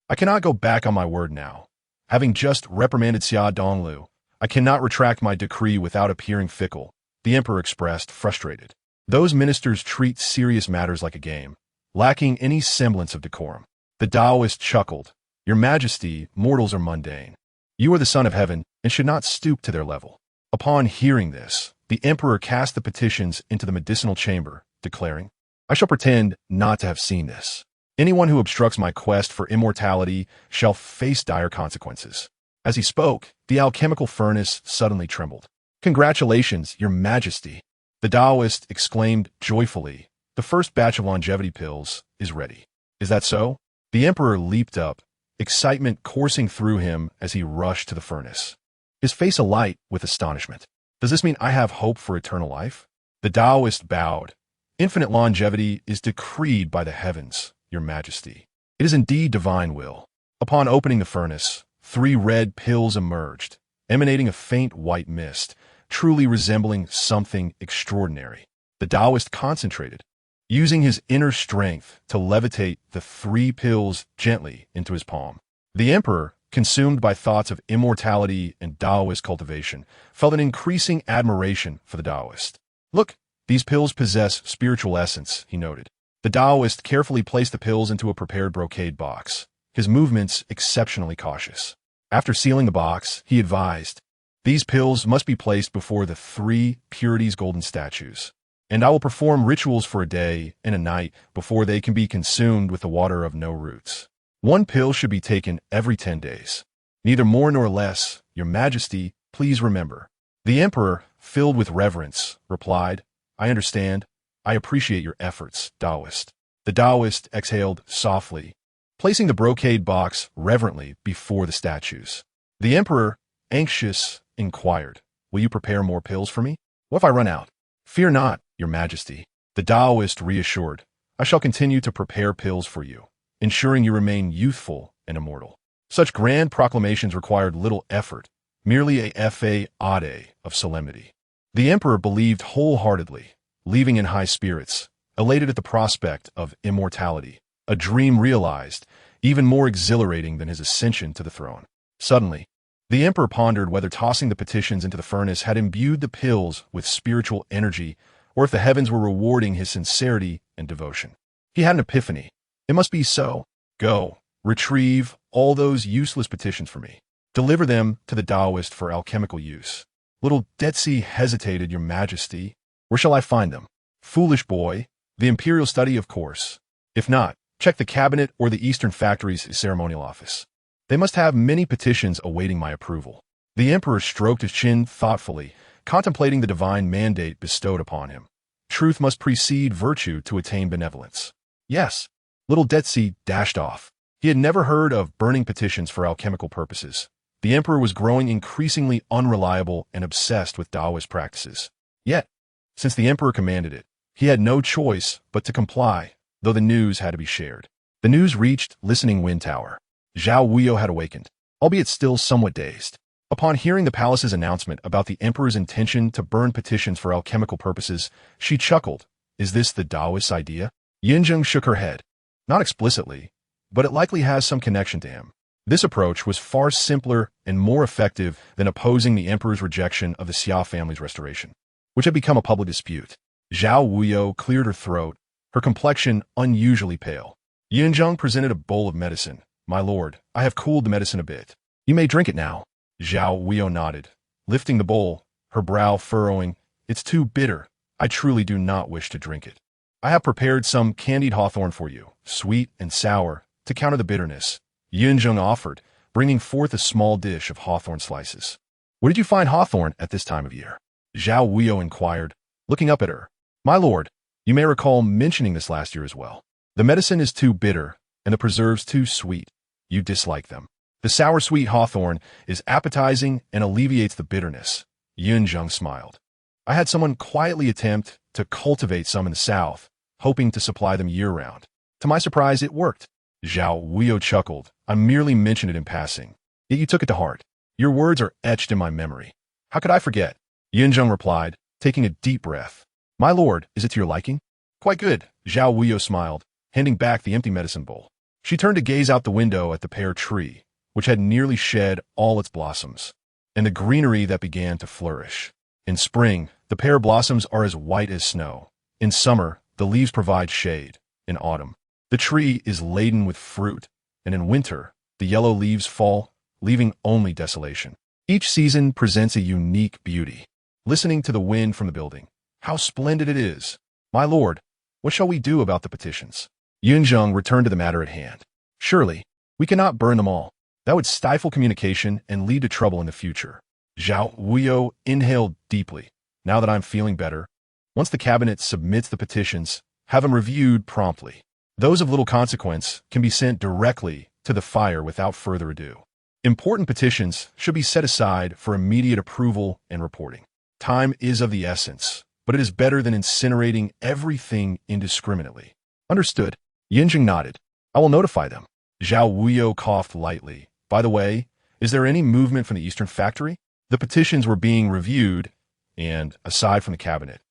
"I cannot go back on my word now. Having just reprimanded Xia Donglu, I cannot retract my decree without appearing fickle," the emperor expressed, frustrated. Those ministers treat serious matters like a game, lacking any semblance of decorum. The Taoist chuckled. "Your Majesty, mortals are mundane. You are the son of heaven and should not stoop to their level." Upon hearing this, the emperor cast the petitions into the medicinal chamber, declaring, "I shall pretend not to have seen this. Anyone who obstructs my quest for immortality shall face dire consequences." As he spoke, the alchemical furnace suddenly trembled. "Congratulations, Your Majesty!" The Taoist exclaimed joyfully. "The first batch of longevity pills is ready." "Is that so?" The emperor leaped up, excitement coursing through him as he rushed to the furnace, his face alight with astonishment. "Does this mean I have hope for eternal life?" The Taoist bowed. "Infinite longevity is decreed by the heavens, Your Majesty. It is indeed divine will." Upon opening the furnace, 3 red pills emerged, emanating a faint white mist, truly resembling something extraordinary. The Taoist concentrated, using his inner strength to levitate the 3 pills gently into his palm. The emperor, consumed by thoughts of immortality and Taoist cultivation, felt an increasing admiration for the Taoist. "Look, these pills possess spiritual essence," he noted. The Taoist carefully placed the pills into a prepared brocade box, his movements exceptionally cautious. After sealing the box, he advised, "These pills must be placed before the 3 purities golden statues, and I will perform rituals for a day and a night before they can be consumed with the water of no roots. 1 pill should be taken every 10 days. Neither more nor less, Your Majesty, please remember." The emperor, filled with reverence, replied, "I understand. I appreciate your efforts, Taoist. The Taoist exhaled softly, placing the brocade box reverently before the statues. The Emperor, anxious, inquired, "Will you prepare more pills for me? What if I run out?" "Fear not, Your Majesty." The Taoist reassured, "I shall continue to prepare pills for you, ensuring you remain youthful and immortal." Such grand proclamations required little effort, merely a facade of solemnity. The Emperor believed wholeheartedly, leaving in high spirits, elated at the prospect of immortality, a dream realized, even more exhilarating than his ascension to the throne. Suddenly, the Emperor pondered whether tossing the petitions into the furnace had imbued the pills with spiritual energy, or if the heavens were rewarding his sincerity and devotion. He had an epiphany. It must be so. Go, retrieve all those useless petitions for me. Deliver them to the Taoist for alchemical use. Little Detsi hesitated, "Your Majesty. Where shall I find them?" "Foolish boy. The Imperial study, of course. If not, check the cabinet or the Eastern Factory's ceremonial office. They must have many petitions awaiting my approval." The Emperor stroked his chin thoughtfully, contemplating the divine mandate bestowed upon him. Truth must precede virtue to attain benevolence. Yes. Little Detsi dashed off. He had never heard of burning petitions for alchemical purposes. The Emperor was growing increasingly unreliable and obsessed with Taoist practices. Yet, since the Emperor commanded it, he had no choice but to comply, though the news had to be shared. The news reached Listening Wind Tower. Zhao Wuyou had awakened, albeit still somewhat dazed. Upon hearing the palace's announcement about the Emperor's intention to burn petitions for alchemical purposes, she chuckled. "Is this the Taoist idea?" Yinzheng shook her head. "Not explicitly, but it likely has some connection to him." This approach was far simpler and more effective than opposing the Emperor's rejection of the Xia family's restoration, which had become a public dispute. Zhao Wuyou cleared her throat, her complexion unusually pale. Yinzheng presented a bowl of medicine. "My lord, I have cooled the medicine a bit. You may drink it now." Zhao Wuyou nodded, lifting the bowl, her brow furrowing. "It's too bitter. I truly do not wish to drink it. I have prepared some candied hawthorn for you, sweet and sour, to counter the bitterness." Yinzheng offered, bringing forth a small dish of hawthorn slices. "Where did you find hawthorn at this time of year?" Zhao Wuyou inquired, looking up at her. "My lord, you may recall mentioning this last year as well. The medicine is too bitter, and the preserves too sweet. You dislike them. The sour-sweet hawthorn is appetizing and alleviates the bitterness." Yinzheng smiled. "I had someone quietly attempt to cultivate some in the south, hoping to supply them year-round. To my surprise, it worked." Zhao Wuyou chuckled. "I merely mentioned it in passing. Yet you took it to heart. Your words are etched in my memory. How could I forget?" Yinzheng replied, taking a deep breath. "My lord, is it to your liking?" "Quite good." Zhao Wuyou smiled, handing back the empty medicine bowl. She turned to gaze out the window at the pear tree, which had nearly shed all its blossoms, and the greenery that began to flourish. In spring, the pear blossoms are as white as snow. In summer, the leaves provide shade. In autumn, the tree is laden with fruit, and in winter, the yellow leaves fall, leaving only desolation. Each season presents a unique beauty. Listening to the wind from the building. "How splendid it is! My lord, what shall we do about the petitions?" Yinzheng returned to the matter at hand. "Surely, we cannot burn them all. That would stifle communication and lead to trouble in the future." Zhao Wuyou inhaled deeply. "Now that I'm feeling better, once the cabinet submits the petitions, have them reviewed promptly. Those of little consequence can be sent directly to the fire without further ado. Important petitions should be set aside for immediate approval and reporting. Time is of the essence, but it is better than incinerating everything indiscriminately." "Understood." Yinzheng nodded. "I will notify them." Zhao Wuyou coughed lightly. "By the way, is there any movement from the Eastern Factory?" The petitions were being reviewed, and, aside from the cabinet,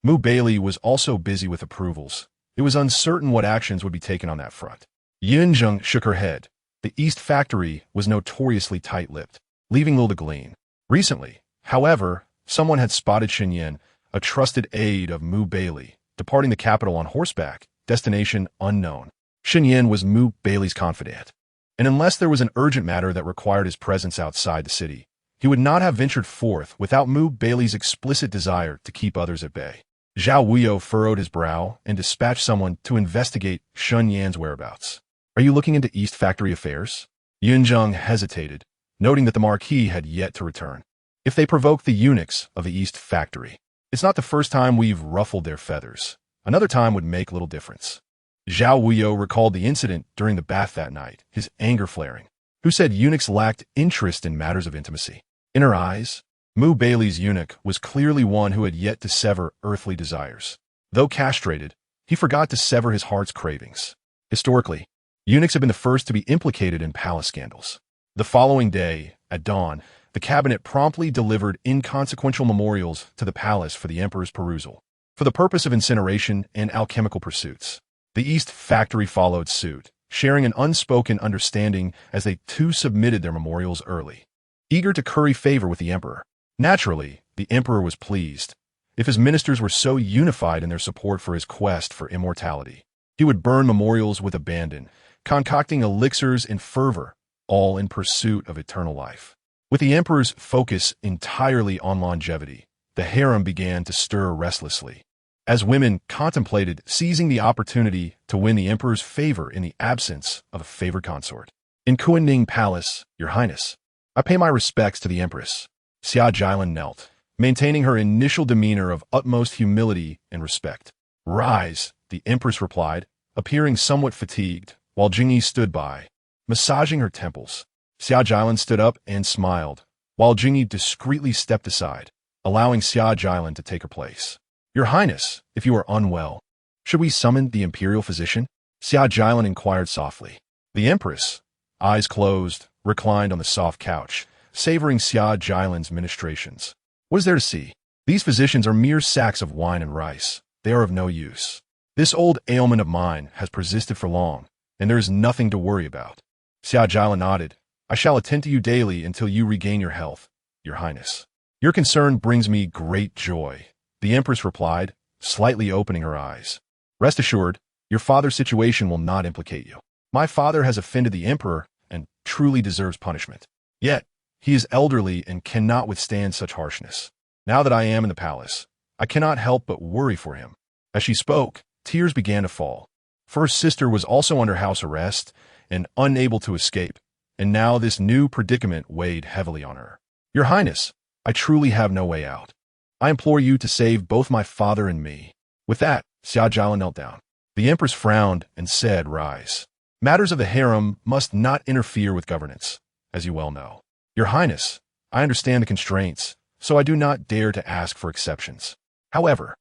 Baili was also busy with approvals. It was uncertain what actions would be taken on that front. Yinzheng shook her head. The East Factory was notoriously tight-lipped, leaving little to glean. Recently, however, someone had spotted Xinyan, a trusted aide of Baili, departing the capital on horseback, destination unknown. Xinyan was Baili's confidant, and unless there was an urgent matter that required his presence outside the city, he would not have ventured forth without Baili's explicit desire to keep others at bay. Zhao Wuyou furrowed his brow and dispatched someone to investigate Xinyan's whereabouts. "Are you looking into East Factory affairs?" Yinzheng hesitated, noting that the Marquis had yet to return. "If they provoke the eunuchs of the East Factory, it's not the first time we've ruffled their feathers. Another time would make little difference. Zhao Wuyou recalled the incident during the bath that night, his anger flaring. Who said eunuchs lacked interest in matters of intimacy? In her eyes, Baili's eunuch was clearly one who had yet to sever earthly desires. Though castrated, he forgot to sever his heart's cravings. Historically, eunuchs have been the first to be implicated in palace scandals. The following day, at dawn, the cabinet promptly delivered inconsequential memorials to the palace for the emperor's perusal, for the purpose of incineration and alchemical pursuits. The East factory followed suit, sharing an unspoken understanding as they too submitted their memorials early. Eager to curry favor with the emperor. Naturally, the emperor was pleased. If his ministers were so unified in their support for his quest for immortality, he would burn memorials with abandon, concocting elixirs in fervor, all in pursuit of eternal life. With the emperor's focus entirely on longevity, the harem began to stir restlessly, as women contemplated seizing the opportunity to win the emperor's favor in the absence of a favored consort. In Kuanning Palace, Your Highness, I pay my respects to the empress. Xia Jilin knelt, maintaining her initial demeanor of utmost humility and respect. Rise, the empress replied, appearing somewhat fatigued, while Jingyi stood by, massaging her temples. Xia Jilin stood up and smiled, while Jingyi discreetly stepped aside, allowing Xia Jilin to take her place. Your Highness, if you are unwell, should we summon the imperial physician? Xia Jilin inquired softly. The empress, eyes closed, reclined on the soft couch, savoring Xia Jilin's ministrations. What is there to see? These physicians are mere sacks of wine and rice. They are of no use. This old ailment of mine has persisted for long, and there is nothing to worry about. Xia Jilin nodded. I shall attend to you daily until you regain your health, Your Highness. Your concern brings me great joy, the empress replied, slightly opening her eyes. Rest assured, your father's situation will not implicate you. My father has offended the emperor and truly deserves punishment. Yet, he is elderly and cannot withstand such harshness. Now that I am in the palace, I cannot help but worry for him. As she spoke, tears began to fall. For her sister was also under house arrest and unable to escape, and now this new predicament weighed heavily on her. Your Highness, I truly have no way out. I implore you to save both my father and me. With that, Xia Jilin knelt down. The empress frowned and said, Rise. Matters of the harem must not interfere with governance, as you well know. Your Highness, I understand the constraints, so I do not dare to ask for exceptions. However,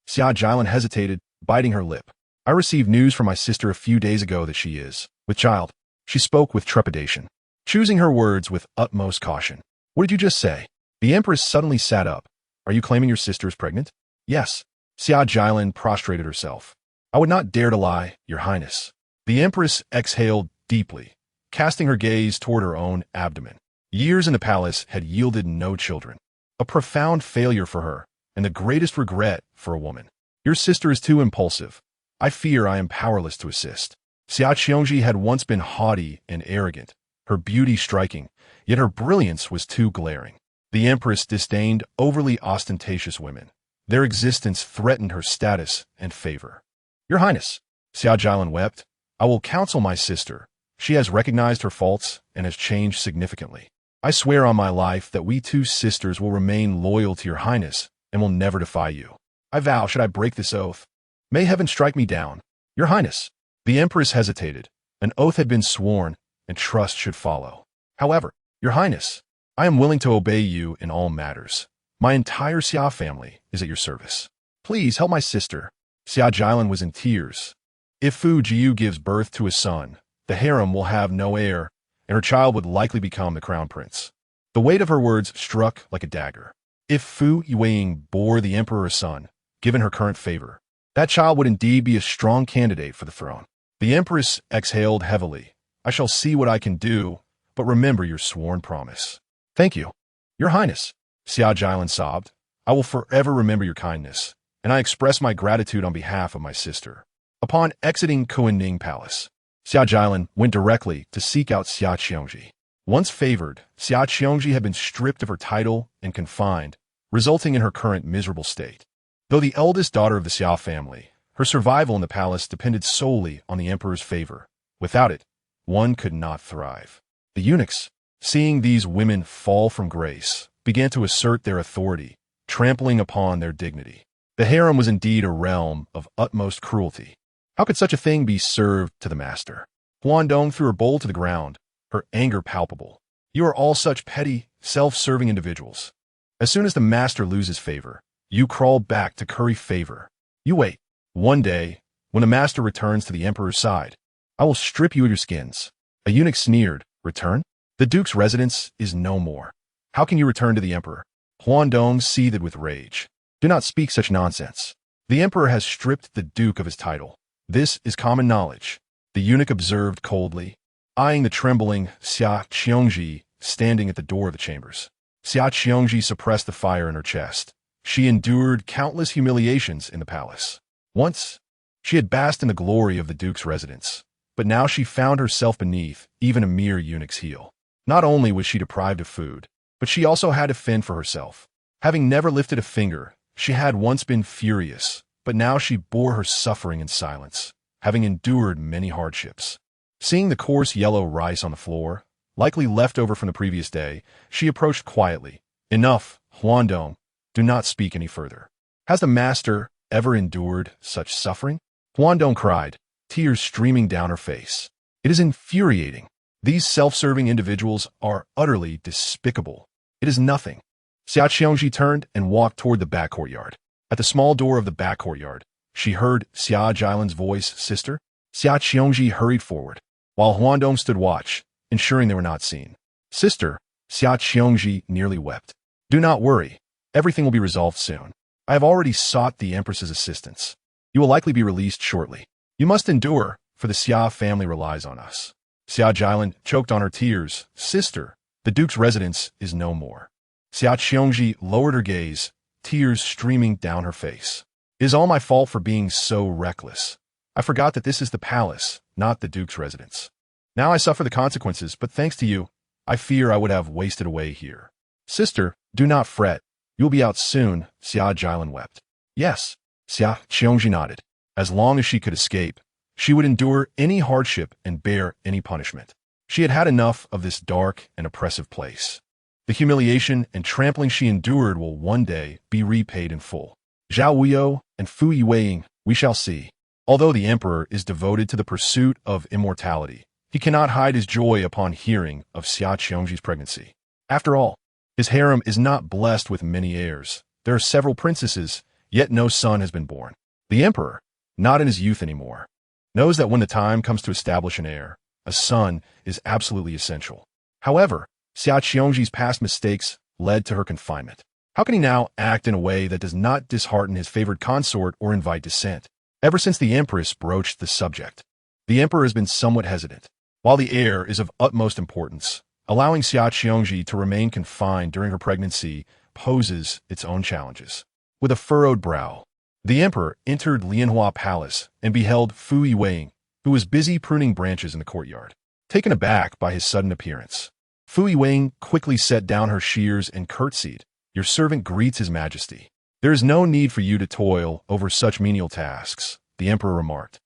Xia Jilin hesitated, biting her lip. I received news from my sister a few days ago that she is with child. She spoke with trepidation, choosing her words with utmost caution. What did you just say? The empress suddenly sat up. Are you claiming your sister is pregnant? Yes. Xia Jilin prostrated herself. I would not dare to lie, Your Highness. The empress exhaled deeply, casting her gaze toward her own abdomen. Years in the palace had yielded no children. A profound failure for her, and the greatest regret for a woman. Your sister is too impulsive. I fear I am powerless to assist. Xia Qiongji had once been haughty and arrogant, her beauty striking, yet her brilliance was too glaring. The empress disdained overly ostentatious women. Their existence threatened her status and favor. Your Highness, Xia Jilin wept, I will counsel my sister. She has recognized her faults and has changed significantly. I swear on my life that we two sisters will remain loyal to Your Highness and will never defy you. I vow, should I break this oath, may heaven strike me down. Your Highness. The empress hesitated. An oath had been sworn, and trust should follow. However, Your Highness, I am willing to obey you in all matters. My entire Xia family is at your service. Please help my sister. Xia Jilin was in tears. If Fu Jiu gives birth to a son, the harem will have no heir, and her child would likely become the crown prince. The weight of her words struck like a dagger. If Fu Yueying bore the emperor a son, given her current favor, that child would indeed be a strong candidate for the throne. The empress exhaled heavily. I shall see what I can do, but remember your sworn promise. Thank you. Your Highness, Xia Jilin sobbed. I will forever remember your kindness, and I express my gratitude on behalf of my sister. Upon exiting Kuanning Palace, Xia Jilin went directly to seek out Xia Qiongji. Once favored, Xia Qiongji had been stripped of her title and confined, resulting in her current miserable state. Though the eldest daughter of the Xia family, her survival in the palace depended solely on the emperor's favor. Without it, one could not thrive. The eunuchs, seeing these women fall from grace, began to assert their authority, trampling upon their dignity. The harem was indeed a realm of utmost cruelty. How could such a thing be served to the master? Huandong threw her bowl to the ground, her anger palpable. You are all such petty, self-serving individuals. As soon as the master loses favor, you crawl back to curry favor. You wait. One day, when the master returns to the emperor's side, I will strip you of your skins. A eunuch sneered. Return? The duke's residence is no more. How can you return to the emperor? Huandong seethed with rage. Do not speak such nonsense. The emperor has stripped the duke of his title. This is common knowledge. The eunuch observed coldly, eyeing the trembling Xia Qiongji standing at the door of the chambers. Xia Qiongji suppressed the fire in her chest. She endured countless humiliations in the palace. Once, she had basked in the glory of the duke's residence, but now she found herself beneath even a mere eunuch's heel. Not only was she deprived of food, but she also had to fend for herself. Having never lifted a finger, she had once been furious, but now she bore her suffering in silence, having endured many hardships. Seeing the coarse yellow rice on the floor, likely left over from the previous day, she approached quietly. Enough, Huandong, do not speak any further. Has the master ever endured such suffering? Huandong cried, tears streaming down her face. It is infuriating. These self-serving individuals are utterly despicable. It is nothing. Xia Qiongji turned and walked toward the back courtyard. At the small door of the back courtyard, she heard Xia Jilan's voice, Sister. Xia Qiongji hurried forward, while Huandong stood watch, ensuring they were not seen. Sister, Xia Qiongji nearly wept. Do not worry. Everything will be resolved soon. I have already sought the Empress's assistance. You will likely be released shortly. You must endure, for the Xia family relies on us. Xia Jilan choked on her tears. Sister, the Duke's residence is no more. Xia Qiongji lowered her gaze, tears streaming down her face. It is all my fault for being so reckless. I forgot that this is the palace, not the Duke's residence. Now I suffer the consequences, but thanks to you, I fear I would have wasted away here. Sister, do not fret. You will be out soon, Xia Jilan wept. Yes, Xia Qiongji nodded. As long as she could escape, she would endure any hardship and bear any punishment. She had had enough of this dark and oppressive place. The humiliation and trampling she endured will one day be repaid in full. Zhao Wuyou and Fu Yiwei, we shall see. Although the emperor is devoted to the pursuit of immortality, he cannot hide his joy upon hearing of Xia Qiongji's pregnancy. After all, his harem is not blessed with many heirs. There are several princesses, yet no son has been born. The emperor, not in his youth anymore, knows that when the time comes to establish an heir, a son is absolutely essential. However, Xia Qiongji's past mistakes led to her confinement. How can he now act in a way that does not dishearten his favored consort or invite dissent? Ever since the empress broached the subject, the emperor has been somewhat hesitant. While the heir is of utmost importance, allowing Xia Qiongji to remain confined during her pregnancy poses its own challenges. With a furrowed brow, the emperor entered Lianhua Palace and beheld Fu Yiwei, who was busy pruning branches in the courtyard. Taken aback by his sudden appearance, Fu Yiwei quickly set down her shears and curtsied. Your servant greets his majesty. There is no need for you to toil over such menial tasks, the emperor remarked.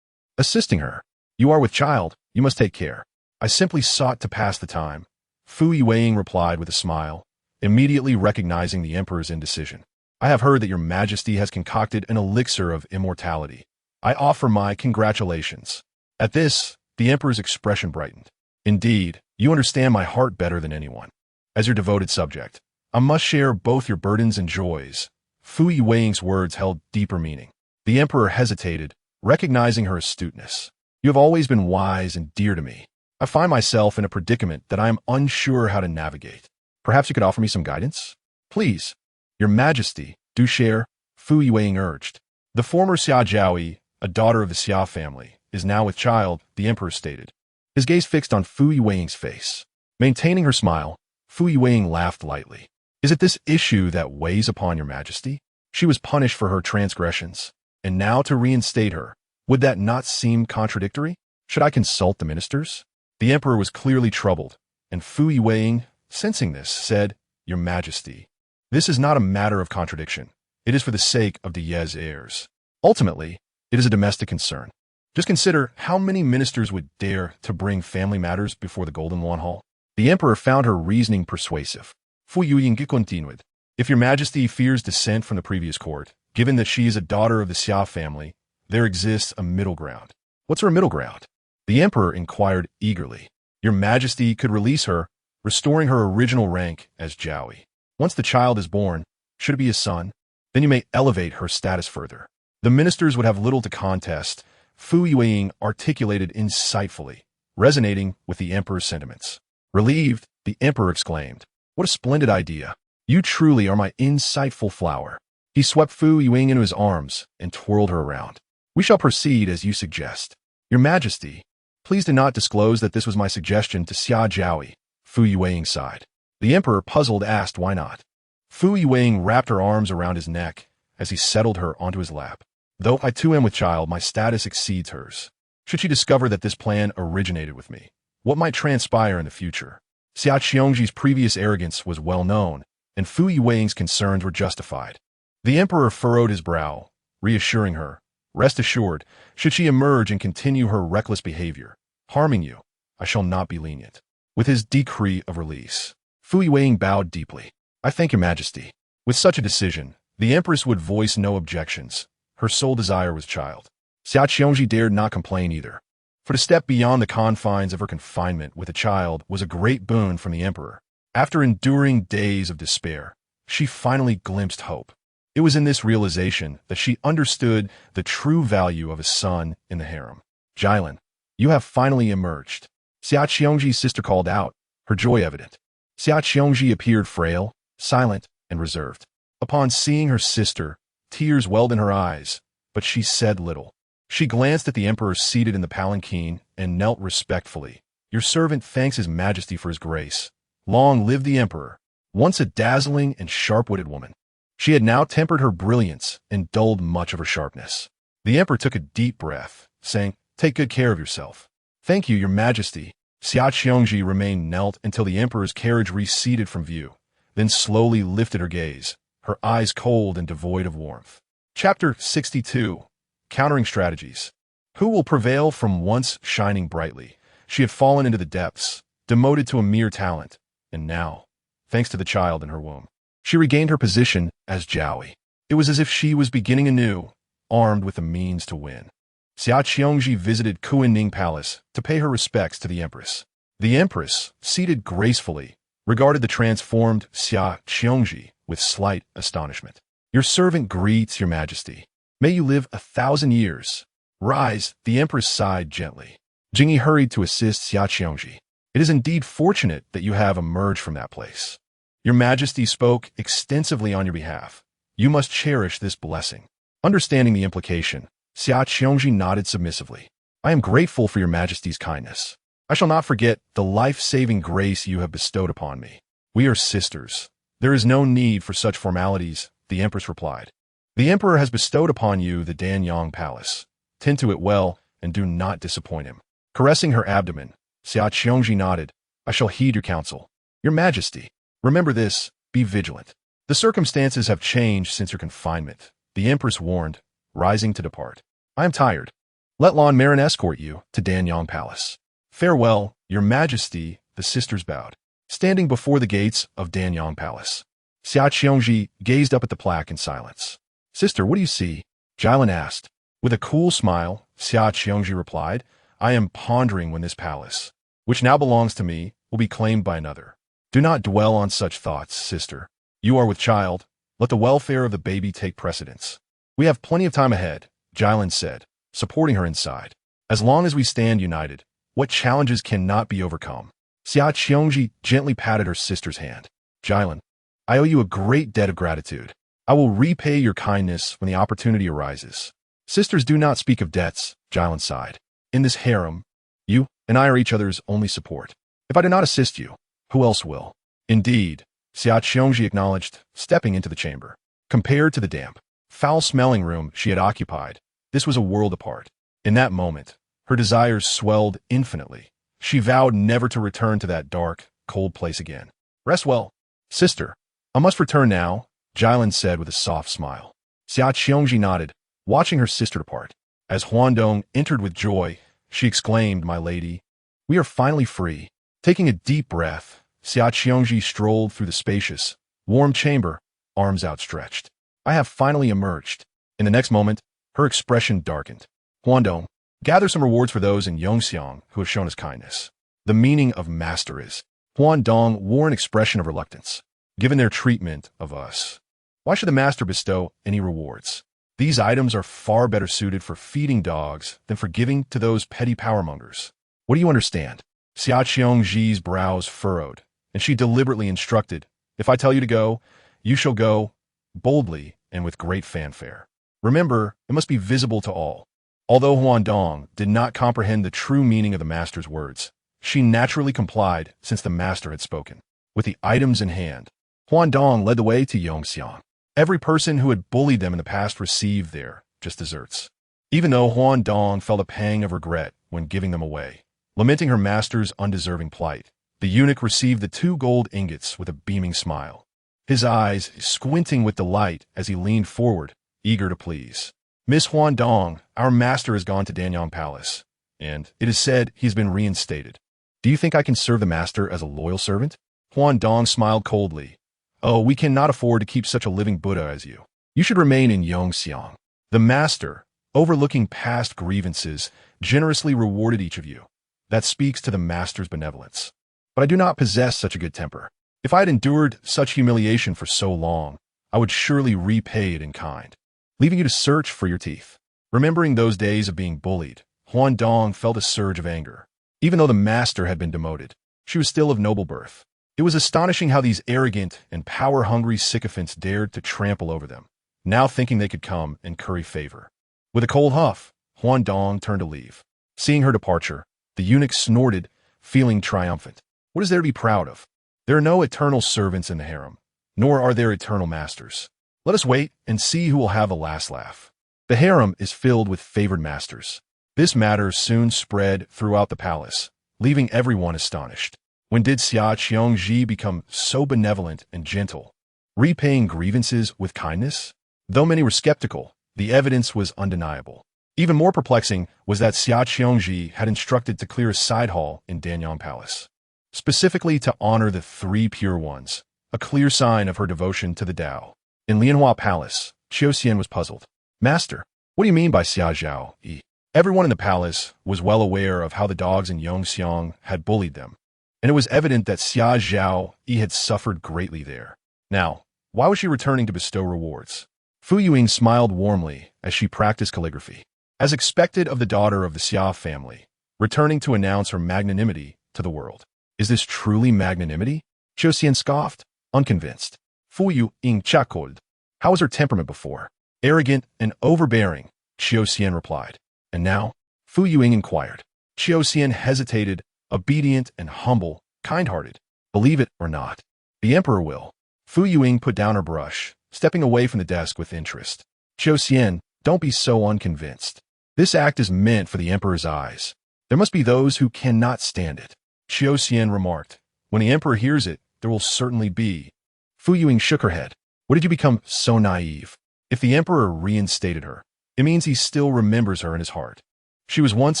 Assisting her. You are with child, you must take care. I simply sought to pass the time. Fu Yiwei replied with a smile, immediately recognizing the emperor's indecision. I have heard that your majesty has concocted an elixir of immortality. I offer my congratulations. At this, the emperor's expression brightened. Indeed, you understand my heart better than anyone. As your devoted subject, I must share both your burdens and joys. Fu Yiwei's words held deeper meaning. The emperor hesitated, recognizing her astuteness. You have always been wise and dear to me. I find myself in a predicament that I am unsure how to navigate. Perhaps you could offer me some guidance? Please. Your majesty, do share, Fu Yiwei urged. The former Xia Jiaoyi, a daughter of the Xia family, is now with child, the emperor stated. His gaze fixed on Fu Yiwei's face. Maintaining her smile, Fu Yiwei laughed lightly. Is it this issue that weighs upon your majesty? She was punished for her transgressions, and now to reinstate her, would that not seem contradictory? Should I consult the ministers? The emperor was clearly troubled, and Fu Yiwei, sensing this, said, Your majesty, this is not a matter of contradiction. It is for the sake of the Ye's heirs. Ultimately, it is a domestic concern. Just consider how many ministers would dare to bring family matters before the Golden Lawn Hall. The emperor found her reasoning persuasive. Fu Yuying continued. If your majesty fears dissent from the previous court, Given that she is a daughter of the Xia family, there exists a middle ground. What's her middle ground? The emperor inquired eagerly. Your Majesty could release her, restoring her original rank as Zhao. Once the child is born, should it be a son, then you may elevate her status further. The ministers would have little to contest, Fu Yueying articulated insightfully, resonating with the emperor's sentiments. Relieved, the emperor exclaimed, "What a splendid idea! You truly are my insightful flower." He swept Fu Yueying into his arms and twirled her around. "We shall proceed as you suggest. Your Majesty, please do not disclose that this was my suggestion to Xia Zhao." Fu Yueying sighed. The emperor, puzzled, asked why not. Fu Yueying wrapped her arms around his neck as he settled her onto his lap. "Though I too am with child, my status exceeds hers. Should she discover that this plan originated with me, what might transpire in the future?" Xia Qiongji's previous arrogance was well known, and Fu Yueying's concerns were justified. The emperor furrowed his brow, reassuring her, "Rest assured, should she emerge and continue her reckless behavior, harming you, I shall not be lenient." With his decree of release, Fu Yueying bowed deeply. "I thank your Majesty." With such a decision, the empress would voice no objections. Her sole desire was child. Xia Qiongji dared not complain either. For to step beyond the confines of her confinement with a child was a great boon from the emperor. After enduring days of despair, she finally glimpsed hope. It was in this realization that she understood the true value of a son in the harem. "Jilin, you have finally emerged." Xia Qiongji's sister called out, her joy evident. Xia Qiongji appeared frail, silent, and reserved. Upon seeing her sister, tears welled in her eyes, but she said little. She glanced at the emperor seated in the palanquin and knelt respectfully. "Your servant thanks his Majesty for his grace. Long live the emperor." Once a dazzling and sharp-witted woman, she had now tempered her brilliance and dulled much of her sharpness. The emperor took a deep breath, saying, "Take good care of yourself." "Thank you, your Majesty." Xia Qiongji remained knelt until the emperor's carriage receded from view, then slowly lifted her gaze, her eyes cold and devoid of warmth. Chapter 62. Countering Strategies. Who will prevail? From once shining brightly, she had fallen into the depths, demoted to a mere talent, and now, thanks to the child in her womb, she regained her position as Zhao. It was as if she was beginning anew, armed with the means to win. Xia Qiongji visited Kuining Palace to pay her respects to the empress. The empress, seated gracefully, regarded the transformed Xia Qiongji with slight astonishment. "Your servant greets your Majesty. May you live 1,000 years. Rise," the empress sighed gently. Jingyi hurried to assist Xia Qiongji. "It is indeed fortunate that you have emerged from that place. Your Majesty spoke extensively on your behalf. You must cherish this blessing." Understanding the implication, Xia Qiongji nodded submissively. "I am grateful for your Majesty's kindness. I shall not forget the life-saving grace you have bestowed upon me. We are sisters. There is no need for such formalities," the empress replied. "The emperor has bestowed upon you the Danyang Palace. Tend to it well and do not disappoint him." Caressing her abdomen, Xia Qiongji nodded. "I shall heed your counsel. Your Majesty, remember this, be vigilant. The circumstances have changed since your confinement," the empress warned, rising to depart. "I am tired. Let Lan Marin escort you to Danyang Palace." "Farewell, your Majesty," the sisters bowed. Standing before the gates of Danyang Palace, Xia Qiongji gazed up at the plaque in silence. "Sister, what do you see?" Jilin asked. With a cool smile, Xia Qiongji replied, "I am pondering when this palace, which now belongs to me, will be claimed by another." "Do not dwell on such thoughts, sister. You are with child. Let the welfare of the baby take precedence." "We have plenty of time ahead," Jilin said, supporting her inside. "As long as we stand united, what challenges cannot be overcome?" Xia Qiongji gently patted her sister's hand. "Jilin, I owe you a great debt of gratitude. I will repay your kindness when the opportunity arises." "Sisters do not speak of debts," Jilin sighed. "In this harem, you and I are each other's only support. If I do not assist you, who else will?" "Indeed," Xia Qiongji acknowledged, stepping into the chamber. Compared to the damp, foul-smelling room she had occupied, this was a world apart. In that moment, her desires swelled infinitely. She vowed never to return to that dark, cold place again. "Rest well, sister. I must return now," Jilin said with a soft smile. Xia Qiongji nodded, watching her sister depart. As Huandong entered with joy, she exclaimed, "My lady, we are finally free." Taking a deep breath, Xia Qiongji strolled through the spacious, warm chamber, arms outstretched. I have finally emerged. In the next moment, her expression darkened. Huandong, gather some rewards for those in Yongxiang who have shown us kindness. The meaning of master is. Huandong wore an expression of reluctance. Given their treatment of us, why should the master bestow any rewards? These items are far better suited for feeding dogs than for giving to those petty powermongers. What do you understand? Xia Qiongji's brows furrowed, and she deliberately instructed, if I tell you to go, you shall go, boldly and with great fanfare. Remember, it must be visible to all. Although Huandong did not comprehend the true meaning of the master's words, she naturally complied since the master had spoken. With the items in hand, Huandong led the way to Yongxiang. Every person who had bullied them in the past received their just desserts. Even though Huandong felt a pang of regret when giving them away, lamenting her master's undeserving plight, the eunuch received the 2 gold ingots with a beaming smile, his eyes squinting with delight as he leaned forward, eager to please. Miss Huandong, our master has gone to Danyang Palace, and it is said he's been reinstated. Do you think I can serve the master as a loyal servant? Huandong smiled coldly. Oh, we cannot afford to keep such a living Buddha as you. You should remain in Yongxiang. The master, overlooking past grievances, generously rewarded each of you. That speaks to the master's benevolence. But I do not possess such a good temper. If I had endured such humiliation for so long, I would surely repay it in kind, leaving you to search for your teeth. Remembering those days of being bullied, Huandong felt a surge of anger. Even though the master had been demoted, she was still of noble birth. It was astonishing how these arrogant and power-hungry sycophants dared to trample over them, now thinking they could come and curry favor. With a cold huff, Huandong turned to leave. Seeing her departure, the eunuch snorted, feeling triumphant. What is there to be proud of? There are no eternal servants in the harem, nor are there eternal masters. Let us wait and see who will have the last laugh. The harem is filled with favored masters. This matter soon spread throughout the palace, leaving everyone astonished. When did Xia Qiongji become so benevolent and gentle, repaying grievances with kindness? Though many were skeptical, the evidence was undeniable. Even more perplexing was that Xia Qiongji had instructed to clear a side hall in Danyang Palace, specifically to honor the 3 pure ones, a clear sign of her devotion to the Tao. In Lianhua Palace, Qiuxian was puzzled. Master, what do you mean by Xia Zhao Yi? Everyone in the palace was well aware of how the dogs in Yongxiang had bullied them, and it was evident that Xia Zhao Yi had suffered greatly there. Now, why was she returning to bestow rewards? Fu Yuing smiled warmly as she practiced calligraphy, as expected of the daughter of the Xia family, returning to announce her magnanimity to the world. Is this truly magnanimity? Qiuxian scoffed, unconvinced. Fu Yuing chuckled. How was her temperament before? Arrogant and overbearing, Qiuxian replied. And now? Fu Yuing inquired. Qiuxian hesitated, obedient and humble, kind-hearted. Believe it or not, the emperor will. Fu Yuing put down her brush, stepping away from the desk with interest. Qiuxian, don't be so unconvinced. This act is meant for the emperor's eyes. There must be those who cannot stand it. Qiuxian remarked. When the emperor hears it, there will certainly be. Fu Yuing shook her head. What did you become so naive? If the emperor reinstated her, it means he still remembers her in his heart. She was once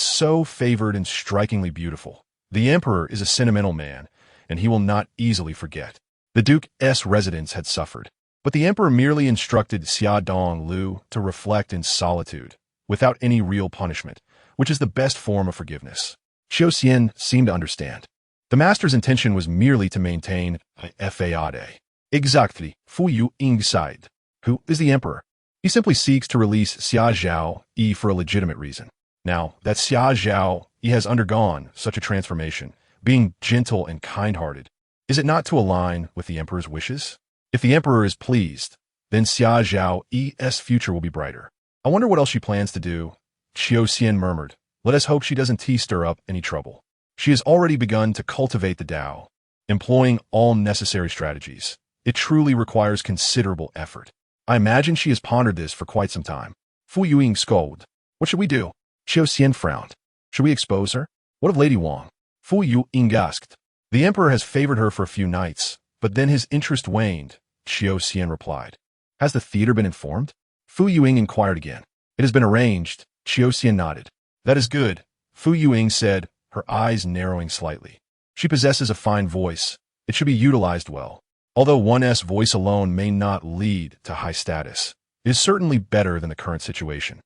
so favored and strikingly beautiful. The emperor is a sentimental man, and he will not easily forget. The Duke's residence had suffered, but the emperor merely instructed Xia Dong Lu to reflect in solitude, without any real punishment, which is the best form of forgiveness. Qiuxian seemed to understand. The master's intention was merely to maintain a facade. Exactly, Fu Yuing sighed. Who is the emperor? He simply seeks to release Xia Zhao Yi for a legitimate reason. Now that Xia Zhao Yi has undergone such a transformation, being gentle and kind-hearted, is it not to align with the emperor's wishes? If the emperor is pleased, then Xia Zhao Yi's future will be brighter. I wonder what else she plans to do. Qiuxian murmured. Let us hope she doesn't stir up any trouble. She has already begun to cultivate the Tao, employing all necessary strategies. It truly requires considerable effort. I imagine she has pondered this for quite some time. Fu Yuing scolded. What should we do? Qiuxian frowned. Should we expose her? What of Lady Wang? Fu Yuing asked. The emperor has favored her for a few nights, but then his interest waned, Qiuxian replied. Has the theater been informed? Fu Yuing inquired again. It has been arranged, Qiuxian nodded. That is good, Fu Yuing said, her eyes narrowing slightly. She possesses a fine voice. It should be utilized well. Although one's voice alone may not lead to high status, it is certainly better than the current situation.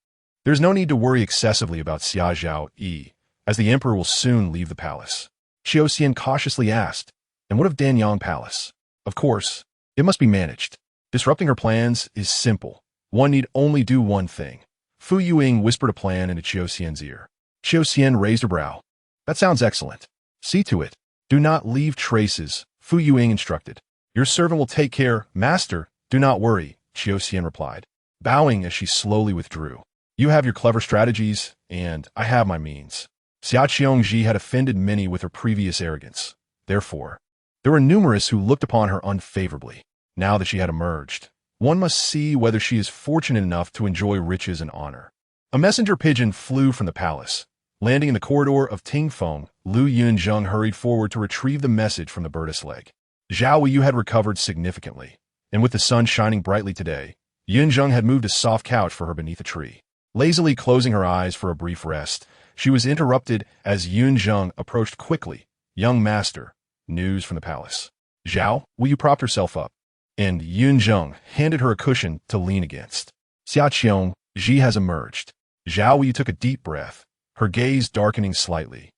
There is no need to worry excessively about Xia Zhao, as the emperor will soon leave the palace. Xiao Xian cautiously asked, and what of Danyang Palace? Of course, it must be managed. Disrupting her plans is simple. One need only do one thing. Fu Yuing whispered a plan into Xiao Xian's ear. Xiao Xian raised her brow. That sounds excellent. See to it. Do not leave traces, Fu Yuing instructed. Your servant will take care, master. Do not worry, Xiao Xian replied, bowing as she slowly withdrew. You have your clever strategies, and I have my means. Xia Qiongji had offended many with her previous arrogance. Therefore, there were numerous who looked upon her unfavorably. Now that she had emerged, one must see whether she is fortunate enough to enjoy riches and honor. A messenger pigeon flew from the palace. Landing in the corridor of Tingfeng, Lu Yunzheng hurried forward to retrieve the message from the bird's leg. Zhao Wuyou had recovered significantly, and with the sun shining brightly today, Yunzheng had moved a soft couch for her beneath a tree. Lazily closing her eyes for a brief rest, she was interrupted as Yunzheng approached quickly. Young master, news from the palace. Zhao Wuyou propped herself up, and Yunzheng handed her a cushion to lean against. Xia Qiongji has emerged. Zhao Wuyou took a deep breath, her gaze darkening slightly.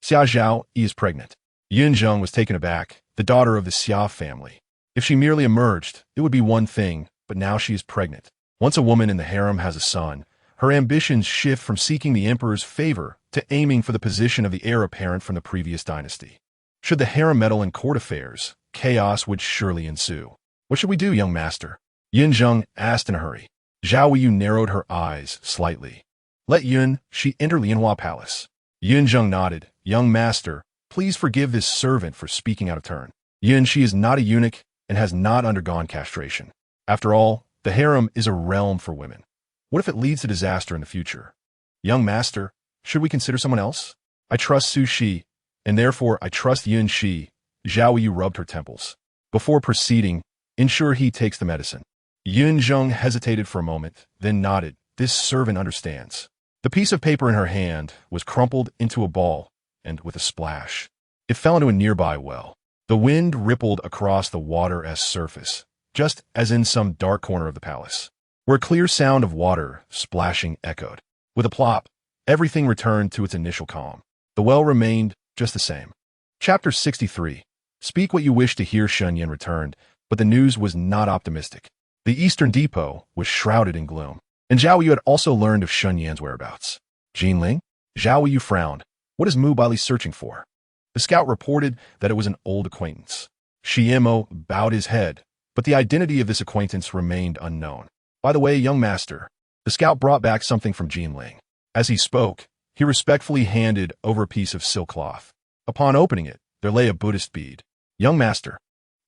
Xia Zhao is pregnant. Yunzheng was taken aback, the daughter of the Xia family. If she merely emerged, it would be one thing, but now she is pregnant. Once a woman in the harem has a son, her ambitions shift from seeking the emperor's favor to aiming for the position of the heir apparent from the previous dynasty. Should the harem meddle in court affairs, chaos would surely ensue. What should we do, young master? Yunzheng asked in a hurry. Zhao Wuyou narrowed her eyes slightly. Let Yun, she enter Lianhua Palace. Yunzheng nodded. Young master, please forgive this servant for speaking out of turn. Yun, she is not a eunuch and has not undergone castration. After all, the harem is a realm for women. What if it leads to disaster in the future? Young master, should we consider someone else? I trust Su Shi, and therefore I trust Yun Shi. Zhao Wuyou rubbed her temples. Before proceeding, ensure he takes the medicine. Yunzheng hesitated for a moment, then nodded. This servant understands. The piece of paper in her hand was crumpled into a ball, and with a splash, it fell into a nearby well. The wind rippled across the water's surface, just as in some dark corner of the palace, where a clear sound of water splashing echoed. With a plop, everything returned to its initial calm. The well remained just the same. Chapter 63. Speak what you wish to hear. Shen Yan returned, but the news was not optimistic. The eastern depot was shrouded in gloom, and Zhao Wuyou had also learned of Shen Yan's whereabouts. Jinling? Zhao Wuyou frowned. What is Mu Baili searching for? The scout reported that it was an old acquaintance. Shiemo bowed his head, but the identity of this acquaintance remained unknown. By the way, young master, the scout brought back something from Jinling. As he spoke, he respectfully handed over a piece of silk cloth. Upon opening it, there lay a Buddhist bead. Young master,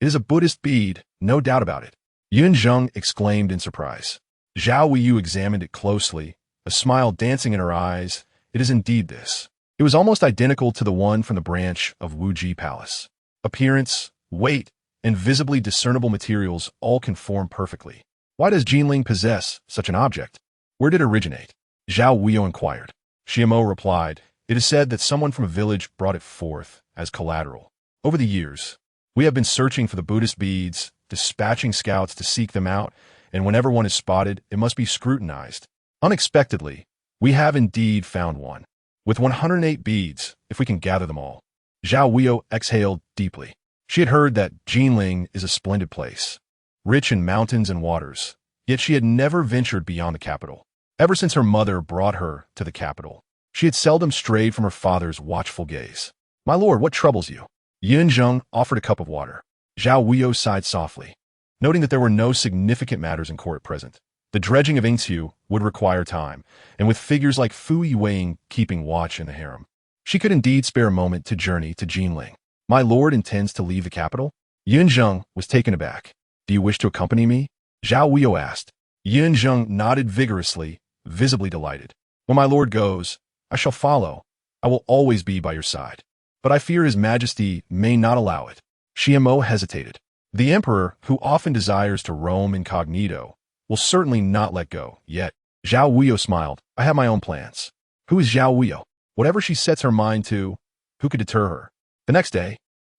it is a Buddhist bead, no doubt about it. Yunzheng exclaimed in surprise. Zhao Wuyou examined it closely, a smile dancing in her eyes. It is indeed this. It was almost identical to the one from the branch of Wuji Palace. Appearance, weight, and visibly discernible materials all conform perfectly. Why does Jinling possess such an object? Where did it originate? Zhao Wuyou inquired. Shiemo replied, it is said that someone from a village brought it forth as collateral. Over the years, we have been searching for the Buddhist beads, dispatching scouts to seek them out, and whenever one is spotted, it must be scrutinized. Unexpectedly, we have indeed found one. With 108 beads, if we can gather them all. Zhao Wuyou exhaled deeply. She had heard that Jinling is a splendid place, rich in mountains and waters, yet she had never ventured beyond the capital. Ever since her mother brought her to the capital, she had seldom strayed from her father's watchful gaze. My lord, what troubles you? Yunzheng offered a cup of water. Zhao Wuyou sighed softly, noting that there were no significant matters in court at present. The dredging of Ingxiu would require time, and with figures like Fu Yuing keeping watch in the harem, she could indeed spare a moment to journey to Jinling. My lord intends to leave the capital? Yunzheng was taken aback. Do you wish to accompany me? Zhao Wuyou asked. Yunzheng nodded vigorously, visibly delighted. When my lord goes, I shall follow. I will always be by your side. But I fear his majesty may not allow it. Shiemo hesitated. The emperor, who often desires to roam incognito, will certainly not let go, yet. Zhao Wuyou smiled. I have my own plans. Who is Zhao Wuyou? Whatever she sets her mind to, who could deter her? The next day,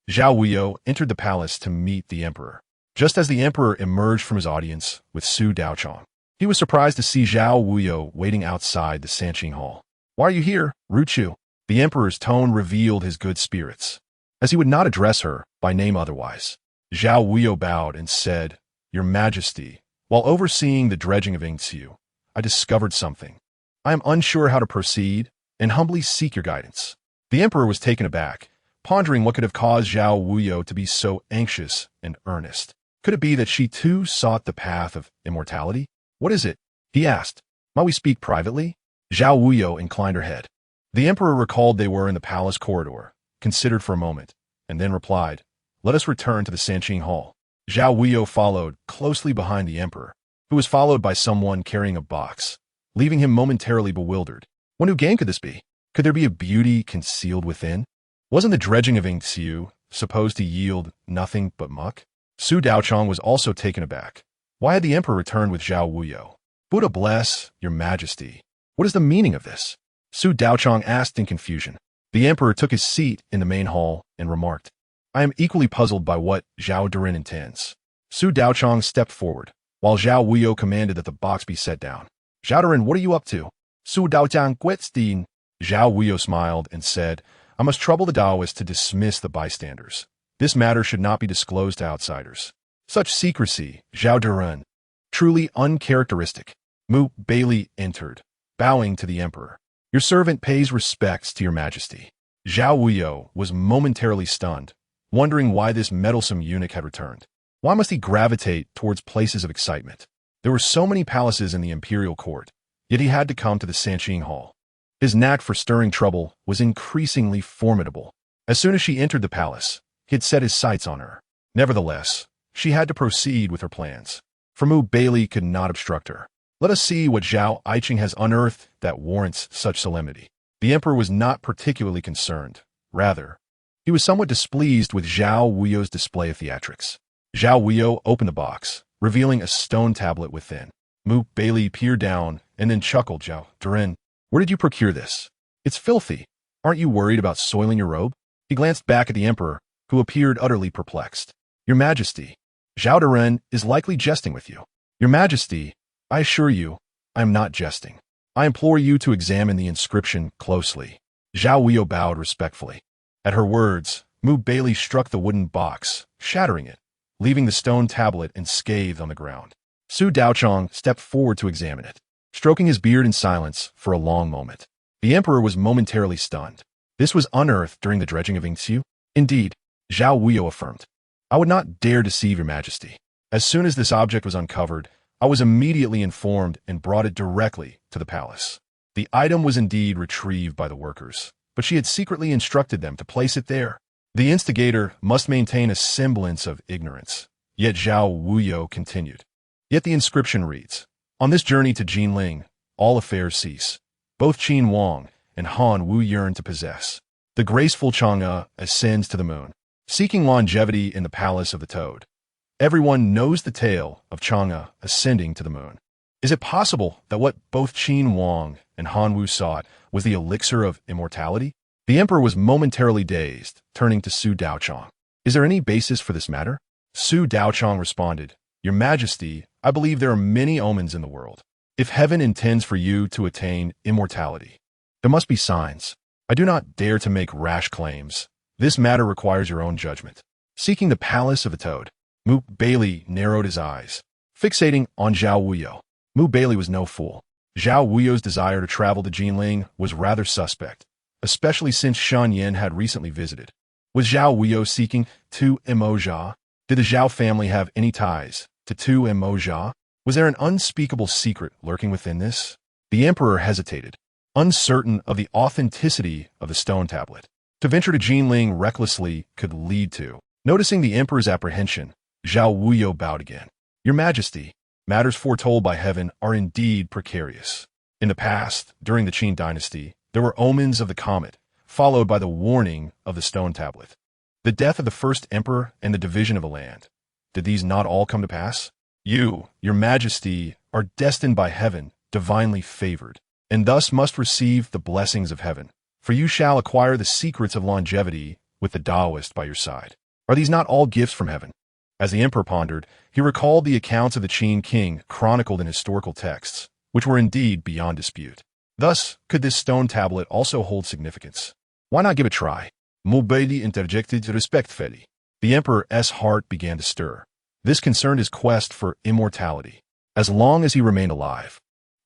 Zhao Wuyou entered the palace to meet the emperor. Just as the emperor emerged from his audience with Su Daochong, he was surprised to see Zhao Wuyou waiting outside the Sanqing Hall. "Why are you here, Ruchu?" The emperor's tone revealed his good spirits, as he would not address her by name otherwise. Zhao Wuyou bowed and said, "Your Majesty, while overseeing the dredging of Yingxiu, I discovered something. I am unsure how to proceed and humbly seek your guidance." The emperor was taken aback, pondering what could have caused Zhao Wuyou to be so anxious and earnest. Could it be that she too sought the path of immortality? "What is it?" he asked. "Might we speak privately?" Zhao Wuyou inclined her head. The emperor recalled they were in the palace corridor, considered for a moment, and then replied, "Let us return to the Sanqing Hall." Zhao Wuyou followed closely behind the emperor, who was followed by someone carrying a box, leaving him momentarily bewildered. What new game could this be? Could there be a beauty concealed within? Wasn't the dredging of Yingxiu supposed to yield nothing but muck? Su Daochong was also taken aback. Why had the emperor returned with Zhao Wuyou? "Buddha bless your Majesty. What is the meaning of this?" Su Daochong asked in confusion. The emperor took his seat in the main hall and remarked, "I am equally puzzled by what Zhao Durin intends." Su Daochong stepped forward, while Zhao Wuyou commanded that the box be set down. "Zhao Durin, what are you up to?" Su Daochong Guetstein. Zhao Wuyou smiled and said, "I must trouble the Taoists to dismiss the bystanders. This matter should not be disclosed to outsiders." Such secrecy, Zhao Durin. Truly uncharacteristic. Mu Baili entered, bowing to the emperor. "Your servant pays respects to your Majesty." Zhao Wuyou was momentarily stunned, wondering why this meddlesome eunuch had returned. Why must he gravitate towards places of excitement? There were so many palaces in the imperial court, yet he had to come to the Sanqing Hall. His knack for stirring trouble was increasingly formidable. As soon as she entered the palace, he had set his sights on her. Nevertheless, she had to proceed with her plans, for Mu Baili could not obstruct her. Let us see what Zhao Yiqing has unearthed that warrants such solemnity. The emperor was not particularly concerned. Rather, he was somewhat displeased with Zhao Wuyou's display of theatrics. Zhao Wuyou opened the box, revealing a stone tablet within. Mu Baili peered down and then chuckled. "Zhao Durin, where did you procure this? It's filthy. Aren't you worried about soiling your robe?" He glanced back at the emperor, who appeared utterly perplexed. "Your Majesty, Zhao Durin is likely jesting with you." "Your Majesty, I assure you, I am not jesting. I implore you to examine the inscription closely." Zhao Wuyou bowed respectfully. At her words, Mu Baili struck the wooden box, shattering it, leaving the stone tablet unscathed on the ground. Su Daochong stepped forward to examine it, stroking his beard in silence for a long moment. The emperor was momentarily stunned. This was unearthed during the dredging of Yingxiu? "Indeed," Zhao Wuyou affirmed. "I would not dare deceive your Majesty. As soon as this object was uncovered, I was immediately informed and brought it directly to the palace." The item was indeed retrieved by the workers, but she had secretly instructed them to place it there. The instigator must maintain a semblance of ignorance. Yet Zhao Wuyou continued. Yet the inscription reads, "On this journey to Jinling, all affairs cease. Both Qin Wang and Han Wu yearn to possess. The graceful Chang'e ascends to the moon, seeking longevity in the palace of the toad. Everyone knows the tale of Chang'e ascending to the moon. Is it possible that what both Qin Wang and Han Wu sought was the elixir of immortality?" The emperor was momentarily dazed, turning to Su Daochong. "Is there any basis for this matter?" Su Daochong responded, "Your Majesty, I believe there are many omens in the world. If heaven intends for you to attain immortality, there must be signs. I do not dare to make rash claims. This matter requires your own judgment." Seeking the palace of the toad, Mu Baili narrowed his eyes, fixating on Zhao Wuyou. Mu Baili was no fool. Zhao Wuyou's desire to travel to Jinling was rather suspect, especially since Shan Yin had recently visited. Was Zhao Wuyou seeking Tu Emojia? Did the Zhao family have any ties to Tu Emojia? Was there an unspeakable secret lurking within this? The emperor hesitated, uncertain of the authenticity of the stone tablet. To venture to Jinling recklessly could lead to. Noticing the emperor's apprehension, Zhao Wuyou bowed again. "Your Majesty, matters foretold by heaven are indeed precarious. In the past, during the Qin dynasty, there were omens of the comet, followed by the warning of the stone tablet. The death of the first emperor and the division of a land. Did these not all come to pass? You, your Majesty, are destined by heaven, divinely favored, and thus must receive the blessings of heaven, for you shall acquire the secrets of longevity with the Taoist by your side. Are these not all gifts from heaven?" As the emperor pondered, he recalled the accounts of the Qin king chronicled in historical texts, which were indeed beyond dispute. Thus, could this stone tablet also hold significance? Why not give it a try? Baili interjected respectfully. The emperor's heart began to stir. This concerned his quest for immortality. As long as he remained alive,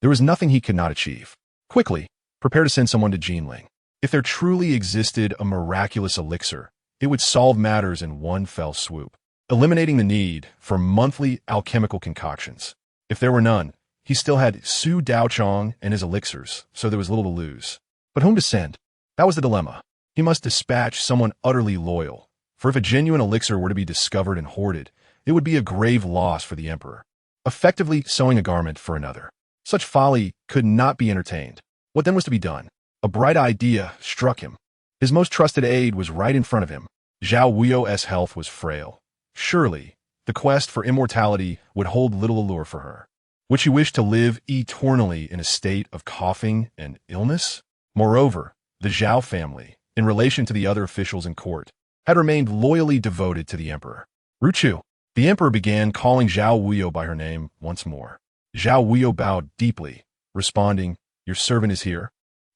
there was nothing he could not achieve. Quickly, prepare to send someone to Jinling. If there truly existed a miraculous elixir, it would solve matters in one fell swoop, eliminating the need for monthly alchemical concoctions. If there were none, he still had Su Daochong and his elixirs, so there was little to lose. But whom to send? That was the dilemma. He must dispatch someone utterly loyal, for if a genuine elixir were to be discovered and hoarded, it would be a grave loss for the emperor, effectively sewing a garment for another. Such folly could not be entertained. What then was to be done? A bright idea struck him. His most trusted aide was right in front of him. Zhao Wuyou's health was frail. Surely, the quest for immortality would hold little allure for her. Would she wish to live eternally in a state of coughing and illness? Moreover, the Zhao family, in relation to the other officials in court, had remained loyally devoted to the emperor. Ruchu. The emperor began calling Zhao Wuyou by her name once more. Zhao Wuyou bowed deeply, responding, "Your servant is here."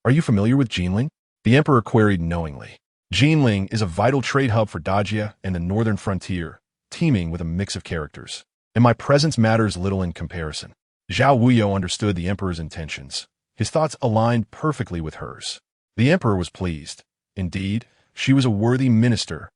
"Are you familiar with Jinling?" The emperor queried knowingly. Jinling is a vital trade hub for Dajia and the northern frontier, teeming with a mix of characters. And my presence matters little in comparison. Zhao Wuyou understood the emperor's intentions. His thoughts aligned perfectly with hers. The emperor was pleased. Indeed, she was a worthy minister.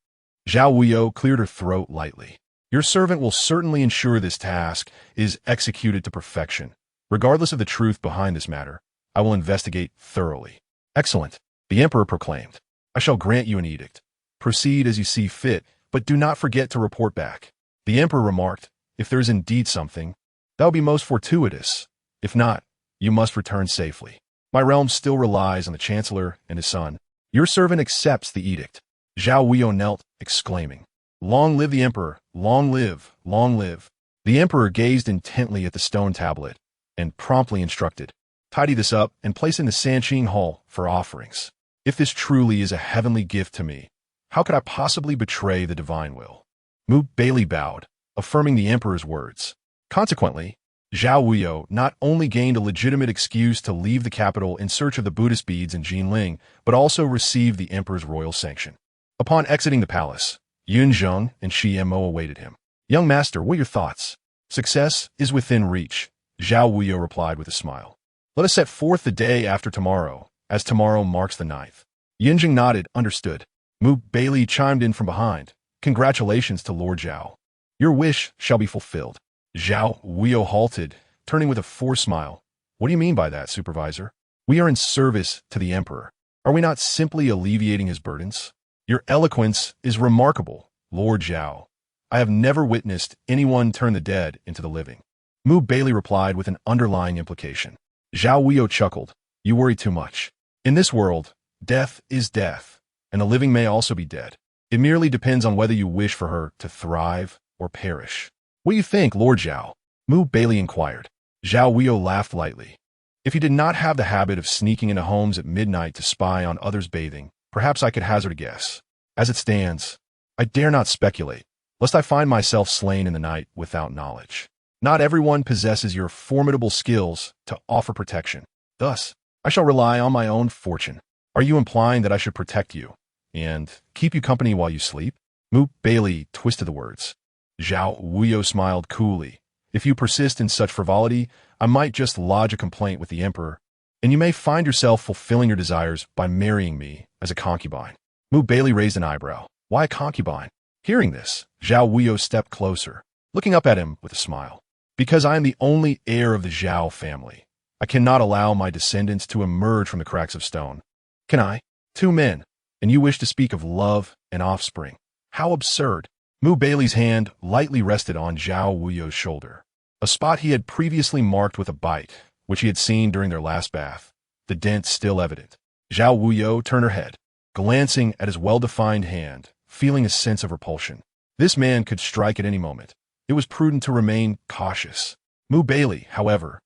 Zhao Wuyou cleared her throat lightly. "Your servant will certainly ensure this task is executed to perfection. Regardless of the truth behind this matter, I will investigate thoroughly." "Excellent," the emperor proclaimed. "I shall grant you an edict. Proceed as you see fit, but do not forget to report back." The emperor remarked, "If there is indeed something, that would be most fortuitous. If not, you must return safely. My realm still relies on the Chancellor and his son." "Your servant accepts the edict." Zhao Wuyou knelt, exclaiming, "Long live the emperor! Long live! Long live!" The emperor gazed intently at the stone tablet and promptly instructed, "Tidy this up and place it in the Sanqing Hall for offerings. If this truly is a heavenly gift to me, how could I possibly betray the divine will?" Baili bowed, affirming the emperor's words. Consequently, Zhao Wuyou not only gained a legitimate excuse to leave the capital in search of the Buddhist beads in Jinling, but also received the emperor's royal sanction. Upon exiting the palace, Yun Zheng and Shi Mo awaited him. "Young master, what are your thoughts?" "Success is within reach," Zhao Wuyou replied with a smile. "Let us set forth the day after tomorrow, as tomorrow marks the 9th. Yunjing nodded, understood. Baili chimed in from behind. "Congratulations to Lord Zhao. Your wish shall be fulfilled." Zhao Wuyou halted, turning with a forced smile. "What do you mean by that, supervisor?" "We are in service to the emperor. Are we not simply alleviating his burdens?" "Your eloquence is remarkable, Lord Zhao. I have never witnessed anyone turn the dead into the living." Baili replied with an underlying implication. Zhao Wuyou chuckled. "You worry too much. In this world, death is death, and the living may also be dead. It merely depends on whether you wish for her to thrive or perish." "What do you think, Lord Zhao?" Baili inquired. Zhao Wuyou laughed lightly. "If you did not have the habit of sneaking into homes at midnight to spy on others bathing, perhaps I could hazard a guess. As it stands, I dare not speculate, lest I find myself slain in the night without knowledge. Not everyone possesses your formidable skills to offer protection. Thus, I shall rely on my own fortune. Are you implying that I should protect you and keep you company while you sleep?" Baili twisted the words. Zhao Wuyou smiled coolly. "If you persist in such frivolity, I might just lodge a complaint with the emperor, and you may find yourself fulfilling your desires by marrying me as a concubine." Baili raised an eyebrow. "Why a concubine?" Hearing this, Zhao Wuyou stepped closer, looking up at him with a smile. "Because I am the only heir of the Zhao family. I cannot allow my descendants to emerge from the cracks of stone. Can I? 2 men, and you wish to speak of love and offspring. How absurd." Baili's hand lightly rested on Zhao Wuyou's shoulder, a spot he had previously marked with a bite, which he had seen during their last bath, the dent still evident. Zhao Wuyou turned her head, glancing at his well-defined hand, feeling a sense of repulsion. This man could strike at any moment. It was prudent to remain cautious. Baili, however,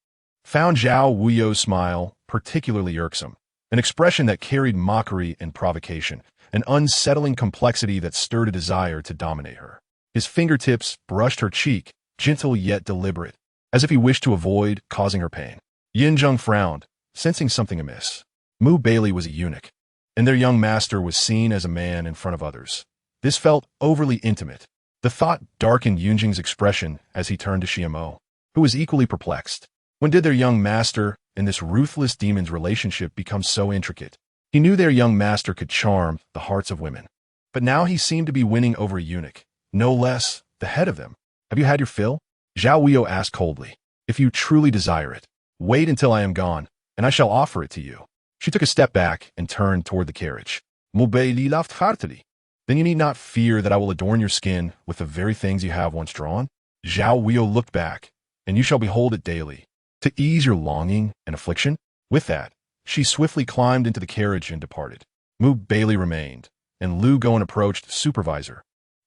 found Zhao Wuyou's smile particularly irksome, an expression that carried mockery and provocation, an unsettling complexity that stirred a desire to dominate her. His fingertips brushed her cheek, gentle yet deliberate, as if he wished to avoid causing her pain. Yinzheng frowned, sensing something amiss. Baili was a eunuch, and their young master was seen as a man in front of others. This felt overly intimate. The thought darkened Yunjing's expression as he turned to Xiamo, who was equally perplexed. When did their young master and this ruthless demon's relationship become so intricate? He knew their young master could charm the hearts of women, but now he seemed to be winning over a eunuch, no less the head of them. Have you had your fill? Zhao Wuyou asked coldly. If you truly desire it, wait until I am gone, and I shall offer it to you. She took a step back and turned toward the carriage. Baili laughed heartily. Then you need not fear that I will adorn your skin with the very things you have once drawn. Zhao Wuyou looked back, and you shall behold it daily, to ease your longing and affliction. With that, she swiftly climbed into the carriage and departed. Baili remained, and Lu Guan approached supervisor.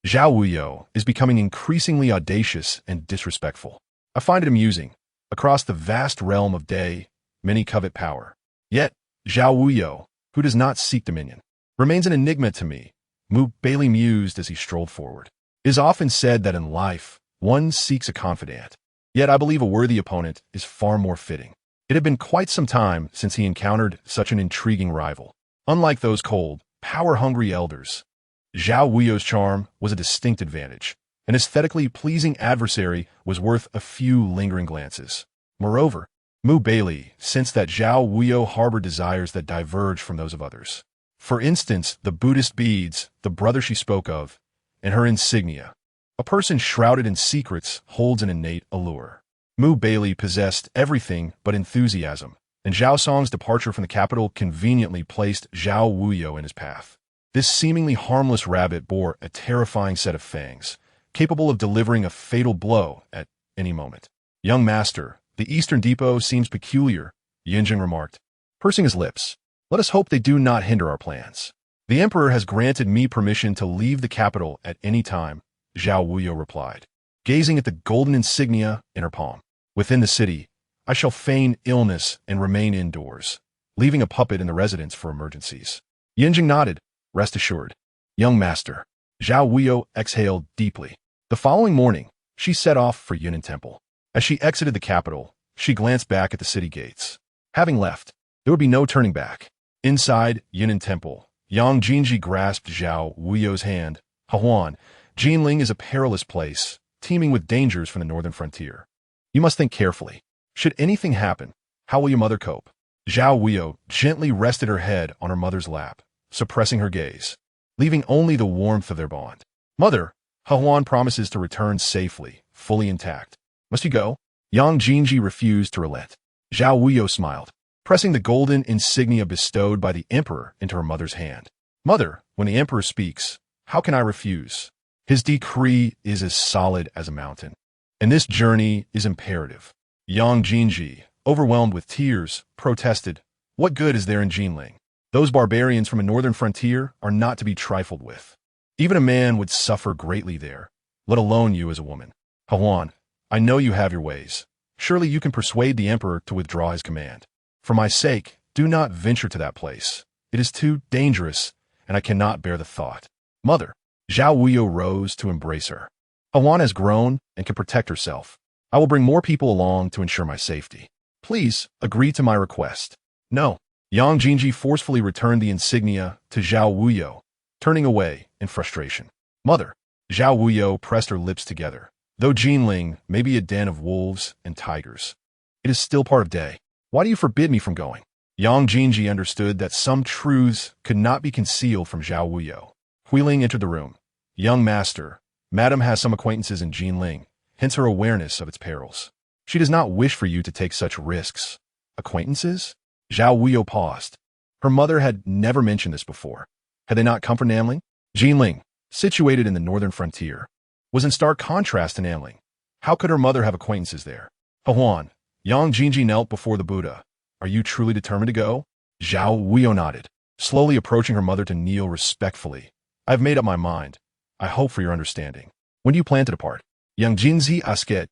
Zhao Wuyou is becoming increasingly audacious and disrespectful. I find it amusing. Across the vast realm of day, many covet power. Yet, Zhao Wuyou, who does not seek dominion, remains an enigma to me. Baili mused as he strolled forward. It is often said that in life, one seeks a confidant. Yet I believe a worthy opponent is far more fitting. It had been quite some time since he encountered such an intriguing rival. Unlike those cold, power-hungry elders, Zhao Wuyou's charm was a distinct advantage. An aesthetically pleasing adversary was worth a few lingering glances. Moreover, Baili sensed that Zhao Wuyou harbored desires that diverged from those of others. For instance, the Buddhist beads, the brother she spoke of, and her insignia. A person shrouded in secrets holds an innate allure. Baili possessed everything but enthusiasm, and Zhao Song's departure from the capital conveniently placed Zhao Wuyou in his path. This seemingly harmless rabbit bore a terrifying set of fangs, capable of delivering a fatal blow at any moment. Young master, the Eastern Depot seems peculiar, Yinjing remarked, pursing his lips. Let us hope they do not hinder our plans. The emperor has granted me permission to leave the capital at any time, Zhao Wuyou replied, gazing at the golden insignia in her palm. Within the city, I shall feign illness and remain indoors, leaving a puppet in the residence for emergencies. Yinjing nodded, rest assured. Young master. Zhao Wuyou exhaled deeply. The following morning, she set off for Yunnan Temple. As she exited the capital, she glanced back at the city gates. Having left, there would be no turning back. Inside Yunnan Temple, Yang Jinji grasped Zhao Wuyou's hand. Hahuan, Jinling is a perilous place, teeming with dangers from the northern frontier. You must think carefully. Should anything happen, how will your mother cope? Zhao Wuyou gently rested her head on her mother's lap, suppressing her gaze, leaving only the warmth of their bond. Mother, Hahuan promises to return safely, fully intact. Must you go? Yang Jinji refused to relent. Zhao Wuyou smiled, pressing the golden insignia bestowed by the emperor into her mother's hand. Mother, when the emperor speaks, how can I refuse? His decree is as solid as a mountain, and this journey is imperative. Yang Jinji, overwhelmed with tears, protested, what good is there in Jinling? Those barbarians from a northern frontier are not to be trifled with. Even a man would suffer greatly there, let alone you as a woman. Hahuan, I know you have your ways. Surely you can persuade the emperor to withdraw his command. For my sake, do not venture to that place. It is too dangerous, and I cannot bear the thought. Mother, Zhao Wuyou rose to embrace her. Hahuan has grown and can protect herself. I will bring more people along to ensure my safety. Please, agree to my request. No. Yang Jinji forcefully returned the insignia to Zhao Wuyou, turning away in frustration. Mother, Zhao Wuyou pressed her lips together. Though Jinling may be a den of wolves and tigers, it is still part of day. Why do you forbid me from going? Yang Jinji understood that some truths could not be concealed from Zhao Wuyou. Huiling entered the room. Young master, Madam has some acquaintances in Jinling, hence her awareness of its perils. She does not wish for you to take such risks. Acquaintances? Zhao Wuyou paused. Her mother had never mentioned this before. Had they not come from Namling? Jinling, situated in the northern frontier, was in stark contrast to Namling. How could her mother have acquaintances there? Hahuan, Yang Jinji knelt before the Buddha. Are you truly determined to go? Zhao Wuyou nodded, slowly approaching her mother to kneel respectfully. I have made up my mind. I hope for your understanding. When do you plan to depart? Yang Jinzi asket.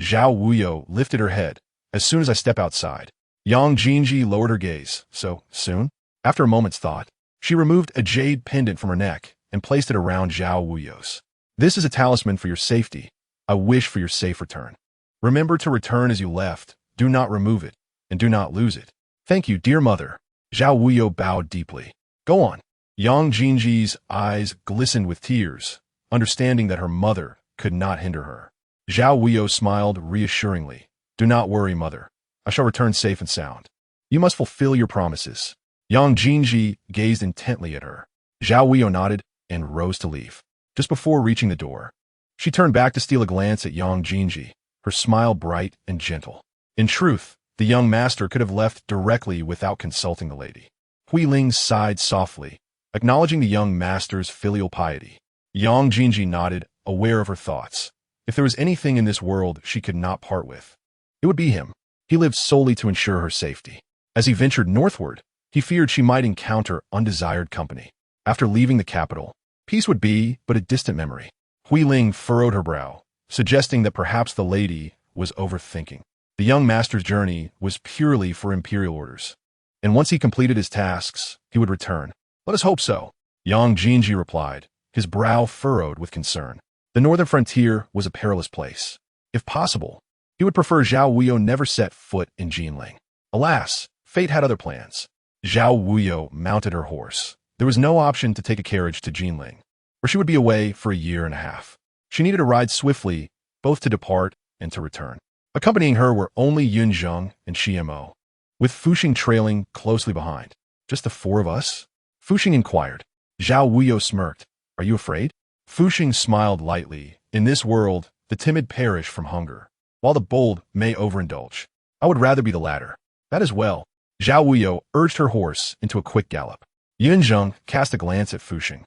Zhao Wuyou lifted her head. As soon as I step outside. Yang Jinji lowered her gaze. So, soon? After a moment's thought, she removed a jade pendant from her neck and placed it around Zhao Wuyou's. This is a talisman for your safety. I wish for your safe return. Remember to return as you left. Do not remove it, and do not lose it. Thank you, dear mother. Zhao Wuyou bowed deeply. Go on. Yang Jingji's eyes glistened with tears, understanding that her mother could not hinder her. Zhao Wuyou smiled reassuringly. Do not worry, mother. I shall return safe and sound. You must fulfill your promises. Yang Jingji gazed intently at her. Zhao Wuyou nodded and rose to leave. Just before reaching the door, she turned back to steal a glance at Yang Jingji, her smile bright and gentle. In truth, the young master could have left directly without consulting the lady. Huiling sighed softly, acknowledging the young master's filial piety. Yang Jingji nodded, aware of her thoughts. If there was anything in this world she could not part with, it would be him. He lived solely to ensure her safety. As he ventured northward, he feared she might encounter undesired company. After leaving the capital, peace would be but a distant memory. Huiling furrowed her brow, suggesting that perhaps the lady was overthinking. The young master's journey was purely for imperial orders, and once he completed his tasks, he would return. Let us hope so. Yang Jingji replied, his brow furrowed with concern. The northern frontier was a perilous place. If possible, he would prefer Zhao Wuyou never set foot in Jinling. Alas, fate had other plans. Zhao Wuyou mounted her horse. There was no option to take a carriage to Jinling, where she would be away for a year and a half. She needed to ride swiftly, both to depart and to return. Accompanying her were only Yunzheng and Xiemo, with Fuxing trailing closely behind. Just the four of us? Fuxing inquired. Zhao Wuyou smirked. Are you afraid? Fuxing smiled lightly. In this world, the timid perish from hunger, while the bold may overindulge. I would rather be the latter. That is well. Zhao Wuyou urged her horse into a quick gallop. Yunzheng cast a glance at Fuxing,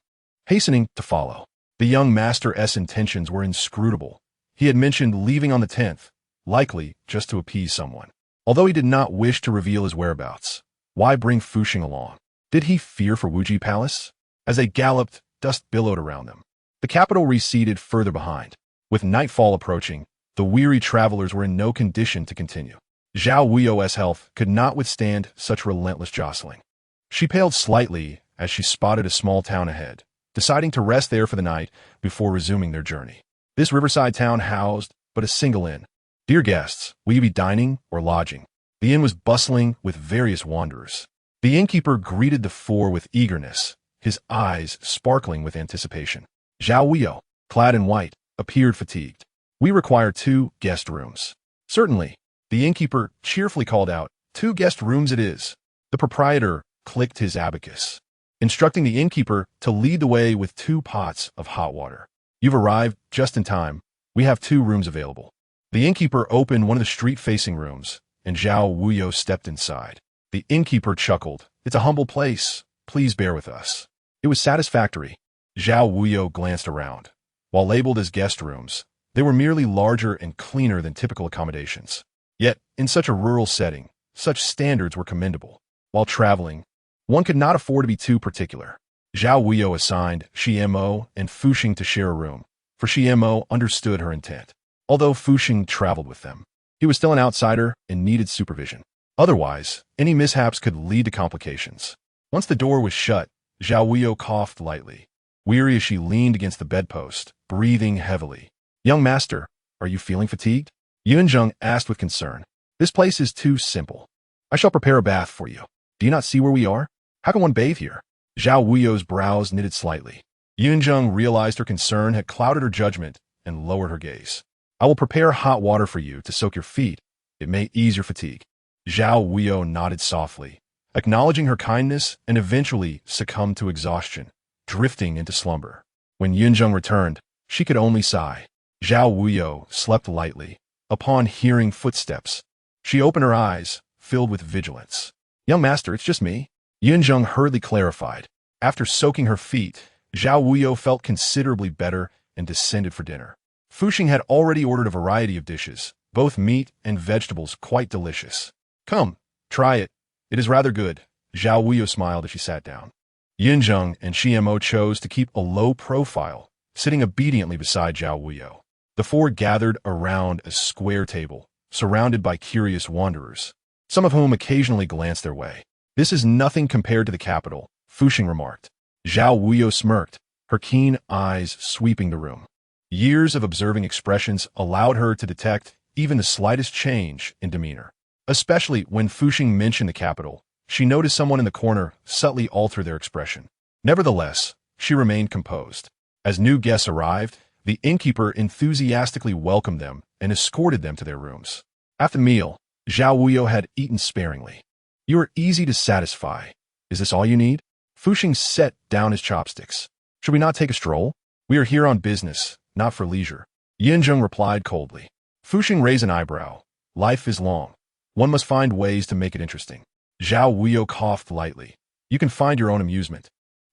hastening to follow. The young master's intentions were inscrutable. He had mentioned leaving on the 10th, likely just to appease someone. Although he did not wish to reveal his whereabouts, why bring Fuxing along? Did he fear for Wuji Palace? As they galloped, dust billowed around them. The capital receded further behind. With nightfall approaching, the weary travelers were in no condition to continue. Zhao Wuyou's health could not withstand such relentless jostling. She paled slightly as she spotted a small town ahead, deciding to rest there for the night before resuming their journey. This riverside town housed but a single inn. Dear guests, will you be dining or lodging? The inn was bustling with various wanderers. The innkeeper greeted the four with eagerness, his eyes sparkling with anticipation. Zhao Wuyou, clad in white, appeared fatigued. We require 2 guest rooms. Certainly, the innkeeper cheerfully called out, 2 guest rooms it is. The proprietor clicked his abacus, instructing the innkeeper to lead the way with 2 pots of hot water. You've arrived just in time. We have 2 rooms available. The innkeeper opened one of the street-facing rooms, and Zhao Wuyou stepped inside. The innkeeper chuckled. It's a humble place. Please bear with us. It was satisfactory. Zhao Wuyou glanced around. While labeled as guest rooms, they were merely larger and cleaner than typical accommodations. Yet, in such a rural setting, such standards were commendable. While traveling, one could not afford to be too particular. Zhao Wuyou assigned Xiemo and Fuxing to share a room, for Xiemo understood her intent. Although Fuxing traveled with them, he was still an outsider and needed supervision. Otherwise, any mishaps could lead to complications. Once the door was shut, Zhao Wuyou coughed lightly, weary as she leaned against the bedpost, breathing heavily. Young master, are you feeling fatigued? Yunzheng asked with concern. This place is too simple. I shall prepare a bath for you. Do you not see where we are? How can one bathe here? Zhao Wuyou's brows knitted slightly. Yunzheng realized her concern had clouded her judgment and lowered her gaze. I will prepare hot water for you to soak your feet. It may ease your fatigue. Zhao Wuyou nodded softly, acknowledging her kindness, and eventually succumbed to exhaustion, drifting into slumber. When Yunzheng returned, she could only sigh. Zhao Wuyou slept lightly. Upon hearing footsteps, she opened her eyes, filled with vigilance. Young master, it's just me. Yunzheng hurriedly clarified. After soaking her feet, Zhao Wuyou felt considerably better and descended for dinner. Fuxing had already ordered a variety of dishes, both meat and vegetables quite delicious. Come, try it. It is rather good. Zhao Wuyou smiled as she sat down. Yunzheng and Xiemo chose to keep a low profile, sitting obediently beside Zhao Wuyou. The four gathered around a square table, surrounded by curious wanderers, some of whom occasionally glanced their way. This is nothing compared to the capital, Fuxing remarked. Zhao Wuyou smirked, her keen eyes sweeping the room. Years of observing expressions allowed her to detect even the slightest change in demeanor. Especially when Fuxing mentioned the capital, she noticed someone in the corner subtly alter their expression. Nevertheless, she remained composed. As new guests arrived, the innkeeper enthusiastically welcomed them and escorted them to their rooms. After the meal, Zhao Wuyou had eaten sparingly. "You are easy to satisfy. Is this all you need?" Fuxing set down his chopsticks. "Should we not take a stroll? We are here on business, not for leisure." Yinzheng replied coldly. Fuxing raised an eyebrow. "Life is long. One must find ways to make it interesting." Zhao Wuyou coughed lightly. "You can find your own amusement.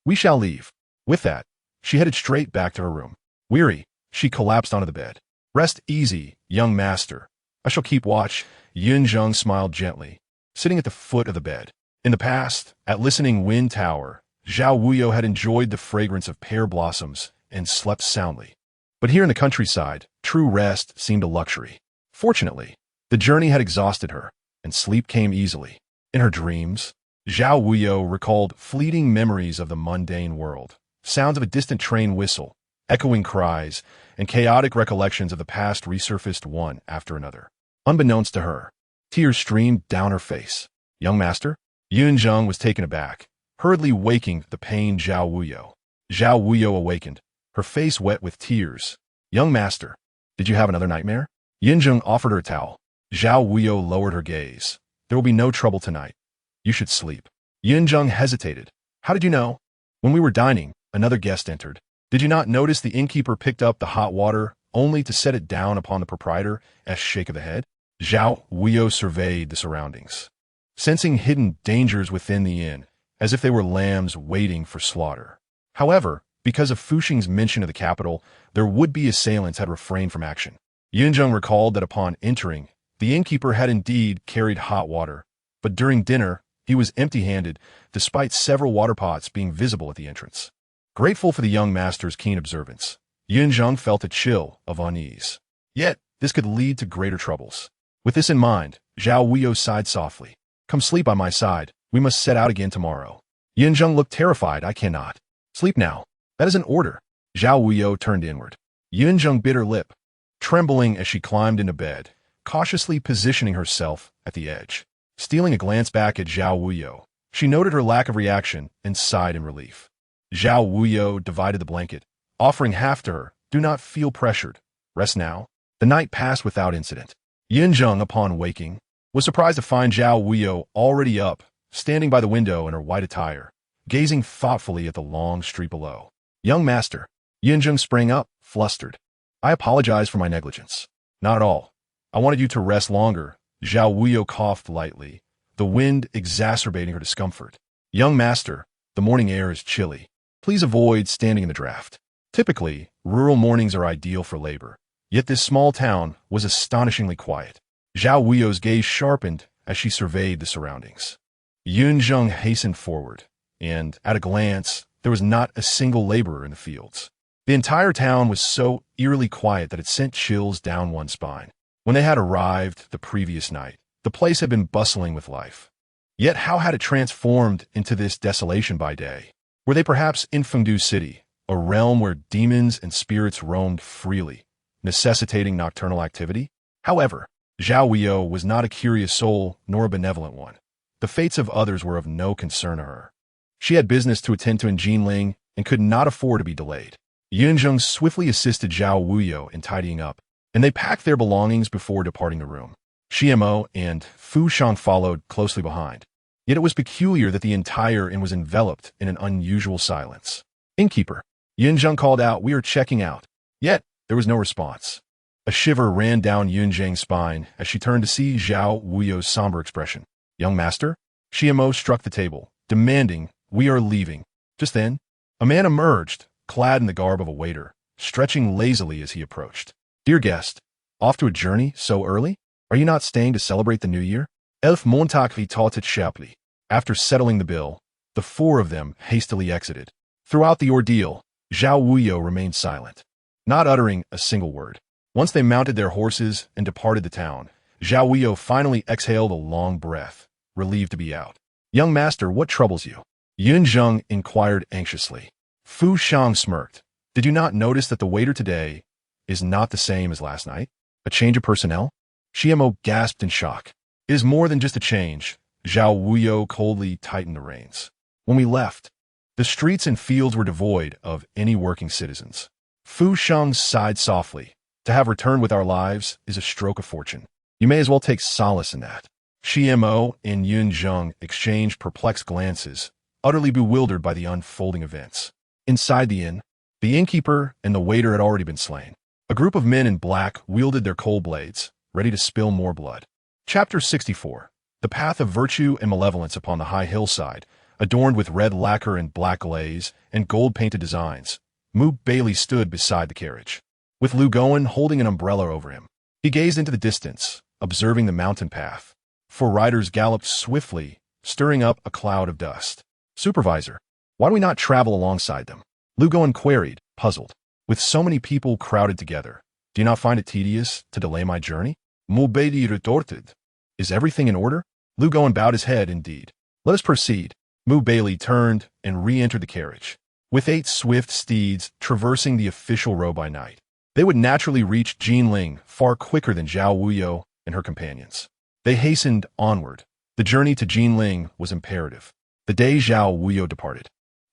We shall leave." With that, she headed straight back to her room. Weary, she collapsed onto the bed. "Rest easy, young master. I shall keep watch." Yunzheng smiled gently, sitting at the foot of the bed. In the past, at Listening Wind Tower, Zhao Wuyou had enjoyed the fragrance of pear blossoms and slept soundly. But here in the countryside, true rest seemed a luxury. Fortunately, the journey had exhausted her, and sleep came easily. In her dreams, Zhao Wuyou recalled fleeting memories of the mundane world, sounds of a distant train whistle, echoing cries, and chaotic recollections of the past resurfaced one after another. Unbeknownst to her, tears streamed down her face. "Young master?" Yunzheng was taken aback, hurriedly waking the pained Zhao Wuyou. Zhao Wuyou awakened, her face wet with tears. "Young master, did you have another nightmare?" Yunzheng offered her a towel. Zhao Wuyou lowered her gaze. "There will be no trouble tonight. You should sleep." Yunzheng hesitated. "How did you know?" "When we were dining, another guest entered. Did you not notice the innkeeper picked up the hot water only to set it down upon the proprietor as shake of the head?" Zhao Wuyou surveyed the surroundings, sensing hidden dangers within the inn, as if they were lambs waiting for slaughter. However, because of Fuxing's mention of the capital, their would-be assailants had refrained from action. Yunzheng recalled that upon entering, the innkeeper had indeed carried hot water, but during dinner, he was empty-handed, despite several water pots being visible at the entrance. Grateful for the young master's keen observance, Yunzheng felt a chill of unease. Yet, this could lead to greater troubles. With this in mind, Zhao Wuyou sighed softly. "Come sleep by my side. We must set out again tomorrow." Yunzheng looked terrified. "I cannot. Sleep now. That is an order." Zhao Wuyou turned inward. Yunzheng bit her lip, trembling as she climbed into bed, cautiously positioning herself at the edge. Stealing a glance back at Zhao Wuyou, she noted her lack of reaction and sighed in relief. Zhao Wuyou divided the blanket, offering half to her. "Do not feel pressured. Rest now." The night passed without incident. Yunzheng, upon waking, was surprised to find Zhao Wuyou already up, standing by the window in her white attire, gazing thoughtfully at the long street below. "Young master." Yunzheng sprang up, flustered. "I apologize for my negligence." "Not at all. I wanted you to rest longer." Zhao Wuyou coughed lightly, the wind exacerbating her discomfort. "Young master, the morning air is chilly. Please avoid standing in the draft." Typically, rural mornings are ideal for labor, yet this small town was astonishingly quiet. Zhao Wuyou's gaze sharpened as she surveyed the surroundings. Yunzheng hastened forward, and, at a glance, there was not a single laborer in the fields. The entire town was so eerily quiet that it sent chills down one's spine. When they had arrived the previous night, the place had been bustling with life. Yet how had it transformed into this desolation by day? Were they perhaps in Fengdu City, a realm where demons and spirits roamed freely, necessitating nocturnal activity? However, Zhao Wuyou was not a curious soul nor a benevolent one. The fates of others were of no concern to her. She had business to attend to in Jinling and could not afford to be delayed. Yunzheng swiftly assisted Zhao Wuyou in tidying up, and they packed their belongings before departing the room. Xiamo and Fu Shang followed closely behind. Yet it was peculiar that the entire inn was enveloped in an unusual silence. "Innkeeper," Yunzheng called out, "we are checking out." Yet there was no response. A shiver ran down Yunzheng's spine as she turned to see Zhao Wuyou's somber expression. "Young master?" Xiamo struck the table, demanding, "We are leaving." Just then, a man emerged, clad in the garb of a waiter, stretching lazily as he approached. "Dear guest, off to a journey so early? Are you not staying to celebrate the new year?" Elf Montag retorted sharply. After settling the bill, the four of them hastily exited. Throughout the ordeal, Zhao Wuyou remained silent, not uttering a single word. Once they mounted their horses and departed the town, Zhao Wuyou finally exhaled a long breath, relieved to be out. "Young master, what troubles you?" Yunzheng inquired anxiously. Fu Shang smirked. "Did you not notice that the waiter today is not the same as last night? A change of personnel? Xiamo gasped in shock. It is more than just a change. Zhao Wuyou coldly tightened the reins. When we left, the streets and fields were devoid of any working citizens. Fu Sheng sighed softly. To have returned with our lives is a stroke of fortune. You may as well take solace in that. Xiamo and Yun Zheng exchanged perplexed glances, utterly bewildered by the unfolding events. Inside the inn, the innkeeper and the waiter had already been slain. A group of men in black wielded their cold blades, ready to spill more blood. Chapter 64. The path of virtue and malevolence upon the high hillside, adorned with red lacquer and black glaze and gold-painted designs. Baili stood beside the carriage, with Lu Gowen holding an umbrella over him. He gazed into the distance, observing the mountain path. 4 riders galloped swiftly, stirring up a cloud of dust. Supervisor, why do we not travel alongside them? Lu Gowen queried, puzzled. With so many people crowded together, do you not find it tedious to delay my journey? Baili retorted. Is everything in order? Lu Gowen bowed his head indeed. Let us proceed. Baili turned and re-entered the carriage. With 8 swift steeds traversing the official road by night, they would naturally reach Jinling far quicker than Zhao Wuyou and her companions. They hastened onward. The journey to Jinling was imperative. The day Zhao Wuyou departed,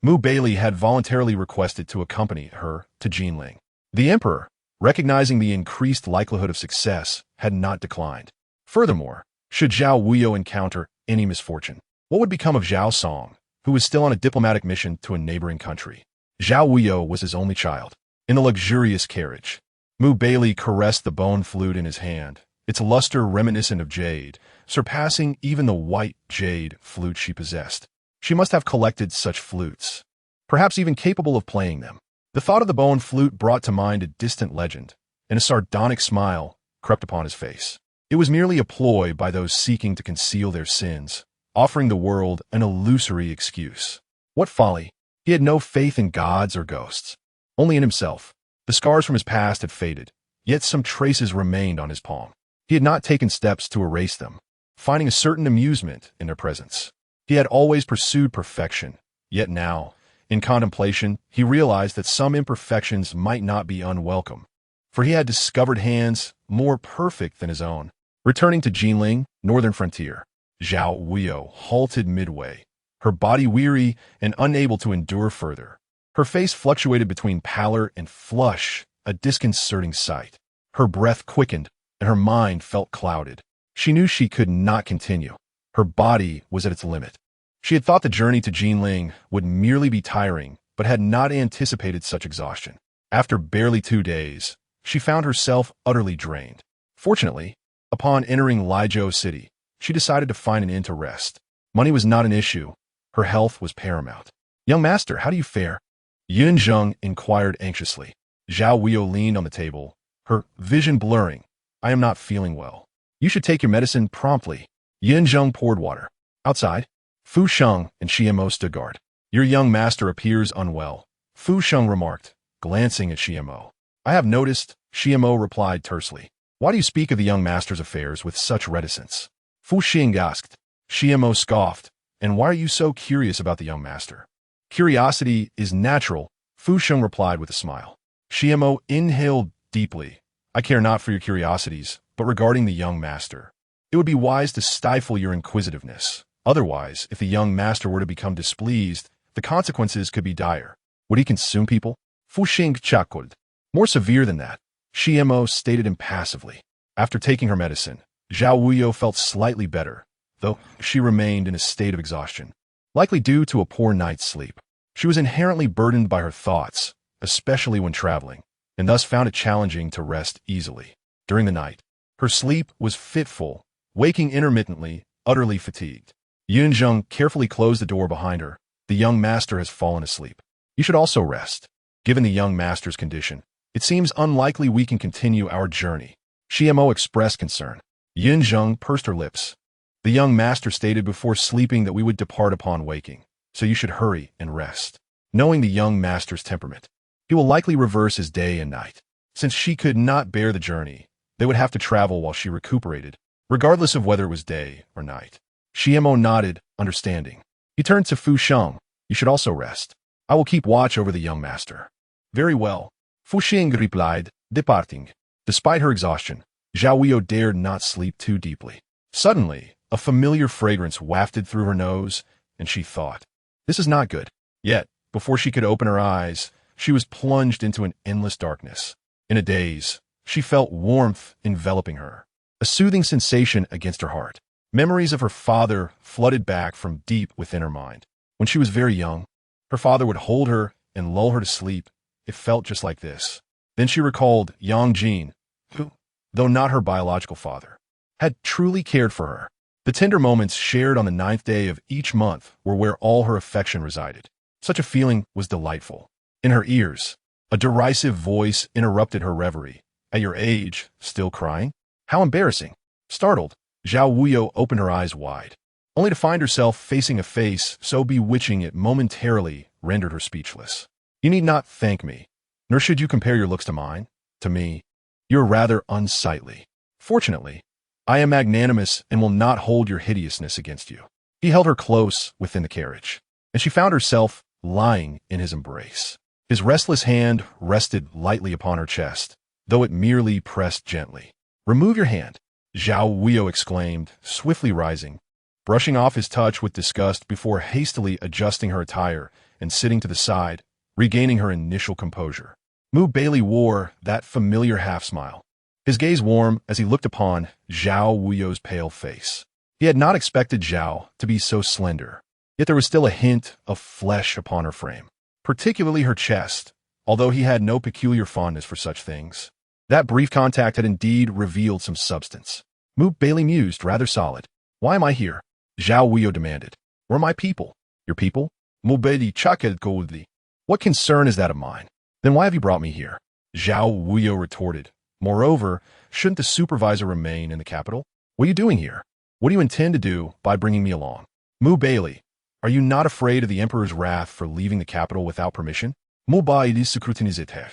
Baili had voluntarily requested to accompany her to Jinling. The emperor, recognizing the increased likelihood of success, had not declined. Furthermore, should Zhao Wuyou encounter any misfortune, what would become of Zhao Song, who was still on a diplomatic mission to a neighboring country? Zhao Wuyou was his only child. In the luxurious carriage, Baili caressed the bone flute in his hand, its luster reminiscent of jade, surpassing even the white jade flute she possessed. She must have collected such flutes, perhaps even capable of playing them. The thought of the bone flute brought to mind a distant legend, and a sardonic smile crept upon his face. It was merely a ploy by those seeking to conceal their sins, offering the world an illusory excuse. What folly! He had no faith in gods or ghosts, only in himself. The scars from his past had faded, yet some traces remained on his palm. He had not taken steps to erase them, finding a certain amusement in their presence. He had always pursued perfection, yet now, in contemplation, he realized that some imperfections might not be unwelcome, for he had discovered hands more perfect than his own. Returning to Jinling, northern frontier, Zhao Wuyou halted midway, her body weary and unable to endure further. Her face fluctuated between pallor and flush, a disconcerting sight. Her breath quickened, and her mind felt clouded. She knew she could not continue. Her body was at its limit. She had thought the journey to Jinling would merely be tiring, but had not anticipated such exhaustion. After barely 2 days, she found herself utterly drained. Fortunately, upon entering Lijiao City, she decided to find an inn to rest. Money was not an issue. Her health was paramount. Young master, how do you fare? Yun Zheng inquired anxiously. Zhao Wuyou leaned on the table, her vision blurring. I am not feeling well. You should take your medicine promptly. Yun Zheng poured water. Outside, Fu Sheng and Xiamo stood guard. Your young master appears unwell, Fu Sheng remarked, glancing at Xiamo. I have noticed, Xiamo replied tersely. Why do you speak of the young master's affairs with such reticence? Fu Sheng asked. Xiamo scoffed. And why are you so curious about the young master? Curiosity is natural, Fu Sheng replied with a smile. Xiamo inhaled deeply. I care not for your curiosities, but regarding the young master, it would be wise to stifle your inquisitiveness. Otherwise, if the young master were to become displeased, the consequences could be dire. Would he consume people? Fu Sheng chuckled. More severe than that, Xiamo stated impassively. After taking her medicine, Zhao Wuyou felt slightly better, though she remained in a state of exhaustion, likely due to a poor night's sleep. She was inherently burdened by her thoughts, especially when traveling, and thus found it challenging to rest easily. During the night, her sleep was fitful, waking intermittently, utterly fatigued. Yun Zheng carefully closed the door behind her. The young master has fallen asleep. You should also rest. Given the young master's condition, it seems unlikely we can continue our journey. Xiamo expressed concern. Yun Zheng pursed her lips. The young master stated before sleeping that we would depart upon waking, so you should hurry and rest. Knowing the young master's temperament, he will likely reverse his day and night. Since she could not bear the journey, they would have to travel while she recuperated, regardless of whether it was day or night. Xiamo nodded, understanding. He turned to Fu Sheng. You should also rest. I will keep watch over the young master. Very well, Fu Sheng replied, Departing. Despite her exhaustion, Zhao Wuyou dared not sleep too deeply. Suddenly, a familiar fragrance wafted through her nose, and she thought, "This is not good." Yet, before she could open her eyes, she was plunged into an endless darkness. In a daze, she felt warmth enveloping her, a soothing sensation against her heart. Memories of her father flooded back from deep within her mind. When she was very young, her father would hold her and lull her to sleep. It felt just like this. Then she recalled Yang Jin, who, though not her biological father, had truly cared for her. The tender moments shared on the 9th day of each month were where all her affection resided. Such a feeling was delightful. In her ears, a derisive voice interrupted her reverie. "At your age, still crying? How embarrassing." Startled, Zhao Wuyou opened her eyes wide, only to find herself facing a face so bewitching it momentarily rendered her speechless. "You need not thank me, nor should you compare your looks to mine. To me, you're rather unsightly. Fortunately, I am magnanimous and will not hold your hideousness against you." He held her close within the carriage, and she found herself lying in his embrace. His restless hand rested lightly upon her chest, though it merely pressed gently. "Remove your hand," Zhao Wuyou exclaimed, swiftly rising, brushing off his touch with disgust before hastily adjusting her attire and sitting to the side, regaining her initial composure. Baili wore that familiar half-smile, his gaze warm as he looked upon Zhao Wuyou's pale face. He had not expected Zhao to be so slender, yet there was still a hint of flesh upon her frame, particularly her chest, although he had no peculiar fondness for such things. That brief contact had indeed revealed some substance. Baili mused, rather solid. "Why am I here?" Zhao Wuyou demanded. "Where are my people?" "Your people?" Baili chuckled coldly. "What concern is that of mine? Then why have you brought me here?" Zhao Wuyou retorted. "Moreover, shouldn't the supervisor remain in the capital? What are you doing here? What do you intend to do by bringing me along?" Baili, are you not afraid of the Emperor's wrath for leaving the capital without permission?" Baili scrutinized her,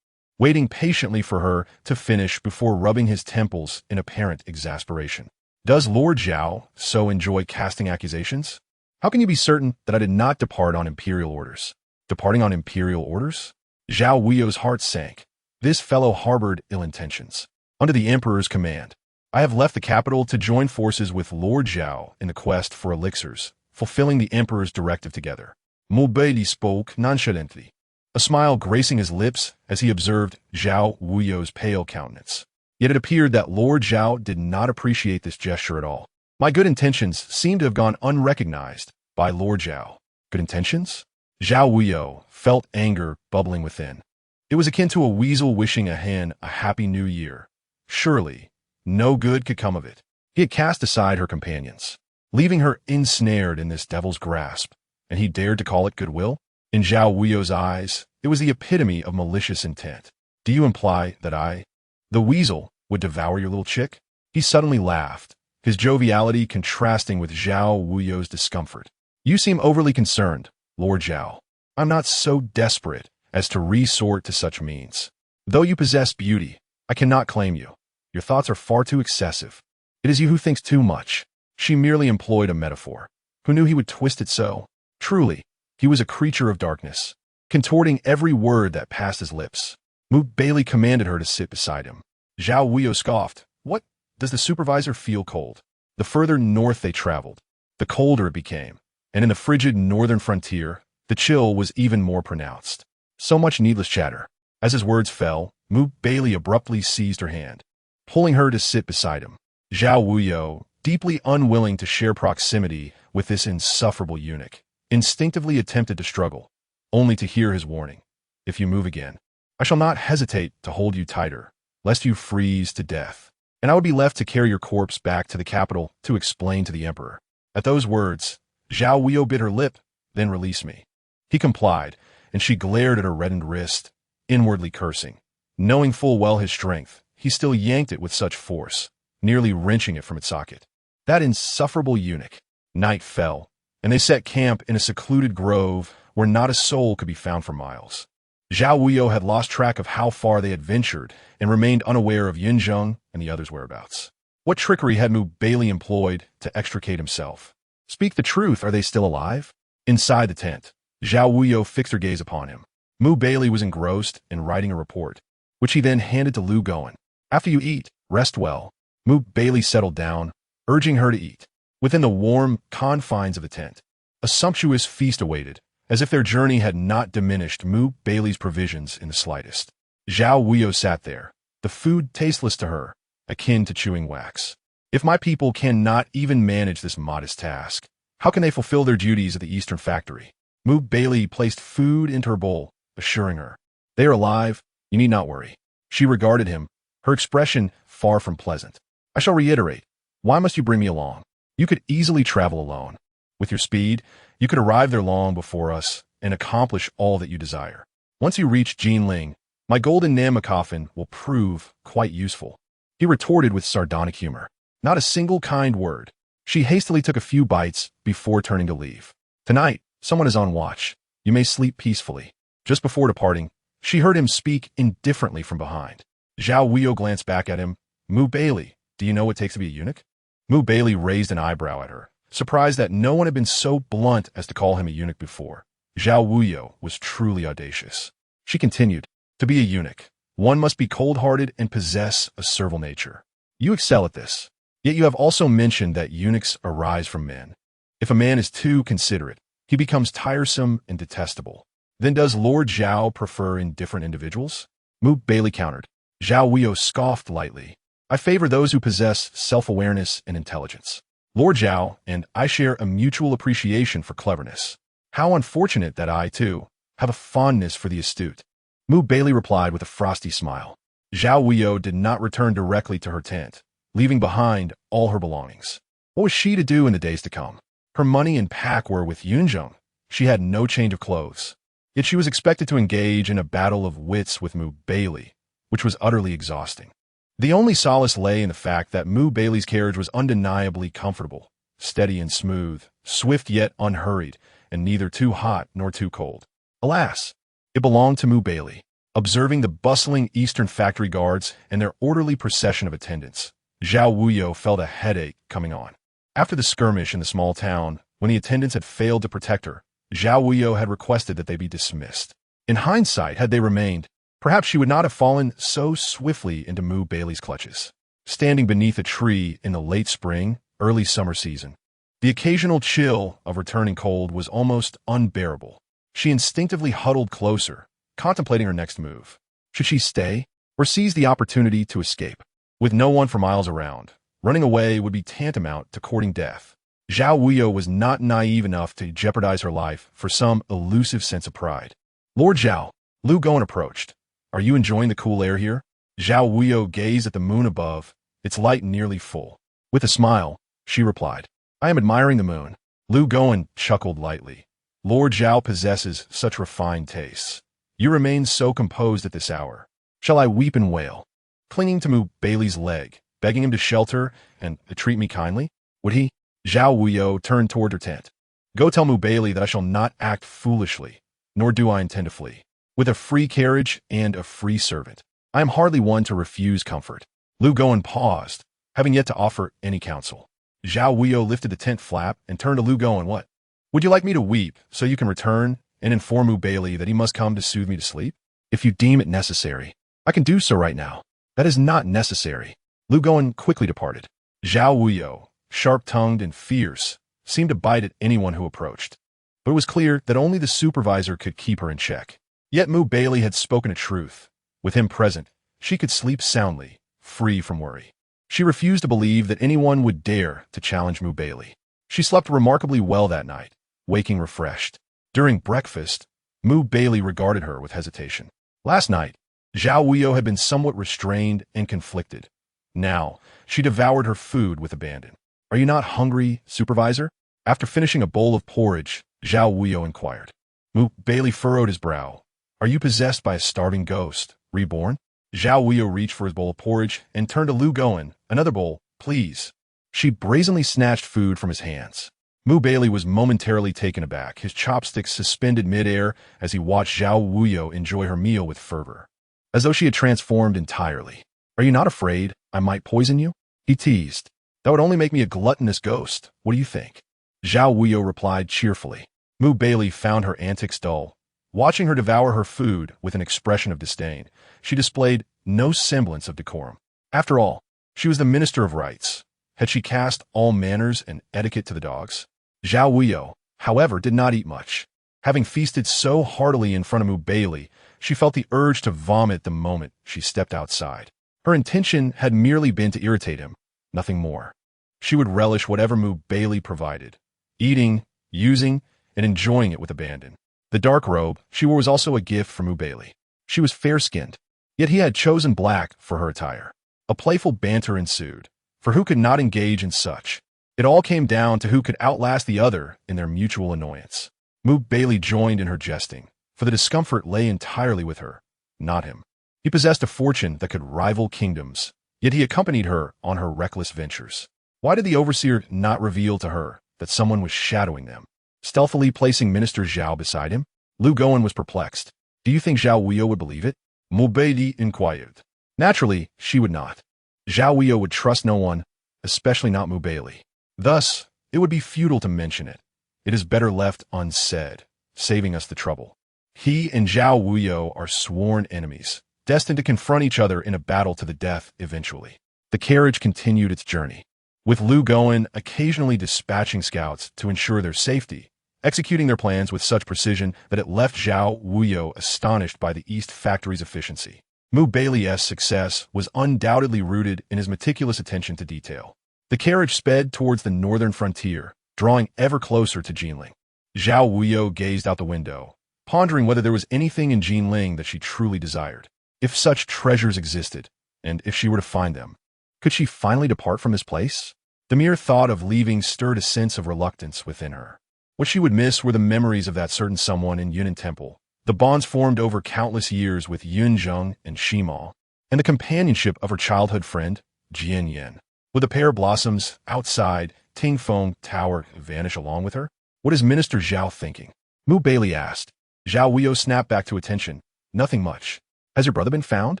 waiting patiently for her to finish before rubbing his temples in apparent exasperation. "Does Lord Zhao so enjoy casting accusations? How can you be certain that I did not depart on imperial orders?" "Departing on imperial orders?" Zhao Wuyou's heart sank. This fellow harbored ill intentions. "Under the Emperor's command, I have left the capital to join forces with Lord Zhao in the quest for elixirs, fulfilling the Emperor's directive together." Baili spoke nonchalantly, a smile gracing his lips as he observed Zhao Wuyou's pale countenance. Yet it appeared that Lord Zhao did not appreciate this gesture at all. "My good intentions seem to have gone unrecognized by Lord Zhao." "Good intentions?" Zhao Wuyou felt anger bubbling within. It was akin to a weasel wishing a hen a happy new year. Surely, no good could come of it. He had cast aside her companions, leaving her ensnared in this devil's grasp, and he dared to call it goodwill? In Zhao Wuyou's eyes, it was the epitome of malicious intent. "Do you imply that the weasel, would devour your little chick?" He suddenly laughed, his joviality contrasting with Zhao Wuyou's discomfort. "You seem overly concerned, Lord Zhao. I'm not so desperate as to resort to such means. Though you possess beauty, I cannot claim you. Your thoughts are far too excessive. It is you who thinks too much." She merely employed a metaphor. Who knew he would twist it so? Truly, he was a creature of darkness, contorting every word that passed his lips. Baili commanded her to sit beside him. Zhao Wuyou scoffed. "What? Does the supervisor feel cold?" The further north they traveled, the colder it became, and in the frigid northern frontier, the chill was even more pronounced. So much needless chatter. As his words fell, Baili abruptly seized her hand, pulling her to sit beside him. Zhao Wuyou, deeply unwilling to share proximity with this insufferable eunuch, instinctively attempted to struggle, only to hear his warning. "If you move again, I shall not hesitate to hold you tighter, lest you freeze to death, and I would be left to carry your corpse back to the capital to explain to the Emperor." At those words, Zhao Wuyou bit her lip, then "Release me." He complied, and she glared at her reddened wrist, inwardly cursing. Knowing full well his strength, he still yanked it with such force, nearly wrenching it from its socket. That insufferable eunuch. Night fell, and they set camp in a secluded grove where not a soul could be found for miles. Zhao Wuyou had lost track of how far they had ventured and remained unaware of Yunzheng and the others' whereabouts. What trickery had Baili employed to extricate himself? Speak the truth, are they still alive? Inside the tent, Zhao Wuyou fixed her gaze upon him. Baili was engrossed in writing a report, which he then handed to Lu Goen. After you eat, rest well. Mu Baili settled down, urging her to eat. Within the warm confines of the tent, a sumptuous feast awaited, as if their journey had not diminished Mu Baili's provisions in the slightest. Zhao Wuyou sat there, the food tasteless to her, akin to chewing wax. If my people cannot even manage this modest task, how can they fulfill their duties at the Eastern Factory? Mu Baili placed food into her bowl, assuring her, "They are alive, you need not worry." She regarded him, her expression far from pleasant. "I shall reiterate, why must you bring me along? You could easily travel alone. With your speed, you could arrive there long before us and accomplish all that you desire. Once you reach Jinling, my golden Nama coffin will prove quite useful." He retorted with sardonic humor. Not a single kind word. She hastily took a few bites before turning to leave. "Tonight, someone is on watch. You may sleep peacefully." Just before departing, she heard him speak indifferently from behind. Zhao Wuyou glanced back at him. "Mu Baili, do you know what it takes to be a eunuch?" Mu Baili raised an eyebrow at her, surprised that no one had been so blunt as to call him a eunuch before. Zhao Wuyou was truly audacious. She continued, "To be a eunuch, one must be cold-hearted and possess a servile nature. You excel at this. Yet you have also mentioned that eunuchs arise from men. If a man is too considerate, he becomes tiresome and detestable. Then does Lord Zhao prefer indifferent individuals?" Mu Baili countered. Zhao Wuyou scoffed lightly. "I favor those who possess self-awareness and intelligence. Lord Zhao and I share a mutual appreciation for cleverness. How unfortunate that I, too, have a fondness for the astute." Mu Baili replied with a frosty smile. Zhao Wuyou did not return directly to her tent, leaving behind all her belongings. What was she to do in the days to come? Her money and pack were with Yunzheng. She had no change of clothes. Yet she was expected to engage in a battle of wits with Mu Baili, which was utterly exhausting. The only solace lay in the fact that Mu Baili's carriage was undeniably comfortable, steady and smooth, swift yet unhurried, and neither too hot nor too cold. Alas, it belonged to Mu Baili. Observing the bustling Eastern factory guards and their orderly procession of attendants, Zhao Wuyou felt a headache coming on. After the skirmish in the small town, when the attendants had failed to protect her, Zhao Wuyou had requested that they be dismissed. In hindsight, had they remained, perhaps she would not have fallen so swiftly into Mu Baili's clutches. Standing beneath a tree in the late spring, early summer season, the occasional chill of returning cold was almost unbearable. She instinctively huddled closer, contemplating her next move. Should she stay, or seize the opportunity to escape? With no one for miles around, running away would be tantamount to courting death. Zhao Wuyou was not naive enough to jeopardize her life for some elusive sense of pride. "Lord Zhao," Lu Goen approached. "Are you enjoying the cool air here?" Zhao Wuyou gazed at the moon above, its light nearly full. With a smile, she replied, "I am admiring the moon." Lu Goen chuckled lightly. "Lord Zhao possesses such refined tastes. You remain so composed at this hour. Shall I weep and wail?" Clinging to Mu Baili's leg, begging him to shelter and to treat me kindly, would he? Zhao Wuyou turned toward her tent. "Go tell Mu Baili that I shall not act foolishly, nor do I intend to flee. With a free carriage and a free servant, I am hardly one to refuse comfort." Lu Goen paused, having yet to offer any counsel. Zhao Wuyou lifted the tent flap and turned to Lu Goen. "What? Would you like me to weep so you can return and inform Mu Baili that he must come to soothe me to sleep? If you deem it necessary, I can do so right now." "That is not necessary." Lu Goen quickly departed. Zhao Wuyou, sharp-tongued and fierce, seemed to bite at anyone who approached. But it was clear that only the supervisor could keep her in check. Yet Mu Baili had spoken a truth. With him present, she could sleep soundly, free from worry. She refused to believe that anyone would dare to challenge Mu Baili. She slept remarkably well that night, waking refreshed. During breakfast, Mu Baili regarded her with hesitation. Last night, Zhao Wuyou had been somewhat restrained and conflicted. Now, she devoured her food with abandon. "Are you not hungry, supervisor?" After finishing a bowl of porridge, Zhao Wuyou inquired. Mu Baili furrowed his brow. "Are you possessed by a starving ghost, reborn?" Zhao Wuyou reached for his bowl of porridge and turned to Lu Goen. "Another bowl, please." She brazenly snatched food from his hands. Mu Baili was momentarily taken aback, his chopsticks suspended mid-air as he watched Zhao Wuyou enjoy her meal with fervor, as though she had transformed entirely. "Are you not afraid I might poison you?" he teased. "That would only make me a gluttonous ghost. What do you think?" Zhao Wuyou replied cheerfully. Mu Baili found her antics dull. Watching her devour her food with an expression of disdain, she displayed no semblance of decorum. After all, she was the minister of rights. Had she cast all manners and etiquette to the dogs? Zhao Wuyou, however, did not eat much. Having feasted so heartily in front of Baili, she felt the urge to vomit the moment she stepped outside. Her intention had merely been to irritate him, nothing more. She would relish whatever Baili provided, eating, using, and enjoying it with abandon. The dark robe she wore was also a gift from Baili. She was fair-skinned, yet he had chosen black for her attire. A playful banter ensued, for who could not engage in such? It all came down to who could outlast the other in their mutual annoyance. Baili joined in her jesting, for the discomfort lay entirely with her, not him. He possessed a fortune that could rival kingdoms, yet he accompanied her on her reckless ventures. Why did the overseer not reveal to her that someone was shadowing them, stealthily placing Minister Zhao beside him? Lu Guowen was perplexed. Do you think Zhao Wuyou would believe it? Baili inquired. Naturally, she would not. Zhao Wuyou would trust no one, especially not Baili. Thus, it would be futile to mention it. It is better left unsaid, saving us the trouble. He and Zhao Wuyou are sworn enemies, destined to confront each other in a battle to the death eventually. The carriage continued its journey, with Lu Guowen occasionally dispatching scouts to ensure their safety, executing their plans with such precision that it left Zhao Wuyou astonished by the East Factory's efficiency. Baili's success was undoubtedly rooted in his meticulous attention to detail. The carriage sped towards the northern frontier, drawing ever closer to Jinling. Zhao Wuyou gazed out the window, pondering whether there was anything in Jinling that she truly desired. If such treasures existed, and if she were to find them, could she finally depart from this place? The mere thought of leaving stirred a sense of reluctance within her. What she would miss were the memories of that certain someone in Yunnan Temple, the bonds formed over countless years with Yun Zheng and Shima, and the companionship of her childhood friend, Jian Yen. Would the pair blossoms outside Tingfeng Tower vanish along with her? What is Minister Zhao thinking? Baili asked. Zhao Wuyou snapped back to attention. Nothing much. Has your brother been found?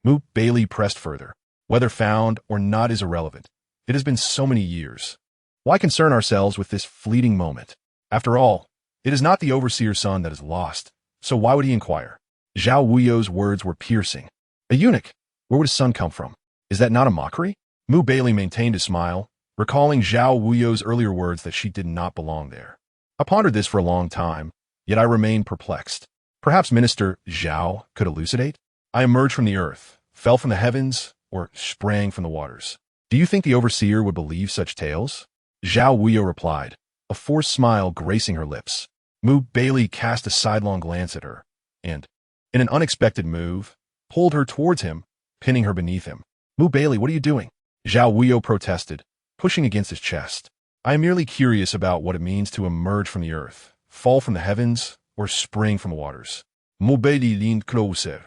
Baili pressed further. Whether found or not is irrelevant. It has been so many years. Why concern ourselves with this fleeting moment? After all, it is not the overseer's son that is lost, so why would he inquire? Zhao Wuyou's words were piercing. A eunuch? Where would his son come from? Is that not a mockery? Baili maintained a smile, recalling Zhao Wuyou's earlier words that she did not belong there. I pondered this for a long time, yet I remained perplexed. Perhaps Minister Zhao could elucidate? I emerged from the earth, fell from the heavens, or sprang from the waters. Do you think the overseer would believe such tales? Zhao Wuyou replied, a forced smile gracing her lips. Baili cast a sidelong glance at her, and, in an unexpected move, pulled her towards him, pinning her beneath him. Baili, what are you doing? Zhao Wuyou protested, pushing against his chest. I am merely curious about what it means to emerge from the earth, fall from the heavens, or spring from the waters. Baili leaned closer,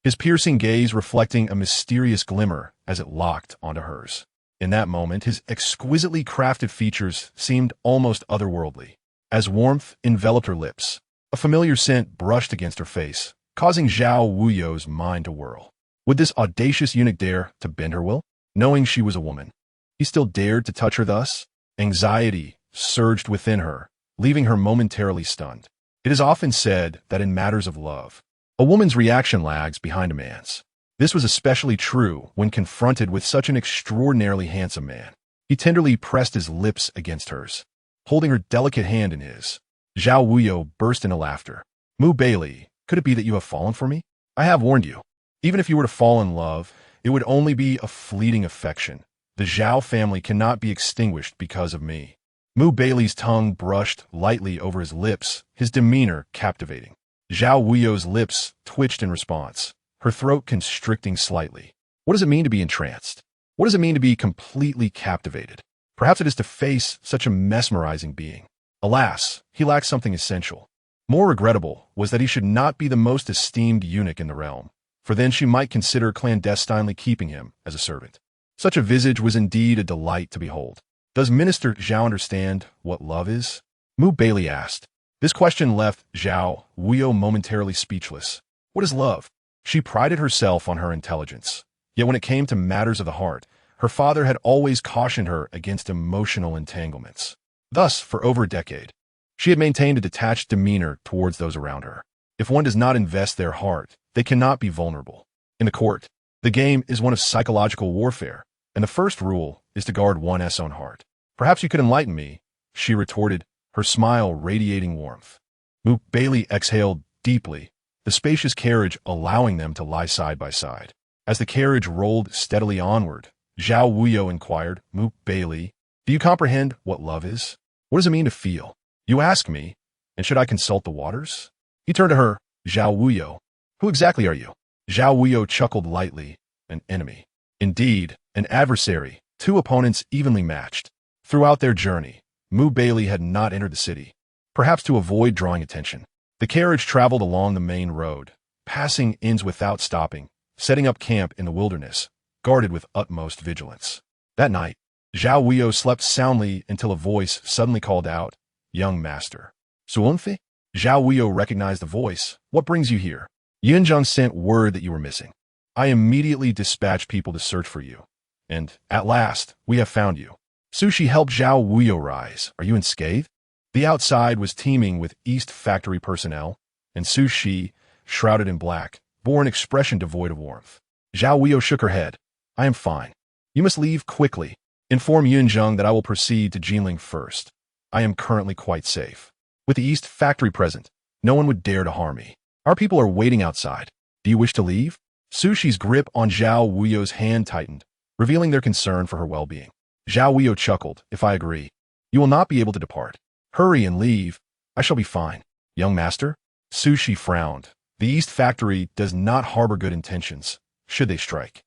his piercing gaze reflecting a mysterious glimmer as it locked onto hers. In that moment, his exquisitely crafted features seemed almost otherworldly. As warmth enveloped her lips, a familiar scent brushed against her face, causing Zhao Wuyou's mind to whirl. Would this audacious eunuch dare to bend her will? Knowing she was a woman, he still dared to touch her thus? Anxiety surged within her, leaving her momentarily stunned. It is often said that in matters of love, a woman's reaction lags behind a man's. This was especially true when confronted with such an extraordinarily handsome man. He tenderly pressed his lips against hers, holding her delicate hand in his. Zhao Wuyou burst into laughter. Baili, could it be that you have fallen for me? I have warned you. Even if you were to fall in love, it would only be a fleeting affection. The Zhao family cannot be extinguished because of me. Baili's tongue brushed lightly over his lips, his demeanor captivating. Zhao Wuyou's lips twitched in response, her throat constricting slightly. What does it mean to be entranced? What does it mean to be completely captivated? Perhaps it is to face such a mesmerizing being. Alas, he lacked something essential. More regrettable was that he should not be the most esteemed eunuch in the realm, for then she might consider clandestinely keeping him as a servant. Such a visage was indeed a delight to behold. Does Minister Zhao understand what love is? Baili asked. This question left Zhao Wuyou momentarily speechless. What is love? She prided herself on her intelligence. Yet when it came to matters of the heart, her father had always cautioned her against emotional entanglements. Thus, for over a decade, she had maintained a detached demeanor towards those around her. If one does not invest their heart, they cannot be vulnerable. In the court, The game is one of psychological warfare, and the first rule is to guard one's own heart. Perhaps you could enlighten me, she retorted, her smile radiating warmth. Baili exhaled deeply, the spacious carriage allowing them to lie side by side. As the carriage rolled steadily onward, Zhao Wuyou inquired, Baili, do you comprehend what love is? What does it mean to feel? You ask me, and should I consult the waters? He turned to her, Zhao Wuyou. Who exactly are you? Zhao Wuyou chuckled lightly, an enemy. Indeed, an adversary, two opponents evenly matched. Throughout their journey, Baili had not entered the city, perhaps to avoid drawing attention. The carriage traveled along the main road, passing inns without stopping, setting up camp in the wilderness, guarded with utmost vigilance. That night, Zhao Wuyou slept soundly until a voice suddenly called out, Young master. Suonfi? Zhao Wuyou recognized the voice. What brings you here? Yunzhang sent word that you were missing. I immediately dispatched people to search for you. And, at last, we have found you. Sushi helped Zhao Wuyou rise. Are you unscathed? The outside was teeming with East Factory personnel, and Sushi, shrouded in black, bore an expression devoid of warmth. Zhao Wuyou shook her head. I am fine. You must leave quickly. Inform Yunzhang that I will proceed to Jinling first. I am currently quite safe. With the East Factory present, no one would dare to harm me. Our people are waiting outside. Do you wish to leave? Sushi's grip on Zhao Wuyou's hand tightened, revealing their concern for her well-being. Zhao Wuyou chuckled. If I agree, you will not be able to depart. Hurry and leave. I shall be fine. Young master? Sushi frowned. The East Factory does not harbor good intentions, should they strike.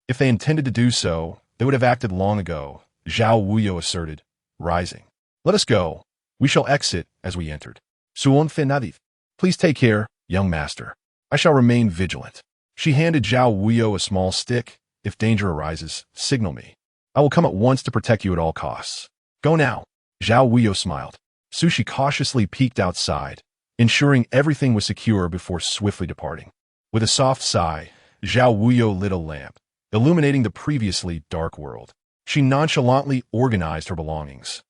If they intended to do so, they would have acted long ago, Zhao Wuyou asserted, rising. Let us go. We shall exit as we entered. Suon Fenadiv. Please take care, young master. I shall remain vigilant. She handed Zhao Wuyou a small stick. If danger arises, signal me. I will come at once to protect you at all costs. Go now. Zhao Wuyou smiled. Sushi cautiously peeked outside, ensuring everything was secure before swiftly departing. With a soft sigh, Zhao Wuyou lit a lamp, illuminating the previously dark world. She nonchalantly organized her belongings,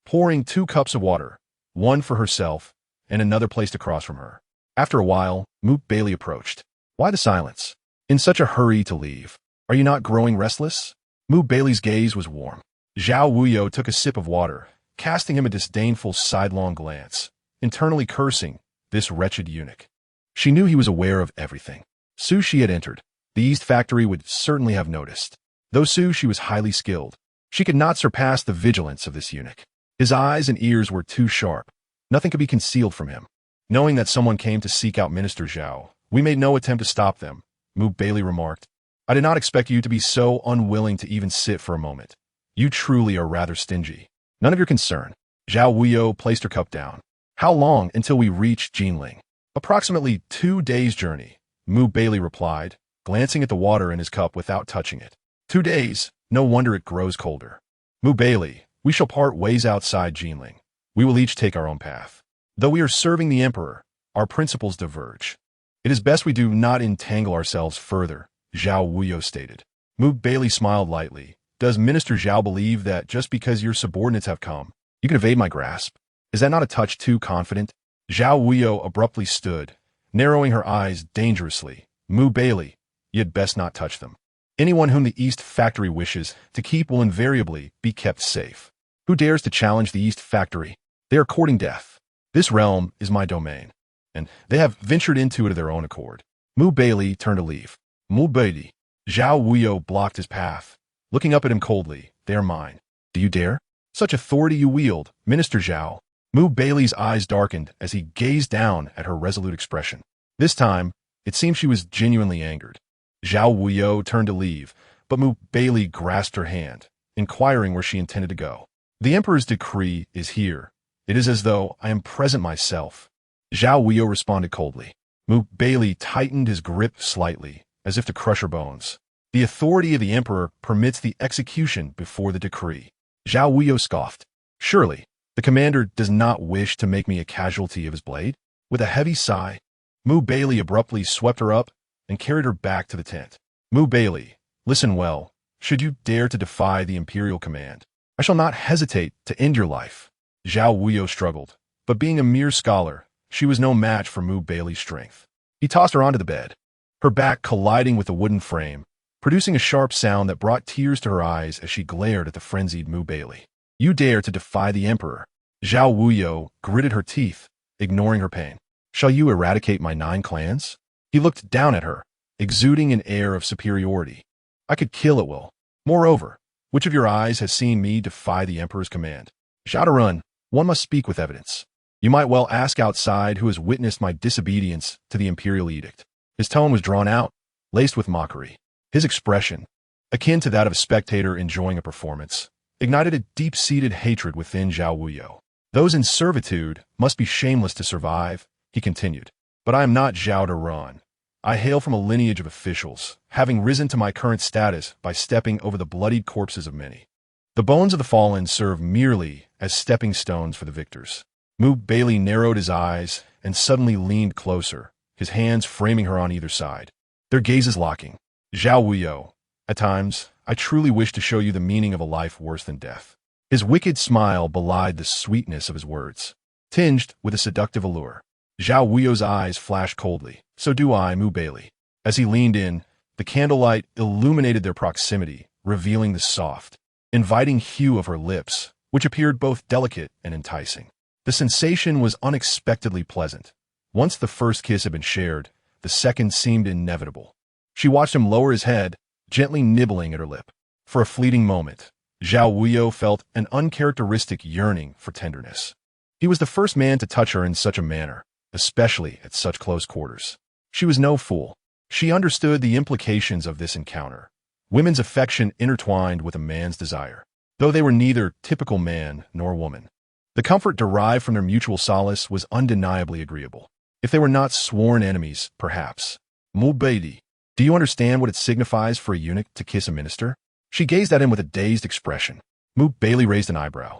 pouring 2 cups of water, one for herself and another placed across from her. After a while, Baili approached. Why the silence? In such a hurry to leave? Are you not growing restless? Baili's gaze was warm. Zhao Wuyou took a sip of water, casting him a disdainful sidelong glance, internally cursing this wretched eunuch. She knew he was aware of everything. Sushi had entered. The East Factory would certainly have noticed. Though Sushi was highly skilled, she could not surpass the vigilance of this eunuch. His eyes and ears were too sharp. Nothing could be concealed from him. Knowing that someone came to seek out Minister Zhao, we made no attempt to stop them, Baili remarked. I did not expect you to be so unwilling to even sit for a moment. You truly are rather stingy. None of your concern. Zhao Wuyou placed her cup down. How long until we reach Jinling? Approximately 2 days' journey, Baili replied, glancing at the water in his cup without touching it. 2 days, no wonder it grows colder. Baili, we shall part ways outside Jinling. We will each take our own path. Though we are serving the Emperor, our principles diverge. It is best we do not entangle ourselves further, Zhao Wuyou stated. Baili smiled lightly. Does Minister Zhao believe that just because your subordinates have come, you can evade my grasp? Is that not a touch too confident? Zhao Wuyou abruptly stood, narrowing her eyes dangerously. Baili, you had best not touch them. Anyone whom the East Factory wishes to keep will invariably be kept safe. Who dares to challenge the East Factory? They are courting death. This realm is my domain, and they have ventured into it of their own accord. Baili turned to leave. Baili. Zhao Wuyou blocked his path, looking up at him coldly. They are mine. Do you dare? Such authority you wield, Minister Zhao. Baili's eyes darkened as he gazed down at her resolute expression. This time, it seemed she was genuinely angered. Zhao Wuyou turned to leave, but Baili grasped her hand, inquiring where she intended to go. The Emperor's decree is here. It is as though I am present myself. Zhao Wuyou responded coldly. Baili tightened his grip slightly, as if to crush her bones. The authority of the Emperor permits the execution before the decree. Zhao Wuyou scoffed. Surely, the commander does not wish to make me a casualty of his blade? With a heavy sigh, Baili abruptly swept her up and carried her back to the tent. Baili, listen well. Should you dare to defy the Imperial command, I shall not hesitate to end your life. Zhao Wuyou struggled, but being a mere scholar, she was no match for Baili's strength. He tossed her onto the bed, her back colliding with the wooden frame, producing a sharp sound that brought tears to her eyes as she glared at the frenzied Mu Baili. "You dare to defy the Emperor?" Zhao Wuyou gritted her teeth, ignoring her pain. "Shall you eradicate my 9 clans?" He looked down at her, exuding an air of superiority. "I could kill at will. Moreover, which of your eyes has seen me defy the Emperor's command?" "Shadowrun, one must speak with evidence. You might well ask outside who has witnessed my disobedience to the Imperial Edict." His tone was drawn out, laced with mockery. His expression, akin to that of a spectator enjoying a performance, ignited a deep-seated hatred within Zhao Wuyou. "Those in servitude must be shameless to survive," he continued. "But I am not Zhao Run. I hail from a lineage of officials, having risen to my current status by stepping over the bloodied corpses of many. The bones of the fallen serve merely as stepping stones for the victors." Mu Baili narrowed his eyes and suddenly leaned closer, his hands framing her on either side. Their gazes locking. "Zhao Wuyou, at times, I truly wish to show you the meaning of a life worse than death." His wicked smile belied the sweetness of his words, tinged with a seductive allure. Zhao Wuyou's eyes flashed coldly. "So do I, Mu Baili." As he leaned in, the candlelight illuminated their proximity, revealing the soft, inviting hue of her lips, which appeared both delicate and enticing. The sensation was unexpectedly pleasant. Once the first kiss had been shared, the second seemed inevitable. She watched him lower his head, gently nibbling at her lip. For a fleeting moment, Zhao Wuyou felt an uncharacteristic yearning for tenderness. He was the first man to touch her in such a manner, especially at such close quarters. She was no fool. She understood the implications of this encounter. Women's affection intertwined with a man's desire, though they were neither typical man nor woman. The comfort derived from their mutual solace was undeniably agreeable. If they were not sworn enemies, perhaps. "Mu Baili, do you understand what it signifies for a eunuch to kiss a minister?" She gazed at him with a dazed expression. Mu Baili raised an eyebrow.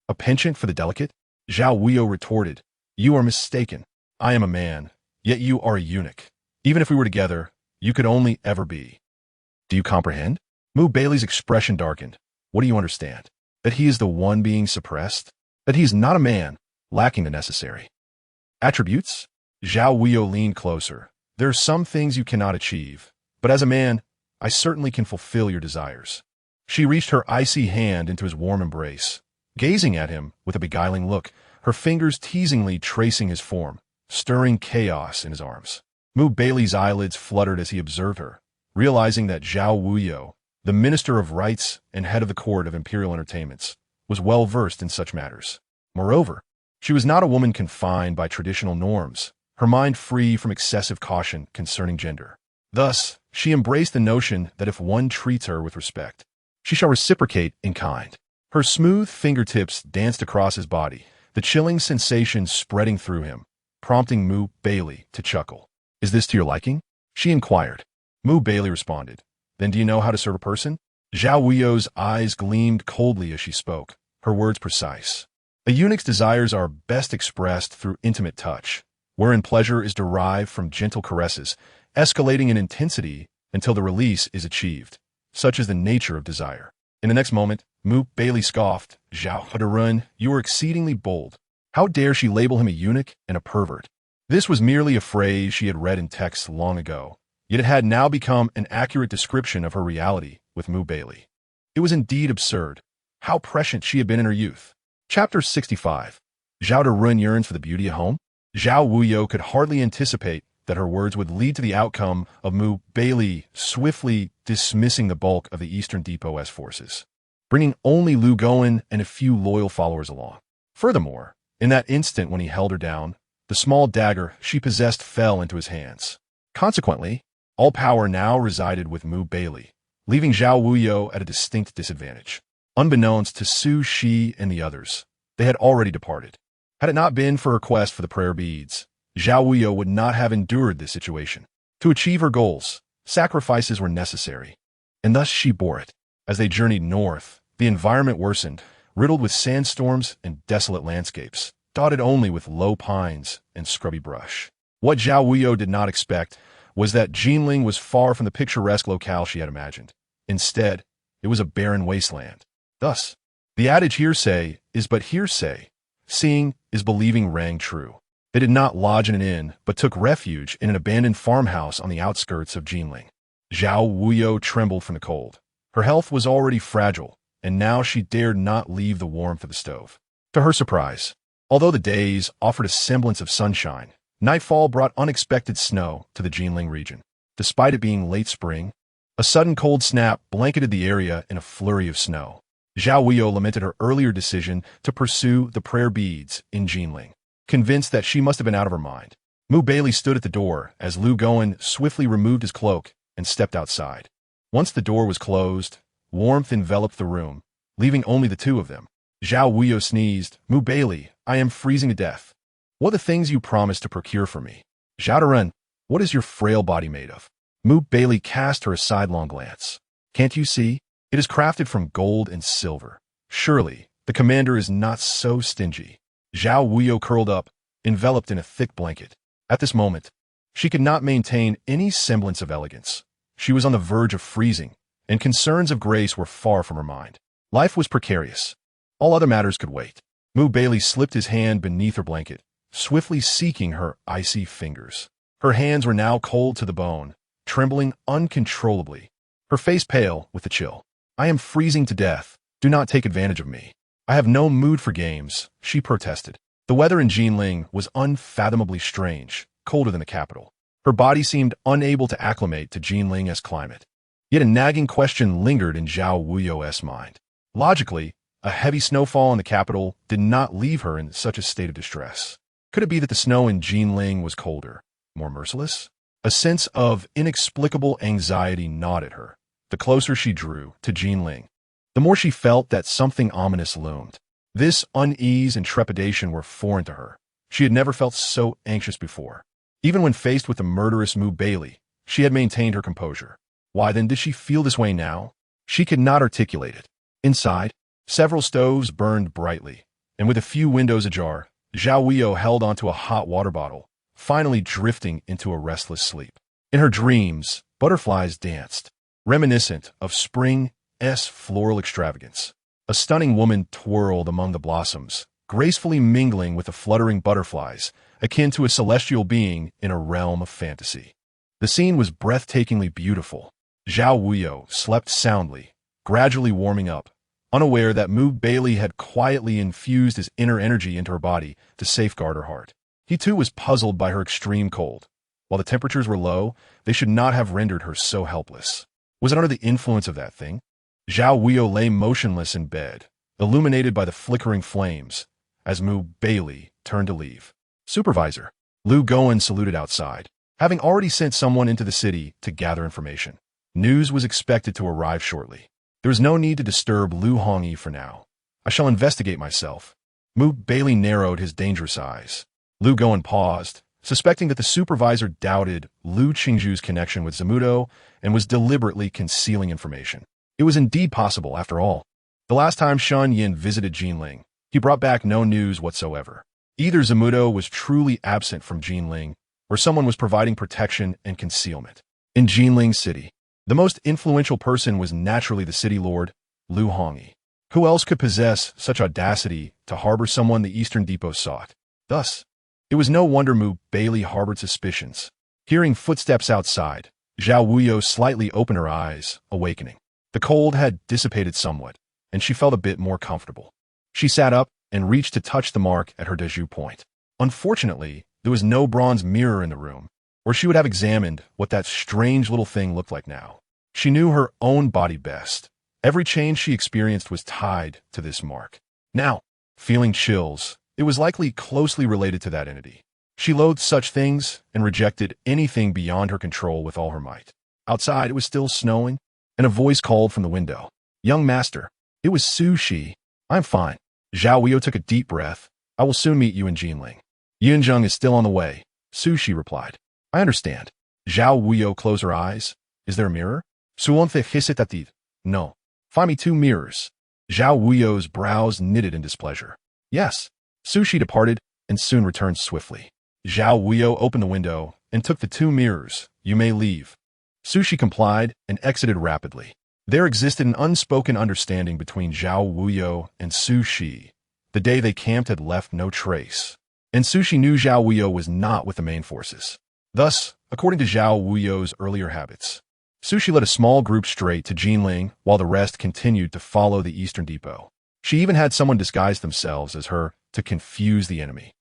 "A penchant for the delicate?" Zhao Wuyou retorted. "You are mistaken. I am a man, yet you are a eunuch. Even if we were together, you could only ever be." "Do you comprehend?" Mu Baili's expression darkened. "What do you understand? That he is the one being suppressed? That he is not a man, lacking the necessary attributes?" Zhao Wuyou leaned closer. "There are some things you cannot achieve, but as a man, I certainly can fulfill your desires." She reached her icy hand into his warm embrace, gazing at him with a beguiling look, her fingers teasingly tracing his form, stirring chaos in his arms. Mu Baili's eyelids fluttered as he observed her, realizing that Zhao Wuyou, the Minister of Rites and head of the court of Imperial Entertainments, was well versed in such matters. Moreover, she was not a woman confined by traditional norms, her mind free from excessive caution concerning gender. Thus, she embraced the notion that if one treats her with respect, she shall reciprocate in kind. Her smooth fingertips danced across his body, the chilling sensation spreading through him, prompting Mu Baili to chuckle. "Is this to your liking?" she inquired. Mu Baili responded. "Then do you know how to serve a person?" Zhao Wuyou's eyes gleamed coldly as she spoke, her words precise. "A eunuch's desires are best expressed through intimate touch, wherein pleasure is derived from gentle caresses, escalating in intensity until the release is achieved. Such is the nature of desire." In the next moment, Mu Baili scoffed. "Zhao Run, you are exceedingly bold. How dare she label him a eunuch and a pervert?" This was merely a phrase she had read in texts long ago, yet it had now become an accurate description of her reality with Mu Baili. It was indeed absurd. How prescient she had been in her youth. Chapter 65. Zhao Run yearns for the beauty at home. Zhao Wuyou could hardly anticipate that her words would lead to the outcome of Mu Baili swiftly dismissing the bulk of the Eastern Depot's forces, bringing only Lu Gowen and a few loyal followers along. Furthermore, in that instant when he held her down, the small dagger she possessed fell into his hands. Consequently, all power now resided with Mu Baili, leaving Zhao Wuyou at a distinct disadvantage. Unbeknownst to Su Shi and the others, they had already departed. Had it not been for her quest for the prayer beads, Zhao Wuyou would not have endured this situation. To achieve her goals, sacrifices were necessary, and thus she bore it. As they journeyed north, the environment worsened, riddled with sandstorms and desolate landscapes, dotted only with low pines and scrubby brush. What Zhao Wuyou did not expect was that Jinling was far from the picturesque locale she had imagined. Instead, it was a barren wasteland. Thus, the adage hearsay is but hearsay. Seeing is believing rang true. They did not lodge in an inn, but took refuge in an abandoned farmhouse on the outskirts of Jinling. Zhao Wuyou trembled from the cold. Her health was already fragile, and now she dared not leave the warmth of the stove. To her surprise, although the days offered a semblance of sunshine, nightfall brought unexpected snow to the Jinling region. Despite it being late spring, a sudden cold snap blanketed the area in a flurry of snow. Zhao Wuyou lamented her earlier decision to pursue the prayer beads in Jinling, convinced that she must have been out of her mind. Baili stood at the door as Lu Gowen swiftly removed his cloak and stepped outside. Once the door was closed, warmth enveloped the room, leaving only the two of them. Zhao Wuyou sneezed. Baili, I am freezing to death. What are the things you promised to procure for me? Zhao, what is your frail body made of? Baili cast her a sidelong glance. Can't you see? It is crafted from gold and silver. Surely, the commander is not so stingy. Zhao Wuyou curled up, enveloped in a thick blanket. At this moment, she could not maintain any semblance of elegance. She was on the verge of freezing, and concerns of grace were far from her mind. Life was precarious. All other matters could wait. Baili slipped his hand beneath her blanket, swiftly seeking her icy fingers. Her hands were now cold to the bone, trembling uncontrollably, her face pale with the chill. I am freezing to death. Do not take advantage of me. I have no mood for games, she protested. The weather in Jinling was unfathomably strange, colder than the capital. Her body seemed unable to acclimate to Jinling's climate. Yet a nagging question lingered in Zhao Wuyou's mind. Logically, a heavy snowfall in the capital did not leave her in such a state of distress. Could it be that the snow in Jinling was colder, more merciless? A sense of inexplicable anxiety gnawed at her. The closer she drew to Jinling, the more she felt that something ominous loomed. This unease and trepidation were foreign to her. She had never felt so anxious before. Even when faced with the murderous Baili, she had maintained her composure. Why then did she feel this way now? She could not articulate it. Inside, several stoves burned brightly, and with a few windows ajar, Zhao Wuyou held onto a hot water bottle, finally drifting into a restless sleep. In her dreams, butterflies danced, reminiscent of spring's floral extravagance. A stunning woman twirled among the blossoms, gracefully mingling with the fluttering butterflies, akin to a celestial being in a realm of fantasy. The scene was breathtakingly beautiful. Zhao Wuyou slept soundly, gradually warming up, unaware that Baili had quietly infused his inner energy into her body to safeguard her heart. He too was puzzled by her extreme cold. While the temperatures were low, they should not have rendered her so helpless. Was it under the influence of that thing? Zhao Wuyou lay motionless in bed, illuminated by the flickering flames, as Baili turned to leave. Supervisor. Lu Gowen saluted outside, having already sent someone into the city to gather information. News was expected to arrive shortly. There was no need to disturb Lu Hongyi for now. I shall investigate myself. Baili narrowed his dangerous eyes. Lu Gowen paused, suspecting that the supervisor doubted Lu Qingzhu's connection with Zamudo and was deliberately concealing information. It was indeed possible, after all. The last time Shan Yin visited Jinling, he brought back no news whatsoever. Either Zamudo was truly absent from Jinling, or someone was providing protection and concealment. In Jinling City, the most influential person was naturally the city lord, Lu Hongyi. Who else could possess such audacity to harbor someone the Eastern Depot sought? Thus, it was no wonder Baili harbored suspicions. Hearing footsteps outside, Zhao Wuyou slightly opened her eyes, awakening. The cold had dissipated somewhat, and she felt a bit more comfortable. She sat up and reached to touch the mark at her déjeuner point. Unfortunately, there was no bronze mirror in the room, or she would have examined what that strange little thing looked like now. She knew her own body best. Every change she experienced was tied to this mark. Now, feeling chills, it was likely closely related to that entity. She loathed such things and rejected anything beyond her control with all her might. Outside, it was still snowing, and a voice called from the window. Young master. It was Su Shi. I'm fine. Zhao Wuyou took a deep breath. I will soon meet you in Jinling. Yunzheng is still on the way, Su Shi replied. I understand. Zhao Wuyou closed her eyes. Is there a mirror? Suonthe hisitativ. No. Find me 2 mirrors. Zhao Wuyou's brows knitted in displeasure. Yes. Su Shi departed and soon returned swiftly. Zhao Wuyou opened the window and took the 2 mirrors. You may leave. Su Shi complied and exited rapidly. There existed an unspoken understanding between Zhao Wuyou and Su Shi. The day they camped had left no trace, and Su Shi knew Zhao Wuyou was not with the main forces. Thus, according to Zhao Wuyou's earlier habits, Sushi led a small group straight to Jinling, while the rest continued to follow the eastern depot. She even had someone disguise themselves as her to confuse the enemy.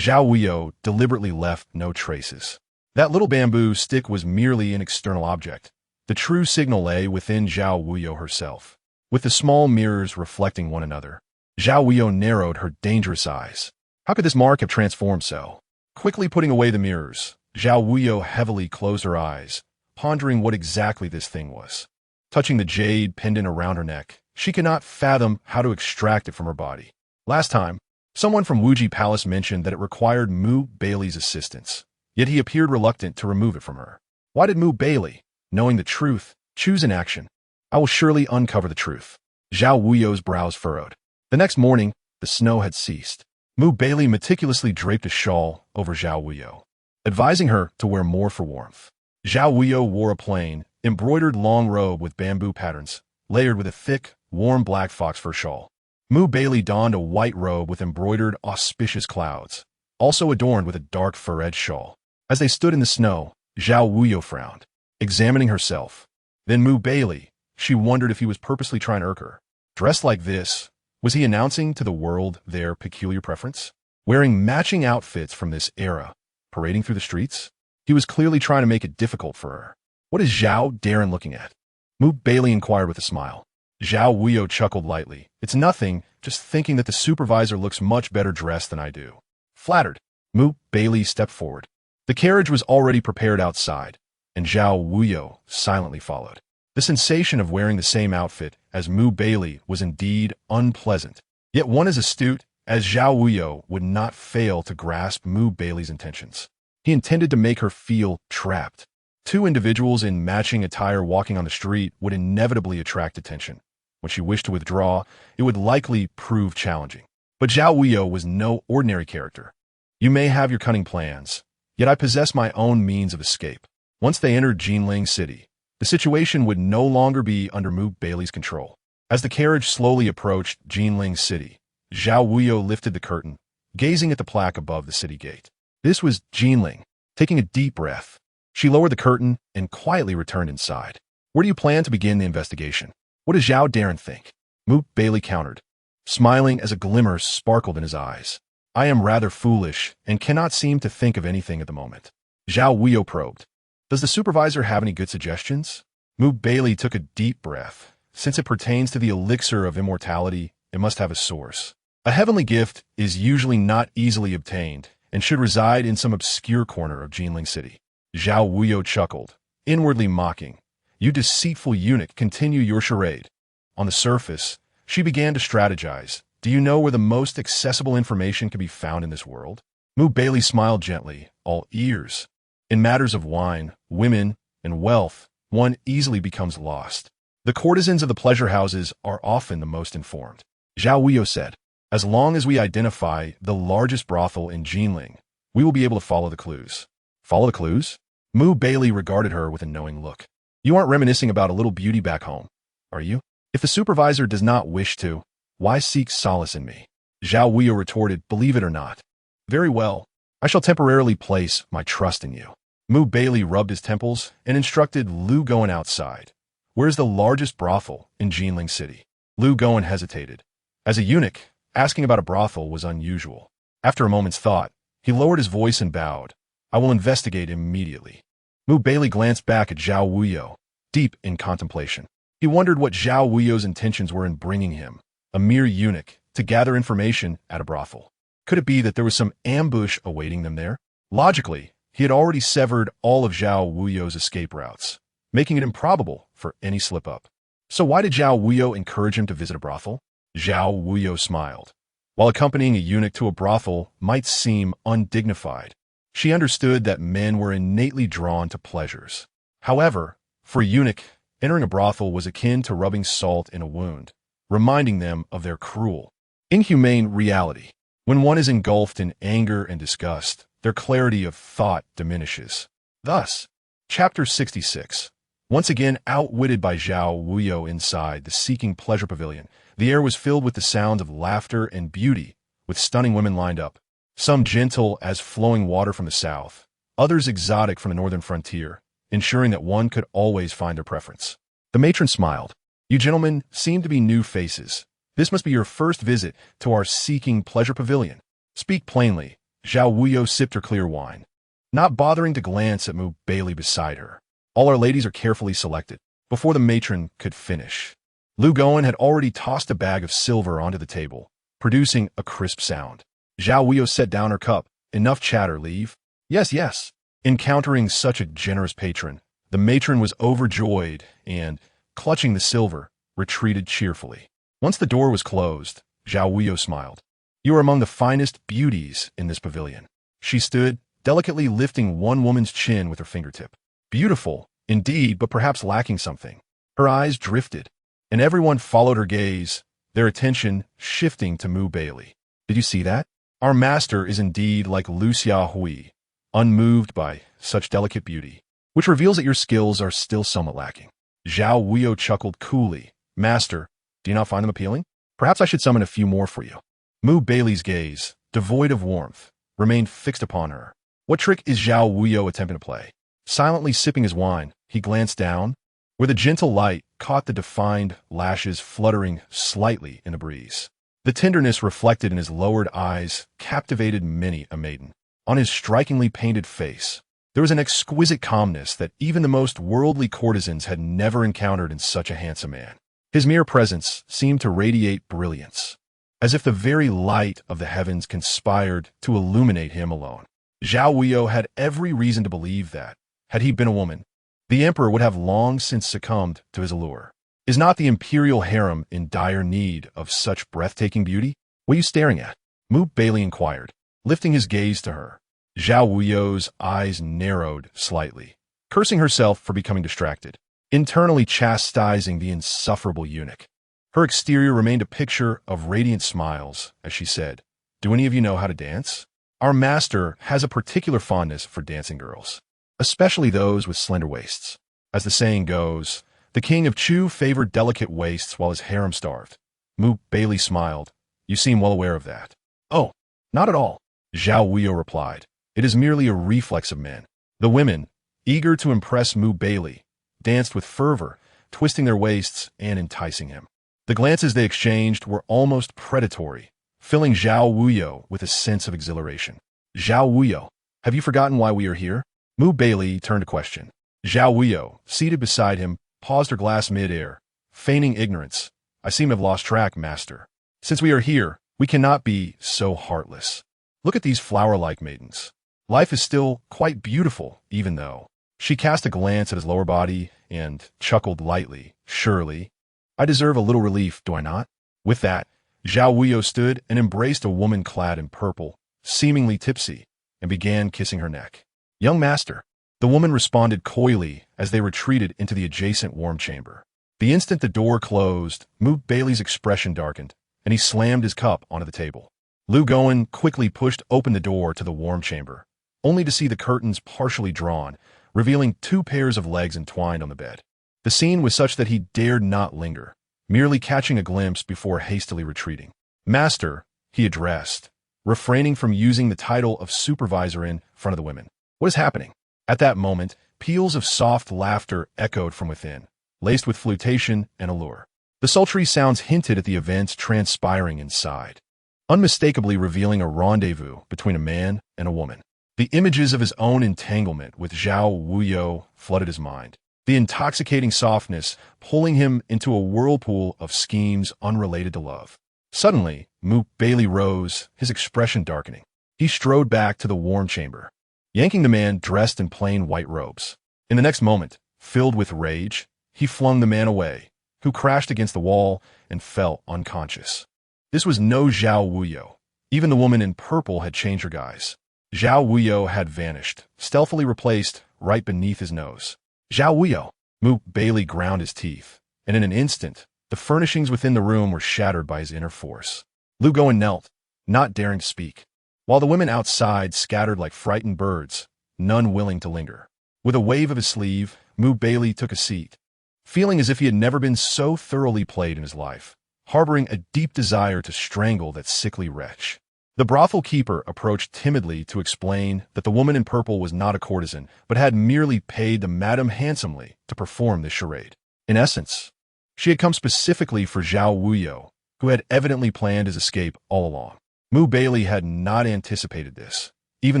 Zhao Wuyou deliberately left no traces. That little bamboo stick was merely an external object. The true signal lay within Zhao Wuyou herself. With the small mirrors reflecting one another, Zhao Wuyou narrowed her dangerous eyes. How could this mark have transformed so? Quickly putting away the mirrors, Zhao Wuyou heavily closed her eyes, pondering what exactly this thing was. Touching the jade pendant around her neck, she could not fathom how to extract it from her body. Last time, someone from Wuji Palace mentioned that it required Mu Baili's assistance, yet he appeared reluctant to remove it from her. Why did Mu Baili, knowing the truth, choose inaction? I will surely uncover the truth. Zhao Wuyou's brows furrowed. The next morning, the snow had ceased. Mu Baili meticulously draped a shawl over Zhao Wuyou, advising her to wear more for warmth. Zhao Wuyou wore a plain, embroidered long robe with bamboo patterns, layered with a thick, warm black fox fur shawl. Mu Baili donned a white robe with embroidered auspicious clouds, also adorned with a dark fur-edged shawl. As they stood in the snow, Zhao Wuyou frowned, examining herself. Then Mu Baili, she wondered if he was purposely trying to irk her. Dressed like this, was he announcing to the world their peculiar preference? Wearing matching outfits from this era, parading through the streets? He was clearly trying to make it difficult for her. What is Zhao Darren looking at? Mu Baili inquired with a smile. Zhao Wuyou chuckled lightly. It's nothing, just thinking that the supervisor looks much better dressed than I do. Flattered, Mu Baili stepped forward. The carriage was already prepared outside, and Zhao Wuyou silently followed. The sensation of wearing the same outfit as Mu Baili was indeed unpleasant. Yet one as astute as Zhao Wuyou would not fail to grasp Mu Baili's intentions. He intended to make her feel trapped. Two individuals in matching attire walking on the street would inevitably attract attention. When she wished to withdraw, it would likely prove challenging. But Zhao Wuyou was no ordinary character. You may have your cunning plans, yet I possess my own means of escape. Once they entered Jinling City, the situation would no longer be under Mu Baili's control. As the carriage slowly approached Jinling City, Zhao Wuyou lifted the curtain, gazing at the plaque above the city gate. This was Jinling. Taking a deep breath, she lowered the curtain and quietly returned inside. Where do you plan to begin the investigation? What does Zhao Darren think? Mu Baili countered, smiling as a glimmer sparkled in his eyes. I am rather foolish and cannot seem to think of anything at the moment. Zhao Wuyou probed. Does the supervisor have any good suggestions? Mu Baili took a deep breath. Since it pertains to the elixir of immortality, it must have a source. A heavenly gift is usually not easily obtained and should reside in some obscure corner of Jinling City. Zhao Wuyou chuckled, inwardly mocking. You deceitful eunuch, continue your charade. On the surface, she began to strategize. Do you know where the most accessible information can be found in this world? Mu Baili smiled gently, all ears. In matters of wine, women, and wealth, one easily becomes lost. The courtesans of the pleasure houses are often the most informed. Zhao Wuyou said, as long as we identify the largest brothel in Jinling, we will be able to follow the clues. Follow the clues? Mu Baili regarded her with a knowing look. You aren't reminiscing about a little beauty back home, are you? If the supervisor does not wish to, why seek solace in me? Zhao Wuyou retorted, believe it or not. Very well, I shall temporarily place my trust in you. Mu Baili rubbed his temples and instructed Lu Goen outside. Where's the largest brothel in Jinling City? Lu Goen hesitated. As a eunuch, asking about a brothel was unusual. After a moment's thought, he lowered his voice and bowed. I will investigate immediately. Mu Baili glanced back at Zhao Wuyou, deep in contemplation. He wondered what Zhao Wuyou's intentions were in bringing him, a mere eunuch, to gather information at a brothel. Could it be that there was some ambush awaiting them there? Logically, he had already severed all of Zhao Wuyou's escape routes, making it improbable for any slip-up. So why did Zhao Wuyou encourage him to visit a brothel? Zhao Wuyou smiled. While accompanying a eunuch to a brothel might seem undignified, she understood that men were innately drawn to pleasures. However, for a eunuch, entering a brothel was akin to rubbing salt in a wound, reminding them of their cruel, inhumane reality. When one is engulfed in anger and disgust, their clarity of thought diminishes. Thus, Chapter 66. Once again outwitted by Zhao Wuyou inside the seeking pleasure pavilion, the air was filled with the sounds of laughter and beauty, with stunning women lined up, some gentle as flowing water from the south, others exotic from the northern frontier, ensuring that one could always find their preference. The matron smiled. You gentlemen seem to be new faces. This must be your first visit to our seeking pleasure pavilion. Speak plainly. Zhao Wuyou sipped her clear wine, not bothering to glance at Baili beside her. All our ladies are carefully selected. Before the matron could finish, Lu Gowen had already tossed a bag of silver onto the table, producing a crisp sound. Zhao Wuyou set down her cup. Enough chatter, leave. Yes, yes. Encountering such a generous patron, the matron was overjoyed and, clutching the silver, retreated cheerfully. Once the door was closed, Zhao Wuyou smiled. You are among the finest beauties in this pavilion. She stood, delicately lifting one woman's chin with her fingertip. Beautiful, indeed, but perhaps lacking something. Her eyes drifted, and everyone followed her gaze, their attention shifting to Baili. Did you see that? Our master is indeed like Lu Xiaohui, unmoved by such delicate beauty, which reveals that your skills are still somewhat lacking. Zhao Wuyou chuckled coolly. Master, do you not find them appealing? Perhaps I should summon a few more for you. Baili's gaze, devoid of warmth, remained fixed upon her. What trick is Zhao Wuyou attempting to play? Silently sipping his wine, he glanced down, where the gentle light caught the defined lashes fluttering slightly in the breeze. The tenderness reflected in his lowered eyes captivated many a maiden. On his strikingly painted face, there was an exquisite calmness that even the most worldly courtesans had never encountered in such a handsome man. His mere presence seemed to radiate brilliance, as if the very light of the heavens conspired to illuminate him alone. Zhao Wuyou had every reason to believe that, had he been a woman, the emperor would have long since succumbed to his allure. Is not the imperial harem in dire need of such breathtaking beauty? What are you staring at? Baili inquired, lifting his gaze to her. Zhao Wuyou's eyes narrowed slightly, cursing herself for becoming distracted, internally chastising the insufferable eunuch. Her exterior remained a picture of radiant smiles as she said, Do any of you know how to dance? Our master has a particular fondness for dancing girls, especially those with slender waists. As the saying goes, the king of Chu favored delicate waists while his harem starved. Baili smiled. You seem well aware of that. Oh, not at all, Zhao Wuyou replied. It is merely a reflex of men. The women, eager to impress Baili, danced with fervor, twisting their waists and enticing him. The glances they exchanged were almost predatory, filling Zhao Wuyou with a sense of exhilaration. Zhao Wuyou, have you forgotten why we are here? Baili turned to question. Zhao Wuyou, seated beside him, paused her glass mid-air, feigning ignorance. I seem to have lost track, master. Since we are here, we cannot be so heartless. Look at these flower-like maidens. Life is still quite beautiful, even though. She cast a glance at his lower body and chuckled lightly. Surely, I deserve a little relief, do I not? With that, Zhao Wuyou stood and embraced a woman clad in purple, seemingly tipsy, and began kissing her neck. Young master, the woman responded coyly as they retreated into the adjacent warm chamber. The instant the door closed, Baili's expression darkened, and he slammed his cup onto the table. Lu Gowen quickly pushed open the door to the warm chamber, only to see the curtains partially drawn, revealing two pairs of legs entwined on the bed. The scene was such that he dared not linger, merely catching a glimpse before hastily retreating. Master, he addressed, refraining from using the title of supervisor in front of the women. What is happening? At that moment, peals of soft laughter echoed from within, laced with flirtation and allure. The sultry sounds hinted at the events transpiring inside, unmistakably revealing a rendezvous between a man and a woman. The images of his own entanglement with Zhao Wuyou flooded his mind, the intoxicating softness pulling him into a whirlpool of schemes unrelated to love. Suddenly, Baili rose, his expression darkening. He strode back to the warm chamber, yanking the man dressed in plain white robes. In the next moment, filled with rage, he flung the man away, who crashed against the wall and fell unconscious. This was no Zhao Wuyou. Even the woman in purple had changed her guise. Zhao Wuyou had vanished, stealthily replaced right beneath his nose. Zhao Wuyou! Baili ground his teeth, and in an instant, the furnishings within the room were shattered by his inner force. Lu Gowen knelt, not daring to speak, while the women outside scattered like frightened birds, none willing to linger. With a wave of his sleeve, Baili took a seat, feeling as if he had never been so thoroughly played in his life, harboring a deep desire to strangle that sickly wretch. The brothel keeper approached timidly to explain that the woman in purple was not a courtesan, but had merely paid the madam handsomely to perform this charade. In essence, she had come specifically for Zhao Wuyou, who had evidently planned his escape all along. Baili had not anticipated this. Even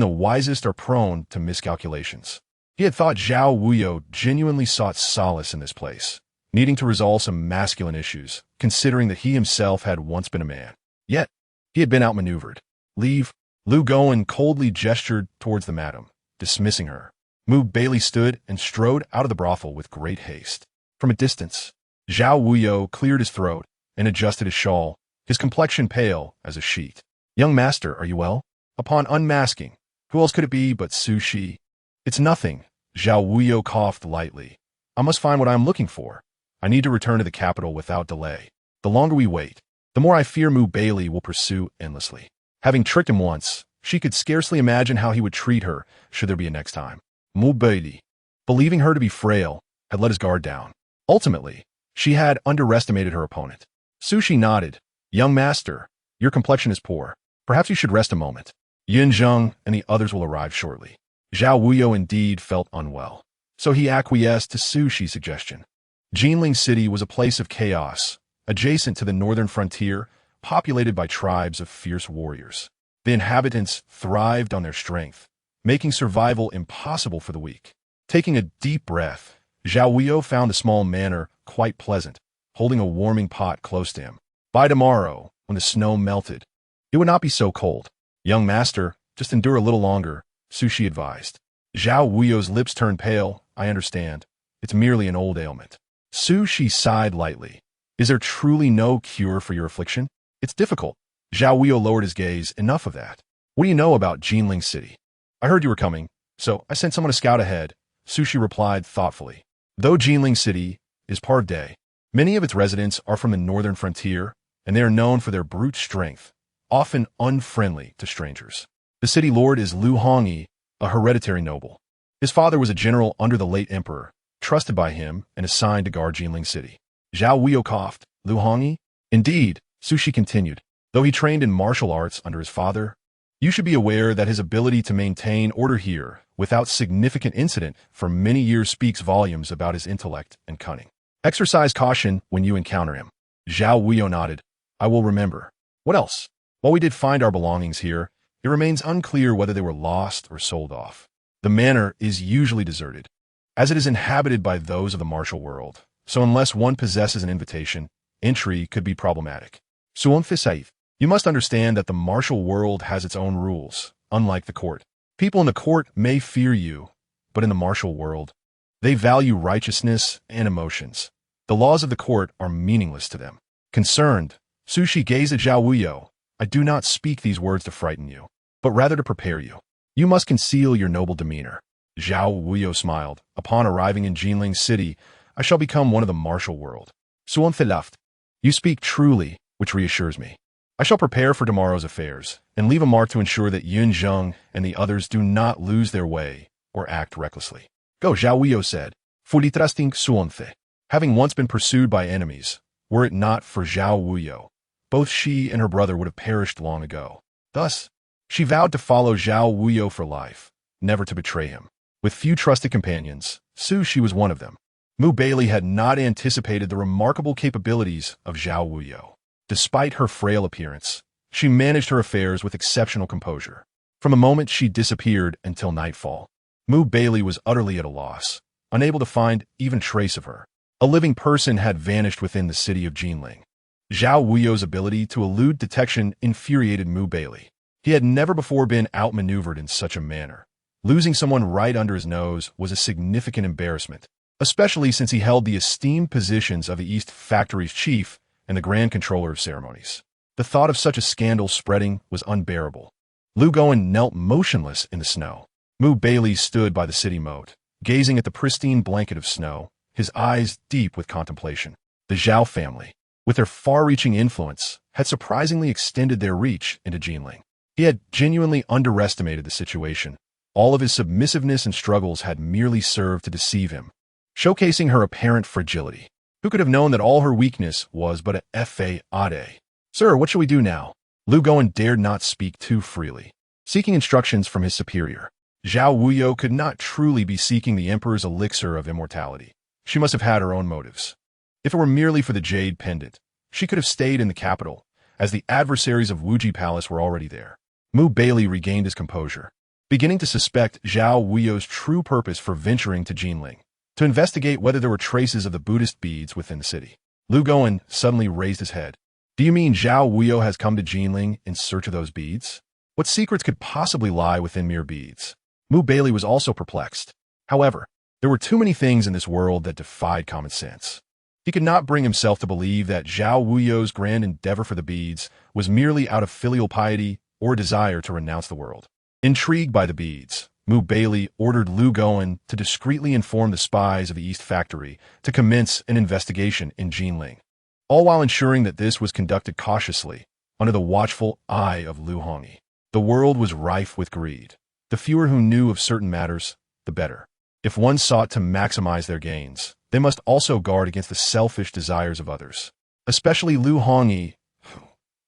the wisest are prone to miscalculations. He had thought Zhao Wuyou genuinely sought solace in this place, needing to resolve some masculine issues, considering that he himself had once been a man. Yet, he had been outmaneuvered. Leave. Lu Gowen coldly gestured towards the madam, dismissing her. Baili stood and strode out of the brothel with great haste. From a distance, Zhao Wuyou cleared his throat and adjusted his shawl, his complexion pale as a sheet. "Young master, are you well?" Upon unmasking, who else could it be but Su Shi? "It's nothing." Zhao Wuyou coughed lightly. "I must find what I am looking for. I need to return to the capital without delay. The longer we wait, the more I fear Baili will pursue endlessly." Having tricked him once, she could scarcely imagine how he would treat her should there be a next time. Baili, believing her to be frail, had let his guard down. Ultimately, she had underestimated her opponent. Su Shi nodded. "Young master, your complexion is poor. Perhaps you should rest a moment. Yin Zheng and the others will arrive shortly." Zhao Wuyou indeed felt unwell, so he acquiesced to Su Shi's suggestion. Jinling City was a place of chaos, adjacent to the northern frontier, populated by tribes of fierce warriors. The inhabitants thrived on their strength, making survival impossible for the weak. Taking a deep breath, Zhao Wuyou found the small manor quite pleasant, holding a warming pot close to him. By tomorrow, when the snow melted, it would not be so cold. "Young master, just endure a little longer," Su Shi advised. Zhao Wuyou's lips turned pale. "I understand. It's merely an old ailment." Su Shi sighed lightly. "Is there truly no cure for your affliction?" "It's difficult." Zhao Wuyou lowered his gaze. "Enough of that. What do you know about Jinling City?" "I heard you were coming, so I sent someone to scout ahead," Su Shi replied thoughtfully. Though Jinling City is part of Day, many of its residents are from the northern frontier, and they are known for their brute strength, often unfriendly to strangers. The city lord is Lu Hongyi, a hereditary noble. His father was a general under the late emperor, trusted by him and assigned to guard Jinling City. Zhao Wuyou coughed. "Lu Hongyi?" "Indeed," Su Shi continued. "Though he trained in martial arts under his father, you should be aware that his ability to maintain order here without significant incident for many years speaks volumes about his intellect and cunning. Exercise caution when you encounter him." Zhao Wuyou nodded. "I will remember." "What else?" "While we did find our belongings here, it remains unclear whether they were lost or sold off. The manor is usually deserted, as it is inhabited by those of the martial world, so unless one possesses an invitation, entry could be problematic. Saif, you must understand that the martial world has its own rules, unlike the court. People in the court may fear you, but in the martial world, they value righteousness and emotions. The laws of the court are meaningless to them." Concerned, Su Shi gazed at Zhao Wuyou. "I do not speak these words to frighten you, but rather to prepare you. You must conceal your noble demeanor." Zhao Wuyou smiled. "Upon arriving in Jinling City, I shall become one of the martial world." Laughed. "You speak truly, which reassures me. I shall prepare for tomorrow's affairs, and leave a mark to ensure that Yun Zheng and the others do not lose their way or act recklessly." "Go," Zhao Wuyou said. "Fulitrasting Suonfe." Having once been pursued by enemies, were it not for Zhao Wuyou, both she and her brother would have perished long ago. Thus, she vowed to follow Zhao Wuyou for life, never to betray him. With few trusted companions, Su Shi was one of them. Baili had not anticipated the remarkable capabilities of Zhao Wuyou. Despite her frail appearance, she managed her affairs with exceptional composure. From the moment she disappeared until nightfall, Baili was utterly at a loss, unable to find even trace of her. A living person had vanished within the city of Jinling. Zhao Wuyou's ability to elude detection infuriated Baili. He had never before been outmaneuvered in such a manner. Losing someone right under his nose was a significant embarrassment, especially since he held the esteemed positions of the East Factory's chief and the Grand Controller of Ceremonies. The thought of such a scandal spreading was unbearable. Lu Gowen knelt motionless in the snow. Baili stood by the city moat, gazing at the pristine blanket of snow, his eyes deep with contemplation. The Zhao family, with their far-reaching influence, had surprisingly extended their reach into Jinling. He had genuinely underestimated the situation. All of his submissiveness and struggles had merely served to deceive him, showcasing her apparent fragility. Who could have known that all her weakness was but a facade? "Sir, what shall we do now?" Lu Guan dared not speak too freely. Seeking instructions from his superior, Zhao Wuyou could not truly be seeking the Emperor's elixir of immortality. She must have had her own motives. If it were merely for the jade pendant, she could have stayed in the capital, as the adversaries of Wuji Palace were already there. Baili regained his composure, beginning to suspect Zhao Wuyou's true purpose for venturing to Jinling, to investigate whether there were traces of the Buddhist beads within the city. Lu Guan suddenly raised his head. Do you mean Zhao Wuyou has come to Jinling in search of those beads? What secrets could possibly lie within mere beads? Baili was also perplexed. However, there were too many things in this world that defied common sense. He could not bring himself to believe that Zhao Wuyou's grand endeavor for the beads was merely out of filial piety or a desire to renounce the world. Intrigued by the beads, Baili ordered Lu Guan to discreetly inform the spies of the East Factory to commence an investigation in Jinling, all while ensuring that this was conducted cautiously, under the watchful eye of Lu Hongyi. The world was rife with greed. The fewer who knew of certain matters, the better. If one sought to maximize their gains, they must also guard against the selfish desires of others. Especially Lu Hongyi,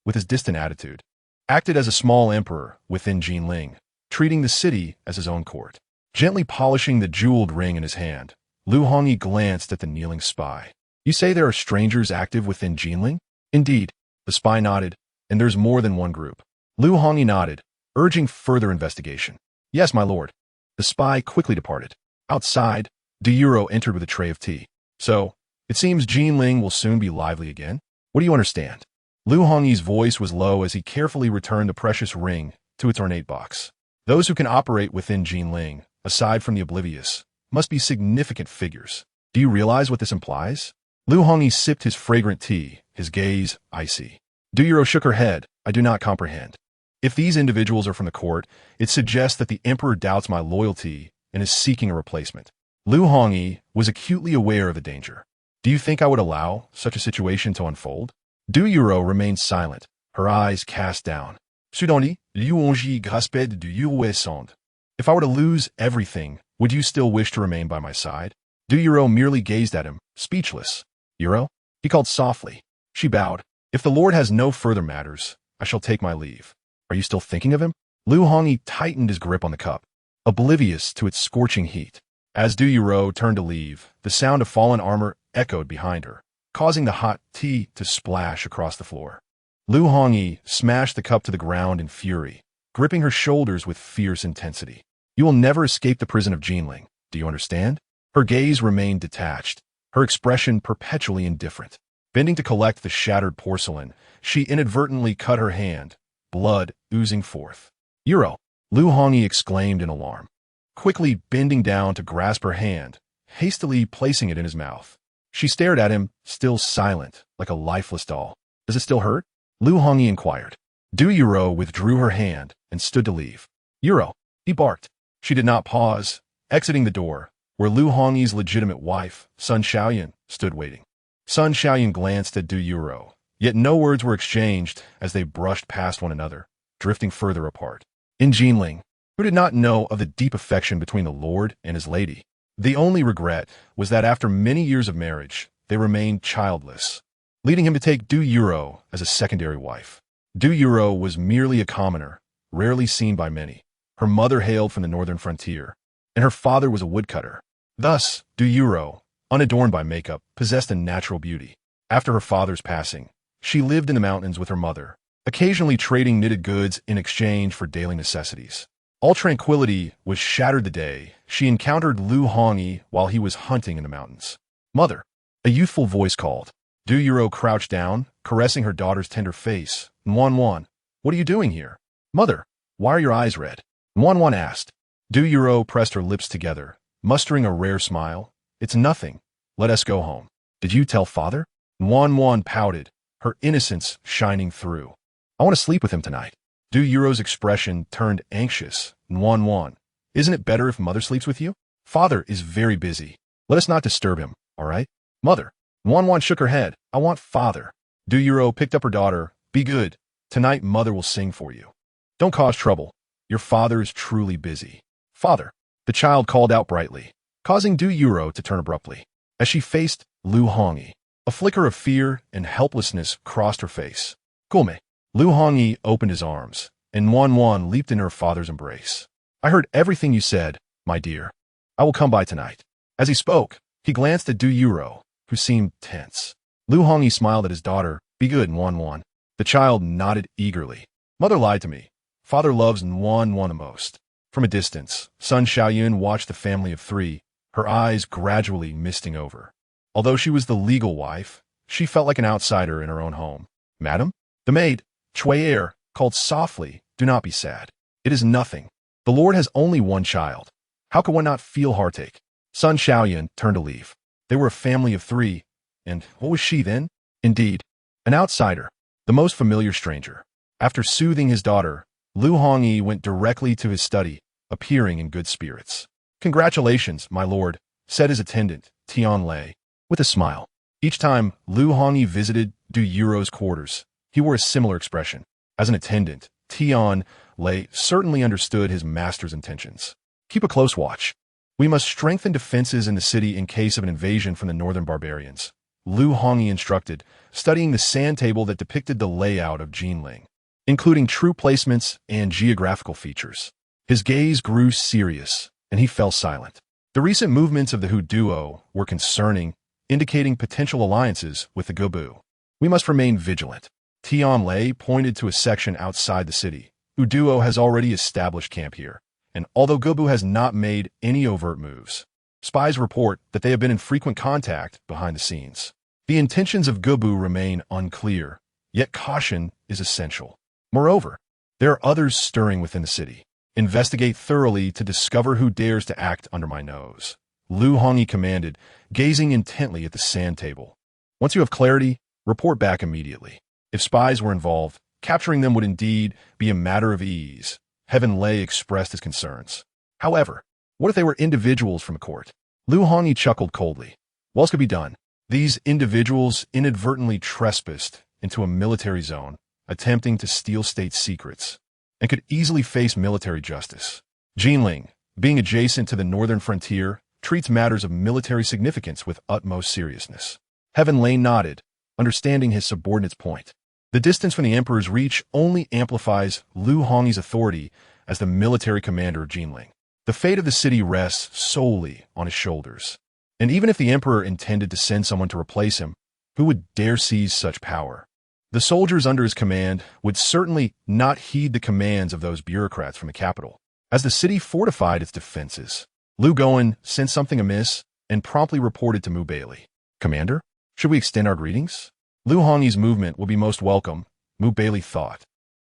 with his distant attitude, acted as a small emperor within Jinling, treating the city as his own court. Gently polishing the jeweled ring in his hand, Lu Hongyi glanced at the kneeling spy. You say there are strangers active within Jinling? Indeed, the spy nodded, and there's more than one group. Lu Hongyi nodded, urging further investigation. Yes, my lord. The spy quickly departed. Outside, Devours entered with a tray of tea. So, it seems Jinling will soon be lively again? What do you understand? Lu Hongyi's voice was low as he carefully returned the precious ring to its ornate box. Those who can operate within Jinling, aside from the oblivious, must be significant figures. Do you realize what this implies? Lu Hongyi sipped his fragrant tea, his gaze icy. Devours shook her head. I do not comprehend. If these individuals are from the court, it suggests that the emperor doubts my loyalty and is seeking a replacement. Lu Hongyi was acutely aware of the danger. Do you think I would allow such a situation to unfold? Devours remained silent, her eyes cast down. Sudoni, Liu Hongyi grasped du Yuesond. If I were to lose everything, would you still wish to remain by my side? Devours merely gazed at him, speechless. Euro? He called softly. She bowed. If the lord has no further matters, I shall take my leave. Are you still thinking of him? Lu Hongyi tightened his grip on the cup, oblivious to its scorching heat. As Devours turned to leave, the sound of fallen armor echoed behind her, causing the hot tea to splash across the floor. Lu Hongyi smashed the cup to the ground in fury, gripping her shoulders with fierce intensity. You will never escape the prison of Jinling, do you understand? Her gaze remained detached, her expression perpetually indifferent. Bending to collect the shattered porcelain, she inadvertently cut her hand, blood oozing forth. Euro! Lu Hongyi exclaimed in alarm, quickly bending down to grasp her hand, hastily placing it in his mouth. She stared at him, still silent, like a lifeless doll. Does it still hurt? Lu Hongyi inquired. Devours withdrew her hand and stood to leave. Euro! He barked. She did not pause, exiting the door, where Lu Hongyi's legitimate wife, Sun Xiaoyan, stood waiting. Sun Xiaoyan glanced at Devours, yet no words were exchanged as they brushed past one another, drifting further apart. In Jinling, who did not know of the deep affection between the lord and his lady, the only regret was that after many years of marriage, they remained childless, leading him to take Devours as a secondary wife. Devours was merely a commoner, rarely seen by many. Her mother hailed from the northern frontier, and her father was a woodcutter. Thus, Devours, unadorned by makeup, possessed a natural beauty. After her father's passing, she lived in the mountains with her mother, occasionally trading knitted goods in exchange for daily necessities. All tranquility was shattered the day she encountered Lu Hongyi while he was hunting in the mountains. Mother, a youthful voice called. Devours crouched down, caressing her daughter's tender face. Nwan, what are you doing here? Mother, why are your eyes red? Nwan asked. Devours pressed her lips together, mustering a rare smile. It's nothing. Let us go home. Did you tell father? Nwan pouted, her innocence shining through. I want to sleep with him tonight. Devours' expression turned anxious. Nwan, isn't it better if mother sleeps with you? Father is very busy. Let us not disturb him, all right? Mother. Nwan shook her head. I want father. Devours picked up her daughter. Be good. Tonight mother will sing for you. Don't cause trouble. Your father is truly busy. Father. The child called out brightly, causing Devours to turn abruptly. As she faced Lu Hongyi, a flicker of fear and helplessness crossed her face. Gulme. Lu Hongyi opened his arms, and Wan leaped in her father's embrace. I heard everything you said, my dear. I will come by tonight. As he spoke, he glanced at Du Yuro, who seemed tense. Lu Hongyi smiled at his daughter. Be good, Wan. The child nodded eagerly. Mother lied to me. Father loves Wan the most. From a distance, Sun Xiaoyun watched the family of three, her eyes gradually misting over. Although she was the legal wife, she felt like an outsider in her own home. Madam? The maid, Chui'er, called softly, do not be sad. It is nothing. The Lord has only one child. How could one not feel heartache? Sun Xiaoyun turned to leave. They were a family of three, and what was she then? Indeed, an outsider, the most familiar stranger. After soothing his daughter, Lu Hongyi went directly to his study, appearing in good spirits. Congratulations, my lord, said his attendant, Tian Lei, with a smile. Each time Lu Hongyi visited Du Yuro's quarters, he wore a similar expression. As an attendant, Tian Lei certainly understood his master's intentions. Keep a close watch. We must strengthen defenses in the city in case of an invasion from the northern barbarians, Lu Hongyi instructed, studying the sand table that depicted the layout of Jinling, including true placements and geographical features. His gaze grew serious, and he fell silent. The recent movements of the Hu duo were concerning, indicating potential alliances with the Gubu. We must remain vigilant. Tian Lei pointed to a section outside the city. Hu duo has already established camp here, and although Gubu has not made any overt moves, spies report that they have been in frequent contact behind the scenes. The intentions of Gubu remain unclear, yet caution is essential. Moreover, there are others stirring within the city. Investigate thoroughly to discover who dares to act under my nose, Lu Hongyi commanded, gazing intently at the sand table. Once you have clarity, report back immediately. If spies were involved, capturing them would indeed be a matter of ease. Heaven Lei expressed his concerns. However, what if they were individuals from the court? Lu Hongyi chuckled coldly. What else could be done? These individuals inadvertently trespassed into a military zone, attempting to steal state secrets, and could easily face military justice. Jinling, being adjacent to the northern frontier, treats matters of military significance with utmost seriousness. Heaven Lei nodded, understanding his subordinate's point. The distance from the Emperor's reach only amplifies Lu Hongyi's authority as the military commander of Jinling. The fate of the city rests solely on his shoulders. And even if the Emperor intended to send someone to replace him, who would dare seize such power? The soldiers under his command would certainly not heed the commands of those bureaucrats from the capital. As the city fortified its defenses, Lu Goen sensed something amiss and promptly reported to Mu Baili. Commander, should we extend our greetings? Lu Hongyi's movement will be most welcome, Mu Baili thought,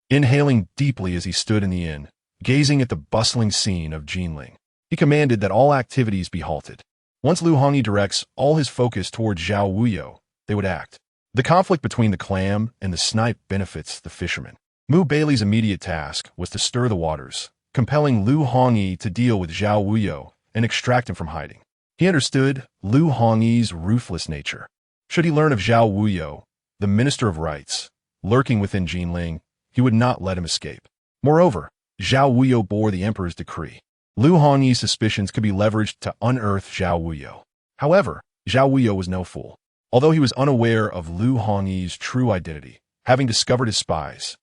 inhaling deeply as he stood in the inn, gazing at the bustling scene of Jinling. He commanded that all activities be halted. Once Lu Hongyi directs all his focus towards Zhao Wuyou, they would act. The conflict between the clam and the snipe benefits the fishermen. Mu Baili's immediate task was to stir the waters, compelling Lu Hongyi to deal with Zhao Wuyou and extract him from hiding. He understood Lu Hongyi's ruthless nature. Should he learn of Zhao Wuyou, the Minister of Rights, lurking within Jinling, he would not let him escape. Moreover, Zhao Wuyou bore the Emperor's decree. Lu Hongyi's suspicions could be leveraged to unearth Zhao Wuyou. However, Zhao Wuyou was no fool. Although he was unaware of Lu Hongyi's true identity, having discovered his spies,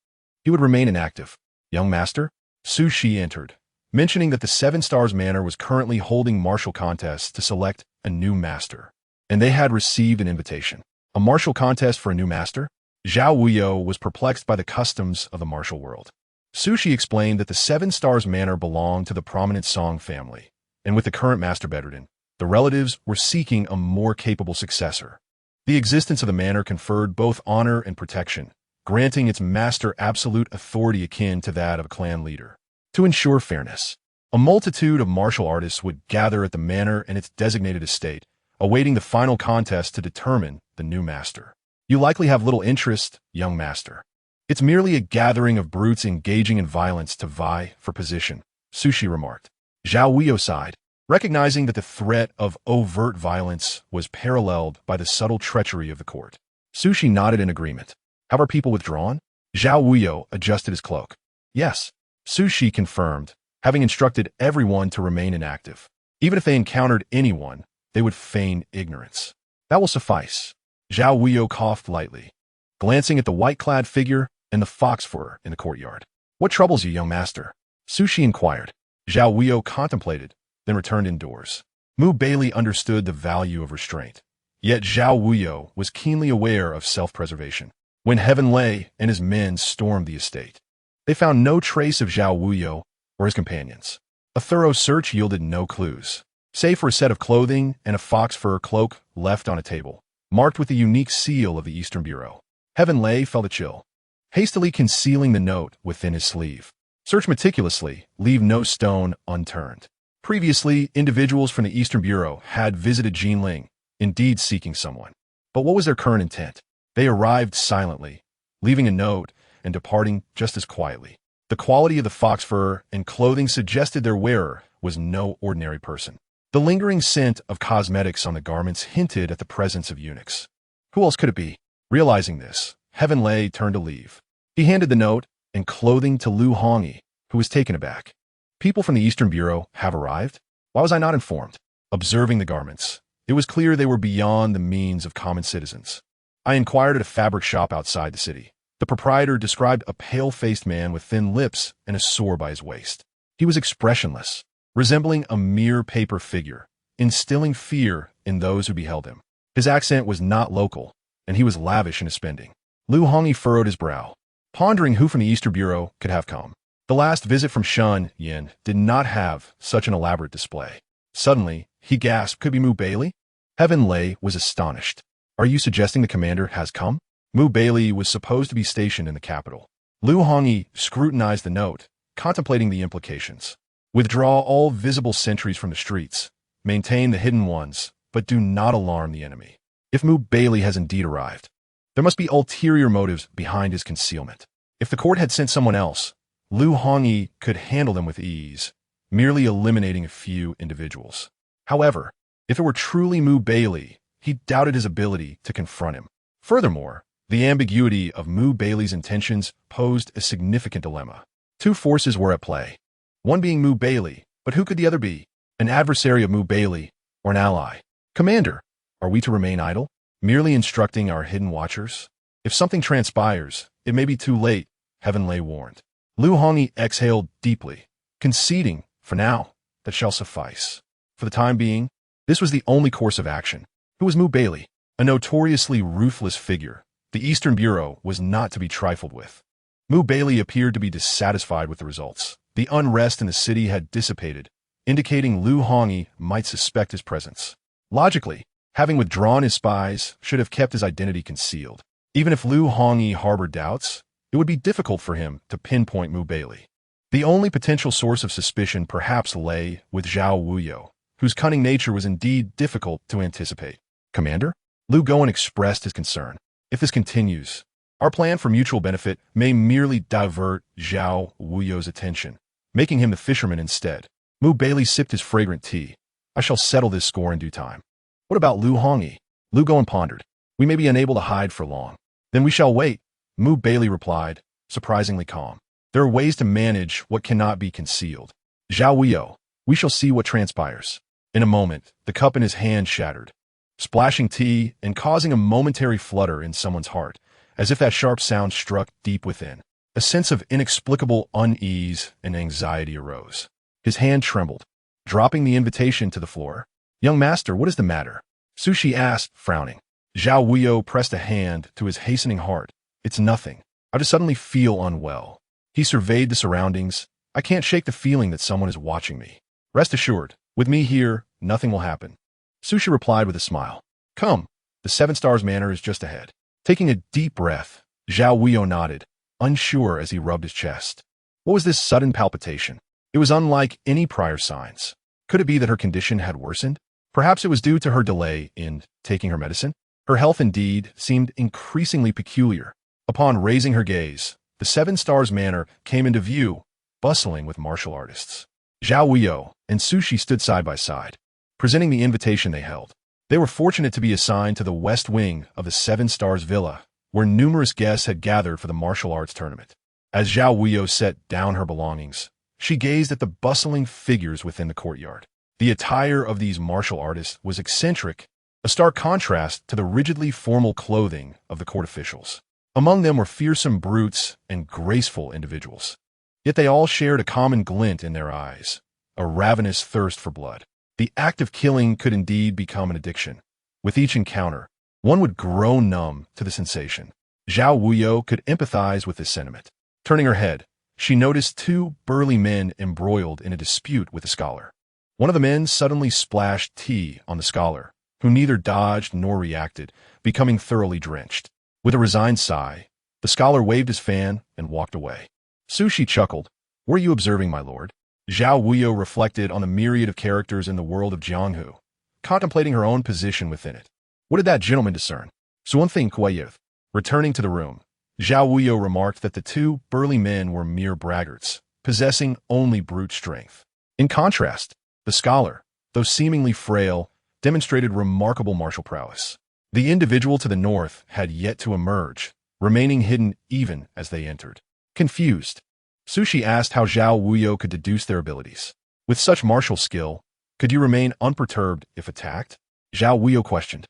he would remain inactive. Young master? Su Shi entered, mentioning that the Seven Stars Manor was currently holding martial contests to select a new master, and they had received an invitation. A martial contest for a new master? Zhao Wuyou was perplexed by the customs of the martial world. Su Shi explained that the Seven Stars Manor belonged to the prominent Song family, and with the current master bedridden, the relatives were seeking a more capable successor. The existence of the manor conferred both honor and protection, granting its master absolute authority akin to that of a clan leader. To ensure fairness, a multitude of martial artists would gather at the manor and its designated estate, awaiting the final contest to determine the new master. You likely have little interest, young master. It's merely a gathering of brutes engaging in violence to vie for position, Su Shi remarked. Zhao Wuyou sighed, recognizing that the threat of overt violence was paralleled by the subtle treachery of the court. Su Shi nodded in agreement. Have our people withdrawn? Zhao Wuyou adjusted his cloak. Yes, Su Shi confirmed, having instructed everyone to remain inactive. Even if they encountered anyone, they would feign ignorance. That will suffice. Zhao Wuyou coughed lightly. Glancing at the white-clad figure, and the fox fur in the courtyard. "What troubles you, young master?" Sushi inquired. Zhao Wuyou contemplated, then returned indoors. Baili understood the value of restraint. Yet Zhao Wuyou was keenly aware of self-preservation. When Heaven Lei and his men stormed the estate, they found no trace of Zhao Wuyou or his companions. A thorough search yielded no clues, save for a set of clothing and a fox fur cloak left on a table, marked with the unique seal of the Eastern Bureau. Heaven Lei felt a chill, hastily concealing the note within his sleeve. Search meticulously, leave no stone unturned. Previously, individuals from the Eastern Bureau had visited Jinling, indeed seeking someone. But what was their current intent? They arrived silently, leaving a note and departing just as quietly. The quality of the fox fur and clothing suggested their wearer was no ordinary person. The lingering scent of cosmetics on the garments hinted at the presence of eunuchs. Who else could it be? Realizing this, Heaven Lei turned to leave. He handed the note and clothing to Lu Hongyi, who was taken aback. "People from the Eastern Bureau have arrived? Why was I not informed?" Observing the garments, it was clear they were beyond the means of common citizens. "I inquired at a fabric shop outside the city. The proprietor described a pale-faced man with thin lips and a sore by his waist. He was expressionless, resembling a mere paper figure, instilling fear in those who beheld him. His accent was not local, and he was lavish in his spending." Lu Hongyi furrowed his brow, pondering who from the Eastern Bureau could have come. The last visit from Shun Yin did not have such an elaborate display. Suddenly, he gasped, "Could be Baili?" Heaven Lei was astonished. "Are you suggesting the commander has come?" Baili was supposed to be stationed in the capital. Lu Hongyi scrutinized the note, contemplating the implications. "Withdraw all visible sentries from the streets. Maintain the hidden ones, but do not alarm the enemy. If Baili has indeed arrived, there must be ulterior motives behind his concealment. If the court had sent someone else, Lu Hongyi could handle them with ease, merely eliminating a few individuals. However, if it were truly Baili, he doubted his ability to confront him. Furthermore, the ambiguity of Baili's intentions posed a significant dilemma. Two forces were at play, one being Baili, but who could the other be? An adversary of Baili or an ally? "Commander, are we to remain idle, merely instructing our hidden watchers? If something transpires, it may be too late," Heaven Lei warned. Lu Hongyi exhaled deeply, conceding, "For now, that shall suffice." For the time being, this was the only course of action. Who was Baili? A notoriously ruthless figure. The Eastern Bureau was not to be trifled with. Baili appeared to be dissatisfied with the results. The unrest in the city had dissipated, indicating Lu Hongyi might suspect his presence. Logically, having withdrawn his spies should have kept his identity concealed. Even if Lu Hongyi harbored doubts, it would be difficult for him to pinpoint Baili. The only potential source of suspicion perhaps lay with Zhao Wuyou, whose cunning nature was indeed difficult to anticipate. "Commander?" Lu Gowen expressed his concern. "If this continues, our plan for mutual benefit may merely divert Zhao Wuyou's attention, making him the fisherman instead." Baili sipped his fragrant tea. "I shall settle this score in due time." "What about Lu Hongyi?" Lu Gowen pondered. "We may be unable to hide for long." "Then we shall wait," Baili replied, surprisingly calm. "There are ways to manage what cannot be concealed. Zhao Wuyou, we shall see what transpires." In a moment, the cup in his hand shattered, splashing tea and causing a momentary flutter in someone's heart, as if that sharp sound struck deep within. A sense of inexplicable unease and anxiety arose. His hand trembled, dropping the invitation to the floor. "Young master, what is the matter?" Sushi asked, frowning. Zhao Wuyou pressed a hand to his hastening heart. "It's nothing. I just suddenly feel unwell." He surveyed the surroundings. "I can't shake the feeling that someone is watching me." "Rest assured, with me here, nothing will happen." Sushi replied with a smile. "Come, the Seven Stars Manor is just ahead." Taking a deep breath, Zhao Wuyou nodded, unsure as he rubbed his chest. What was this sudden palpitation? It was unlike any prior signs. Could it be that her condition had worsened? Perhaps it was due to her delay in taking her medicine. Her health indeed seemed increasingly peculiar. Upon raising her gaze, the Seven Stars Manor came into view, bustling with martial artists. Zhao Wuyou and Sushi stood side by side, presenting the invitation they held. They were fortunate to be assigned to the west wing of the Seven Stars Villa, where numerous guests had gathered for the martial arts tournament. As Zhao Wuyou set down her belongings, she gazed at the bustling figures within the courtyard. The attire of these martial artists was eccentric, a stark contrast to the rigidly formal clothing of the court officials. Among them were fearsome brutes and graceful individuals. Yet they all shared a common glint in their eyes, a ravenous thirst for blood. The act of killing could indeed become an addiction. With each encounter, one would grow numb to the sensation. Zhao Wuyou could empathize with this sentiment. Turning her head, she noticed two burly men embroiled in a dispute with a scholar. One of the men suddenly splashed tea on the scholar, who neither dodged nor reacted, becoming thoroughly drenched. With a resigned sigh, the scholar waved his fan and walked away. Sushi chuckled. "Were you observing, my lord?" Zhao Wuyou reflected on the myriad of characters in the world of Jianghu, contemplating her own position within it. What did that gentleman discern? Something quiet. Returning to the room, Zhao Wuyou remarked that the two burly men were mere braggarts, possessing only brute strength. In contrast, the scholar, though seemingly frail, demonstrated remarkable martial prowess. The individual to the north had yet to emerge, remaining hidden even as they entered. Confused, Sushi asked how Zhao Wuyou could deduce their abilities. With such martial skill, could you remain unperturbed if attacked? Zhao Wuyou questioned.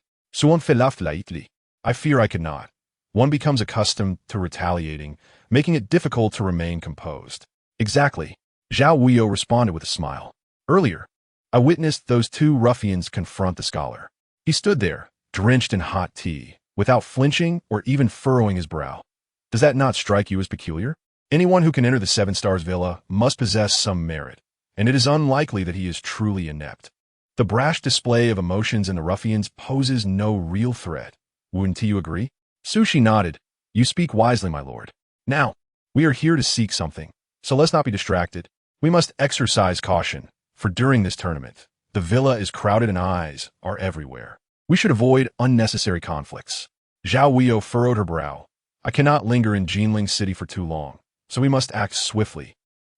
I fear I could not. One becomes accustomed to retaliating, making it difficult to remain composed. Exactly, Zhao Wuyou responded with a smile. Earlier, I witnessed those two ruffians confront the scholar. He stood there, drenched in hot tea, without flinching or even furrowing his brow. Does that not strike you as peculiar? Anyone who can enter the Seven Stars Villa must possess some merit, and it is unlikely that he is truly inept. The brash display of emotions in the ruffians poses no real threat. Wouldn't you agree? Sushi nodded. You speak wisely, my lord. Now, we are here to seek something, so let's not be distracted. We must exercise caution, for during this tournament, the villa is crowded and eyes are everywhere. We should avoid unnecessary conflicts. Zhao Wuyou furrowed her brow. I cannot linger in Jinling City for too long, so we must act swiftly.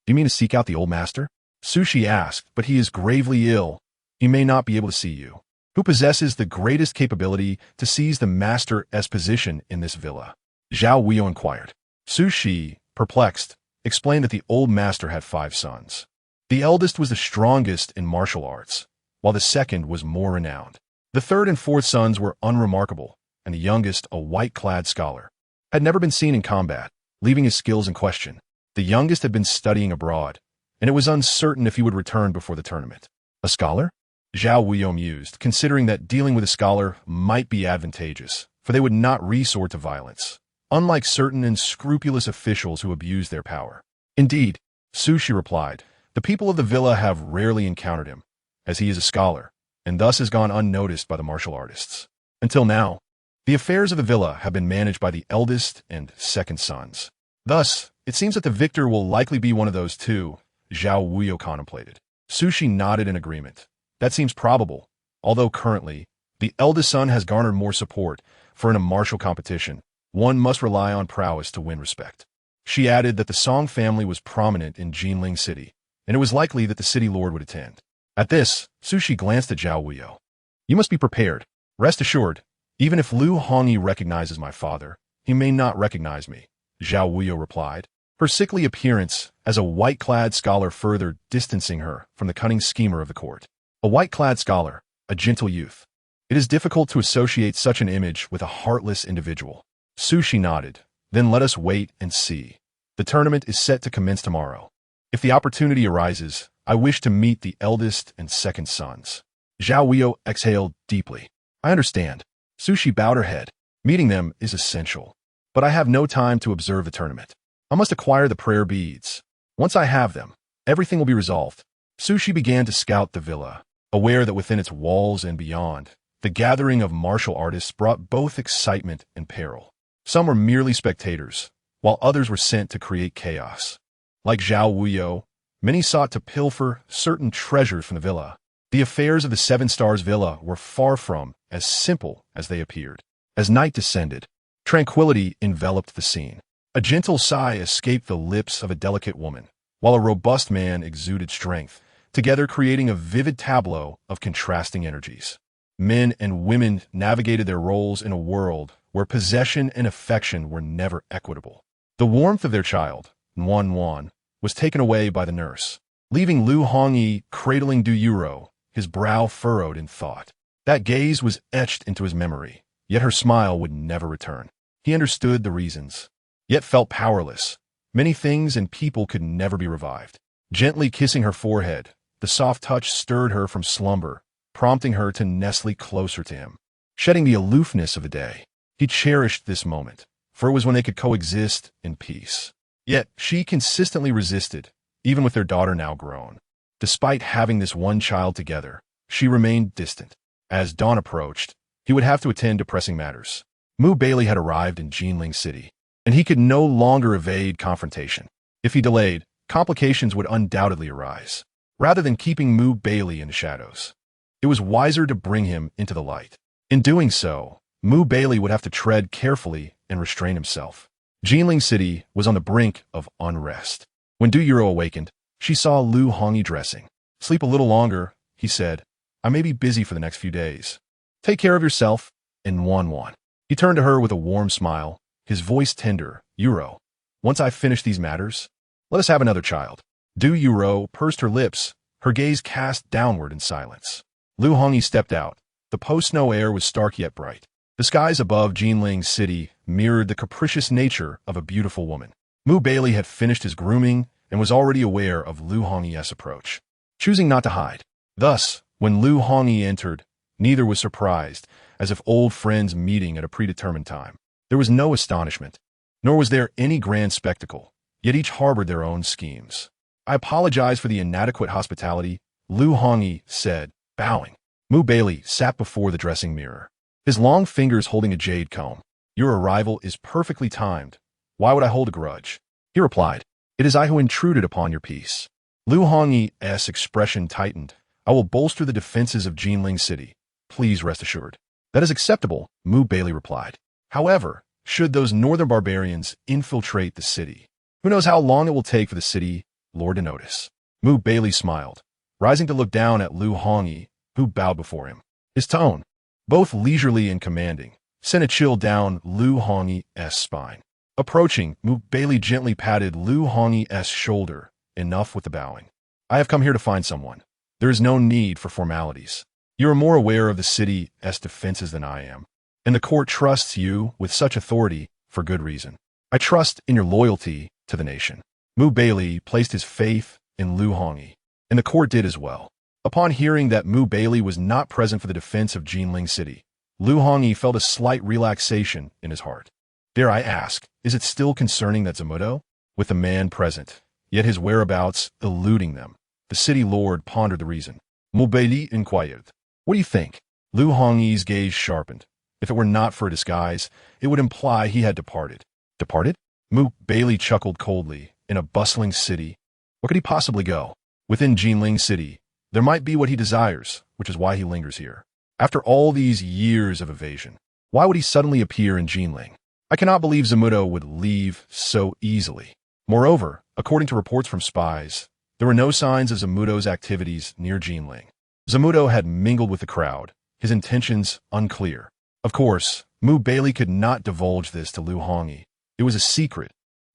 Do you mean to seek out the old master? Sushi asked, but he is gravely ill. He may not be able to see you. Who possesses the greatest capability to seize the master's position in this villa? Zhao Wuyou inquired. Sushi, perplexed, explained that the old master had 5 sons. The eldest was the strongest in martial arts, while the second was more renowned. The third and fourth sons were unremarkable, and the youngest, a white-clad scholar, had never been seen in combat, leaving his skills in question. The youngest had been studying abroad, and it was uncertain if he would return before the tournament. A scholar? Zhao Wuyou mused, considering that dealing with a scholar might be advantageous, for they would not resort to violence, unlike certain unscrupulous officials who abuse their power. Indeed, Sushi replied, the people of the villa have rarely encountered him, as he is a scholar, and thus has gone unnoticed by the martial artists. Until now, the affairs of the villa have been managed by the eldest and second sons. Thus, it seems that the victor will likely be one of those two, Zhao Wuyou contemplated. Sushi nodded in agreement. That seems probable, although currently, the eldest son has garnered more support, for in a martial competition, one must rely on prowess to win respect. She added that the Song family was prominent in Jinling City, and it was likely that the city lord would attend. At this, Sushi glanced at Zhao Wuyou. You must be prepared. Rest assured, even if Lu Hongyi recognizes my father, he may not recognize me, Zhao Wuyou replied, her sickly appearance as a white-clad scholar further distancing her from the cunning schemer of the court. A white-clad scholar, a gentle youth. It is difficult to associate such an image with a heartless individual. Sushi nodded. Then let us wait and see. The tournament is set to commence tomorrow. If the opportunity arises, I wish to meet the eldest and second sons. Zhao Wuyou exhaled deeply. I understand. Sushi bowed her head. Meeting them is essential. But I have no time to observe the tournament. I must acquire the prayer beads. Once I have them, everything will be resolved. Sushi began to scout the villa, aware that within its walls and beyond, the gathering of martial artists brought both excitement and peril. Some were merely spectators, while others were sent to create chaos. Like Zhao Wuyou, many sought to pilfer certain treasures from the villa. The affairs of the Seven Stars Villa were far from as simple as they appeared. As night descended, tranquility enveloped the scene. A gentle sigh escaped the lips of a delicate woman, while a robust man exuded strength, together creating a vivid tableau of contrasting energies. Men and women navigated their roles in a world where possession and affection were never equitable. The warmth of their child, Wan, was taken away by the nurse, leaving Lu Hongyi cradling Du Yuro, his brow furrowed in thought. That gaze was etched into his memory, yet her smile would never return. He understood the reasons, yet felt powerless. Many things and people could never be revived. Gently kissing her forehead, the soft touch stirred her from slumber, prompting her to nestle closer to him. Shedding the aloofness of the day, he cherished this moment, for it was when they could coexist in peace. Yet she consistently resisted, even with their daughter now grown. Despite having this one child together, she remained distant. As dawn approached, he would have to attend to pressing matters. Baili had arrived in Jinling City, and he could no longer evade confrontation. If he delayed, complications would undoubtedly arise. Rather than keeping Baili in the shadows, it was wiser to bring him into the light. In doing so, Baili would have to tread carefully and restrain himself. Jinling City was on the brink of unrest. When Du Yuro awakened, she saw Lu Hongyi dressing. "Sleep a little longer," he said. "I may be busy for the next few days. Take care of yourself." And one. He turned to her with a warm smile, his voice tender. "Yuro, once I finish these matters, let us have another child." Du Yuro pursed her lips, her gaze cast downward in silence. Lu Hongyi stepped out. The post-snow air was stark yet bright. The skies above Jinling City mirrored the capricious nature of a beautiful woman. Baili had finished his grooming and was already aware of Lu Hongyi's approach, choosing not to hide. Thus, when Lu Hongyi entered, neither was surprised, as if old friends meeting at a predetermined time. There was no astonishment, nor was there any grand spectacle, yet each harbored their own schemes. "I apologize for the inadequate hospitality," Lu Hongyi said, bowing. Baili sat before the dressing mirror, his long fingers holding a jade comb. "Your arrival is perfectly timed. Why would I hold a grudge?" He replied, "It is I who intruded upon your peace." Lu Hongyi's expression tightened. "I will bolster the defenses of Jinling City. Please rest assured." "That is acceptable," Baili replied. "However, should those northern barbarians infiltrate the city, who knows how long it will take for the city lord to notice?" Baili smiled, rising to look down at Lu Hongyi, who bowed before him. His tone, both leisurely and commanding, sent a chill down Lu Hongyi's spine. Approaching, Baili gently patted Lu Hongyi's shoulder. "Enough with the bowing. I have come here to find someone. There is no need for formalities. You are more aware of the city's defenses than I am, and the court trusts you with such authority for good reason. I trust in your loyalty to the nation." Baili placed his faith in Lu Hongyi, and the court did as well. Upon hearing that Baili was not present for the defense of Jinling City, Lu Hongyi felt a slight relaxation in his heart. "Dare I ask, is it still concerning that Zamudo?" With the man present, yet his whereabouts eluding them, the city lord pondered the reason. Baili inquired, "What do you think?" Lu Hongyi's gaze sharpened. If it were not for a disguise, it would imply he had departed. Departed? Baili chuckled coldly. In a bustling city, where could he possibly go? Within Jinling City, there might be what he desires, which is why he lingers here. After all these years of evasion, why would he suddenly appear in Jinling? I cannot believe Zamudo would leave so easily. Moreover, according to reports from spies, there were no signs of Zamudo's activities near Jinling. Zamudo had mingled with the crowd, his intentions unclear. Of course, Baili could not divulge this to Lu Hongyi. It was a secret,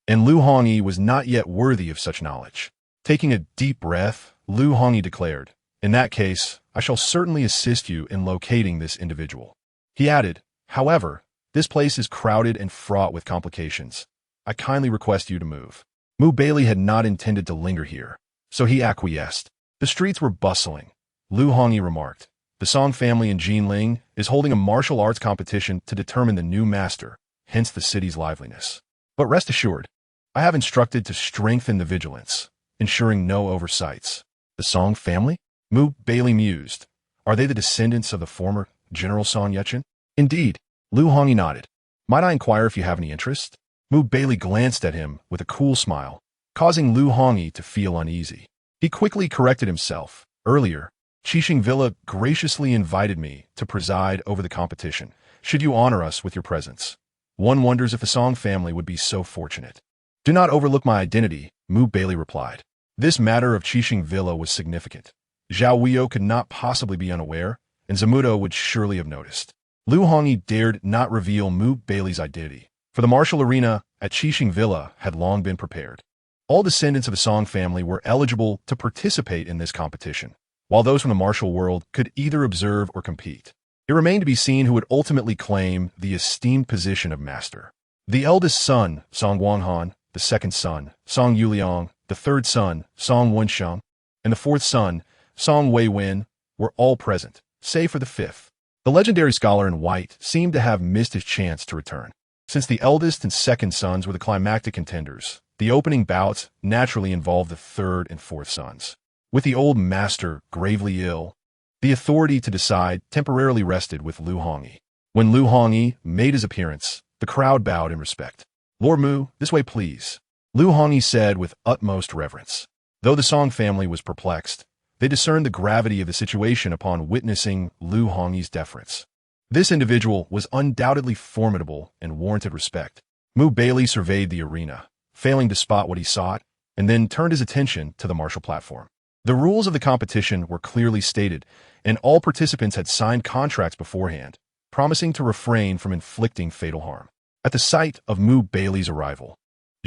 and Lu Hongyi was not yet worthy of such knowledge. Taking a deep breath, Lu Hongyi declared, "In that case, I shall certainly assist you in locating this individual." He added, "However, this place is crowded and fraught with complications. I kindly request you to move." Baili had not intended to linger here, so he acquiesced. The streets were bustling. Lu Hongyi remarked, "The Song family in Jinling is holding a martial arts competition to determine the new master, hence the city's liveliness. But rest assured, I have instructed to strengthen the vigilance, ensuring no oversights." "The Song family?" Baili mused. "Are they the descendants of the former General Song Yechin?" "Indeed." Lu Hongyi nodded. "Might I inquire if you have any interest?" Baili glanced at him with a cool smile, causing Lu Hongyi to feel uneasy. He quickly corrected himself. "Earlier, Qixing Villa graciously invited me to preside over the competition. Should you honor us with your presence? One wonders if the Song family would be so fortunate." "Do not overlook my identity," Baili replied. This matter of Qixing Villa was significant. Zhao Wuyou could not possibly be unaware, and Zamudo would surely have noticed. Lu Hongyi dared not reveal Baili's identity, for the martial arena at Qixing Villa had long been prepared. All descendants of the Song family were eligible to participate in this competition, while those from the martial world could either observe or compete. It remained to be seen who would ultimately claim the esteemed position of master. The eldest son, Song Guanghan, the second son, Song Yuliang, the third son, Song Wensheng, and the fourth son, Song Weiwen, were all present, save for the fifth. The legendary scholar in white seemed to have missed his chance to return. Since the eldest and second sons were the climactic contenders, the opening bouts naturally involved the third and fourth sons. With the old master gravely ill, the authority to decide temporarily rested with Lu Hongyi. When Lu Hongyi made his appearance, the crowd bowed in respect. "Lord Mu, this way please," Lu Hongyi said with utmost reverence. Though the Song family was perplexed, they discerned the gravity of the situation upon witnessing Lu Hongyi's deference. This individual was undoubtedly formidable and warranted respect. Mu Baili surveyed the arena, failing to spot what he sought, and then turned his attention to the martial platform. The rules of the competition were clearly stated, and all participants had signed contracts beforehand, promising to refrain from inflicting fatal harm. At the sight of Mu Baili's arrival,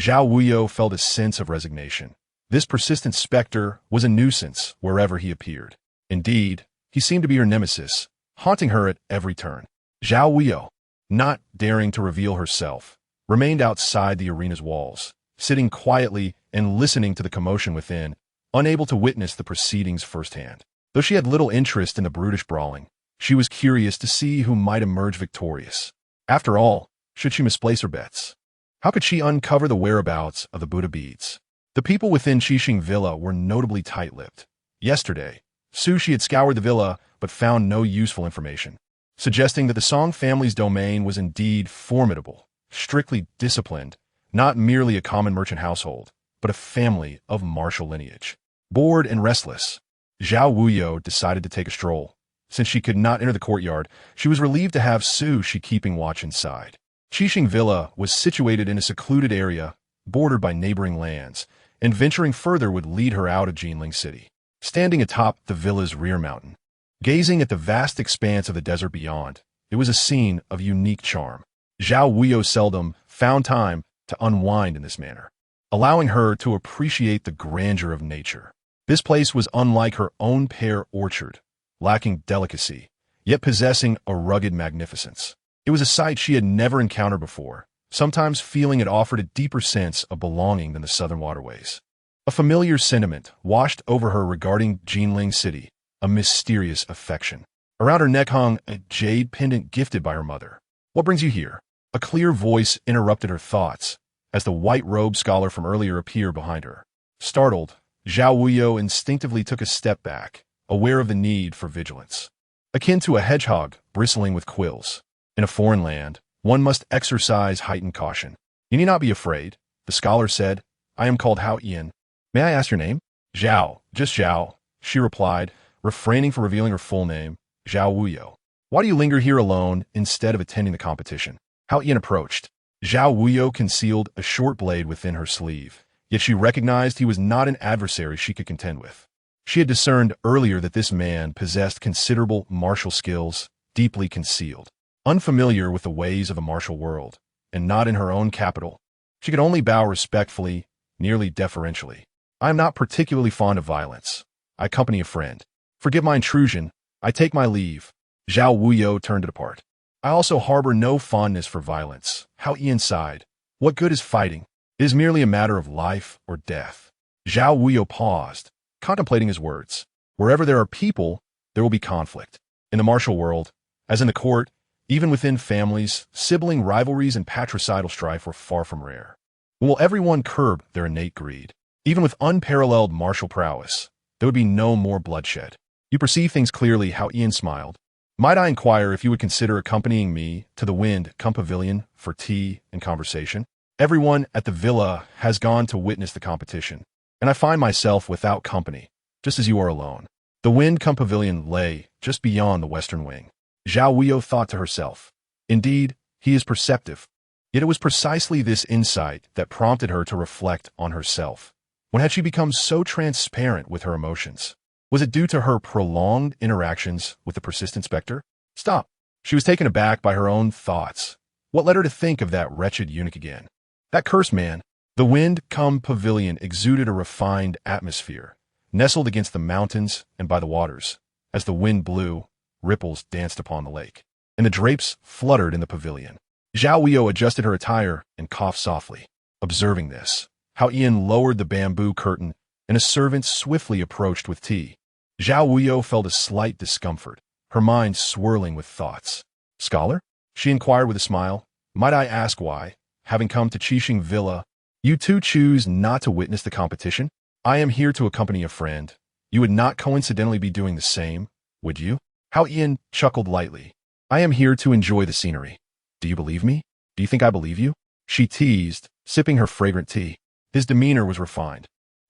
Zhao Wuyou felt a sense of resignation. This persistent specter was a nuisance wherever he appeared. Indeed, he seemed to be her nemesis, haunting her at every turn. Zhao Wuyou, not daring to reveal herself, remained outside the arena's walls, sitting quietly and listening to the commotion within, unable to witness the proceedings firsthand. Though she had little interest in the brutish brawling, she was curious to see who might emerge victorious. After all, should she misplace her bets? How could she uncover the whereabouts of the Buddha beads? The people within Qixing Villa were notably tight-lipped. Yesterday, Sushi had scoured the villa but found no useful information, suggesting that the Song family's domain was indeed formidable, strictly disciplined, not merely a common merchant household, but a family of martial lineage. Bored and restless, Zhao Wuyou decided to take a stroll. Since she could not enter the courtyard, she was relieved to have Sushi keeping watch inside. Qixing Villa was situated in a secluded area, bordered by neighboring lands, and venturing further would lead her out of Jinling City. Standing atop the villa's rear mountain, gazing at the vast expanse of the desert beyond, it was a scene of unique charm. Zhao Wuyou seldom found time to unwind in this manner, allowing her to appreciate the grandeur of nature. This place was unlike her own pear orchard, lacking delicacy, yet possessing a rugged magnificence. It was a sight she had never encountered before, sometimes feeling it offered a deeper sense of belonging than the southern waterways. A familiar sentiment washed over her regarding Jinling City, a mysterious affection. Around her neck hung a jade pendant gifted by her mother. "What brings you here?" A clear voice interrupted her thoughts, as the white-robed scholar from earlier appeared behind her. Startled, Zhao Wuyou instinctively took a step back, aware of the need for vigilance. Akin to a hedgehog bristling with quills, in a foreign land, one must exercise heightened caution. "You need not be afraid," the scholar said. "I am called Hao Ian. May I ask your name?" "Zhao, just Zhao," she replied, refraining from revealing her full name, Zhao Wuyou. "Why do you linger here alone instead of attending the competition?" Hao Ian approached. Zhao Wuyou concealed a short blade within her sleeve, yet she recognized he was not an adversary she could contend with. She had discerned earlier that this man possessed considerable martial skills, deeply concealed. Unfamiliar with the ways of the martial world, and not in her own capital, she could only bow respectfully, nearly deferentially. "I am not particularly fond of violence. I accompany a friend. Forgive my intrusion. I take my leave." Zhao Wuyou turned to depart. "I also harbor no fondness for violence." Hao Ian sighed. "What good is fighting? It is merely a matter of life or death." Zhao Wuyou paused, contemplating his words. Wherever there are people, there will be conflict. In the martial world, as in the court, even within families, sibling rivalries and patricidal strife were far from rare. Will everyone curb their innate greed? Even with unparalleled martial prowess, there would be no more bloodshed. "You perceive things clearly," Hao Ian smiled. "Might I inquire if you would consider accompanying me to the Wind Come Pavilion for tea and conversation? Everyone at the villa has gone to witness the competition, and I find myself without company, just as you are alone." The Wind Come Pavilion lay just beyond the western wing. Zhao Wuyou thought to herself, "Indeed, he is perceptive." Yet it was precisely this insight that prompted her to reflect on herself. When had she become so transparent with her emotions? Was it due to her prolonged interactions with the persistent specter? Stop. She was taken aback by her own thoughts. What led her to think of that wretched eunuch again? That cursed man. The Wind Come Pavilion exuded a refined atmosphere, nestled against the mountains and by the waters. As the wind blew, ripples danced upon the lake, and the drapes fluttered in the pavilion. Zhao Wuyou adjusted her attire and coughed softly. Observing this, Hao Yin lowered the bamboo curtain and a servant swiftly approached with tea. Zhao Wuyou felt a slight discomfort, her mind swirling with thoughts. "Scholar?" she inquired with a smile. "Might I ask why, having come to Qixing Villa, you too choose not to witness the competition? I am here to accompany a friend. You would not coincidentally be doing the same, would you?" Hao Yin chuckled lightly. "I am here to enjoy the scenery. Do you believe me? Do you think I believe you?" she teased, sipping her fragrant tea. His demeanor was refined,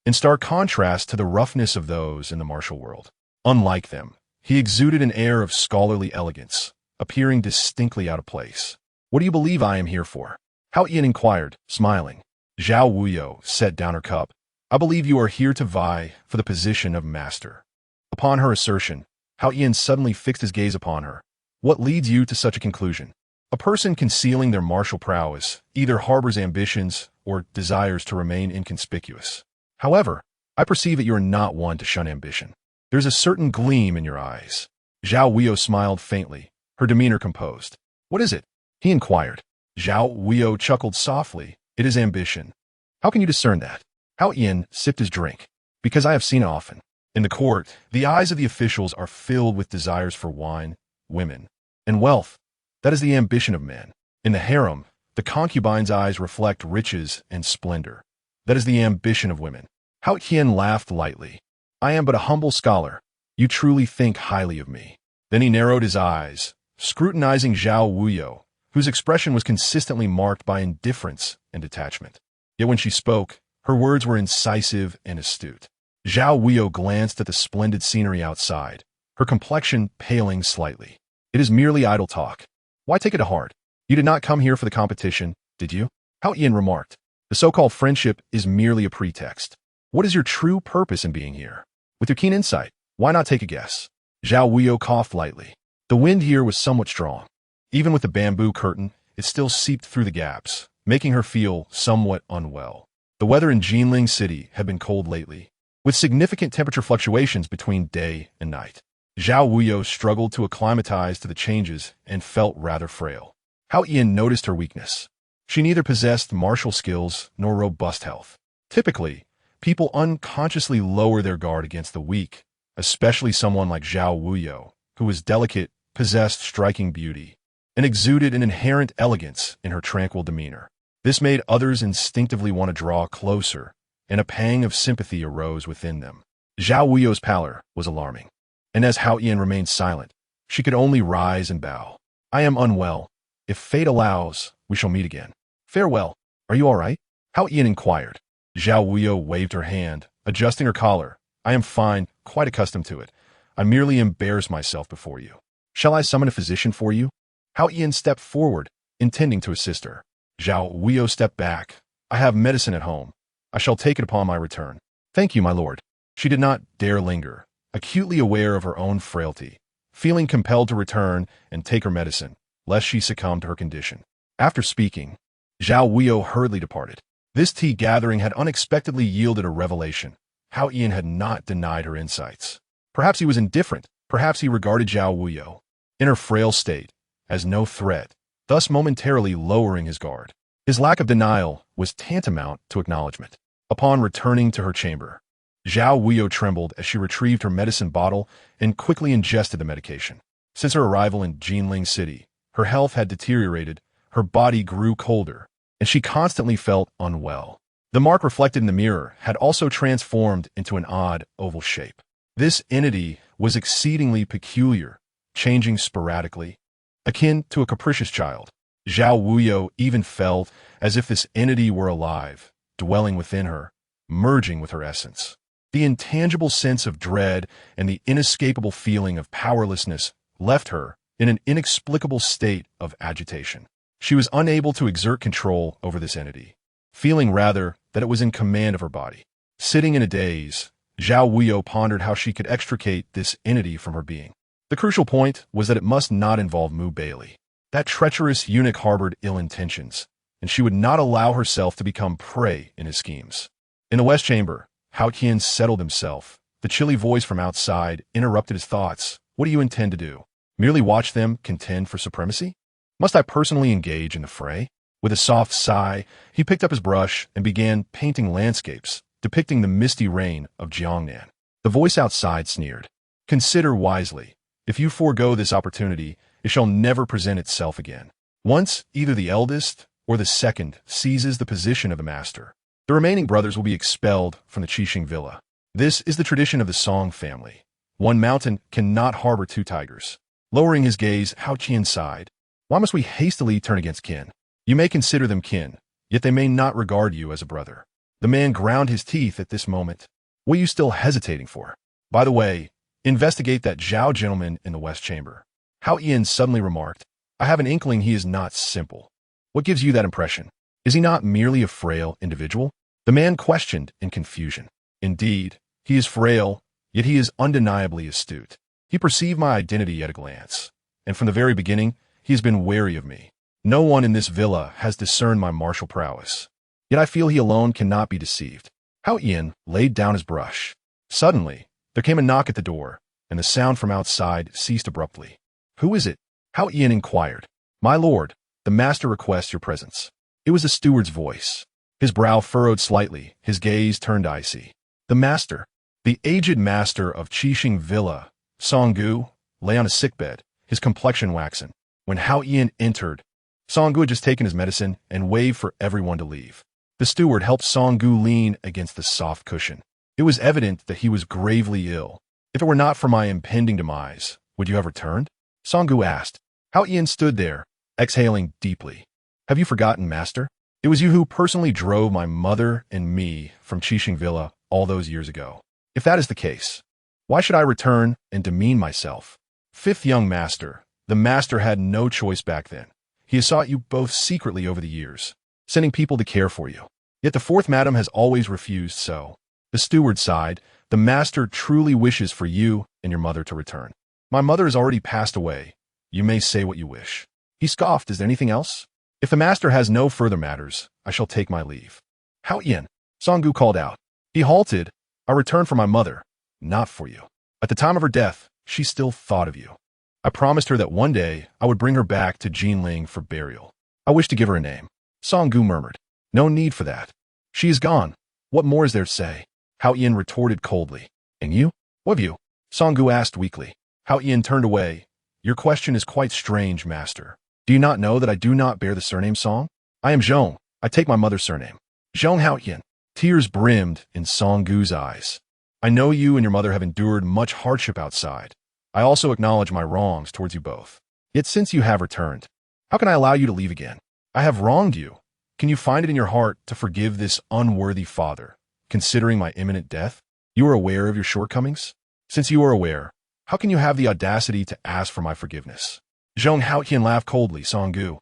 in stark contrast to the roughness of those in the martial world. Unlike them, he exuded an air of scholarly elegance, appearing distinctly out of place. "What do you believe I am here for?" Hao Yin inquired, smiling. Zhao Wuyou set down her cup. "I believe you are here to vie for the position of master." Upon her assertion, Hao Yin suddenly fixed his gaze upon her. "What leads you to such a conclusion?" A person concealing their martial prowess either harbors ambitions or desires to remain inconspicuous. However, I perceive that you are not one to shun ambition. There's a certain gleam in your eyes. Zhao Wuyou smiled faintly, her demeanor composed. "What is it?" he inquired. Zhao Wuyou chuckled softly. "It is ambition." "How can you discern that?" Hao Yin sipped his drink. "Because I have seen it often. In the court, the eyes of the officials are filled with desires for wine, women, and wealth. That is the ambition of men. In the harem, the concubine's eyes reflect riches and splendor. That is the ambition of women." Hao Yin laughed lightly. "I am but a humble scholar. You truly think highly of me." Then he narrowed his eyes, scrutinizing Zhao Wuyou, whose expression was consistently marked by indifference and detachment. Yet when she spoke, her words were incisive and astute. Zhao Wuyou glanced at the splendid scenery outside, her complexion paling slightly. "It is merely idle talk. Why take it to heart? You did not come here for the competition, did you?" Hao Yin remarked. "The so-called friendship is merely a pretext. What is your true purpose in being here? With your keen insight, why not take a guess?" Zhao Wuyou coughed lightly. The wind here was somewhat strong. Even with the bamboo curtain, it still seeped through the gaps, making her feel somewhat unwell. The weather in Jinling City had been cold lately, with significant temperature fluctuations between day and night. Zhao Wuyou struggled to acclimatize to the changes and felt rather frail. Hao Yin noticed her weakness. She neither possessed martial skills nor robust health. Typically, people unconsciously lower their guard against the weak, especially someone like Zhao Wuyou, who was delicate, possessed striking beauty, and exuded an inherent elegance in her tranquil demeanor. This made others instinctively want to draw closer, and a pang of sympathy arose within them. Zhao Wuyou's pallor was alarming, and as Hao Yin remained silent, she could only rise and bow. "I am unwell. If fate allows, we shall meet again. Farewell. Are you all right?" Hao Yin inquired. Zhao Wuyou waved her hand, adjusting her collar. "I am fine, quite accustomed to it. I merely embarrass myself before you. Shall I summon a physician for you?" Hao Yin stepped forward, intending to assist her. Zhao Wuyou stepped back. "I have medicine at home. I shall take it upon my return." "Thank you, my lord." She did not dare linger, acutely aware of her own frailty, feeling compelled to return and take her medicine, lest she succumb to her condition. After speaking, Zhao Wuyou hurriedly departed. This tea gathering had unexpectedly yielded a revelation. Hao Yin had not denied her insights. Perhaps he was indifferent. Perhaps he regarded Zhao Wuyou, in her frail state, as no threat, thus momentarily lowering his guard. His lack of denial was tantamount to acknowledgement. Upon returning to her chamber, Zhao Wuyou trembled as she retrieved her medicine bottle and quickly ingested the medication. Since her arrival in Jinling City, her health had deteriorated, her body grew colder, and she constantly felt unwell. The mark reflected in the mirror had also transformed into an odd oval shape. This entity was exceedingly peculiar, changing sporadically, akin to a capricious child. Zhao Wuyou even felt as if this entity were alive, dwelling within her, merging with her essence. The intangible sense of dread and the inescapable feeling of powerlessness left her in an inexplicable state of agitation. She was unable to exert control over this entity, feeling rather that it was in command of her body. Sitting in a daze, Zhao Wuyou pondered how she could extricate this entity from her being. The crucial point was that it must not involve Baili. That treacherous eunuch harbored ill intentions, and she would not allow herself to become prey in his schemes. In the west chamber, Hao Qian settled himself. The chilly voice from outside interrupted his thoughts. "What do you intend to do? Merely watch them contend for supremacy?" Must I personally engage in the fray? With a soft sigh, he picked up his brush and began painting landscapes, depicting the misty reign of Jiangnan. The voice outside sneered. Consider wisely. If you forego this opportunity, it shall never present itself again. Once either the eldest or the second seizes the position of the master, the remaining brothers will be expelled from the Qixing villa. This is the tradition of the Song family. One mountain cannot harbor two tigers. Lowering his gaze, Hao Qian sighed. Why must we hastily turn against kin? You may consider them kin, yet they may not regard you as a brother. The man ground his teeth at this moment. What are you still hesitating for? By the way, investigate that Zhao gentleman in the West Chamber. Hao Qian suddenly remarked. I have an inkling he is not simple. What gives you that impression? Is he not merely a frail individual? The man questioned in confusion. Indeed, he is frail, yet he is undeniably astute. He perceived my identity at a glance, and from the very beginning, he has been wary of me. No one in this villa has discerned my martial prowess. Yet I feel he alone cannot be deceived. Hao Qian laid down his brush. Suddenly, there came a knock at the door, and the sound from outside ceased abruptly. Who is it? Hao Qian inquired. My lord, the master requests your presence. It was the steward's voice. His brow furrowed slightly, his gaze turned icy. The master, the aged master of Qixing Villa, Song Gu, lay on a sickbed, his complexion waxen. When Hao Qian entered, Song Gu had just taken his medicine and waved for everyone to leave. The steward helped Song Gu lean against the soft cushion. It was evident that he was gravely ill. If it were not for my impending demise, would you have returned? Song Gu asked. Hao Qian stood there, exhaling deeply. Have you forgotten, master? It was you who personally drove my mother and me from Qixing Villa all those years ago. If that is the case, why should I return and demean myself? Fifth young master, the master had no choice back then. He has sought you both secretly over the years, sending people to care for you. Yet the fourth madam has always refused so. The steward sighed. The master truly wishes for you and your mother to return. My mother has already passed away. You may say what you wish. He scoffed. Is there anything else? If the master has no further matters, I shall take my leave. Hao Qian, Song Gu called out. He halted. I returned for my mother, not for you. At the time of her death, she still thought of you. I promised her that one day I would bring her back to Jinling for burial. I wish to give her a name. Song Gu murmured. No need for that. She is gone. What more is there to say? Hao Qian retorted coldly. And you? What of you? Song Gu asked weakly. Hao Qian turned away. Your question is quite strange, master. Do you not know that I do not bear the surname Song? I am Zhong. I take my mother's surname. Zhong Hao Qian. Tears brimmed in Song Gu's eyes. I know you and your mother have endured much hardship outside. I also acknowledge my wrongs towards you both. Yet since you have returned, how can I allow you to leave again? I have wronged you. Can you find it in your heart to forgive this unworthy father, considering my imminent death? You are aware of your shortcomings? Since you are aware, how can you have the audacity to ask for my forgiveness? Zhong Hao Qian laughed coldly. Song Gu,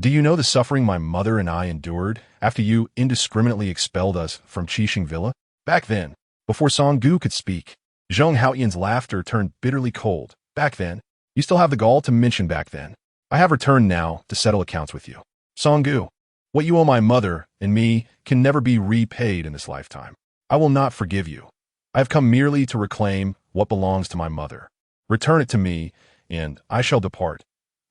do you know the suffering my mother and I endured after you indiscriminately expelled us from Qixing Villa? Back then, before Song Gu could speak, Zhong Hao Qian's laughter turned bitterly cold. Back then? You still have the gall to mention back then. I have returned now to settle accounts with you. Song Gu, what you owe my mother and me can never be repaid in this lifetime. I will not forgive you. I have come merely to reclaim what belongs to my mother. Return it to me, and I shall depart.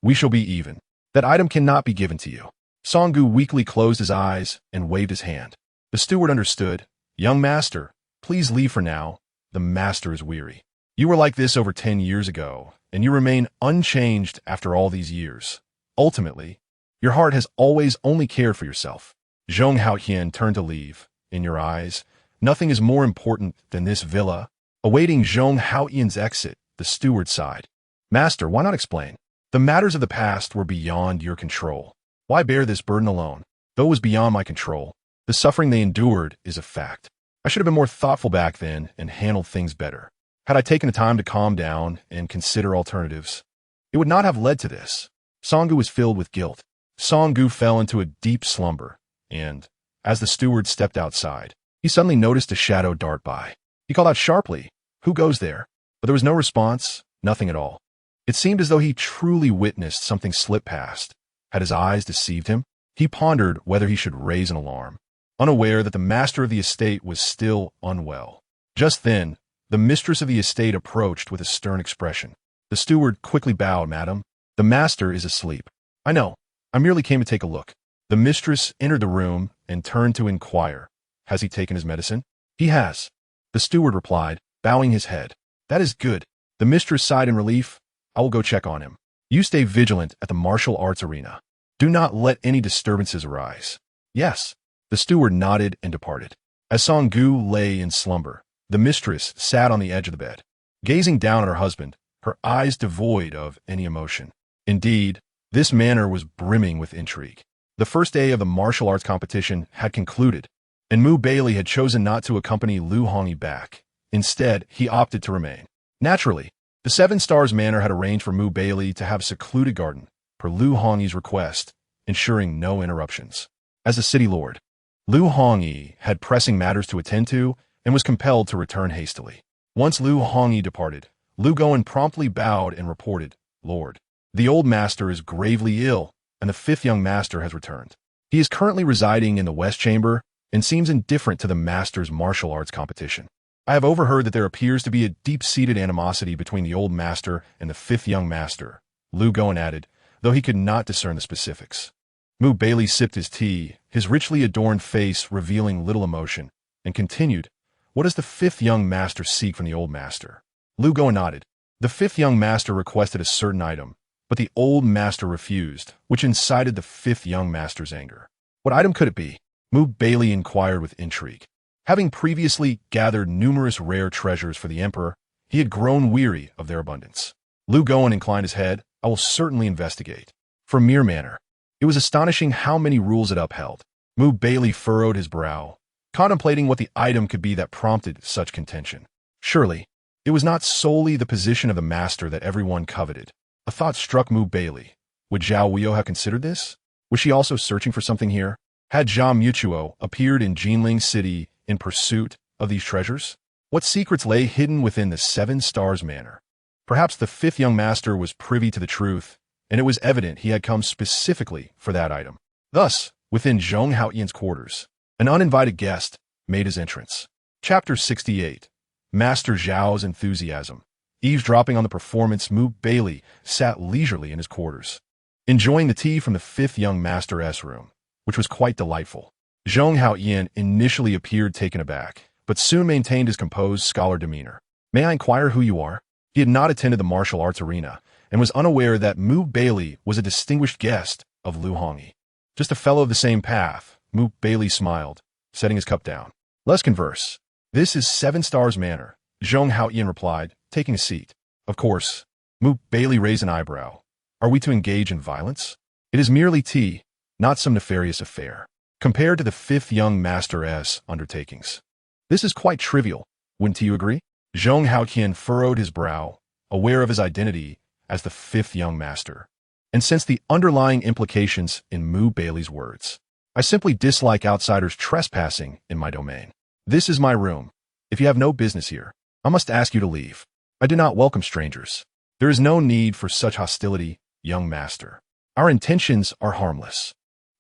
We shall be even. That item cannot be given to you. Song Gu weakly closed his eyes and waved his hand. The steward understood. Young master, please leave for now. The master is weary. You were like this over 10 years ago, and you remain unchanged after all these years. Ultimately, your heart has always only cared for yourself. Zhong Hao Qian turned to leave. In your eyes, nothing is more important than this villa. Awaiting Zhong Hao Qian's exit, the steward sighed. Master, why not explain? The matters of the past were beyond your control. Why bear this burden alone? Though it was beyond my control, the suffering they endured is a fact. I should have been more thoughtful back then and handled things better. Had I taken the time to calm down and consider alternatives, it would not have led to this. Song Gu was filled with guilt. Song Gu fell into a deep slumber, and, as the steward stepped outside, he suddenly noticed a shadow dart by. He called out sharply, "Who goes there?" But there was no response, nothing at all. It seemed as though he truly witnessed something slip past. Had his eyes deceived him? He pondered whether he should raise an alarm, unaware that the master of the estate was still unwell. Just then, the mistress of the estate approached with a stern expression. The steward quickly bowed. Madam, the master is asleep. I know. I merely came to take a look. The mistress entered the room and turned to inquire. Has he taken his medicine? He has. The steward replied, bowing his head. That is good. The mistress sighed in relief. I will go check on him. You stay vigilant at the martial arts arena. Do not let any disturbances arise. Yes. The steward nodded and departed. As Song Gu lay in slumber, the mistress sat on the edge of the bed, gazing down at her husband, her eyes devoid of any emotion. Indeed, this manor was brimming with intrigue. The first day of the martial arts competition had concluded, and Mu Baili had chosen not to accompany Lu Hongyi back. Instead, he opted to remain. Naturally, the Seven Stars Manor had arranged for Mu Baili to have a secluded garden, per Lu Hongyi's request, ensuring no interruptions. As a city lord, Lu Hongyi had pressing matters to attend to and was compelled to return hastily. Once Lu Hongyi departed, Lu Gowen promptly bowed and reported, Lord, the old master is gravely ill, and the fifth young master has returned. He is currently residing in the West Chamber and seems indifferent to the master's martial arts competition. I have overheard that there appears to be a deep-seated animosity between the old master and the fifth young master, Lu Gowen added, though he could not discern the specifics. Mu Baili sipped his tea, his richly adorned face revealing little emotion, and continued, What does the fifth young master seek from the old master? Lu Gowen nodded. The fifth young master requested a certain item, but the old master refused, which incited the fifth young master's anger. What item could it be? Mu Baili inquired with intrigue. Having previously gathered numerous rare treasures for the emperor, he had grown weary of their abundance. Lu Gowen inclined his head. I will certainly investigate. For mere manner, it was astonishing how many rules it upheld. Mu Baili furrowed his brow, contemplating what the item could be that prompted such contention. Surely, it was not solely the position of the master that everyone coveted. A thought struck Mu Baili. Would Zhao Wuyou have considered this? Was she also searching for something here? Had Zhao Mutuo appeared in Jinling City in pursuit of these treasures? What secrets lay hidden within the Seven Stars Manor? Perhaps the fifth young master was privy to the truth, and it was evident he had come specifically for that item. Thus, within Zhong Haoyan's quarters, an uninvited guest made his entrance. Chapter 68. Master Zhao's Enthusiasm. Eavesdropping on the performance, Mu Baili sat leisurely in his quarters, enjoying the tea from the fifth young master's room, which was quite delightful. Zhong Haoyan initially appeared taken aback, but soon maintained his composed scholar demeanor. May I inquire who you are? He had not attended the martial arts arena, and was unaware that Mu Baili was a distinguished guest of Lu Hongyi. Just a fellow of the same path, Mu Baili smiled, setting his cup down. Let's converse. This is Seven Stars Manor, Zhong Haoyan replied, taking a seat. Of course. Mu Baili raised an eyebrow. Are we to engage in violence? It is merely tea, not some nefarious affair, compared to the fifth young master's undertakings. This is quite trivial, wouldn't you agree? Zhong Haoyan furrowed his brow, aware of his identity as the fifth young master, and sensed the underlying implications in Mu Baili's words. I simply dislike outsiders trespassing in my domain. This is my room. If you have no business here, I must ask you to leave. I do not welcome strangers. There is no need for such hostility, young master. Our intentions are harmless.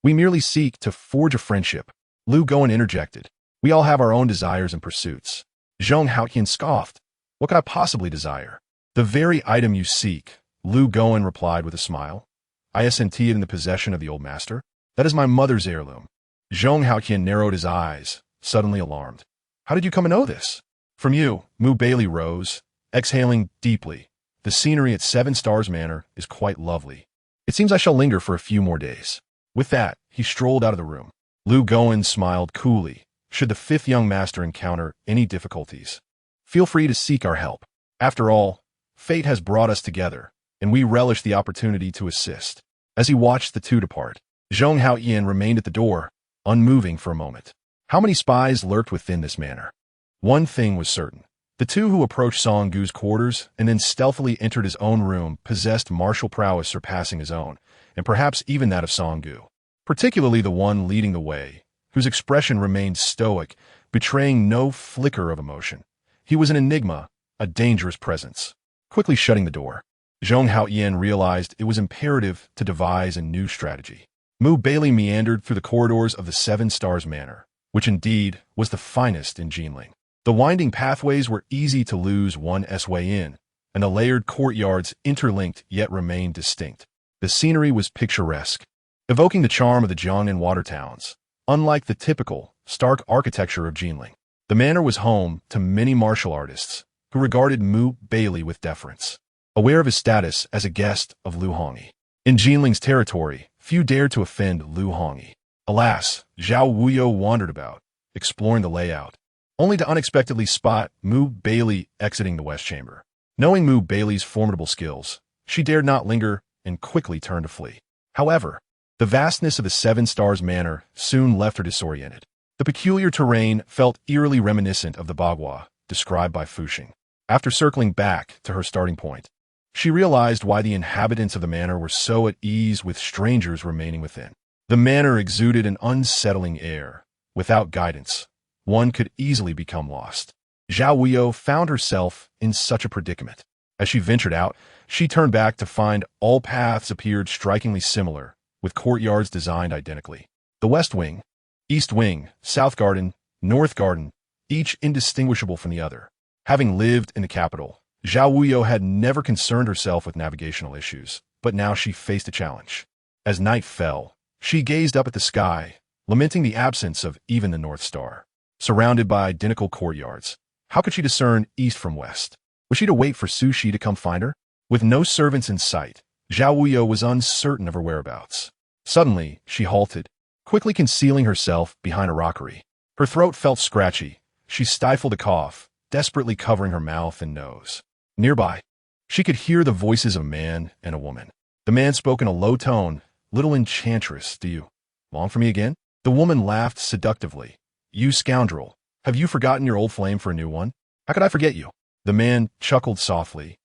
We merely seek to forge a friendship. Lu Gowen interjected. We all have our own desires and pursuits. Zhong Haoyan scoffed. What could I possibly desire? The very item you seek, Lu Gowen replied with a smile. I sent it in the possession of the old master. That is my mother's heirloom. Zhong Haoyan narrowed his eyes, suddenly alarmed. How did you come to know this? From you. Mu Baili rose, exhaling deeply. The scenery at Seven Stars Manor is quite lovely. It seems I shall linger for a few more days. With that, he strolled out of the room. Lu Gowen smiled coolly. Should the fifth young master encounter any difficulties, feel free to seek our help. After all, fate has brought us together, and we relish the opportunity to assist. As he watched the two depart, Zhong Haoyan remained at the door, unmoving for a moment. How many spies lurked within this manor? One thing was certain. The two who approached Song Gu's quarters and then stealthily entered his own room possessed martial prowess surpassing his own, and perhaps even that of Song Gu. Particularly the one leading the way, whose expression remained stoic, betraying no flicker of emotion. He was an enigma, a dangerous presence. Quickly shutting the door, Zhong Haoyan realized it was imperative to devise a new strategy. Mu Baili meandered through the corridors of the Seven Stars Manor, which indeed was the finest in Jinling. The winding pathways were easy to lose one's way in, and the layered courtyards interlinked yet remained distinct. The scenery was picturesque, evoking the charm of the Jiang and water towns, unlike the typical, stark architecture of Jinling. The manor was home to many martial artists who regarded Mu Baili with deference, aware of his status as a guest of Lu Hongyi. In Jinling's territory, few dared to offend Lu Hongyi. Alas, Zhao Wuyou wandered about, exploring the layout, only to unexpectedly spot Mu Baili exiting the West Chamber. Knowing Mu Baili's formidable skills, she dared not linger and quickly turned to flee. However, the vastness of the Seven Stars Manor soon left her disoriented. The peculiar terrain felt eerily reminiscent of the Bagua described by Fuxing. After circling back to her starting point, she realized why the inhabitants of the manor were so at ease with strangers remaining within. The manor exuded an unsettling air. Without guidance, one could easily become lost. Zhao Wuyou found herself in such a predicament. As she ventured out, she turned back to find all paths appeared strikingly similar, with courtyards designed identically. The West Wing, East Wing, South Garden, North Garden, each indistinguishable from the other. Having lived in the capital, Zhao Wuyou had never concerned herself with navigational issues, but now she faced a challenge. As night fell, she gazed up at the sky, lamenting the absence of even the North Star. Surrounded by identical courtyards, how could she discern east from west? Was she to wait for Sushi to come find her? With no servants in sight, Zhao Wuyou was uncertain of her whereabouts. Suddenly, she halted, quickly concealing herself behind a rockery. Her throat felt scratchy. She stifled a cough, desperately covering her mouth and nose. Nearby, she could hear the voices of a man and a woman. The man spoke in a low tone, "Little enchantress, do you long for me again?" The woman laughed seductively. "You scoundrel, have you forgotten your old flame for a new one? How could I forget you?" The man chuckled softly,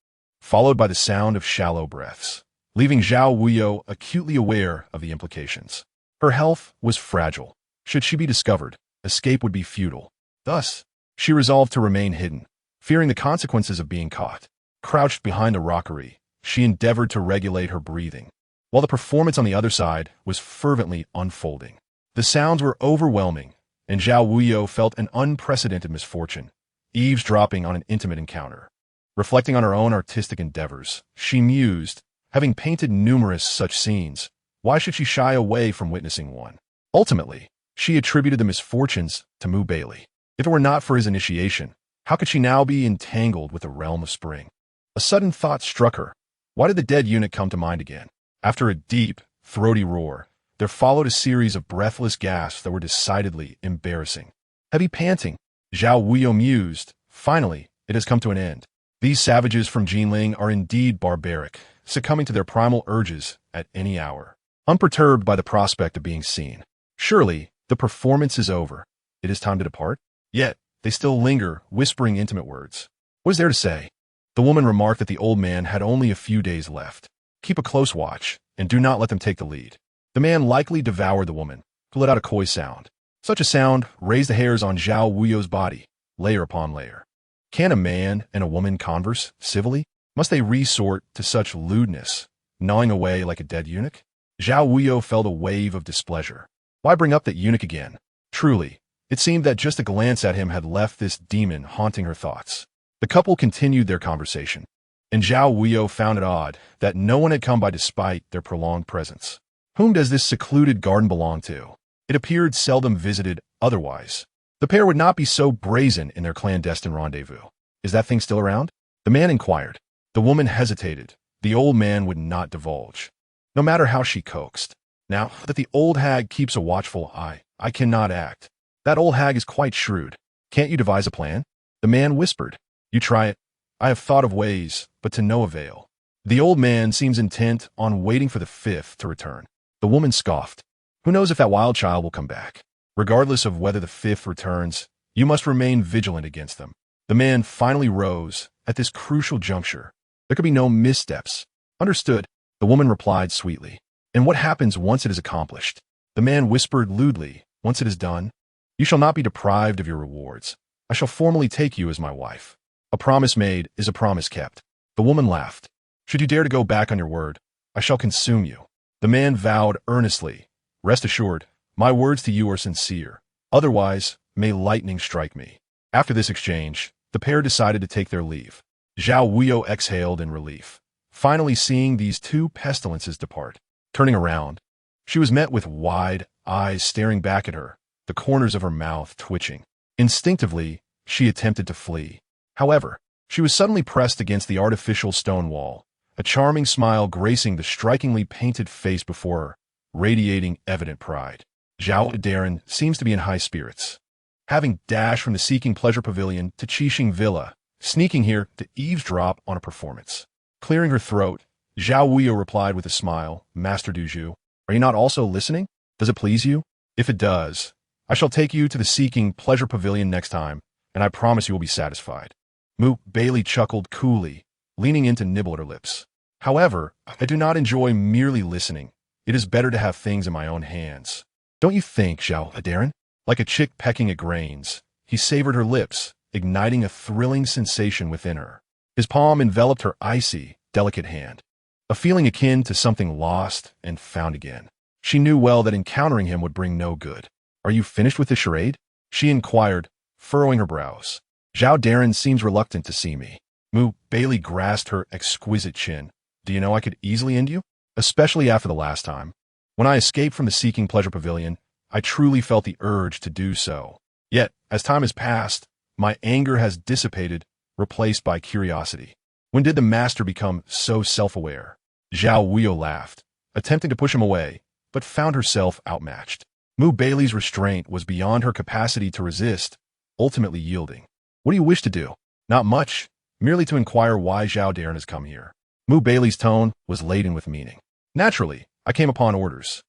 followed by the sound of shallow breaths, leaving Zhao Wuyou acutely aware of the implications. Her health was fragile. Should she be discovered, escape would be futile. Thus, she resolved to remain hidden, fearing the consequences of being caught. Crouched behind a rockery, she endeavored to regulate her breathing, while the performance on the other side was fervently unfolding. The sounds were overwhelming, and Zhao Wuyou felt an unprecedented misfortune, eavesdropping on an intimate encounter. Reflecting on her own artistic endeavors, she mused, having painted numerous such scenes, why should she shy away from witnessing one? Ultimately, she attributed the misfortunes to Mu Baili. If it were not for his initiation, how could she now be entangled with the realm of spring? A sudden thought struck her. Why did the dead eunuch come to mind again? After a deep, throaty roar, there followed a series of breathless gasps that were decidedly embarrassing. Heavy panting, Zhao Wuyou mused, finally, it has come to an end. These savages from Jinling are indeed barbaric, succumbing to their primal urges at any hour. Unperturbed by the prospect of being seen, surely the performance is over. It is time to depart. Yet, they still linger, whispering intimate words. What is there to say? The woman remarked that the old man had only a few days left. Keep a close watch, and do not let them take the lead. The man likely devoured the woman, who let out a coy sound. Such a sound raised the hairs on Zhao Wuyou's body, layer upon layer. Can a man and a woman converse civilly? Must they resort to such lewdness, gnawing away like a dead eunuch? Zhao Wuyou felt a wave of displeasure. Why bring up that eunuch again? Truly, it seemed that just a glance at him had left this demon haunting her thoughts. The couple continued their conversation, and Zhao Wuyou found it odd that no one had come by despite their prolonged presence. Whom does this secluded garden belong to? It appeared seldom visited otherwise. The pair would not be so brazen in their clandestine rendezvous. Is that thing still around? The man inquired. The woman hesitated. The old man would not divulge, no matter how she coaxed. Now that the old hag keeps a watchful eye, I cannot act. That old hag is quite shrewd. Can't you devise a plan? The man whispered. You try it. I have thought of ways, but to no avail. The old man seems intent on waiting for the fifth to return. The woman scoffed. Who knows if that wild child will come back? Regardless of whether the fifth returns, you must remain vigilant against them. The man finally rose at this crucial juncture. There could be no missteps. Understood, the woman replied sweetly. And what happens once it is accomplished? The man whispered lewdly. Once it is done, you shall not be deprived of your rewards. I shall formally take you as my wife. A promise made is a promise kept. The woman laughed. Should you dare to go back on your word, I shall consume you. The man vowed earnestly. Rest assured, my words to you are sincere. Otherwise, may lightning strike me. After this exchange, the pair decided to take their leave. Zhao Wuyou exhaled in relief. finally seeing these two pestilences depart. Turning around, she was met with wide eyes staring back at her, the corners of her mouth twitching. Instinctively, she attempted to flee. However, she was suddenly pressed against the artificial stone wall, a charming smile gracing the strikingly painted face before her, radiating evident pride. Zhao Wuyou seems to be in high spirits. Having dashed from the Seeking Pleasure Pavilion to Qixing Villa, sneaking here to eavesdrop on a performance. Clearing her throat, Zhao Wuyou replied with a smile, Master Du Zhu, are you not also listening? Does it please you? If it does, I shall take you to the Seeking Pleasure Pavilion next time, and I promise you will be satisfied. Baili chuckled coolly, leaning in to nibble at her lips. However, I do not enjoy merely listening. It is better to have things in my own hands. Don't you think, Zhao Wuyou? Like a chick pecking at grains, he savored her lips, igniting a thrilling sensation within her. His palm enveloped her icy, delicate hand, a feeling akin to something lost and found again. She knew well that encountering him would bring no good. Are you finished with the charade? She inquired, furrowing her brows. Zhao Wuyou seems reluctant to see me. Baili grasped her exquisite chin. Do you know I could easily end you? Especially after the last time. When I escaped from the Seeking Pleasure Pavilion, I truly felt the urge to do so. Yet, as time has passed, my anger has dissipated, replaced by curiosity. When did the master become so self-aware? Zhao Wuyou laughed, attempting to push him away, but found herself outmatched. Baili's restraint was beyond her capacity to resist, ultimately yielding. What do you wish to do? Not much, merely to inquire why Zhao Wuyou has come here. Baili's tone was laden with meaning. Naturally, I came upon orders.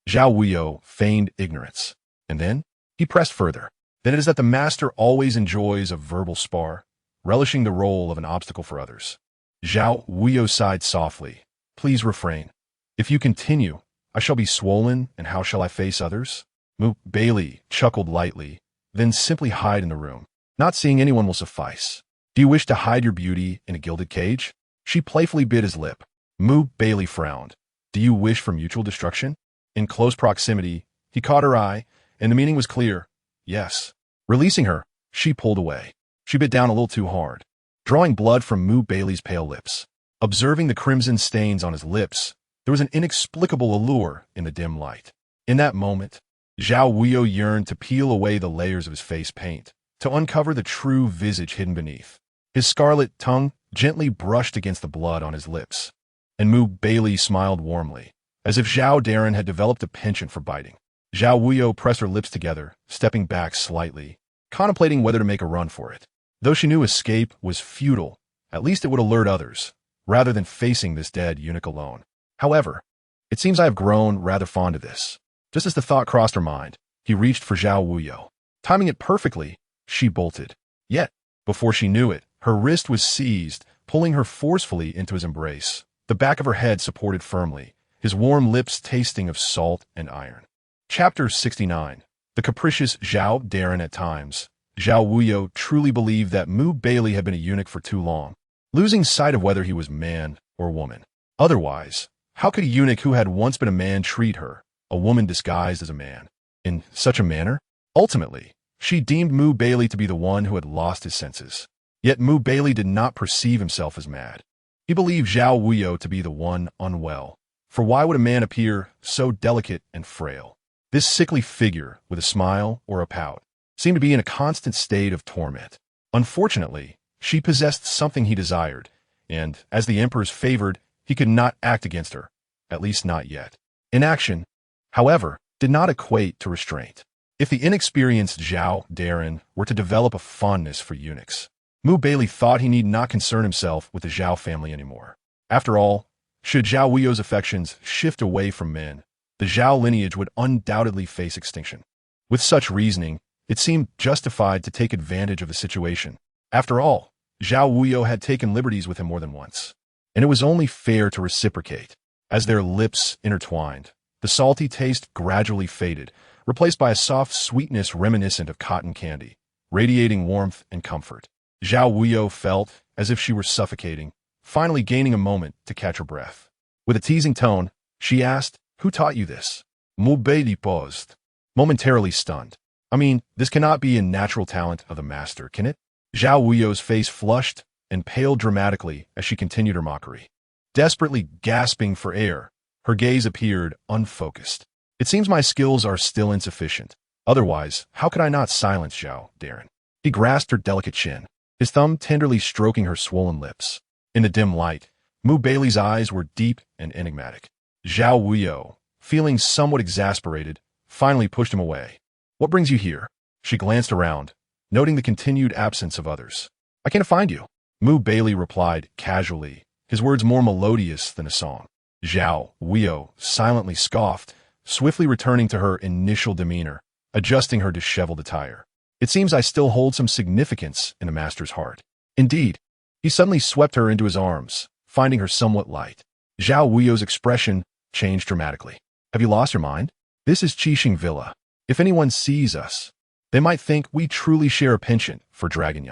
Zhao Wuyou feigned ignorance. And then? He pressed further. Then it is that the master always enjoys a verbal spar, relishing the role of an obstacle for others. Zhao Wuyou sighed softly. Please refrain. If you continue, I shall be swollen, and how shall I face others? Baili chuckled lightly, then simply hide in the room. Not seeing anyone will suffice. Do you wish to hide your beauty in a gilded cage? She playfully bit his lip. Baili frowned. Do you wish for mutual destruction? In close proximity, he caught her eye, and the meaning was clear. Yes. Releasing her, she pulled away. She bit down a little too hard, drawing blood from Baili's pale lips. Observing the crimson stains on his lips, there was an inexplicable allure in the dim light. In that moment, Zhao Wuyou yearned to peel away the layers of his face paint, to uncover the true visage hidden beneath. His scarlet tongue gently brushed against the blood on his lips, and Baili smiled warmly, as if Zhao Wuyou had developed a penchant for biting. Zhao Wuyou pressed her lips together, stepping back slightly, contemplating whether to make a run for it. Though she knew escape was futile, at least it would alert others, rather than facing this dead eunuch alone. However, it seems I have grown rather fond of this. Just as the thought crossed her mind, he reached for Zhao Wuyou. Timing it perfectly, she bolted. Yet, before she knew it, her wrist was seized, pulling her forcefully into his embrace, the back of her head supported firmly, his warm lips tasting of salt and iron. Chapter 69. The capricious Zhao Wuyou at times. Zhao Wuyou truly believed that Baili had been a eunuch for too long, losing sight of whether he was man or woman. Otherwise, how could a eunuch who had once been a man treat her, a woman disguised as a man, in such a manner? Ultimately, she deemed Baili to be the one who had lost his senses. Yet Baili did not perceive himself as mad. He believed Zhao Wuyou to be the one unwell. For why would a man appear so delicate and frail? This sickly figure, with a smile or a pout, seemed to be in a constant state of torment. Unfortunately, she possessed something he desired, and, as the emperor's favored, he could not act against her, at least not yet. Inaction, however, did not equate to restraint. If the inexperienced Zhao Wuyou were to develop a fondness for eunuchs, Baili thought he need not concern himself with the Zhao family anymore. After all, should Zhao Wuyou's affections shift away from men, the Zhao lineage would undoubtedly face extinction. With such reasoning, it seemed justified to take advantage of the situation. After all, Zhao Wuyou had taken liberties with him more than once, and it was only fair to reciprocate. As their lips intertwined, the salty taste gradually faded, replaced by a soft sweetness reminiscent of cotton candy, radiating warmth and comfort. Zhao Wuyou felt as if she were suffocating, finally gaining a moment to catch her breath. With a teasing tone, she asked, "Who taught you this?" Baili paused, momentarily stunned. I mean, this cannot be a natural talent of the master, can it? Zhao Wuyou's face flushed and paled dramatically as she continued her mockery. Desperately gasping for air, her gaze appeared unfocused. It seems my skills are still insufficient. Otherwise, how could I not silence Zhao, Darren? He grasped her delicate chin, his thumb tenderly stroking her swollen lips. In the dim light, Baili's eyes were deep and enigmatic. Zhao Wuyou, feeling somewhat exasperated, finally pushed him away. What brings you here? She glanced around, noting the continued absence of others. I can't find you. Baili replied casually, his words more melodious than a song. Zhao Wuyou silently scoffed, swiftly returning to her initial demeanor, adjusting her disheveled attire. It seems I still hold some significance in the master's heart. Indeed, he suddenly swept her into his arms, finding her somewhat light. Zhao Wuyou's expression changed dramatically. Have you lost your mind? This is Qixing Villa. If anyone sees us, they might think we truly share a penchant for Dragon.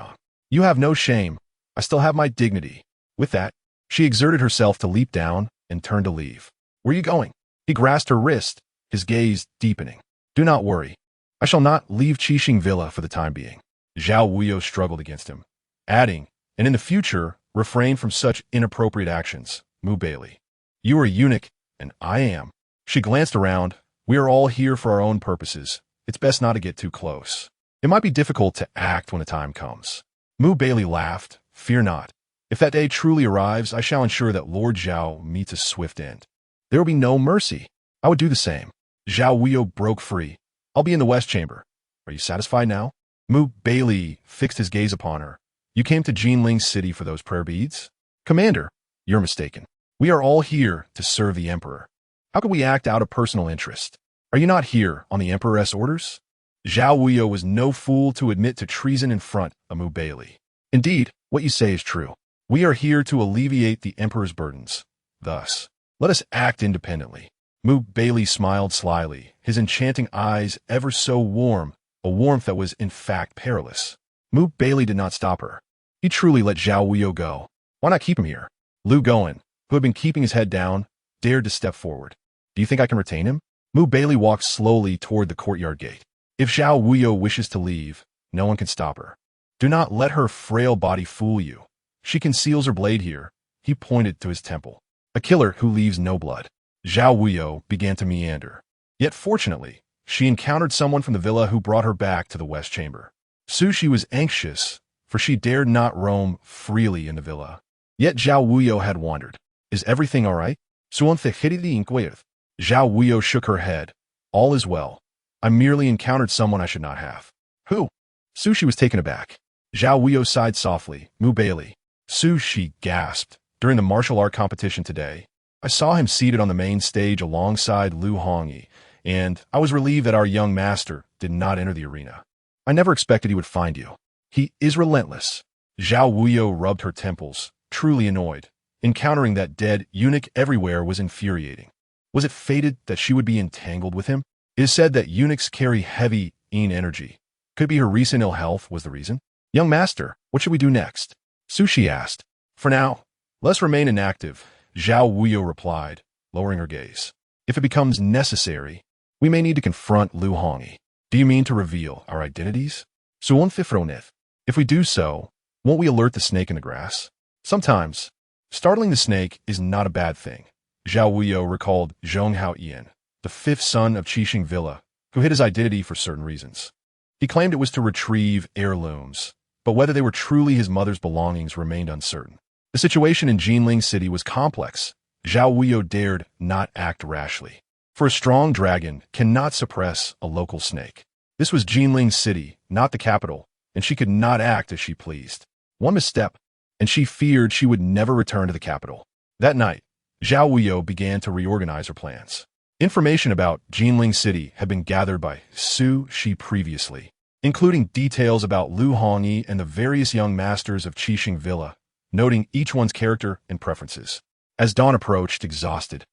You have no shame. I still have my dignity. With that, she exerted herself to leap down and turned to leave. Where are you going? He grasped her wrist, his gaze deepening. Do not worry. I shall not leave Qixing Villa for the time being. Zhao Wuyou struggled against him, adding, and in the future, refrain from such inappropriate actions, Baili. You are a eunuch, and I am. She glanced around. We are all here for our own purposes. It's best not to get too close. It might be difficult to act when the time comes. Baili laughed. Fear not. If that day truly arrives, I shall ensure that Lord Zhao meets a swift end. There will be no mercy. I would do the same. Zhao Wuyou broke free. I'll be in the West Chamber. Are you satisfied now? Baili fixed his gaze upon her. You came to Jinling City for those prayer beads? Commander, you're mistaken. We are all here to serve the Emperor. How could we act out of personal interest? Are you not here on the Emperor's orders? Zhao Wuyou was no fool to admit to treason in front of Baili. Indeed, what you say is true. We are here to alleviate the Emperor's burdens. Thus, let us act independently. Baili smiled slyly, his enchanting eyes ever so warm, a warmth that was in fact perilous. Baili did not stop her. He truly let Zhao Wuyou go. Why not keep him here? Lu Goen, who had been keeping his head down, dared to step forward. Do you think I can retain him? Baili walked slowly toward the courtyard gate. If Zhao Wuyou wishes to leave, no one can stop her. Do not let her frail body fool you. She conceals her blade here. He pointed to his temple. A killer who leaves no blood. Zhao Wuyou began to meander. Yet fortunately, she encountered someone from the villa who brought her back to the West Chamber. Sushi was anxious, for she dared not roam freely in the villa. Yet Zhao Wuyou had wandered. Is everything all right? Zhao Wuyou shook her head. All is well. I merely encountered someone I should not have. Who? Sushi was taken aback. Zhao Wuyou sighed softly. Baili. Sushi gasped. During the martial art competition today, I saw him seated on the main stage alongside Lu Hongyi, and I was relieved that our young master did not enter the arena. I never expected he would find you. He is relentless. Zhao Wuyou rubbed her temples, truly annoyed. Encountering that dead eunuch everywhere was infuriating. Was it fated that she would be entangled with him? It is said that eunuchs carry heavy energy. Could it be her recent ill health was the reason? Young master, what should we do next? Sushi asked. For now, let's remain inactive, Zhao Wuyou replied, lowering her gaze. If it becomes necessary, we may need to confront Lu Hongyi. Do you mean to reveal our identities? If we do so, won't we alert the snake in the grass? Sometimes, startling the snake is not a bad thing. Zhao Wuyou recalled Zhong Haoyan, the fifth son of Qixing Villa, who hid his identity for certain reasons. He claimed it was to retrieve heirlooms, but whether they were truly his mother's belongings remained uncertain. The situation in Jinling City was complex. Zhao Wuyou dared not act rashly. For a strong dragon cannot suppress a local snake. This was Jinling City, not the capital, and she could not act as she pleased. One misstep, and she feared she would never return to the capital. That night, Zhao Wuyou began to reorganize her plans. Information about Jinling City had been gathered by Sushi previously, including details about Lu Hongyi and the various young masters of Qixing Villa, noting each one's character and preferences. As dawn approached, exhausted,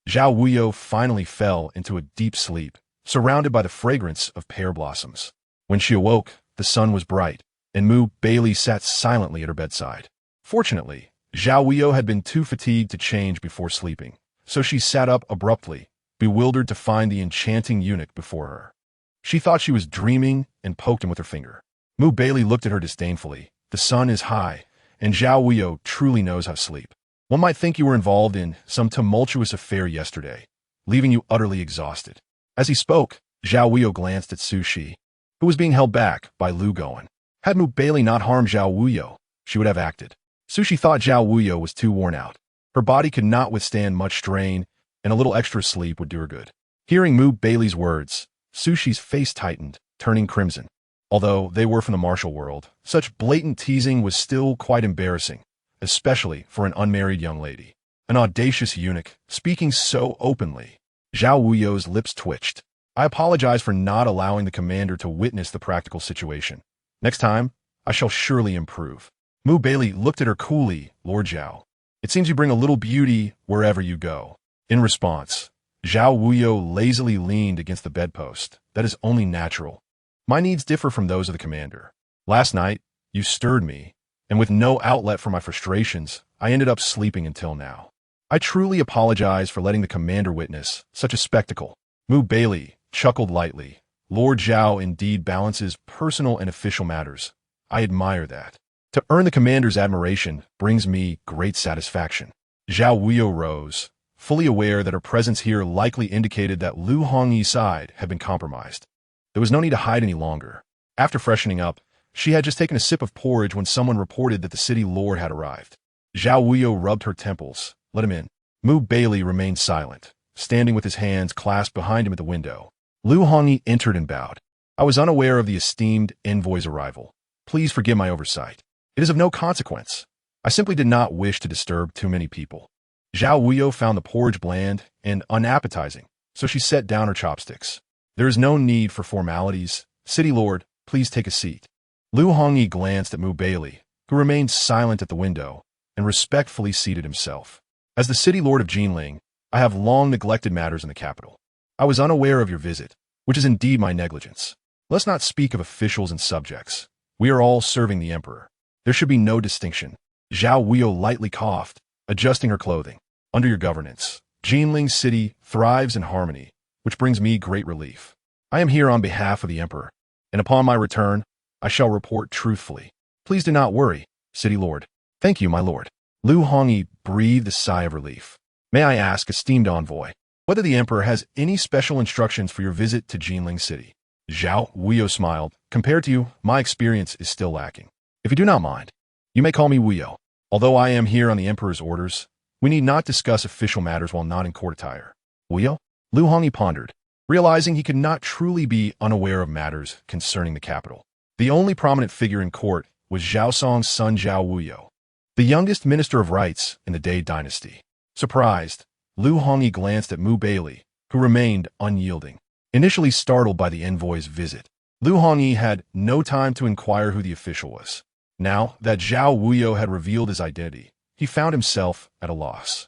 Zhao Wuyou finally fell into a deep sleep, surrounded by the fragrance of pear blossoms. When she awoke, the sun was bright, and Baili sat silently at her bedside. Fortunately, Zhao Wuyou had been too fatigued to change before sleeping, so she sat up abruptly, bewildered to find the enchanting eunuch before her. She thought she was dreaming and poked him with her finger. Baili looked at her disdainfully. The sun is high, and Zhao Wuyou truly knows how to sleep. One might think you were involved in some tumultuous affair yesterday, leaving you utterly exhausted. As he spoke, Zhao Wuyou glanced at Su Shi, who was being held back by Lu Gowen. Had Baili not harmed Zhao Wuyou, she would have acted. Su Shi thought Zhao Wuyou was too worn out. Her body could not withstand much strain, and a little extra sleep would do her good. Hearing Baili's words, Su Shi's face tightened, turning crimson. Although they were from the martial world, such blatant teasing was still quite embarrassing, especially for an unmarried young lady. An audacious eunuch, speaking so openly. Zhao Wuyou's lips twitched. I apologize for not allowing the commander to witness the practical situation. Next time, I shall surely improve. Baili looked at her coolly. Lord Zhao, it seems you bring a little beauty wherever you go. In response, Zhao Wuyou lazily leaned against the bedpost. That is only natural. My needs differ from those of the commander. Last night, you stirred me, and with no outlet for my frustrations, I ended up sleeping until now. I truly apologize for letting the commander witness such a spectacle. Baili chuckled lightly. Lord Zhao indeed balances personal and official matters. I admire that. To earn the commander's admiration brings me great satisfaction. Zhao Wuyou rose, fully aware that her presence here likely indicated that Lu Hongyi's side had been compromised. There was no need to hide any longer. After freshening up, she had just taken a sip of porridge when someone reported that the city lord had arrived. Zhao Wuyou rubbed her temples. Let him in. Baili remained silent, standing with his hands clasped behind him at the window. Lu Hongyi entered and bowed. I was unaware of the esteemed envoy's arrival. Please forgive my oversight. It is of no consequence. I simply did not wish to disturb too many people. Zhao Wuyou found the porridge bland and unappetizing, so she set down her chopsticks. There is no need for formalities. City Lord, please take a seat. Lu Hongyi glanced at Baili, who remained silent at the window, and respectfully seated himself. As the City Lord of Jinling, I have long neglected matters in the capital. I was unaware of your visit, which is indeed my negligence. Let's not speak of officials and subjects. We are all serving the Emperor. There should be no distinction. Zhao Wuyou lightly coughed, adjusting her clothing. Under your governance, Jinling City thrives in harmony, which brings me great relief. I am here on behalf of the Emperor, and upon my return, I shall report truthfully. Please do not worry, City Lord. Thank you, my lord. Lu Hongyi breathed a sigh of relief. May I ask, esteemed envoy, whether the Emperor has any special instructions for your visit to Jinling City? Zhao Wuyou smiled. Compared to you, my experience is still lacking. If you do not mind, you may call me Wuyou. Although I am here on the Emperor's orders, we need not discuss official matters while not in court attire. Wuyou? Lu Hongyi pondered, realizing he could not truly be unaware of matters concerning the capital. The only prominent figure in court was Zhao Song's son Zhao Wuyou, the youngest minister of rights in the Day dynasty. Surprised, Lu Hongyi glanced at Baili, who remained unyielding. Initially startled by the envoy's visit, Lu Hongyi had no time to inquire who the official was. Now that Zhao Wuyou had revealed his identity, he found himself at a loss.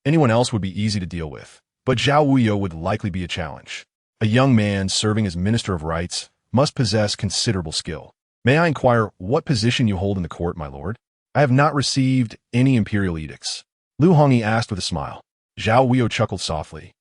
Anyone else would be easy to deal with, but Zhao Wuyou would likely be a challenge. A young man serving as Minister of Rights must possess considerable skill. May I inquire what position you hold in the court, my lord? I have not received any imperial edicts. Lu Hongyi asked with a smile. Zhao Wuyou chuckled softly.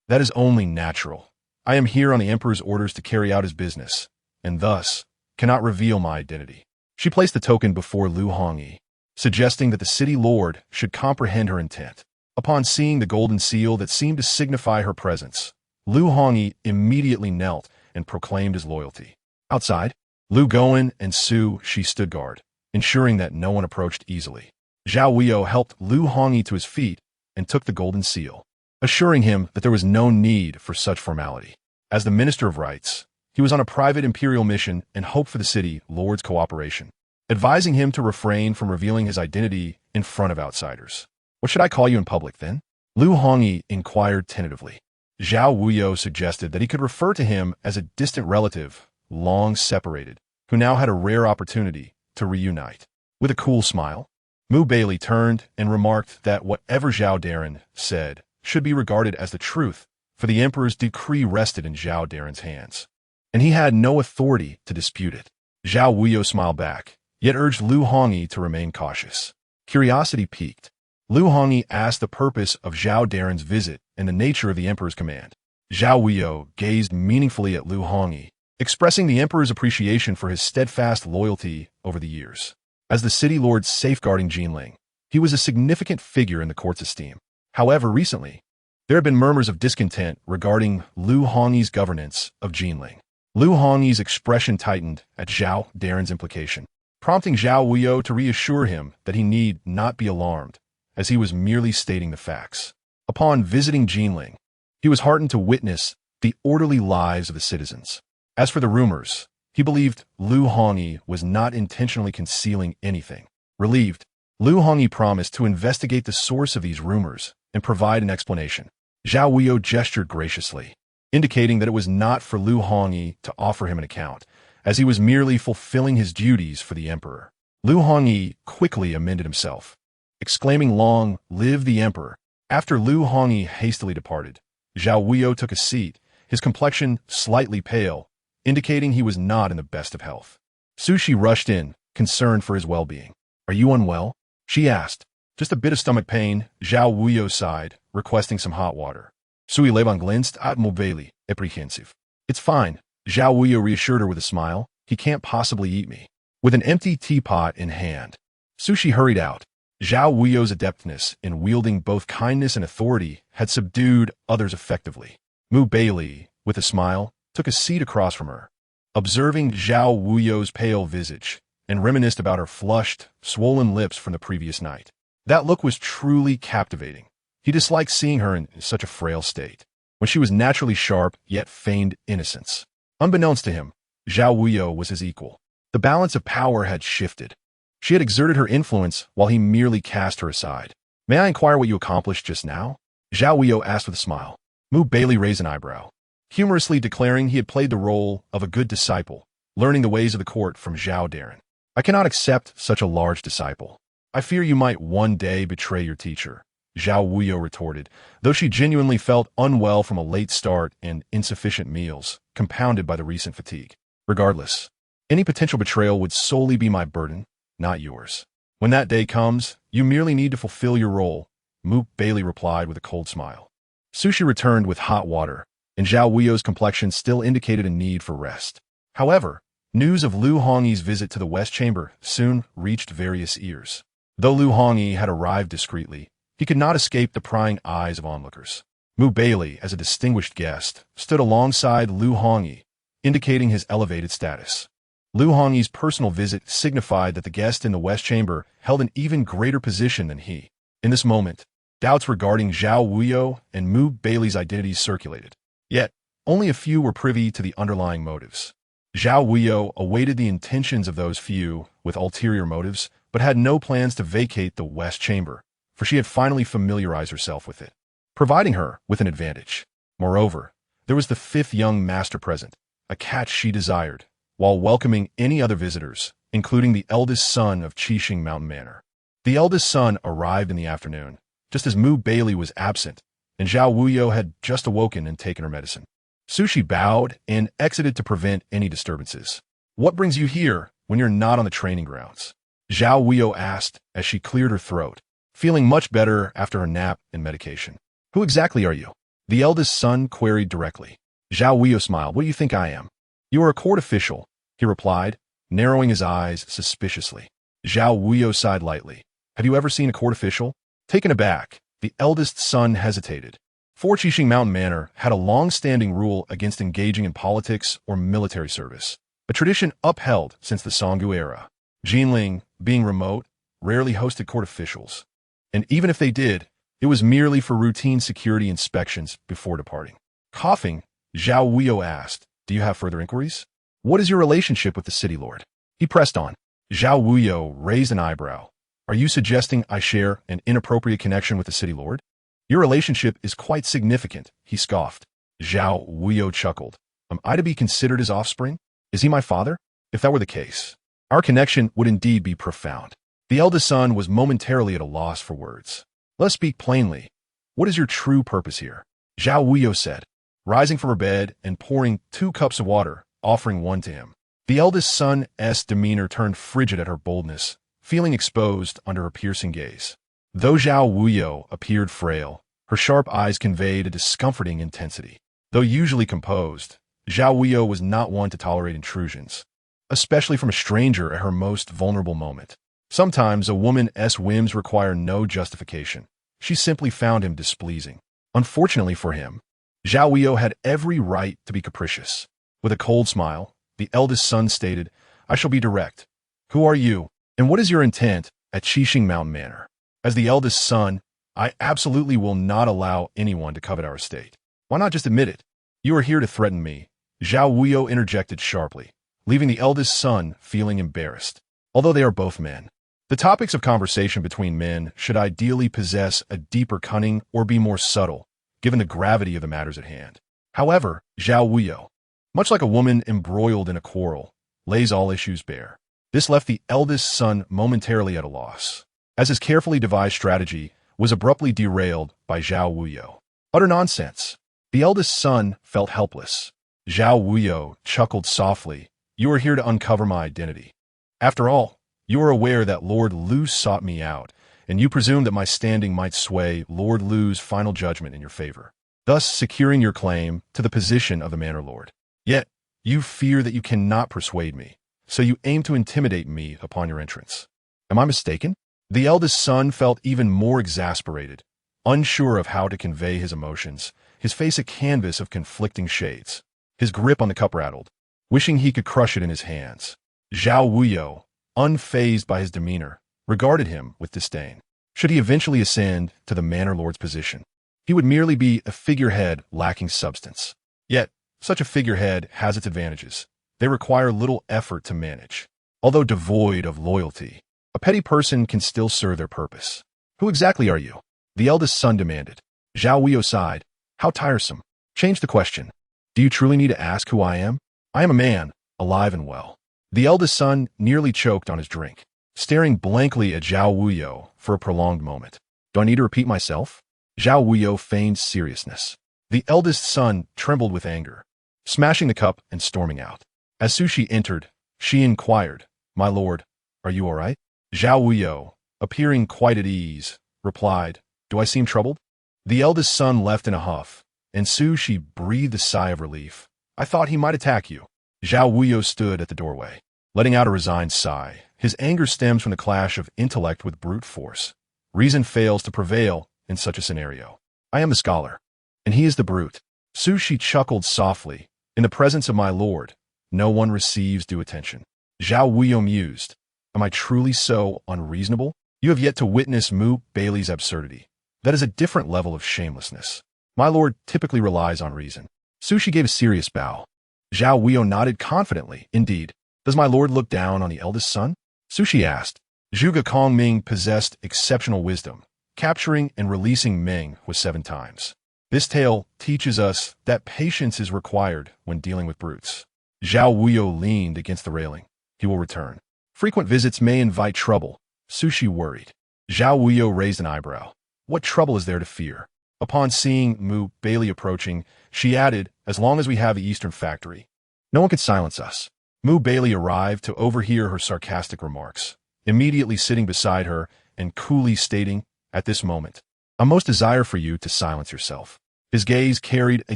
That is only natural. I am here on the Emperor's orders to carry out his business, and thus cannot reveal my identity. She placed the token before Lu Hongyi, suggesting that the city lord should comprehend her intent. Upon seeing the golden seal that seemed to signify her presence, Lu Hongyi immediately knelt and proclaimed his loyalty. Outside, Lu Gowen and Su Shi stood guard, ensuring that no one approached easily. Zhao Wuyou helped Lu Hongyi to his feet and took the golden seal, assuring him that there was no need for such formality. As the Minister of Rights, he was on a private imperial mission and hoped for the city lord's cooperation, advising him to refrain from revealing his identity in front of outsiders. What should I call you in public, then? Lu Hongyi inquired tentatively. Zhao Wuyou suggested that he could refer to him as a distant relative, long separated, who now had a rare opportunity to reunite. With a cool smile, Baili turned and remarked that whatever Zhao Darren said should be regarded as the truth, for the Emperor's decree rested in Zhao Darren's hands, and he had no authority to dispute it. Zhao Wuyou smiled back, yet urged Lu Hongyi to remain cautious. Curiosity piqued. Lu Hongyi asked the purpose of Zhao Darren's visit and the nature of the Emperor's command. Zhao Wuyou gazed meaningfully at Lu Hongyi, expressing the Emperor's appreciation for his steadfast loyalty over the years. As the city lord safeguarding Jinling, He was a significant figure in the court's esteem. However, recently, there had been murmurs of discontent regarding Lu Hongyi's governance of Jinling. Lu Hongyi's expression tightened at Zhao Daren's implication, prompting Zhao Wuyou to reassure him that he need not be alarmed, as he was merely stating the facts. Upon visiting Jinling, he was heartened to witness the orderly lives of the citizens. As for the rumors, he believed Lu Hongyi was not intentionally concealing anything. Relieved, Lu Hongyi promised to investigate the source of these rumors and provide an explanation. Zhao Wuyou gestured graciously, indicating that it was not for Lu Hongyi to offer him an account, as he was merely fulfilling his duties for the emperor. Lu Hongyi quickly amended himself, exclaiming, "Long live the emperor." After Lu Hongyi hastily departed, Zhao Wuyou took a seat, his complexion slightly pale, indicating he was not in the best of health. Sushi rushed in, concerned for his well-being. "Are you unwell?" she asked. "Just a bit of stomach pain," Zhao Wuyou sighed, requesting some hot water. "Suis le bon glinst at mon Baili, apprehensive." "It's fine," Zhao Wuyou reassured her with a smile. "He can't possibly eat me." With an empty teapot in hand, Sushi hurried out. Zhao Wuyou's adeptness in wielding both kindness and authority had subdued others effectively. Mu Baili, with a smile, took a seat across from her. Observing Zhao Wuyou's pale visage, and reminisced about her flushed, swollen lips from the previous night. That look was truly captivating. He disliked seeing her in such a frail state, when she was naturally sharp yet feigned innocence. Unbeknownst to him, Zhao Wuyou was his equal. The balance of power had shifted. She had exerted her influence while he merely cast her aside. "May I inquire what you accomplished just now?" Zhao Wuyou asked with a smile. Mu Baili raised an eyebrow, humorously declaring he had played the role of a good disciple, learning the ways of the court from Zhao Daren. "I cannot accept such a large disciple. I fear you might one day betray your teacher," Zhao Wuyou retorted, though she genuinely felt unwell from a late start and insufficient meals, compounded by the recent fatigue. "Regardless, any potential betrayal would solely be my burden, not yours. When that day comes, you merely need to fulfill your role," Mu Baili replied with a cold smile. Sushi returned with hot water, and Zhao Wuyou's complexion still indicated a need for rest. However, news of Lu Hongyi's visit to the West Chamber soon reached various ears. Though Lu Hongyi had arrived discreetly, he could not escape the prying eyes of onlookers. Mu Baili, as a distinguished guest, stood alongside Lu Hongyi, indicating his elevated status. Lu Hongyi's personal visit signified that the guest in the West Chamber held an even greater position than he. In this moment, doubts regarding Zhao Wuyou and Mu Baili's identities circulated. Yet, only a few were privy to the underlying motives. Zhao Wuyou awaited the intentions of those few with ulterior motives, but had no plans to vacate the West Chamber, for she had finally familiarized herself with it, providing her with an advantage. Moreover, there was the fifth young master present, a catch she desired, while welcoming any other visitors, including the eldest son of Qixing Mountain Manor. The eldest son arrived in the afternoon, just as Mu Baili was absent, and Zhao Wuyou had just awoken and taken her medicine. Sushi bowed and exited to prevent any disturbances. "What brings you here when you're not on the training grounds?" Zhao Wuyou asked as she cleared her throat, feeling much better after her nap and medication. "Who exactly are you?" the eldest son queried directly. Zhao Wuyou smiled. "What do you think I am?" "You are a court official," he replied, narrowing his eyes suspiciously. Zhao Wuyou sighed lightly. "Have you ever seen a court official?" Taken aback, the eldest son hesitated. For Qixing Mountain Manor had a long-standing rule against engaging in politics or military service, a tradition upheld since the Songgu era. Jinling, being remote, rarely hosted court officials, and even if they did, it was merely for routine security inspections before departing. Coughing, Zhao Wuyou asked, "Do you have further inquiries? What is your relationship with the city lord?" He pressed on. Zhao Wuyou raised an eyebrow. "Are you suggesting I share an inappropriate connection with the city lord?" "Your relationship is quite significant," he scoffed. Zhao Wuyou chuckled. "Am I to be considered his offspring? Is he my father? If that were the case, our connection would indeed be profound." The eldest son was momentarily at a loss for words. "Let us speak plainly. What is your true purpose here?" Zhao Wuyou said, rising from her bed and pouring 2 cups of water, offering one to him. The eldest son's demeanor turned frigid at her boldness, feeling exposed under her piercing gaze. Though Zhao Wuyou appeared frail, her sharp eyes conveyed a discomforting intensity. Though usually composed, Zhao Wuyou was not one to tolerate intrusions, especially from a stranger at her most vulnerable moment. Sometimes a woman's whims require no justification. She simply found him displeasing. Unfortunately for him, Zhao Wuyou had every right to be capricious. With a cold smile, the eldest son stated, "I shall be direct. Who are you, and what is your intent at Qixing Mountain Manor? As the eldest son, I absolutely will not allow anyone to covet our estate. Why not just admit it? You are here to threaten me." Zhao Wuyou interjected sharply, leaving the eldest son feeling embarrassed. Although they are both men, the topics of conversation between men should ideally possess a deeper cunning or be more subtle, given the gravity of the matters at hand. However, Zhao Wuyou, much like a woman embroiled in a quarrel, lays all issues bare. This left the eldest son momentarily at a loss, as his carefully devised strategy was abruptly derailed by Zhao Wuyou. Utter nonsense. The eldest son felt helpless. Zhao Wuyou chuckled softly. "You are here to uncover my identity. After all, you are aware that Lord Lu sought me out, and you presume that my standing might sway Lord Lu's final judgment in your favor, thus securing your claim to the position of the Manor Lord. Yet, you fear that you cannot persuade me, so you aim to intimidate me upon your entrance. Am I mistaken?" The eldest son felt even more exasperated, unsure of how to convey his emotions, his face a canvas of conflicting shades. His grip on the cup rattled, wishing he could crush it in his hands. Zhao Wuyou, unfazed by his demeanor, regarded him with disdain. Should he eventually ascend to the Manor Lord's position, he would merely be a figurehead lacking substance. Yet, such a figurehead has its advantages. They require little effort to manage. Although devoid of loyalty, a petty person can still serve their purpose. "Who exactly are you?" the eldest son demanded. Zhao Wuyou sighed. "How tiresome. Change the question. Do you truly need to ask who I am? I am a man, alive and well." The eldest son nearly choked on his drink, staring blankly at Zhao Wuyou for a prolonged moment. "Do I need to repeat myself?" Zhao Wuyou feigned seriousness. The eldest son trembled with anger, smashing the cup and storming out. As Sushi entered, she inquired, "My lord, are you all right?" Zhao Wuyou, appearing quite at ease, replied, "Do I seem troubled?" The eldest son left in a huff, and Sushi breathed a sigh of relief. "I thought he might attack you." Zhao Wuyou stood at the doorway, letting out a resigned sigh. His anger stems from the clash of intellect with brute force. Reason fails to prevail in such a scenario. "I am the scholar, and he is the brute." Sushi chuckled softly. "In the presence of my lord, no one receives due attention." Zhao Wuyou mused, "Am I truly so unreasonable? You have yet to witness Baili's absurdity. That is a different level of shamelessness. My lord typically relies on reason." Sushi gave a serious bow. Zhao Wuyou nodded confidently. "Indeed. Does my lord look down on the eldest son?" Sushi asked. Zhuge Kongming possessed exceptional wisdom, capturing and releasing Ming with 7 times. This tale teaches us that patience is required when dealing with brutes. Zhao Wuyou leaned against the railing. He will return. Frequent visits may invite trouble. Sushi worried. Zhao Wuyou raised an eyebrow. What trouble is there to fear? Upon seeing Baili approaching, she added, "As long as we have the Eastern Factory, no one can silence us." Baili arrived to overhear her sarcastic remarks, immediately sitting beside her and coolly stating, "At this moment, I most desire for you to silence yourself." His gaze carried a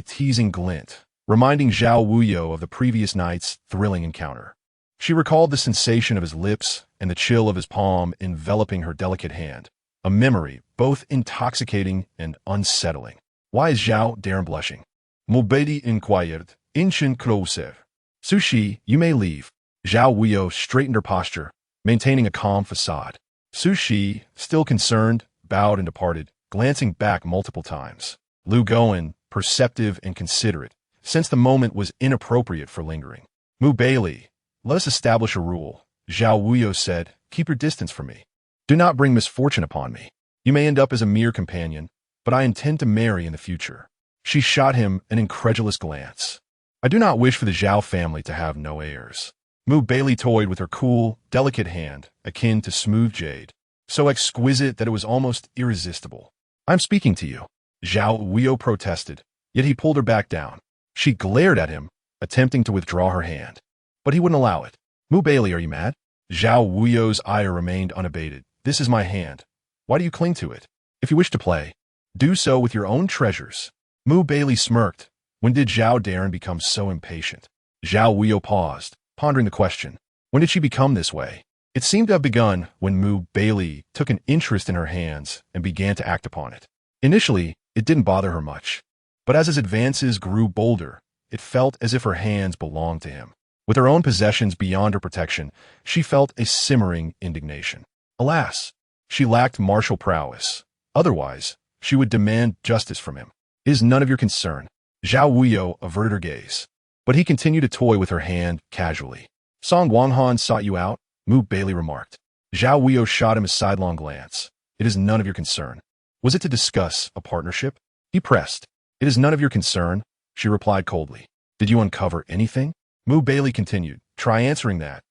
teasing glint, reminding Zhao Wuyou of the previous night's thrilling encounter. She recalled the sensation of his lips and the chill of his palm enveloping her delicate hand, a memory both intoxicating and unsettling. "Why is Zhao Darren blushing?" Baili inquired, inching closer. "Sushi, you may leave." Zhao Wuyou straightened her posture, maintaining a calm facade. Sushi, still concerned, bowed and departed, glancing back multiple times. Lu Goen, perceptive and considerate, sensed the moment was inappropriate for lingering. "Baili, let us establish a rule." Zhao Wuyou said, "Keep your distance from me. Do not bring misfortune upon me. You may end up as a mere companion, but I intend to marry in the future." She shot him an incredulous glance. "I do not wish for the Zhao family to have no heirs." Baili toyed with her cool, delicate hand, akin to smooth jade, so exquisite that it was almost irresistible. "I'm speaking to you." Zhao Wuyou protested, yet he pulled her back down. She glared at him, attempting to withdraw her hand, but he wouldn't allow it. "Baili, are you mad?" Zhao Wuyou's ire remained unabated. "This is my hand. Why do you cling to it? If you wish to play, do so with your own treasures." Baili smirked. When did Zhao Darren become so impatient? Zhao Wuyou paused, pondering the question. When did she become this way? It seemed to have begun when Baili took an interest in her hands and began to act upon it. Initially, it didn't bother her much, but as his advances grew bolder, it felt as if her hands belonged to him. With her own possessions beyond her protection, she felt a simmering indignation. Alas, she lacked martial prowess. Otherwise, she would demand justice from him. It is none of your concern. Zhao Wuyou averted her gaze, but he continued to toy with her hand casually. Song Guanghan sought you out, Baili remarked. Zhao Wuyou shot him a sidelong glance. It is none of your concern. Was it to discuss a partnership? He pressed. It is none of your concern, she replied coldly. Did you uncover anything? Baili continued. Try answering that,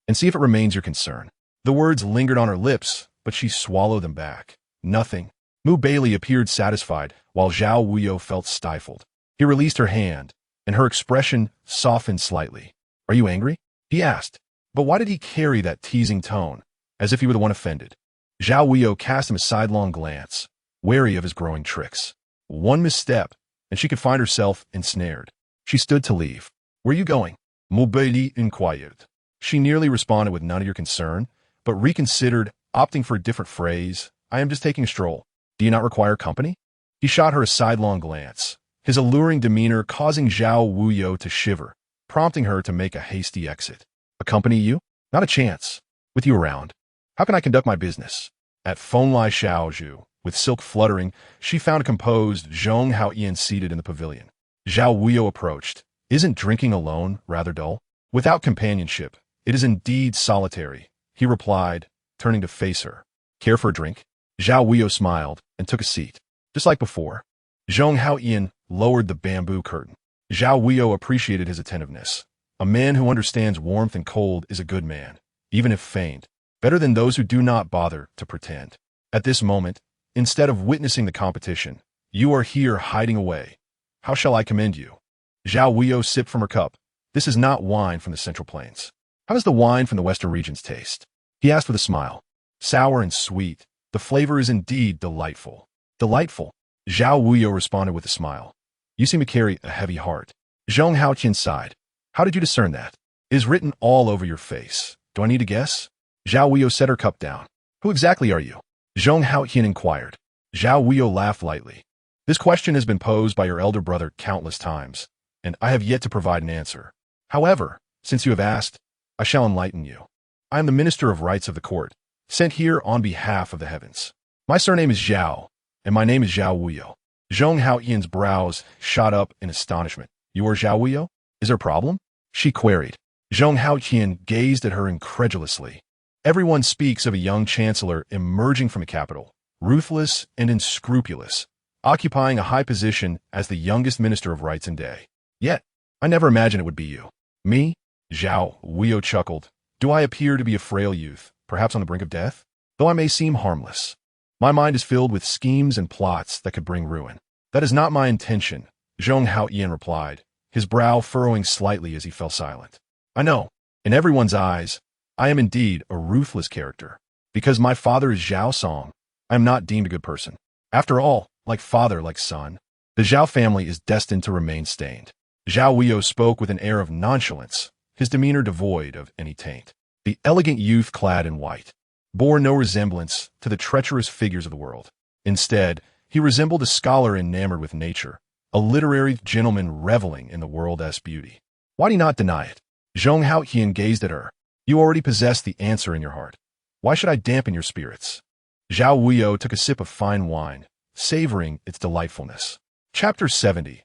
and see if it remains your concern. The words lingered on her lips, but she swallowed them back. Nothing. Baili appeared satisfied, while Zhao Wuyou felt stifled. He released her hand, and her expression softened slightly. Are you angry? He asked. But why did he carry that teasing tone, as if he were the one offended? Zhao Wuyou cast him a sidelong glance, wary of his growing tricks. One misstep, and she could find herself ensnared. She stood to leave. Where are you going? Baili inquired. She nearly responded with none of your concern, but reconsidered, opting for a different phrase. I am just taking a stroll. Do you not require company? He shot her a sidelong glance, his alluring demeanor causing Zhao Wuyou to shiver, prompting her to make a hasty exit. Accompany you? Not a chance. With you around, how can I conduct my business? At Fenglai Xiaozhu, with silk fluttering, she found a composed Zhong Haoyan seated in the pavilion. Zhao Wuyou approached. Isn't drinking alone rather dull? Without companionship, it is indeed solitary, he replied, turning to face her. Care for a drink? Zhao Wuyou smiled and took a seat. Just like before. Zhong Haoyan lowered the bamboo curtain. Zhao Wuyou appreciated his attentiveness. A man who understands warmth and cold is a good man, even if feigned, better than those who do not bother to pretend. At this moment, instead of witnessing the competition, you are here hiding away. How shall I commend you? Zhao Wuyou sipped from her cup. This is not wine from the Central Plains. How does the wine from the Western regions taste? He asked with a smile. Sour and sweet. The flavor is indeed delightful. Delightful. Zhao Wuyou responded with a smile. You seem to carry a heavy heart. Zhong Haoqian sighed. How did you discern that? It is written all over your face. Do I need to guess? Zhao Wuyou set her cup down. Who exactly are you? Zhong Haoqian inquired. Zhao Wuyou laughed lightly. This question has been posed by your elder brother countless times, and I have yet to provide an answer. However, since you have asked, I shall enlighten you. I am the Minister of Rights of the court, sent here on behalf of the heavens. My surname is Zhao, and my name is Zhao Wuyou. Zhong Haoqian's brows shot up in astonishment. You are Zhao Wuyou? Is there a problem? She queried. Zhong Haoqian gazed at her incredulously. Everyone speaks of a young chancellor emerging from the capital, ruthless and unscrupulous, occupying a high position as the youngest minister of rights and day. Yet, I never imagined it would be you. Me? Zhao Wuyou chuckled. Do I appear to be a frail youth, perhaps on the brink of death? Though I may seem harmless. My mind is filled with schemes and plots that could bring ruin. That is not my intention, Zhong Haoqian replied, his brow furrowing slightly as he fell silent. I know, in everyone's eyes, I am indeed a ruthless character. Because my father is Zhao Song, I am not deemed a good person. After all, like father, like son, the Zhao family is destined to remain stained. Zhao Wuyou spoke with an air of nonchalance, his demeanor devoid of any taint. The elegant youth clad in white bore no resemblance to the treacherous figures of the world. Instead, he resembled a scholar enamored with nature, a literary gentleman reveling in the world's beauty. Why do you not deny it? Zhong Haoqian gazed at her. You already possess the answer in your heart. Why should I dampen your spirits? Zhao Wuyou took a sip of fine wine, savoring its delightfulness. Chapter 70.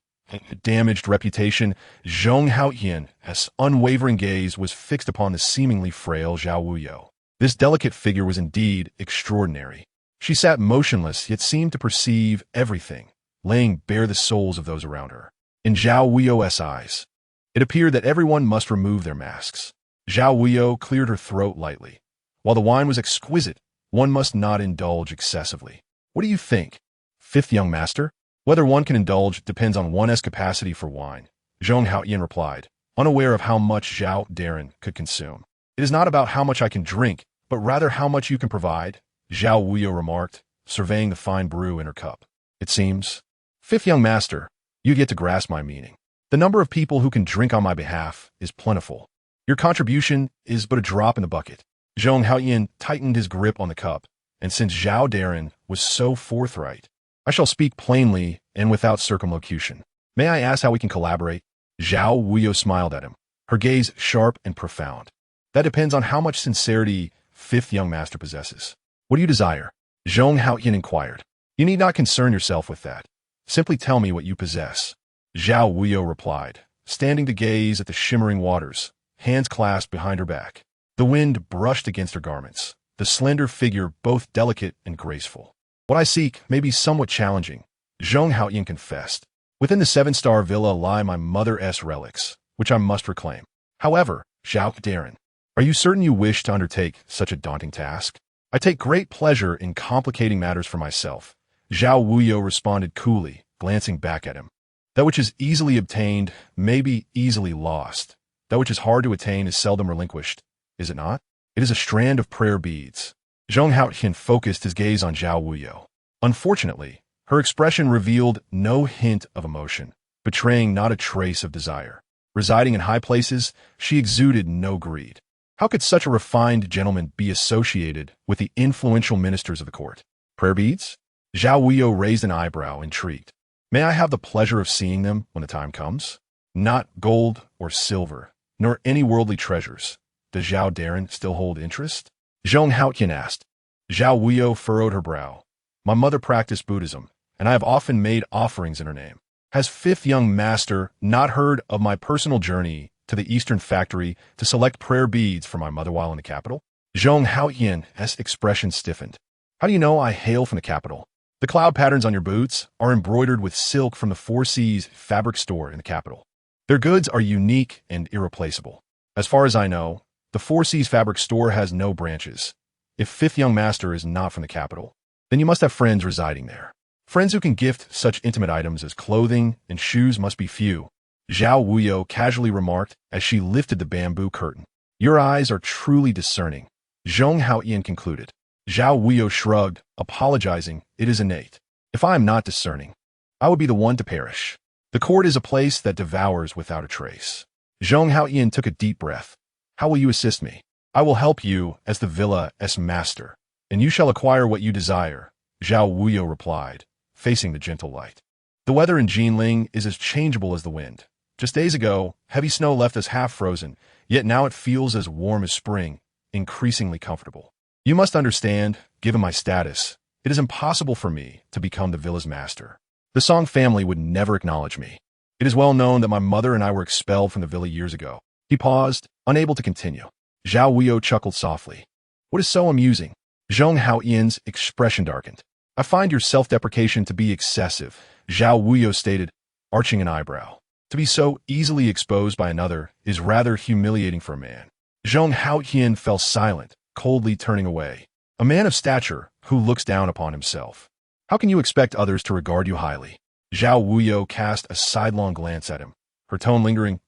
Damaged reputation. Zhong Haoqian's unwavering gaze was fixed upon the seemingly frail Zhao Wuyou. This delicate figure was indeed extraordinary. She sat motionless, yet seemed to perceive everything, laying bare the souls of those around her. In Zhao Wuyou's eyes, it appeared that everyone must remove their masks. Zhao Wuyou cleared her throat lightly. While the wine was exquisite, one must not indulge excessively. What do you think? Fifth young master? Whether one can indulge depends on one's capacity for wine, Zhong Haoqian replied, unaware of how much Zhao Darren could consume. It is not about how much I can drink, but rather how much you can provide, Zhao Wuyou remarked, surveying the fine brew in her cup. It seems. Fifth young master, you get to grasp my meaning. The number of people who can drink on my behalf is plentiful. Your contribution is but a drop in the bucket. Zhong Haoyin tightened his grip on the cup, and since Zhao Darren was so forthright, I shall speak plainly and without circumlocution. May I ask how we can collaborate? Zhao Wuyou smiled at him, her gaze sharp and profound. That depends on how much sincerity fifth young master possesses. What do you desire? Zhong Haoyin inquired. You need not concern yourself with that. Simply tell me what you possess. Zhao Wuyou replied, standing to gaze at the shimmering waters, hands clasped behind her back. The wind brushed against her garments, the slender figure both delicate and graceful. What I seek may be somewhat challenging, Zhong Haoyin confessed. Within the seven-star villa lie my mother's relics, which I must reclaim. However, Zhao Darren, are you certain you wish to undertake such a daunting task? I take great pleasure in complicating matters for myself. Zhao Wuyou responded coolly, glancing back at him. That which is easily obtained may be easily lost. That which is hard to attain is seldom relinquished, is it not? It is a strand of prayer beads. Zhong Haoyin focused his gaze on Zhao Wuyou. Unfortunately, her expression revealed no hint of emotion, betraying not a trace of desire. Residing in high places, she exuded no greed. How could such a refined gentleman be associated with the influential ministers of the court? Prayer beads? Zhao Wuyou raised an eyebrow, intrigued. May I have the pleasure of seeing them when the time comes? Not gold or silver, nor any worldly treasures. Does Zhao Darren still hold interest? Zhong Haoyin asked. Zhao Wuyou furrowed her brow. My mother practiced Buddhism, and I have often made offerings in her name. Has fifth young master not heard of my personal journey to the Eastern factory to select prayer beads for my mother while in the capital? Zhong Haoyin's expression stiffened. How do you know I hail from the capital? The cloud patterns on your boots are embroidered with silk from the Four Seas fabric store in the capital. Their goods are unique and irreplaceable. As far as I know, the Four Seas fabric store has no branches. If fifth young master is not from the capital, then you must have friends residing there. Friends who can gift such intimate items as clothing and shoes must be few. Zhao Wuyou casually remarked as she lifted the bamboo curtain. Your eyes are truly discerning, Zhong Haoyin concluded. Zhao Wuyou shrugged, apologizing, it is innate. If I am not discerning, I would be the one to perish. The court is a place that devours without a trace. Zhong Haoyin took a deep breath. How will you assist me? I will help you as the villa's master, and you shall acquire what you desire, Zhao Wuyou replied, facing the gentle light. The weather in Jinling is as changeable as the wind. Just days ago, heavy snow left us half frozen, yet now it feels as warm as spring, increasingly comfortable. You must understand, given my status, it is impossible for me to become the villa's master. The Song family would never acknowledge me. It is well known that my mother and I were expelled from the villa years ago. He paused, unable to continue. Zhao Wuyou chuckled softly. What is so amusing? Zhong Haoyin's expression darkened. I find your self-deprecation to be excessive, Zhao Wuyou stated, arching an eyebrow. To be so easily exposed by another is rather humiliating for a man. Zhong Haoyin fell silent, coldly turning away. A man of stature who looks down upon himself. How can you expect others to regard you highly? Zhao Wuyou cast a sidelong glance at him, her tone lingering.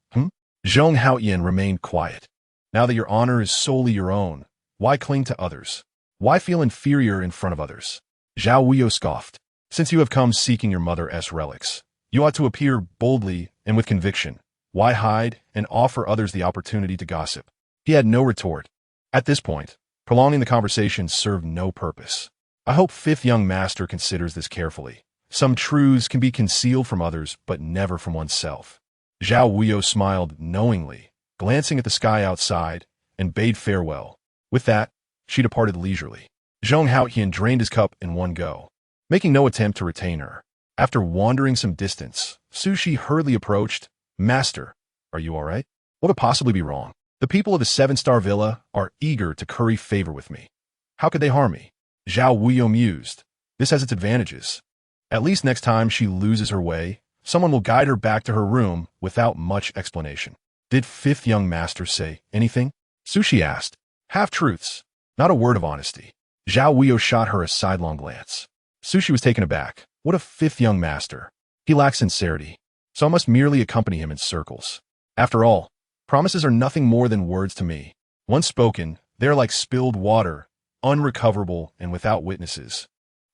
Zhong Haoyin remained quiet. Now that your honor is solely your own, why cling to others? Why feel inferior in front of others? Zhao Wuyou scoffed. Since you have come seeking your mother's relics, you ought to appear boldly and with conviction. Why hide and offer others the opportunity to gossip? He had no retort. At this point, prolonging the conversation served no purpose. I hope fifth young master considers this carefully. Some truths can be concealed from others, but never from oneself. Zhao Wuyou smiled knowingly, glancing at the sky outside, and bade farewell. With that, she departed leisurely. Zhong Haoyin drained his cup in one go, making no attempt to retain her. After wandering some distance, Sushi hurriedly approached. Master, are you all right? What could possibly be wrong? The people of the seven-star villa are eager to curry favor with me. How could they harm me? Zhao Wuyou mused. This has its advantages. At least next time she loses her way, someone will guide her back to her room without much explanation. Did fifth young master say anything? Sushi asked. Half-truths, not a word of honesty. Zhao Wuyou shot her a sidelong glance. Sushi was taken aback. What a fifth young master. He lacks sincerity, so I must merely accompany him in circles. After all, promises are nothing more than words to me. Once spoken, they are like spilled water, unrecoverable and without witnesses.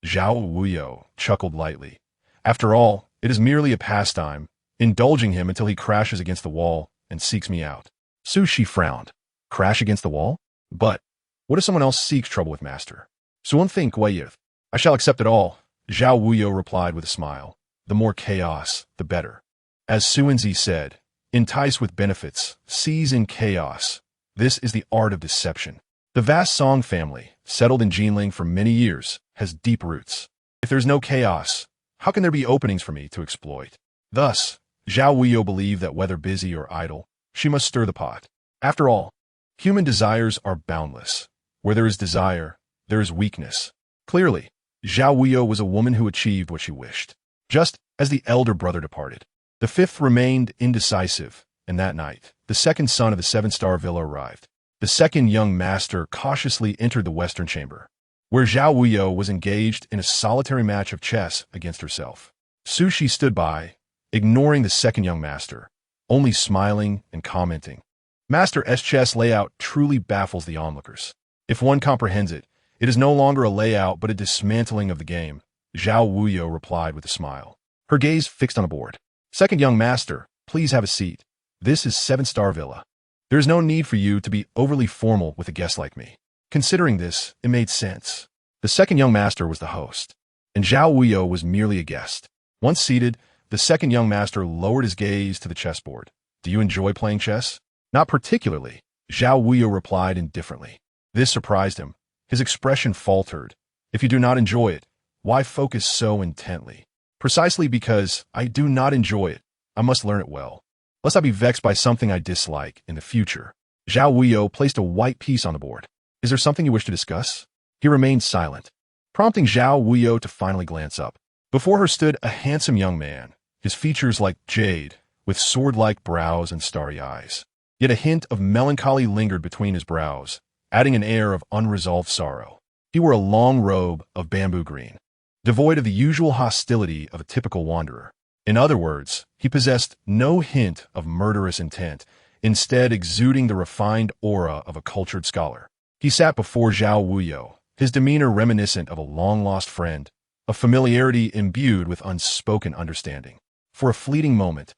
Zhao Wuyou chuckled lightly. After all, it is merely a pastime, indulging him until he crashes against the wall and seeks me out. Sushi frowned. Crash against the wall? But What if someone else seeks trouble with master? Suan think Wuyou. I shall accept it all, Zhao Wuyou replied with a smile. The more chaos, the better. As Suanzi said, entice with benefits, seize in chaos. This is the art of deception. The vast Song family, settled in Jinling for many years, has deep roots. If there's no chaos, how can there be openings for me to exploit? Thus, Zhao Wuyou believed that whether busy or idle, she must stir the pot. After all, human desires are boundless. Where there is desire, there is weakness. Clearly, Zhao Wuyou was a woman who achieved what she wished. Just as the elder brother departed, the fifth remained indecisive, and that night, the second son of the seven-star villa arrived. The second young master cautiously entered the western chamber, where Zhao Wuyou was engaged in a solitary match of chess against herself. Su Shi stood by, ignoring the second young master, only smiling and commenting. Master S chess layout truly baffles the onlookers. If one comprehends it, it is no longer a layout but a dismantling of the game, Zhao Wuyou replied with a smile. Her gaze fixed on a board. Second young master, please have a seat. This is seven-star villa. There is no need for you to be overly formal with a guest like me. Considering this, it made sense. The second young master was the host, and Zhao Wuyou was merely a guest. Once seated, the second young master lowered his gaze to the chessboard. Do you enjoy playing chess? Not particularly, Zhao Wuyou replied indifferently. This surprised him. His expression faltered. If you do not enjoy it, why focus so intently? Precisely because I do not enjoy it. I must learn it well, lest I be vexed by something I dislike in the future. Zhao Wuyou placed a white piece on the board. Is there something you wish to discuss? He remained silent, prompting Zhao Wuyou to finally glance up. Before her stood a handsome young man, his features like jade, with sword-like brows and starry eyes. Yet a hint of melancholy lingered between his brows, adding an air of unresolved sorrow. He wore a long robe of bamboo green, devoid of the usual hostility of a typical wanderer. In other words, he possessed no hint of murderous intent, instead exuding the refined aura of a cultured scholar. He sat before Zhao Wuyou, his demeanor reminiscent of a long-lost friend, a familiarity imbued with unspoken understanding. For a fleeting moment,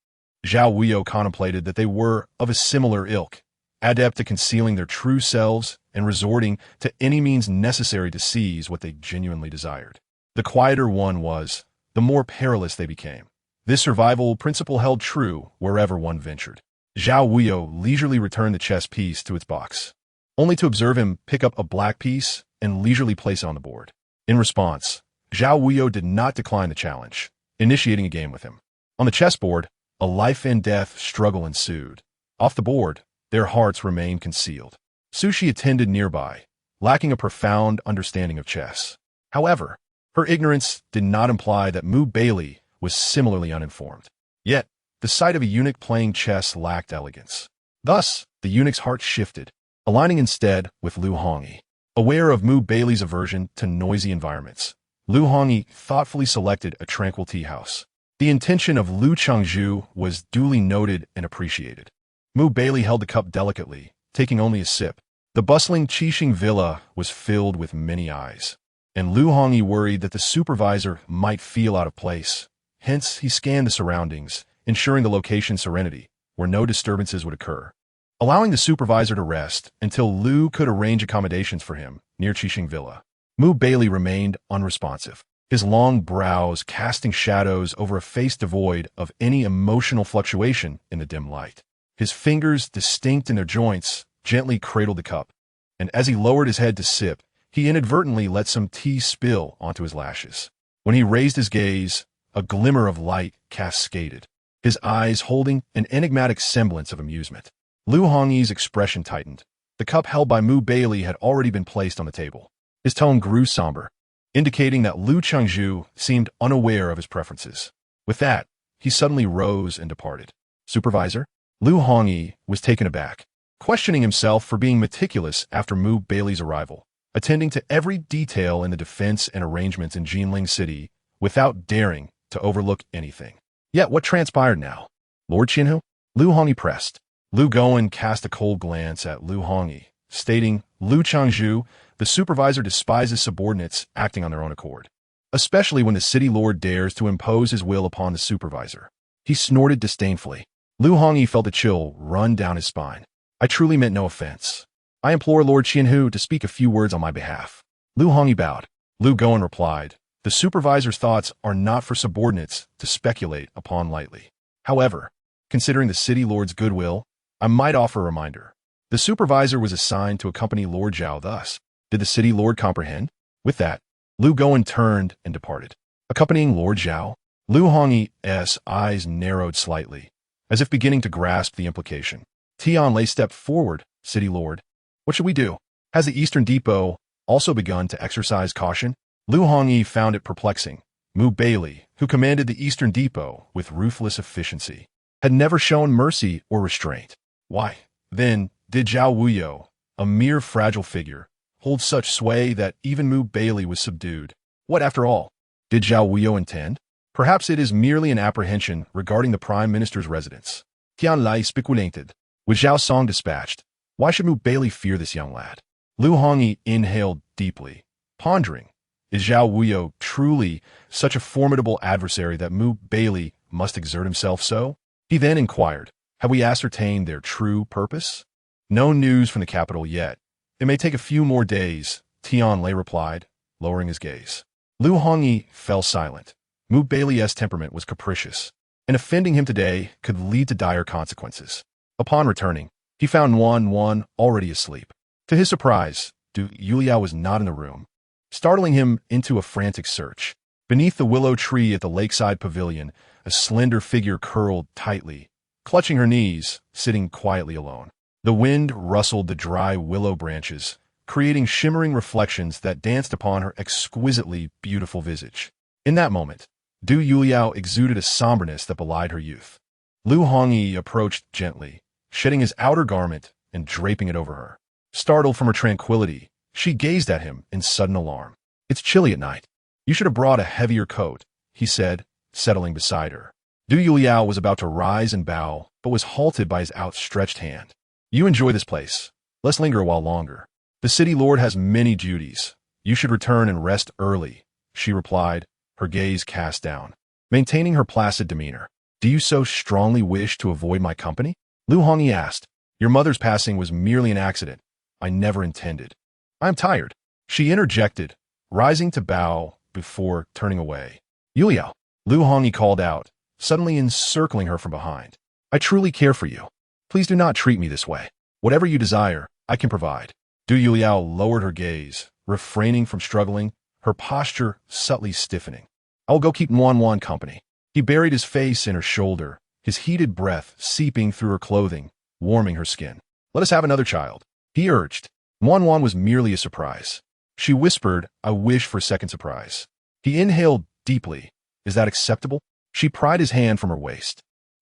Zhao Wuyou contemplated that they were of a similar ilk, adept at concealing their true selves and resorting to any means necessary to seize what they genuinely desired. The quieter one was, the more perilous they became. This survival principle held true wherever one ventured. Zhao Wuyou leisurely returned the chess piece to its box, only to observe him pick up a black piece and leisurely place it on the board. In response, Zhao Wuyou did not decline the challenge, initiating a game with him. On the chessboard, a life-and-death struggle ensued. Off the board, their hearts remained concealed. Su Shi attended nearby, lacking a profound understanding of chess. However, her ignorance did not imply that Baili was similarly uninformed. Yet, the sight of a eunuch playing chess lacked elegance. Thus, the eunuch's heart shifted, aligning instead with Lu Hongyi. Aware of Baili's aversion to noisy environments, Lu Hongyi thoughtfully selected a tranquil tea house. The intention of Lu Changzhu was duly noted and appreciated. Baili held the cup delicately, taking only a sip. The bustling Qixing villa was filled with many eyes, and Lu Hongyi worried that the supervisor might feel out of place. Hence, he scanned the surroundings, ensuring the location's serenity, where no disturbances would occur. Allowing the supervisor to rest until Lu could arrange accommodations for him near Qixing Villa. Baili remained unresponsive, his long brows casting shadows over a face devoid of any emotional fluctuation in the dim light. His fingers, distinct in their joints, gently cradled the cup, and as he lowered his head to sip, he inadvertently let some tea spill onto his lashes. When he raised his gaze, a glimmer of light cascaded, his eyes holding an enigmatic semblance of amusement. Lu Hongyi's expression tightened. The cup held by Baili had already been placed on the table. His tone grew somber, indicating that Lu Changzhu seemed unaware of his preferences. With that, he suddenly rose and departed. Supervisor? Lu Hongyi was taken aback, questioning himself for being meticulous after Baili's arrival, attending to every detail in the defense and arrangements in Jinling City without daring to overlook anything. Yet what transpired now? Lord Qinhu? Lu Hongyi pressed. Lu Gowen cast a cold glance at Lu Hongyi, stating, Lu Changzhu, the supervisor despises subordinates acting on their own accord, especially when the city lord dares to impose his will upon the supervisor. He snorted disdainfully. Lu Hongyi felt a chill run down his spine. I truly meant no offense. I implore Lord Qianhu to speak a few words on my behalf. Lu Hongyi bowed. Lu Goen replied, the supervisor's thoughts are not for subordinates to speculate upon lightly. However, considering the city lord's goodwill, I might offer a reminder. The supervisor was assigned to accompany Lord Zhao thus. Did the city lord comprehend? With that, Lu Goen turned and departed. Accompanying Lord Zhao, Lu Hongyi's eyes narrowed slightly, as if beginning to grasp the implication. Tianlei stepped forward. City lord, what should we do? Has the Eastern Depot also begun to exercise caution? Lu Hongyi found it perplexing. Baili, who commanded the Eastern Depot with ruthless efficiency, had never shown mercy or restraint. Why, then, did Zhao Wuyou, a mere fragile figure, hold such sway that even Baili was subdued? What, after all, did Zhao Wuyou intend? Perhaps it is merely an apprehension regarding the Prime Minister's residence. Tianlei speculated. With Zhao Song dispatched, why should Baili fear this young lad? Lu Hongyi inhaled deeply, pondering. Is Zhao Wuyou truly such a formidable adversary that Baili must exert himself so? He then inquired, have we ascertained their true purpose? No news from the capital yet. It may take a few more days, Tianlei replied, lowering his gaze. Lu Hongyi fell silent. Baili's temperament was capricious, and offending him today could lead to dire consequences. Upon returning, he found Wan already asleep. To his surprise, Du Yuliao was not in the room, startling him into a frantic search. Beneath the willow tree at the lakeside pavilion, a slender figure curled tightly, clutching her knees, sitting quietly alone. The wind rustled the dry willow branches, creating shimmering reflections that danced upon her exquisitely beautiful visage. In that moment, Du Yuliao exuded a somberness that belied her youth. Lu Hongyi approached gently, shedding his outer garment and draping it over her. Startled from her tranquility, she gazed at him in sudden alarm. It's chilly at night. You should have brought a heavier coat, he said, settling beside her. Du Yuliao was about to rise and bow, but was halted by his outstretched hand. You enjoy this place. Let's linger a while longer. The city lord has many duties. You should return and rest early, she replied, her gaze cast down. Maintaining her placid demeanor. Do you so strongly wish to avoid my company? Lu Hongyi asked. Your mother's passing was merely an accident. I never intended. I am tired, she interjected, rising to bow before turning away. Yuliao, Lu Hongyi called out, suddenly encircling her from behind. I truly care for you. Please do not treat me this way. Whatever you desire, I can provide. Du Yuliao lowered her gaze, refraining from struggling, her posture subtly stiffening. I will go keep Wan company. He buried his face in her shoulder, his heated breath seeping through her clothing, warming her skin. Let us have another child, he urged. Wan was merely a surprise. She whispered, I wish for a second surprise. He inhaled deeply. Is that acceptable? She pried his hand from her waist,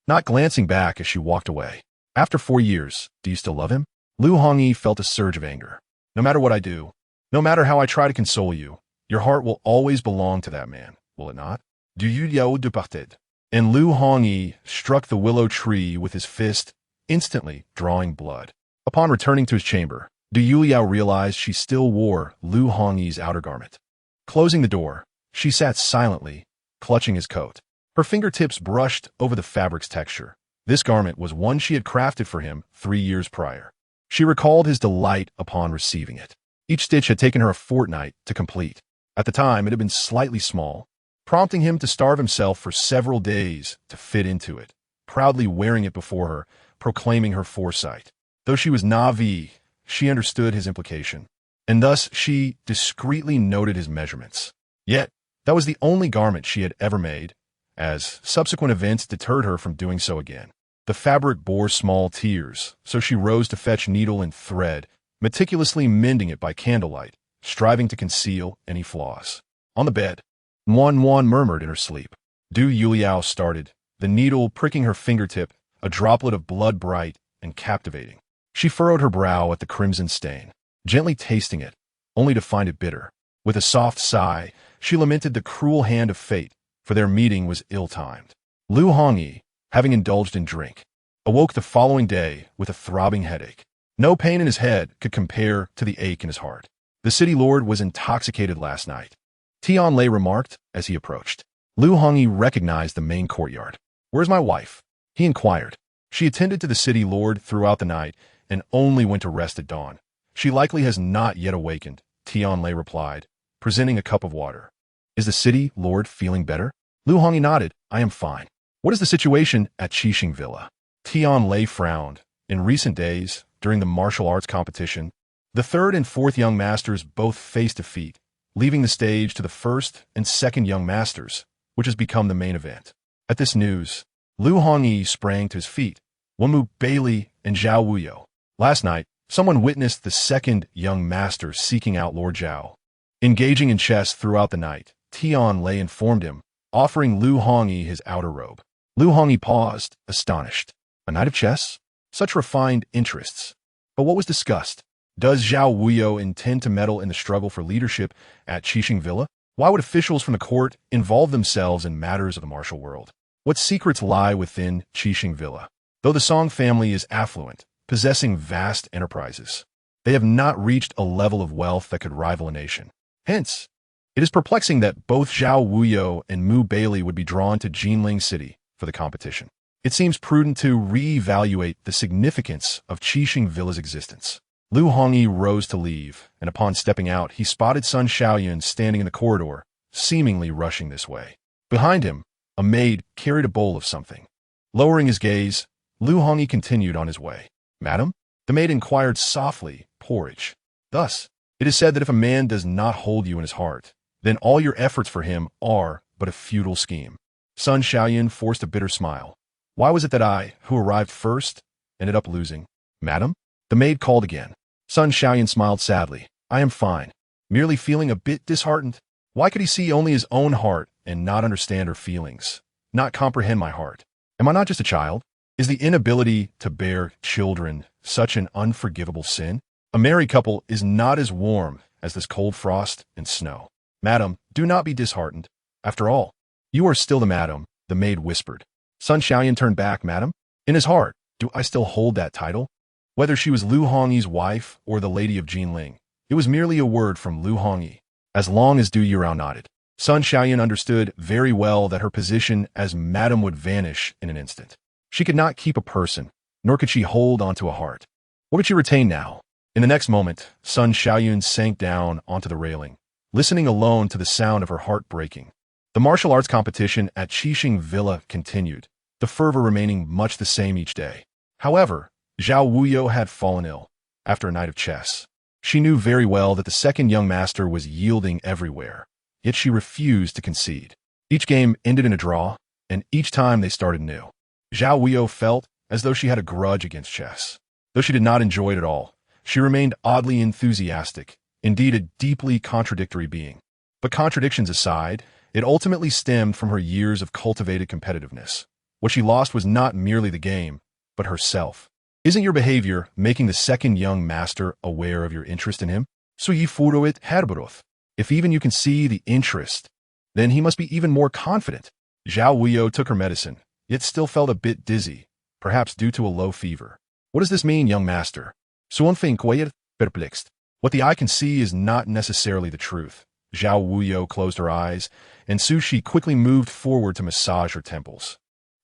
not glancing back as she walked away. After 4 years, do you still love him? Lu Hongyi felt a surge of anger. No matter what I do, no matter how I try to console you, your heart will always belong to that man, will it not? Du Yuliao departed. And Lu Hongyi struck the willow tree with his fist, instantly drawing blood. Upon returning to his chamber, Du Yuliao realized she still wore Lu Hongyi's outer garment. Closing the door, she sat silently, clutching his coat. Her fingertips brushed over the fabric's texture. This garment was one she had crafted for him 3 years prior. She recalled his delight upon receiving it. Each stitch had taken her a fortnight to complete. At the time, it had been slightly small, prompting him to starve himself for several days to fit into it, proudly wearing it before her, proclaiming her foresight. Though she was Na'vi, she understood his implication, and thus she discreetly noted his measurements. Yet, that was the only garment she had ever made, as subsequent events deterred her from doing so again. The fabric bore small tears, so she rose to fetch needle and thread, meticulously mending it by candlelight, striving to conceal any flaws. On the bed, Wan murmured in her sleep. Du Yuliao started, the needle pricking her fingertip, a droplet of blood bright and captivating. She furrowed her brow at the crimson stain, gently tasting it, only to find it bitter. With a soft sigh, she lamented the cruel hand of fate, for their meeting was ill-timed. Lu Hongyi, having indulged in drink, awoke the following day with a throbbing headache. No pain in his head could compare to the ache in his heart. The city lord was intoxicated last night, Tianlei remarked as he approached. Lu Hongyi recognized the main courtyard. Where's my wife? He inquired. She attended to the city lord throughout the night and only went to rest at dawn. She likely has not yet awakened, Tianlei replied, presenting a cup of water. Is the city lord feeling better? Lu Hongyi nodded. I am fine. What is the situation at Qixing Villa? Tianlei frowned. In recent days, during the martial arts competition, the third and fourth young masters both faced defeat, leaving the stage to the first and second young masters, which has become the main event. At this news, Lu Hongyi sprang to his feet, Wenmu Baili and Zhao Wuyou. Last night, someone witnessed the second young master seeking out Lord Zhao. Engaging in chess throughout the night, Tianlei informed him, offering Lu Hongyi his outer robe. Lu Hongyi paused, astonished. A night of chess? Such refined interests. But what was discussed? Does Zhao Wuyou intend to meddle in the struggle for leadership at Qixing Villa? Why would officials from the court involve themselves in matters of the martial world? What secrets lie within Qixing Villa? Though the Song family is affluent, possessing vast enterprises, they have not reached a level of wealth that could rival a nation. Hence, it is perplexing that both Zhao Wuyou and Mu Baili would be drawn to Jinling City for the competition. It seems prudent to re-evaluate the significance of Qixing Villa's existence. Lu Hongyi rose to leave, and upon stepping out, he spotted Sun Xiaoyun standing in the corridor, seemingly rushing this way. Behind him, a maid carried a bowl of something. Lowering his gaze, Lu Hongyi continued on his way. Madam? The maid inquired softly, porridge. Thus, it is said that if a man does not hold you in his heart, then all your efforts for him are but a futile scheme. Sun Xiaoyun forced a bitter smile. Why was it that I, who arrived first, ended up losing? Madam? The maid called again. Sun Xiaoyun smiled sadly. I am fine, merely feeling a bit disheartened. Why could he see only his own heart and not understand her feelings, not comprehend my heart? Am I not just a child? Is the inability to bear children such an unforgivable sin? A married couple is not as warm as this cold frost and snow. Madam, do not be disheartened. After all, you are still the madam, the maid whispered. Sun Xiaoyun turned back. Madam? In his heart, do I still hold that title? Whether she was Lu Hongyi's wife or the lady of Jinling, it was merely a word from Lu Hongyi. As long as Du Yurao nodded. Sun Xiaoyun understood very well that her position as madam would vanish in an instant. She could not keep a person, nor could she hold onto a heart. What could she retain now? In the next moment, Sun Xiaoyun sank down onto the railing, listening alone to the sound of her heart breaking. The martial arts competition at Qixing Villa continued, the fervor remaining much the same each day. However, Zhao Wuyou had fallen ill after a night of chess. She knew very well that the second young master was yielding everywhere, yet she refused to concede. Each game ended in a draw, and each time they started new. Zhao Wuyou felt as though she had a grudge against chess. Though she did not enjoy it at all, she remained oddly enthusiastic, indeed a deeply contradictory being. But contradictions aside, it ultimately stemmed from her years of cultivated competitiveness. What she lost was not merely the game, but herself. Isn't your behavior making the second young master aware of your interest in him? Suyifuruit herberoth. If even you can see the interest, then he must be even more confident. Zhao Wuyou took her medicine, yet still felt a bit dizzy, perhaps due to a low fever. What does this mean, young master? Suanfeinquayet perplexed. What the eye can see is not necessarily the truth. Zhao Wuyou closed her eyes, and Su Shi quickly moved forward to massage her temples.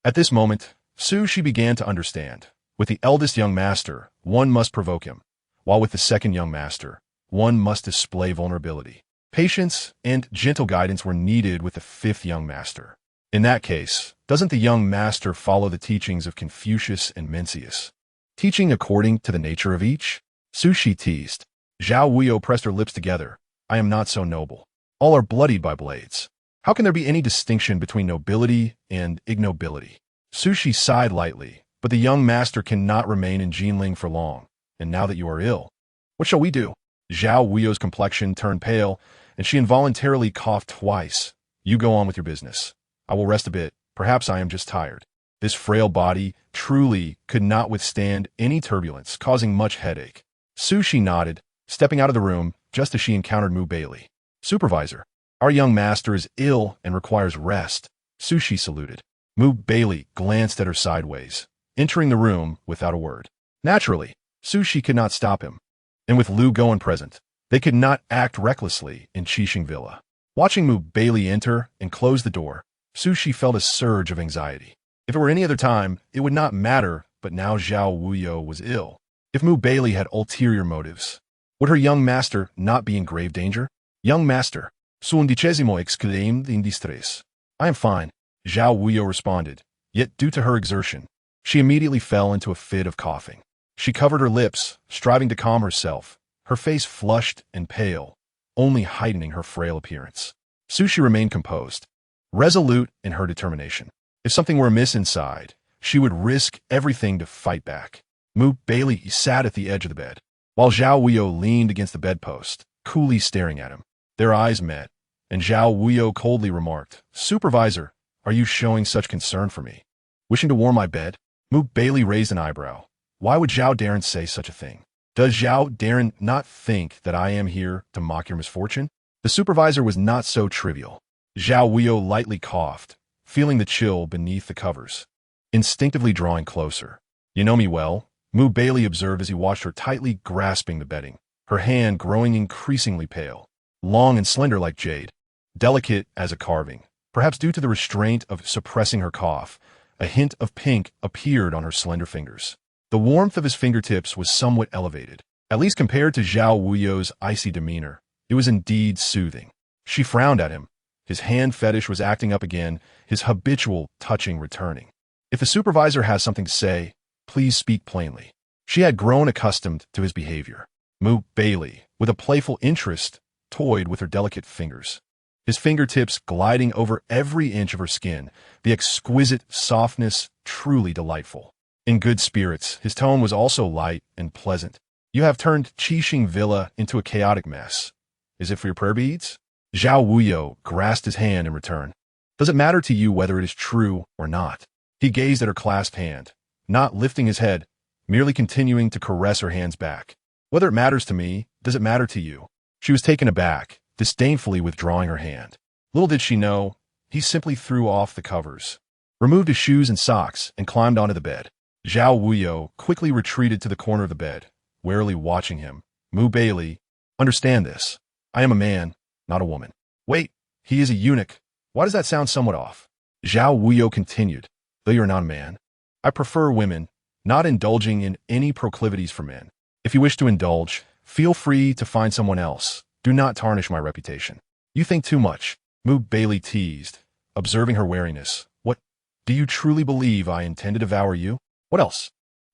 At this moment, Su Shi began to understand. With the eldest young master, one must provoke him, while with the second young master, one must display vulnerability. Patience and gentle guidance were needed with the fifth young master. In that case, doesn't the young master follow the teachings of Confucius and Mencius? Teaching according to the nature of each? Su Shi teased. Zhao Wuyou pressed her lips together. I am not so noble. All are bloodied by blades. How can there be any distinction between nobility and ignobility? Su Shi sighed lightly. But the young master cannot remain in Jinling for long, and now that you are ill, what shall we do? Zhao Wuyou's complexion turned pale, and she involuntarily coughed twice. You go on with your business. I will rest a bit. Perhaps I am just tired. This frail body truly could not withstand any turbulence, causing much headache. Su Shi nodded, stepping out of the room just as she encountered Mu Baili. Supervisor, our young master is ill and requires rest. Su Shi saluted. Mu Baili glanced at her sideways, entering the room without a word. Naturally, Su Shi could not stop him, and with Lu Goen present, they could not act recklessly in Qixing Villa. Watching Mu Baili enter and close the door, Su Shi felt a surge of anxiety. If it were any other time, it would not matter, but now Zhao Wuyou was ill. If Mu Baili had ulterior motives, Would her young master not be in grave danger? Young master, su undicesimo exclaimed in distress. I am fine, Zhao Wuyou responded, yet due to her exertion, she immediately fell into a fit of coughing. She covered her lips, striving to calm herself, her face flushed and pale, only heightening her frail appearance. Sushi remained composed, resolute in her determination. If something were amiss inside, she would risk everything to fight back. Baili sat at the edge of the bed, while Zhao Wuyou leaned against the bedpost, coolly staring at him. Their eyes met, and Zhao Wuyou coldly remarked, Supervisor, are you showing such concern for me? Wishing to warm my bed? Baili raised an eyebrow. Why would Zhao Darren say such a thing? Does Zhao Darren not think that I am here to mock your misfortune? The supervisor was not so trivial. Zhao Wuyou lightly coughed, feeling the chill beneath the covers, instinctively drawing closer. You know me well, Baili observed as he watched her tightly grasping the bedding, her hand growing increasingly pale, long and slender like jade, delicate as a carving. Perhaps due to the restraint of suppressing her cough, a hint of pink appeared on her slender fingers. The warmth of his fingertips was somewhat elevated. At least compared to Zhao Wuyou's icy demeanor, it was indeed soothing. She frowned at him. His hand fetish was acting up again, his habitual touching returning. If the supervisor has something to say, please speak plainly. She had grown accustomed to his behavior. Baili, with a playful interest, toyed with her delicate fingers, his fingertips gliding over every inch of her skin, the exquisite softness truly delightful. In good spirits, his tone was also light and pleasant. You have turned Qixing Villa into a chaotic mess. Is it for your prayer beads? Zhao Wuyou grasped his hand in return. Does it matter to you whether it is true or not? He gazed at her clasped hand, not lifting his head, merely continuing to caress her hands back. Whether it matters to me, does it matter to you? She was taken aback, disdainfully withdrawing her hand. Little did she know, he simply threw off the covers, removed his shoes and socks, and climbed onto the bed. Zhao Wuyou quickly retreated to the corner of the bed, warily watching him. Baili, understand this. I am a man, not a woman. Wait, he is a eunuch. Why does that sound somewhat off? Zhao Wuyou continued, though you are not a man, I prefer women, not indulging in any proclivities for men. If you wish to indulge, feel free to find someone else. Do not tarnish my reputation. You think too much, Baili teased, observing her wariness. What, do you truly believe I intend to devour you? What else?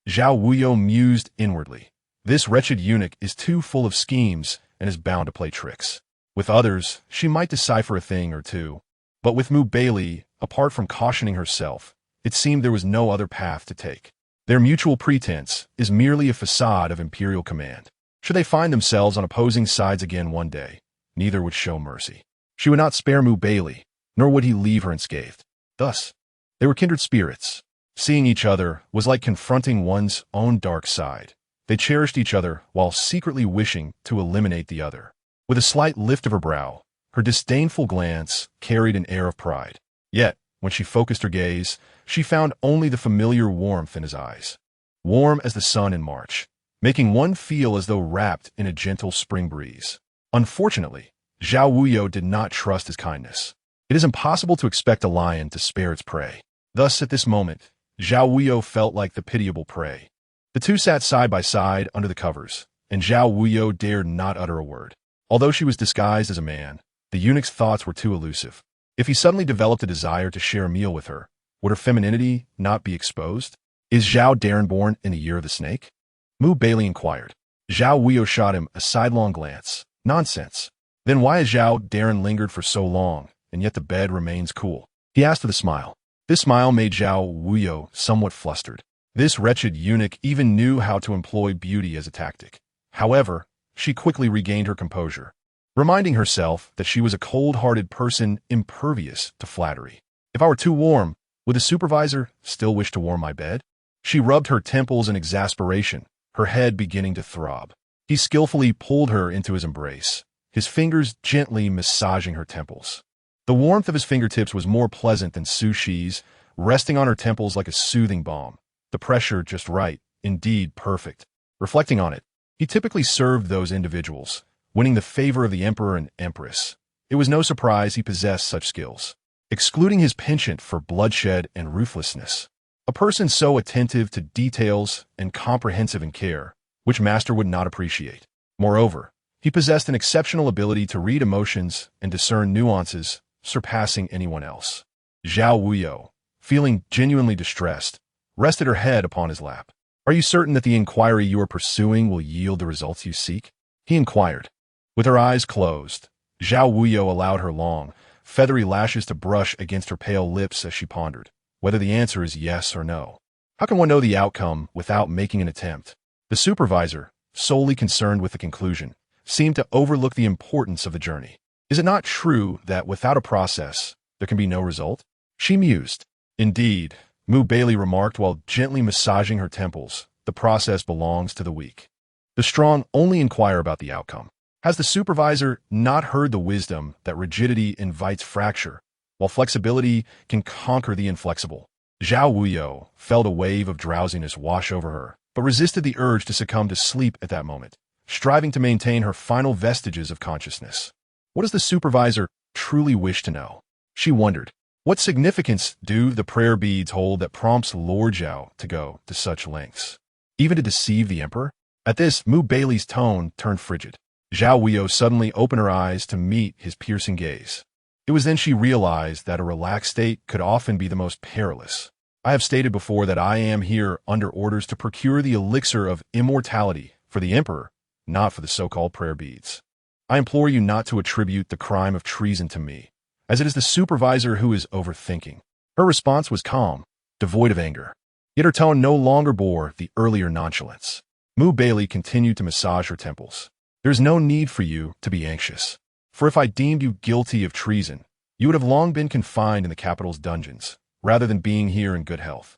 Zhao Wuyou mused inwardly. This wretched eunuch is too full of schemes and is bound to play tricks. With others, she might decipher a thing or two. But with Baili, apart from cautioning herself, it seemed there was no other path to take. Their mutual pretense is merely a facade of imperial command. Should they find themselves on opposing sides again one day, neither would show mercy. She would not spare Baili, nor would he leave her unscathed. Thus, they were kindred spirits. Seeing each other was like confronting one's own dark side. They cherished each other while secretly wishing to eliminate the other. With a slight lift of her brow, her disdainful glance carried an air of pride. Yet, when she focused her gaze, she found only the familiar warmth in his eyes. Warm as the sun in March, making one feel as though wrapped in a gentle spring breeze. Unfortunately, Zhao Wuyou did not trust his kindness. It is impossible to expect a lion to spare its prey. Thus, at this moment, Zhao Wuyou felt like the pitiable prey. The two sat side by side under the covers, and Zhao Wuyou dared not utter a word. Although she was disguised as a man, the eunuch's thoughts were too elusive. If he suddenly developed a desire to share a meal with her, would her femininity not be exposed? Is Zhao Darren born in the year of the snake? Baili inquired. Zhao Wuyou shot him a sidelong glance. Nonsense. Then why has Zhao Darren lingered for so long, and yet the bed remains cool? He asked with a smile. This smile made Zhao Wuyou somewhat flustered. This wretched eunuch even knew how to employ beauty as a tactic. However, she quickly regained her composure, reminding herself that she was a cold-hearted person impervious to flattery. If I were too warm, would the supervisor still wish to warm my bed? She rubbed her temples in exasperation, her head beginning to throb. He skillfully pulled her into his embrace, his fingers gently massaging her temples. The warmth of his fingertips was more pleasant than Sushi's, resting on her temples like a soothing balm. The pressure just right, indeed perfect. Reflecting on it, he typically served those individuals, winning the favor of the emperor and empress. It was no surprise he possessed such skills. Excluding his penchant for bloodshed and ruthlessness, a person so attentive to details and comprehensive in care, which master would not appreciate. Moreover, he possessed an exceptional ability to read emotions and discern nuances, surpassing anyone else. Zhao Wuyou, feeling genuinely distressed, rested her head upon his lap. "Are you certain that the inquiry you are pursuing will yield the results you seek?" he inquired. With her eyes closed, Zhao Wuyou allowed her long, feathery lashes to brush against her pale lips as she pondered whether the answer is yes or no. How can one know the outcome without making an attempt? The supervisor, solely concerned with the conclusion, seemed to overlook the importance of the journey. Is it not true that without a process, there can be no result? She mused. Indeed, Baili remarked while gently massaging her temples, the process belongs to the weak. The strong only inquire about the outcome. Has the supervisor not heard the wisdom that rigidity invites fracture, while flexibility can conquer the inflexible? Zhao Wuyou felt a wave of drowsiness wash over her, but resisted the urge to succumb to sleep at that moment, striving to maintain her final vestiges of consciousness. What does the supervisor truly wish to know? She wondered. What significance do the prayer beads hold that prompts Lord Zhao to go to such lengths, even to deceive the emperor? At this, Baili's tone turned frigid. Zhao Wuyou suddenly opened her eyes to meet his piercing gaze. It was then she realized that a relaxed state could often be the most perilous. I have stated before that I am here under orders to procure the elixir of immortality for the emperor, not for the so-called prayer beads. I implore you not to attribute the crime of treason to me, as it is the supervisor who is overthinking. Her response was calm, devoid of anger. Yet her tone no longer bore the earlier nonchalance. Baili continued to massage her temples. There is no need for you to be anxious. For if I deemed you guilty of treason, you would have long been confined in the capital's dungeons, rather than being here in good health.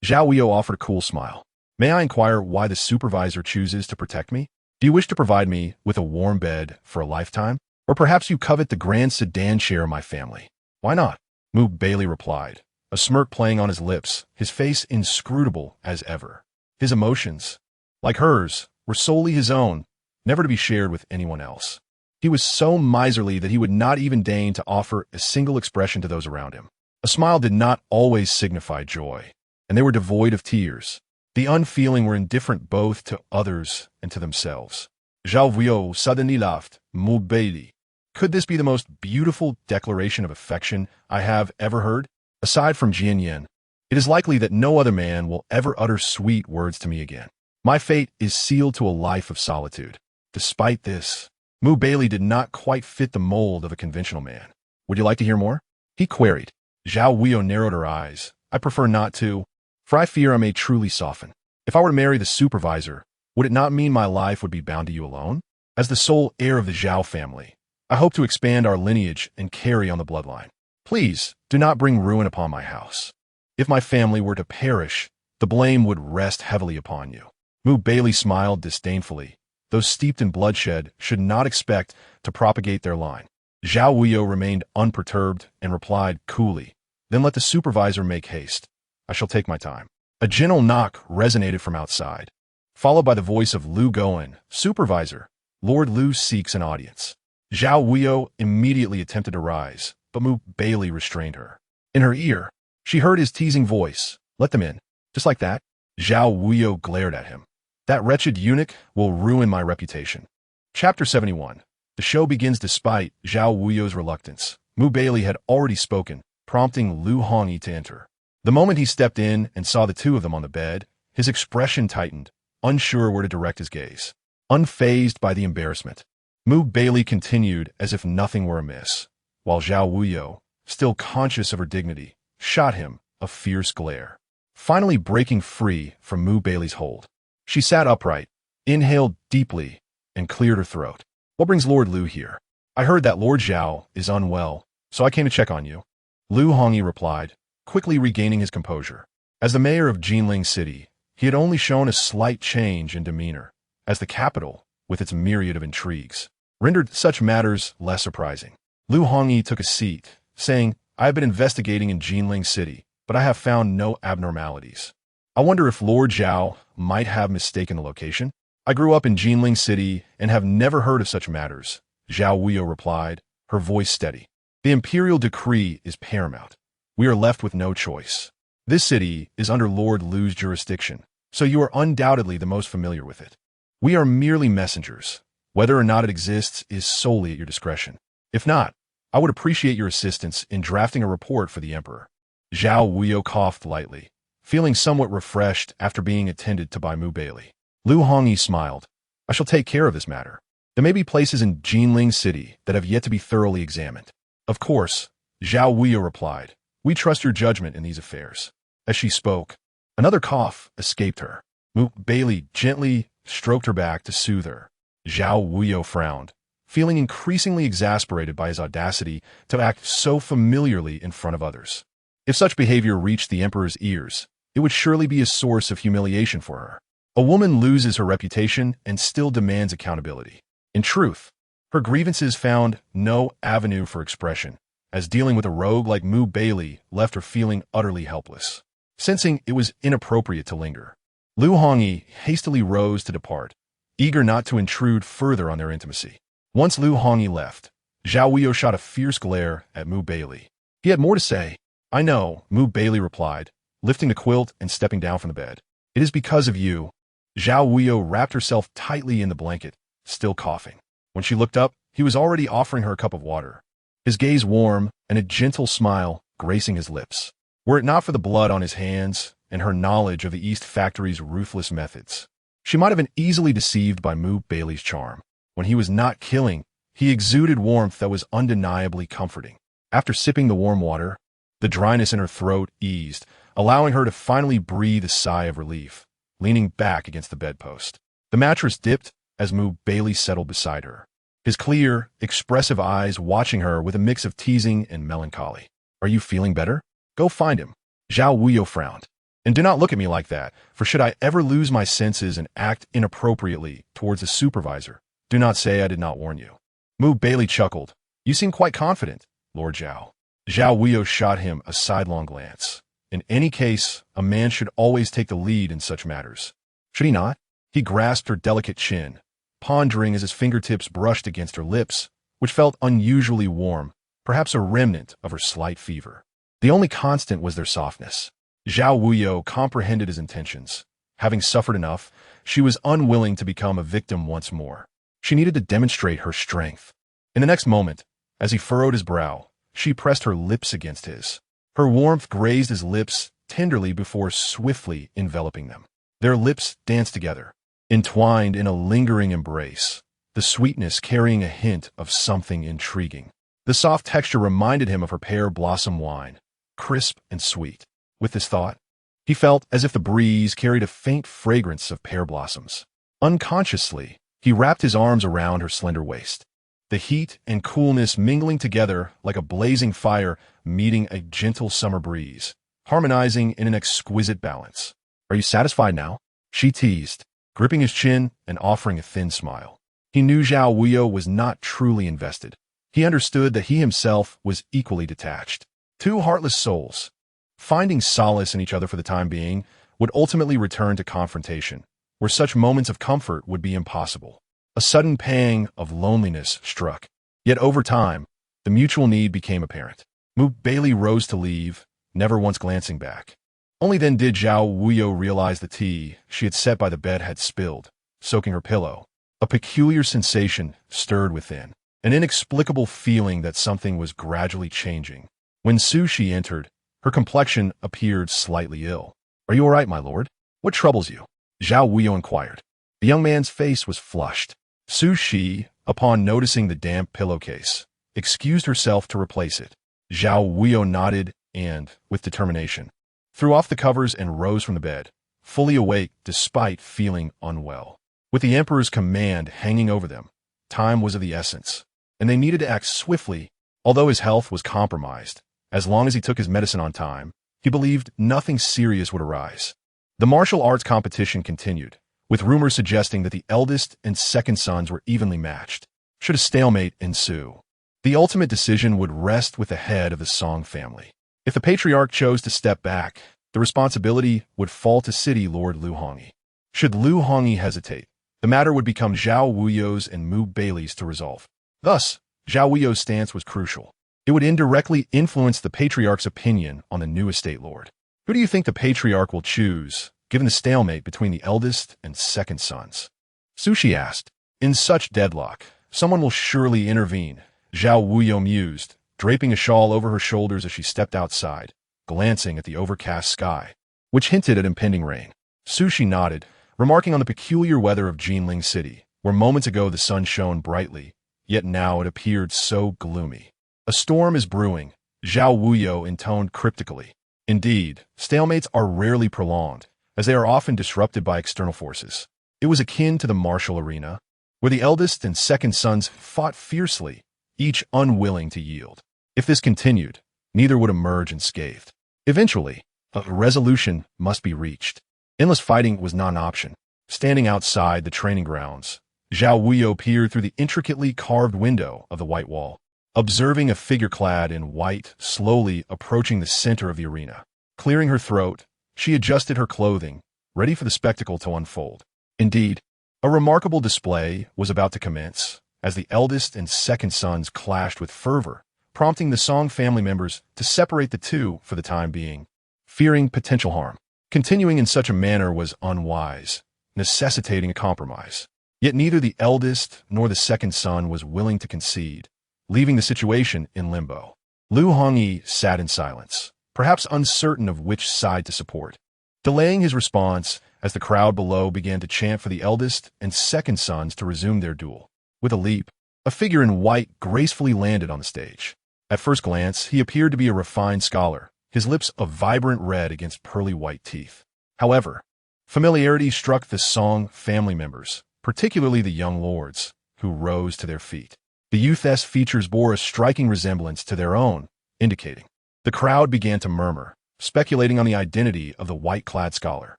Zhao Wuyou offered a cool smile. May I inquire why the supervisor chooses to protect me? Do you wish to provide me with a warm bed for a lifetime? Or perhaps you covet the grand sedan chair of my family? Why not? Baili replied, a smirk playing on his lips, his face inscrutable as ever. His emotions, like hers, were solely his own, never to be shared with anyone else. He was so miserly that he would not even deign to offer a single expression to those around him. A smile did not always signify joy, and they were devoid of tears. The unfeeling were indifferent both to others and to themselves. Zhao Wuyou suddenly laughed. Baili, could this be the most beautiful declaration of affection I have ever heard? Aside from Jian Yan, it is likely that no other man will ever utter sweet words to me again. My fate is sealed to a life of solitude. Despite this, Baili did not quite fit the mold of a conventional man. Would you like to hear more? He queried. Zhao Wuyou narrowed her eyes. I prefer not to, for I fear I may truly soften. If I were to marry the supervisor, would it not mean my life would be bound to you alone? As the sole heir of the Zhao family, I hope to expand our lineage and carry on the bloodline. Please, do not bring ruin upon my house. If my family were to perish, the blame would rest heavily upon you. Baili smiled disdainfully. Those steeped in bloodshed should not expect to propagate their line. Zhao Wuyou remained unperturbed and replied coolly, then let the supervisor make haste. I shall take my time. A gentle knock resonated from outside, followed by the voice of Lu Goen, supervisor. Lord Lu seeks an audience. Zhao Wuyou immediately attempted to rise, but Baili restrained her. In her ear, she heard his teasing voice. Let them in. Just like that. Zhao Wuyou glared at him. That wretched eunuch will ruin my reputation. Chapter 71. The show begins despite Zhao Wuyou's reluctance. Baili had already spoken, prompting Lu Hongyi to enter. The moment he stepped in and saw the two of them on the bed, his expression tightened, unsure where to direct his gaze. Unfazed by the embarrassment, Baili continued as if nothing were amiss, while Zhao Wuyou, still conscious of her dignity, shot him a fierce glare. Finally breaking free from Baili's hold, she sat upright, inhaled deeply, and cleared her throat. What brings Lord Lu here? I heard that Lord Zhao is unwell, so I came to check on you. Lu Hongyi replied, quickly regaining his composure. As the mayor of Jinling City, he had only shown a slight change in demeanor, as the capital, with its myriad of intrigues, rendered such matters less surprising. Lu Hongyi took a seat, saying, I have been investigating in Jinling City, but I have found no abnormalities. I wonder if Lord Zhao might have mistaken the location. I grew up in Jinling City and have never heard of such matters, Zhao Wuyou replied, her voice steady. The imperial decree is paramount. We are left with no choice. This city is under Lord Lu's jurisdiction, so you are undoubtedly the most familiar with it. We are merely messengers, Whether or not it exists is solely at your discretion. If not, I would appreciate your assistance in drafting a report for the Emperor. Zhao Wuyou coughed lightly, feeling somewhat refreshed after being attended to by Mu Baili. Lu Hongyi smiled. I shall take care of this matter. There may be places in Jinling City that have yet to be thoroughly examined. Of course, Zhao Wuyou replied. We trust your judgment in these affairs. As she spoke, another cough escaped her. Mu Baili gently stroked her back to soothe her. Zhao Wuyou frowned, feeling increasingly exasperated by his audacity to act so familiarly in front of others. If such behavior reached the Emperor's ears, it would surely be a source of humiliation for her. A woman loses her reputation and still demands accountability. In truth, her grievances found no avenue for expression, as dealing with a rogue like Mu Baili left her feeling utterly helpless. Sensing it was inappropriate to linger, Lu Hongyi hastily rose to depart, eager not to intrude further on their intimacy. Once Lu Hongyi left, Zhao Wuyou shot a fierce glare at Mu Baili. He had more to say. I know, Mu Baili replied, lifting the quilt and stepping down from the bed. It is because of you. Zhao Wuyou wrapped herself tightly in the blanket, still coughing. When she looked up, he was already offering her a cup of water, his gaze warm and a gentle smile gracing his lips. Were it not for the blood on his hands and her knowledge of the East Factory's ruthless methods, she might have been easily deceived by Mu Baili's charm. When he was not killing, he exuded warmth that was undeniably comforting. After sipping the warm water, the dryness in her throat eased, allowing her to finally breathe a sigh of relief, leaning back against the bedpost. The mattress dipped as Mu Baili settled beside her, his clear, expressive eyes watching her with a mix of teasing and melancholy. Are you feeling better? Go find him. Zhao Wuyou frowned. And do not look at me like that, for should I ever lose my senses and act inappropriately towards a supervisor, do not say I did not warn you. Mu Baili chuckled. You seem quite confident, Lord Zhao. Zhao Wuyou shot him a sidelong glance. In any case, a man should always take the lead in such matters. Should he not? He grasped her delicate chin, pondering as his fingertips brushed against her lips, which felt unusually warm, perhaps a remnant of her slight fever. The only constant was their softness. Zhao Wuyou comprehended his intentions. Having suffered enough, she was unwilling to become a victim once more. She needed to demonstrate her strength. In the next moment, as he furrowed his brow, she pressed her lips against his. Her warmth grazed his lips tenderly before swiftly enveloping them. Their lips danced together, entwined in a lingering embrace, the sweetness carrying a hint of something intriguing. The soft texture reminded him of her pear blossom wine, crisp and sweet. With this thought, he felt as if the breeze carried a faint fragrance of pear blossoms. Unconsciously, he wrapped his arms around her slender waist, the heat and coolness mingling together like a blazing fire meeting a gentle summer breeze, harmonizing in an exquisite balance. Are you satisfied now? She teased, gripping his chin and offering a thin smile. He knew Zhao Wuyou was not truly invested. He understood that he himself was equally detached. Two heartless souls, finding solace in each other for the time being, would ultimately return to confrontation, where such moments of comfort would be impossible. A sudden pang of loneliness struck. Yet over time, the mutual need became apparent. Mu Baili rose to leave, never once glancing back. Only then did Zhao Wuyou realize the tea she had set by the bed had spilled, soaking her pillow. A peculiar sensation stirred within, an inexplicable feeling that something was gradually changing. When Su Shi entered, her complexion appeared slightly ill. Are you all right, my lord? What troubles you? Zhao Wuyou inquired. The young man's face was flushed. Su Shi, upon noticing the damp pillowcase, excused herself to replace it. Zhao Wuyou nodded and, with determination, threw off the covers and rose from the bed, fully awake despite feeling unwell. With the Emperor's command hanging over them, time was of the essence, and they needed to act swiftly. Although his health was compromised, as long as he took his medicine on time, he believed nothing serious would arise. The martial arts competition continued, with rumors suggesting that the eldest and second sons were evenly matched. Should a stalemate ensue, the ultimate decision would rest with the head of the Song family. If the patriarch chose to step back, the responsibility would fall to City Lord Lu Hongyi. Should Lu Hongyi hesitate, the matter would become Zhao Wuyou's and Mu Baili's to resolve. Thus, Zhao Wuyou's stance was crucial. It would indirectly influence the patriarch's opinion on the new estate lord. Who do you think the patriarch will choose, given the stalemate between the eldest and second sons? Su Shi asked. In such deadlock, someone will surely intervene, Zhao Wuyou mused, draping a shawl over her shoulders as she stepped outside, glancing at the overcast sky, which hinted at impending rain. Sushi nodded, remarking on the peculiar weather of Jinling City, where moments ago the sun shone brightly, yet now it appeared so gloomy. A storm is brewing, Zhao Wuyou intoned cryptically. Indeed, stalemates are rarely prolonged, as they are often disrupted by external forces. It was akin to the martial arena, where the eldest and second sons fought fiercely, each unwilling to yield. If this continued, neither would emerge unscathed. Eventually, a resolution must be reached. Endless fighting was not an option. Standing outside the training grounds, Zhao Wuyou peered through the intricately carved window of the white wall, observing a figure clad in white slowly approaching the center of the arena. Clearing her throat, she adjusted her clothing, ready for the spectacle to unfold. Indeed, a remarkable display was about to commence, as the eldest and second sons clashed with fervor, prompting the Song family members to separate the two for the time being, fearing potential harm. Continuing in such a manner was unwise, necessitating a compromise. Yet neither the eldest nor the second son was willing to concede, leaving the situation in limbo. Lu Hongyi sat in silence, perhaps uncertain of which side to support, delaying his response as the crowd below began to chant for the eldest and second sons to resume their duel. With a leap, a figure in white gracefully landed on the stage. At first glance, he appeared to be a refined scholar, his lips a vibrant red against pearly white teeth. However, familiarity struck the Song family members, particularly the young lords, who rose to their feet. The youth's features bore a striking resemblance to their own, indicating. The crowd began to murmur, speculating on the identity of the white-clad scholar.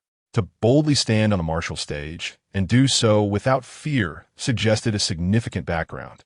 To boldly stand on the martial stage, and do so without fear, suggested a significant background.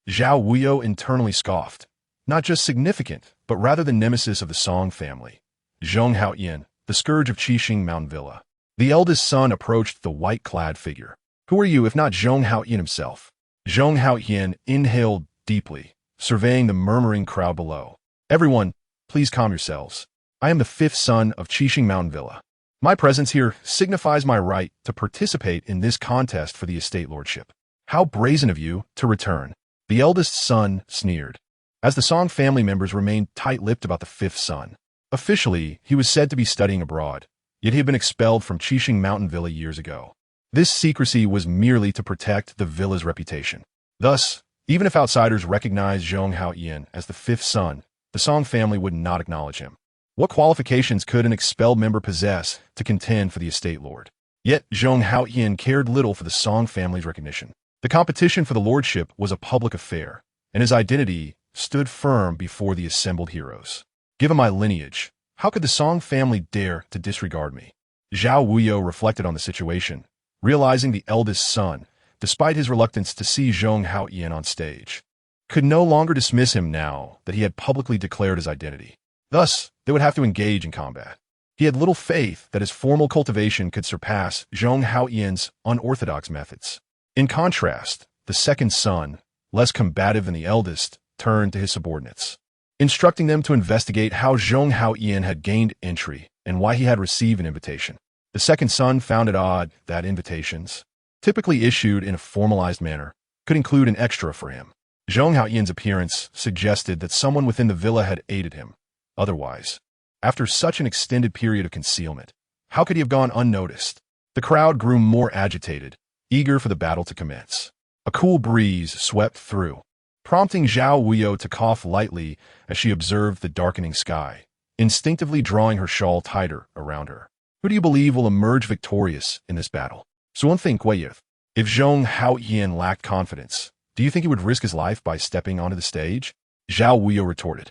Zhao Wuyou internally scoffed. Not just significant, but rather the nemesis of the Song family. Zhong Haoyan, the scourge of Qixing Mountain Villa. The eldest son approached the white-clad figure. Who are you if not Zhong Haoyan himself? Zhong Haoyan inhaled deeply, surveying the murmuring crowd below. Everyone, please calm yourselves. I am the fifth son of Qixing Mountain Villa. My presence here signifies my right to participate in this contest for the estate lordship. How brazen of you to return. The eldest son sneered, as the Song family members remained tight-lipped about the fifth son. Officially, he was said to be studying abroad, yet he had been expelled from Qixing Mountain Villa years ago. This secrecy was merely to protect the villa's reputation. Thus, even if outsiders recognized Zhong Haoyan as the fifth son, the Song family would not acknowledge him. What qualifications could an expelled member possess to contend for the estate lord? Yet Zhong Haoyan cared little for the Song family's recognition. The competition for the lordship was a public affair, and his identity stood firm before the assembled heroes. Given my lineage, how could the Song family dare to disregard me? Zhao Wuyou reflected on the situation, realizing the eldest son, despite his reluctance to see Zhong Haoyan on stage, could no longer dismiss him now that he had publicly declared his identity. Thus, they would have to engage in combat. He had little faith that his formal cultivation could surpass Zhong Haoyan's unorthodox methods. In contrast, the second son, less combative than the eldest, turned to his subordinates, instructing them to investigate how Zhong Haoyan had gained entry and why he had received an invitation. The second son found it odd that invitations, typically issued in a formalized manner, could include an extra for him. Zhong Haoyan's appearance suggested that someone within the villa had aided him. Otherwise, after such an extended period of concealment, how could he have gone unnoticed? The crowd grew more agitated, eager for the battle to commence. A cool breeze swept through, prompting Zhao Wuyou to cough lightly as she observed the darkening sky, instinctively drawing her shawl tighter around her. Who do you believe will emerge victorious in this battle? If Zhong Haoyan lacked confidence, do you think he would risk his life by stepping onto the stage? Zhao Wuyou retorted.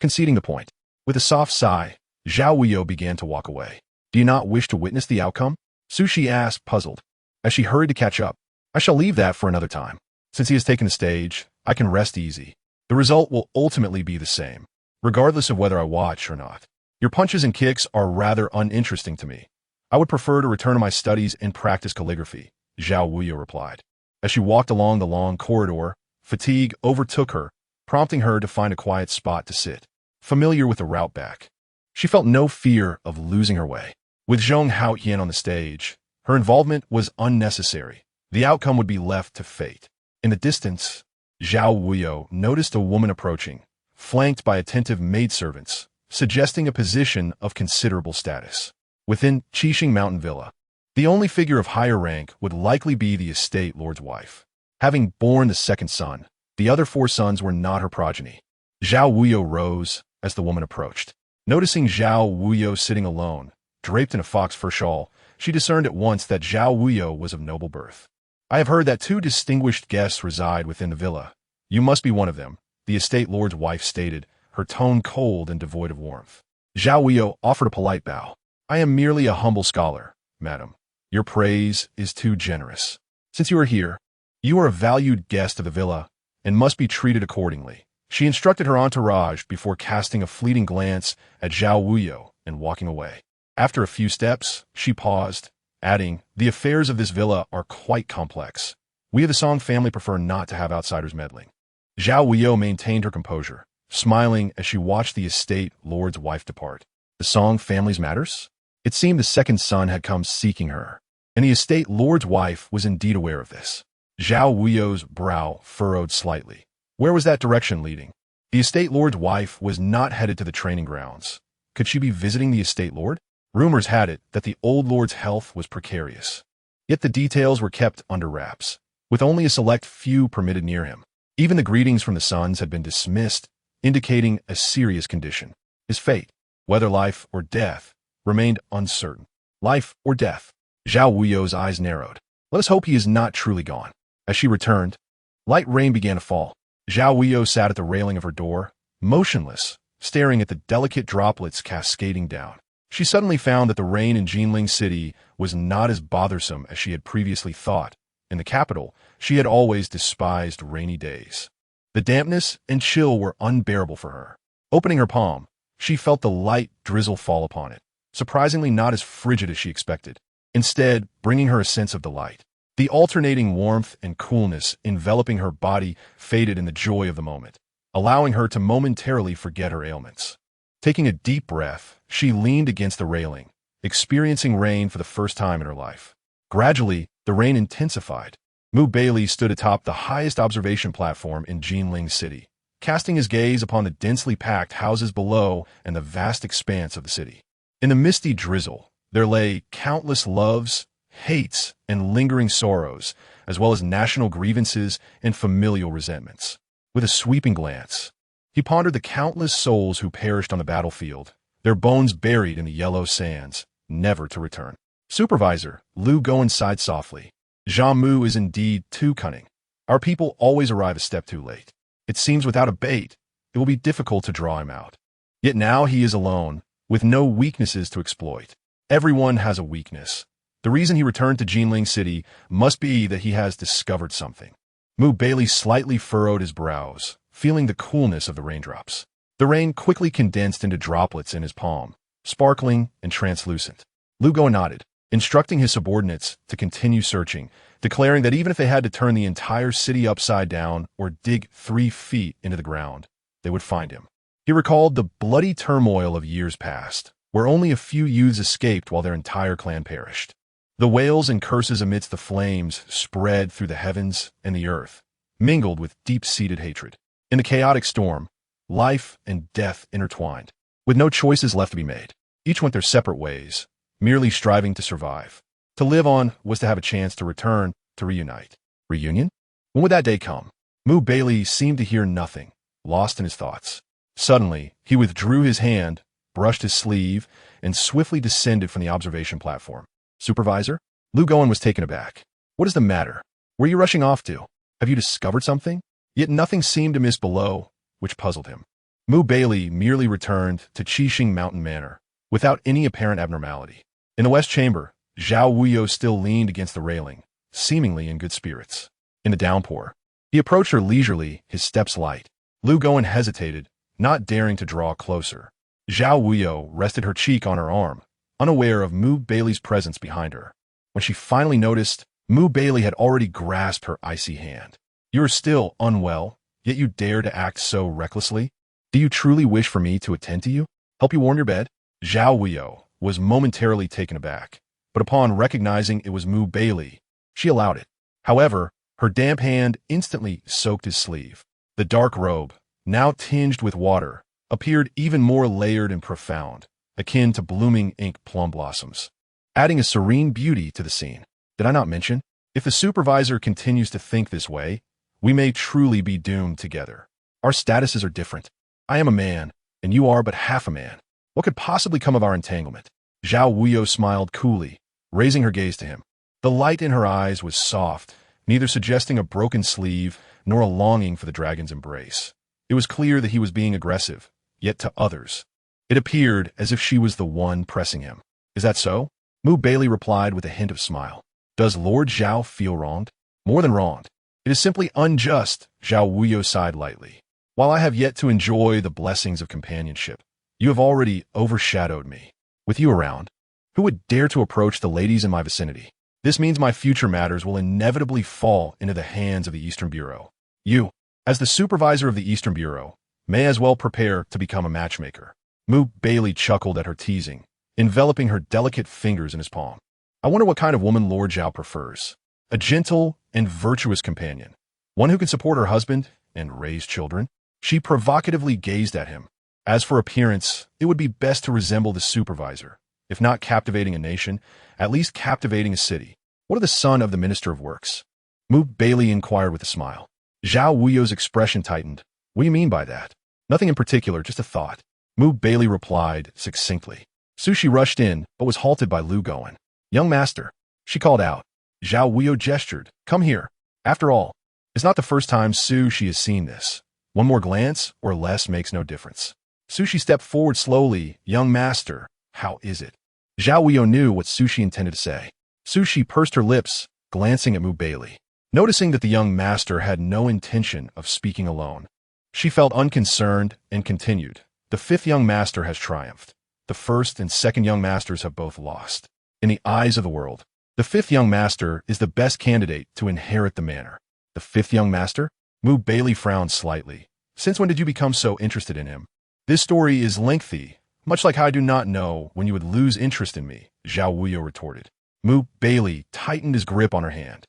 Conceding the point. With a soft sigh, Zhao Wuyou began to walk away. Do you not wish to witness the outcome? Sushi asked, puzzled. As she hurried to catch up, I shall leave that for another time. Since he has taken the stage, I can rest easy. The result will ultimately be the same, regardless of whether I watch or not. Your punches and kicks are rather uninteresting to me. I would prefer to return to my studies and practice calligraphy, Zhao Wuyou replied. As she walked along the long corridor, fatigue overtook her, prompting her to find a quiet spot to sit. Familiar with the route back, she felt no fear of losing her way. With Zhong Haoyan on the stage, Her involvement was unnecessary. The outcome would be left to fate. In the distance, Zhao Wuyou noticed a woman approaching, flanked by attentive maidservants, suggesting a position of considerable status. Within Qixing Mountain Villa, the only figure of higher rank would likely be the estate lord's wife. Having borne the second son, the other 4 sons were not her progeny. Zhao Wuyou rose as the woman approached. Noticing Zhao Wuyou sitting alone, draped in a fox fur shawl, she discerned at once that Zhao Wuyou was of noble birth. "I have heard that 2 distinguished guests reside within the villa. You must be one of them," the estate lord's wife stated, her tone cold and devoid of warmth. Zhao Wuyou offered a polite bow. "I am merely a humble scholar, madam. Your praise is too generous. Since you are here, you are a valued guest of the villa and must be treated accordingly." She instructed her entourage before casting a fleeting glance at Zhao Wuyou and walking away. After a few steps, she paused, adding, "The affairs of this villa are quite complex. We of the Song family prefer not to have outsiders meddling." Zhao Wuyou maintained her composure, smiling as she watched the estate lord's wife depart. The Song family's matters? It seemed the second son had come seeking her, and the estate lord's wife was indeed aware of this. Zhao Wuyou's brow furrowed slightly. Where was that direction leading? The estate lord's wife was not headed to the training grounds. Could she be visiting the estate lord? Rumors had it that the old lord's health was precarious. Yet the details were kept under wraps, with only a select few permitted near him. Even the greetings from the sons had been dismissed, indicating a serious condition. His fate, whether life or death, remained uncertain. Life or death? Zhao Wuyou's eyes narrowed. Let us hope he is not truly gone. As she returned, light rain began to fall. Zhao Wuyou sat at the railing of her door, motionless, staring at the delicate droplets cascading down. She suddenly found that the rain in Jinling City was not as bothersome as she had previously thought. In the capital, she had always despised rainy days. The dampness and chill were unbearable for her. Opening her palm, she felt the light drizzle fall upon it, surprisingly not as frigid as she expected, instead bringing her a sense of delight. The alternating warmth and coolness enveloping her body faded in the joy of the moment, allowing her to momentarily forget her ailments. Taking a deep breath, she leaned against the railing, experiencing rain for the first time in her life. Gradually, the rain intensified. Baili stood atop the highest observation platform in Jinling City, casting his gaze upon the densely packed houses below and the vast expanse of the city. In the misty drizzle, there lay countless loves, hates, and lingering sorrows, as well as national grievances and familial resentments. With a sweeping glance, he pondered the countless souls who perished on the battlefield, their bones buried in the yellow sands, never to return. Supervisor, Lu Gowen sighed softly. Zhang Mu is indeed too cunning. Our people always arrive a step too late. It seems without a bait, it will be difficult to draw him out. Yet now he is alone, with no weaknesses to exploit. Everyone has a weakness. The reason he returned to Jinling City must be that he has discovered something. Baili slightly furrowed his brows, feeling the coolness of the raindrops. The rain quickly condensed into droplets in his palm, sparkling and translucent. Lu Gowen nodded, instructing his subordinates to continue searching, declaring that even if they had to turn the entire city upside down or dig 3 feet into the ground, they would find him. He recalled the bloody turmoil of years past, where only a few youths escaped while their entire clan perished. The wails and curses amidst the flames spread through the heavens and the earth, mingled with deep-seated hatred. In the chaotic storm, life and death intertwined, with no choices left to be made. Each went their separate ways, merely striving to survive. To live on was to have a chance to return, to reunite. Reunion? When would that day come? Baili seemed to hear nothing, lost in his thoughts. Suddenly, he withdrew his hand, brushed his sleeve, and swiftly descended from the observation platform. Supervisor? Lu Gowen was taken aback. What is the matter? Where are you rushing off to? Have you discovered something? Yet nothing seemed amiss below, which puzzled him. Baili merely returned to Qixing Mountain Manor, without any apparent abnormality. In the west chamber, Zhao Wuyou still leaned against the railing, seemingly in good spirits. In the downpour, he approached her leisurely, his steps light. Lu Gowen hesitated, not daring to draw closer. Zhao Wuyou rested her cheek on her arm, unaware of Baili's presence behind her. When she finally noticed, Baili had already grasped her icy hand. You are still unwell, yet you dare to act so recklessly? Do you truly wish for me to attend to you? Help you warm your bed? Zhao Wuyou was momentarily taken aback, but upon recognizing it was Mu Baili, she allowed it. However, her damp hand instantly soaked his sleeve. The dark robe, now tinged with water, appeared even more layered and profound, akin to blooming ink plum blossoms, adding a serene beauty to the scene. Did I not mention? If the supervisor continues to think this way, we may truly be doomed together. Our statuses are different. I am a man, and you are but half a man. What could possibly come of our entanglement? Zhao Wuyou smiled coolly, raising her gaze to him. The light in her eyes was soft, neither suggesting a broken sleeve nor a longing for the dragon's embrace. It was clear that he was being aggressive, yet to others, it appeared as if she was the one pressing him. Is that so? Mu Baili replied with a hint of smile. Does Lord Zhao feel wronged? More than wronged. It is simply unjust, Zhao Wuyou sighed lightly. While I have yet to enjoy the blessings of companionship, you have already overshadowed me. With you around, who would dare to approach the ladies in my vicinity? This means my future matters will inevitably fall into the hands of the Eastern Bureau. You, as the supervisor of the Eastern Bureau, may as well prepare to become a matchmaker. Mu Baili chuckled at her teasing, enveloping her delicate fingers in his palm. I wonder what kind of woman Lord Zhao prefers. A gentle and virtuous companion, one who can support her husband and raise children. She provocatively gazed at him. As for appearance, it would be best to resemble the supervisor. If not captivating a nation, at least captivating a city. What of the son of the Minister of Works? Mu Baili inquired with a smile. Zhao Wuyou's expression tightened. What do you mean by that? Nothing in particular, just a thought. Mu Baili replied succinctly. Sushi rushed in, but was halted by Lu Goen. Young master, she called out. Zhao Wuyou gestured. Come here. After all, it's not the first time Sushi has seen this. One more glance or less makes no difference. Sushi stepped forward slowly. Young master, how is it? Zhao Wuyou knew what Sushi intended to say. Sushi pursed her lips, glancing at Mu Baili. Noticing that the young master had no intention of speaking alone, she felt unconcerned and continued. The fifth young master has triumphed. The first and second young masters have both lost. In the eyes of the world, the fifth young master is the best candidate to inherit the manor. The fifth young master? Mu Baili frowned slightly. Since when did you become so interested in him? This story is lengthy, much like how I do not know when you would lose interest in me, Zhao Wuyou retorted. Mu Baili tightened his grip on her hand.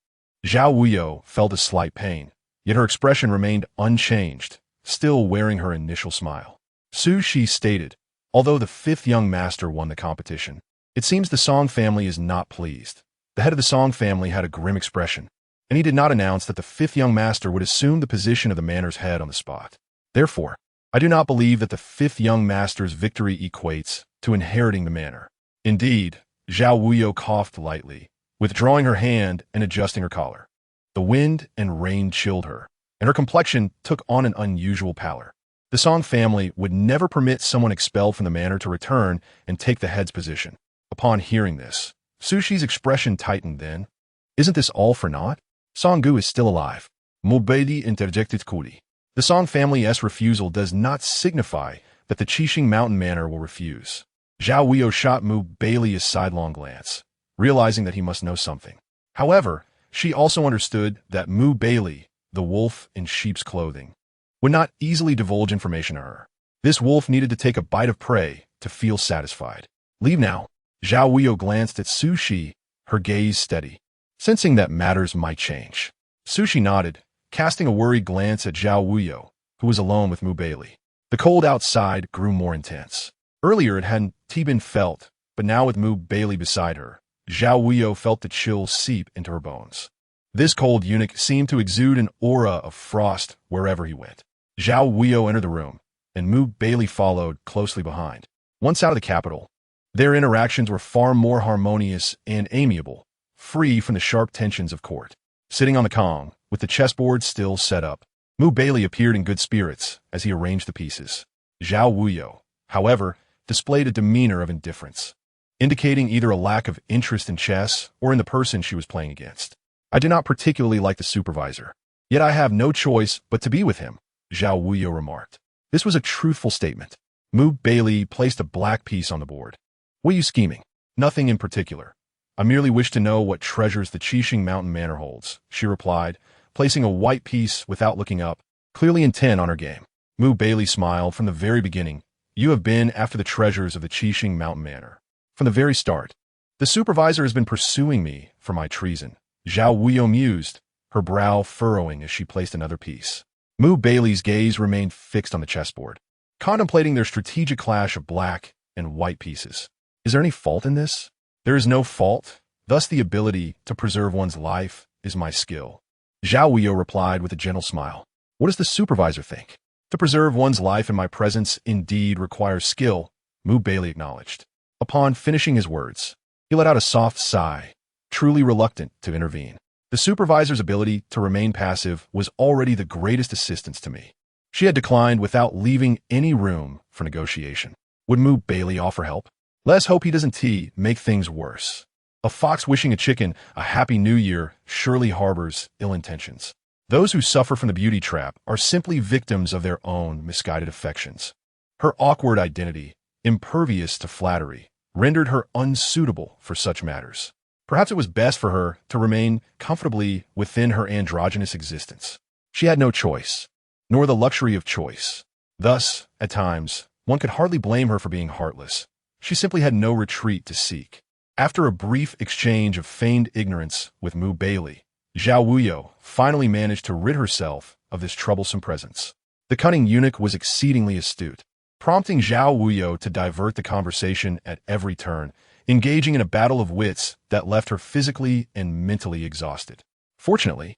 Zhao Wuyou felt a slight pain, yet her expression remained unchanged, still wearing her initial smile. Sushi stated, although the fifth young master won the competition, it seems the Song family is not pleased. The head of the Song family had a grim expression, and he did not announce that the fifth young master would assume the position of the manor's head on the spot. Therefore, I do not believe that the fifth young master's victory equates to inheriting the manor. Indeed, Zhao Wuyou coughed lightly, withdrawing her hand and adjusting her collar. The wind and rain chilled her, and her complexion took on an unusual pallor. The Song family would never permit someone expelled from the manor to return and take the head's position. Upon hearing this, Sushi's expression tightened then. Isn't this all for naught? Song-gu is still alive. Mu Baili interjected coolly. The Song family's refusal does not signify that the Qixing Mountain Manor will refuse. Zhao Wuyou shot Mu Baili a sidelong glance, realizing that he must know something. However, she also understood that Mu Baili, the wolf in sheep's clothing, would not easily divulge information to her. This wolf needed to take a bite of prey to feel satisfied. Leave now. Zhao Wuyou glanced at Sushi, her gaze steady, sensing that matters might change. Sushi nodded, casting a worried glance at Zhao Wuyou, who was alone with Mu Baili. The cold outside grew more intense. Earlier it hadn't been felt, but now with Mu Baili beside her, Zhao Wuyou felt the chill seep into her bones. This cold eunuch seemed to exude an aura of frost wherever he went. Zhao Wuyou entered the room, and Mu Baili followed closely behind. Once out of the capital, their interactions were far more harmonious and amiable, free from the sharp tensions of court. Sitting on the Kong, with the chessboard still set up, Mu Baili appeared in good spirits as he arranged the pieces. Zhao Wuyou, however, displayed a demeanor of indifference, indicating either a lack of interest in chess or in the person she was playing against. I do not particularly like the supervisor, yet I have no choice but to be with him, Zhao Wuyou remarked. This was a truthful statement. Mu Baili placed a black piece on the board. What are you scheming? Nothing in particular. I merely wish to know what treasures the Qixing Mountain Manor holds, she replied, placing a white piece without looking up, clearly intent on her game. Mu Baili smiled. From the very beginning, you have been after the treasures of the Qixing Mountain Manor. From the very start. The supervisor has been pursuing me for my treason, Zhao Wuyou mused, her brow furrowing as she placed another piece. Baili's gaze remained fixed on the chessboard, contemplating their strategic clash of black and white pieces. Is there any fault in this? There is no fault. Thus the ability to preserve one's life is my skill. Zhao Wuyou replied with a gentle smile. What does the supervisor think? To preserve one's life in my presence indeed requires skill, Baili acknowledged. Upon finishing his words, he let out a soft sigh, truly reluctant to intervene. The supervisor's ability to remain passive was already the greatest assistance to me. She had declined without leaving any room for negotiation. Would Baili offer help? Let's hope he doesn't make things worse. A fox wishing a chicken a happy new year surely harbors ill intentions. Those who suffer from the beauty trap are simply victims of their own misguided affections. Her awkward identity, impervious to flattery, rendered her unsuitable for such matters. Perhaps it was best for her to remain comfortably within her androgynous existence. She had no choice, nor the luxury of choice. Thus, at times, one could hardly blame her for being heartless. She simply had no retreat to seek. After a brief exchange of feigned ignorance with Baili, Zhao Wuyou finally managed to rid herself of this troublesome presence. The cunning eunuch was exceedingly astute, prompting Zhao Wuyou to divert the conversation at every turn, engaging in a battle of wits that left her physically and mentally exhausted. Fortunately,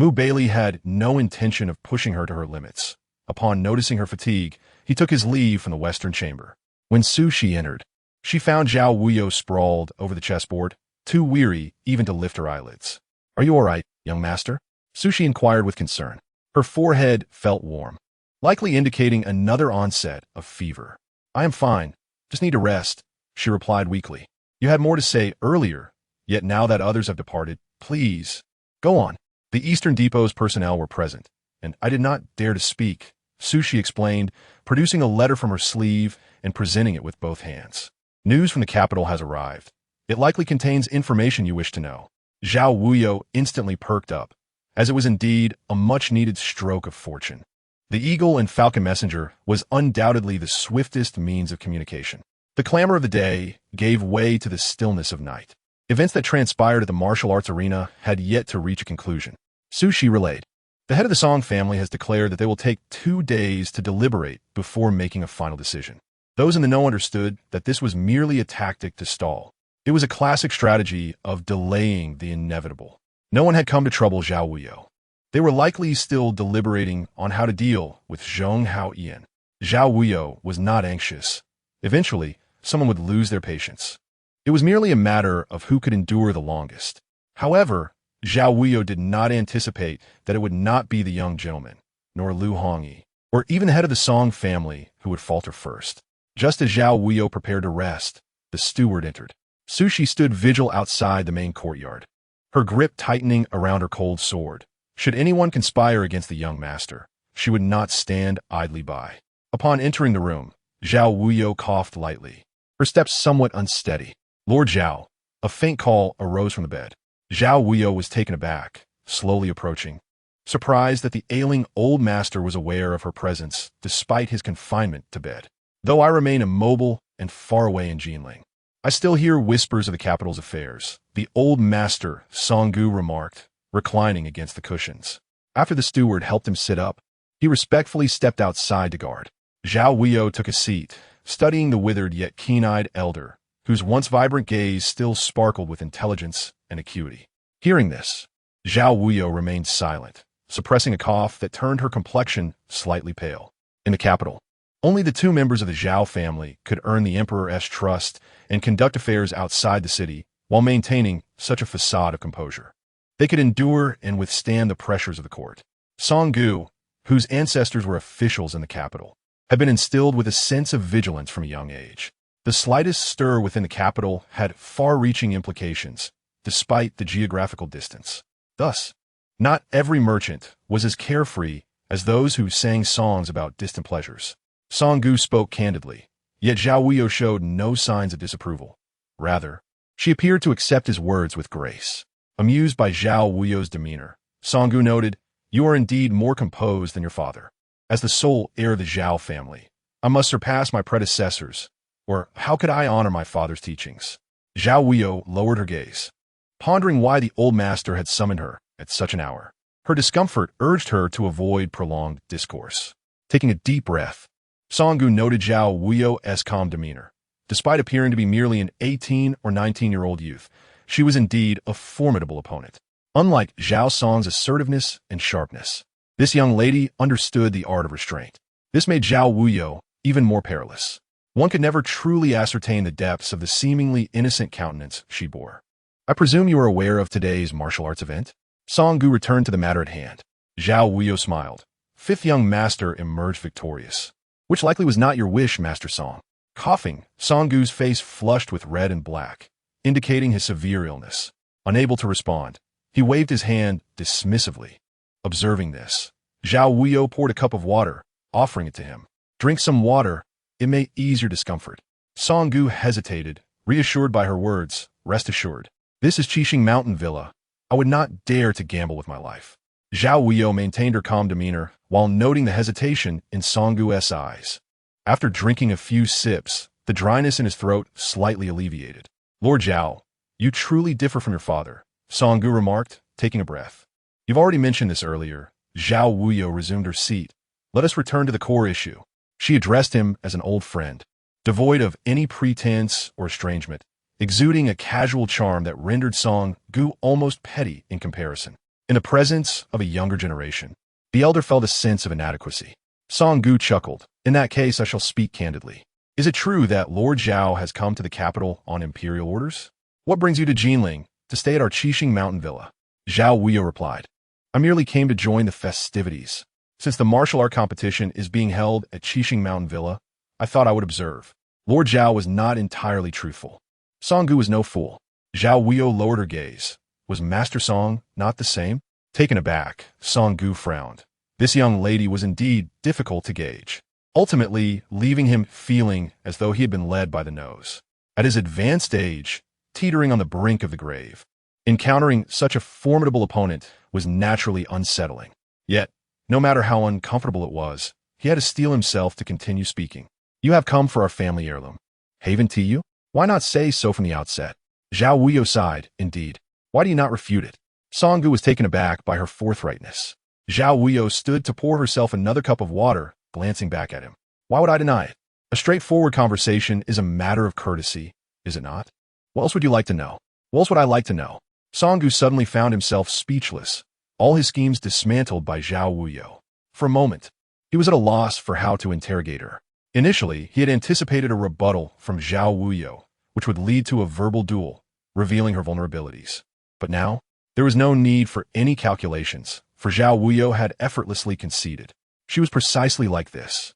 Baili had no intention of pushing her to her limits. Upon noticing her fatigue, he took his leave from the western chamber. When Su Shi entered, she found Zhao Wuyou sprawled over the chessboard, too weary even to lift her eyelids. Are you all right, young master? Su Shi inquired with concern. Her forehead felt warm, likely indicating another onset of fever. I am fine, just need to rest, she replied weakly. You had more to say earlier, yet now that others have departed, please, go on. The Eastern Depot's personnel were present, and I did not dare to speak, Su Shi explained, producing a letter from her sleeve and presenting it with both hands. News from the capital has arrived. It likely contains information you wish to know. Zhao Wuyou instantly perked up, as it was indeed a much-needed stroke of fortune. The Eagle and Falcon Messenger was undoubtedly the swiftest means of communication. The clamor of the day gave way to the stillness of night. Events that transpired at the martial arts arena had yet to reach a conclusion. Su Shi relayed. The head of the Song family has declared that they will take 2 days to deliberate before making a final decision. Those in the know understood that this was merely a tactic to stall. It was a classic strategy of delaying the inevitable. No one had come to trouble Zhao Wuyou. They were likely still deliberating on how to deal with Zhong Haoyan. Zhao Wuyou was not anxious. Eventually, someone would lose their patience. It was merely a matter of who could endure the longest. However, Zhao Wuyou did not anticipate that it would not be the young gentleman, nor Lu Hongyi, or even the head of the Song family who would falter first. Just as Zhao Wuyou prepared to rest, the steward entered. Su Shi stood vigil outside the main courtyard, her grip tightening around her cold sword. Should anyone conspire against the young master, she would not stand idly by. Upon entering the room, Zhao Wuyou coughed lightly, her steps somewhat unsteady. Lord Zhao, a faint call arose from the bed. Zhao Wuyou was taken aback, slowly approaching, surprised that the ailing old master was aware of her presence despite his confinement to bed. Though I remain immobile and far away in Jinling, I still hear whispers of the capital's affairs, the old master, Songgu remarked, reclining against the cushions. After the steward helped him sit up, he respectfully stepped outside to guard. Zhao Wuyou took a seat, studying the withered yet keen-eyed elder, whose once vibrant gaze still sparkled with intelligence and acuity. Hearing this, Zhao Wuyou remained silent, suppressing a cough that turned her complexion slightly pale. In the capital, only the 2 members of the Zhao family could earn the emperor's trust and conduct affairs outside the city while maintaining such a facade of composure. They could endure and withstand the pressures of the court. Songgu, whose ancestors were officials in the capital, had been instilled with a sense of vigilance from a young age. The slightest stir within the capital had far-reaching implications, despite the geographical distance. Thus, not every merchant was as carefree as those who sang songs about distant pleasures. Songgu spoke candidly, yet Zhao Wuyou showed no signs of disapproval. Rather, she appeared to accept his words with grace. Amused by Zhao Wuyou's demeanor, Songgu noted, "You are indeed more composed than your father. As the sole heir of the Zhao family, I must surpass my predecessors, or how could I honor my father's teachings?" Zhao Wuyou lowered her gaze, pondering why the old master had summoned her at such an hour. Her discomfort urged her to avoid prolonged discourse. Taking a deep breath, Song noted Zhao Wuyou's calm demeanor. Despite appearing to be merely an 18 or 19-year-old youth, she was indeed a formidable opponent. Unlike Zhao Song's assertiveness and sharpness, this young lady understood the art of restraint. This made Zhao Wuyou even more perilous. One could never truly ascertain the depths of the seemingly innocent countenance she bore. I presume you are aware of today's martial arts event? Song returned to the matter at hand. Zhao Wuyou smiled. Fifth young master emerged victorious. Which likely was not your wish, Master Song. Coughing, Song face flushed with red and black, indicating his severe illness. Unable to respond, he waved his hand dismissively. Observing this, Zhao Wuyou poured a cup of water, offering it to him. Drink some water, it may ease your discomfort. Song hesitated, reassured by her words. Rest assured, this is Qixing Mountain Villa. I would not dare to gamble with my life. Zhao Wuyou maintained her calm demeanor while noting the hesitation in Song's eyes. After drinking a few sips, the dryness in his throat slightly alleviated. Lord Zhao, you truly differ from your father, Song remarked, taking a breath. You've already mentioned this earlier. Zhao Wuyou resumed her seat. Let us return to the core issue. She addressed him as an old friend, devoid of any pretense or estrangement, exuding a casual charm that rendered Song almost petty in comparison. In the presence of a younger generation, the elder felt a sense of inadequacy. Song chuckled. In that case, I shall speak candidly. Is it true that Lord Zhao has come to the capital on imperial orders? What brings you to Jinling, to stay at our Qixing Mountain Villa? Zhao Wuyou replied. I merely came to join the festivities. Since the martial art competition is being held at Qixing Mountain Villa, I thought I would observe. Lord Zhao was not entirely truthful. Song was no fool. Zhao Wuyou lowered her gaze. Was Master Song not the same? Taken aback, Song frowned. This young lady was indeed difficult to gauge, ultimately leaving him feeling as though he had been led by the nose. At his advanced age, teetering on the brink of the grave, encountering such a formidable opponent was naturally unsettling. Yet, no matter how uncomfortable it was, he had to steel himself to continue speaking. You have come for our family heirloom. Haven Tiyu? Why not say so from the outset? Zhao Wuyou sighed, indeed. Why do you not refute it? Song was taken aback by her forthrightness. Zhao Wuyou stood to pour herself another cup of water, glancing back at him. Why would I deny it? A straightforward conversation is a matter of courtesy, is it not? What else would you like to know? What else would I like to know? Song suddenly found himself speechless, all his schemes dismantled by Zhao Wuyou. For a moment, he was at a loss for how to interrogate her. Initially, he had anticipated a rebuttal from Zhao Wuyou, which would lead to a verbal duel, revealing her vulnerabilities. But now, there was no need for any calculations, for Zhao Wuyou had effortlessly conceded. She was precisely like this.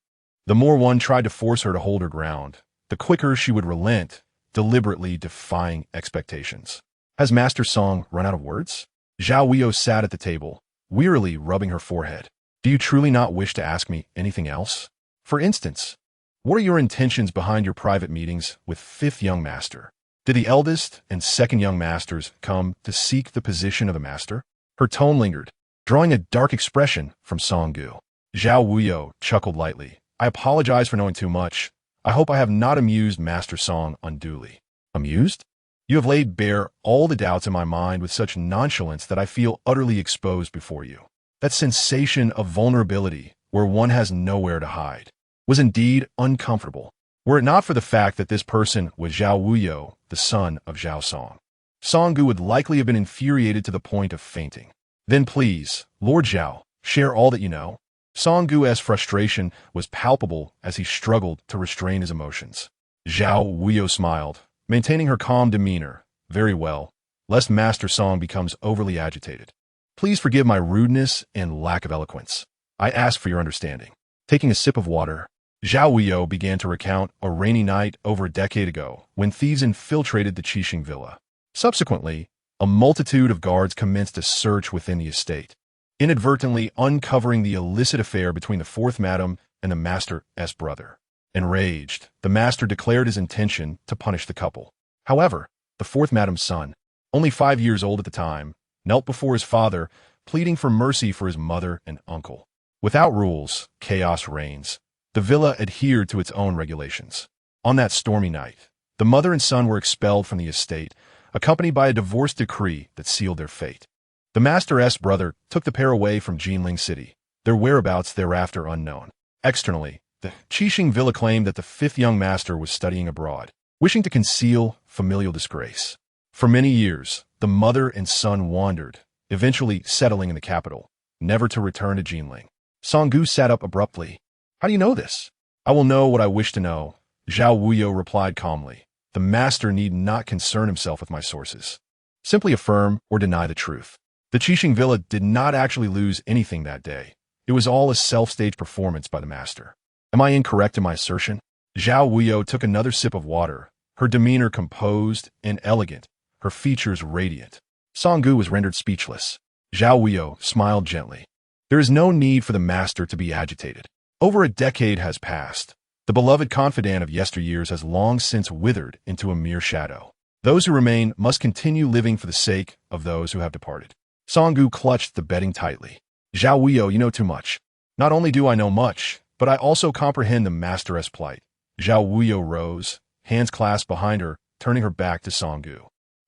The more one tried to force her to hold her ground, the quicker she would relent, deliberately defying expectations. Has Master Song run out of words? Zhao Wuyou sat at the table, wearily rubbing her forehead. Do you truly not wish to ask me anything else? For instance, what are your intentions behind your private meetings with fifth young master? Did the eldest and second young masters come to seek the position of the master? Her tone lingered, drawing a dark expression from Song. Zhao Wuyou chuckled lightly. I apologize for knowing too much. I hope I have not amused Master Song unduly. Amused? You have laid bare all the doubts in my mind with such nonchalance that I feel utterly exposed before you. That sensation of vulnerability, where one has nowhere to hide, was indeed uncomfortable, were it not for the fact that this person was Zhao Wuyou, the son of Zhao Song. Song would likely have been infuriated to the point of fainting. Then please, Lord Zhao, share all that you know. Song's frustration was palpable as he struggled to restrain his emotions. Zhao Wuyou smiled, maintaining her calm demeanor. Very well, lest Master Song becomes overly agitated. Please forgive my rudeness and lack of eloquence. I ask for your understanding. Taking a sip of water, Zhao Wuyou began to recount a rainy night over a decade ago when thieves infiltrated the Qixing Villa. Subsequently, a multitude of guards commenced a search within the estate, inadvertently uncovering the illicit affair between the fourth madam and the master's brother. Enraged, the master declared his intention to punish the couple. However, the fourth madam's son, only 5 years old at the time, knelt before his father, pleading for mercy for his mother and uncle. Without rules, chaos reigns. The villa adhered to its own regulations. On that stormy night, The mother and son were expelled from the estate, accompanied by a divorce decree that sealed their fate. The master's brother took the pair away from Jinling City, their whereabouts thereafter unknown. Externally, the Qixing Villa claimed that the fifth young master was studying abroad, wishing to conceal familial disgrace. For many years, the mother and son wandered, eventually settling in the capital, never to return to Jinling. Song sat up abruptly. How do you know this? I will know what I wish to know, Zhao Wuyou replied calmly. The master need not concern himself with my sources. Simply affirm or deny the truth. The Qixing Villa did not actually lose anything that day. It was all a self-staged performance by the master. Am I incorrect in my assertion? Zhao Wuyou took another sip of water, her demeanor composed and elegant, her features radiant. Song was rendered speechless. Zhao Wuyou smiled gently. There is no need for the master to be agitated. Over a decade has passed. The beloved confidant of yesteryears has long since withered into a mere shadow. Those who remain must continue living for the sake of those who have departed. Song clutched the bedding tightly. Zhao Wuyou, you know too much. Not only do I know much, but I also comprehend the master's plight. Zhao Wuyou rose, hands clasped behind her, turning her back to Song.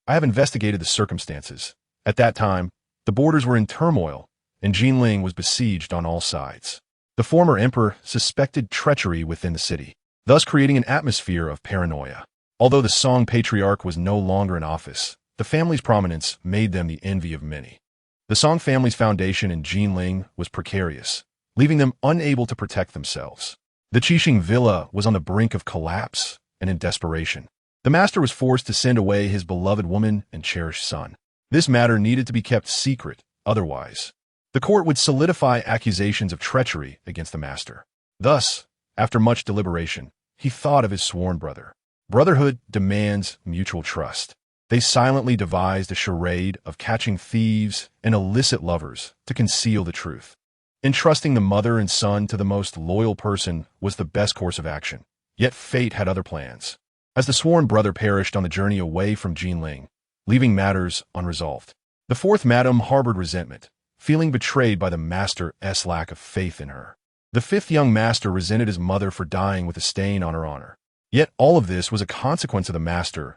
I have investigated the circumstances. At that time, the borders were in turmoil, and Jinling was besieged on all sides. The former emperor suspected treachery within the city, thus creating an atmosphere of paranoia. Although the Song patriarch was no longer in office, the family's prominence made them the envy of many. The Song family's foundation in Jinling was precarious, leaving them unable to protect themselves. The Qixing Villa was on the brink of collapse, and in desperation, the master was forced to send away his beloved woman and cherished son. This matter needed to be kept secret, otherwise the court would solidify accusations of treachery against the master. Thus, after much deliberation, he thought of his sworn brother. Brotherhood demands mutual trust. They silently devised a charade of catching thieves and illicit lovers to conceal the truth. Entrusting the mother and son to the most loyal person was the best course of action. Yet fate had other plans. As the sworn brother perished on the journey away from Jinling, leaving matters unresolved, the fourth madam harbored resentment, feeling betrayed by the master's lack of faith in her. The fifth young master resented his mother for dying with a stain on her honor. Yet all of this was a consequence of the master's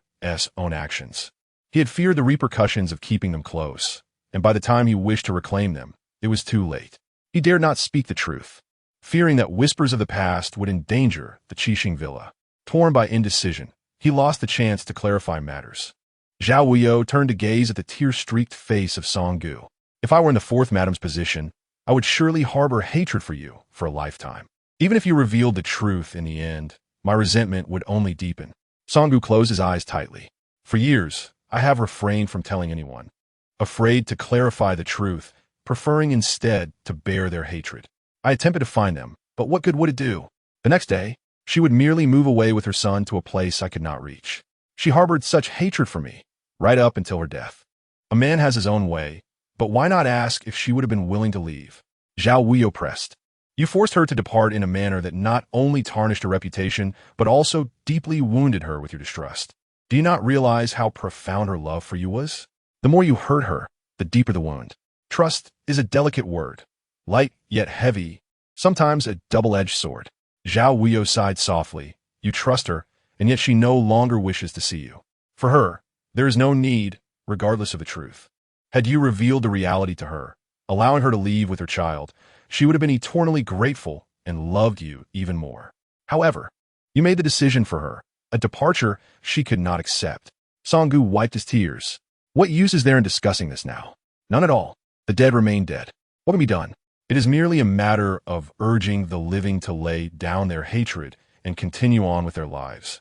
own actions. He had feared the repercussions of keeping them close, and by the time he wished to reclaim them, it was too late. He dared not speak the truth, fearing that whispers of the past would endanger the Qixing Villa. Torn by indecision, he lost the chance to clarify matters. Zhao Wuyou turned to gaze at the tear-streaked face of Song. If I were in the fourth madam's position, I would surely harbor hatred for you for a lifetime. Even if you revealed the truth in the end, my resentment would only deepen. Song closed his eyes tightly. For years, I have refrained from telling anyone, afraid to clarify the truth, preferring instead to bear their hatred. I attempted to find them, but what good would it do? The next day, she would merely move away with her son to a place I could not reach. She harbored such hatred for me, right up until her death. A man has his own way, but why not ask if she would have been willing to leave? Zhao Wuyou pressed. You forced her to depart in a manner that not only tarnished her reputation, but also deeply wounded her with your distrust. Do you not realize how profound her love for you was? The more you hurt her, the deeper the wound. Trust is a delicate word, light yet heavy, sometimes a double-edged sword. Zhao Wuyou sighed softly. You trust her, and yet she no longer wishes to see you. For her, there is no need, regardless of the truth. Had you revealed the reality to her, allowing her to leave with her child, she would have been eternally grateful and loved you even more. However, you made the decision for her, a departure she could not accept. Song wiped his tears. What use is there in discussing this now? None at all. The dead remain dead. What can be done? It is merely a matter of urging the living to lay down their hatred and continue on with their lives.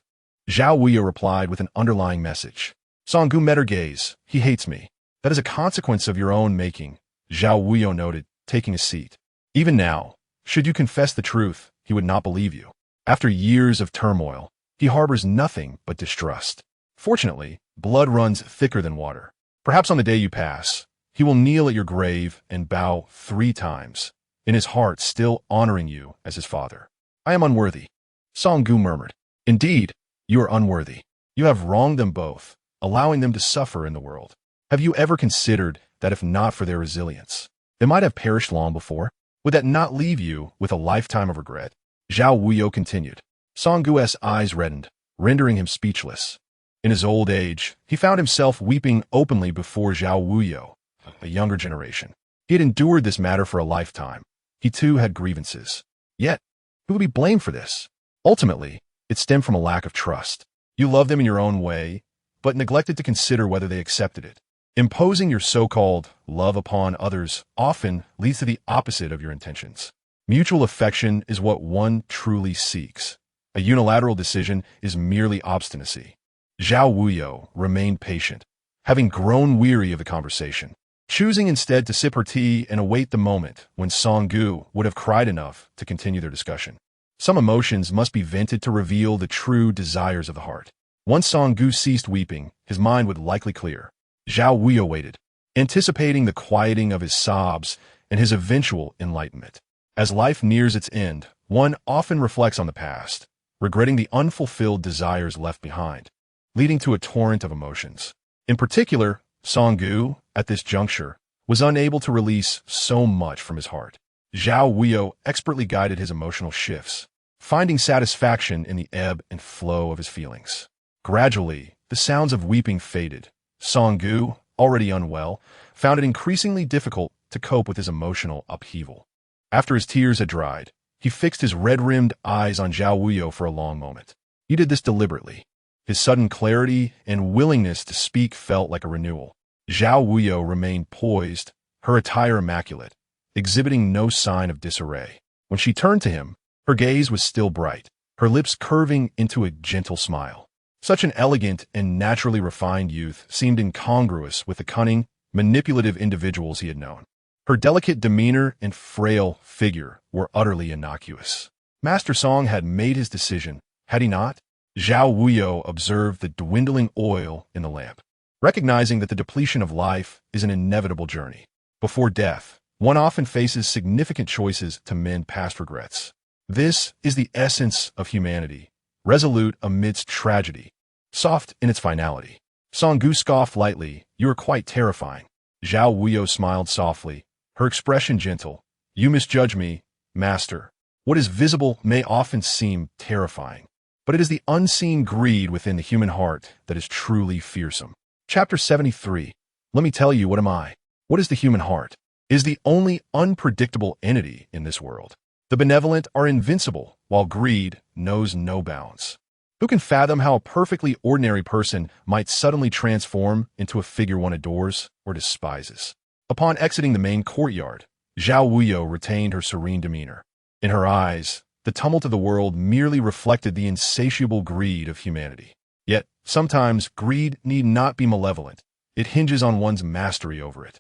Zhao Wuyou replied with an underlying message. Song met her gaze. He hates me. That is a consequence of your own making, Zhao Wuyou noted, taking a seat. Even now, should you confess the truth, he would not believe you. After years of turmoil, he harbors nothing but distrust. Fortunately, blood runs thicker than water. Perhaps on the day you pass, he will kneel at your grave and bow 3 times, in his heart still honoring you as his father. I am unworthy. Song murmured. Indeed, you are unworthy. You have wronged them both, allowing them to suffer in the world. Have you ever considered that if not for their resilience, they might have perished long before? Would that not leave you with a lifetime of regret? Zhao Wuyou continued. Song eyes reddened. rendering him speechless. In his old age, he found himself weeping openly before Zhao Wuyou, a younger generation. He had endured this matter for a lifetime. He too had grievances. Yet, who would be blamed for this? Ultimately, it stemmed from a lack of trust. You loved them in your own way, but neglected to consider whether they accepted it. Imposing your so-called love upon others often leads to the opposite of your intentions. Mutual affection is what one truly seeks. A unilateral decision is merely obstinacy. Zhao Wuyou remained patient, having grown weary of the conversation, choosing instead to sip her tea and await the moment when Song Gu would have cried enough to continue their discussion. Some emotions must be vented to reveal the true desires of the heart. Once Song Gu ceased weeping, his mind would likely clear. Zhao Wuyou waited, anticipating the quieting of his sobs and his eventual enlightenment. As life nears its end, one often reflects on the past, regretting the unfulfilled desires left behind, leading to a torrent of emotions. In particular, Song Gu, at this juncture, was unable to release so much from his heart. Zhao Wuyou expertly guided his emotional shifts, finding satisfaction in the ebb and flow of his feelings. Gradually, the sounds of weeping faded. Song Gu, already unwell, found it increasingly difficult to cope with his emotional upheaval. After his tears had dried, he fixed his red-rimmed eyes on Zhao Wuyou for a long moment. He did this deliberately. His sudden clarity and willingness to speak felt like a renewal. Zhao Wuyou remained poised, her attire immaculate, exhibiting no sign of disarray. When she turned to him, her gaze was still bright, her lips curving into a gentle smile. Such an elegant and naturally refined youth seemed incongruous with the cunning, manipulative individuals he had known. Her delicate demeanor and frail figure were utterly innocuous. Master Song had made his decision, had he not? Zhao Wuyou observed the dwindling oil in the lamp, recognizing that the depletion of life is an inevitable journey. Before death, one often faces significant choices to mend past regrets. This is the essence of humanity, resolute amidst tragedy, soft in its finality. Song Gu scoffed lightly, "You are quite terrifying." Zhao Wuyou smiled softly, her expression gentle. "You misjudge me, master. What is visible may often seem terrifying, but it is the unseen greed within the human heart that is truly fearsome." Chapter 73. Let me tell you, what am I? What is the human heart? It is the only unpredictable entity in this world. The benevolent are invincible, while greed knows no bounds. Who can fathom how a perfectly ordinary person might suddenly transform into a figure one adores or despises? Upon exiting the main courtyard, Zhao Wuyou retained her serene demeanor. In her eyes, the tumult of the world merely reflected the insatiable greed of humanity. Yet, sometimes greed need not be malevolent. It hinges on one's mastery over it.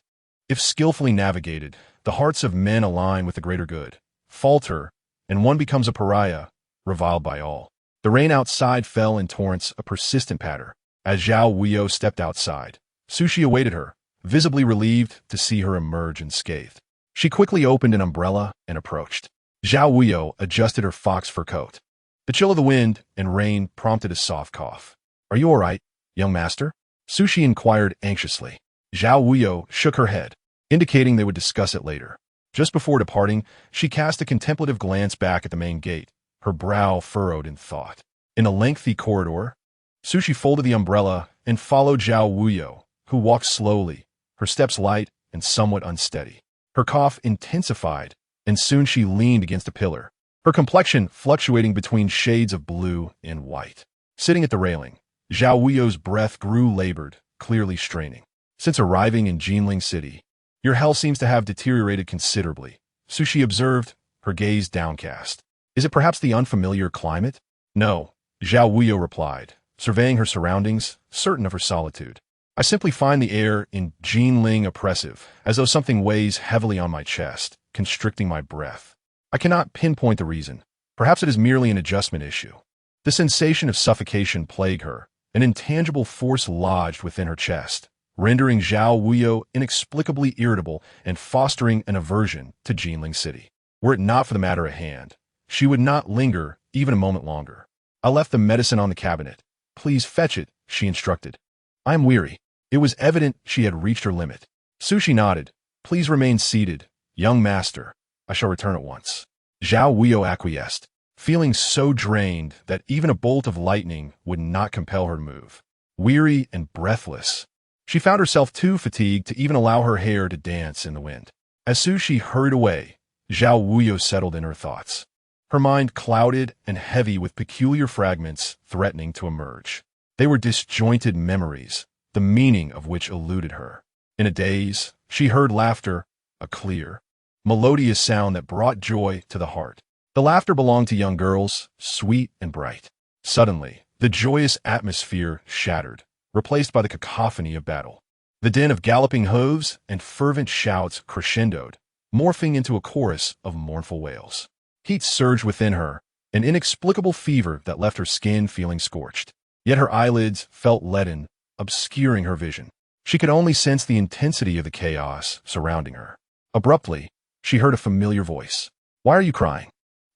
If skillfully navigated, the hearts of men align with the greater good, falter, and one becomes a pariah, reviled by all. The rain outside fell in torrents, a persistent patter. As Zhao Wuyou stepped outside, Sushi awaited her, visibly relieved to see her emerge unscathed. She quickly opened an umbrella and approached. Zhao Wuyou adjusted her fox fur coat. The chill of the wind and rain prompted a soft cough. "Are you all right, young master?" Sushi inquired anxiously. Zhao Wuyou shook her head, indicating they would discuss it later. Just before departing, she cast a contemplative glance back at the main gate, her brow furrowed in thought. In a lengthy corridor, Sushi folded the umbrella and followed Zhao Wuyou, who walked slowly, her steps light and somewhat unsteady. Her cough intensified, and soon she leaned against a pillar, her complexion fluctuating between shades of blue and white. Sitting at the railing, Zhao Wuyou's breath grew labored, clearly straining. "Since arriving in Jinling City, your health seems to have deteriorated considerably," Sushi observed, her gaze downcast. "Is it perhaps the unfamiliar climate?" "No," Zhao Wuyou replied, surveying her surroundings, certain of her solitude. "I simply find the air in Jinling oppressive, as though something weighs heavily on my chest, constricting my breath. I cannot pinpoint the reason. Perhaps it is merely an adjustment issue." The sensation of suffocation plagued her, an intangible force lodged within her chest, rendering Zhao Wuyou inexplicably irritable and fostering an aversion to Jinling City. Were it not for the matter at hand, she would not linger even a moment longer. "I left the medicine on the cabinet. Please fetch it," she instructed. "I am weary." It was evident she had reached her limit. Sushi nodded. "Please remain seated, young master. I shall return at once." Zhao Wuyou acquiesced, feeling so drained that even a bolt of lightning would not compel her to move. Weary and breathless, she found herself too fatigued to even allow her hair to dance in the wind. As Sushi hurried away, Zhao Wuyou settled in her thoughts. Her mind clouded and heavy with peculiar fragments threatening to emerge. They were disjointed memories, the meaning of which eluded her. In a daze, she heard laughter, a clear, melodious sound that brought joy to the heart. The laughter belonged to young girls, sweet and bright. Suddenly, the joyous atmosphere shattered, replaced by the cacophony of battle. The din of galloping hooves and fervent shouts crescendoed, morphing into a chorus of mournful wails. Heat surged within her, an inexplicable fever that left her skin feeling scorched. Yet her eyelids felt leaden, obscuring her vision. She could only sense the intensity of the chaos surrounding her. Abruptly, she heard a familiar voice. "Why are you crying?"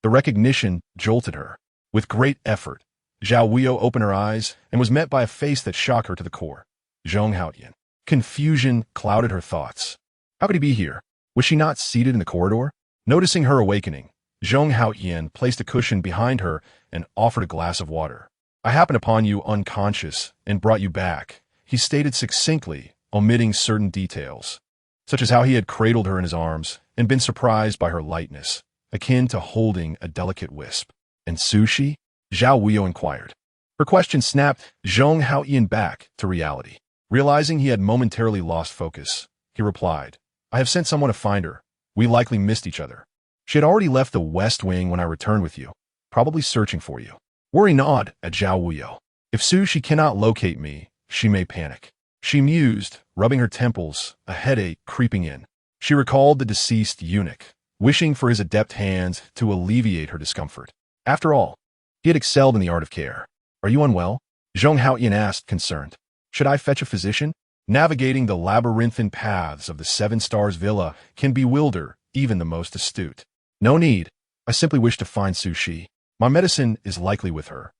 The recognition jolted her. With great effort, Zhao Wuyou opened her eyes and was met by a face that shocked her to the core. Zhong Haotian. Confusion clouded her thoughts. How could he be here? Was she not seated in the corridor? Noticing her awakening, Zhong Haotian placed a cushion behind her and offered a glass of water. "I happened upon you unconscious and brought you back," he stated succinctly, omitting certain details, such as how he had cradled her in his arms and been surprised by her lightness, akin to holding a delicate wisp. "And Sushi?" Zhao Wuyou inquired. Her question snapped Zhong Haotian back to reality. Realizing he had momentarily lost focus, he replied, "I have sent someone to find her. We likely missed each other. She had already left the West Wing when I returned with you, probably searching for you." Worry gnawed at Zhao Wuyou. If Sushi cannot locate me, she may panic. She mused, rubbing her temples, a headache creeping in. She recalled the deceased eunuch, wishing for his adept hands to alleviate her discomfort. After all, he had excelled in the art of care. "Are you unwell?" Zhong Haotian asked, concerned. "Should I fetch a physician?" Navigating the labyrinthine paths of the Seven Stars Villa can bewilder even the most astute. "No need. I simply wish to find Sushi. My medicine is likely with her,"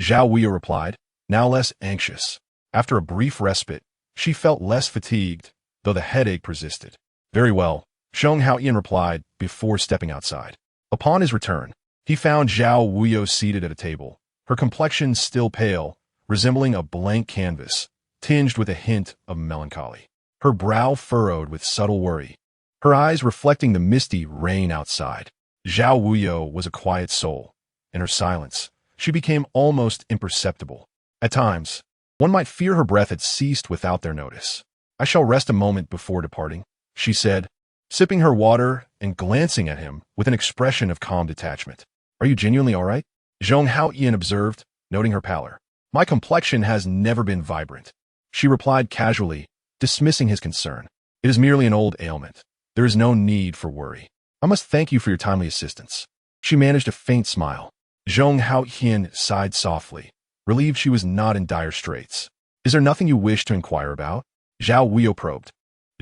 Zhao Wuyou replied, now less anxious. After a brief respite, she felt less fatigued, though the headache persisted. "Very well," Zhong Haotian replied before stepping outside. Upon his return, he found Zhao Wuyou seated at a table, her complexion still pale, resembling a blank canvas, tinged with a hint of melancholy. Her brow furrowed with subtle worry, her eyes reflecting the misty rain outside. Zhao Wuyou was a quiet soul. In her silence, she became almost imperceptible. At times, one might fear her breath had ceased without their notice. "I shall rest a moment before departing," she said, sipping her water and glancing at him with an expression of calm detachment. "Are you genuinely all right?" Zhong Haotian observed, noting her pallor. "My complexion has never been vibrant," she replied casually, dismissing his concern. "It is merely an old ailment. There is no need for worry. I must thank you for your timely assistance." She managed a faint smile. Zhong Haotian sighed softly, relieved she was not in dire straits. "Is there nothing you wish to inquire about?" Zhao Wuyou probed.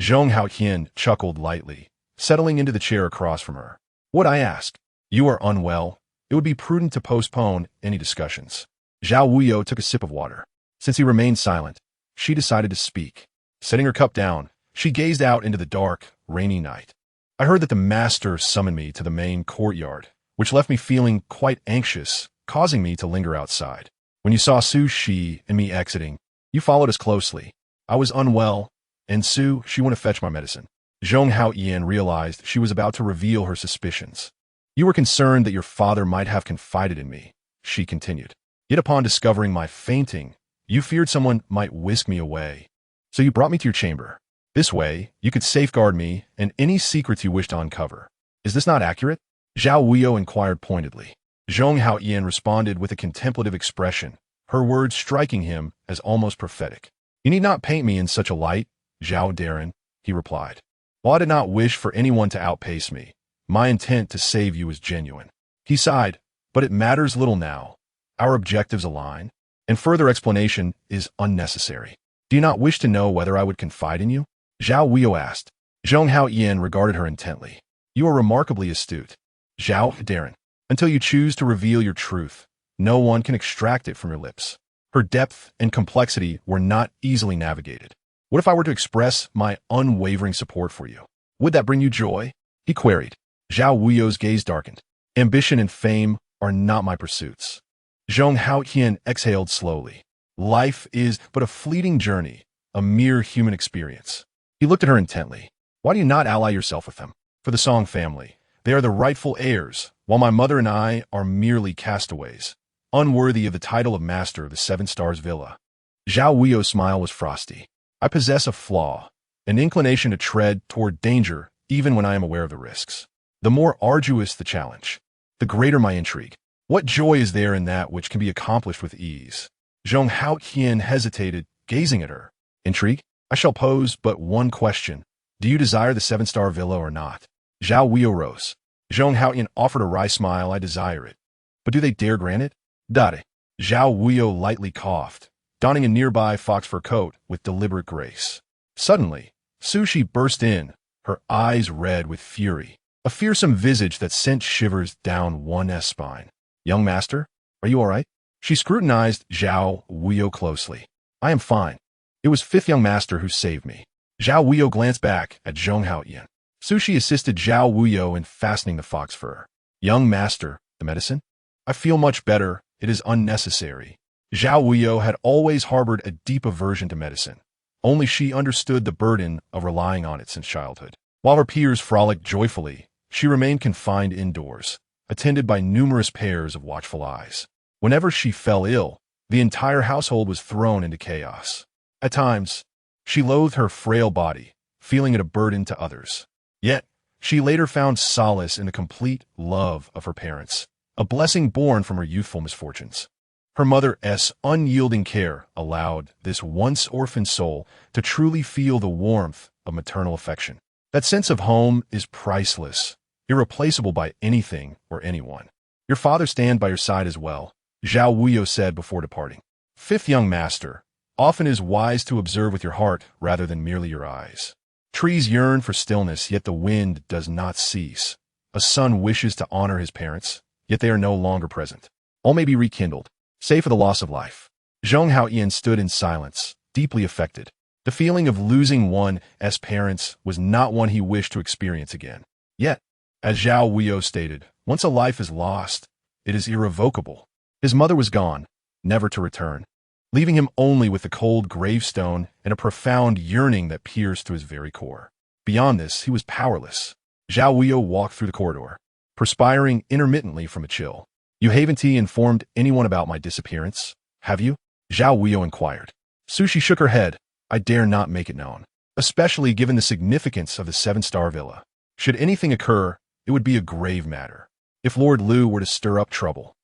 Zhong Haotian chuckled lightly, settling into the chair across from her. "What I ask? You are unwell. It would be prudent to postpone any discussions." Zhao Wuyou took a sip of water. Since he remained silent, she decided to speak. Setting her cup down, she gazed out into the dark, rainy night. "I heard that the master summoned me to the main courtyard, which left me feeling quite anxious, causing me to linger outside. When you saw Sushi and me exiting, you followed us closely. I was unwell, and she went to fetch my medicine." Zhong Haotian realized she was about to reveal her suspicions. "You were concerned that your father might have confided in me," she continued. "Yet upon discovering my fainting, you feared someone might whisk me away. So you brought me to your chamber. This way, you could safeguard me and any secrets you wish to uncover. Is this not accurate?" Zhao Wuyou inquired pointedly. Zhong Haotian responded with a contemplative expression, her words striking him as almost prophetic. "You need not paint me in such a light, Zhao Darren," he replied. "While I did not wish for anyone to outpace me, my intent to save you is genuine." He sighed, "But it matters little now. Our objectives align, and further explanation is unnecessary. Do you not wish to know whether I would confide in you?" Zhao Wuyou asked. Zhong Haotian regarded her intently. "You are remarkably astute, Zhao Darren. Until you choose to reveal your truth, no one can extract it from your lips." Her depth and complexity were not easily navigated. "What if I were to express my unwavering support for you? Would that bring you joy?" he queried. Zhao Wuyou's gaze darkened. "Ambition and fame are not my pursuits. Zhong Haotian exhaled slowly. Life is but a fleeting journey, a mere human experience. He looked at her intently. Why do you not ally yourself with them? For the Song family. They are the rightful heirs, while my mother and I are merely castaways, unworthy of the title of master of the Seven Stars Villa. Zhao Wuyou's smile was frosty. I possess a flaw, an inclination to tread toward danger even when I am aware of the risks. The more arduous the challenge, the greater my intrigue. What joy is there in that which can be accomplished with ease? Zhong Haotian hesitated, gazing at her. Intrigue? I shall pose but one question. Do you desire the seven-star villa or not? Zhao Wuyou rose. Zhong Haotian offered a wry smile. I desire it. But do they dare grant it? Dade. Zhao Wuyou lightly coughed, donning a nearby fox fur coat with deliberate grace. Suddenly, Sushi burst in, her eyes red with fury, a fearsome visage that sent shivers down one's spine. Young master, are you all right? She scrutinized Zhao Wuyou closely. I am fine. It was fifth young master who saved me. Zhao Wuyou glanced back at Zhong Haotian. Sushi assisted Zhao Wuyou in fastening the fox fur. Young master, the medicine? I feel much better. It is unnecessary. Zhao Wuyou had always harbored a deep aversion to medicine. Only she understood the burden of relying on it since childhood. While her peers frolicked joyfully, she remained confined indoors, attended by numerous pairs of watchful eyes. Whenever she fell ill, the entire household was thrown into chaos. At times, she loathed her frail body, feeling it a burden to others. Yet, she later found solace in the complete love of her parents, a blessing born from her youthful misfortunes. Her mother's unyielding care allowed this once orphaned soul to truly feel the warmth of maternal affection. That sense of home is priceless, irreplaceable by anything or anyone. Your father stands by your side as well, Zhao Wuyou said before departing. Fifth young master, often it is wise to observe with your heart rather than merely your eyes. Trees yearn for stillness, yet the wind does not cease. A son wishes to honor his parents, yet they are no longer present. All may be rekindled, save for the loss of life. Zhong Haotian stood in silence, deeply affected. The feeling of losing one's parents was not one he wished to experience again. Yet, as Zhao Wuyou stated, once a life is lost, it is irrevocable. His mother was gone, never to return, leaving him only with the cold gravestone and a profound yearning that pierced to his very core. Beyond this, he was powerless. Zhao Wuyou walked through the corridor, perspiring intermittently from a chill. You haven't informed anyone about my disappearance, have you? Zhao Wuyou inquired. Sushi shook her head. I dare not make it known, especially given the significance of the seven-star villa. Should anything occur, it would be a grave matter. If Lord Liu were to stir up trouble,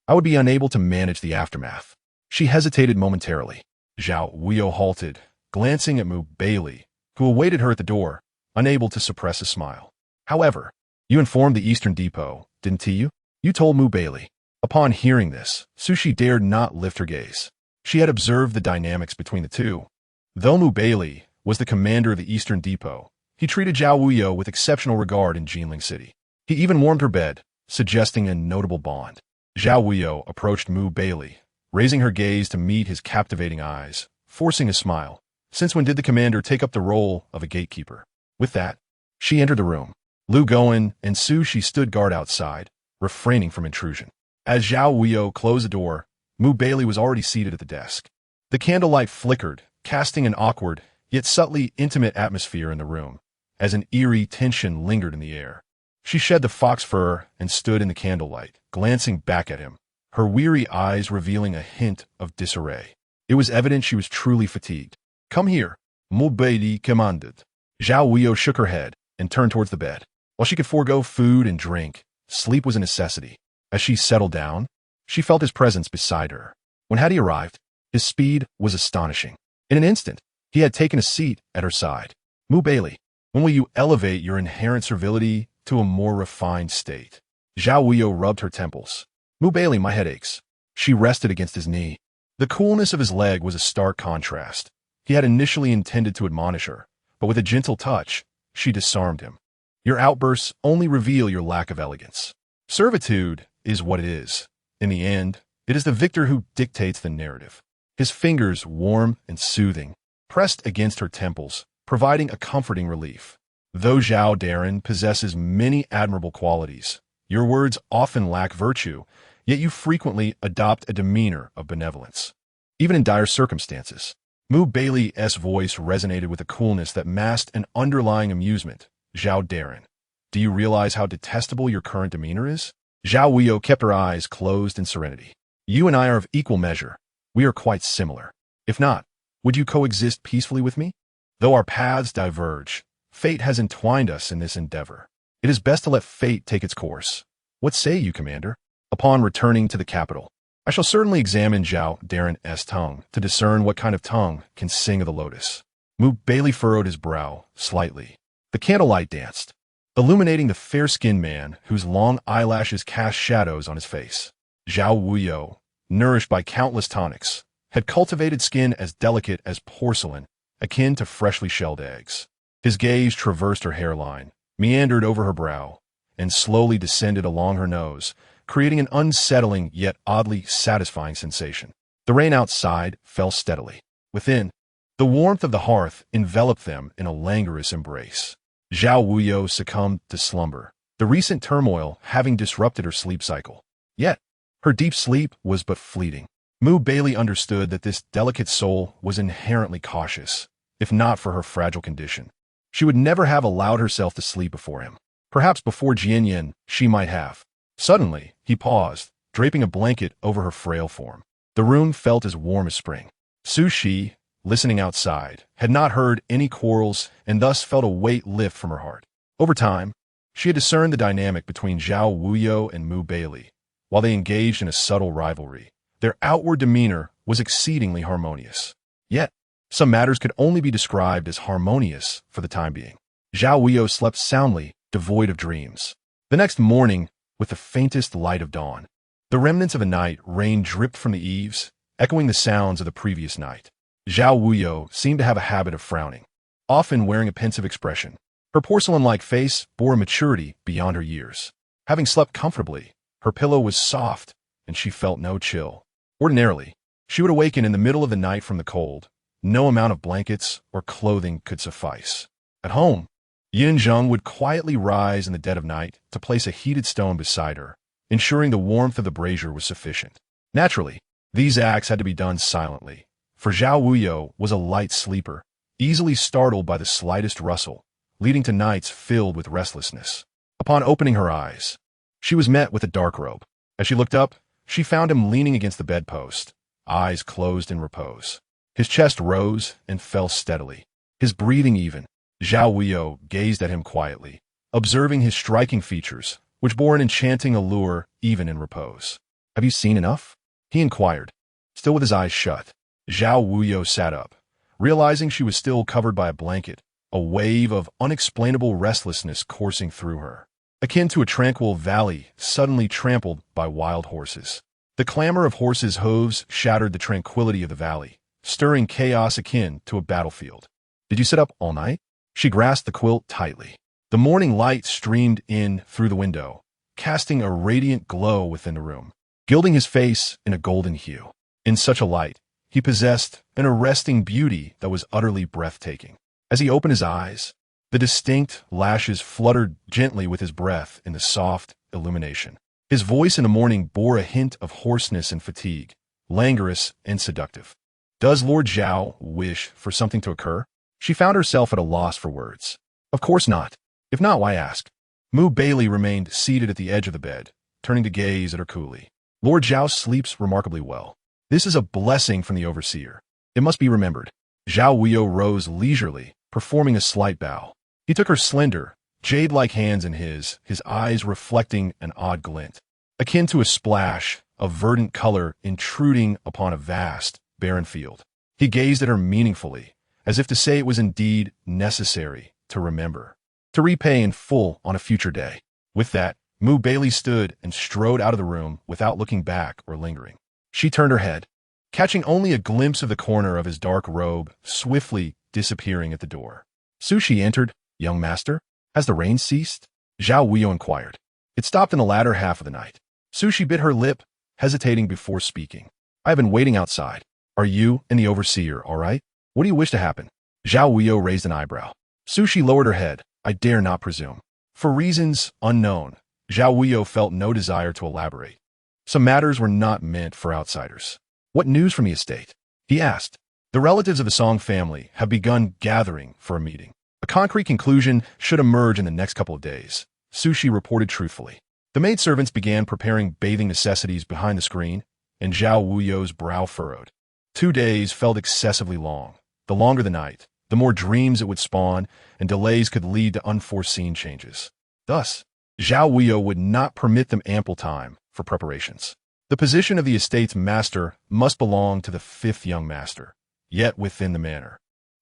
I would be unable to manage the aftermath. She hesitated momentarily. Zhao Wuyou halted, glancing at Baili, who awaited her at the door, unable to suppress a smile. However, you informed the Eastern Depot, didn't you? You told Baili. Upon hearing this, Sushi dared not lift her gaze. She had observed the dynamics between the two. Though Baili was the commander of the Eastern Depot, he treated Zhao Wuyou with exceptional regard in Jinling City. He even warmed her bed, suggesting a notable bond. Zhao Wuyou approached Baili, raising her gaze to meet his captivating eyes, forcing a smile. Since when did the commander take up the role of a gatekeeper? With that, she entered the room. Lu Goen and Sushi stood guard outside, refraining from intrusion. As Zhao Wuyou closed the door, Baili was already seated at the desk. The candlelight flickered, casting an awkward, yet subtly intimate atmosphere in the room, as an eerie tension lingered in the air. She shed the fox fur and stood in the candlelight, glancing back at him, her weary eyes revealing a hint of disarray. It was evident she was truly fatigued. Come here, Baili commanded. Zhao Wuyou shook her head and turned towards the bed. While she could forego food and drink, sleep was a necessity. As she settled down, she felt his presence beside her. When had he arrived? His speed was astonishing. In an instant, he had taken a seat at her side. Baili, when will you elevate your inherent servility to a more refined state? Zhao Wuyou rubbed her temples. Baili, my head aches. She rested against his knee. The coolness of his leg was a stark contrast. He had initially intended to admonish her, but with a gentle touch, she disarmed him. Your outbursts only reveal your lack of elegance. Servitude is what it is. In the end, it is the victor who dictates the narrative. His fingers, warm and soothing, pressed against her temples, providing a comforting relief. Though Zhao Darren possesses many admirable qualities, your words often lack virtue, yet you frequently adopt a demeanor of benevolence, even in dire circumstances. Mu Baili's voice resonated with a coolness that masked an underlying amusement. Zhao Darren, do you realize how detestable your current demeanor is? Zhao Wuyou kept her eyes closed in serenity. You and I are of equal measure. We are quite similar. If not, would you coexist peacefully with me? Though our paths diverge, fate has entwined us in this endeavor. It is best to let fate take its course. What say you, Commander? Upon returning to the capital, I shall certainly examine Zhao Darren's tongue to discern what kind of tongue can sing of the lotus. Mu Baili furrowed his brow slightly. The candlelight danced, illuminating the fair-skinned man whose long eyelashes cast shadows on his face. Zhao Wuyou, nourished by countless tonics, had cultivated skin as delicate as porcelain, akin to freshly shelled eggs. His gaze traversed her hairline, meandered over her brow, and slowly descended along her nose, creating an unsettling yet oddly satisfying sensation. The rain outside fell steadily. Within, the warmth of the hearth enveloped them in a languorous embrace. Zhao Wuyou succumbed to slumber, the recent turmoil having disrupted her sleep cycle. Yet, her deep sleep was but fleeting. Mu Baili understood that this delicate soul was inherently cautious, if not for her fragile condition. She would never have allowed herself to sleep before him. Perhaps before Jianyan, she might have. Suddenly, he paused, draping a blanket over her frail form. The room felt as warm as spring. Su Shi, listening outside, had not heard any quarrels and thus felt a weight lift from her heart. Over time, she had discerned the dynamic between Zhao Wuyou and Mu Baili. While they engaged in a subtle rivalry, their outward demeanor was exceedingly harmonious. Yet, some matters could only be described as harmonious for the time being. Zhao Wuyou slept soundly, devoid of dreams. The next morning, with the faintest light of dawn, the remnants of a night rain dripped from the eaves, echoing the sounds of the previous night. Zhao Wuyou seemed to have a habit of frowning, often wearing a pensive expression. Her porcelain-like face bore a maturity beyond her years. Having slept comfortably, her pillow was soft, and she felt no chill. Ordinarily, she would awaken in the middle of the night from the cold. No amount of blankets or clothing could suffice. At home, Yin Zheng would quietly rise in the dead of night to place a heated stone beside her, ensuring the warmth of the brazier was sufficient. Naturally, these acts had to be done silently, for Zhao Wuyou was a light sleeper, easily startled by the slightest rustle, leading to nights filled with restlessness. Upon opening her eyes, she was met with a dark robe. As she looked up, she found him leaning against the bedpost, eyes closed in repose. His chest rose and fell steadily, his breathing even. Zhao Wuyou gazed at him quietly, observing his striking features, which bore an enchanting allure even in repose. Have you seen enough? He inquired, still with his eyes shut. Zhao Wuyou sat up, realizing she was still covered by a blanket, a wave of unexplainable restlessness coursing through her, akin to a tranquil valley suddenly trampled by wild horses. The clamor of horses' hooves shattered the tranquility of the valley, stirring chaos akin to a battlefield. Did you sit up all night? She grasped the quilt tightly. The morning light streamed in through the window, casting a radiant glow within the room, gilding his face in a golden hue. In such a light, he possessed an arresting beauty that was utterly breathtaking. As he opened his eyes, the distinct lashes fluttered gently with his breath in the soft illumination. His voice in the morning bore a hint of hoarseness and fatigue, languorous and seductive. Does Lord Zhao wish for something to occur? She found herself at a loss for words. Of course not. If not, why ask? Mu Baili remained seated at the edge of the bed, turning to gaze at her coolly. Lord Zhao sleeps remarkably well. This is a blessing from the overseer. It must be remembered. Zhao Wuyou rose leisurely, performing a slight bow. He took her slender, jade-like hands in his eyes reflecting an odd glint, akin to a splash of verdant color intruding upon a vast, barren field. He gazed at her meaningfully, as if to say it was indeed necessary to remember, to repay in full on a future day. With that, Mu Baili stood and strode out of the room without looking back or lingering. She turned her head, catching only a glimpse of the corner of his dark robe, swiftly disappearing at the door. Su Shi entered. Young master, has the rain ceased? Zhao Wuyou inquired. It stopped in the latter half of the night. Su Shi bit her lip, hesitating before speaking. I have been waiting outside. Are you and the overseer all right? What do you wish to happen? Zhao Wuyou raised an eyebrow. Su Shi lowered her head. I dare not presume. For reasons unknown, Zhao Wuyou felt no desire to elaborate. Some matters were not meant for outsiders. What news from the estate? He asked. The relatives of the Song family have begun gathering for a meeting. A concrete conclusion should emerge in the next couple of days, Sushi reported truthfully. The maidservants began preparing bathing necessities behind the screen, and Zhao Wuyou's brow furrowed. 2 days felt excessively long. The longer the night, the more dreams it would spawn, and delays could lead to unforeseen changes. Thus, Zhao Wuyou would not permit them ample time for preparations. The position of the estate's master must belong to the 5th young master, yet within the manor.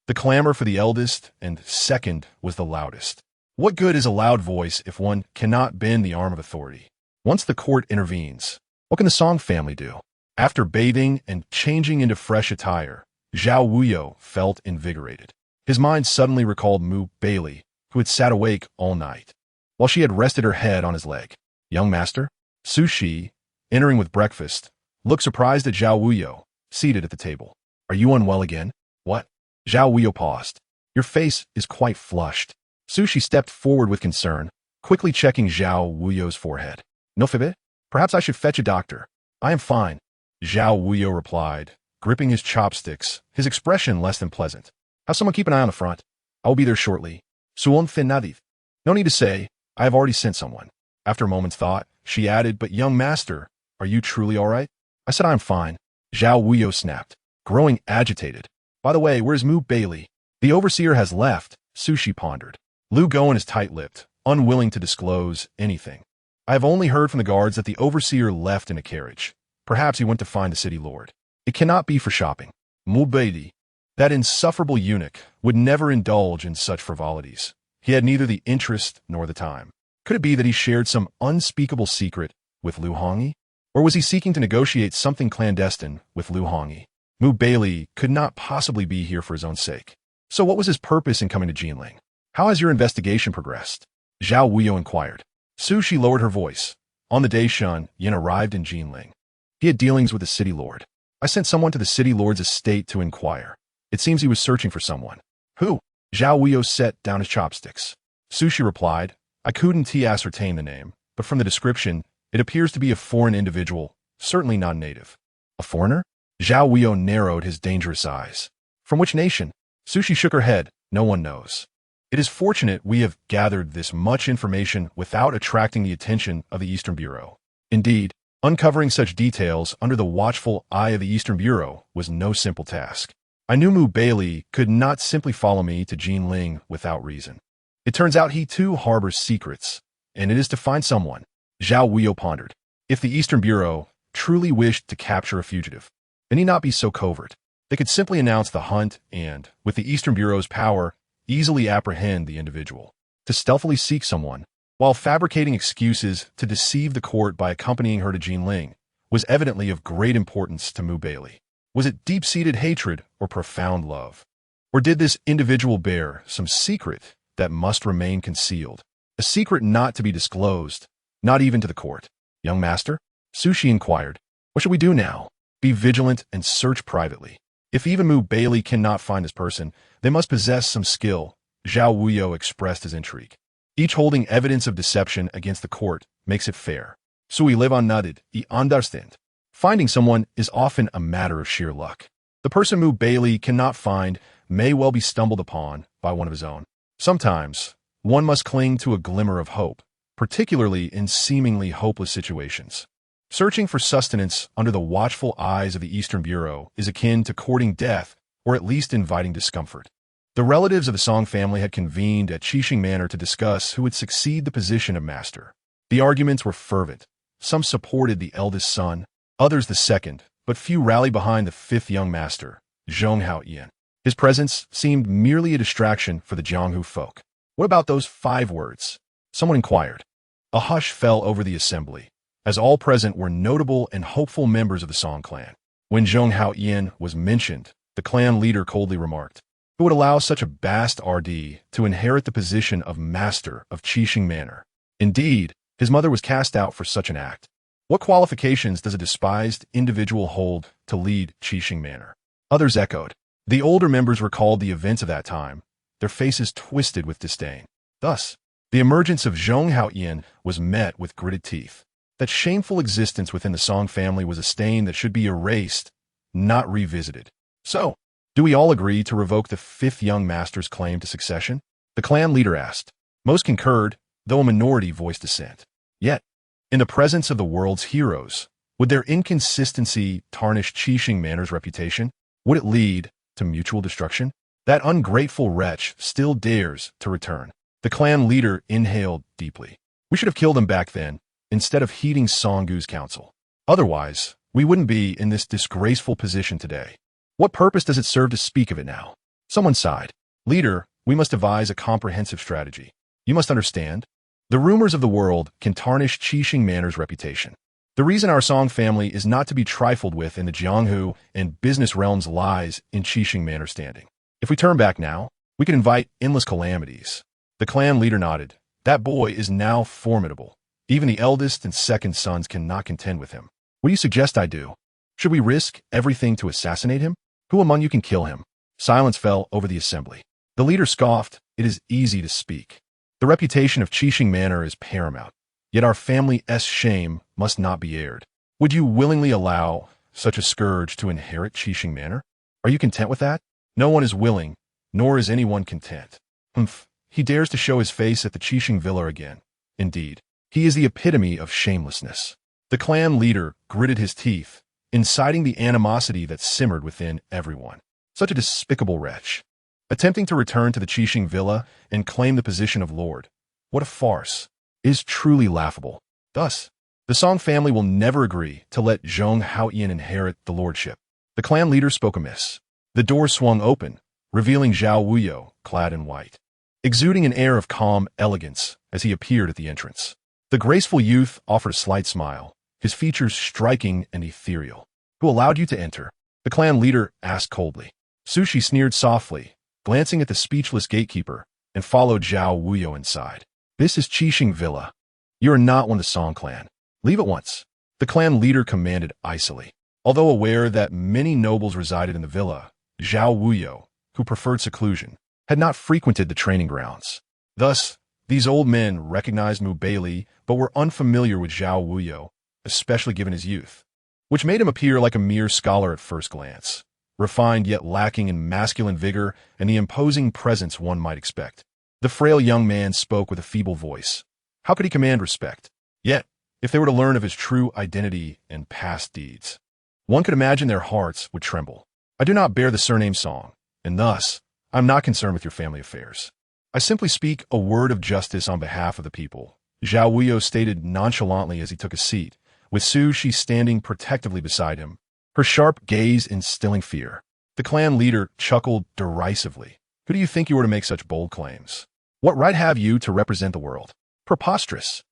The clamor for the eldest and second was the loudest. What good is a loud voice if one cannot bend the arm of authority? Once the court intervenes, what can the Song family do? After bathing and changing into fresh attire, Zhao Wuyou felt invigorated. His mind suddenly recalled Baili, who had sat awake all night, while she had rested her head on his leg. Young master? Sushi, entering with breakfast, looked surprised at Zhao Wuyou, seated at the table. Are you unwell again? What? Zhao Wuyou paused. Your face is quite flushed. Sushi stepped forward with concern, quickly checking Zhao Wuyou's forehead. No fibbit? Perhaps I should fetch a doctor. I am fine, Zhao Wuyou replied, gripping his chopsticks, his expression less than pleasant. Have someone keep an eye on the front. I will be there shortly. Suon fin nadiv. No need to say, I have already sent someone. After a moment's thought, she added, but young master, are you truly all right? I said I am fine. Zhao Wuyou snapped, growing agitated. By the way, where's Baili? The overseer has left, Sushi pondered. Lu Goen is tight-lipped, unwilling to disclose anything. I have only heard from the guards that the overseer left in a carriage. Perhaps he went to find the city lord. It cannot be for shopping. Baili, that insufferable eunuch, would never indulge in such frivolities. He had neither the interest nor the time. Could it be that he shared some unspeakable secret with Lu Hongyi? Or was he seeking to negotiate something clandestine with Lu Hongyi? Baili could not possibly be here for his own sake. So what was his purpose in coming to Jinling? How has your investigation progressed? Zhao Wuyou inquired. Sushi lowered her voice. On the day Shun Yin arrived in Jinling, he had dealings with the city lord. I sent someone to the city lord's estate to inquire. It seems he was searching for someone. Who? Zhao Wuyou set down his chopsticks. Sushi replied, I couldn't ascertain the name, but from the description, it appears to be a foreign individual, certainly not native. A foreigner? Zhao Wuyou narrowed his dangerous eyes. From which nation? Sushi shook her head. No one knows. It is fortunate we have gathered this much information without attracting the attention of the Eastern Bureau. Indeed, uncovering such details under the watchful eye of the Eastern Bureau was no simple task. I knew Baili could not simply follow me to Jinling without reason. It turns out he too harbors secrets, and it is to find someone. Zhao Wuyou pondered. If the Eastern Bureau truly wished to capture a fugitive, they need not be so covert. They could simply announce the hunt and, with the Eastern Bureau's power, easily apprehend the individual. To stealthily seek someone, while fabricating excuses to deceive the court by accompanying her to Jinling, was evidently of great importance to Baili. Was it deep-seated hatred or profound love? Or did this individual bear some secret that must remain concealed? A secret not to be disclosed, not even to the court. Young master? Sushi inquired. What should we do now? Be vigilant and search privately. If even Baili cannot find this person, they must possess some skill. Zhao Wuyou expressed his intrigue. Each holding evidence of deception against the court makes it fair. So we live on nutted, understand. Finding someone is often a matter of sheer luck. The person Baili cannot find may well be stumbled upon by one of his own. Sometimes, one must cling to a glimmer of hope, particularly in seemingly hopeless situations. Searching for sustenance under the watchful eyes of the Eastern Bureau is akin to courting death, or at least inviting discomfort. The relatives of the Song family had convened at Qixing Manor to discuss who would succeed the position of master. The arguments were fervent. Some supported the eldest son, others the second, but few rallied behind the 5th young master, Zhonghao. His presence seemed merely a distraction for the Jianghu folk. What about those 5 words? Someone inquired. A hush fell over the assembly, as all present were notable and hopeful members of the Song clan. When Zhonghao was mentioned, the clan leader coldly remarked, who would allow such a bastard to inherit the position of master of Qixing Manor? Indeed, his mother was cast out for such an act. What qualifications does a despised individual hold to lead Qixing Manor? Others echoed. The older members recalled the events of that time, their faces twisted with disdain. Thus, the emergence of Zhonghao was met with gritted teeth. That shameful existence within the Song family was a stain that should be erased, not revisited. So, do we all agree to revoke the fifth young master's claim to succession? The clan leader asked. Most concurred, though a minority voiced dissent. Yet, in the presence of the world's heroes, would their inconsistency tarnish Qixing Manor's reputation? Would it lead to mutual destruction? That ungrateful wretch still dares to return. The clan leader inhaled deeply. We should have killed him back then, instead of heeding Songgu's counsel. Otherwise, we wouldn't be in this disgraceful position today. What purpose does it serve to speak of it now? Someone sighed. Leader, we must devise a comprehensive strategy. You must understand, the rumors of the world can tarnish Qixing Manor's reputation. The reason our Song family is not to be trifled with in the Jianghu and business realms lies in Qixing Manor's standing. If we turn back now, we could invite endless calamities. The clan leader nodded. That boy is now formidable. Even the eldest and second sons cannot contend with him. What do you suggest I do? Should we risk everything to assassinate him? Who among you can kill him? Silence fell over the assembly. The leader scoffed. It is easy to speak. The reputation of Qixing Manor is paramount, yet our family's shame must not be aired. Would you willingly allow such a scourge to inherit Qixing Manor? Are you content with that? No one is willing, nor is anyone content. Humph, he dares to show his face at the Qixing Villa again. Indeed, he is the epitome of shamelessness. The clan leader gritted his teeth, inciting the animosity that simmered within everyone. Such a despicable wretch. Attempting to return to the Qixing Villa and claim the position of lord. What a farce. It is truly laughable. Thus, the Song family will never agree to let Zhong Haoyan inherit the lordship. The clan leader spoke amiss. The door swung open, revealing Zhao Wuyou, clad in white, exuding an air of calm elegance as he appeared at the entrance. The graceful youth offered a slight smile, his features striking and ethereal. Who allowed you to enter? The clan leader asked coldly. Sushi sneered softly, glancing at the speechless gatekeeper, and followed Zhao Wuyou inside. This is Qixing Villa. You are not one of the Song clan. Leave at once. The clan leader commanded icily. Although aware that many nobles resided in the villa, Zhao Wuyou, who preferred seclusion, had not frequented the training grounds. Thus, these old men recognized Baili, but were unfamiliar with Zhao Wuyou, especially given his youth, which made him appear like a mere scholar at first glance, refined yet lacking in masculine vigor and the imposing presence one might expect. The frail young man spoke with a feeble voice. How could he command respect? Yet, if they were to learn of his true identity and past deeds, one could imagine their hearts would tremble. I do not bear the surname Song, and thus, I am not concerned with your family affairs. I simply speak a word of justice on behalf of the people, Zhao Wuyou stated nonchalantly as he took a seat, with Sushi standing protectively beside him, her sharp gaze instilling fear. The clan leader chuckled derisively. Who do you think you were to make such bold claims? What right have you to represent the world? Preposterous.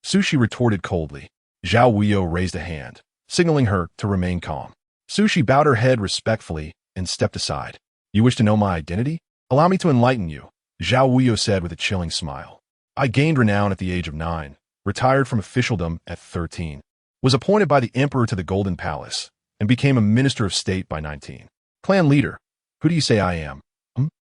Sushi retorted coldly. Zhao Wuyou raised a hand, signaling her to remain calm. Sushi bowed her head respectfully and stepped aside. You wish to know my identity? Allow me to enlighten you, Zhao Wuyou said with a chilling smile. I gained renown at the age of 9, retired from officialdom at 13, was appointed by the emperor to the Golden Palace, and became a minister of state by 19. Clan leader, who do you say I am?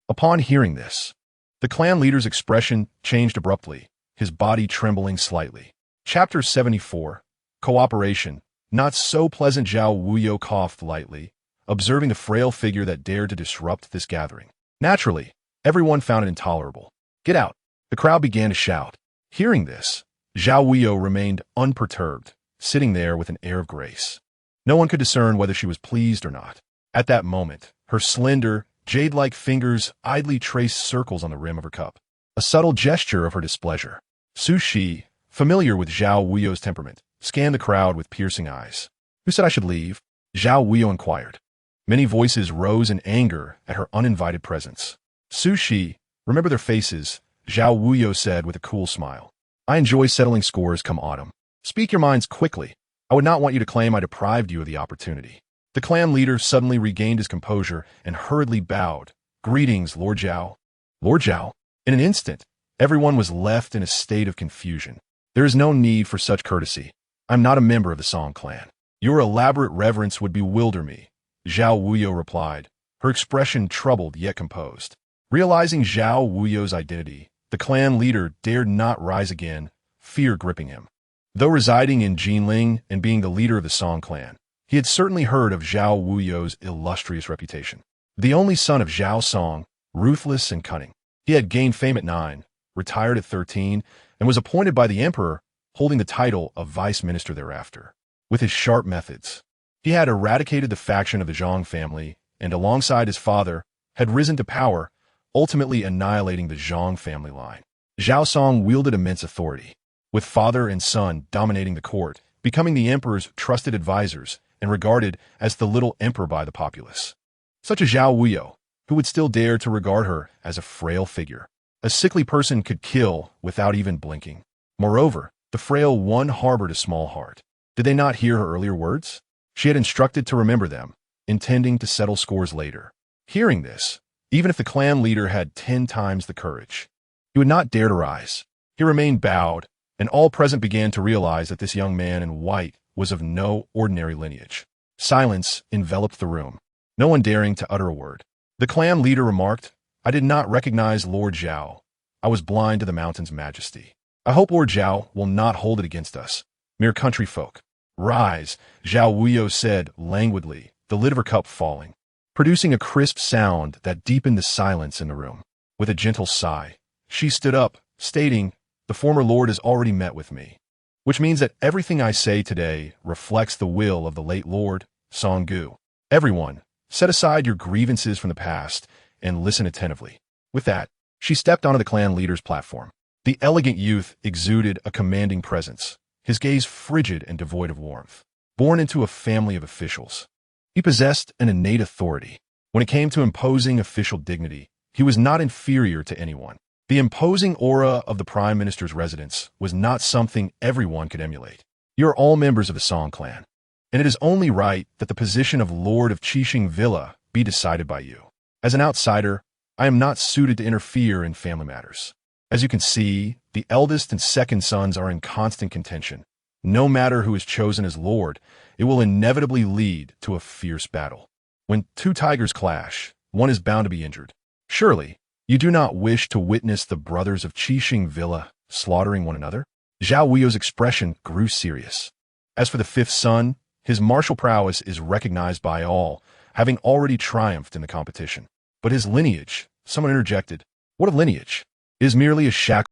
Upon hearing this, the clan leader's expression changed abruptly, his body trembling slightly. Chapter 74, Cooperation. Not so pleasant. Zhao Wuyou coughed lightly, observing the frail figure that dared to disrupt this gathering. Naturally, everyone found it intolerable. Get out. The crowd began to shout. Hearing this, Zhao Wuyou remained unperturbed, sitting there with an air of grace. No one could discern whether she was pleased or not. At that moment, her slender, jade-like fingers idly traced circles on the rim of her cup, a subtle gesture of her displeasure. Sushi, familiar with Zhao Wuyou's temperament, scanned the crowd with piercing eyes. Who said I should leave? Zhao Wuyou inquired. Many voices rose in anger at her uninvited presence. Sushi, remember their faces, Zhao Wuyou said with a cool smile. I enjoy settling scores come autumn. Speak your minds quickly. I would not want you to claim I deprived you of the opportunity. The clan leader suddenly regained his composure and hurriedly bowed. Greetings, Lord Zhao. Lord Zhao. In an instant, everyone was left in a state of confusion. There is no need for such courtesy. I'm not a member of the Song clan. Your elaborate reverence would bewilder me, Zhao Wuyou replied, her expression troubled yet composed. Realizing Zhao Wuyou's identity, the clan leader dared not rise again, fear gripping him. Though residing in Jinling and being the leader of the Song clan, he had certainly heard of Zhao Wuyou's illustrious reputation. The only son of Zhao Song, ruthless and cunning. He had gained fame at 9, retired at 13, and was appointed by the emperor, holding the title of vice minister thereafter. With his sharp methods, he had eradicated the faction of the Zhang family and, alongside his father, had risen to power, ultimately annihilating the Zhang family line. Zhao Song wielded immense authority, with father and son dominating the court, becoming the emperor's trusted advisors and regarded as the little emperor by the populace. Such as Zhao Wuyou, who would still dare to regard her as a frail figure. A sickly person could kill without even blinking. Moreover, the frail one harbored a small heart. Did they not hear her earlier words? She had instructed to remember them, intending to settle scores later. Hearing this, even if the clan leader had 10 times the courage, he would not dare to rise. He remained bowed, and all present began to realize that this young man in white was of no ordinary lineage. Silence enveloped the room, no one daring to utter a word. The clan leader remarked, "I did not recognize Lord Zhao. I was blind to the mountain's majesty. I hope Lord Zhao will not hold it against us, mere country folk." "Rise," Zhao Wuyou said languidly, the lid of her cup falling, producing a crisp sound that deepened the silence in the room. With a gentle sigh, she stood up, stating, "The former lord has already met with me, which means that everything I say today reflects the will of the late lord, Song Gu. Everyone, set aside your grievances from the past and listen attentively." With that, she stepped onto the clan leader's platform. The elegant youth exuded a commanding presence, his gaze frigid and devoid of warmth. Born into a family of officials, he possessed an innate authority. When it came to imposing official dignity, he was not inferior to anyone. The imposing aura of the Prime Minister's residence was not something everyone could emulate. "You are all members of the Song clan, and it is only right that the position of Lord of Qixing Villa be decided by you. As an outsider, I am not suited to interfere in family matters. As you can see, the eldest and second sons are in constant contention. No matter who is chosen as Lord, it will inevitably lead to a fierce battle. When 2 tigers clash, one is bound to be injured. Surely, you do not wish to witness the brothers of Qixing Villa slaughtering one another?" Zhao Wuyou's expression grew serious. As for the 5th son, his martial prowess is recognized by all, having already triumphed in the competition. But his lineage, someone interjected. "What of lineage? It is merely a shackle